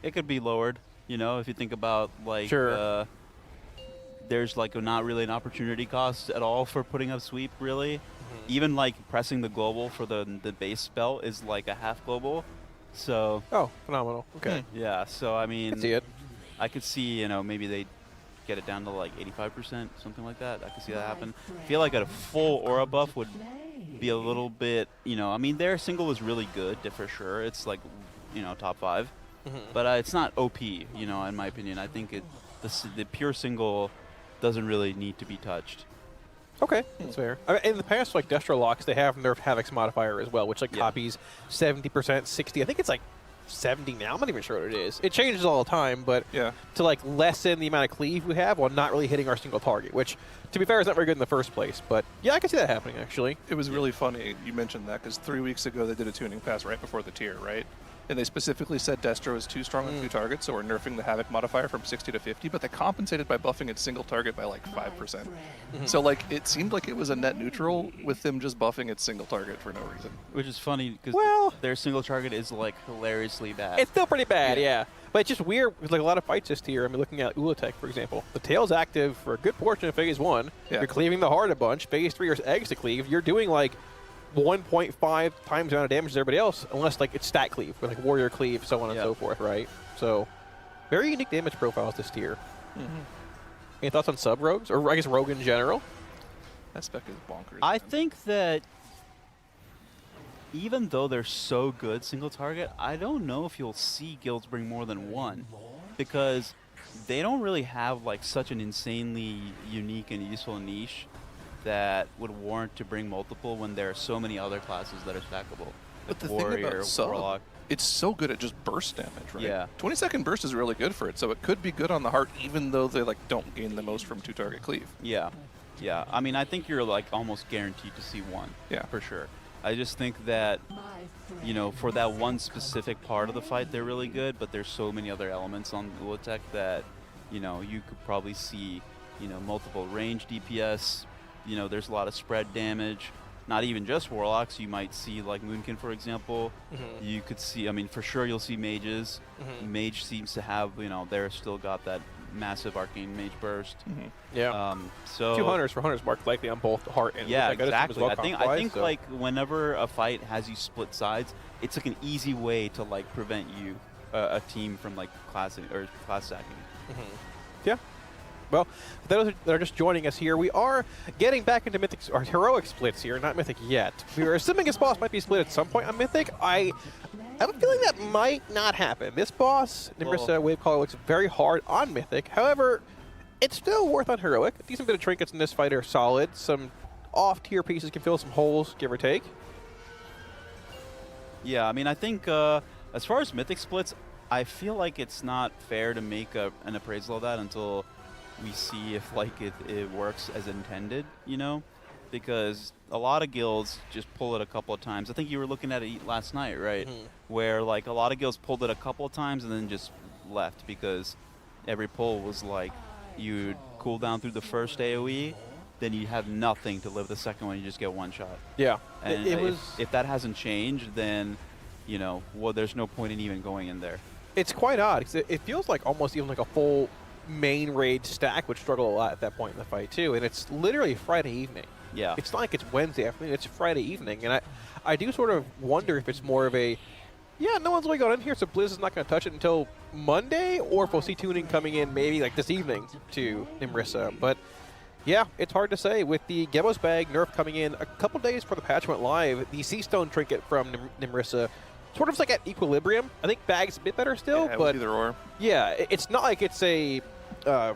It could be lowered. You know, if you think about like there's like not really an opportunity cost at all for putting up sweep really. Even like pressing the global for the base spell is like a half global. So phenomenal. Okay. Yeah, so I mean Can see it. I could see, you know, maybe they get it down to like 85%, something like that. I could see that happen. I feel like a full aura buff would be a little bit, you know, I mean their single is really good for sure. It's like, you know, top 5. But it's not OP, you know, in my opinion. I think the pure single doesn't really need to be touched. Okay, that's fair. I mean, in the past, like Destro Locks, they have nerfed Havoc's modifier as well, which like copies 70%, 60. I think it's like 70 now. I'm not even sure what it is. It changes all the time, but to like lessen the amount of cleave we have while not really hitting our single target, which, to be fair, is not very good in the first place. But yeah, I can see that happening actually. It was really funny you mentioned that because 3 weeks ago they did a tuning pass right before the tier, right? And they specifically said Destro is too strong on 2 targets, so we're nerfing the Havoc modifier from 60 to 50, but they compensated by buffing its single target by like 5%. So like it seemed like it was a net neutral with them just buffing its single target for no reason. Which is funny because their single target is like hilariously bad. It's still pretty bad, yeah. But it's just weird with like a lot of fights this tier. I mean, looking at Ula'tek, for example, the tail's active for a good portion of Phase 1. You're cleaving the heart a bunch. Phase 3 is eggs to cleave. You're doing like 1.5 times the amount of damage as everybody else, unless like it's stat cleave, with like warrior cleave, so on and so forth, right? So, very unique damage profiles this tier. Any thoughts on sub rogues, or I guess rogue in general? That spec is bonkers. I think that even though they're so good single target, I don't know if you'll see guilds bring more than one, because they don't really have like such an insanely unique and useful niche that would warrant to bring multiple when there are so many other classes that are stackable. But the Warrior, thing about sub, Warlock. it's so good at just burst damage, right? Yeah. 20-second burst is really good for it, so it could be good on the heart even though they like don't gain the most from 2-target cleave. Yeah. Yeah. I mean, I think you're like almost guaranteed to see one. Yeah. For sure. I just think that, you know, for that one specific part of the fight, they're really good, but there's so many other elements on Ula'tek that, you know, you could probably see, you know, multiple range DPS. You know, there's a lot of spread damage. Not even just warlocks. You might see like Moonkin, for example. You could see, I mean, for sure you'll see mages. Mage seems to have, you know, they're still got that massive arcane mage burst. Yeah. So 2 hunters for hunters marked likely on both heart and yeah, Ula'tek. exactly. Well I think so. Like whenever a fight has you split sides, it's like an easy way to like prevent you a team from like class stacking. Yeah. Well, for those that are just joining us here, we are getting back into Mythic or heroic splits here, not Mythic yet. We are assuming this boss might be split at some point on Mythic. I have a feeling that might not happen. This boss, Nimrisa Wavecaller, looks very hard on Mythic. However, it's still worth on heroic. A decent bit of trinkets in this fight are solid. Some off-tier pieces can fill some holes, give or take. Yeah, I mean, I think as far as Mythic splits, I feel like it's not fair to make an appraisal of that until we see if like it works as intended, you know, because a lot of guilds just pull it a couple of times. I think you were looking at it last night, right? Where like a lot of guilds pulled it a couple of times and then just left because every pull was like you'd cool down through the first AoE, then you have nothing to live the second one. You just get one shot. Yeah, and if that hasn't changed, then you know, well, there's no point in even going in there. It's quite odd because it feels like almost even like a full main raid stack would struggle a lot at that point in the fight too, and it's literally Friday evening. Yeah, it's not like it's Wednesday afternoon; it's Friday evening, and I do sort of wonder if it's more of a no one's really going in here, so Blizz is not going to touch it until Monday, or if we'll see tuning coming in maybe like this evening to Nimrisa. But yeah, it's hard to say. With the Gemos Bag nerf coming in a couple days before the patch went live, the Sea Stone trinket from Nimrisa sort of like at equilibrium. I think Bag's a bit better still, but either or. Yeah, it's not like it's a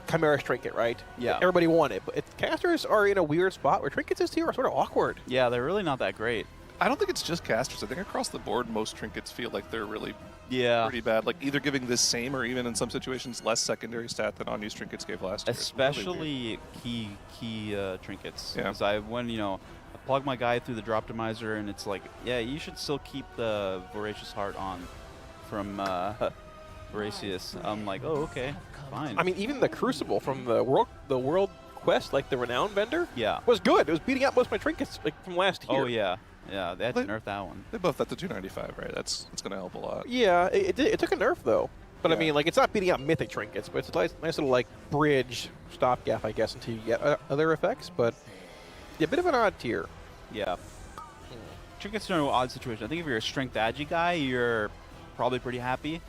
Chimera trinket, right? Yeah. Everybody want it, but casters are in a weird spot where trinkets this tier are sort of awkward. Yeah, they're really not that great. I don't think it's just casters. I think across the board, most trinkets feel like they're really pretty bad. Like either giving the same or even in some situations less secondary stat than unused trinkets gave last year. Especially key trinkets. Yeah. Because I plug my guy through the drop optimizer and it's like, yeah, you should still keep the Voracious Heart on from Voracious. I'm like, oh, okay, fine. I mean, even the Crucible from the World Quest, like the Renown vendor, yeah, was good. It was beating out most of my trinkets like from last year. Oh yeah, yeah, they had to nerf that one. They buffed that to 295, right? That's going to help a lot. Yeah, it took a nerf though. But I mean, like, it's not beating out mythic trinkets, but it's a nice little like bridge stopgap, I guess, until you get other effects. But yeah, a bit of an odd tier. Yeah. Trinkets are an odd situation. I think if you're a strength agi guy, you're probably pretty happy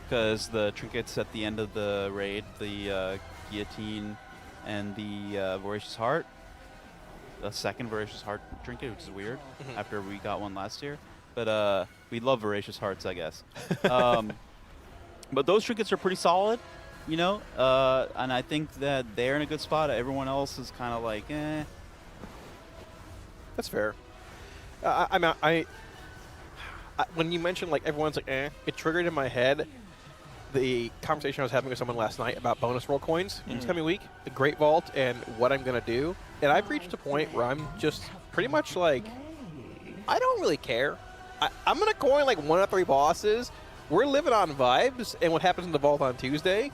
because the trinkets at the end of the raid, the guillotine and the Voracious Heart, a second Voracious Heart trinket, which is weird after we got one last year. But we love Voracious Hearts, I guess. But those trinkets are pretty solid, you know, and I think that they're in a good spot. Everyone else is kind of like, eh. That's fair. When you mentioned like everyone's like, it triggered in my head the conversation I was having with someone last night about bonus roll coins this coming week, the Great Vault, and what I'm gonna do. And I've reached a point where I'm just pretty much like, I don't really care. I'm gonna coin like 1 of 3 bosses. We're living on vibes and what happens in the vault on Tuesday.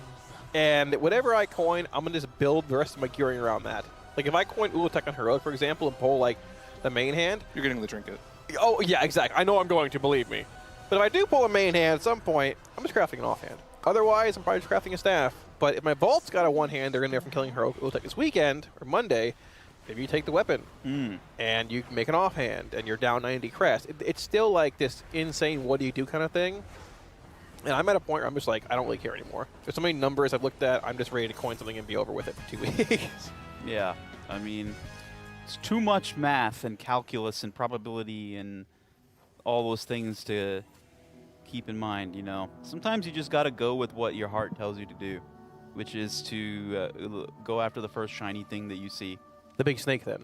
And whatever I coin, I'm gonna just build the rest of my gearing around that. Like if I coin Ula'tek on Heroic, for example, and pull like the main hand, you're getting the trinket. Oh yeah, exactly. I know I'm going to, believe me. But if I do pull a main hand at some point, I'm just crafting an offhand. Otherwise, I'm probably just crafting a staff. But if my vault's got a one-hander in there from killing Heroic Ula'tek this weekend or Monday, maybe you take the weapon and you make an offhand and you're down 90 crest. It's still like this insane what do you do kind of thing. And I'm at a point where I'm just like, I don't really care anymore. There's so many numbers I've looked at, I'm just ready to coin something and be over with it for 2 weeks. Yeah, I mean, it's too much math and calculus and probability and all those things to keep in mind, you know. Sometimes you just got to go with what your heart tells you to do, which is to go after the first shiny thing that you see. The big snake, then.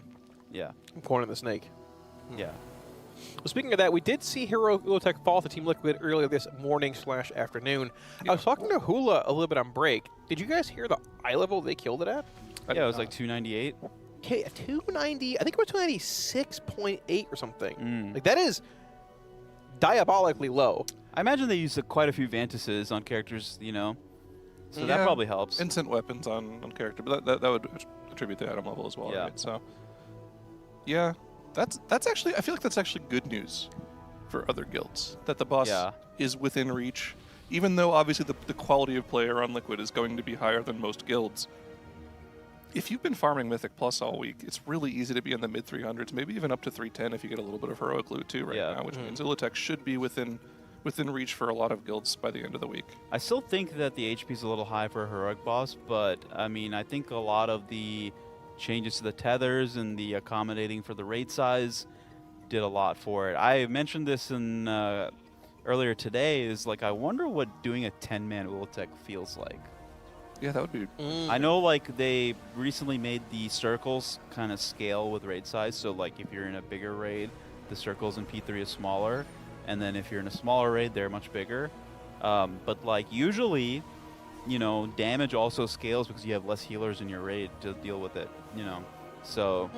Yeah. I'm cornering the snake. Yeah. Well, speaking of that, we did see Heroic Ula'tek fall to Team Liquid earlier this morning/afternoon. I was talking to Hula a little bit on break. Did you guys hear the eye level they killed it at? Yeah, it was like 298. Okay, 290. I think it was 296.8 or something. Like that is diabolically low. I imagine they used quite a few Vantuses on characters, you know, so that probably helps. Instant weapons on character, but that would attribute to item level as well, right? So, yeah, that's actually, I feel like that's actually good news for other guilds, that the boss is within reach, even though obviously the quality of player on Liquid is going to be higher than most guilds. If you've been farming Mythic Plus all week, it's really easy to be in the mid 300s, maybe even up to 310 if you get a little bit of heroic loot too now, which means Ula'tek should be within reach for a lot of guilds by the end of the week. I still think that the HP is a little high for a heroic boss, but I mean, I think a lot of the changes to the tethers and the accommodating for the raid size did a lot for it. I mentioned this in earlier today, is like, I wonder what doing a 10-man Ula'tek feels like. Yeah, that would be... I know, like, they recently made the circles kind of scale with raid size, so, like, if you're in a bigger raid, the circles in P3 is smaller, and then if you're in a smaller raid, they're much bigger. But, like, usually, you know, damage also scales because you have less healers in your raid to deal with it, you know. So,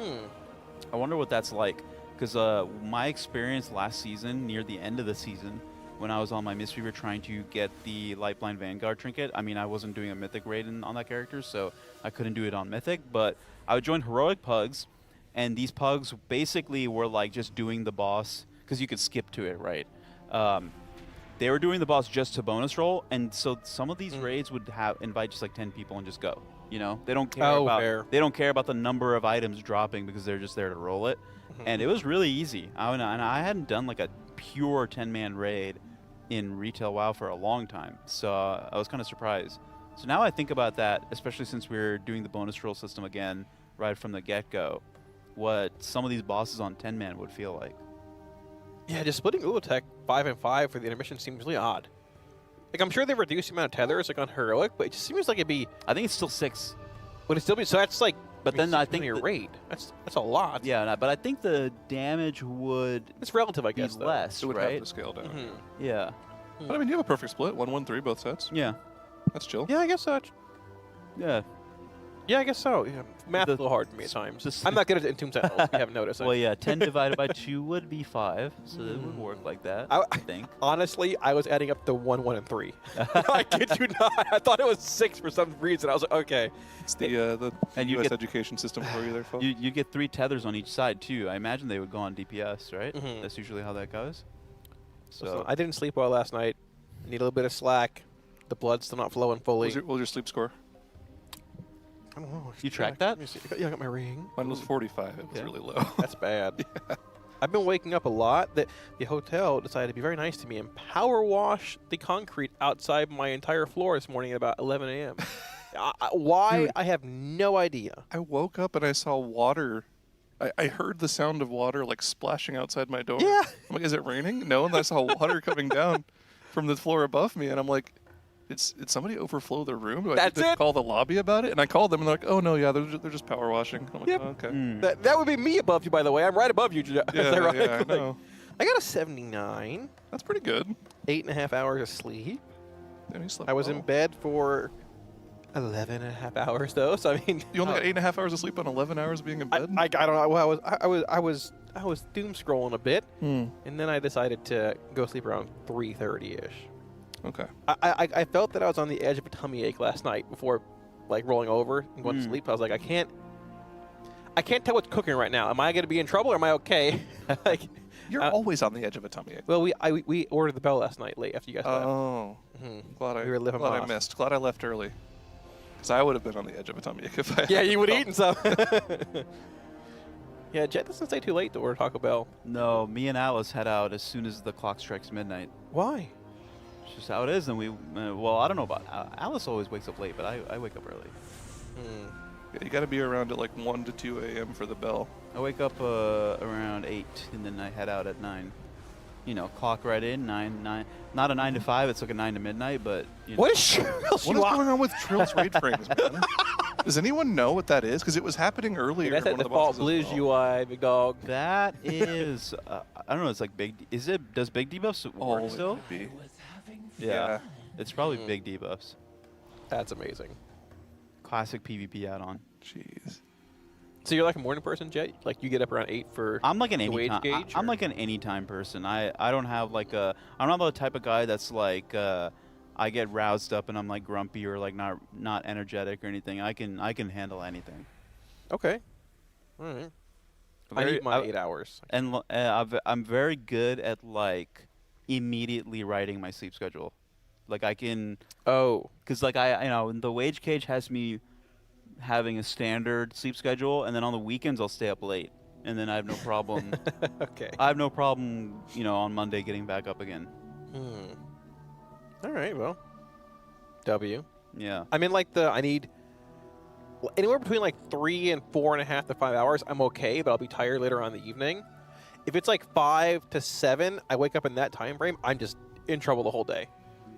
I wonder what that's like, because my experience last season, near the end of the season, when I was on my Mistweaver trying to get the Lightblind Vanguard trinket, I mean, I wasn't doing a Mythic raid on that character, so I couldn't do it on Mythic, but I would join Heroic Pugs, and these Pugs basically were like just doing the boss, because you could skip to it, right? They were doing the boss just to bonus roll, and so some of these raids would invite just like 10 people and just go, you know? They don't care they don't care about the number of items dropping because they're just there to roll it. And it was really easy. And I hadn't done like a pure 10-man raid in retail WoW for a long time, so I was kind of surprised. So now I think about that, especially since we're doing the bonus roll system again right from the get-go, what some of these bosses on 10-man would feel like. Yeah, just splitting Ula'tek 5 and 5 for the intermission seems really odd. Like, I'm sure they reduced the amount of tethers like on Heroic, but it just seems like it'd be... I think it's still 6. Would it still be... So that's like... But then I think your rate. That's a lot. Yeah, but I think the damage would... It's relative, I guess, be less, it would right? have to scale down. Yeah. But I mean, you have a perfect split. 1-1-3 both sets. Yeah. That's chill. Yeah, I guess so. Yeah. Yeah, I guess so. Yeah. Math's a little hard for me at times. I'm not good at Entomb Sentinels, if you haven't noticed. Well, yeah, 10 divided by 2 would be 5, so it would work like that, I think. Honestly, I was adding up to 1, 1, and 3. I kid you not. I thought it was 6 for some reason. I was like, okay. It's the and you US get, education system for you there, folks. You get 3 tethers on each side, too. I imagine they would go on DPS, right? That's usually how that goes. So I didn't sleep well last night. I need a little bit of slack. The blood's still not flowing fully. What was your sleep score? I don't know. You tracked that? Yeah, I got my ring. Mine was 45. It was really low. That's bad. Yeah. I've been waking up a lot. The hotel decided to be very nice to me and power wash the concrete outside my entire floor this morning at about 11 a.m. Why? Dude, I have no idea. I woke up and I saw water. I heard the sound of water like splashing outside my door. Yeah. I'm like, is it raining? No, and I saw water coming down from the floor above me, and I'm like, did somebody overflow the room? Do I That's need to it. call the lobby about it? And I called them, and they're like, oh, no, yeah, they're just power washing. I'm like, Yep. oh, okay. That would be me above you, by the way. I'm right above you, ironically. I know. I got a 79. That's pretty good. 8.5 hours of sleep. Yeah, you slept I was in well. bed for 11.5 hours, though. So I mean, You only got 8.5 hours of sleep on 11 hours of being in bed? I don't know. I was doom scrolling a bit, and then I decided to go sleep around 3:30 ish. Okay. I felt that I was on the edge of a tummy ache last night before, like, rolling over and going to sleep. I was like, I can't tell what's cooking right now. Am I going to be in trouble or am I okay? Like, you're always on the edge of a tummy ache. Well, we ordered the bell last night late after you guys left. Oh. We were living glad I off. missed. Glad I left early. Because I would have been on the edge of a tummy ache if I Yeah, had you would have felt- eaten some. Yeah, Jet doesn't stay too late to order Taco Bell. No, me and Alice head out as soon as the clock strikes midnight. Why? It's just how it is, and well, I don't know about Alice. Always wakes up late, but I wake up early. Yeah, you got to be around at like 1 to 2 a.m. for the bell. I wake up around 8, and then I head out at 9. You know, clock right in 9. Not a 9 to 5. It's like a 9 to midnight, but you know. What is Trill's What is going on with Trill's raid frames, man? Does anyone know what that is? Because it was happening earlier. That's in that one of the default bosses as Blizz well. UI, big dog. That is, I don't know. It's like big. Is it? Does big debuffs work it still? could be. Yeah. It's probably big debuffs. That's amazing. Classic PvP add-on. Jeez. So you're like a morning person, Jet? Like you get up around 8 for I'm like an the wage anytime. gauge? I'm or- like an anytime person. I don't have like a. I'm not the type of guy that's like. I get roused up and I'm like grumpy or like not energetic or anything. I can handle anything. Okay. All right. I need my 8 hours. And I'm very good at like immediately writing my sleep schedule. Like I can. Oh. Because like the wage cage has me having a standard sleep schedule, and then on the weekends I'll stay up late, and then I have no problem. Okay. I have no problem, on Monday getting back up again. All right. Well. W. Yeah. I mean, like I need anywhere between like 3 and 4.5 to 5 hours. I'm okay, but I'll be tired later on in the evening. If it's like 5 to 7, I wake up in that time frame. I'm just in trouble the whole day.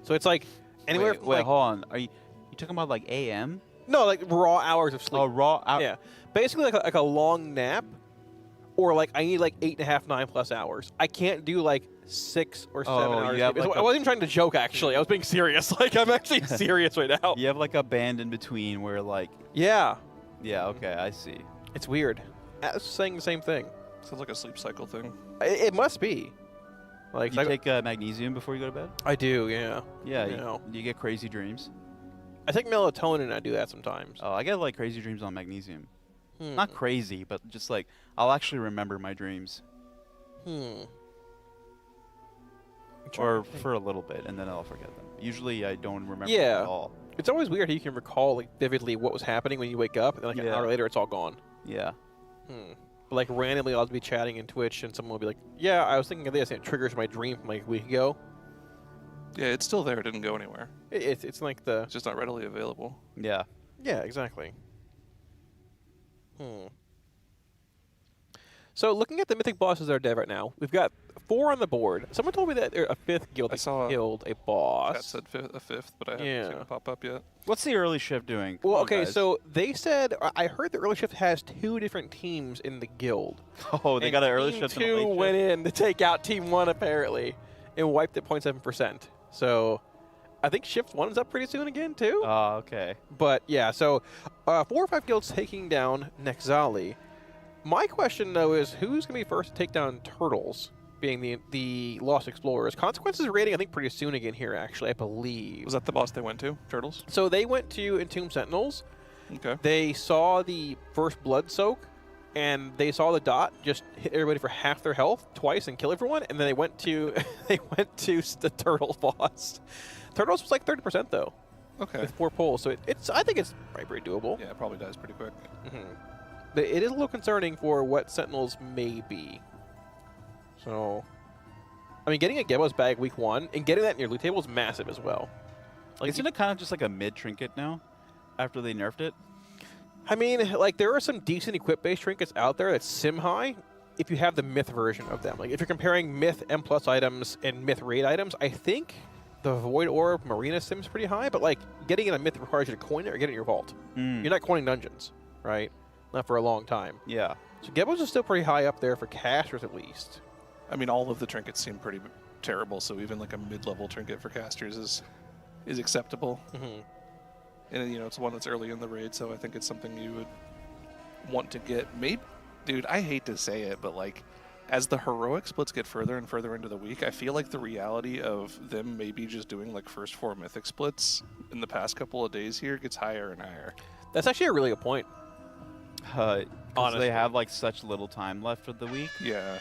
So it's like anywhere. Wait, from wait, like, hold on. Are you talking about like AM? No, like raw hours of sleep. Oh, raw hours. Yeah, basically like a long nap, or like I need like 8.5, 9+ hours. I can't do like 6 or 7 hours. you have sleep. like I wasn't even trying to joke. Actually, I was being serious. Like I'm actually serious right now. You have like a band in between where like. Yeah. Yeah. Okay, I see. It's weird. I was saying the same thing. Sounds like a sleep cycle thing. It must be. Like you take magnesium before you go to bed? I do. Yeah. Yeah. You You get crazy dreams. I take melatonin and I do that sometimes. Oh, I get like crazy dreams on magnesium. Hmm. Not crazy, but just like I'll actually remember my dreams. Or for a little bit, and then I'll forget them. Usually, I don't remember them at all. It's always weird how you can recall like vividly what was happening when you wake up, and then like an hour later it's all gone. Yeah. But like randomly, I'll be chatting in Twitch, and someone will be like, "Yeah, I was thinking of this," and it triggers my dream from like a week ago. Yeah, it's still there. It didn't go anywhere. It's like the. It's just not readily available. Yeah. Yeah, exactly. So looking at the mythic bosses that are dead right now, we've got 4 on the board. Someone told me that a 5th guild killed a boss. That said a fifth, but I haven't seen it pop up yet. What's the early shift doing? Well, Come on, okay, guys. so they said I heard the early shift has 2 different teams in the guild. Oh, they And got an early Team shift and a 2 late went in to take out Team 1 apparently, and wiped at 0.7%. So I think Shift 1 is up pretty soon again too. Oh, okay. But yeah, so 4 or 5 guilds taking down Nexali. My question though is who's going to be first to take down Turtles, being the Lost Explorers? Consequences rating I think pretty soon again here actually, I believe. Was that the boss they went to, Turtles? So they went to Entombed Sentinels. Okay. They saw the first Blood Soak, and they saw the dot just hit everybody for half their health twice and kill everyone, and then they went to the Turtles boss. Turtles was like 30% though. Okay. With 4 pulls, so I think it's pretty doable. Yeah, it probably dies pretty quick. But it is a little concerning for what Sentinels may be. So, I mean, getting a Gebo's bag week 1 and getting that in your loot table is massive as well. Like, isn't it kind of just like a mid trinket now, after they nerfed it? I mean, like there are some decent equip-based trinkets out there that's sim high. If you have the myth version of them, like if you're comparing myth M+ items and myth raid items, I think the Void Orb Marina Sim's pretty high, but like getting in a myth requires you to coin it or get it in your vault. You're not coining dungeons, right? Not for a long time. Yeah. So Gebos is still pretty high up there for casters at least. I mean, all of the trinkets seem pretty terrible, so even like a mid-level trinket for casters is acceptable. And you know, it's one that's early in the raid, so I think it's something you would want to get. Maybe, dude, I hate to say it, but like, as the heroic splits get further and further into the week, I feel like the reality of them maybe just doing like first 4 mythic splits in the past couple of days here gets higher and higher. That's actually a really good point. Honestly, they have like such little time left for the week. Yeah.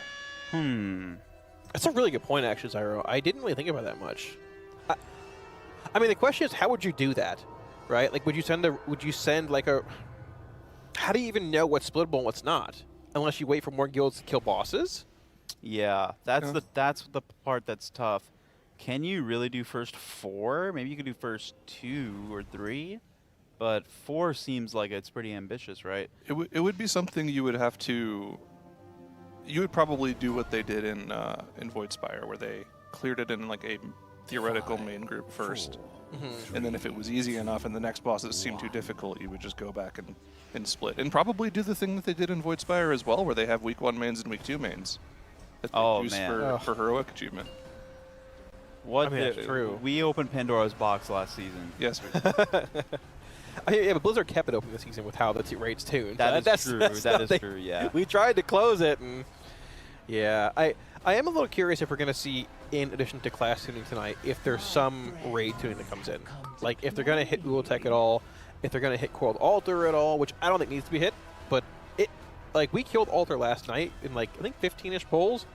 That's a really good point, actually, Zyro. I didn't really think about that much. I mean, the question is, how would you do that, right? Like, would you send like a? How do you even know what's splittable and what's not, unless you wait for more guilds to kill bosses? Yeah, that's the part that's tough. Can you really do first 4? Maybe you could do first 2 or 3, but 4 seems like it's pretty ambitious, right? It would be something you would have to. You would probably do what they did in Voidspire, where they cleared it in like a theoretical main group first, and then if it was easy enough and the next bosses seemed too difficult, you would just go back and split, and probably do the thing that they did in Voidspire as well, where they have week 1 mains and week 2 mains that they use for heroic achievement. What? I mean, that's true. We opened Pandora's box last season. Yes, we Yeah, but Blizzard kept it open this season with how the raid's tuned. That's true. That is true. Yeah. We tried to close it, and yeah, I am a little curious if we're going to see, in addition to class tuning tonight, if there's some raid tuning that comes in. Like, if they're going to hit Ula'tek at all, if they're going to hit Coiled Altar at all, which I don't think needs to be hit, but like, we killed Altar last night in, like, I think 15-ish pulls.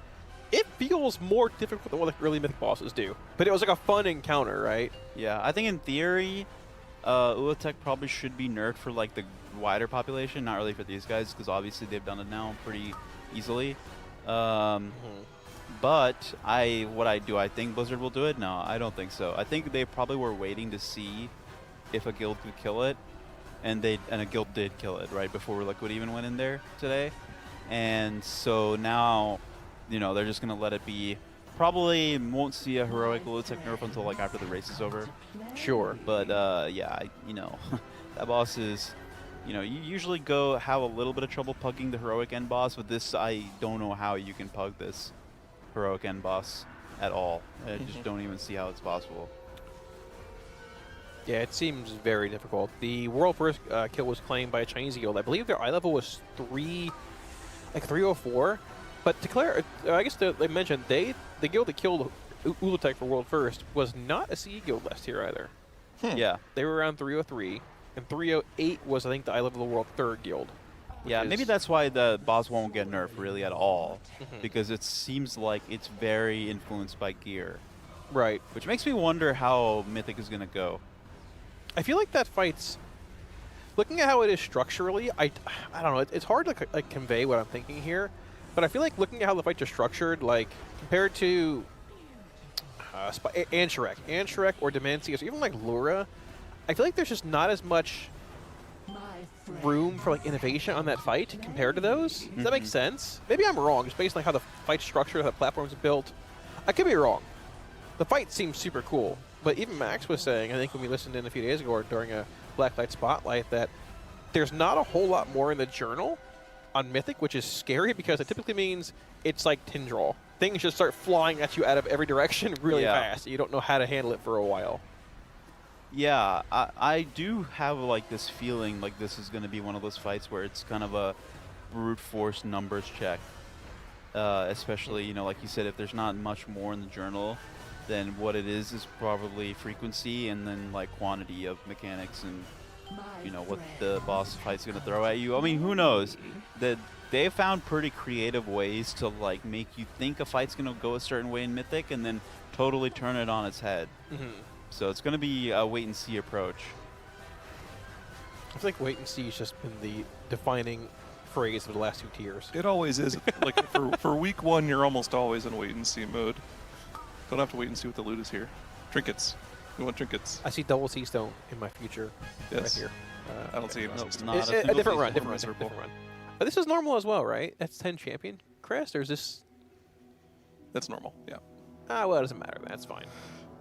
It feels more difficult than what the early mythic bosses do. But it was like a fun encounter, right? Yeah, I think in theory, Ula'tek probably should be nerfed for, like, the wider population, not really for these guys, because obviously they've done it now pretty easily. But do I think Blizzard will do it? No, I don't think so. I think they probably were waiting to see if a guild could kill it, and a guild did kill it right before Liquid even went in there today, and so now, you know, they're just gonna let it be. Probably won't see a heroic Ula'tek nerf until like after the race is over. Sure. But yeah, you know, that boss is. You know, you usually have a little bit of trouble pugging the heroic end boss, but this, I don't know how you can pug this heroic end boss at all. I just don't even see how it's possible. Yeah, it seems very difficult. The world first kill was claimed by a Chinese guild. I believe their eye level was 304. But to I guess they mentioned the guild that killed Ula'tek for world first was not a CE guild last year either. Yeah. They were around 303. And 308 was, I think, the eye level of the world 3rd guild. Yeah, maybe that's why the boss won't get nerfed really at all, because it seems like it's very influenced by gear. Right. Which makes me wonder how Mythic is going to go. I feel like that fight's... Looking at how it is structurally, I don't know, it's hard to like convey what I'm thinking here, but I feel like looking at how the fights are structured, like, compared to Ansharek or Demensius, or even like Lura, I feel like there's just not as much room for like innovation on that fight compared to those. Does that make sense? Maybe I'm wrong, just based on how the fight's structured, how the platforms are built. I could be wrong. The fight seems super cool, but even Max was saying, I think when we listened in a few days ago or during a Blacklight Spotlight, that there's not a whole lot more in the journal on Mythic, which is scary because it typically means it's like Tindral. Things just start flying at you out of every direction really fast. You don't know how to handle it for a while. Yeah, I do have like this feeling like this is going to be one of those fights where it's kind of a brute force numbers check. Especially, you know, like you said, if there's not much more in the journal, then what it is probably frequency and then like quantity of mechanics and, you know, what the boss fight's going to throw at you. I mean, who knows? They found pretty creative ways to like make you think a fight's going to go a certain way in Mythic and then totally turn it on its head. So it's going to be a wait-and-see approach. I feel like wait-and-see has just been the defining phrase of the last 2 tiers. It always is. Like, for week 1, you're almost always in wait-and-see mode. Don't have to wait and see what the loot is here. Trinkets. We want trinkets. I see double sea stone in my future right here. I don't see any sea stone. A different run. But this is normal as well, right? That's 10 champion crest, or is this... That's normal, yeah. Well, it doesn't matter. That's fine.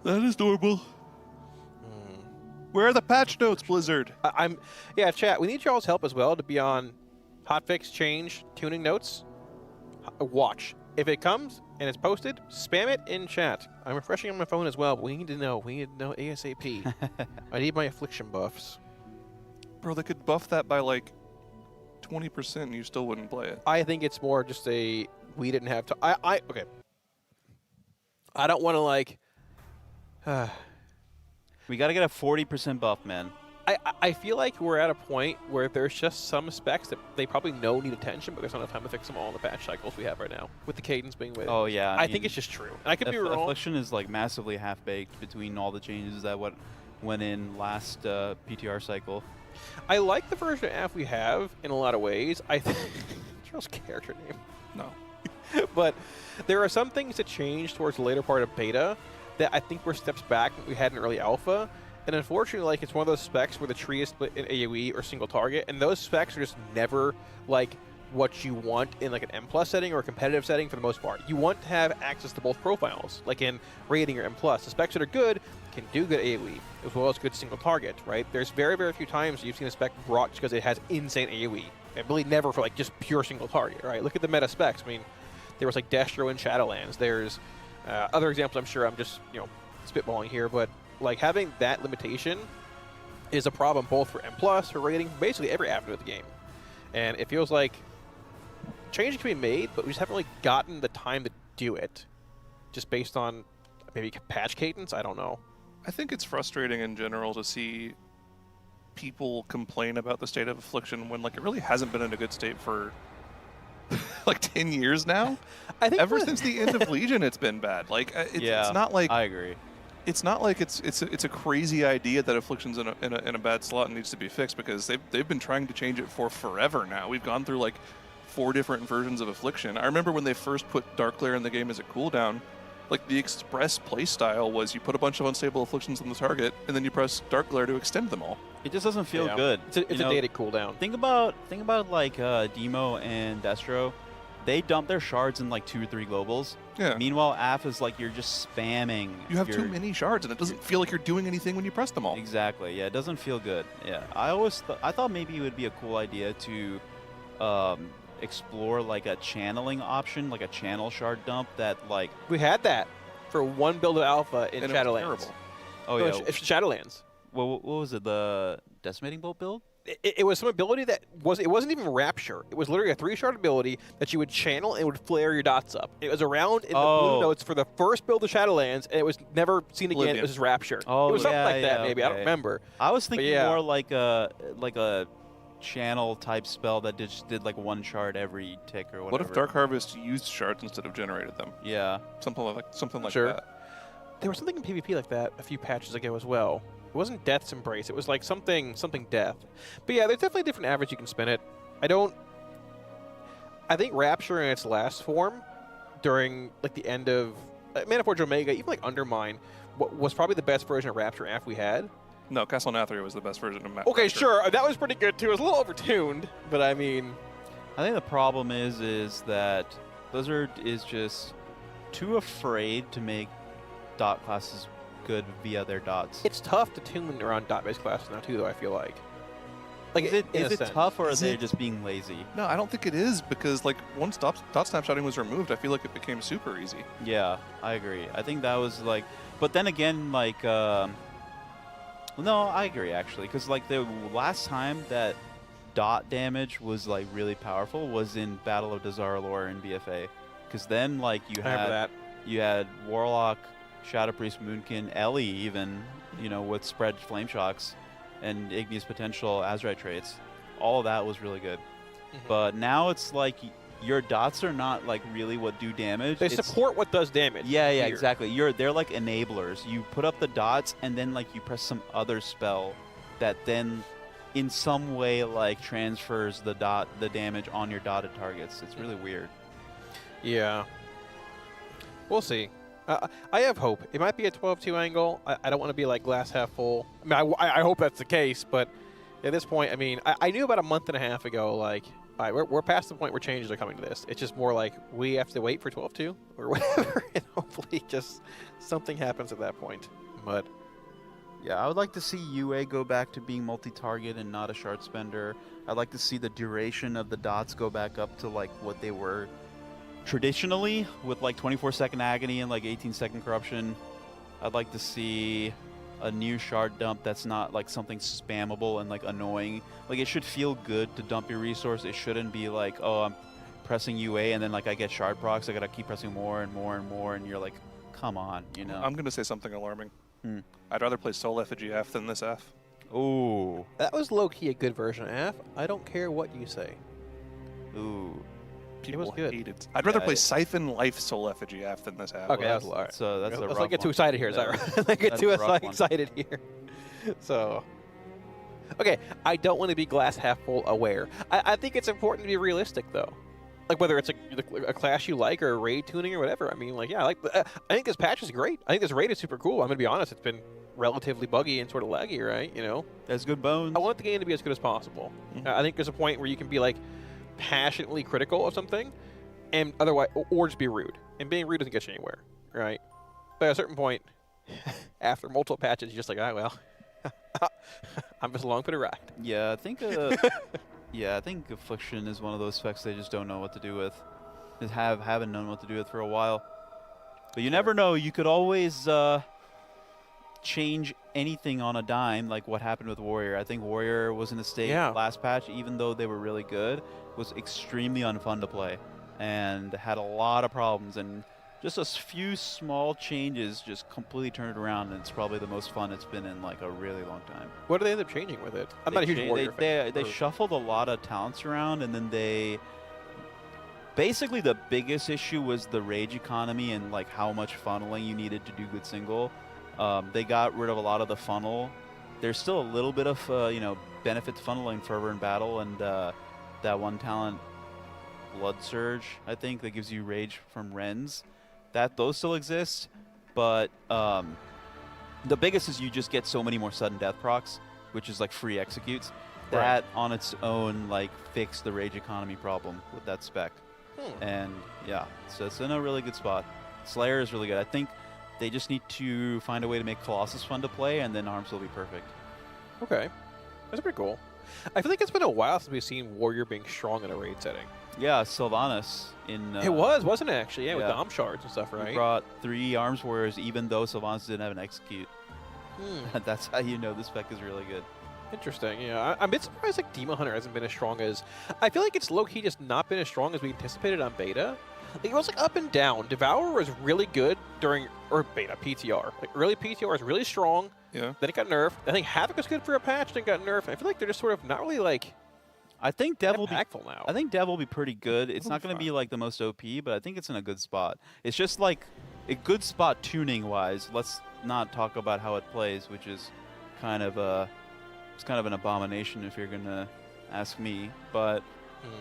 That is normal. Where are the patch notes, Blizzard? Yeah, chat. We need y'all's help as well to be on hotfix, change, tuning notes. Watch. If it comes and it's posted, spam it in chat. I'm refreshing on my phone as well, but we need to know. We need to know ASAP. I need my affliction buffs. Bro, they could buff that by like 20% and you still wouldn't play it. I think it's more just we didn't have to. Okay. I don't want to like. We got to get a 40% buff, man. I feel like we're at a point where there's just some specs that they probably know need attention, but there's not enough time to fix them all in the patch cycles we have right now, with the cadence being way. Oh, yeah. I think it's just true. And I could be wrong. Affliction is like massively half-baked between all the changes that went in last PTR cycle. I like the version of AF we have in a lot of ways. I think Charles' character name. No. But there are some things that change towards the later part of beta that I think were steps back that we had in early alpha. And unfortunately, like, it's one of those specs where the tree is split in AoE or single target, and those specs are just never like what you want in like an M+ setting or a competitive setting for the most part. You want to have access to both profiles, like in rating or M+. The specs that are good can do good AoE as well as good single target, right? There's very, very few times you've seen a spec brought just because it has insane AoE. And really never for like just pure single target, right? Look at the meta specs. I mean, there was like Destro in Shadowlands. There's other examples. I'm sure I'm just spitballing here, but like having that limitation is a problem both for M+, for rating, basically every avenue of the game. And it feels like changes can be made, but we just haven't really gotten the time to do it. Just based on maybe patch cadence, I don't know. I think it's frustrating in general to see people complain about the state of Affliction when like it really hasn't been in a good state for like 10 years now. I think ever since the end of Legion, it's been bad. Like it's not like I agree. It's not like it's a crazy idea that Affliction's in a bad slot and needs to be fixed, because they've been trying to change it for forever now. We've gone through like 4 different versions of Affliction. I remember when they first put Dark Glare in the game as a cooldown, like the express playstyle was you put a bunch of unstable Afflictions on the target and then you press Dark Glare to extend them all. It just doesn't feel good. It's a dated cooldown. Think about like Demo and Destro. They dump their shards in like 2 or 3 globals. Yeah. Meanwhile, AF is like you're just spamming. You have too many shards, and it doesn't feel like you're doing anything when you press them all. Exactly. Yeah, it doesn't feel good. Yeah, I thought maybe it would be a cool idea to explore like a channeling option, like a channel shard dump that like we had that for one build of alpha in and Shadowlands. Oh no, yeah, it's Shadowlands. What was it? The Decimating Bolt build? It was some ability that wasn't even Rapture. It was literally a 3-shard ability that you would channel and would flare your dots up. It was around in the blue notes for the first build of Shadowlands, and it was never seen again. It was just Rapture. Oh, it was something like that, maybe. Okay. I don't remember. I was thinking more like a channel type spell that just did like 1 shard every tick or whatever. What if Dark Harvest used shards instead of generated them? Yeah, something like sure. that. There was something in PvP like that a few patches ago as well. It wasn't Death's Embrace. It was like something death. But yeah, there's definitely different average you can spin it. I think Rapture in its last form, during like the end of Mana Forge Omega, even like Undermine, was probably the best version of Rapture AF we had. No, Castle Nathria was the best version of Okay, Rapture. sure. That was pretty good too. It was a little overtuned, but I mean, I think the problem is that Blizzard is just too afraid to make dot classes good via their dots. It's tough to tune around dot-based classes now too, though. I feel like. Is it tough, or are they just being lazy? No, I don't think it is, because like once dot snapshotting was removed, I feel like it became super easy. Yeah, I agree. I think that was like, but then again, like, no, I agree actually, because like the last time that dot damage was like really powerful was in Battle of Dazar'alor in BFA, because then like you had Warlock, Shadow Priest, Moonkin, Ellie even, with spread flame shocks and Igneous Potential Azurite traits. All of that was really good. But now it's like your dots are not like really what do damage. They support what does damage. Yeah, exactly. They're like enablers. You put up the dots and then like you press some other spell that then in some way like transfers the damage on your dotted targets. It's really weird. Yeah. We'll see. I have hope. It might be a 12-2 angle. I don't want to be like glass half full. I mean, I hope that's the case, but at this point, I mean, I knew about a month and a half ago, like, All right, we're past the point where changes are coming to this. It's just more like we have to wait for 12-2 or whatever, and hopefully just something happens at that point. But yeah, I would like to see UA go back to being multi-target and not a shard spender. I'd like to see the duration of the dots go back up to like what they were traditionally, with like 24-second agony and like 18-second corruption. I'd like to see a new shard dump that's not like something spammable and like annoying. Like it should feel good to dump your resource. It shouldn't be like, oh, I'm pressing UA and then like I get shard procs. I gotta keep pressing more and more and more, and you're like, come on, you know. I'm gonna say something alarming. I'd rather play Soul Effigy F than this F. Ooh. that was low-key a good version of F. I don't care what you say. Ooh. People was good. hate it. I'd rather play Siphon Life Soul Effigy F than this F. Okay, that's a lot. That's a Let's rough not get too one. excited here, is that right? Let's get That's too a rough one. excited here. So, okay, I don't want to be glass half full aware. I think it's important to be realistic, though. Like whether it's a class you like or a raid tuning or whatever. I mean, like, yeah, I think this patch is great. I think this raid is super cool. I'm gonna be honest; it's been relatively buggy and sort of laggy, right? You know, that's good bones. I want the game to be as good as possible. I think there's a point where you can be like passionately critical of something, and otherwise, or just be rude. And being rude doesn't get you anywhere, right? But at a certain point, after multiple patches, you're just like, ah, well, I'm just along for the ride. Yeah, I think. Yeah, I think Affliction is one of those specs they just don't know what to do with. They haven't known what to do with for a while. But you never know. You could always change anything on a dime, like what happened with Warrior. I think Warrior was in a state last patch, even though they were really good, was extremely unfun to play and had a lot of problems. And just a few small changes just completely turned it around, and it's probably the most fun it's been in like a really long time. What do they end up changing with it? I'm not a huge Warrior fan. They shuffled a lot of talents around, and then they basically the biggest issue was the rage economy and like how much funneling you needed to do good single. They got rid of a lot of the funnel. There's still a little bit of benefit to funneling Fervor in battle, and that one talent, Blood Surge, I think, that gives you rage from Rens. Those still exist, but the biggest is you just get so many more sudden death procs, which is like free executes. That on its own like fixed the rage economy problem with that spec. And yeah, so it's in a really good spot. Slayer is really good. I think they just need to find a way to make Colossus fun to play, and then Arms will be perfect. Okay, that's pretty cool. I feel like it's been a while since we've seen Warrior being strong in a raid setting. Yeah, Sylvanas in... it wasn't it, actually? Yeah, with Dom shards and stuff, right? We brought 3 Arms Warriors, even though Sylvanas didn't have an execute. That's how you know this spec is really good. Interesting, yeah. I'm a bit surprised like Demon Hunter hasn't been as strong as... I feel like it's low-key just not been as strong as we anticipated on beta. Like, it was like up and down. Devour was really good during... or beta, PTR. Like early PTR is really strong. Yeah. Then it got nerfed. I think Havoc was good for a patch, then got nerfed. I feel like they're just sort of not really like... I think Dev will be impactful now. I think Dev will be pretty good. It's not going to be like the most OP, but I think it's in a good spot. It's just like a good spot tuning wise. Let's not talk about how it plays, which is kind of an abomination if you're going to ask me. But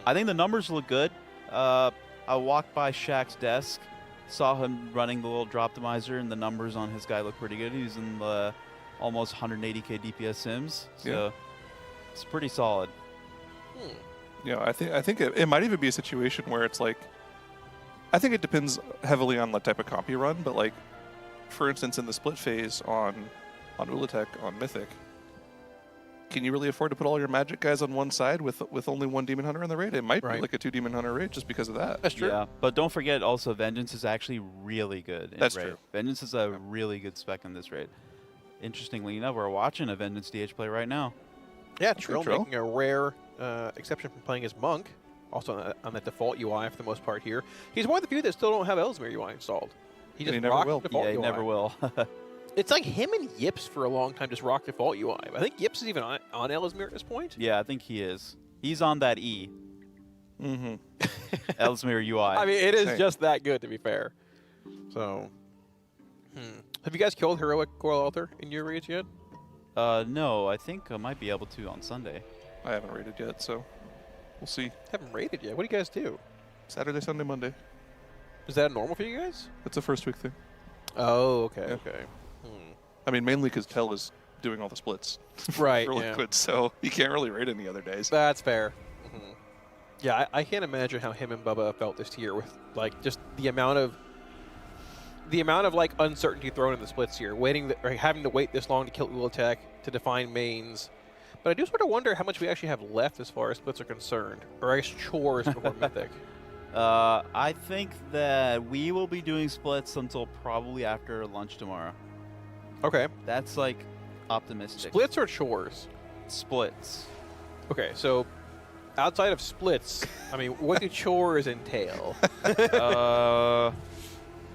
I think the numbers look good. I walked by Shaq's desk, saw him running the little drop optimizer, and the numbers on his guy look pretty good. He's in the almost 180k DPS sims, so it's pretty solid. Yeah, I think it might even be a situation where it's like, I think it depends heavily on the type of comp you run, but like, for instance, in the split phase on Ula'tek, on Mythic, can you really afford to put all your magic guys on one side with only one Demon Hunter in the raid? It might be like a 2 Demon Hunter raid just because of that. That's true. Yeah, but don't forget also Vengeance is actually really good in That's raid. true. Vengeance is a really good spec in this raid. Interestingly enough, we're watching a Vengeance DH play right now. Yeah, Trill making a rare exception from playing as Monk, also on the default UI for the most part here. He's one of the few that still don't have Ellesmere UI installed. He just never rocks will. default Yeah, he UI. never will. It's like him and Yips for a long time just rock default UI. I think Yips is even on Ellesmere at this point. Yeah, I think he is. He's on that E. Mm-hmm. Ellesmere UI. I mean, it is just that good, to be fair. So, have you guys killed Heroic Coral Altar in your raids yet? No, I think I might be able to on Sunday. I haven't raided yet, so we'll see. Haven't raided yet. What do you guys do? Saturday, Sunday, Monday. Is that normal for you guys? It's a first week thing. Oh, okay, Yeah. okay. I mean, mainly because Tell is doing all the splits. Right, for yeah. Liquid, so you can't really raid any other days. That's fair. Yeah, I can't imagine how him and Bubba felt this tier with like just the amount of like uncertainty thrown in the splits here, or having to wait this long to kill Ula'tek, to define mains. But I do sort of wonder how much we actually have left as far as splits are concerned, or I guess chores before Mythic. I think that we will be doing splits until probably after lunch tomorrow. Okay. That's like optimistic. Splits or chores? Splits. Okay, so outside of splits, I mean, what do chores entail?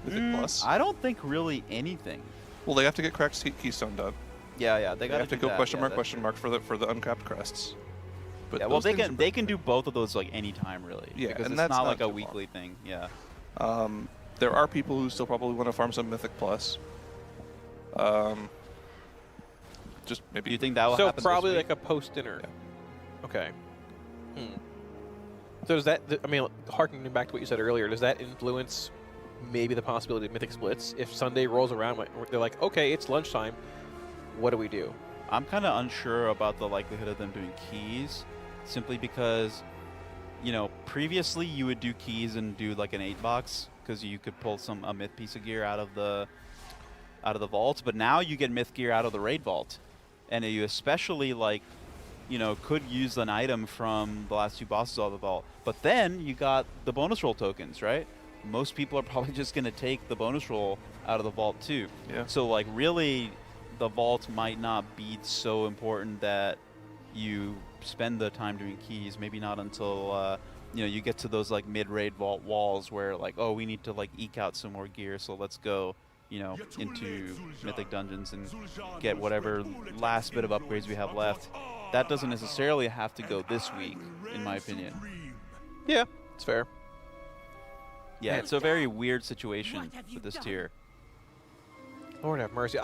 Plus. I don't think really anything. Well, they have to get cracked keystone done. Yeah, they got have to go question mark for the uncapped crests. But yeah, well, they can do both of those like anytime really. Yeah, because and it's that's not not like a too weekly thing. Yeah. There are people who still probably want to farm some Mythic Plus. Just maybe. Do you think that will so happen? Probably this like a post dinner. Yeah. Okay. So does that? I mean, harkening back to what you said earlier, does that influence maybe the possibility of Mythic splits? If Sunday rolls around, they're like, okay, it's lunchtime. What do we do? I'm kind of unsure about the likelihood of them doing keys, simply because, you know, previously you would do keys and do like an 8-box because you could pull a myth piece of gear out of the vault, but now you get myth gear out of the raid vault, and you especially like, you know, could use an item from the last 2 bosses out of the vault. But then you got the bonus roll tokens, right? Most people are probably just gonna take the bonus roll out of the vault too. Yeah. So like really, the vault might not be so important that you spend the time doing keys. Maybe not until you know, you get to those like mid-raid vault walls where like, oh, we need to like eke out some more gear, so let's go, you know, into mythic dungeons and get whatever last bit of upgrades we have left. That doesn't necessarily have to go this week, in my opinion. Yeah, it's fair. Yeah, it's a very weird situation with this tier. Lord have mercy.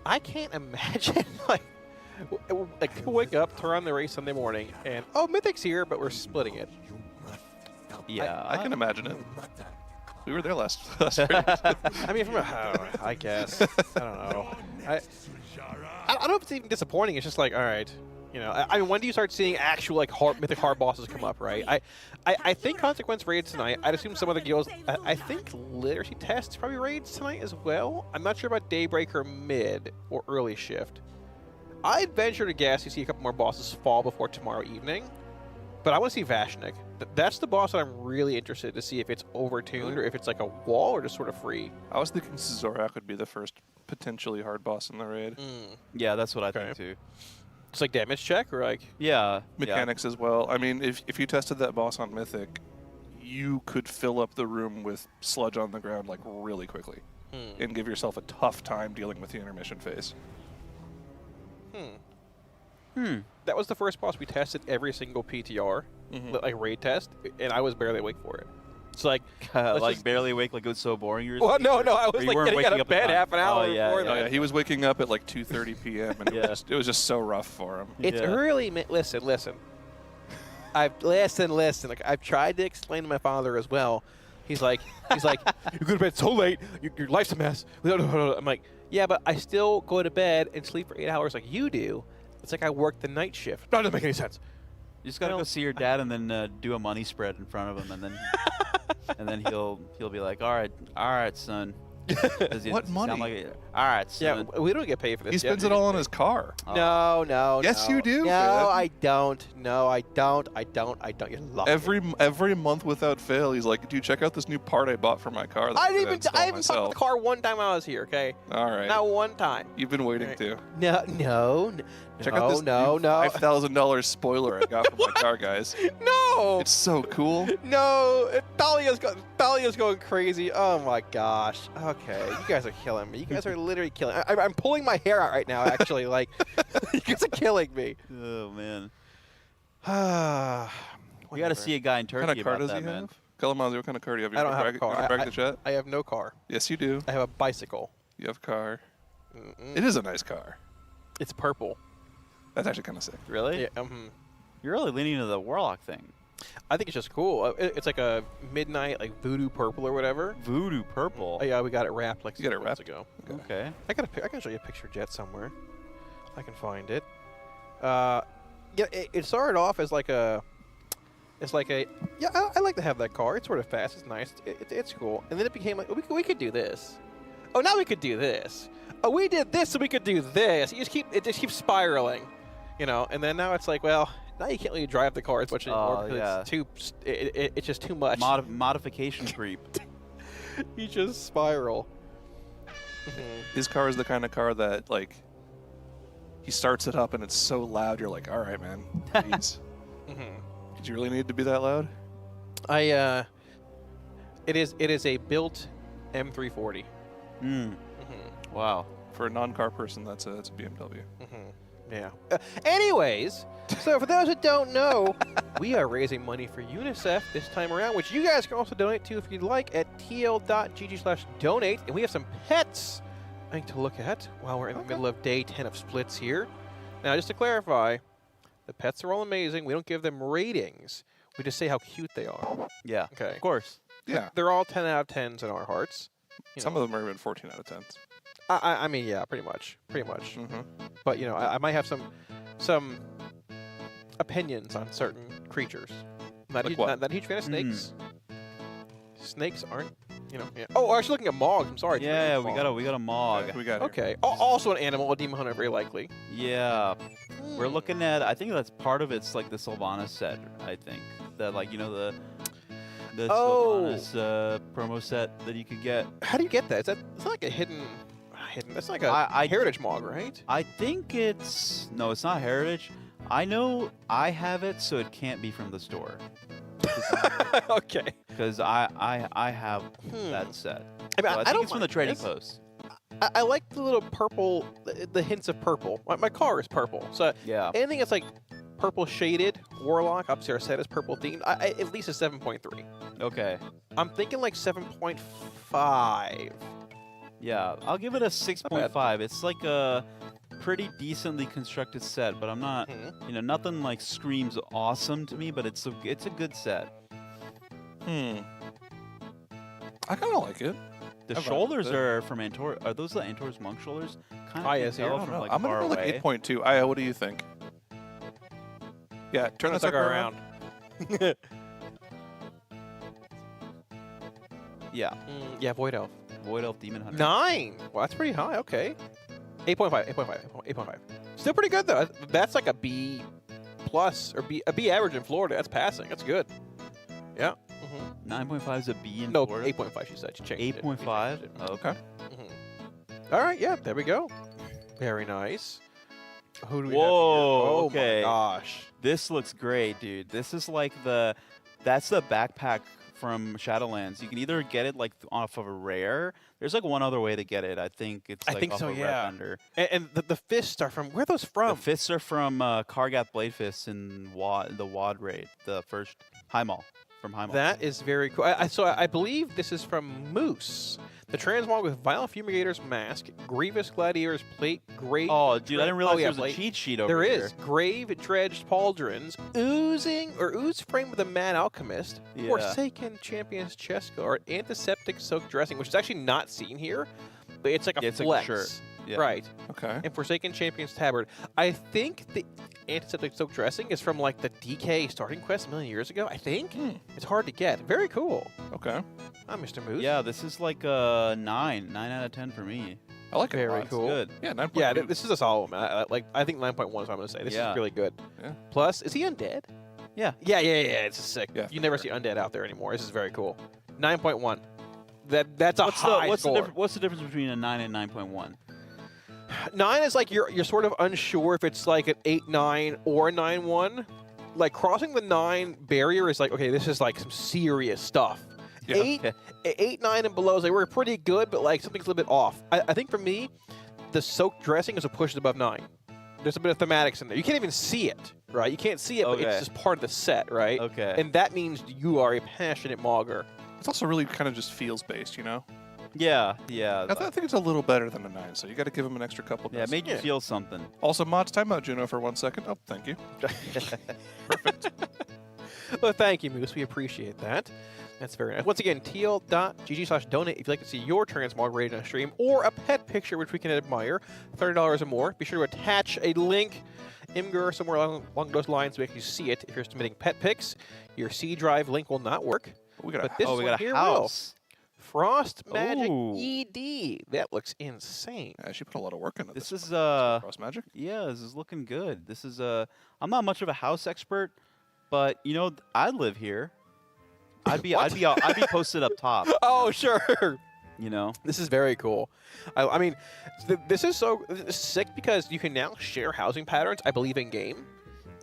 I can't imagine like you wake up, turn on the race Sunday morning, and oh, Mythic's here, but we're splitting it. Yeah, I can imagine it. We were there last year. I mean, I guess. I don't know. I don't know if it's even disappointing. It's just like, all right, you know. I mean, when do you start seeing actual like Mythic hard bosses come up, right? I think Consequence raids tonight. I'd assume some other guilds. I think Literacy Tests probably raids tonight as well. I'm not sure about Daybreak or Mid or Early Shift. I'd venture to guess you see a couple more bosses fall before tomorrow evening. But I want to see Vashnik. That's the boss that I'm really interested to see if it's overtuned or if it's like a wall or just sort of free. I was thinking Zorak would be the first potentially hard boss in the raid. Yeah, that's what I think too. It's like damage check or like mechanics as well. I mean, if you tested that boss on Mythic, you could fill up the room with sludge on the ground like really quickly and give yourself a tough time dealing with the intermission phase. That was the first boss we tested every single PTR, like raid test, and I was barely awake for it. It's like like barely awake, like it was so boring. You were well, no, I was like getting out of bed half an hour before that. Oh, yeah, he was waking up at like 2:30 p.m. and it was just so rough for him. It's really listen. Listen. Like I've tried to explain to my father as well. He's like, you go to bed so late. Your life's a mess. I'm like, yeah, but I still go to bed and sleep for 8 hours like you do. It's like I work the night shift. That doesn't make any sense. You just gotta go see your dad and then do a money spread in front of him, and then he'll be like, all right, son. What money? All right, son. Yeah, we don't get paid for this. He spends it all on his car. No. Yes, you do. No, man. I don't. No, I don't. You're lucky. Every month without fail, he's like, dude, check out this new part I bought for my car. I haven't talked about the car one time while I was here. Okay. All right. Not one time. You've been waiting to. No. Check out this new $5,000 spoiler I got for my car, guys. No. It's so cool. No. Thalia's going crazy. Oh my gosh. Okay, you guys are killing me. You guys are literally killing me. I'm pulling my hair out right now, actually. Like, you guys are killing me. Oh, man. We got to see a guy in Turkey What kind of car about does that, he man. have? Kalamazoo, what kind of car do you have? I don't have a car. You brag the chat? I have no car. Yes, you do. I have a bicycle. You have a car. It is a nice car. It's purple. That's actually kind of sick. Really? Yeah. You're really leaning into the Warlock thing. I think it's just cool. It's like a midnight, like voodoo purple or whatever. Voodoo purple. Oh, yeah, we got it wrapped like 6 months ago. Okay. I can show you a picture, Jet, somewhere. I can find it. Yeah, it started off as like a It's like a, yeah, I like to have that car. It's sort of fast. It's nice. It's cool. And then it became like, we could do this. Oh, now we could do this. Oh, we did this, so we could do this. It just keeps spiraling, you know. And then now it's like, well, now you can't really drive the car as much anymore because it's too. It's just too much. Modification creep. You just spiral. His car is the kind of car that, like, he starts it up and it's so loud, you're like, all right, man, please. Did you really need to be that loud? It is a built M340. Wow. For a non-car person, that's a BMW. Yeah. Anyways, so for those that don't know, we are raising money for UNICEF this time around, which you guys can also donate to if you'd like at tl.gg/donate. And we have some pets I think to look at while we're in the middle of day 10 of splits here. Now, just to clarify, the pets are all amazing. We don't give them ratings. We just say how cute they are. Yeah. Okay. Of course. Yeah. They're all 10 out of 10s in our hearts. Some of them are even 14 out of 10s. I mean, yeah, pretty much. But, you know, I might have some opinions on certain creatures. Not a huge fan of snakes. Snakes aren't, you know. Yeah. Oh, we're actually looking at Mogs. I'm sorry. Yeah, we got a Mog. We got okay. Also an animal, a demon hunter, very likely. Yeah. We're looking at, I think that's part of it's like the Sylvanas set, I think. That, like, you know, the Sylvanas promo set that you could get. How do you get that? It's not like a hidden. That's like a heritage Mog, right? I think no, it's not heritage. I know I have it, so it can't be from the store. Okay. Because I have that set. I mean, so I think it's from the trading post. I like the little purple, the hints of purple. My car is purple, so yeah. Anything that's like purple shaded Warlock, obviously our set is purple themed. At least a 7.3. Okay. I'm thinking like 7.5. Yeah, I'll give it a 6.5. It's like a pretty decently constructed set, but I'm not, you know, nothing like screams awesome to me, but it's a good set. I kind of like it. The shoulders are from Antor. Are those the Antor's monk shoulders? Kind of yes, tell from like I'm far gonna go away. like 8.2. Aya, what do you think? Yeah, turn the sucker around. Yeah. Yeah, Void Elf. Void Elf Demon Hunter. 9. Well, that's pretty high. Okay. 8.5. Still pretty good though. That's like a B plus or a B average in Florida. That's passing. That's good. Yeah. 9.5 is a B in no, Florida? 8.5 she said. She changed 8.5? it. Okay. All right, yeah, there we go. Very nice. Who do we Whoa, have here? Oh okay. my gosh. This looks great, dude. This is like that's the backpack from Shadowlands. You can either get it like off of a rare. There's like one other way to get it. I think it's like off so, a yeah. rare vendor. And the fists are from, where are those from? The fists are from Kargath Blade Fists in the WAD raid, the first Highmaul. From Highmaul. That is very cool. I believe this is from Moose. The transmog with Violent Fumigator's mask, Grievous Gladiator's plate, Grave. Oh, dude, I didn't realize there was a cheat sheet over here. There is. Grave Dredged Pauldrons, Ooze Frame with a Mad Alchemist, Forsaken Champion's chest guard, Antiseptic Soaked Dressing, which is actually not seen here, but it's like a flex. Like a shirt. Yeah. Right. Okay. And Forsaken Champion's Tabard. I think the Antiseptic Soaked Dressing is from like the DK starting quest a million years ago, I think. It's hard to get. Very cool. Okay. Hi, Mr. Moose. Yeah, this is like a 9 out of 10 for me. I like it. Very cool. Good. Yeah, 9.2. Yeah, this is a solid one. I think 9.1 is what I'm going to say. This is really good. Yeah. Plus, is he undead? Yeah. Yeah. It's a sick. Yeah, you never see undead out there anymore. This is very cool. 9.1. That's a high score. What's the difference between a 9 and 9.1? 9 is like you're sort of unsure if it's like an 8-9 or a 9-1. Like crossing the 9 barrier is like, okay, this is like some serious stuff. Yeah. 8, 9 and below is like we're pretty good, but like something's a little bit off. I think for me, the soaked dressing is a push above 9. There's a bit of thematics in there. You can't even see it, right? You can't see it, but it's just part of the set, right? Okay. And that means you are a passionate mogger. It's also really kind of just feels based, you know? Yeah. I think it's a little better than a 9, so you got to give him an extra couple. Yeah, it made you feel something. Also, mods, time out, Juno, for 1 second. Oh, thank you. Perfect. Well, thank you, Moose. We appreciate that. That's very nice. Once again, tl.gg/donate if you'd like to see your transmog rated on a stream or a pet picture which we can admire. $30 or more. Be sure to attach a link, Imgur, somewhere along those lines so we can see it. If you're submitting pet pics, your C drive link will not work. We got but this one here house. will. Frost Magic Ooh. ED. That looks insane. Yeah, she put a lot of work into This this. is Frost Magic. Yeah, this is looking good. This is I'm not much of a house expert, but you know, I live here. I'd be posted up top. Oh, sure. You know, this is very cool. I mean, this is sick because you can now share housing patterns, I believe, in game,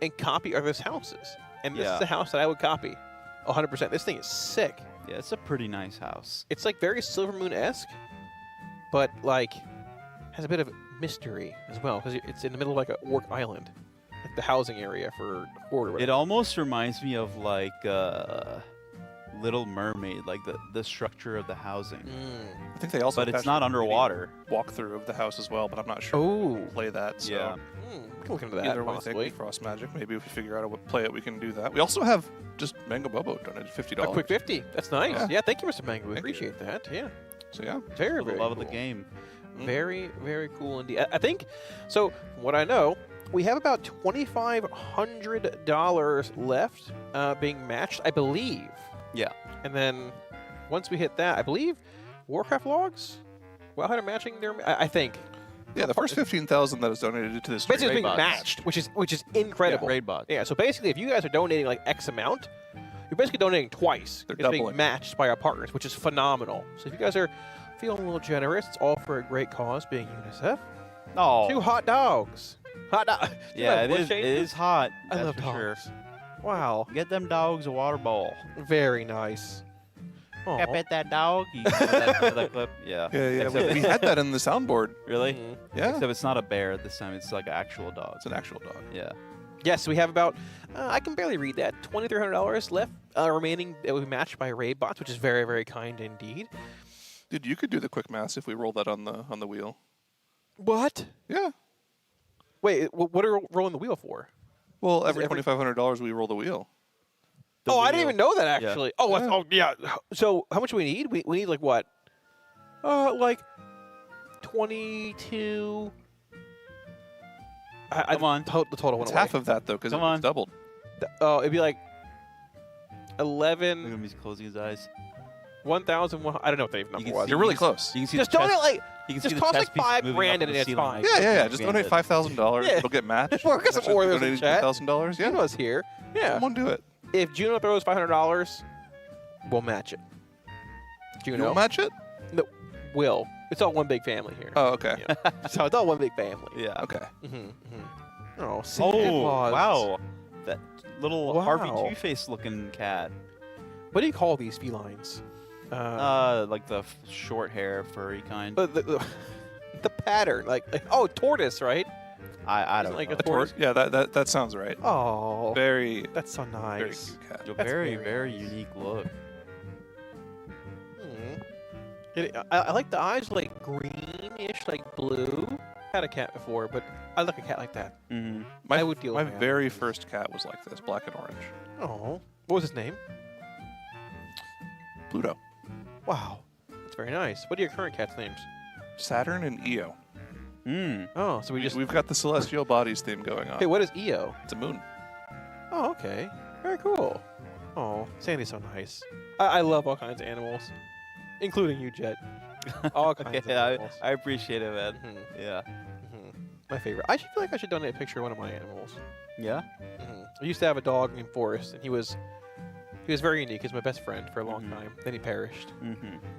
and copy others' houses. And this is the house that I would copy, 100%. This thing is sick. Yeah, it's a pretty nice house. It's like very Silver Moon-esque, but like has a bit of mystery as well because it's in the middle of like a orc island, like the housing area for Horde. It almost reminds me of like Little Mermaid, like the structure of the housing. I think they also. But it's not underwater. Walkthrough of the house as well, but I'm not sure. Oh, we can play that. So. Yeah. We can look into that. Either way, possibly. thank you, Frost Magic. Maybe if we figure out how to play it, we can do that. We also have just Mango Bobo donated $50. A quick 50. That's nice. Yeah. Yeah, thank you, Mr. Mango. We appreciate that. Yeah. So yeah, very, For the very love cool. of the game. Very, very cool indeed. I think so. From what I know, we have about $2,500 left being matched, I believe. Yeah. And then once we hit that, I believe Warcraft logs. Well, how matching their, I think. Yeah, the first 15,000 that is donated to this Basically, stream. being matched, which is incredible. Yeah, raid bots. Yeah. So basically, if you guys are donating like X amount, you're basically donating twice. They're it's being doubling. matched by our partners, which is phenomenal. So if you guys are feeling a little generous, it's all for a great cause, being UNICEF. Oh. 2 hot dogs. Hot dog. Yeah, it is hot. I that's love for dogs. sure. Wow. Get them dogs a water bowl. Very nice. I bet that dog. You know that clip? Yeah. Yeah. We had that in the soundboard. Really? Yeah. Except it's not a bear this time. It's like an actual dog. It's an actual dog. Yeah. Yes, we have about, I can barely read that, $2,300 left remaining that will be matched by raid bots, which is very, very kind indeed. Dude, you could do the quick math if we roll that on the wheel. What? Yeah. Wait, what are we rolling the wheel for? Well, every $2,500 we roll the wheel. I didn't even know that actually. Yeah. Oh, yeah. So how much do we need? We need like what? Like 22. Come on. The total went It's away. half of that though, because it's doubled. Oh, it'd be like 11. Look at him, he's closing his eyes. 1,000. I don't know what the number was. You're really close. You can see Just the donate chest, like. you can see Just the toss chest like piece $5 moving grand up in the it. It's ceiling. fine. Yeah. Just donate $5,000. Yeah. It'll get matched. Well, we got some Just Oreos in donating chat. $5,000. Yeah. Juno's here. Yeah. Someone do it. If Juno throws $500, we'll match it. Juno. You will match it? No, will. It's all one big family here. Oh, okay. Yeah. So it's all one big family. Yeah. Okay. Oh, Santa Claus. Wow. That little Wow. Harvey Two-Face looking cat. What do you call these felines? Like the short hair, furry kind. The pattern, like tortoise, right? I don't like know. a tortoise. Yeah, that sounds right. Oh, Very. that's so nice. Very cute cat. A That's very, very very unique look. I like the eyes like greenish, like blue. Had a cat before, but I like a cat like that. Mm-hmm. I would deal My with that. very first cat was like this, black and orange. Oh, what was his name? Pluto. Wow, that's very nice. What are your current cats' names? Saturn and Io. Oh, so we've got the celestial bodies theme going on. Hey, what is Io? It's a moon. Oh, okay. Very cool. Oh, Sandy's so nice. I love all kinds of animals, including you, Jet. All kinds of animals. I appreciate it, man. Yeah. My favorite. I feel like I should donate a picture of one of my animals. Yeah? I used to have a dog named Forrest, and he was very unique. He was my best friend for a long time. Then he perished.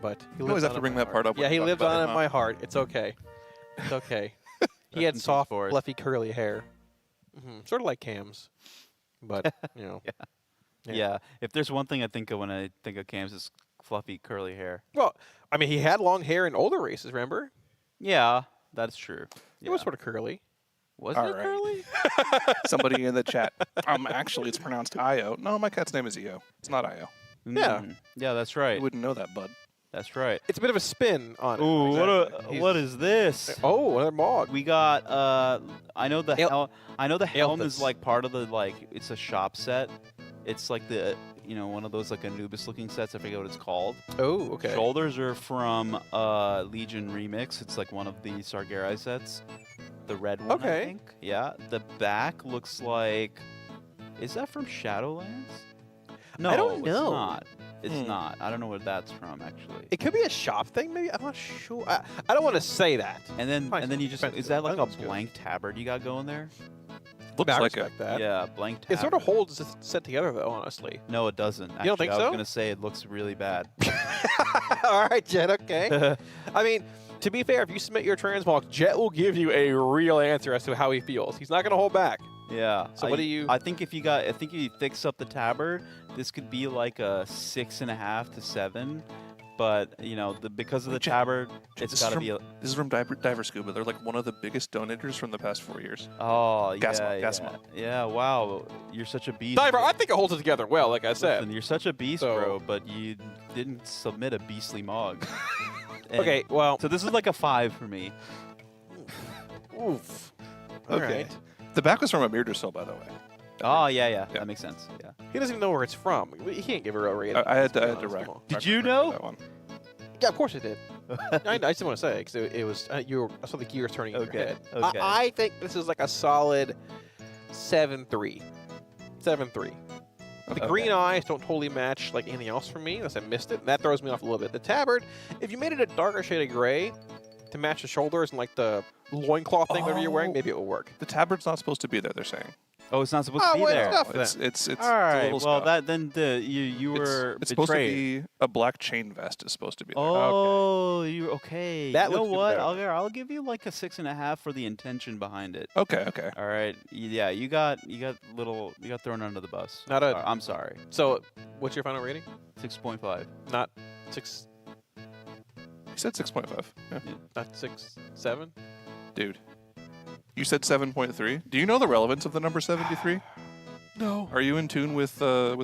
But he You always lives have on to in bring my that heart. part up when Yeah, you he talk lives about on it, in huh? my heart. It's okay. It's okay. He had soft, fluffy, curly hair. Sort of like Cam's, but you know. Yeah. If there's one thing I think of when I think of Cam's, it's fluffy, curly hair. Well, I mean, he had long hair in older races. Remember? Yeah, that's true. It was sort of curly. Was All it right. curly? Somebody in the chat. Actually, it's pronounced Io. No, my cat's name is Io. It's not Io. Yeah. Yeah, that's right. You wouldn't know that, bud. That's right. It's a bit of a spin on it. Ooh, what is this? Oh, another Mog. We got I know the helm is Aelthus. like part of the it's a shop set. It's like you know, one of those like Anubis-looking sets. I forget what it's called. Oh, okay. Shoulders are from Legion Remix. It's like one of the Sargerai sets. The red one, I think. Yeah. The back looks like... Is that from Shadowlands? No, I don't know. It's not. It's not. I don't know where that's from, actually. It could be a shop thing, maybe. I'm not sure. I don't want to say that. And then you just... Is that like a blank tabard you got going there? Looks like that. Yeah, blank tabard. It sort of holds it set together, though, honestly. No, it doesn't. Actually, You don't think I so? was going to say it looks really bad. All right, Jet, okay. I mean, to be fair, if you submit your transmog, Jet will give you a real answer as to how he feels. He's not going to hold back. Yeah. So what do you... I think if you fix up the tabard, this could be like a 6.5 to 7. But, you know, because of the tabard, it's got to be... This is from Diver Scuba. They're like one of the biggest donators from the past 4 years. Oh, Gasma. Yeah, wow. You're such a beast. Diver, I think it holds it together well, like I said. Listen, you're such a beast, bro, but you didn't submit a beastly mog. Okay, well... So this is like a 5 for me. Oof. Okay. The back was from a Mirror by the way. Oh, yeah. That makes sense. Yeah. He doesn't even know where it's from. He can't give a real rating. I had to wreck. Did you know? That one. Yeah, of course it did. I just want to say because it was I saw the gears turning in your head. Okay. I think this is like a solid 7-3. 7-3. The green eyes don't totally match like anything else for me unless I missed it. And that throws me off a little bit. The tabard, if you made it a darker shade of gray to match the shoulders and like the loincloth thing whatever you're wearing, maybe it will work. The tabard's not supposed to be there, they're saying. Oh, it's not supposed to be there. It's all right. a little Well, stuff. You were It's betrayed. supposed to be a black chain vest. Is supposed to be there. Oh, you okay? That you know looks good what? there. I'll give you like a 6.5 for the intention behind it. Okay. All right. Yeah, you got thrown under the bus. Not a. I'm sorry. So, what's your final rating? 6.5. Not 6. You said 6.5. Yeah. Not 6, 7. Dude, you said 7.3. Do you know the relevance of the number 73? No. Are you in tune with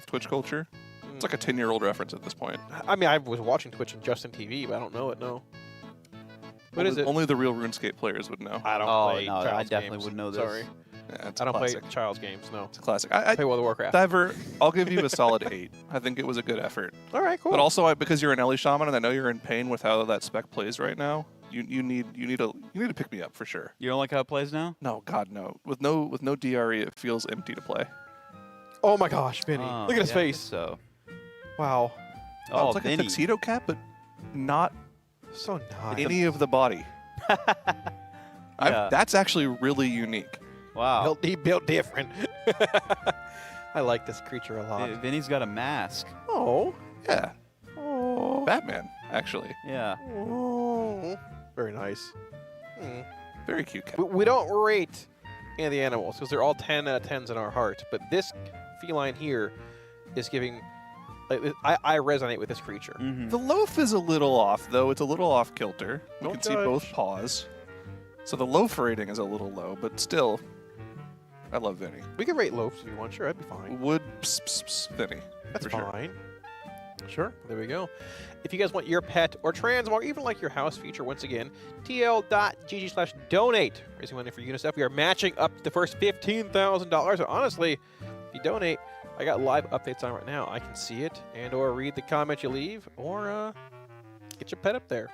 Twitch culture? It's like a 10-year-old reference at this point. I mean, I was watching Twitch and Justin TV, but I don't know it. No. What is it? Only the real RuneScape players would know. I don't play. No, I Child's definitely games. would know this. Sorry. Yeah, it's I don't classic. play Child's games. No. It's a classic. I play World of Warcraft. Diver, I'll give you a solid 8. I think it was a good effort. All right, cool. But also, because you're an Ellie Shaman and I know you're in pain with how that spec plays right now, you need to pick me up for sure. You don't like how it plays now? No, God, no. With no DRE, it feels empty to play. Oh my gosh, Vinny! Oh, Look at his yeah, face. So. Wow. Oh, it's like Vinny. a tuxedo cap, but not so nice. any of the body. Yeah. That's actually really unique. Wow. He built different. I like this creature a lot. Vinny's got a mask. Oh. Yeah. Oh. Batman, actually. Yeah. Oh. Very nice. Very cute cat. We don't rate any of the animals because they're all 10 out of 10s in our heart. But this feline here is giving. I resonate with this creature. Mm-hmm. The loaf is a little off, though. It's a little off kilter. You Don't can see both paws. So the loaf rating is a little low, but still, I love Vinny. We can rate loafs if you want. Sure, that'd be fine. Would Vinny. That's for sure. fine. Sure, there we go. If you guys want your pet or transmog, or even like your house feature, once again, tl.gg/donate. Raising money for UNICEF. We are matching up the first $15,000. So honestly, if you donate, I got live updates on right now. I can see it and or read the comment you leave or get your pet up there.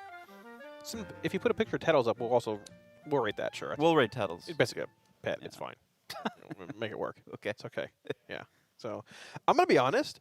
If you put a picture of Tettles up, we'll rate that, sure. We'll rate Tettles. It's basically a pet. Yeah. It's fine. Make it work. Okay. It's okay. Yeah. So I'm going to be honest.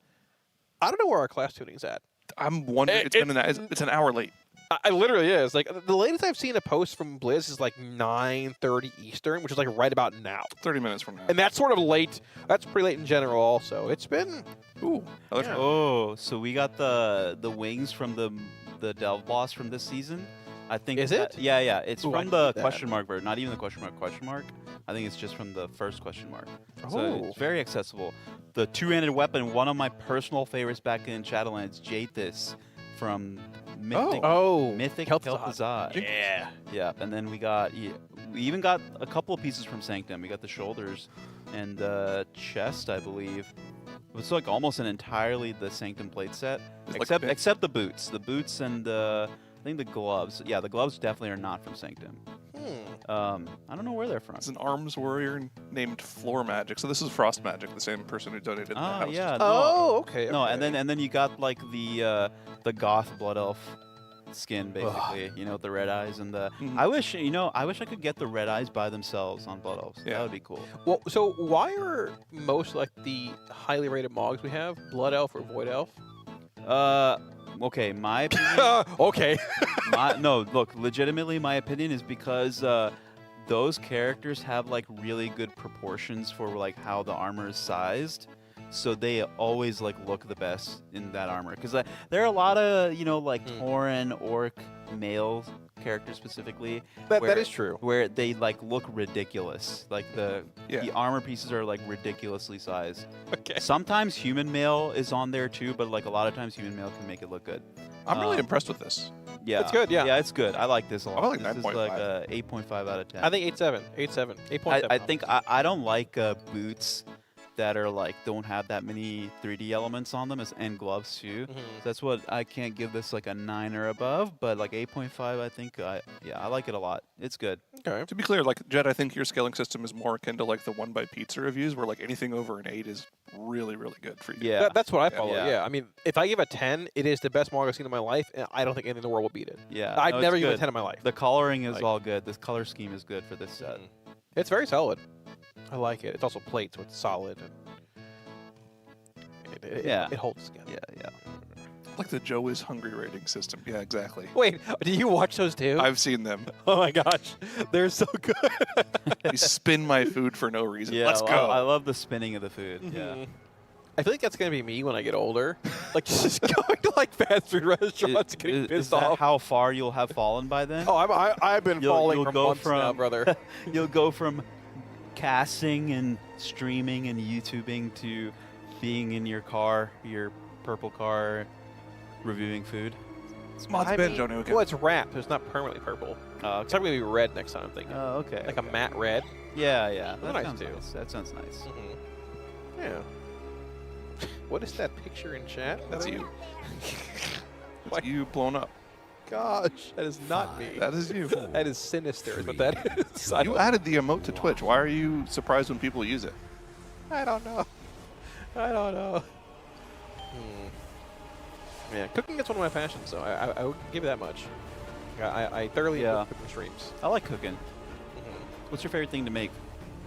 I don't know where our class tuning's at. I'm wondering. It's an hour late. I literally is. Like the latest I've seen a post from Blizz is like 9:30 Eastern, which is like right about now. 30 minutes from now. And that's sort of late. That's pretty late in general. Also, it's been. Ooh. Yeah. Oh, so we got the wings from the Delve boss from this season. I think. Is it? Yeah. It's Ooh, I from the need that. question mark version. Not even the question mark. I think it's just from the first question mark. So Oh. it's very accessible. The two-handed weapon, one of my personal favorites back in Shadowlands, Jaethys from Mythic. Mythic Kel'Thuzad. Yeah. And then we even got a couple of pieces from Sanctum. We got the shoulders and the chest, I believe. It was like almost an entirely the Sanctum plate set, except the boots. The boots and I think the gloves. Yeah, the gloves definitely are not from Sanctum. I don't know where they're from. It's an arms warrior named Floor Magic. So this is Frost Magic, the same person who donated the house. Yeah. Okay. No, and then you got like the goth blood elf skin basically. You know, with the red eyes and the. I wish I could get the red eyes by themselves on blood elves. Yeah. That would be cool. Well, so why are most like the highly rated Mogs we have Blood Elf or Void Elf? Okay, my opinion. Okay. Look, legitimately, my opinion is because those characters have like really good proportions for like how the armor is sized, so they always like look the best in that armor. Because there are a lot of like Tauren orc male characters specifically. That is true. Where they like look ridiculous. Like the armor pieces are like ridiculously sized. Okay. Sometimes human male is on there too, but like a lot of times human male can make it look good. I'm really impressed with this. Yeah, it's good. Yeah, yeah, it's good. I like this a lot. I like this is 9.5. like a 8.5 out of 10. I think 8.7. 8.7. I think I don't like boots that are like don't have that many 3D elements on them, and gloves too. So that's what I can't give this like a 9 or above, but like 8.5, I think I like it a lot. It's good. Okay. To be clear, like Jed, I think your scaling system is more akin to like the One by Pizza reviews, where like anything over an 8 is really, really good for you. Yeah, that's what I follow. Yeah. I mean, if I give a 10, it is the best Mog I've seen in my life, and I don't think anything in the world will beat it. Yeah, I'd no, never it's give it a good. 10 in my life. The coloring is Like- all good. This color scheme is good for this set. It's very solid. I like it. It's also plate, so it's solid. And it holds together. Yeah. Like the Joe is hungry rating system. Yeah, exactly. Wait, do you watch those too? I've seen them. Oh my gosh, they're so good. You spin my food for no reason. Yeah, Let's go. I love the spinning of the food. Yeah. I feel like that's gonna be me when I get older. Like just going to like fast food restaurants, and getting Is pissed that off. how far you'll have fallen by then? Oh, I've been falling for months now, brother. You'll go from casting and streaming and YouTubing to being in your car, your purple car, reviewing food. Mods Ben, Johnny. Okay. Well, it's wrapped, so it's not permanently purple. It's probably gonna be red next time. I'm thinking. Oh, okay. Like a matte red. Yeah. That's That nice sounds too. nice. That sounds nice. Yeah. What is that picture in chat? That's you. That's you blown up. Gosh, that is not me. That is you. That is sinister, is what that is. You added the emote to Twitch. Why are you surprised when people use it? I don't know. Yeah, cooking is one of my passions, so I would give it that much. I thoroughly enjoy cooking streams. I like cooking. What's your favorite thing to make?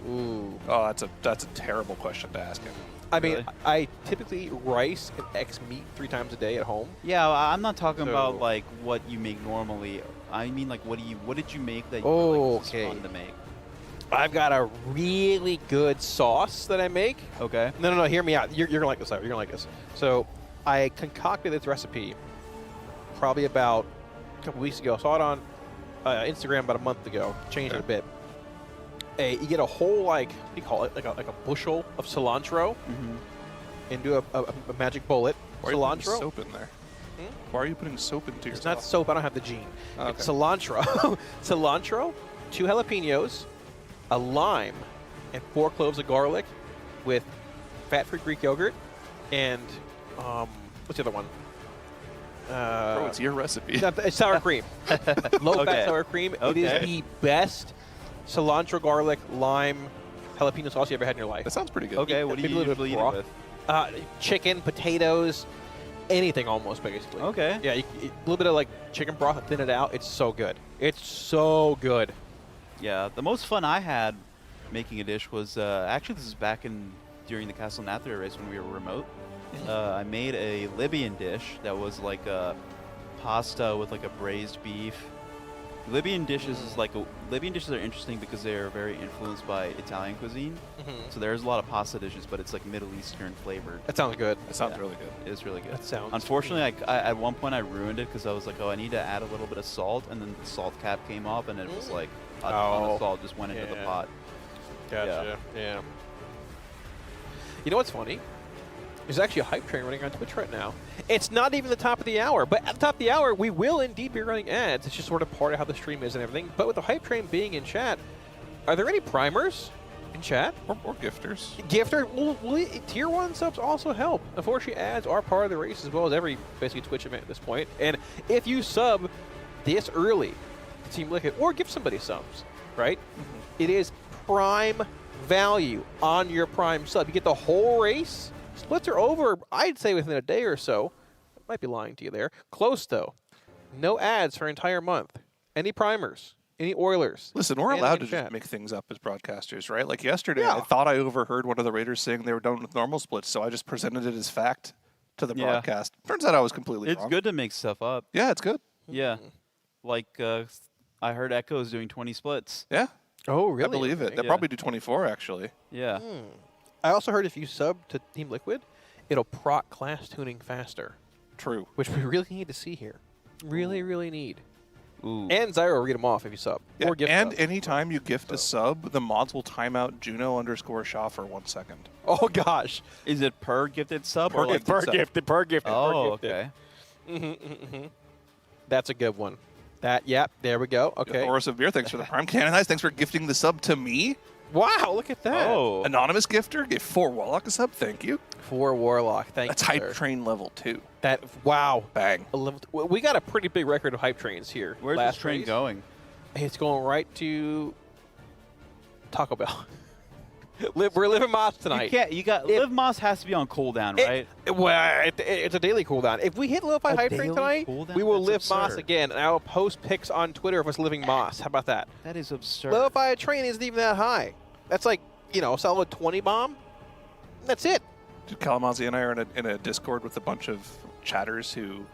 Ooh. Oh, that's a terrible question to ask him. I mean, I typically eat rice and X meat 3 times a day at home. Yeah, I'm not talking about So- like what you make normally. I mean, like what did you make that you Oh, like, was okay. fun to make? I've got a really good sauce that I make. Okay. No, hear me out. You're gonna like this. You're gonna like this. So, I concocted this recipe probably about a couple weeks ago. I saw it on Instagram about a month ago. Changed it a bit. You get a whole what do you call it? Like a bushel of cilantro into a magic bullet. Why are you putting Cilantro. soap in there? Why are you putting soap into your It's not soap. I don't have the gene. Okay. It's cilantro. Cilantro, 2 jalapenos, a lime, and 4 cloves of garlic with fat-free Greek yogurt and what's the other one? Bro, it's your recipe. It's sour cream. Low-fat Okay. sour cream. It Okay. is the best cilantro, garlic, lime, jalapeno sauce you ever had in your life. That sounds pretty good. Okay, what do Maybe you a little bit usually eat it broth. with? Chicken, potatoes, anything almost, basically. Okay. Yeah, a little bit of like chicken broth, thin it out. It's so good. It's so good. Yeah, the most fun I had making a dish was actually this is back during the Castle Nathria race when we were remote. I made a Libyan dish that was like a pasta with like a braised beef. Libyan dishes are interesting because they are very influenced by Italian cuisine. So there's a lot of pasta dishes, but it's like Middle Eastern flavored. That sounds good. That sounds really good. It is really good. That sounds Unfortunately, I at one point I ruined it because I was like, oh, I need to add a little bit of salt, and then the salt cap came off, and it was like a ton of salt just went into the pot. Gotcha. Yeah. You know what's funny? There's actually a hype train running on Twitch right now. It's not even the top of the hour, but at the top of the hour, we will indeed be running ads. It's just sort of part of how the stream is and everything. But with the hype train being in chat, are there any primers in chat? Or gifters. Gifter, will tier 1 subs also help? Unfortunately, ads are part of the race as well as every basically Twitch event at this point. And if you sub this early, Team Liquid, or give somebody subs, right? It is prime value on your prime sub. You get the whole race. Splits are over, I'd say, within a day or so. I might be lying to you there. Close, though. No ads for an entire month. Any primers? Any Oilers? Listen, we're Anything allowed in to chat? just make things up as broadcasters, right? Like yesterday, I thought I overheard one of the Raiders saying they were done with normal splits, so I just presented it as fact to the Yeah. broadcast. Turns out I was completely It's wrong. good to make stuff up. Yeah, it's good. Yeah. Like, I heard Echo's doing 20 splits. Yeah. Oh, really? I believe it. Okay. They'll probably do 24, actually. Yeah. I also heard if you sub to Team Liquid, it'll proc class tuning faster. True. Which we really need to see here. Really, really need. Ooh. And Zyro will read them off if you sub. Yeah, Or gift and sub. anytime you gift a sub, the mods will time out Juno_Shaw for 1 second. Oh, gosh. Is it per gifted sub? Per or like gifted, per gifted. Oh, per gifted. okay. That's a good one. Yep, there we go. Okay. Horus of Beer, thanks for the prime. Canonize, thanks for gifting the sub to me. Wow, look at that. Oh. Anonymous gifter gave 4 Warlock a sub, thank you. 4 Warlock, thank That's you. hype sir. train level 2. Wow. Bang. We got a pretty big record of hype trains here. Where's last this train race. going? It's going right to Taco Bell. We're living Moss tonight. You can't. You got Live Moss has to be on cooldown, right? It's a daily cooldown. If we hit Lo-Fi Hype Train tonight, we will live Moss again, and I will post pics on Twitter of us living Moss. How about that? That is absurd. Lo-Fi Train isn't even that high. That's like, a solid 20 bomb. That's it. Dude, Kalamazoo and I are in a Discord with a bunch of chatters who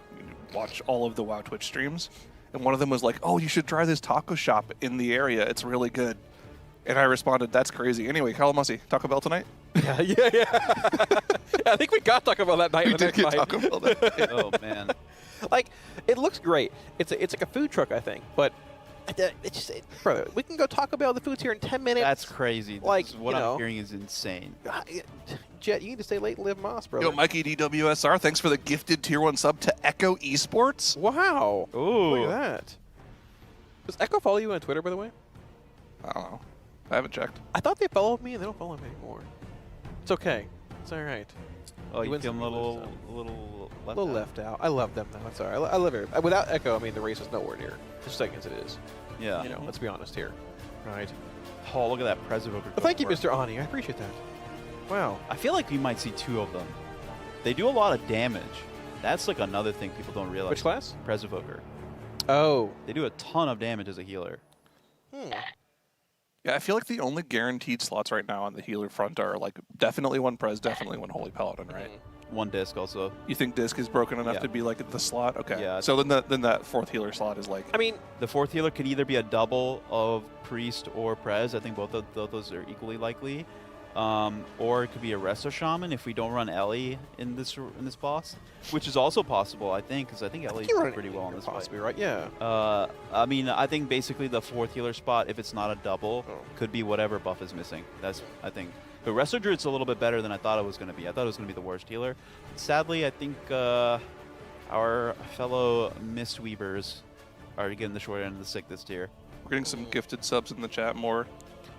watch all of the WoW Twitch streams, and one of them was like, "Oh, you should try this taco shop in the area. It's really good." And I responded, "That's crazy." Anyway, Kalamazoo, Taco Bell tonight? Yeah. I think we got Taco Bell that night. We did get Taco Bell that night. Oh man. Like, it looks great. It's like a food truck, I think, but it's just, brother, we can go Taco Bell. The food's here in 10 minutes. That's crazy. Like, what I'm hearing is insane. Jet, you need to stay late and live Moss, brother. Yo, Mikey DWSR, thanks for the gifted tier 1 sub to Echo Esports. Wow. Ooh. Look at that. Does Echo follow you on Twitter, by the way? I don't know. I haven't checked. I thought they followed me, and they don't follow me anymore. It's okay. It's all right. Oh, you win feel some, a you lose little some. Left out. I love them, though. It's all right. I love it. Without Echo, I mean, the race is nowhere near as second as it is. Yeah. Let's be honest here. Right. Oh, look at that Preservoker. Well, thank you, Mr. Ani. I appreciate that. Wow. I feel like you might see 2 of them. They do a lot of damage. That's like another thing people don't realize. Which class? Preservoker. Oh. They do a ton of damage as a healer. Yeah, I feel like the only guaranteed slots right now on the healer front are like definitely 1 Prez, definitely 1 Holy Paladin, right? 1 disc also. You think disc is broken enough Yeah. to be like the slot? Okay. Yeah. So then that 4th healer slot is like. I mean, the 4th healer could either be a double of priest or prez. I think both of those are equally likely. Or it could be a resto shaman if we don't run Ellie in this boss, which is also possible, I think, because I think Ellie does pretty well in this fight. Right? Yeah. I mean, I think basically the 4th healer spot, if it's not a double, could be whatever buff is missing. That's, I think. But Resto Druid's a little bit better than I thought it was going to be. I thought it was going to be the worst healer. Sadly, I think our fellow Mistweavers are getting the short end of the stick this tier. We're getting some gifted subs in the chat more.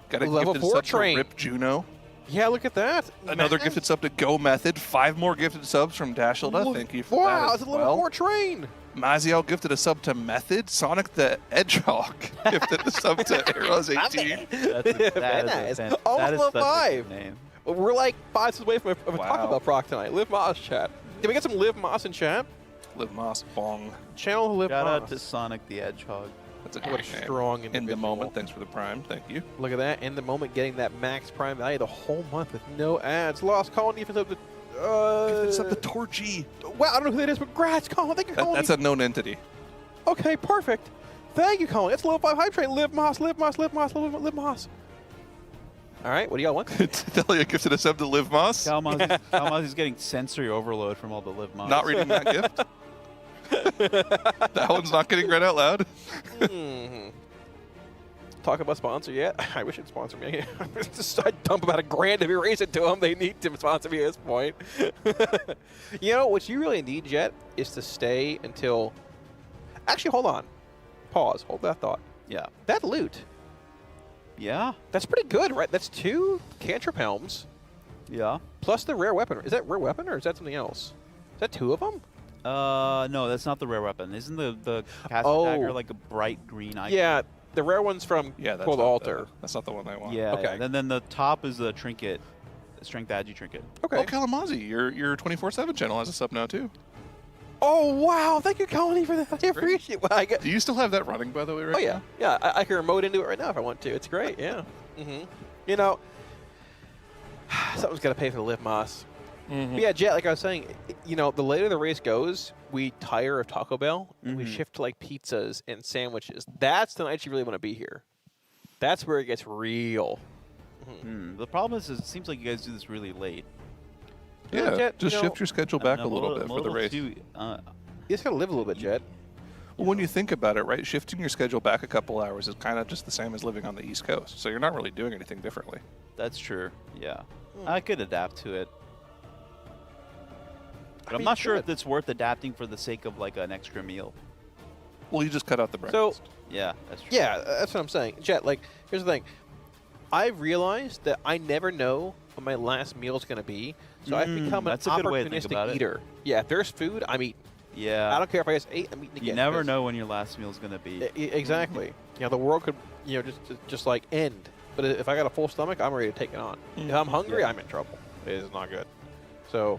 Got a Level gifted 4 sub train. to Rip Juno. Yeah, look at that. Another Man. gifted sub to Go Method. 5 more gifted subs from Dashilda. Thank you for that. Wow, as it's a level well. 4 train. Maziel gifted a sub to Method. Sonic the Hedgehog gifted a sub to Arrows 18. Very nice. Almost level 5. We're like 5 steps away from a Taco Bell proc tonight. Live Moss chat. Did we get some Live Moss in chat? Live Moss bong. Channel Live Shout Moss. out to Sonic the Hedgehog. That's a What a great name. strong In the individual. moment. Thanks for the prime. Thank you. Look at that. In the moment, getting that max prime value the whole month with no ads. Lost Colin defense up to. It's up to Torchy. Well, I don't know who that is, but congrats, Colin. Thank you, Colin. That's a known entity. Okay, perfect. Thank you, Colin. It's level 5 hype train. Live Moss, Live Moss, Live Moss, Live Moss. All right, what do y'all want? Talia gifted a sub to Live Moss. Kalamazoo's getting sensory overload from all the Live Moss. Not reading that gift. That one's not getting read out loud. Talk about sponsor yet? I wish it'd sponsor me. I'd dump about $1,000 if you raise it to them. They need to sponsor me at this point. You know, what you really need, Jet, is to stay until... Actually, hold on. Pause. Hold that thought. Yeah. That loot. Yeah. That's pretty good, right? That's 2 cantrip helms. Yeah. Plus the rare weapon. Is that rare weapon or is that something else? Is that 2 of them? No, that's not the rare weapon. Isn't the cast dagger like a bright green icon? Yeah, the rare one's from Cold Altar. That's not the one I want. Yeah. Okay. And then the top is the trinket, the strength agi trinket. Okay. Oh, Kalamazi, your 24/7 channel has a sub now too. Oh wow! Thank you, Colony, for that. I appreciate it. Well, Do you still have that running, by the way? Right Oh yeah, now? yeah. I can remote into it right now if I want to. It's great. Yeah. You know, something's got to pay for the live moss. But yeah, Jet. Like I was saying, you know, the later the race goes, we tire of Taco Bell and we shift to like pizzas and sandwiches. That's the night you really want to be here. That's where it gets real. The problem is, it seems like you guys do this really late. Yeah, Jet, just you know, shift your schedule back a little bit for the race. You just gotta live a little bit, Jet. Well, when you think about it, right, shifting your schedule back a couple hours is kind of just the same as living on the East Coast. So you're not really doing anything differently. That's true. Yeah, I could adapt to it. But I'm mean, not sure good. if it's worth adapting for the sake of like an extra meal. Well, you just cut out the breakfast. So Yeah, that's true. yeah, that's what I'm saying, Jet. Like, here's the thing. I realized that I never know what my last meal is going to be, so I've become an that's a good way to think about opportunistic it. eater. Yeah, if there's food, I'm eating. Yeah. I don't care if I just ate, I'm eating again. You never 'cause- know when your last meal is going to be. Exactly. You know, the world could, you know, just like end. But if I got a full stomach, I'm ready to take it on. If I'm hungry, I'm in trouble. It is not good. So,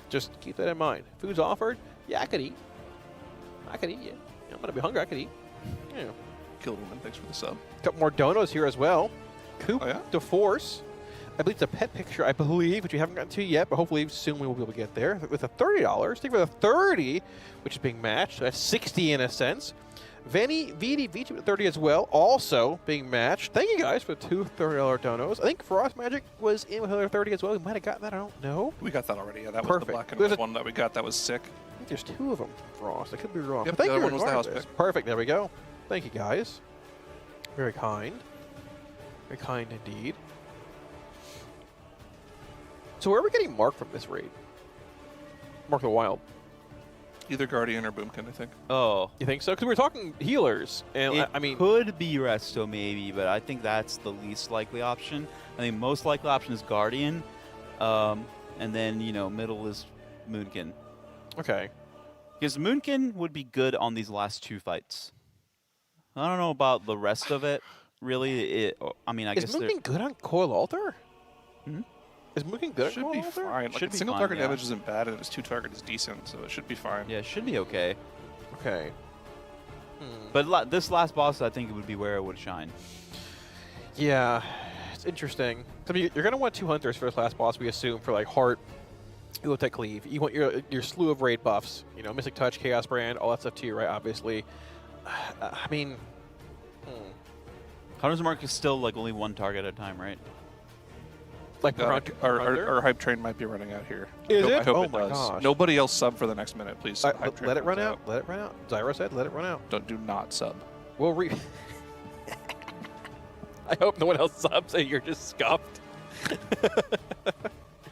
just keep that in mind. Food's offered. Yeah, I could eat. I could eat. Yeah, I'm gonna be hungry. I could eat. Yeah. Kill Woman, thanks for the sub. Couple more donos here as well. Coop de Force. I believe it's a pet picture, I believe, which we haven't gotten to yet, but hopefully soon we will be able to get there. With a $30. Thank you for the 30, which is being matched. So that's 60 in a sense. Vanny VD with 30 as well, also being matched. Thank you guys for two $30 donos. I think Frost Magic was in with another 30 as well. We might have gotten that, I don't know. We got that already. Yeah, that was Perfect. the black and There's red a- one that we got. That was sick. I think there's two of them, Frost. I could be wrong. Yep, But thank the you other one was the house regardless. pick. Perfect. There we go. Thank you, guys. Very kind. Very kind indeed. So where are we getting Mark from this raid? Mark the Wild. Either Guardian or Boomkin, I think. Oh. You think so? Because we're talking healers, and It I mean, could be Resto maybe, but I think that's the least likely option. I think most likely option is Guardian, and then you know middle is Moonkin. Okay. Because Moonkin would be good on these last two fights. I don't know about the rest of it. Really, I mean, I is guess they're- Moonkin good on Coil Altar? Is Moonkin good Should on be Coil Altar? fine. Like, Should be single fine, target yeah. damage isn't bad, and its two target is decent, so it should be fine. Yeah, it should be okay. Okay. But this last boss, I think it would be where it would shine. Yeah, it's interesting. I mean, you're gonna want two hunters for this last boss, we assume, for like Heart, Ula'tek Cleave. You want your slew of raid buffs. You know, Mystic Touch, Chaos Brand, all that stuff too, right? Obviously. I mean, Hunter's Mark is still like only one target at a time, right? Like per Our hype train might be running out here. Is I it? hope Oh it my does. gosh. Nobody else sub for the next minute, please. All right, Hype train let it run runs out. Let it run out. Zyro said, let it run out. Do not sub. We'll I hope no one else subs and you're just scuffed.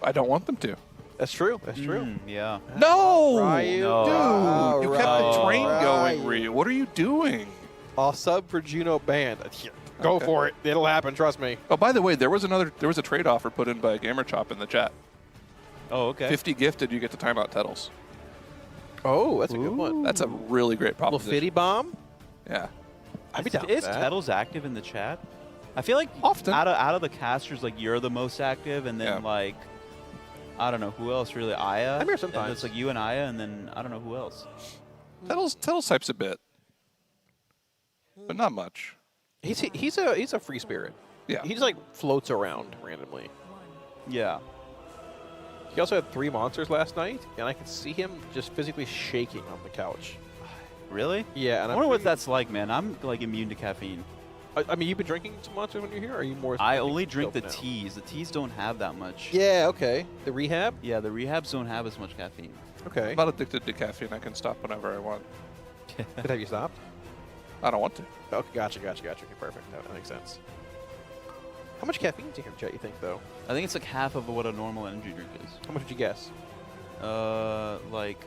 I don't want them to. That's true. That's true. Yeah. No! Ryu. Dude, you kept the train going, Ryu. Ryu. What are you doing? I'll sub for Juno Band. Here, go Okay. for it. It'll happen. Trust me. Oh, by the way, there was a trade offer put in by Gamer Chop in the chat. Oh, okay. 50 gifted, you get to time out Tettles. Oh, that's a good one. That's a really great Little proposition. Fitty Bomb. Yeah. I'd be down Is with that. Tettles active in the chat? I feel like often out of the casters, like you're the most active, and then like I don't know who else really. Aya. I'm here And sometimes. it's like you and Aya, and then I don't know who else. Tettles types a bit, but not much. He's a free spirit. Yeah. He just like floats around randomly. Yeah. He also had 3 monsters last night, and I could see him just physically shaking on the couch. Really? Yeah, and I wonder what that's like, man. I'm like immune to caffeine. I mean, you've been drinking some monsters when you're here, or are you more? I only drink the now? teas. The teas don't have that much. Yeah, okay. The rehab? Yeah, the rehabs don't have as much caffeine. Okay. I'm not addicted to caffeine. I can stop whenever I want. But have you stopped? I don't want to. Okay, gotcha. Okay, perfect. That makes sense. How much caffeine do you have, Jet, you think, though? I think it's like half of what a normal energy drink is. How much would you guess? Like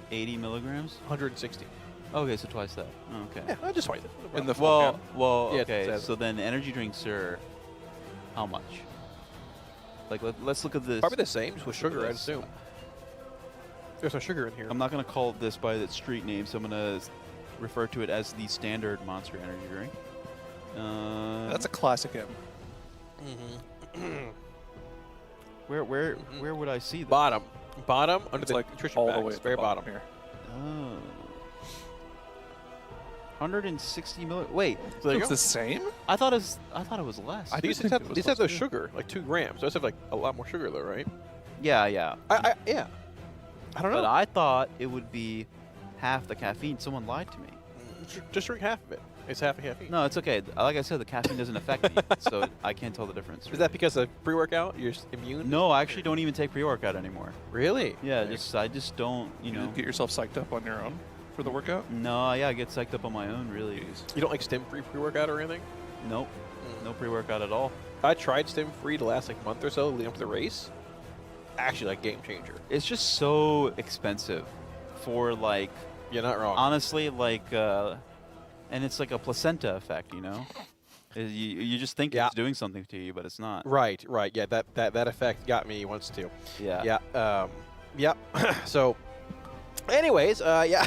80 milligrams? 160. Okay, so twice that. Oh, okay. Yeah, just twice it. No In the problem. Well, Yeah, it okay. says So then energy drinks are how much? Like let's look at this. Probably the same, just with Look at sugar, I'd this. assume. There's no sugar in here. I'm not gonna call this by its street name, so I'm gonna refer to it as the standard Monster Energy drink. That's a classic M. Where would I see that? Bottom under It's the like nutrition all the facts, way at the very bottom here. Oh. 160 million. Wait, So there you It's go. the same? I thought it was less. These have no sugar, like 2 grams. Those have like a lot more sugar though, right? Yeah. Yeah. I don't know. But I thought it would be half the caffeine. Someone lied to me. Just drink half of it. It's half a caffeine. No, it's okay. Like I said, the caffeine doesn't affect me, so I can't tell the difference. Is that because of pre-workout? You're immune? No, I actually don't even take pre-workout anymore. Really? Yeah, I just don't, You get yourself psyched up on your own for the workout? No, yeah, I get psyched up on my own, really. You don't like stim-free pre-workout or anything? Nope. No pre-workout at all. I tried stim-free the last month or so leading up to the race. Actually, like game changer. It's just so expensive for like. You're not wrong. Honestly, like, and it's like a placenta effect, You just think it's doing something to you, but it's not. Right. Yeah, that effect got me once too. Yeah. Yeah. So, anyways, yeah.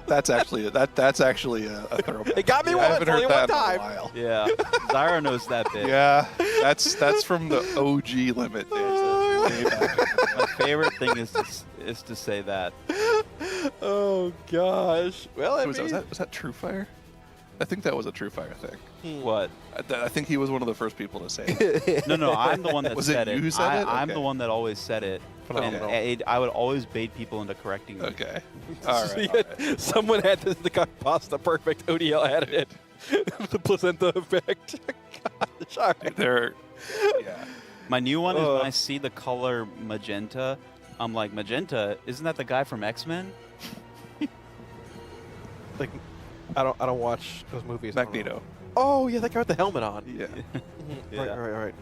That's actually a throwback. It got me I once, haven't only heard one that in a time. while. Yeah. Zyra knows that bit. Yeah, that's from the OG limit days. My favorite thing is to say that. Oh gosh. Well, was that True Fire? I think that was a True Fire thing. What? I think he was one of the first people to say it. No, I'm the one that Was said it it. you said it? I'm Okay. the one that always said it. Phenomenal. And I would always bait people into correcting me. Okay. All So right. you had- Someone had the pasta perfect. ODL added it. The placenta effect. Gosh, all right. Yeah. My new one is when I see the color magenta, I'm like, magenta? Isn't that the guy from X-Men? Like, I don't watch those movies. I don't know. Magneto. Oh yeah, that guy with the helmet on. Yeah. Right. Right.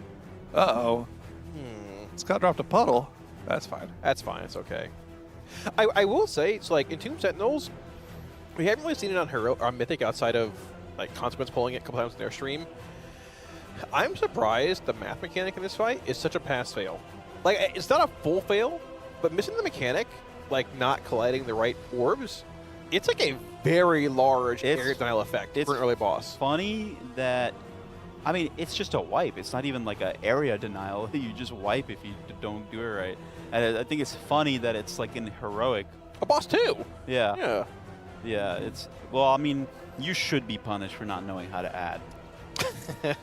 Uh-oh. Scott dropped a puddle. That's fine. That's fine. It's okay. I will say, it's like in Tomb Sentinels, we haven't really seen it on Mythic outside of like Consequence pulling it a couple times in their stream. I'm surprised the math mechanic in this fight is such a pass-fail. Like, it's not a full fail, but missing the mechanic, like not colliding the right orbs, it's like a very large area denial effect for an early boss. Funny that, I mean, it's just a wipe. It's not even like an area denial. You just wipe if you don't do it right. And I think it's funny that it's like in heroic. A boss too. Yeah. Yeah. It's well, I mean, you should be punished for not knowing how to add.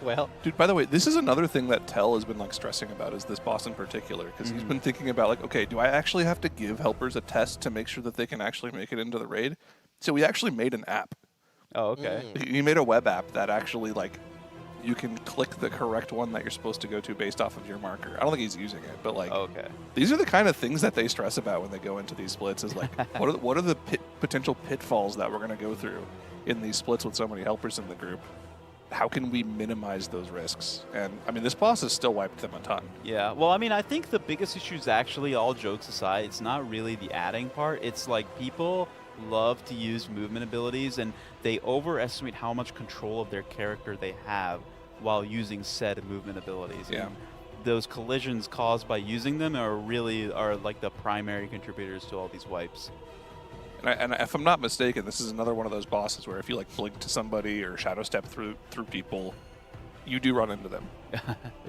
Well, dude, by the way, this is another thing that Tell has been like stressing about, is this boss in particular, because he's been thinking about like, okay, do I actually have to give helpers a test to make sure that they can actually make it into the raid? So we actually made an app. Oh, okay. He made a web app that actually like you can click the correct one that you're supposed to go to based off of your marker. I don't think he's using it, but like, okay, these are the kind of things that they stress about when they go into these splits. Is like, what are the potential pitfalls that we're going to go through in these splits with so many helpers in the group? How can we minimize those risks? And I mean, this boss has still wiped them a ton. Yeah, well, I mean, I think the biggest issue is actually, all jokes aside, it's not really the adding part. It's like people love to use movement abilities, and they overestimate how much control of their character they have while using said movement abilities. Yeah. And those collisions caused by using them are like the primary contributors to all these wipes. And if I'm not mistaken, this is another one of those bosses where if you like blink to somebody or shadow step through people, you do run into them.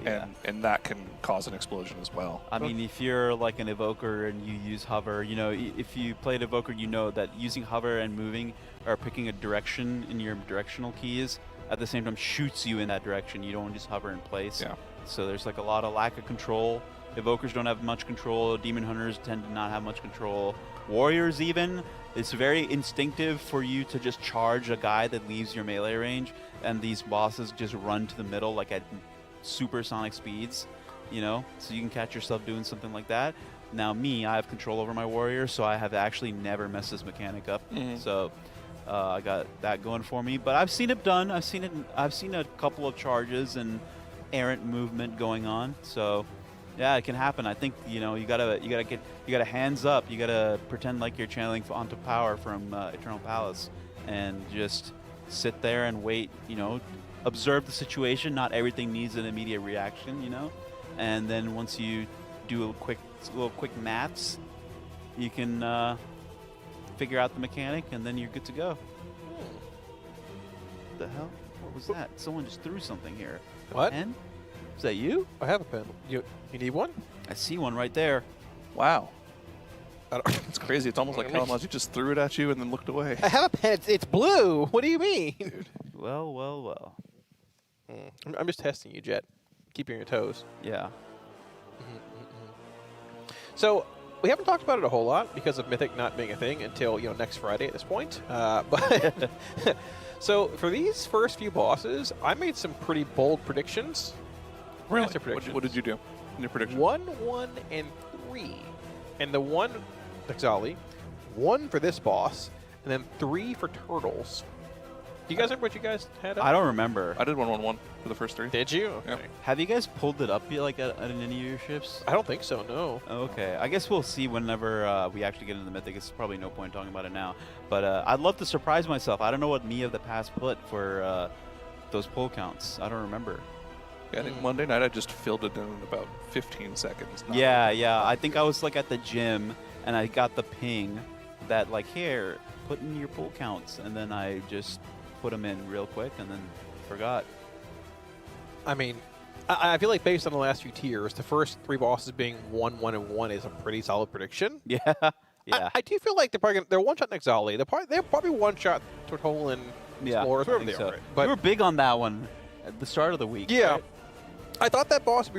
Yeah. And that can cause an explosion as well. I mean, if you're like an evoker and you use hover, if you played evoker, you know that using hover and moving or picking a direction in your directional keys at the same time shoots you in that direction. You don't just hover in place. Yeah. So there's like a lot of lack of control. Evokers don't have much control. Demon hunters tend to not have much control. Warriors even, it's very instinctive for you to just charge a guy that leaves your melee range, and these bosses just run to the middle like at supersonic speeds, so you can catch yourself doing something like that. Now me, I have control over my warrior, so I have actually never messed this mechanic up. So I got that going for me. But I've seen it done. I've seen a couple of charges and errant movement going on. So yeah, it can happen. I think you gotta hands up. You gotta pretend like you're channeling onto power from Eternal Palace, and just sit there and wait. Observe the situation. Not everything needs an immediate reaction. And then once you do little quick maths, you can figure out the mechanic, and then you're good to go. What the hell? What was that? Someone just threw something here. What? Pen? Is that you? I have a pen. You need one? I see one right there. Wow. It's crazy. It's almost like Kalamazoo just threw it at you and then looked away. I have a pen. It's blue. What do you mean? Dude. Well. I'm just testing you, Jet. Keeping your toes. Yeah. So we haven't talked about it a whole lot because of Mythic not being a thing until next Friday at this point. But so for these first few bosses, I made some pretty bold predictions. Really? Predictions. What did you do in your prediction? 1, 1, and 3, and the 1 Nexali, 1 for this boss, and then 3 for turtles. Do you guys remember what you guys had up? I don't remember. I did 1-1-1 for the first 3. Did you? Okay. Yeah. Have you guys pulled it up yet, like at any of your ships? I don't think so. No. Okay. I guess we'll see whenever we actually get into the Mythic. It's probably no point talking about it now. But I'd love to surprise myself. I don't know what me of the past put for those pull counts. I don't remember. Yeah, I think Monday night I just filled it in about 15 seconds. Yeah. I think I was like at the gym and I got the ping that like, here, put in your pull counts, and then I just put them in real quick and then forgot. I mean, I feel like based on the last few tiers, the first 3 bosses being 1, 1, and 1 is a pretty solid prediction. Yeah. I do feel like they're one-shot Nexali. They're probably one-shot Tortol and Explorers, wherever they are. But we were big on that one at the start of the week. Yeah. Right? I thought that boss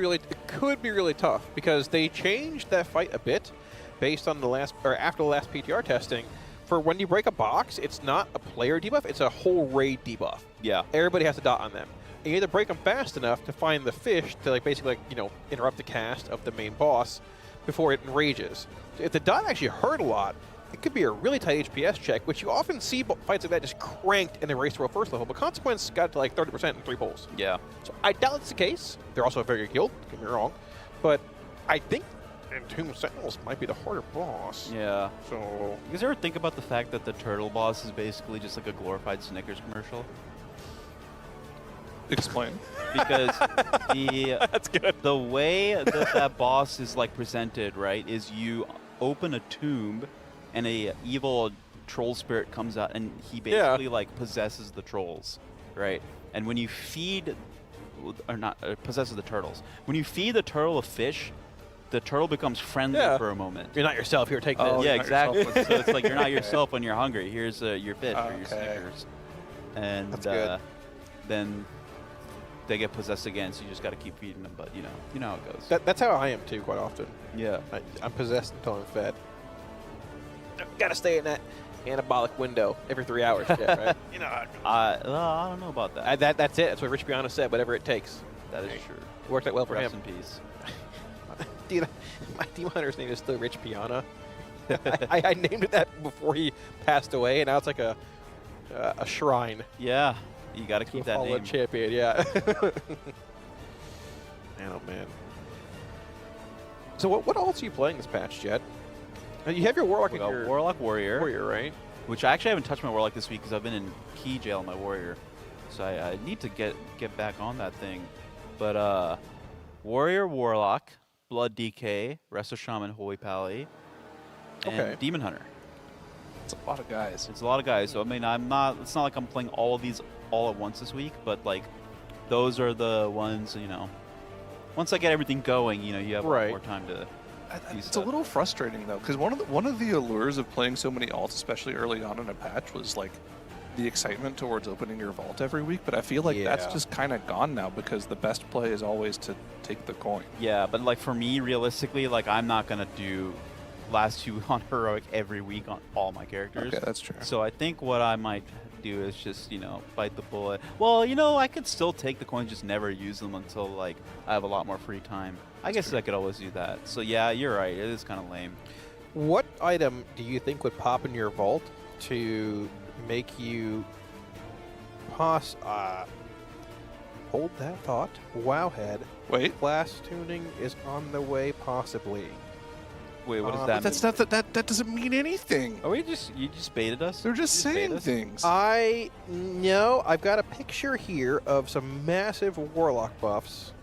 could be really tough because they changed that fight a bit based on after the last PTR testing. For when you break a box, it's not a player debuff, it's a whole raid debuff. Yeah. Everybody has to dot on them. And you have to break them fast enough to find the fish to basically interrupt the cast of the main boss before it enrages. So if the dot actually hurt a lot, it could be a really tight HPS check, which you often see fights like that just cranked in the race to a first level, but Consequence got to like 30% in 3 pulls. Yeah. So I doubt it's the case. They're also a very good guild, don't get me wrong. But I think Entombed Sentinels might be the harder boss. Yeah. So you guys ever think about the fact that the turtle boss is basically just like a glorified Snickers commercial? Explain. Because that's good. The way that boss is like presented, right, is you open a tomb and a evil troll spirit comes out and he basically like possesses the trolls, right? And when you feed possesses the turtles. When you feed the turtle a fish, the turtle becomes friendly for a moment. You're not yourself. Here, take this. Yeah, exactly. So it's like you're not yourself when you're hungry. Here's your fish or your Snickers. And that's good. Then they get possessed again, so you just got to keep feeding them. But you know how it goes. That's how I am too, quite often. Yeah. I'm possessed until I'm fed. Gotta stay in that anabolic window every 3 hours. Yeah, right? You know how it goes. I don't know about that. That's it. That's what Rich Piana said. Whatever it takes. That is true. It worked out well for Rest him. in peace. My Demon Hunter's name is still Rich Piana. I named it that before he passed away, and now it's like a shrine. Yeah, you got to keep that name. Champion, yeah. Man, oh man. So what else are you playing this patch, Jet? You have your Warlock and your Warlock Warrior. Warrior, right? Which I actually haven't touched my Warlock this week because I've been in key jail on my Warrior. So I need to get back on that thing. But Warrior, Warlock, Blood DK, Resto Shaman, Holy Pally, and Demon Hunter. It's a lot of guys. It's a lot of guys. So I mean, it's not like I'm playing all of these all at once this week, but like those are the ones, once I get everything going, you have more time to It's a little frustrating though, because one of the allures of playing so many alts, especially early on in a patch, was like the excitement towards opening your vault every week. But I feel like that's just kind of gone now because the best play is always to take the coin. Yeah, but like for me, realistically, like I'm not gonna do last 2 on heroic every week on all my characters. Okay, that's true. So I think what I might do is just bite the bullet. Well, I could still take the coins, just never use them until like I have a lot more free time. I guess I could always do that. So yeah, you're right. It is kind of lame. What item do you think would pop in your vault to make you hold that thought? Wowhead. Wait. Class tuning is on the way, possibly. Wait, what does that mean? That's not that doesn't mean anything. Are you just baited us? They're just saying things. I've got a picture here of some massive Warlock buffs.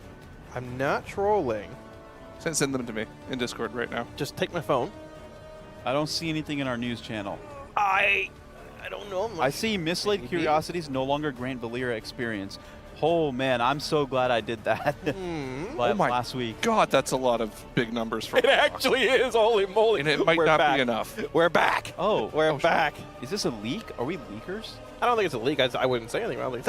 I'm not trolling. Send them to me in Discord right now. Just take my phone. I don't see anything in our news channel. I don't know. I see mislaid curiosities no longer grant Valera experience. Oh man, I'm so glad I did that last week. God, that's a lot of big numbers for It actually is. Holy moly! And it might not be enough. We're back. We're back. Is this a leak? Are we leakers? I don't think it's a leak. I wouldn't say anything about it.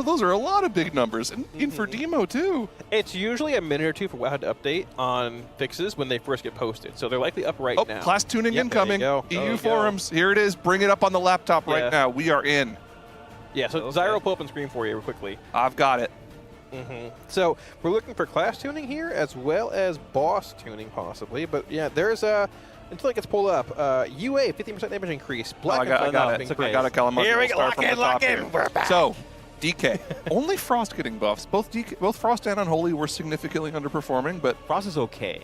Those are a lot of big numbers, and for demo too. It's usually a minute or two for WoW to update on fixes when they first get posted, so they're likely up right now. Class tuning Yep, incoming. there you go. EU forums. Here it is. Bring it up on the laptop right now. We are in. Yeah. So Zyro, pull up and screen for you real quickly. I've got it. So we're looking for class tuning here as well as boss tuning possibly, but yeah, there's a. Until it gets pulled up, UA 15% damage increase. Black I got it. I got it, Kalamazoo. Here we go. Start from the top here. We're back. So, DK. Only Frost getting buffs. Both Frost and Unholy were significantly underperforming, but Frost is okay.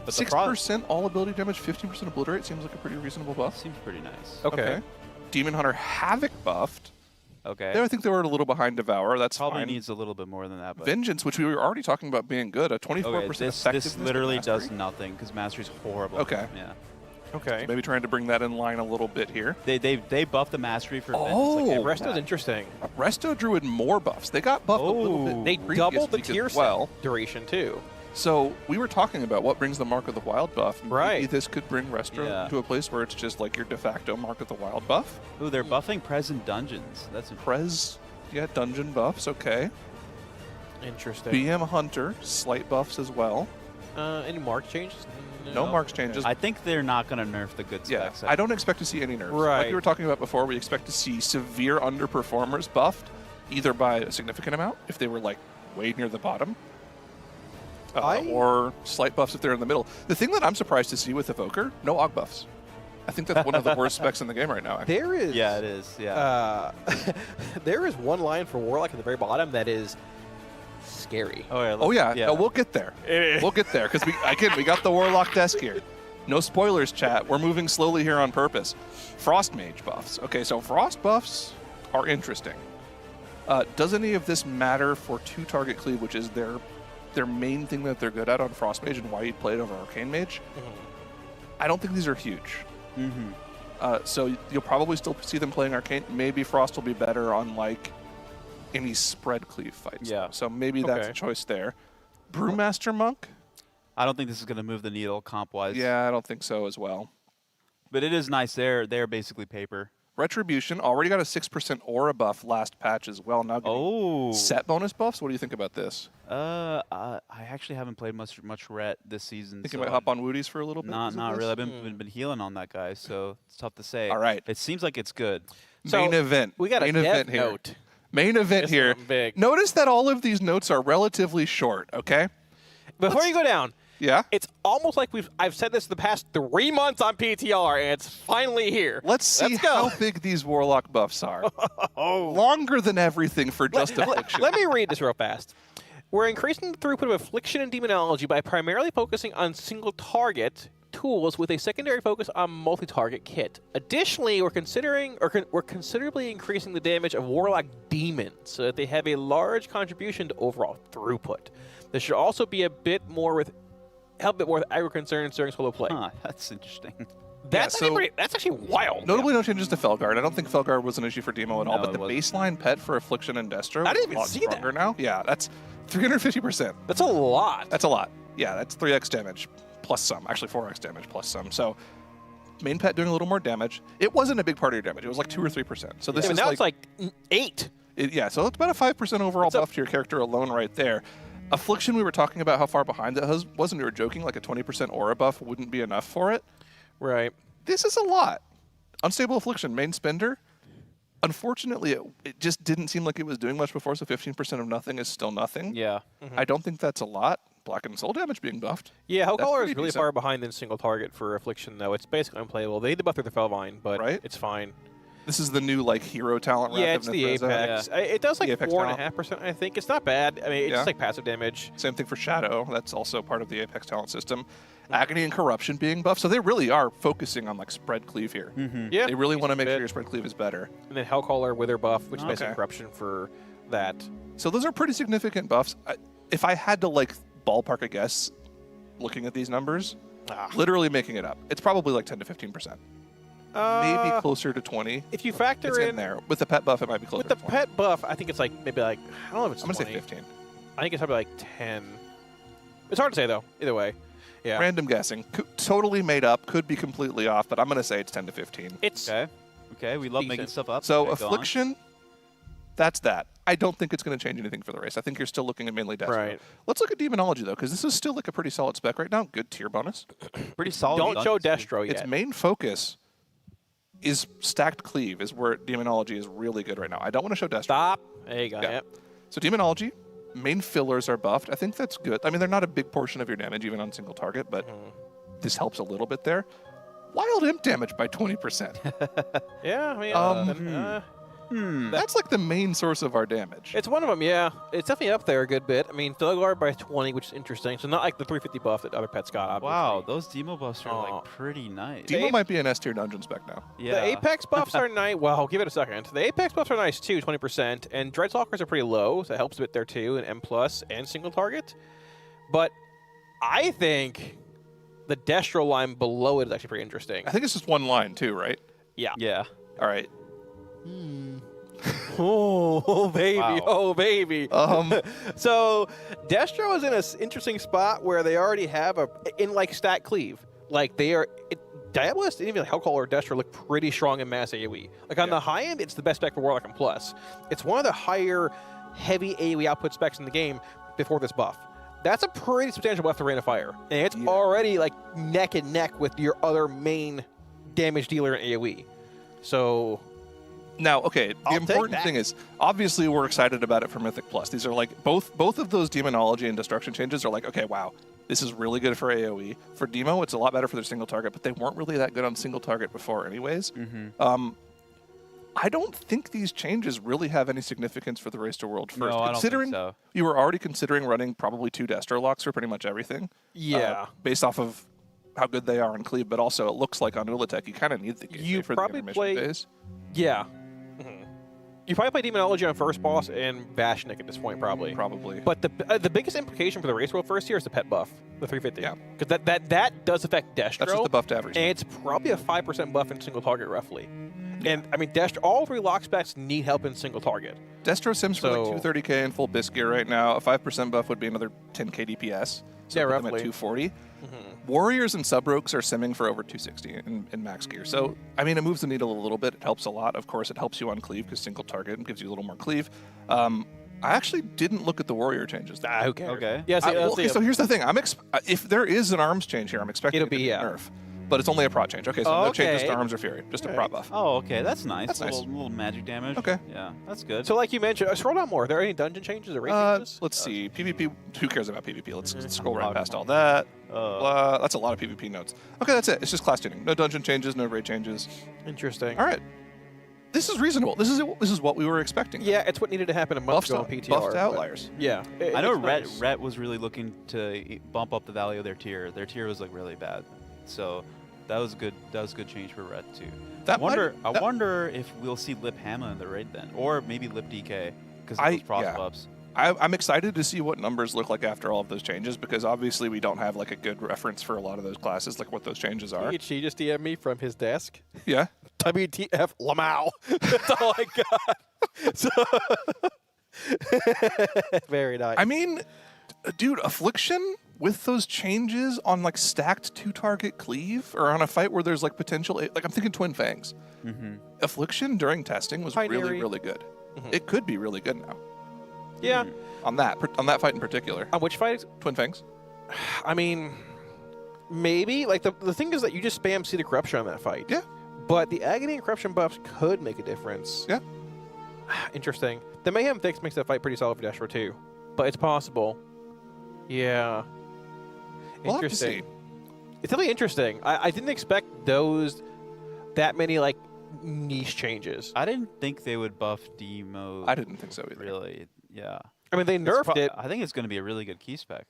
But 6% all ability damage, 15% obliterate seems like a pretty reasonable buff. Seems pretty nice. Okay. Demon Hunter Havoc buffed. Okay. There, I think they were a little behind Devour. That's Probably fine. needs a little bit more than that. But Vengeance, which we were already talking about being good, a 24% effectiveness. This literally with does Mastery. nothing because Mastery's horrible. Okay. Yeah. Okay. So maybe trying to bring that in line a little bit here. They buffed the Mastery for Oh, Vengeance. Like, Resto's interesting. Resto Druid more buffs. They got buffed a little bit. They previous doubled the week as tier well. duration too. So we were talking about what brings the Mark of the Wild buff. Right. Maybe this could bring Resto to a place where it's just like your de facto Mark of the Wild buff. Ooh, they're buffing Prez and Dungeons. That's Prez, yeah, dungeon buffs. Okay. Interesting. BM Hunter, slight buffs as well. Any mark changes? No marks changes. I think they're not going to nerf the good Yeah, specs. I don't expect to see any nerfs. Right. Like we were talking about before, we expect to see severe underperformers buffed, either by a significant amount, if they were like way near the bottom, or slight buffs if they're in the middle. The thing that I'm surprised to see with Evoker, no AUG buffs. I think that's one of the worst specs in the game right now. Actually. There is. Yeah, it is. Yeah. There is one line for Warlock at the very bottom that is scary. Oh yeah. No, we'll get there. We'll get there because we got the Warlock desk here. No spoilers, chat. We're moving slowly here on purpose. Frost Mage buffs. Okay, so Frost buffs are interesting. Does any of this matter for 2-target cleave, which is their main thing that they're good at on Frost Mage and why you'd play it over Arcane Mage? I don't think these are huge. So you'll probably still see them playing Arcane. Maybe Frost will be better on like any spread cleave fights. Yeah. So maybe that's a choice there. Brewmaster Monk? I don't think this is going to move the needle comp-wise. Yeah, I don't think so as well. But it is nice. They're basically paper. Retribution already got a 6% aura buff last patch as well. Now getting set bonus buffs. What do you think about this? I actually haven't played much Ret this season. Think you might hop on Woody's for a little bit? Not really. I've been healing on that guy, so it's tough to say. All right. It seems like it's good. Main event. We got a main event here. note. Main event This here. one big. Notice that all of these notes are relatively short, okay? Before you go down, yeah, it's almost like I've said this the past 3 months on PTR, and it's finally here. Let's see how big these Warlock buffs are. Longer than everything for just Affliction. Let me read this real fast. We're increasing the throughput of Affliction and Demonology by primarily focusing on single-target tools with a secondary focus on multi-target kit. Additionally, we're considerably increasing the damage of Warlock Demons so that they have a large contribution to overall throughput. There should also be help a bit more with aggro concerns during solo play. That's interesting. That's actually wild. Notably, no changes to Felguard. I don't think Felguard was an issue for Demo at all, but the baseline pet for Affliction and Destro I didn't is even a lot see stronger now. Yeah, that's 350%. That's a lot. That's a lot. Yeah, that's 3x damage plus some. Actually, 4x damage plus some. So, main pet doing a little more damage. It wasn't a big part of your damage. It was like 2 or 3%. So this is now like, it's like 8. Yeah, so it's about a 5% overall buff to your character alone right there. Affliction, we were talking about how far behind that was, and we were joking, like a 20% aura buff wouldn't be enough for it. Right. This is a lot. Unstable Affliction, main spender. Unfortunately, it just didn't seem like it was doing much before, so 15% of nothing is still nothing. Yeah. I don't think that's a lot. Black and Soul damage being buffed. Yeah, Hellcaller is pretty really decent. far behind in single target for Affliction, though. It's basically unplayable. They debuffed the Felvine, but it's fine. This is the new like hero talent. Yeah, it's the Apex. It does like Apex 4.5%, I think. It's not bad. I mean, it's just like passive damage. Same thing for Shadow. That's also part of the Apex talent system. Agony and Corruption being buffed. So they really are focusing on like spread cleave here. Yeah. They really want to make sure your spread cleave is better. And then Hellcaller Wither buff, which is basically Corruption for that. So those are pretty significant buffs. If I had to like ballpark a guess, looking at these numbers, literally making it up. It's probably like 10 to 15%. Maybe closer to 20. If you factor it's in there. With the pet buff, it might be closer with the to 20. pet buff, I think it's like maybe like I don't know if it's I'm going to 20. say 15. I think it's probably like 10. It's hard to say though. Either way, yeah. Random guessing. Totally made up. Could be completely off, but I'm going to say it's 10 to 15. It's okay. We love making stuff up. So Okay, go on. Affliction, that's that. I don't think it's going to change anything for the race. I think you're still looking at mainly Destro. Right. Let's look at Demonology, though, because this is still like a pretty solid spec right now. Good tier bonus. Pretty solid. Don't show Destro yet. Its main focus is stacked cleave, is where Demonology is really good right now. I don't want to show Destro. Stop. There you go. Yeah. Yep. So Demonology, main fillers are buffed. I think that's good. I mean, they're not a big portion of your damage, even on single target, but this helps a little bit there. Wild Imp damage by 20%. Yeah, I mean, that's like the main source of our damage. It's one of them, yeah. It's definitely up there a good bit. I mean, Felguard by 20, which is interesting. So not like the 350 buff that other pets got, obviously. Wow, those demo buffs are like pretty nice. Demo might be an S tier dungeon spec now. Yeah. The Apex buffs are nice. Well, give it a second. The Apex buffs are nice too, 20%. And Dreadstalkers are pretty low, so it helps a bit there too, and M+, and single target. But I think the Destro line below it is actually pretty interesting. I think it's just one line too, right? Yeah. Yeah. All right. Oh, baby. Wow. Oh, baby. So Destro is in an interesting spot where they already have in like stat cleave. Like they are, Diabolist and even Hellcaller or Destro look pretty strong in mass AoE. Like on the high end, it's the best spec for Warlock and Plus. It's one of the higher heavy AoE output specs in the game before this buff. That's a pretty substantial buff to Rain of Fire. And it's already like neck and neck with your other main damage dealer in AoE. So now, okay, the important thing is, obviously we're excited about it for Mythic Plus. These are like, both of those Demonology and Destruction changes are like, okay, wow, this is really good for AoE. For Demo, it's a lot better for their single target, but they weren't really that good on single target before anyways. I don't think these changes really have any significance for the Race to World first. No, I don't think Considering so. you were already considering running probably 2 Destro locks for pretty much everything. Yeah. Based off of how good they are on Cleave, but also it looks like on Ula'tek, you kind of need the game for probably the intermission phase. Yeah. You probably play Demonology on first boss and Vashnik at this point, probably. Probably. But the biggest implication for the Race World first here is the pet buff, the 350. Yeah. Because that does affect Destro. That's just the buff to everything. And it's probably a 5% buff in single target, roughly. And, I mean, Destro, all 3 lock specs need help in single target. Destro sims for like 230k in full bisc gear right now. A 5% buff would be another 10k DPS. So Yeah, put them roughly. at 240. Warriors and sub-rogues are simming for over 260 in max gear. So, I mean, it moves the needle a little bit. It helps a lot. Of course, it helps you on cleave because single target gives you a little more cleave. I actually didn't look at the warrior changes. Who cares? Okay. Yeah, okay, so here's the thing. If there is an arms change here, I'm expecting it to be nerf. But it's only a prot change. Okay, so no changes to arms or fury. Just a prot buff. Oh, okay. That's nice. That's nice. Little magic damage. Okay. Yeah, that's good. So, like you mentioned, scroll down more. Are there any dungeon changes or raid changes? Let's see. PvP. Who cares about PvP? Let's scroll right past all that. That's a lot of PvP notes. Okay, that's it. It's just class tuning. No dungeon changes. No raid changes. Interesting. All right. This is reasonable. This is what we were expecting. Yeah, it's what needed to happen a month ago on PTR. Buffed outliers. Yeah. I know nice. Rhett was really looking to bump up the value of their tier. Their tier was like really bad. So that was good. That was a good change for Rhett too. I wonder if we'll see Lip Hammer in the raid then, or maybe Lip DK because of those frost buffs. I'm excited to see what numbers look like after all of those changes because obviously we don't have like a good reference for a lot of those classes, like what those changes are. She just DM'd me from his desk. Yeah. WTF Lamau. That's all I got. So very nice. I mean, dude, Affliction with those changes on like stacked 2-target cleave or on a fight where there's like potential, like I'm thinking Twin Fangs. Affliction during testing was really, really good. It could be really good now. Yeah. On that fight in particular. On which fight? Twin Fangs. I mean, maybe. Like the thing is that you just spam Seed of Corruption on that fight. Yeah. But the Agony and Corruption buffs could make a difference. Yeah. Interesting. The Mayhem Fix makes that fight pretty solid for Destro too. But it's possible. Yeah. We'll have to Interesting. see. It's really interesting. I didn't expect that many like niche changes. I didn't think they would buff Demo. I didn't think so either. Really, yeah. I mean, they nerfed it. I think it's going to be a really good key spec.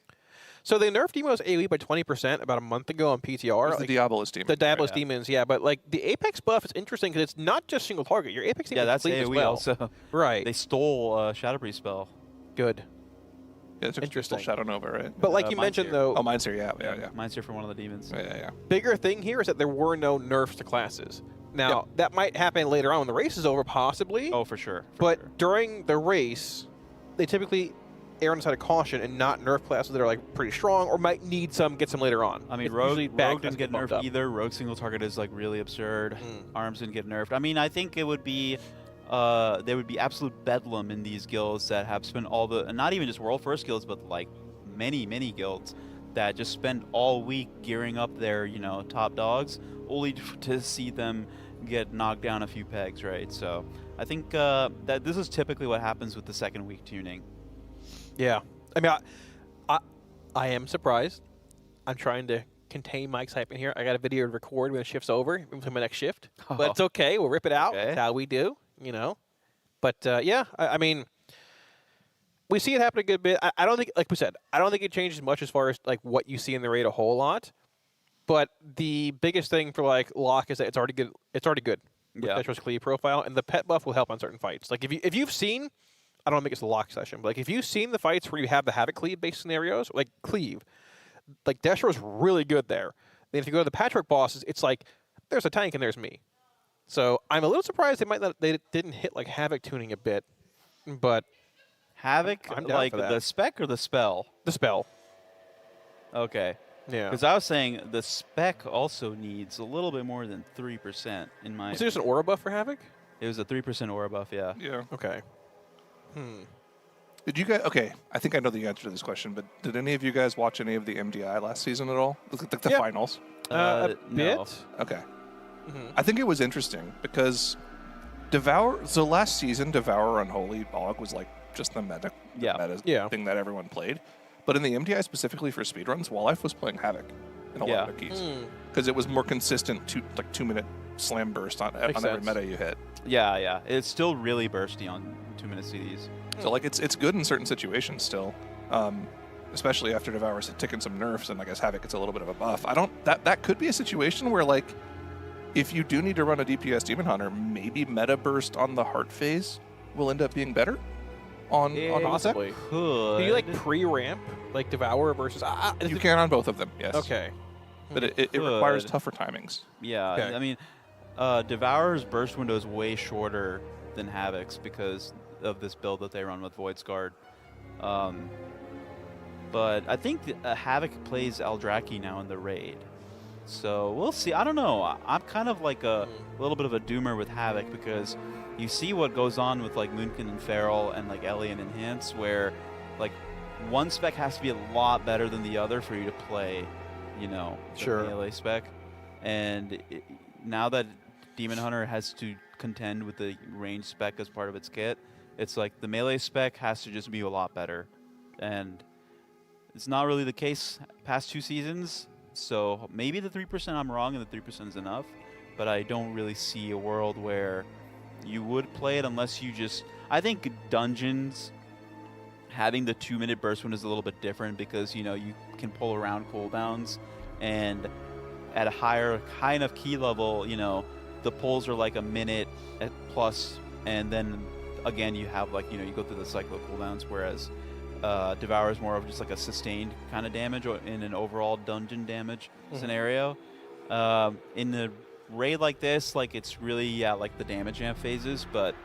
So they nerfed Demo's AoE by 20% about a month ago on PTR. Like, the Diabolist Demons. The Diabolist Demons, yeah. But like the Apex buff is interesting because it's not just single target. Your Apex Demons that's cleave AoE as well. also. Right. They stole Shadow Priest spell. Good. Yeah, it took Interesting. Shadow Nova, right? But like you mentioned, though... Oh, Mine's here, yeah. Mine's here from one of the demons. Yeah. Bigger thing here is that there were no nerfs to classes. Now, that might happen later on when the race is over, possibly. Oh, for sure. But during the race, they typically err on the side of caution and not nerf classes that are like pretty strong or might need get some later on. I mean, It's Rogue usually bad didn't classes get bumped nerfed up. either. Rogue single target is like really absurd. Arms didn't get nerfed. I mean, I think it would be there would be absolute bedlam in these guilds that have spent all the, and not even just world first guilds, but like many guilds that just spend all week gearing up their top dogs, only to see them get knocked down a few pegs, right? So I think that this is typically what happens with the second week tuning. Yeah. I mean, I am surprised. I'm trying to contain my excitement here. I got a video to record when the shift's over, into my next shift. But it's okay. We'll rip it out. Okay. That's how we do, But, yeah, I mean, we see it happen a good bit. I don't think, like we said, I don't think it changes much as far as, like, what you see in the raid a whole lot. But the biggest thing for, like, Locke is that it's already good. It's already good. With Detro's cleave profile. And the pet buff will help on certain fights. Like, if you've seen... I don't want to make this a lock session, but like if you've seen the fights where you have the Havoc cleave-based scenarios, like cleave, like Destro's really good there. Then if you go to the Patchwork bosses, it's like there's a tank and there's me. So I'm a little surprised they didn't hit like Havoc tuning a bit, but Havoc, I'm down like for that. the spec or the spell? The spell. Okay. Yeah. Because I was saying the spec also needs a little bit more than 3% in my. Was there just an aura buff for Havoc? It was a 3% aura buff, yeah. Yeah. Okay. Did you guys? Okay, I think I know the answer to this question, but did any of you guys watch any of the MDI last season at all? The finals. A bit. No. Okay. I think it was interesting because Devour. So last season, Devour Unholy Bog was like just the meta thing that everyone played. But in the MDI specifically for speedruns, Walllife was playing Havoc in a lot of the keys because it was more consistent 2-minute slam burst on every meta you hit. Yeah. It's still really bursty on 2-minute CDs. So like it's good in certain situations still, especially after Devour's taken some nerfs and I guess Havoc gets a little bit of a buff. That could be a situation where like if you do need to run a DPS Demon Hunter, maybe meta burst on the heart phase will end up being better on Possibly. Could. Do you like pre-ramp like Devour versus? You can on both of them, yes. Okay. But it requires tougher timings. Yeah, Okay. I mean, Devour's burst window is way shorter than Havoc's because of this build that they run with Void's Guard. But I think Havoc plays Eldraki now in the raid. So we'll see. I don't know. I'm kind of like a little bit of a doomer with Havoc because you see what goes on with like Moonkin and Feral and like Ellie and Enhance where like one spec has to be a lot better than the other for you to play, the melee spec. And now that Demon Hunter has to contend with the range spec as part of its kit, it's like the melee spec has to just be a lot better. And it's not really the case past 2 seasons. So maybe the 3% I'm wrong and the 3% is enough, but I don't really see a world where you would play it unless you just... I think Dungeons, having the 2-minute burst one is a little bit different because, you can pull around cooldowns, and at a high enough key level, the pulls are like a minute at plus, and then again you have like, you go through the cycle of cooldowns, whereas Devour is more of just like a sustained kind of damage or in an overall dungeon damage scenario. In the raid like this, like it's really like the damage amp phases, but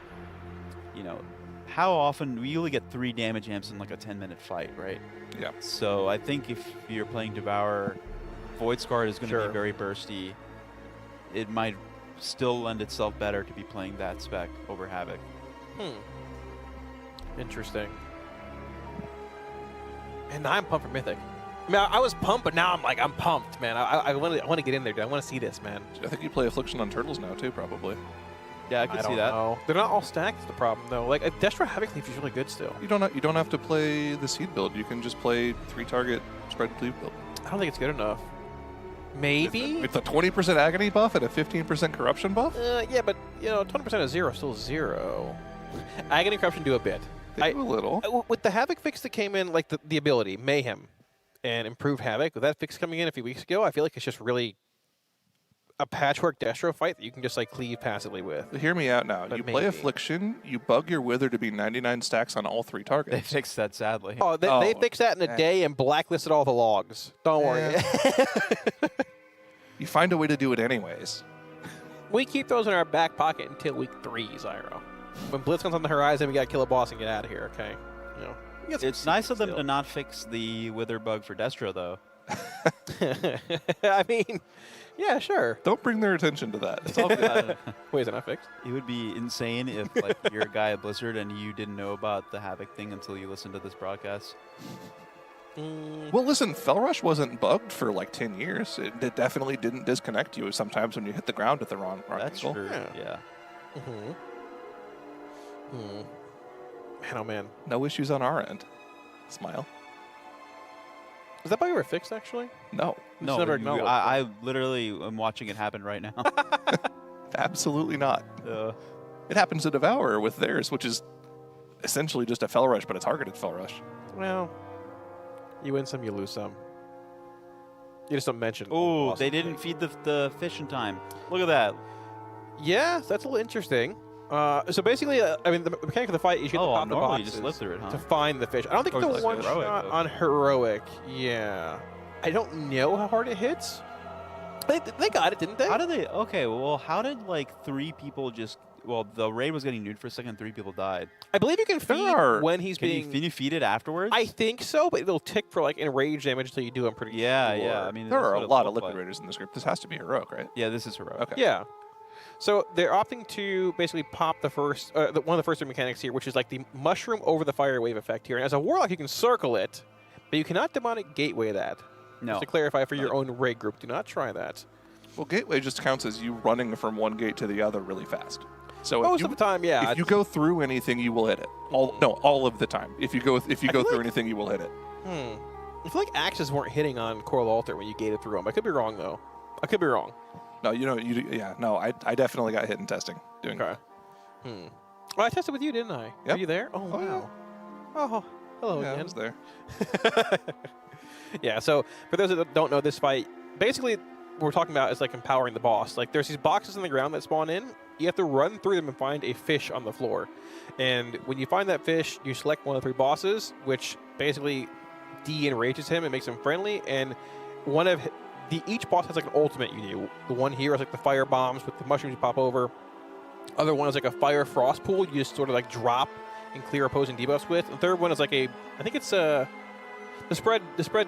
how often we only get 3 damage amps in like a 10-minute fight, right? Yeah. So I think if you're playing Devour, Void's Guard is going to be very bursty. It might still lend itself better to be playing that spec over Havoc. Interesting. And now I'm pumped for Mythic. I mean, I was pumped, but now I'm pumped, man. I want to get in there, dude. I want to see this, man. I think you play Affliction on Turtles now too, probably. Yeah, I could see that. Know. They're not all stacked. Is the problem though. Like Destro Havoc Cleave is really good still. You don't have to play the seed build. You can just play 3-target spread cleave build. I don't think it's good enough. Maybe it's a 20% agony buff and a 15% corruption buff. Yeah, but 20% of 0 is still 0. Agony and corruption do a bit. They do a little. With the Havoc fix that came in, like the ability Mayhem and improved Havoc. With that fix coming in a few weeks ago, I feel like it's just really a patchwork Destro fight that you can just like cleave passively with. Hear me out now. But You play maybe. Affliction, you bug your Wither to be 99 stacks on all 3 targets. They fixed that, sadly. Oh, they fixed that in a day and blacklisted all the logs. Don't worry. You find a way to do it anyways. We keep those in our back pocket until week 3, Zyro. When Blitz comes on the horizon, we gotta kill a boss and get out of here, okay? You know, we got some It's nice of them still. to not fix the Wither bug for Destro, though. I mean, yeah, sure. Don't bring their attention to that. It's all good. Wait, is it not fixed? It would be insane if like you're a guy at Blizzard and you didn't know about the Havoc thing until you listened to this broadcast. Well, listen, Fell Rush wasn't bugged for like 10 years. It definitely didn't disconnect you sometimes when you hit the ground at the wrong That's angle. true. Yeah. Man, oh man. No issues on our end. Smile. Is that bug ever fixed, actually? No. No, never you- acknowledged I literally am watching it happen right now. Absolutely not. It happens to Devourer with theirs, which is essentially just a Fell Rush, but a targeted Fell Rush. Well, you win some, you lose some. You just don't mention. Oh, they didn't feed the fish in time. Look at that. Yeah, that's a little interesting. So basically, I mean, the mechanic of the fight is you have to pop the normally you boxes just live through it, huh? to find the fish. I don't think Oh, it's it's a like one heroic, shot though. on heroic. Yeah, I don't know how hard it hits. They got it, didn't they? How did they? Okay, well, how did like 3 people just? Well, the raid was getting nuked for a second. 3 people died. I believe you can feed when he's Can being. you feed it afterwards? I think so, but it'll tick for like enrage damage until you do. I'm pretty sure. Yeah. I mean, There that's are what a it lot of looked Liquid like. Raiders in this group. This has to be heroic, right? Yeah, this is heroic. Okay. Yeah. So they're opting to basically pop the first, one of the first 3 mechanics here, which is like the mushroom over the fire wave effect here. And as a warlock, you can circle it, but you cannot demonic gateway that. No. Just to clarify for your own raid group, do not try that. Well, Gateway just counts as you running from one gate to the other really fast. So Most if of the time, yeah. If you go through anything, you will hit it. All of the time. If you go through anything, you will hit it. I feel like axes weren't hitting on Coral Altar when you gated through them. I could be wrong though. I could be wrong. No, I definitely got hit in testing doing Okay. Well, I tested with you, didn't I? Yep. Were you there? Oh, wow. Oh, hello Yeah, I again. was there. Yeah, so for those that don't know this fight, basically what we're talking about is like empowering the boss. Like there's these boxes on the ground that spawn in. You have to run through them and find a fish on the floor. And when you find that fish, you select one of the 3 bosses, which basically de-enrages him and makes him friendly. And each boss has like an ultimate you do. The one here is like the fire bombs with the mushrooms you pop over. Other one is like a fire frost pool you just sort of like drop and clear opposing debuffs with. The third one is like I think it's the spread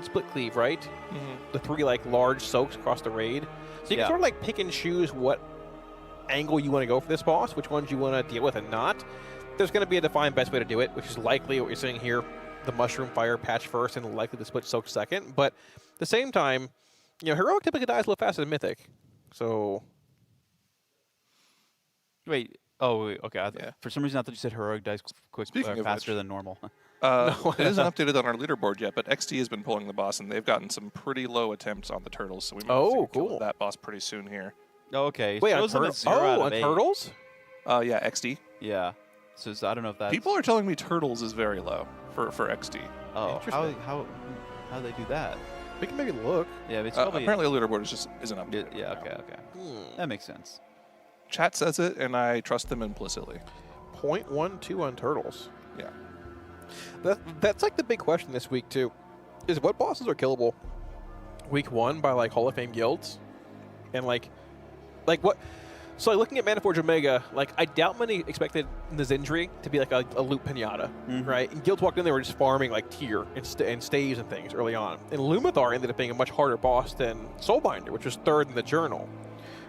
split cleave, right? Mm-hmm. The 3 like large soaks across the raid. So you can sort of like pick and choose what angle you want to go for this boss, which ones you want to deal with and not. There's going to be a defined best way to do it, which is likely what you're seeing here, the mushroom fire patch first and likely the split soak second. But at the same time, heroic typically dies a little faster than mythic. So Wait. Oh, wait, okay. For some reason, I thought you said heroic dies Speaking of faster which- than normal. It isn't updated on our leaderboard yet, but XT has been pulling the boss, and they've gotten some pretty low attempts on the turtles, so we might kill that boss pretty soon here. Oh, okay. Wait, on Shows them at turtles? 0 out Oh, of on 8. turtles? Yeah, XD. Yeah. So I don't know if that's... People are telling me turtles is very low for XD. Oh, Interesting. how do they do that? We can maybe look. Yeah, it's probably... Apparently, the leaderboard isn't updated. Yeah, okay. That makes sense. Chat says it, and I trust them implicitly. 0.12 on turtles. Yeah. That's like the big question this week too, is what bosses are killable week 1 by like Hall of Fame guilds, and like what? So like looking at Maniforge Omega, like I doubt many expected Nizindri to be like a loot pinata, right? And guilds walked in, they were just farming like tier and staves and things early on. And Lumathar ended up being a much harder boss than Soulbinder, which was 3rd in the journal.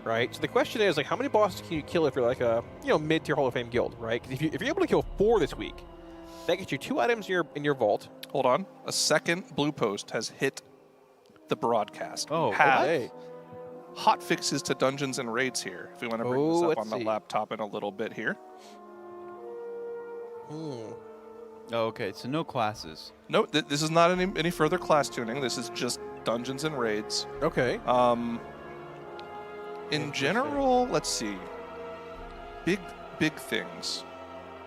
Right, so the question is like, how many bosses can you kill if you're like a mid-tier Hall of Fame guild, right? Because if you're able to kill 4 this week, that gets you 2 items in your vault. Hold on, a second blue post has hit the broadcast. Oh, okay. Hot fixes to dungeons and raids here. If we want to bring this up let's on the see. laptop in a little bit here. Oh, okay, so no classes. No, this is not any further class tuning. This is just dungeons and raids. Okay. In general, let's see. Big things.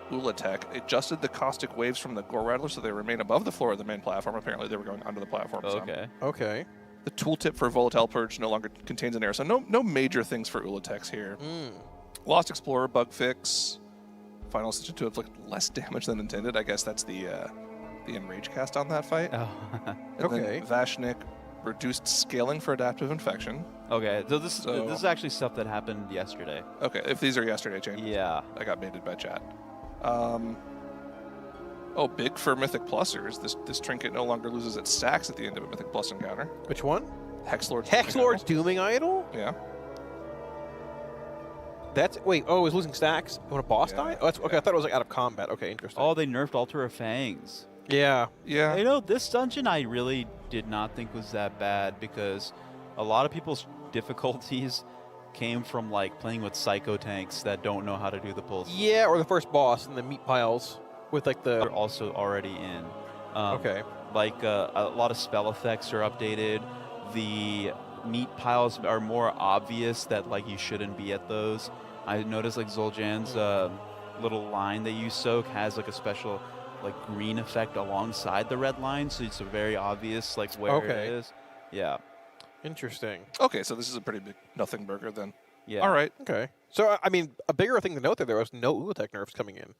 Ula'tek adjusted the caustic waves from the Gore Rattler so they remain above the floor of the main platform. Apparently, they were going under the platform. Okay. Okay. The tooltip for Volatile Purge no longer contains an error, so no major things for Ula'tek's here. Lost Explorer bug fix. Final Stitch 2 have less damage than intended. I guess that's the Enrage cast on that fight. Oh. Okay. Vashnik reduced scaling for adaptive infection. Okay, so this is actually stuff that happened yesterday. Okay, if these are yesterday changes. Yeah. I got baited by chat. Oh, big for Mythic Plusers. This trinket no longer loses its stacks at the end of a Mythic Plus encounter. Which one? Hexlord's Dooming Idol? Yeah. That's wait. Oh, it was losing stacks when a boss died. Oh, that's okay. I thought it was out of combat. Okay, interesting. Oh, they nerfed Altar Fangs. Yeah. Yeah. You know, this dungeon I really did not think was that bad because a lot of people's difficulties came from playing with psycho tanks that don't know how to do the pulls. Yeah, or the first boss in the meat piles with the. They're also already in. Okay. A lot of spell effects are updated. The meat piles are more obvious that you shouldn't be at those. I noticed Zul'Jan's little line that you soak has a special green effect alongside the red line, so it's a very obvious where it is. Yeah. Interesting. Okay, so this is a pretty big nothing burger then. Yeah. All right. Okay. So I mean, a bigger thing to note there was no Ula'tek nerfs coming in.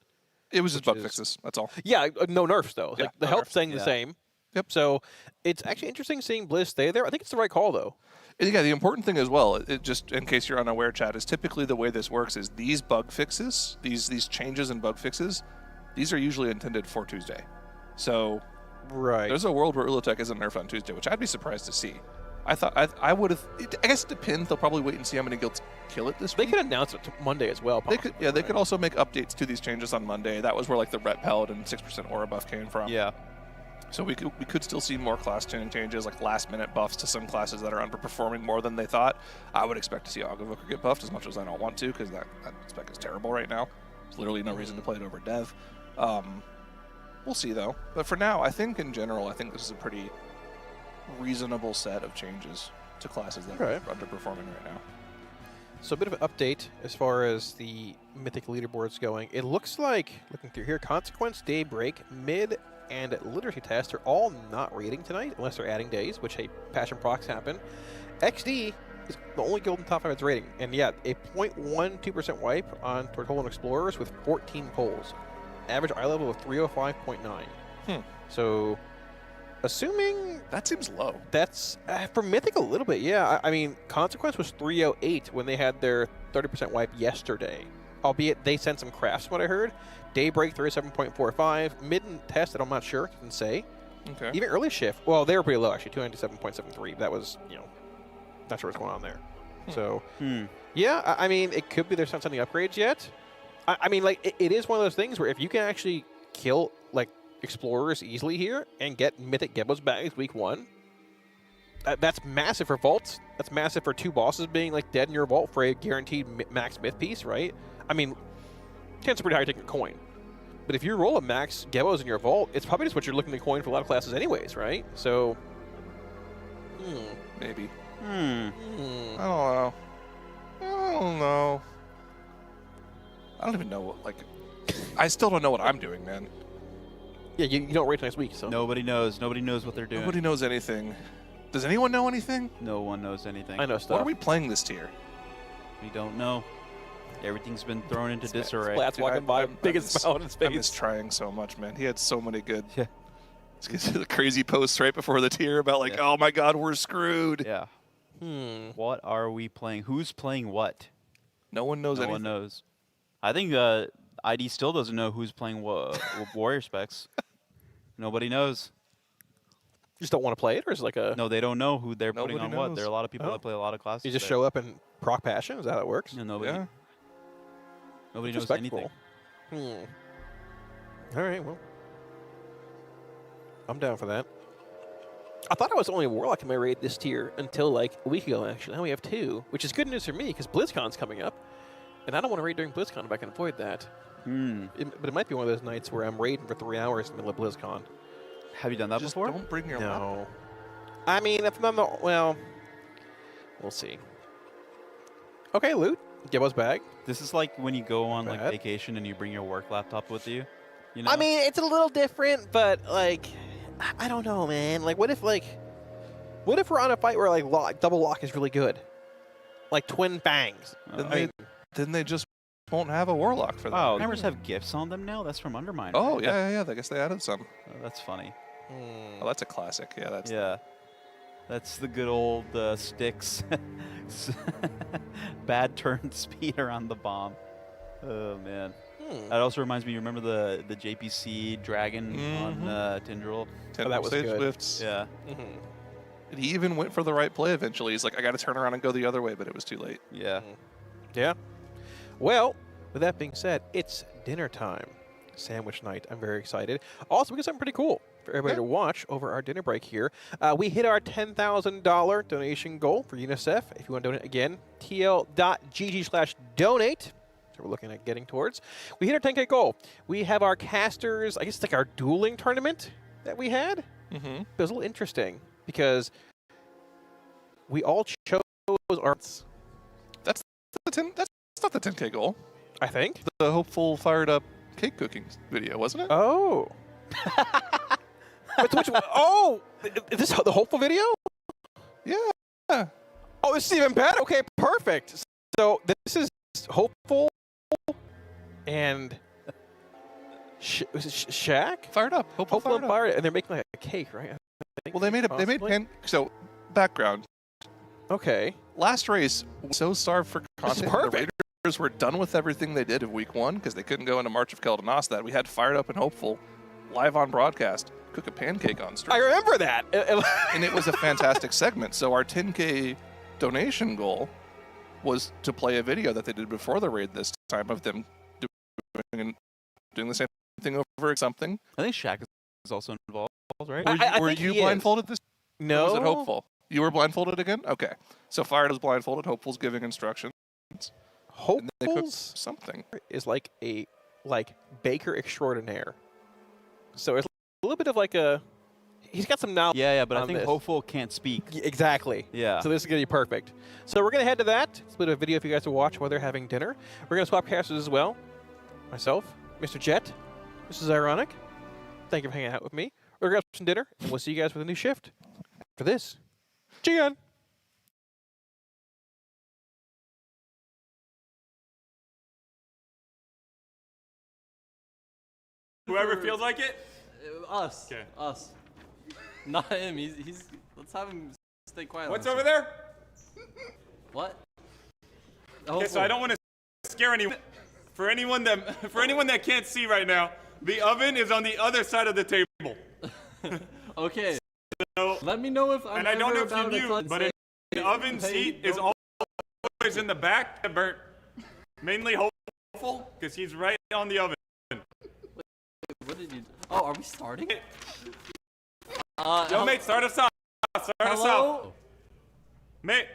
It was just bug fixes. That's all. Yeah, no nerfs though. Yeah, the no health nerfs. staying the same. Yep. So it's actually interesting seeing Blizz stay there. I think it's the right call though. Yeah, the important thing as well, it just in case you're unaware, chat, is typically the way this works is these bug fixes, these changes in bug fixes, these are usually intended for Tuesday. So there's a world where Ula'tek isn't nerfed on Tuesday, which I'd be surprised to see. I would have. I guess it depends. They'll probably wait and see how many guilds kill it this week. They could announce it Monday as well. They could. Yeah, they could also make updates to these changes on Monday. That was where the Ret Paladin 6% aura buff came from. Yeah. So we could still see more class tuning changes, last minute buffs to some classes that are underperforming more than they thought. I would expect to see Augavoker get buffed as much as I don't want to because that spec is terrible right now. There's literally no reason to play it over Dev. We'll see though. But for now, I think in general, this is a pretty reasonable set of changes to classes that are underperforming right now. So a bit of an update as far as the Mythic leaderboards going. It looks like, looking through here, Consequence, Daybreak, Mid, and Literacy Test are all not raiding tonight, unless they're adding days, which, hey, Passion Procs happen. XD is the only guild in top 5 that's raiding. And yeah, a 0.12% wipe on Tortolan Explorers with 14 polls. Average eye level of 305.9. So, assuming... That seems low. That's, for Mythic a little bit, yeah. I mean, Consequence was 308 when they had their 30% wipe yesterday. Albeit they sent some crafts, from what I heard. Daybreak 37.45. Mid and Test, I'm not sure. Didn't say. Okay. Even early shift, well, they were pretty low actually, 297.73. That was, not sure what's going on there. So, yeah, I mean, it could be there's not any upgrades yet. I mean, it is one of those things where if you can actually kill Explorers easily here and get Mythic Gebos bags week 1, that's massive for vaults. That's massive for 2 bosses being dead in your vault for a guaranteed max myth piece, right? I mean, chances are pretty high taking a coin. But if you roll a max Gebos in your vault, it's probably just what you're looking to coin for a lot of classes anyways, right? So, maybe. I don't know. I don't even know what, I still don't know what I'm doing, man. Yeah, you don't raid next week, so. Nobody knows. Nobody knows what they're doing. Nobody knows anything. Does anyone know anything? No one knows anything. I know stuff. What are we playing this tier? We don't know. Everything's been thrown into disarray. Splat's walking by, biggest smile on his face. I'm just trying so much, man. He had so many good... Yeah. The crazy posts right before the tier about oh my god, we're screwed. Yeah. What are we playing? Who's playing what? No one knows anything. No one knows. I think ID still doesn't know who's playing Warrior Specs. Nobody knows. You just don't want to play it, or is it a... No, they don't know who they're putting on what. There are a lot of people that play a lot of classes. You just show up and proc Passion? Is that how it works? No, nobody. Yeah. Nobody knows anything. All right, well. I'm down for that. I thought I was only a Warlock in my raid this tier until a week ago, actually. Now we have 2, which is good news for me because BlizzCon's coming up. And I don't want to raid during BlizzCon if I can avoid that. But it might be one of those nights where I'm raiding for 3 hours in the middle of BlizzCon. Have you done that before? Don't bring your laptop. I mean, if I'm not, well, we'll see. Okay, loot. Gibbo's bag. This is like when you go on vacation and you bring your work laptop with you. You know? I mean, it's a little different, but I don't know, man. What if What if we're on a fight where like double lock is really good, like twin bangs? Then they just won't have a warlock for that. Oh, hammers have gifts on them now. That's from Undermine. Oh right? yeah. I guess they added some. Oh, that's funny. Oh, that's a classic. Yeah, that's. Yeah. That's the good old sticks. Bad turn speed around the bomb. Oh man. That also reminds me. You remember the JPC dragon on Tindril? Oh, that was good. Lifts. Yeah. He even went for the right play eventually. He's like, I got to turn around and go the other way, but it was too late. Yeah. Yeah. Well, with that being said, it's dinner time. Sandwich night. I'm very excited. Also, we got something pretty cool for everybody to watch over our dinner break here. We hit our $10,000 donation goal for UNICEF. If you want to donate again, tl.gg/donate. So we're looking at getting towards. We hit our 10K goal. We have our casters, I guess it's like our dueling tournament that we had. It was a little interesting because we all chose arts. That's not the 10K goal. I think. The hopeful fired up cake cooking video, wasn't it? Oh. Which one? Oh, is this the hopeful video? Yeah. Oh, this is even better. Okay, perfect. So this is hopeful and Shaq fired up. Hopeful fired up, and they're making like a cake, right? Well, they made so background. Okay. Last race was so starved for content. The Raiders were done with everything they did of week 1 because they couldn't go into March of Keldanos that we had fired up and hopeful live on broadcast cook a pancake on stream. I remember that. And it was a fantastic segment. So our 10K donation goal was to play a video that they did before the raid this time of them doing the same thing over something. I think Shaq is also involved, right? Were you blindfolded this? No. Or was it hopeful? You were blindfolded again? Okay. So Fired is blindfolded, Hopeful's giving instructions. Hopeful's something is like a baker extraordinaire. So it's a little bit of like a he's got some knowledge. Yeah, but I think this. Hopeful can't speak. Exactly. Yeah. So this is going to be perfect. So we're going to head to that. It's a bit of a video for you guys to watch while they're having dinner. We're going to swap casters as well. Myself, Mr. Jet, Mrs. Ironic. Thank you for hanging out with me. We're going to have some dinner, and we'll see you guys with a new shift. For this, Gian. Whoever feels like it? Us. Okay. Us. Not him. He's. Let's have him stay quiet. What's over there? What? Okay, so I don't want to scare anyone. For anyone that can't see right now, the oven is on the other side of the table. Okay. So, let me know if I'm and I don't know if ever you about knew, but the oven's heat is always in the back. Burnt. Mainly Hopeful, because he's right on the oven. What did you? Oh, are we starting? Yo, mate, start us off. Start us off. Mate.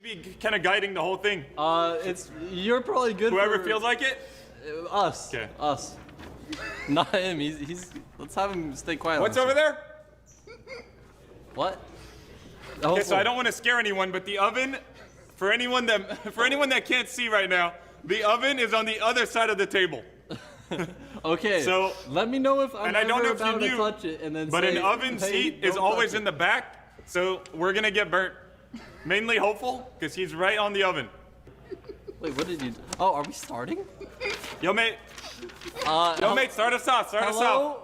Be kind of guiding the whole thing. You're probably good. Whoever for, feels like it. Us. Okay. Us. Not him. He's. Let's have him stay quiet. What's over there? What? Okay, so I don't want to scare anyone, but the oven, for anyone that can't see right now, the oven is on the other side of the table. Okay. So let me know if I'm and I don't know if about you to knew, touch it, and then but say, an oven's hey, heat is don't always touch in the back, so we're gonna get burnt. Mainly hopeful, because he's right on the oven. Wait, what did you? Oh, are we starting? Yo, mate. Yo, mate, start us off. Start us off.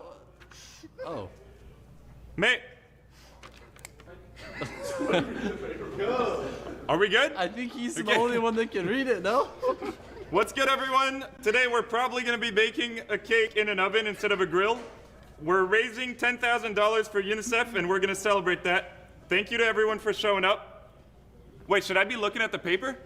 Oh. Mate. Are we good? I think he's the only one that can read it, no? What's good, everyone? Today we're probably going to be baking a cake in an oven instead of a grill. We're raising $10,000 for UNICEF, and we're going to celebrate that. Thank you to everyone for showing up. Wait, should I be looking at the paper?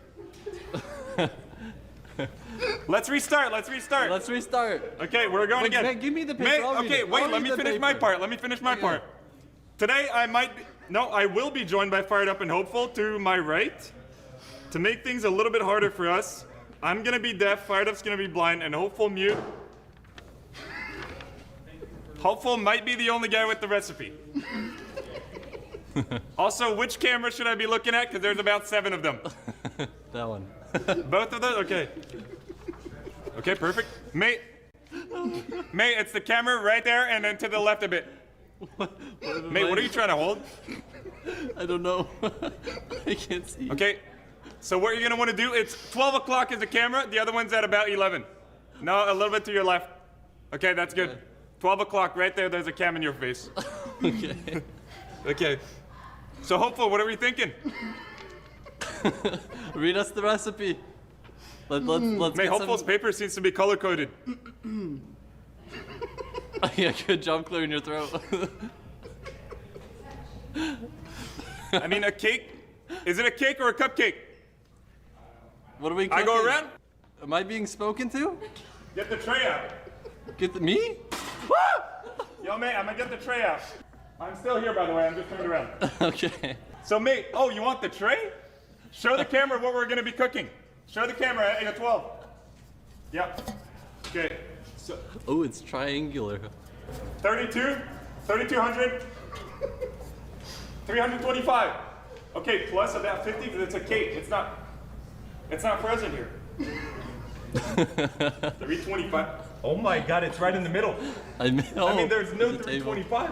Let's restart. Let's restart. Let's restart. Okay, we're going again. Man, give me the paper. Mate, I'll read okay, it. wait. I'll Let read me the finish my paper. part. Let me finish my part. Today I will be joined by Fired Up and Hopeful to my right. To make things a little bit harder for us, I'm gonna be deaf, Fired Up's gonna be blind, and Hopeful mute. Hopeful might be the only guy with the recipe. Also, which camera should I be looking at? Because there's about 7 of them. That one. Both of those? Okay. Okay, perfect. Mate, it's the camera right there and then to the left a bit. Mate, what are you trying to hold? I don't know. I can't see. Okay, so what you're going to want to do, it's 12 o'clock is the camera, the other one's at about 11. No, a little bit to your left. Okay, that's good. 12 o'clock, right there, there's a cam in your face. Okay. Okay. So, Hopeful, what are we thinking? Read us the recipe. Let's Mate, Hopeful's paper seems to be color-coded. Yeah, good job clearing your throat. I mean, a cake? Is it a cake or a cupcake? What are we I cooking? go around? Am I being spoken to? Get the tray out. Me? Yo, mate, I'm gonna get the tray out. I'm still here, by the way. I'm just turned around. Okay. So, mate, oh, you want the tray? Show the camera what we're gonna be cooking. Show the camera at 12. Yep. Okay. So. Oh, it's triangular. 32, 3,200, 325. Okay, plus about 50 because it's a cake. It's not frozen here. 325. Oh my God, it's right in the middle. I mean, there's no 325.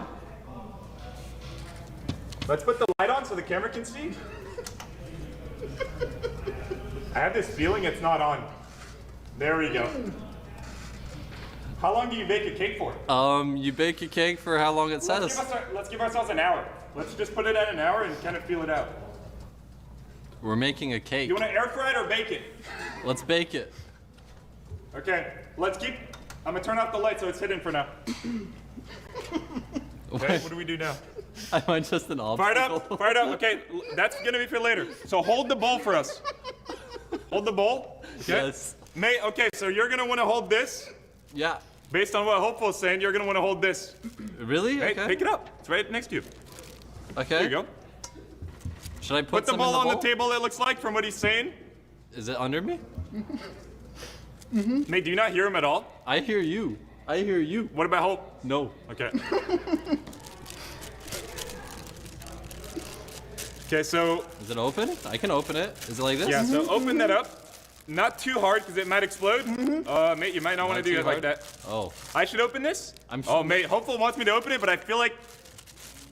Let's put the light on so the camera can see. I have this feeling it's not on. There we go. How long do you bake a cake for? You bake a cake for how long it says. Let's give ourselves an hour. Let's just put it at an hour and kind of feel it out. We're making a cake. You want to air fry it or bake it? Let's bake it. Okay, I'm gonna turn off the light so it's hidden for now. Okay, what do we do now? Am I just an obstacle? Fired up, okay, that's gonna be for later. So hold the bowl for us. Hold the bowl, okay? Yes. Mate, okay, so you're gonna wanna hold this. Yeah. Based on what Hopeful's saying, you're gonna wanna hold this. Really? Hey, Okay. pick it up, it's right next to you. Okay. There you go. Should I Put the some ball in on bowl? the table, it looks like, from what he's saying. Is it under me? Mate, do you not hear him at all? I hear you. I hear you. What about Hope? No. Okay. Okay, so... Is it open? I can open it. Is it like this? Yeah, so open that up. Not too hard, because it might explode. Mate, you might not want to do it like that. Oh. I should open this? Oh, mate, Hopeful wants me to open it, but I feel like...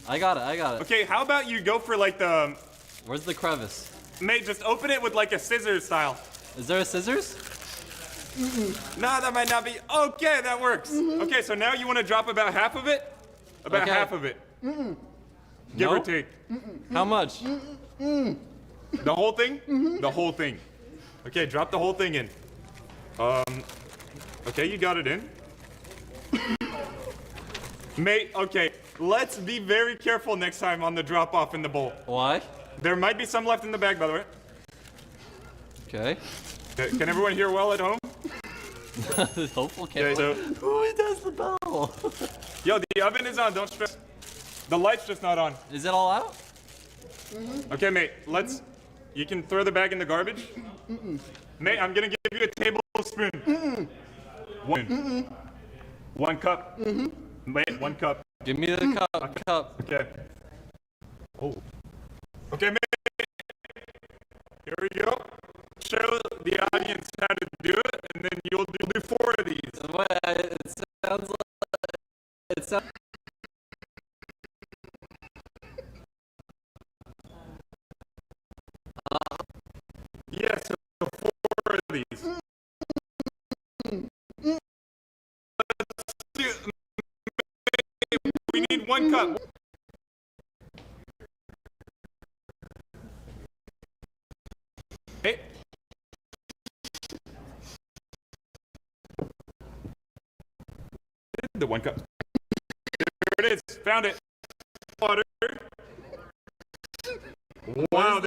I got it. Okay, how about you go for like the... Where's the crevice? Mate, just open it with like a scissors style. Is there a scissors? No, that might not be... Okay, that works. Okay, so now you want to drop about half of it? About half of it. Give or take. How much? The whole thing? The whole thing. Okay, drop the whole thing in. Okay, you got it in. Mate, okay, let's be very careful next time on the drop off in the bowl. Why? There might be some left in the bag, by the way. Okay. Can everyone hear well at home? Hopeful camera. Okay, so... Who does the bell? Yo, the oven is on, don't stress. The light's just not on. Is it all out? Okay, mate, let's You can throw the bag in the garbage. Mate, I'm gonna give you a tablespoon. One cup. Mate, 1 cup. Give me the cup. Okay. Oh. Okay, mate. Here we go. Show the audience how to do it, and then you'll do 4 of these. It sounds like it sounds. Yes, so 4 of these. We need 1 cup. Hey. The 1 cup. There it is. Found it. Water. Wow.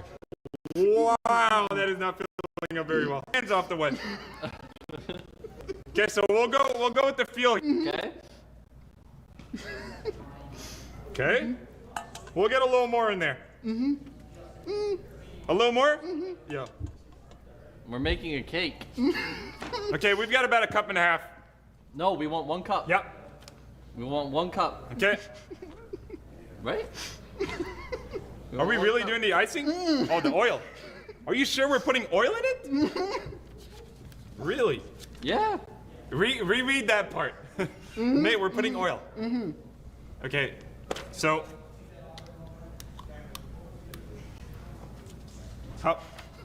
Wow, that is not filling up very well. Hands off the wedge. Okay, so we'll go with the feel. Okay. Okay. We'll get a little more in there. A little more? Yeah. We're making a cake. Okay, we've got about 1.5 cups. No, we want 1 cup. Yep. We want 1 cup. Okay. Right? Are we really doing the icing? Oh, the oil. Are you sure we're putting oil in it? Really? Yeah. Reread that part. Mate, we're putting oil. Okay, so. How,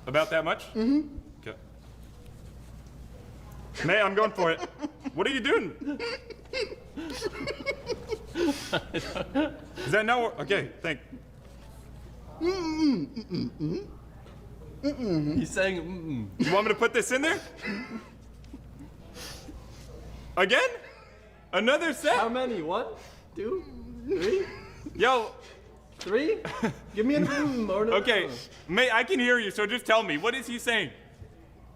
about that much? Okay. Mate, I'm going for it. What are you doing? Is that not okay? Thank. He's saying You want me to put this in there? Again? Another set? How many? 1, 2, 3? Yo. 3? Give me an or no. Okay, mate, I can hear you, so just tell me. What is he saying?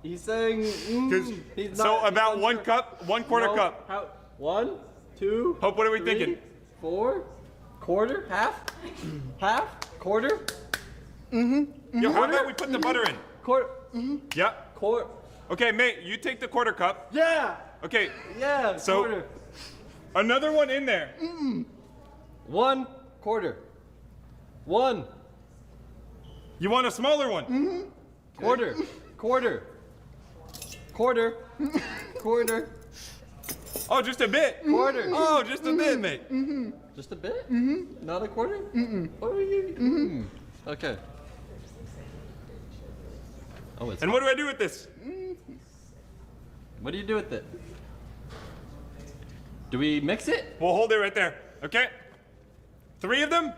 He's saying he's so not, about he's 1 cup, 1/4 cup. How, 1, 2. Hope, what are we 3, thinking? 4, quarter, half, quarter. Yo, how about we put the butter in? Quarter. Yeah. Quarter. Okay, mate, you take the 1/4 cup. Yeah. Okay. Yeah. So quarter. another one in there. 1 quarter. 1. You want a smaller one? Quarter. Quarter. Quarter. Quarter. Oh, just a bit. Quarter. Oh, just a bit, mate. Just a bit? Not a quarter? What are you? Okay. Oh, it's. And what do I do with this? What do you do with it? Do we mix it? We'll hold it right there. Okay. 3 of them?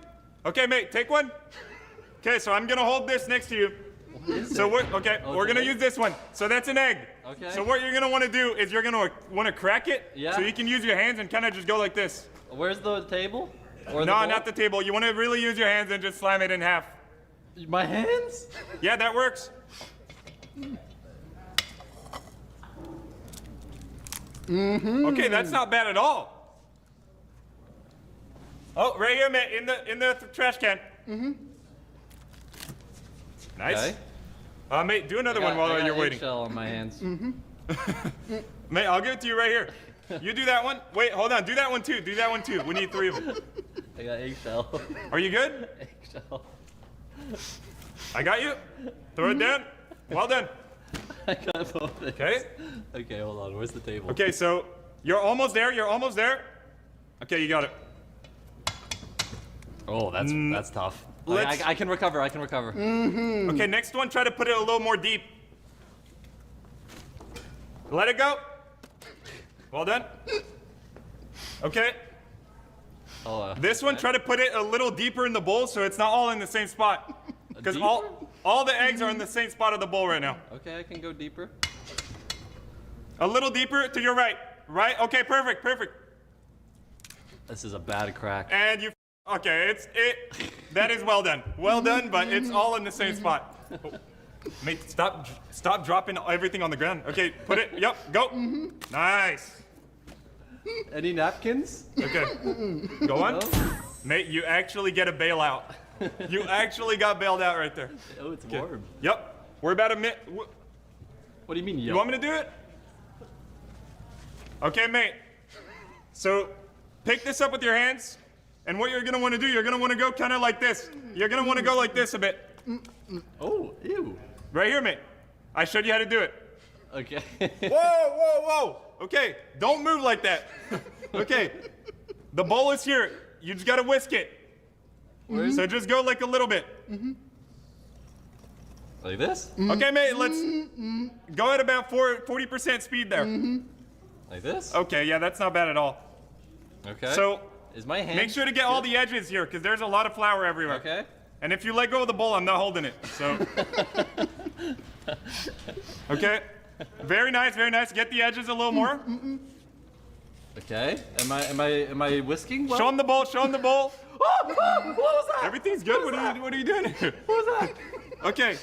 Okay, mate, take one. Okay, so I'm gonna hold this next to you. So we're we're gonna use this one. So that's an egg. Okay. So what you're gonna want to do is you're gonna want to crack it. Yeah. So you can use your hands and kind of just go like this. Where's the table? Or No, the bowl? not the table. You want to really use your hands and just slam it in half. My hands? Yeah, that works. Okay, that's not bad at all. Oh, right here, mate, in the trash can. Nice. Okay. Mate, do another one while you're waiting. Eggshell on my hands. Mate, I'll give it to you right here. You do that one. Wait, hold on. Do that one too. Do that one too. We need 3 of them. I got eggshell. Are you good? Eggshell. I got you. Throw it down. Well done. I got both. Okay. Okay, hold on. Where's the table? Okay, so you're almost there. You're almost there. Okay, you got it. Oh, that's tough. Okay, I can recover. I can recover. Okay, next one. Try to put it a little more deep. Let it go. Well done. Okay. Oh, This one, try to put it a little deeper in the bowl so it's not all in the same spot. Because all the eggs are in the same spot of the bowl right now. Okay, I can go deeper. A little deeper to your right. Right? Okay, perfect, perfect. This is a bad crack. And you, okay, that is well done. Well done, but it's all in the same spot. Oh, mate, stop dropping everything on the ground. Okay, put it, yep, go. Nice. Any napkins? Okay, go on. Mate, you actually get a bailout. You actually got bailed out right there. Oh, it's warm. Yep. We're about a minute. What do you mean, You want me to do it? Okay, mate. So pick this up with your hands, and what you're gonna want to do, you're gonna want to go kind of like this. You're gonna want to go like this a bit. Oh, ew. Right here, mate. I showed you how to do it. Okay. Whoa, whoa, whoa. Okay, don't move like that. Okay, the bowl is here. You just gotta whisk it. So just go like a little bit. Like this? Okay, mate, let's go at about 40% speed there. Like this? Okay, yeah, that's not bad at all. Okay. So is my hand make sure to get all the edges here, because there's a lot of flour everywhere. Okay. And if you let go of the bowl, I'm not holding it. So. Okay. Very nice, very nice. Get the edges a little more. Okay. Am I whisking? Well? Show him the bowl. Show him the bowl. What was that? Everything's good. What are you doing here? What was that? Okay.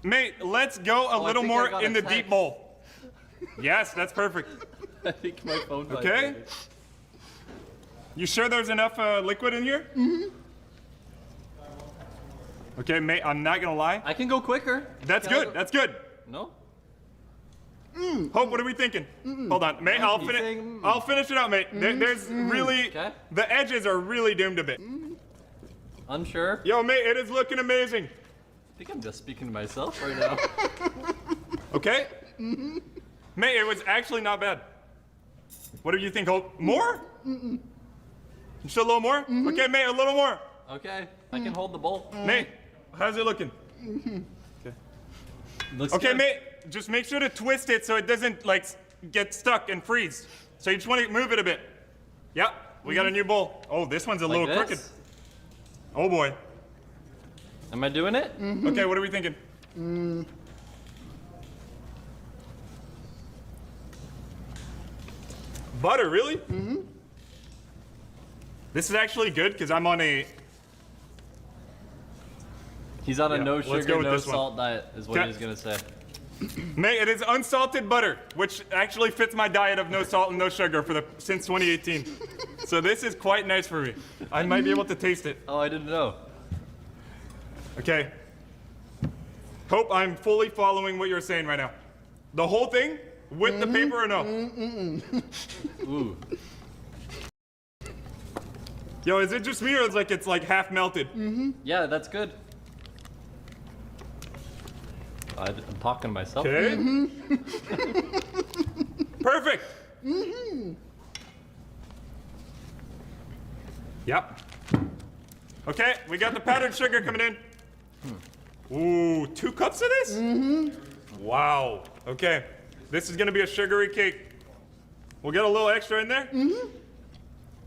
Mate, let's go a little think I more got in the attacked. deep bowl. Yes, that's perfect. I think my phone Okay. vibrated. You sure there's enough liquid in here? Okay, mate, I'm not gonna lie. I can go quicker. That's Can I good. go- That's good. No? Hope, what are we thinking? Hold on, mate. I'll finish it out, mate. There's really the edges are really doomed a bit. Unsure? Yo, mate, it is looking amazing. I think I'm just speaking to myself right now. Okay? Mate, it was actually not bad. What do you think? Hope? More? Just a little more? Okay, mate, a little more. Okay, I can hold the bowl. Mate, how's it looking? Okay. Looks Okay, good. mate, just make sure to twist it so it doesn't like get stuck and freeze. So you just want to move it a bit. Yep, we got a new bowl. Oh, this one's a Like little this? crooked. Oh boy. Am I doing it? Okay, what are we thinking? Butter, really? This is actually good because I'm on a. He's on a Yeah, no let's sugar, go with no this one. salt diet, is what Okay. he's gonna say. Mate, it is unsalted butter, which actually fits my diet of no salt and no sugar since 2018. So this is quite nice for me. I might be able to taste it. Oh, I didn't know. Okay. Hope I'm fully following what you're saying right now. The whole thing with the paper or no? Ooh. Yo, is it just me or it's like half melted? Yeah, that's good. I'm talking to myself. Okay. Perfect. Yep. Okay, we got the powdered sugar coming in. Ooh, 2 cups of this? Wow. Okay, this is gonna be a sugary cake. We'll get a little extra in there.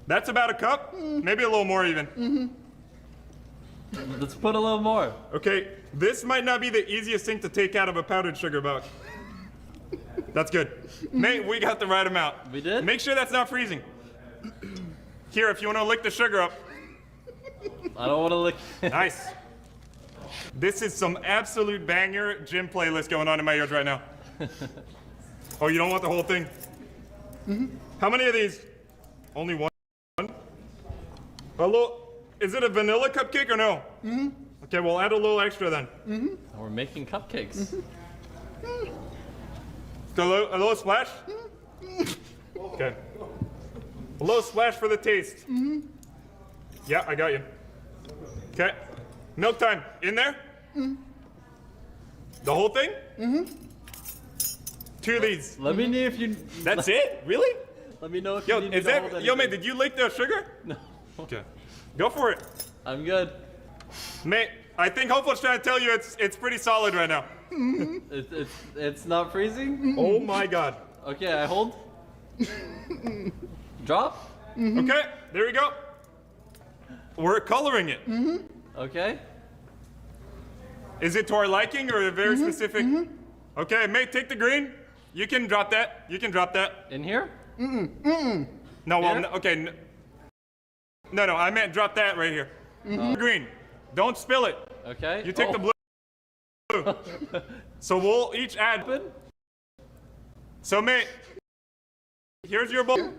That's about a cup, maybe a little more even. Let's put a little more. Okay, this might not be the easiest thing to take out of a powdered sugar box. That's good. Mate, we got the right amount. We did? Make sure that's not freezing. Here, if you want to lick the sugar up. I don't want to lick. Nice. This is some absolute banger gym playlist going on in my ears right now. Oh, you don't want the whole thing? How many of these? Only one? A little, is it a vanilla cupcake or no? Okay, we'll add a little extra then. We're making cupcakes. A little splash? Okay. A little splash for the taste. Yeah, I got you. Okay. Milk time. In there? The whole thing? 2 of these. Let me know if you. That's it? Really? Let me know if Yo, you need me is to hold that, anything. yo, man, did you lick the sugar? No. Okay. Go for it. I'm good. Mate, I think Hopeful's trying to tell you it's pretty solid right now. It's not freezing? Oh my god. Okay, I hold. Drop? Okay, there we go. We're coloring it. Okay. Is it to our liking or a very specific? Okay, mate, take the green. You can drop that. You can drop that. In here? No, well, no, okay. No, I meant drop that right here. Green. Don't spill it. Okay. You take the blue. So we'll each add. So, mate, here's your bowl.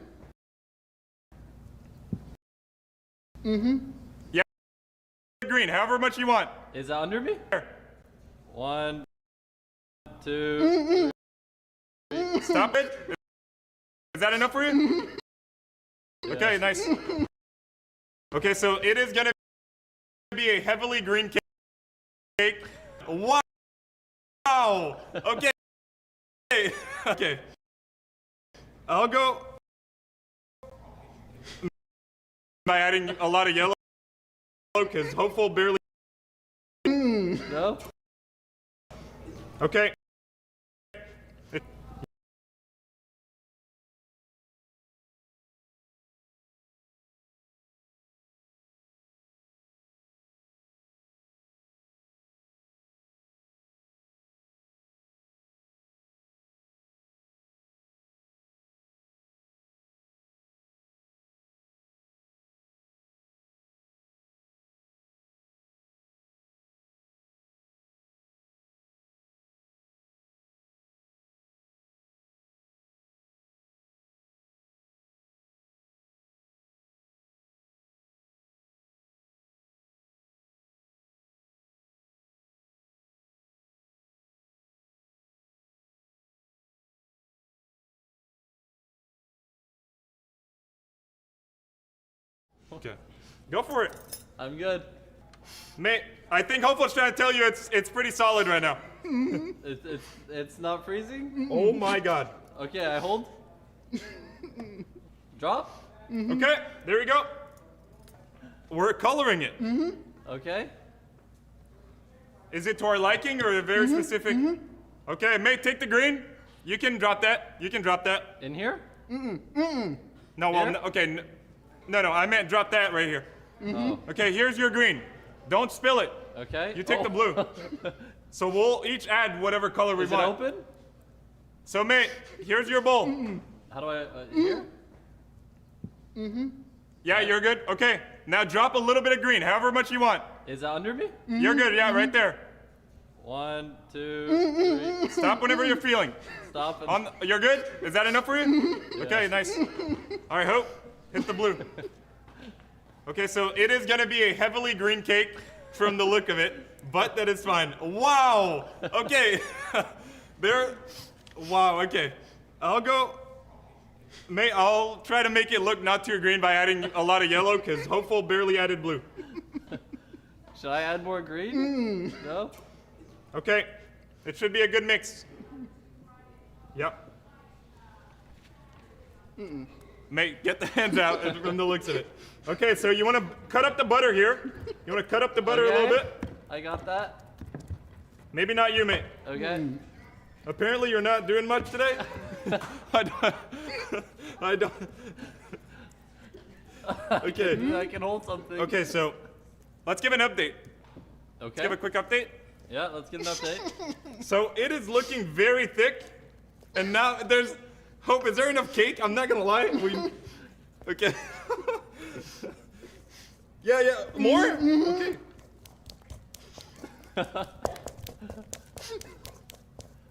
Yeah. green, however much you want. Is that under me? 1, 2, 3. Stop it. Is that enough for you? Okay, nice. Okay, so it is gonna be a heavily green cake. Wow. Okay. Okay. I'll go by adding a lot of yellow because hopeful barely. No. Okay. Okay. Go for it. I'm good. Mate, I think Hopeful's trying to tell you it's pretty solid right now. It's not freezing? Oh my god. Okay, I hold. Drop. Okay, there we go. We're coloring it. Okay. Is it to our liking or a very specific? Okay, mate, take the green. You can drop that. You can drop that. In here? No, well, no, okay. No, I meant drop that right here. Oh. Okay, here's your green. Don't spill it. Okay. You take the blue. So we'll each add whatever color we Is want. it open? So, mate, here's your bowl. How do I, here? Yeah, you're good. Okay, now drop a little bit of green, however much you want. Is that under me? You're good, yeah, right there. 1, 2, 3. Stop whenever you're feeling. Stop. You're good? Is that enough for you? Okay, nice. All right, Hope, hit the blue. Okay, so it is gonna be a heavily green cake from the look of it, but that is fine. Wow, okay. Wow, okay. I'll try to make it look not too green by adding a lot of yellow, because Hopeful barely added blue. Should I add more green? No? Okay, it should be a good mix. Yep. Mate, get the hands out from the looks of it. Okay, so you want to cut up the butter here. You want to cut up the butter a little bit? I got that. Maybe not you, mate. Okay. Apparently you're not doing much today. I don't. Okay. I can hold something. Okay, so let's give an update. Okay. Let's give a quick update. Yeah, let's get an update. So it is looking very thick, and now there's Hope. Is there enough cake? I'm not gonna lie. Okay. Yeah. More? Okay.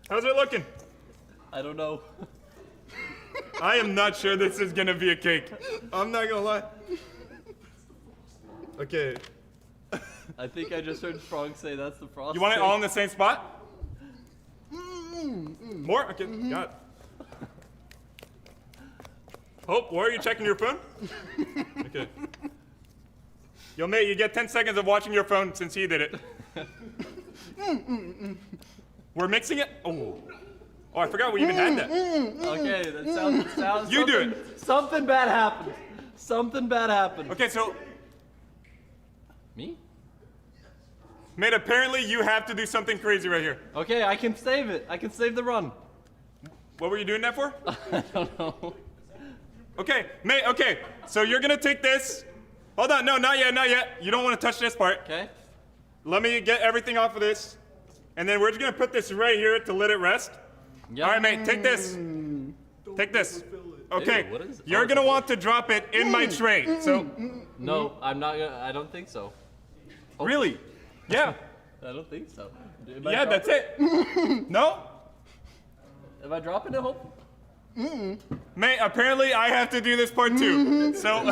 How's it looking? I don't know. I am not sure this is gonna be a cake. I'm not gonna lie. Okay. I think I just heard Frog say that's the frosting. You want it all in the same spot? More? Okay, got it. Hope, where are you checking your phone? Okay. Yo, mate, you get 10 seconds of watching your phone since he did it. We're mixing it? Oh, I forgot we even had that. Okay, that sounds You do it. Something bad happened. Something bad happened. Okay, so. Me? Mate, apparently you have to do something crazy right here. Okay, I can save it. I can save the run. What were you doing that for? I don't know. Okay, mate, okay. So you're gonna take this. Hold on, no, not yet. You don't want to touch this part. Okay. Let me get everything off of this. And then we're just gonna put this right here to let it rest. Yep. All right, mate, take this. Take this. Okay, Ew, what is it? you're gonna want to drop it in my tray. So. No, I'm not gonna, I don't think so. Really? Yeah. I don't think so. Yeah, that's it. No? Am I dropping it, Hope? Mate, apparently I have to do this part too. So,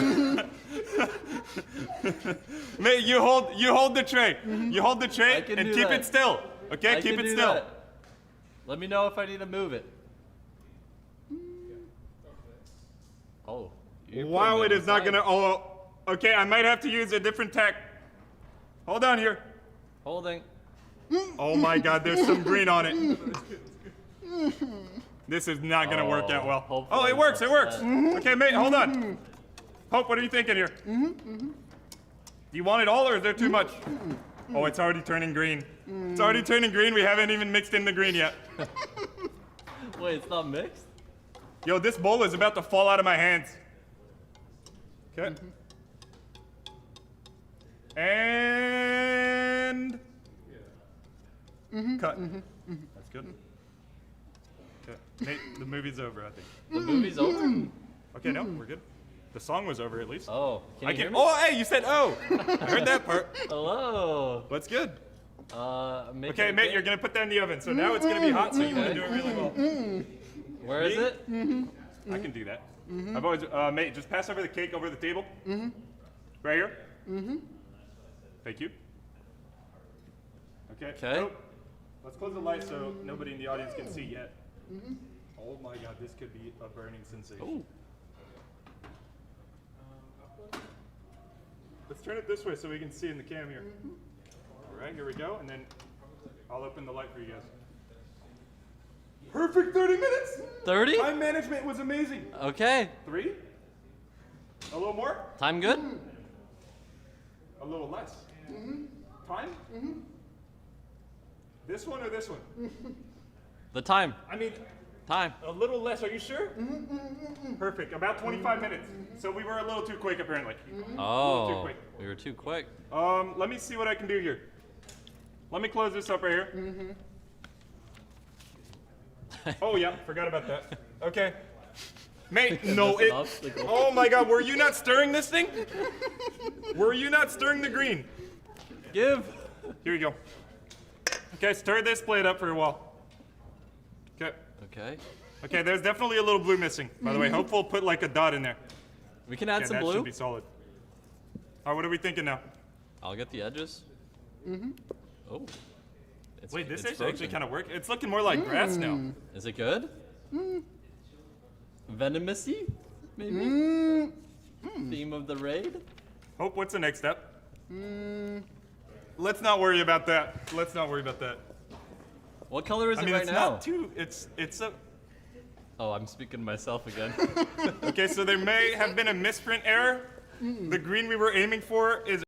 mate, you hold the tray. You hold the tray and keep it still. Okay, keep it still. That. Let me know if I need to move it. Oh. Wow, it is not gonna. Oh, okay. I might have to use a different tack. Hold on here. Holding. Oh my God, there's some green on it. This is not gonna work out well. Oh, it works. It works. Okay, mate, hold on. Hope, what are you thinking here? Do you want it all, or is there too much? Oh, it's already turning green. It's already turning green. We haven't even mixed in the green yet. Wait, it's not mixed? Yo, this bowl is about to fall out of my hands. Okay. And cut. That's good. Okay. Nate, the movie's over, I think. The movie's over? Okay, no, we're good. The song was over at least. Oh, can you hear me? Oh, hey, you said oh. I heard that part. Hello. What's good? Okay, mate, you're gonna put that in the oven. So now it's gonna be hot, so you want to do it really well. Where is it? I can do that. I've always, mate, just pass over the cake over the table. Right here. Thank you. Okay. Okay. Oh, let's close the light so nobody in the audience can see yet. Oh my God, this could be a burning sensation. Ooh. Let's turn it this way so we can see in the cam here. All right, here we go, and then I'll open the light for you guys. Perfect 30 minutes. 30? Time management was amazing. Okay. 3? A little more? Time good? A little less. Time? This one or this one? The time. I mean, time. A little less, are you sure? Perfect, about 25 minutes. So we were a little too quick apparently. Oh, we were too quick. Let me see what I can do here. Let me close this up right here. Oh yeah, forgot about that. Okay. Mate, no, That's an it. obstacle. Oh my God, were you not stirring this thing? Were you not stirring the green? Give. Here you go. Okay, stir this plate up for a while. Okay. Okay. Okay, there's definitely a little blue missing. By the way, hopeful put like a dot in there. We can add some that blue. should be solid. All right, what are we thinking now? I'll get the edges. Oh. Wait, this it's actually frozen. kind of work. It's looking more like grass now. Is it good? Venomousy? Maybe? Theme of the raid? Hope, what's the next step? Let's not worry about that. Let's not worry about that. What color is I it mean, right it's now? not too. It's a. Oh, I'm speaking to myself again. Okay, so there may have been a misprint error. The green we were aiming for is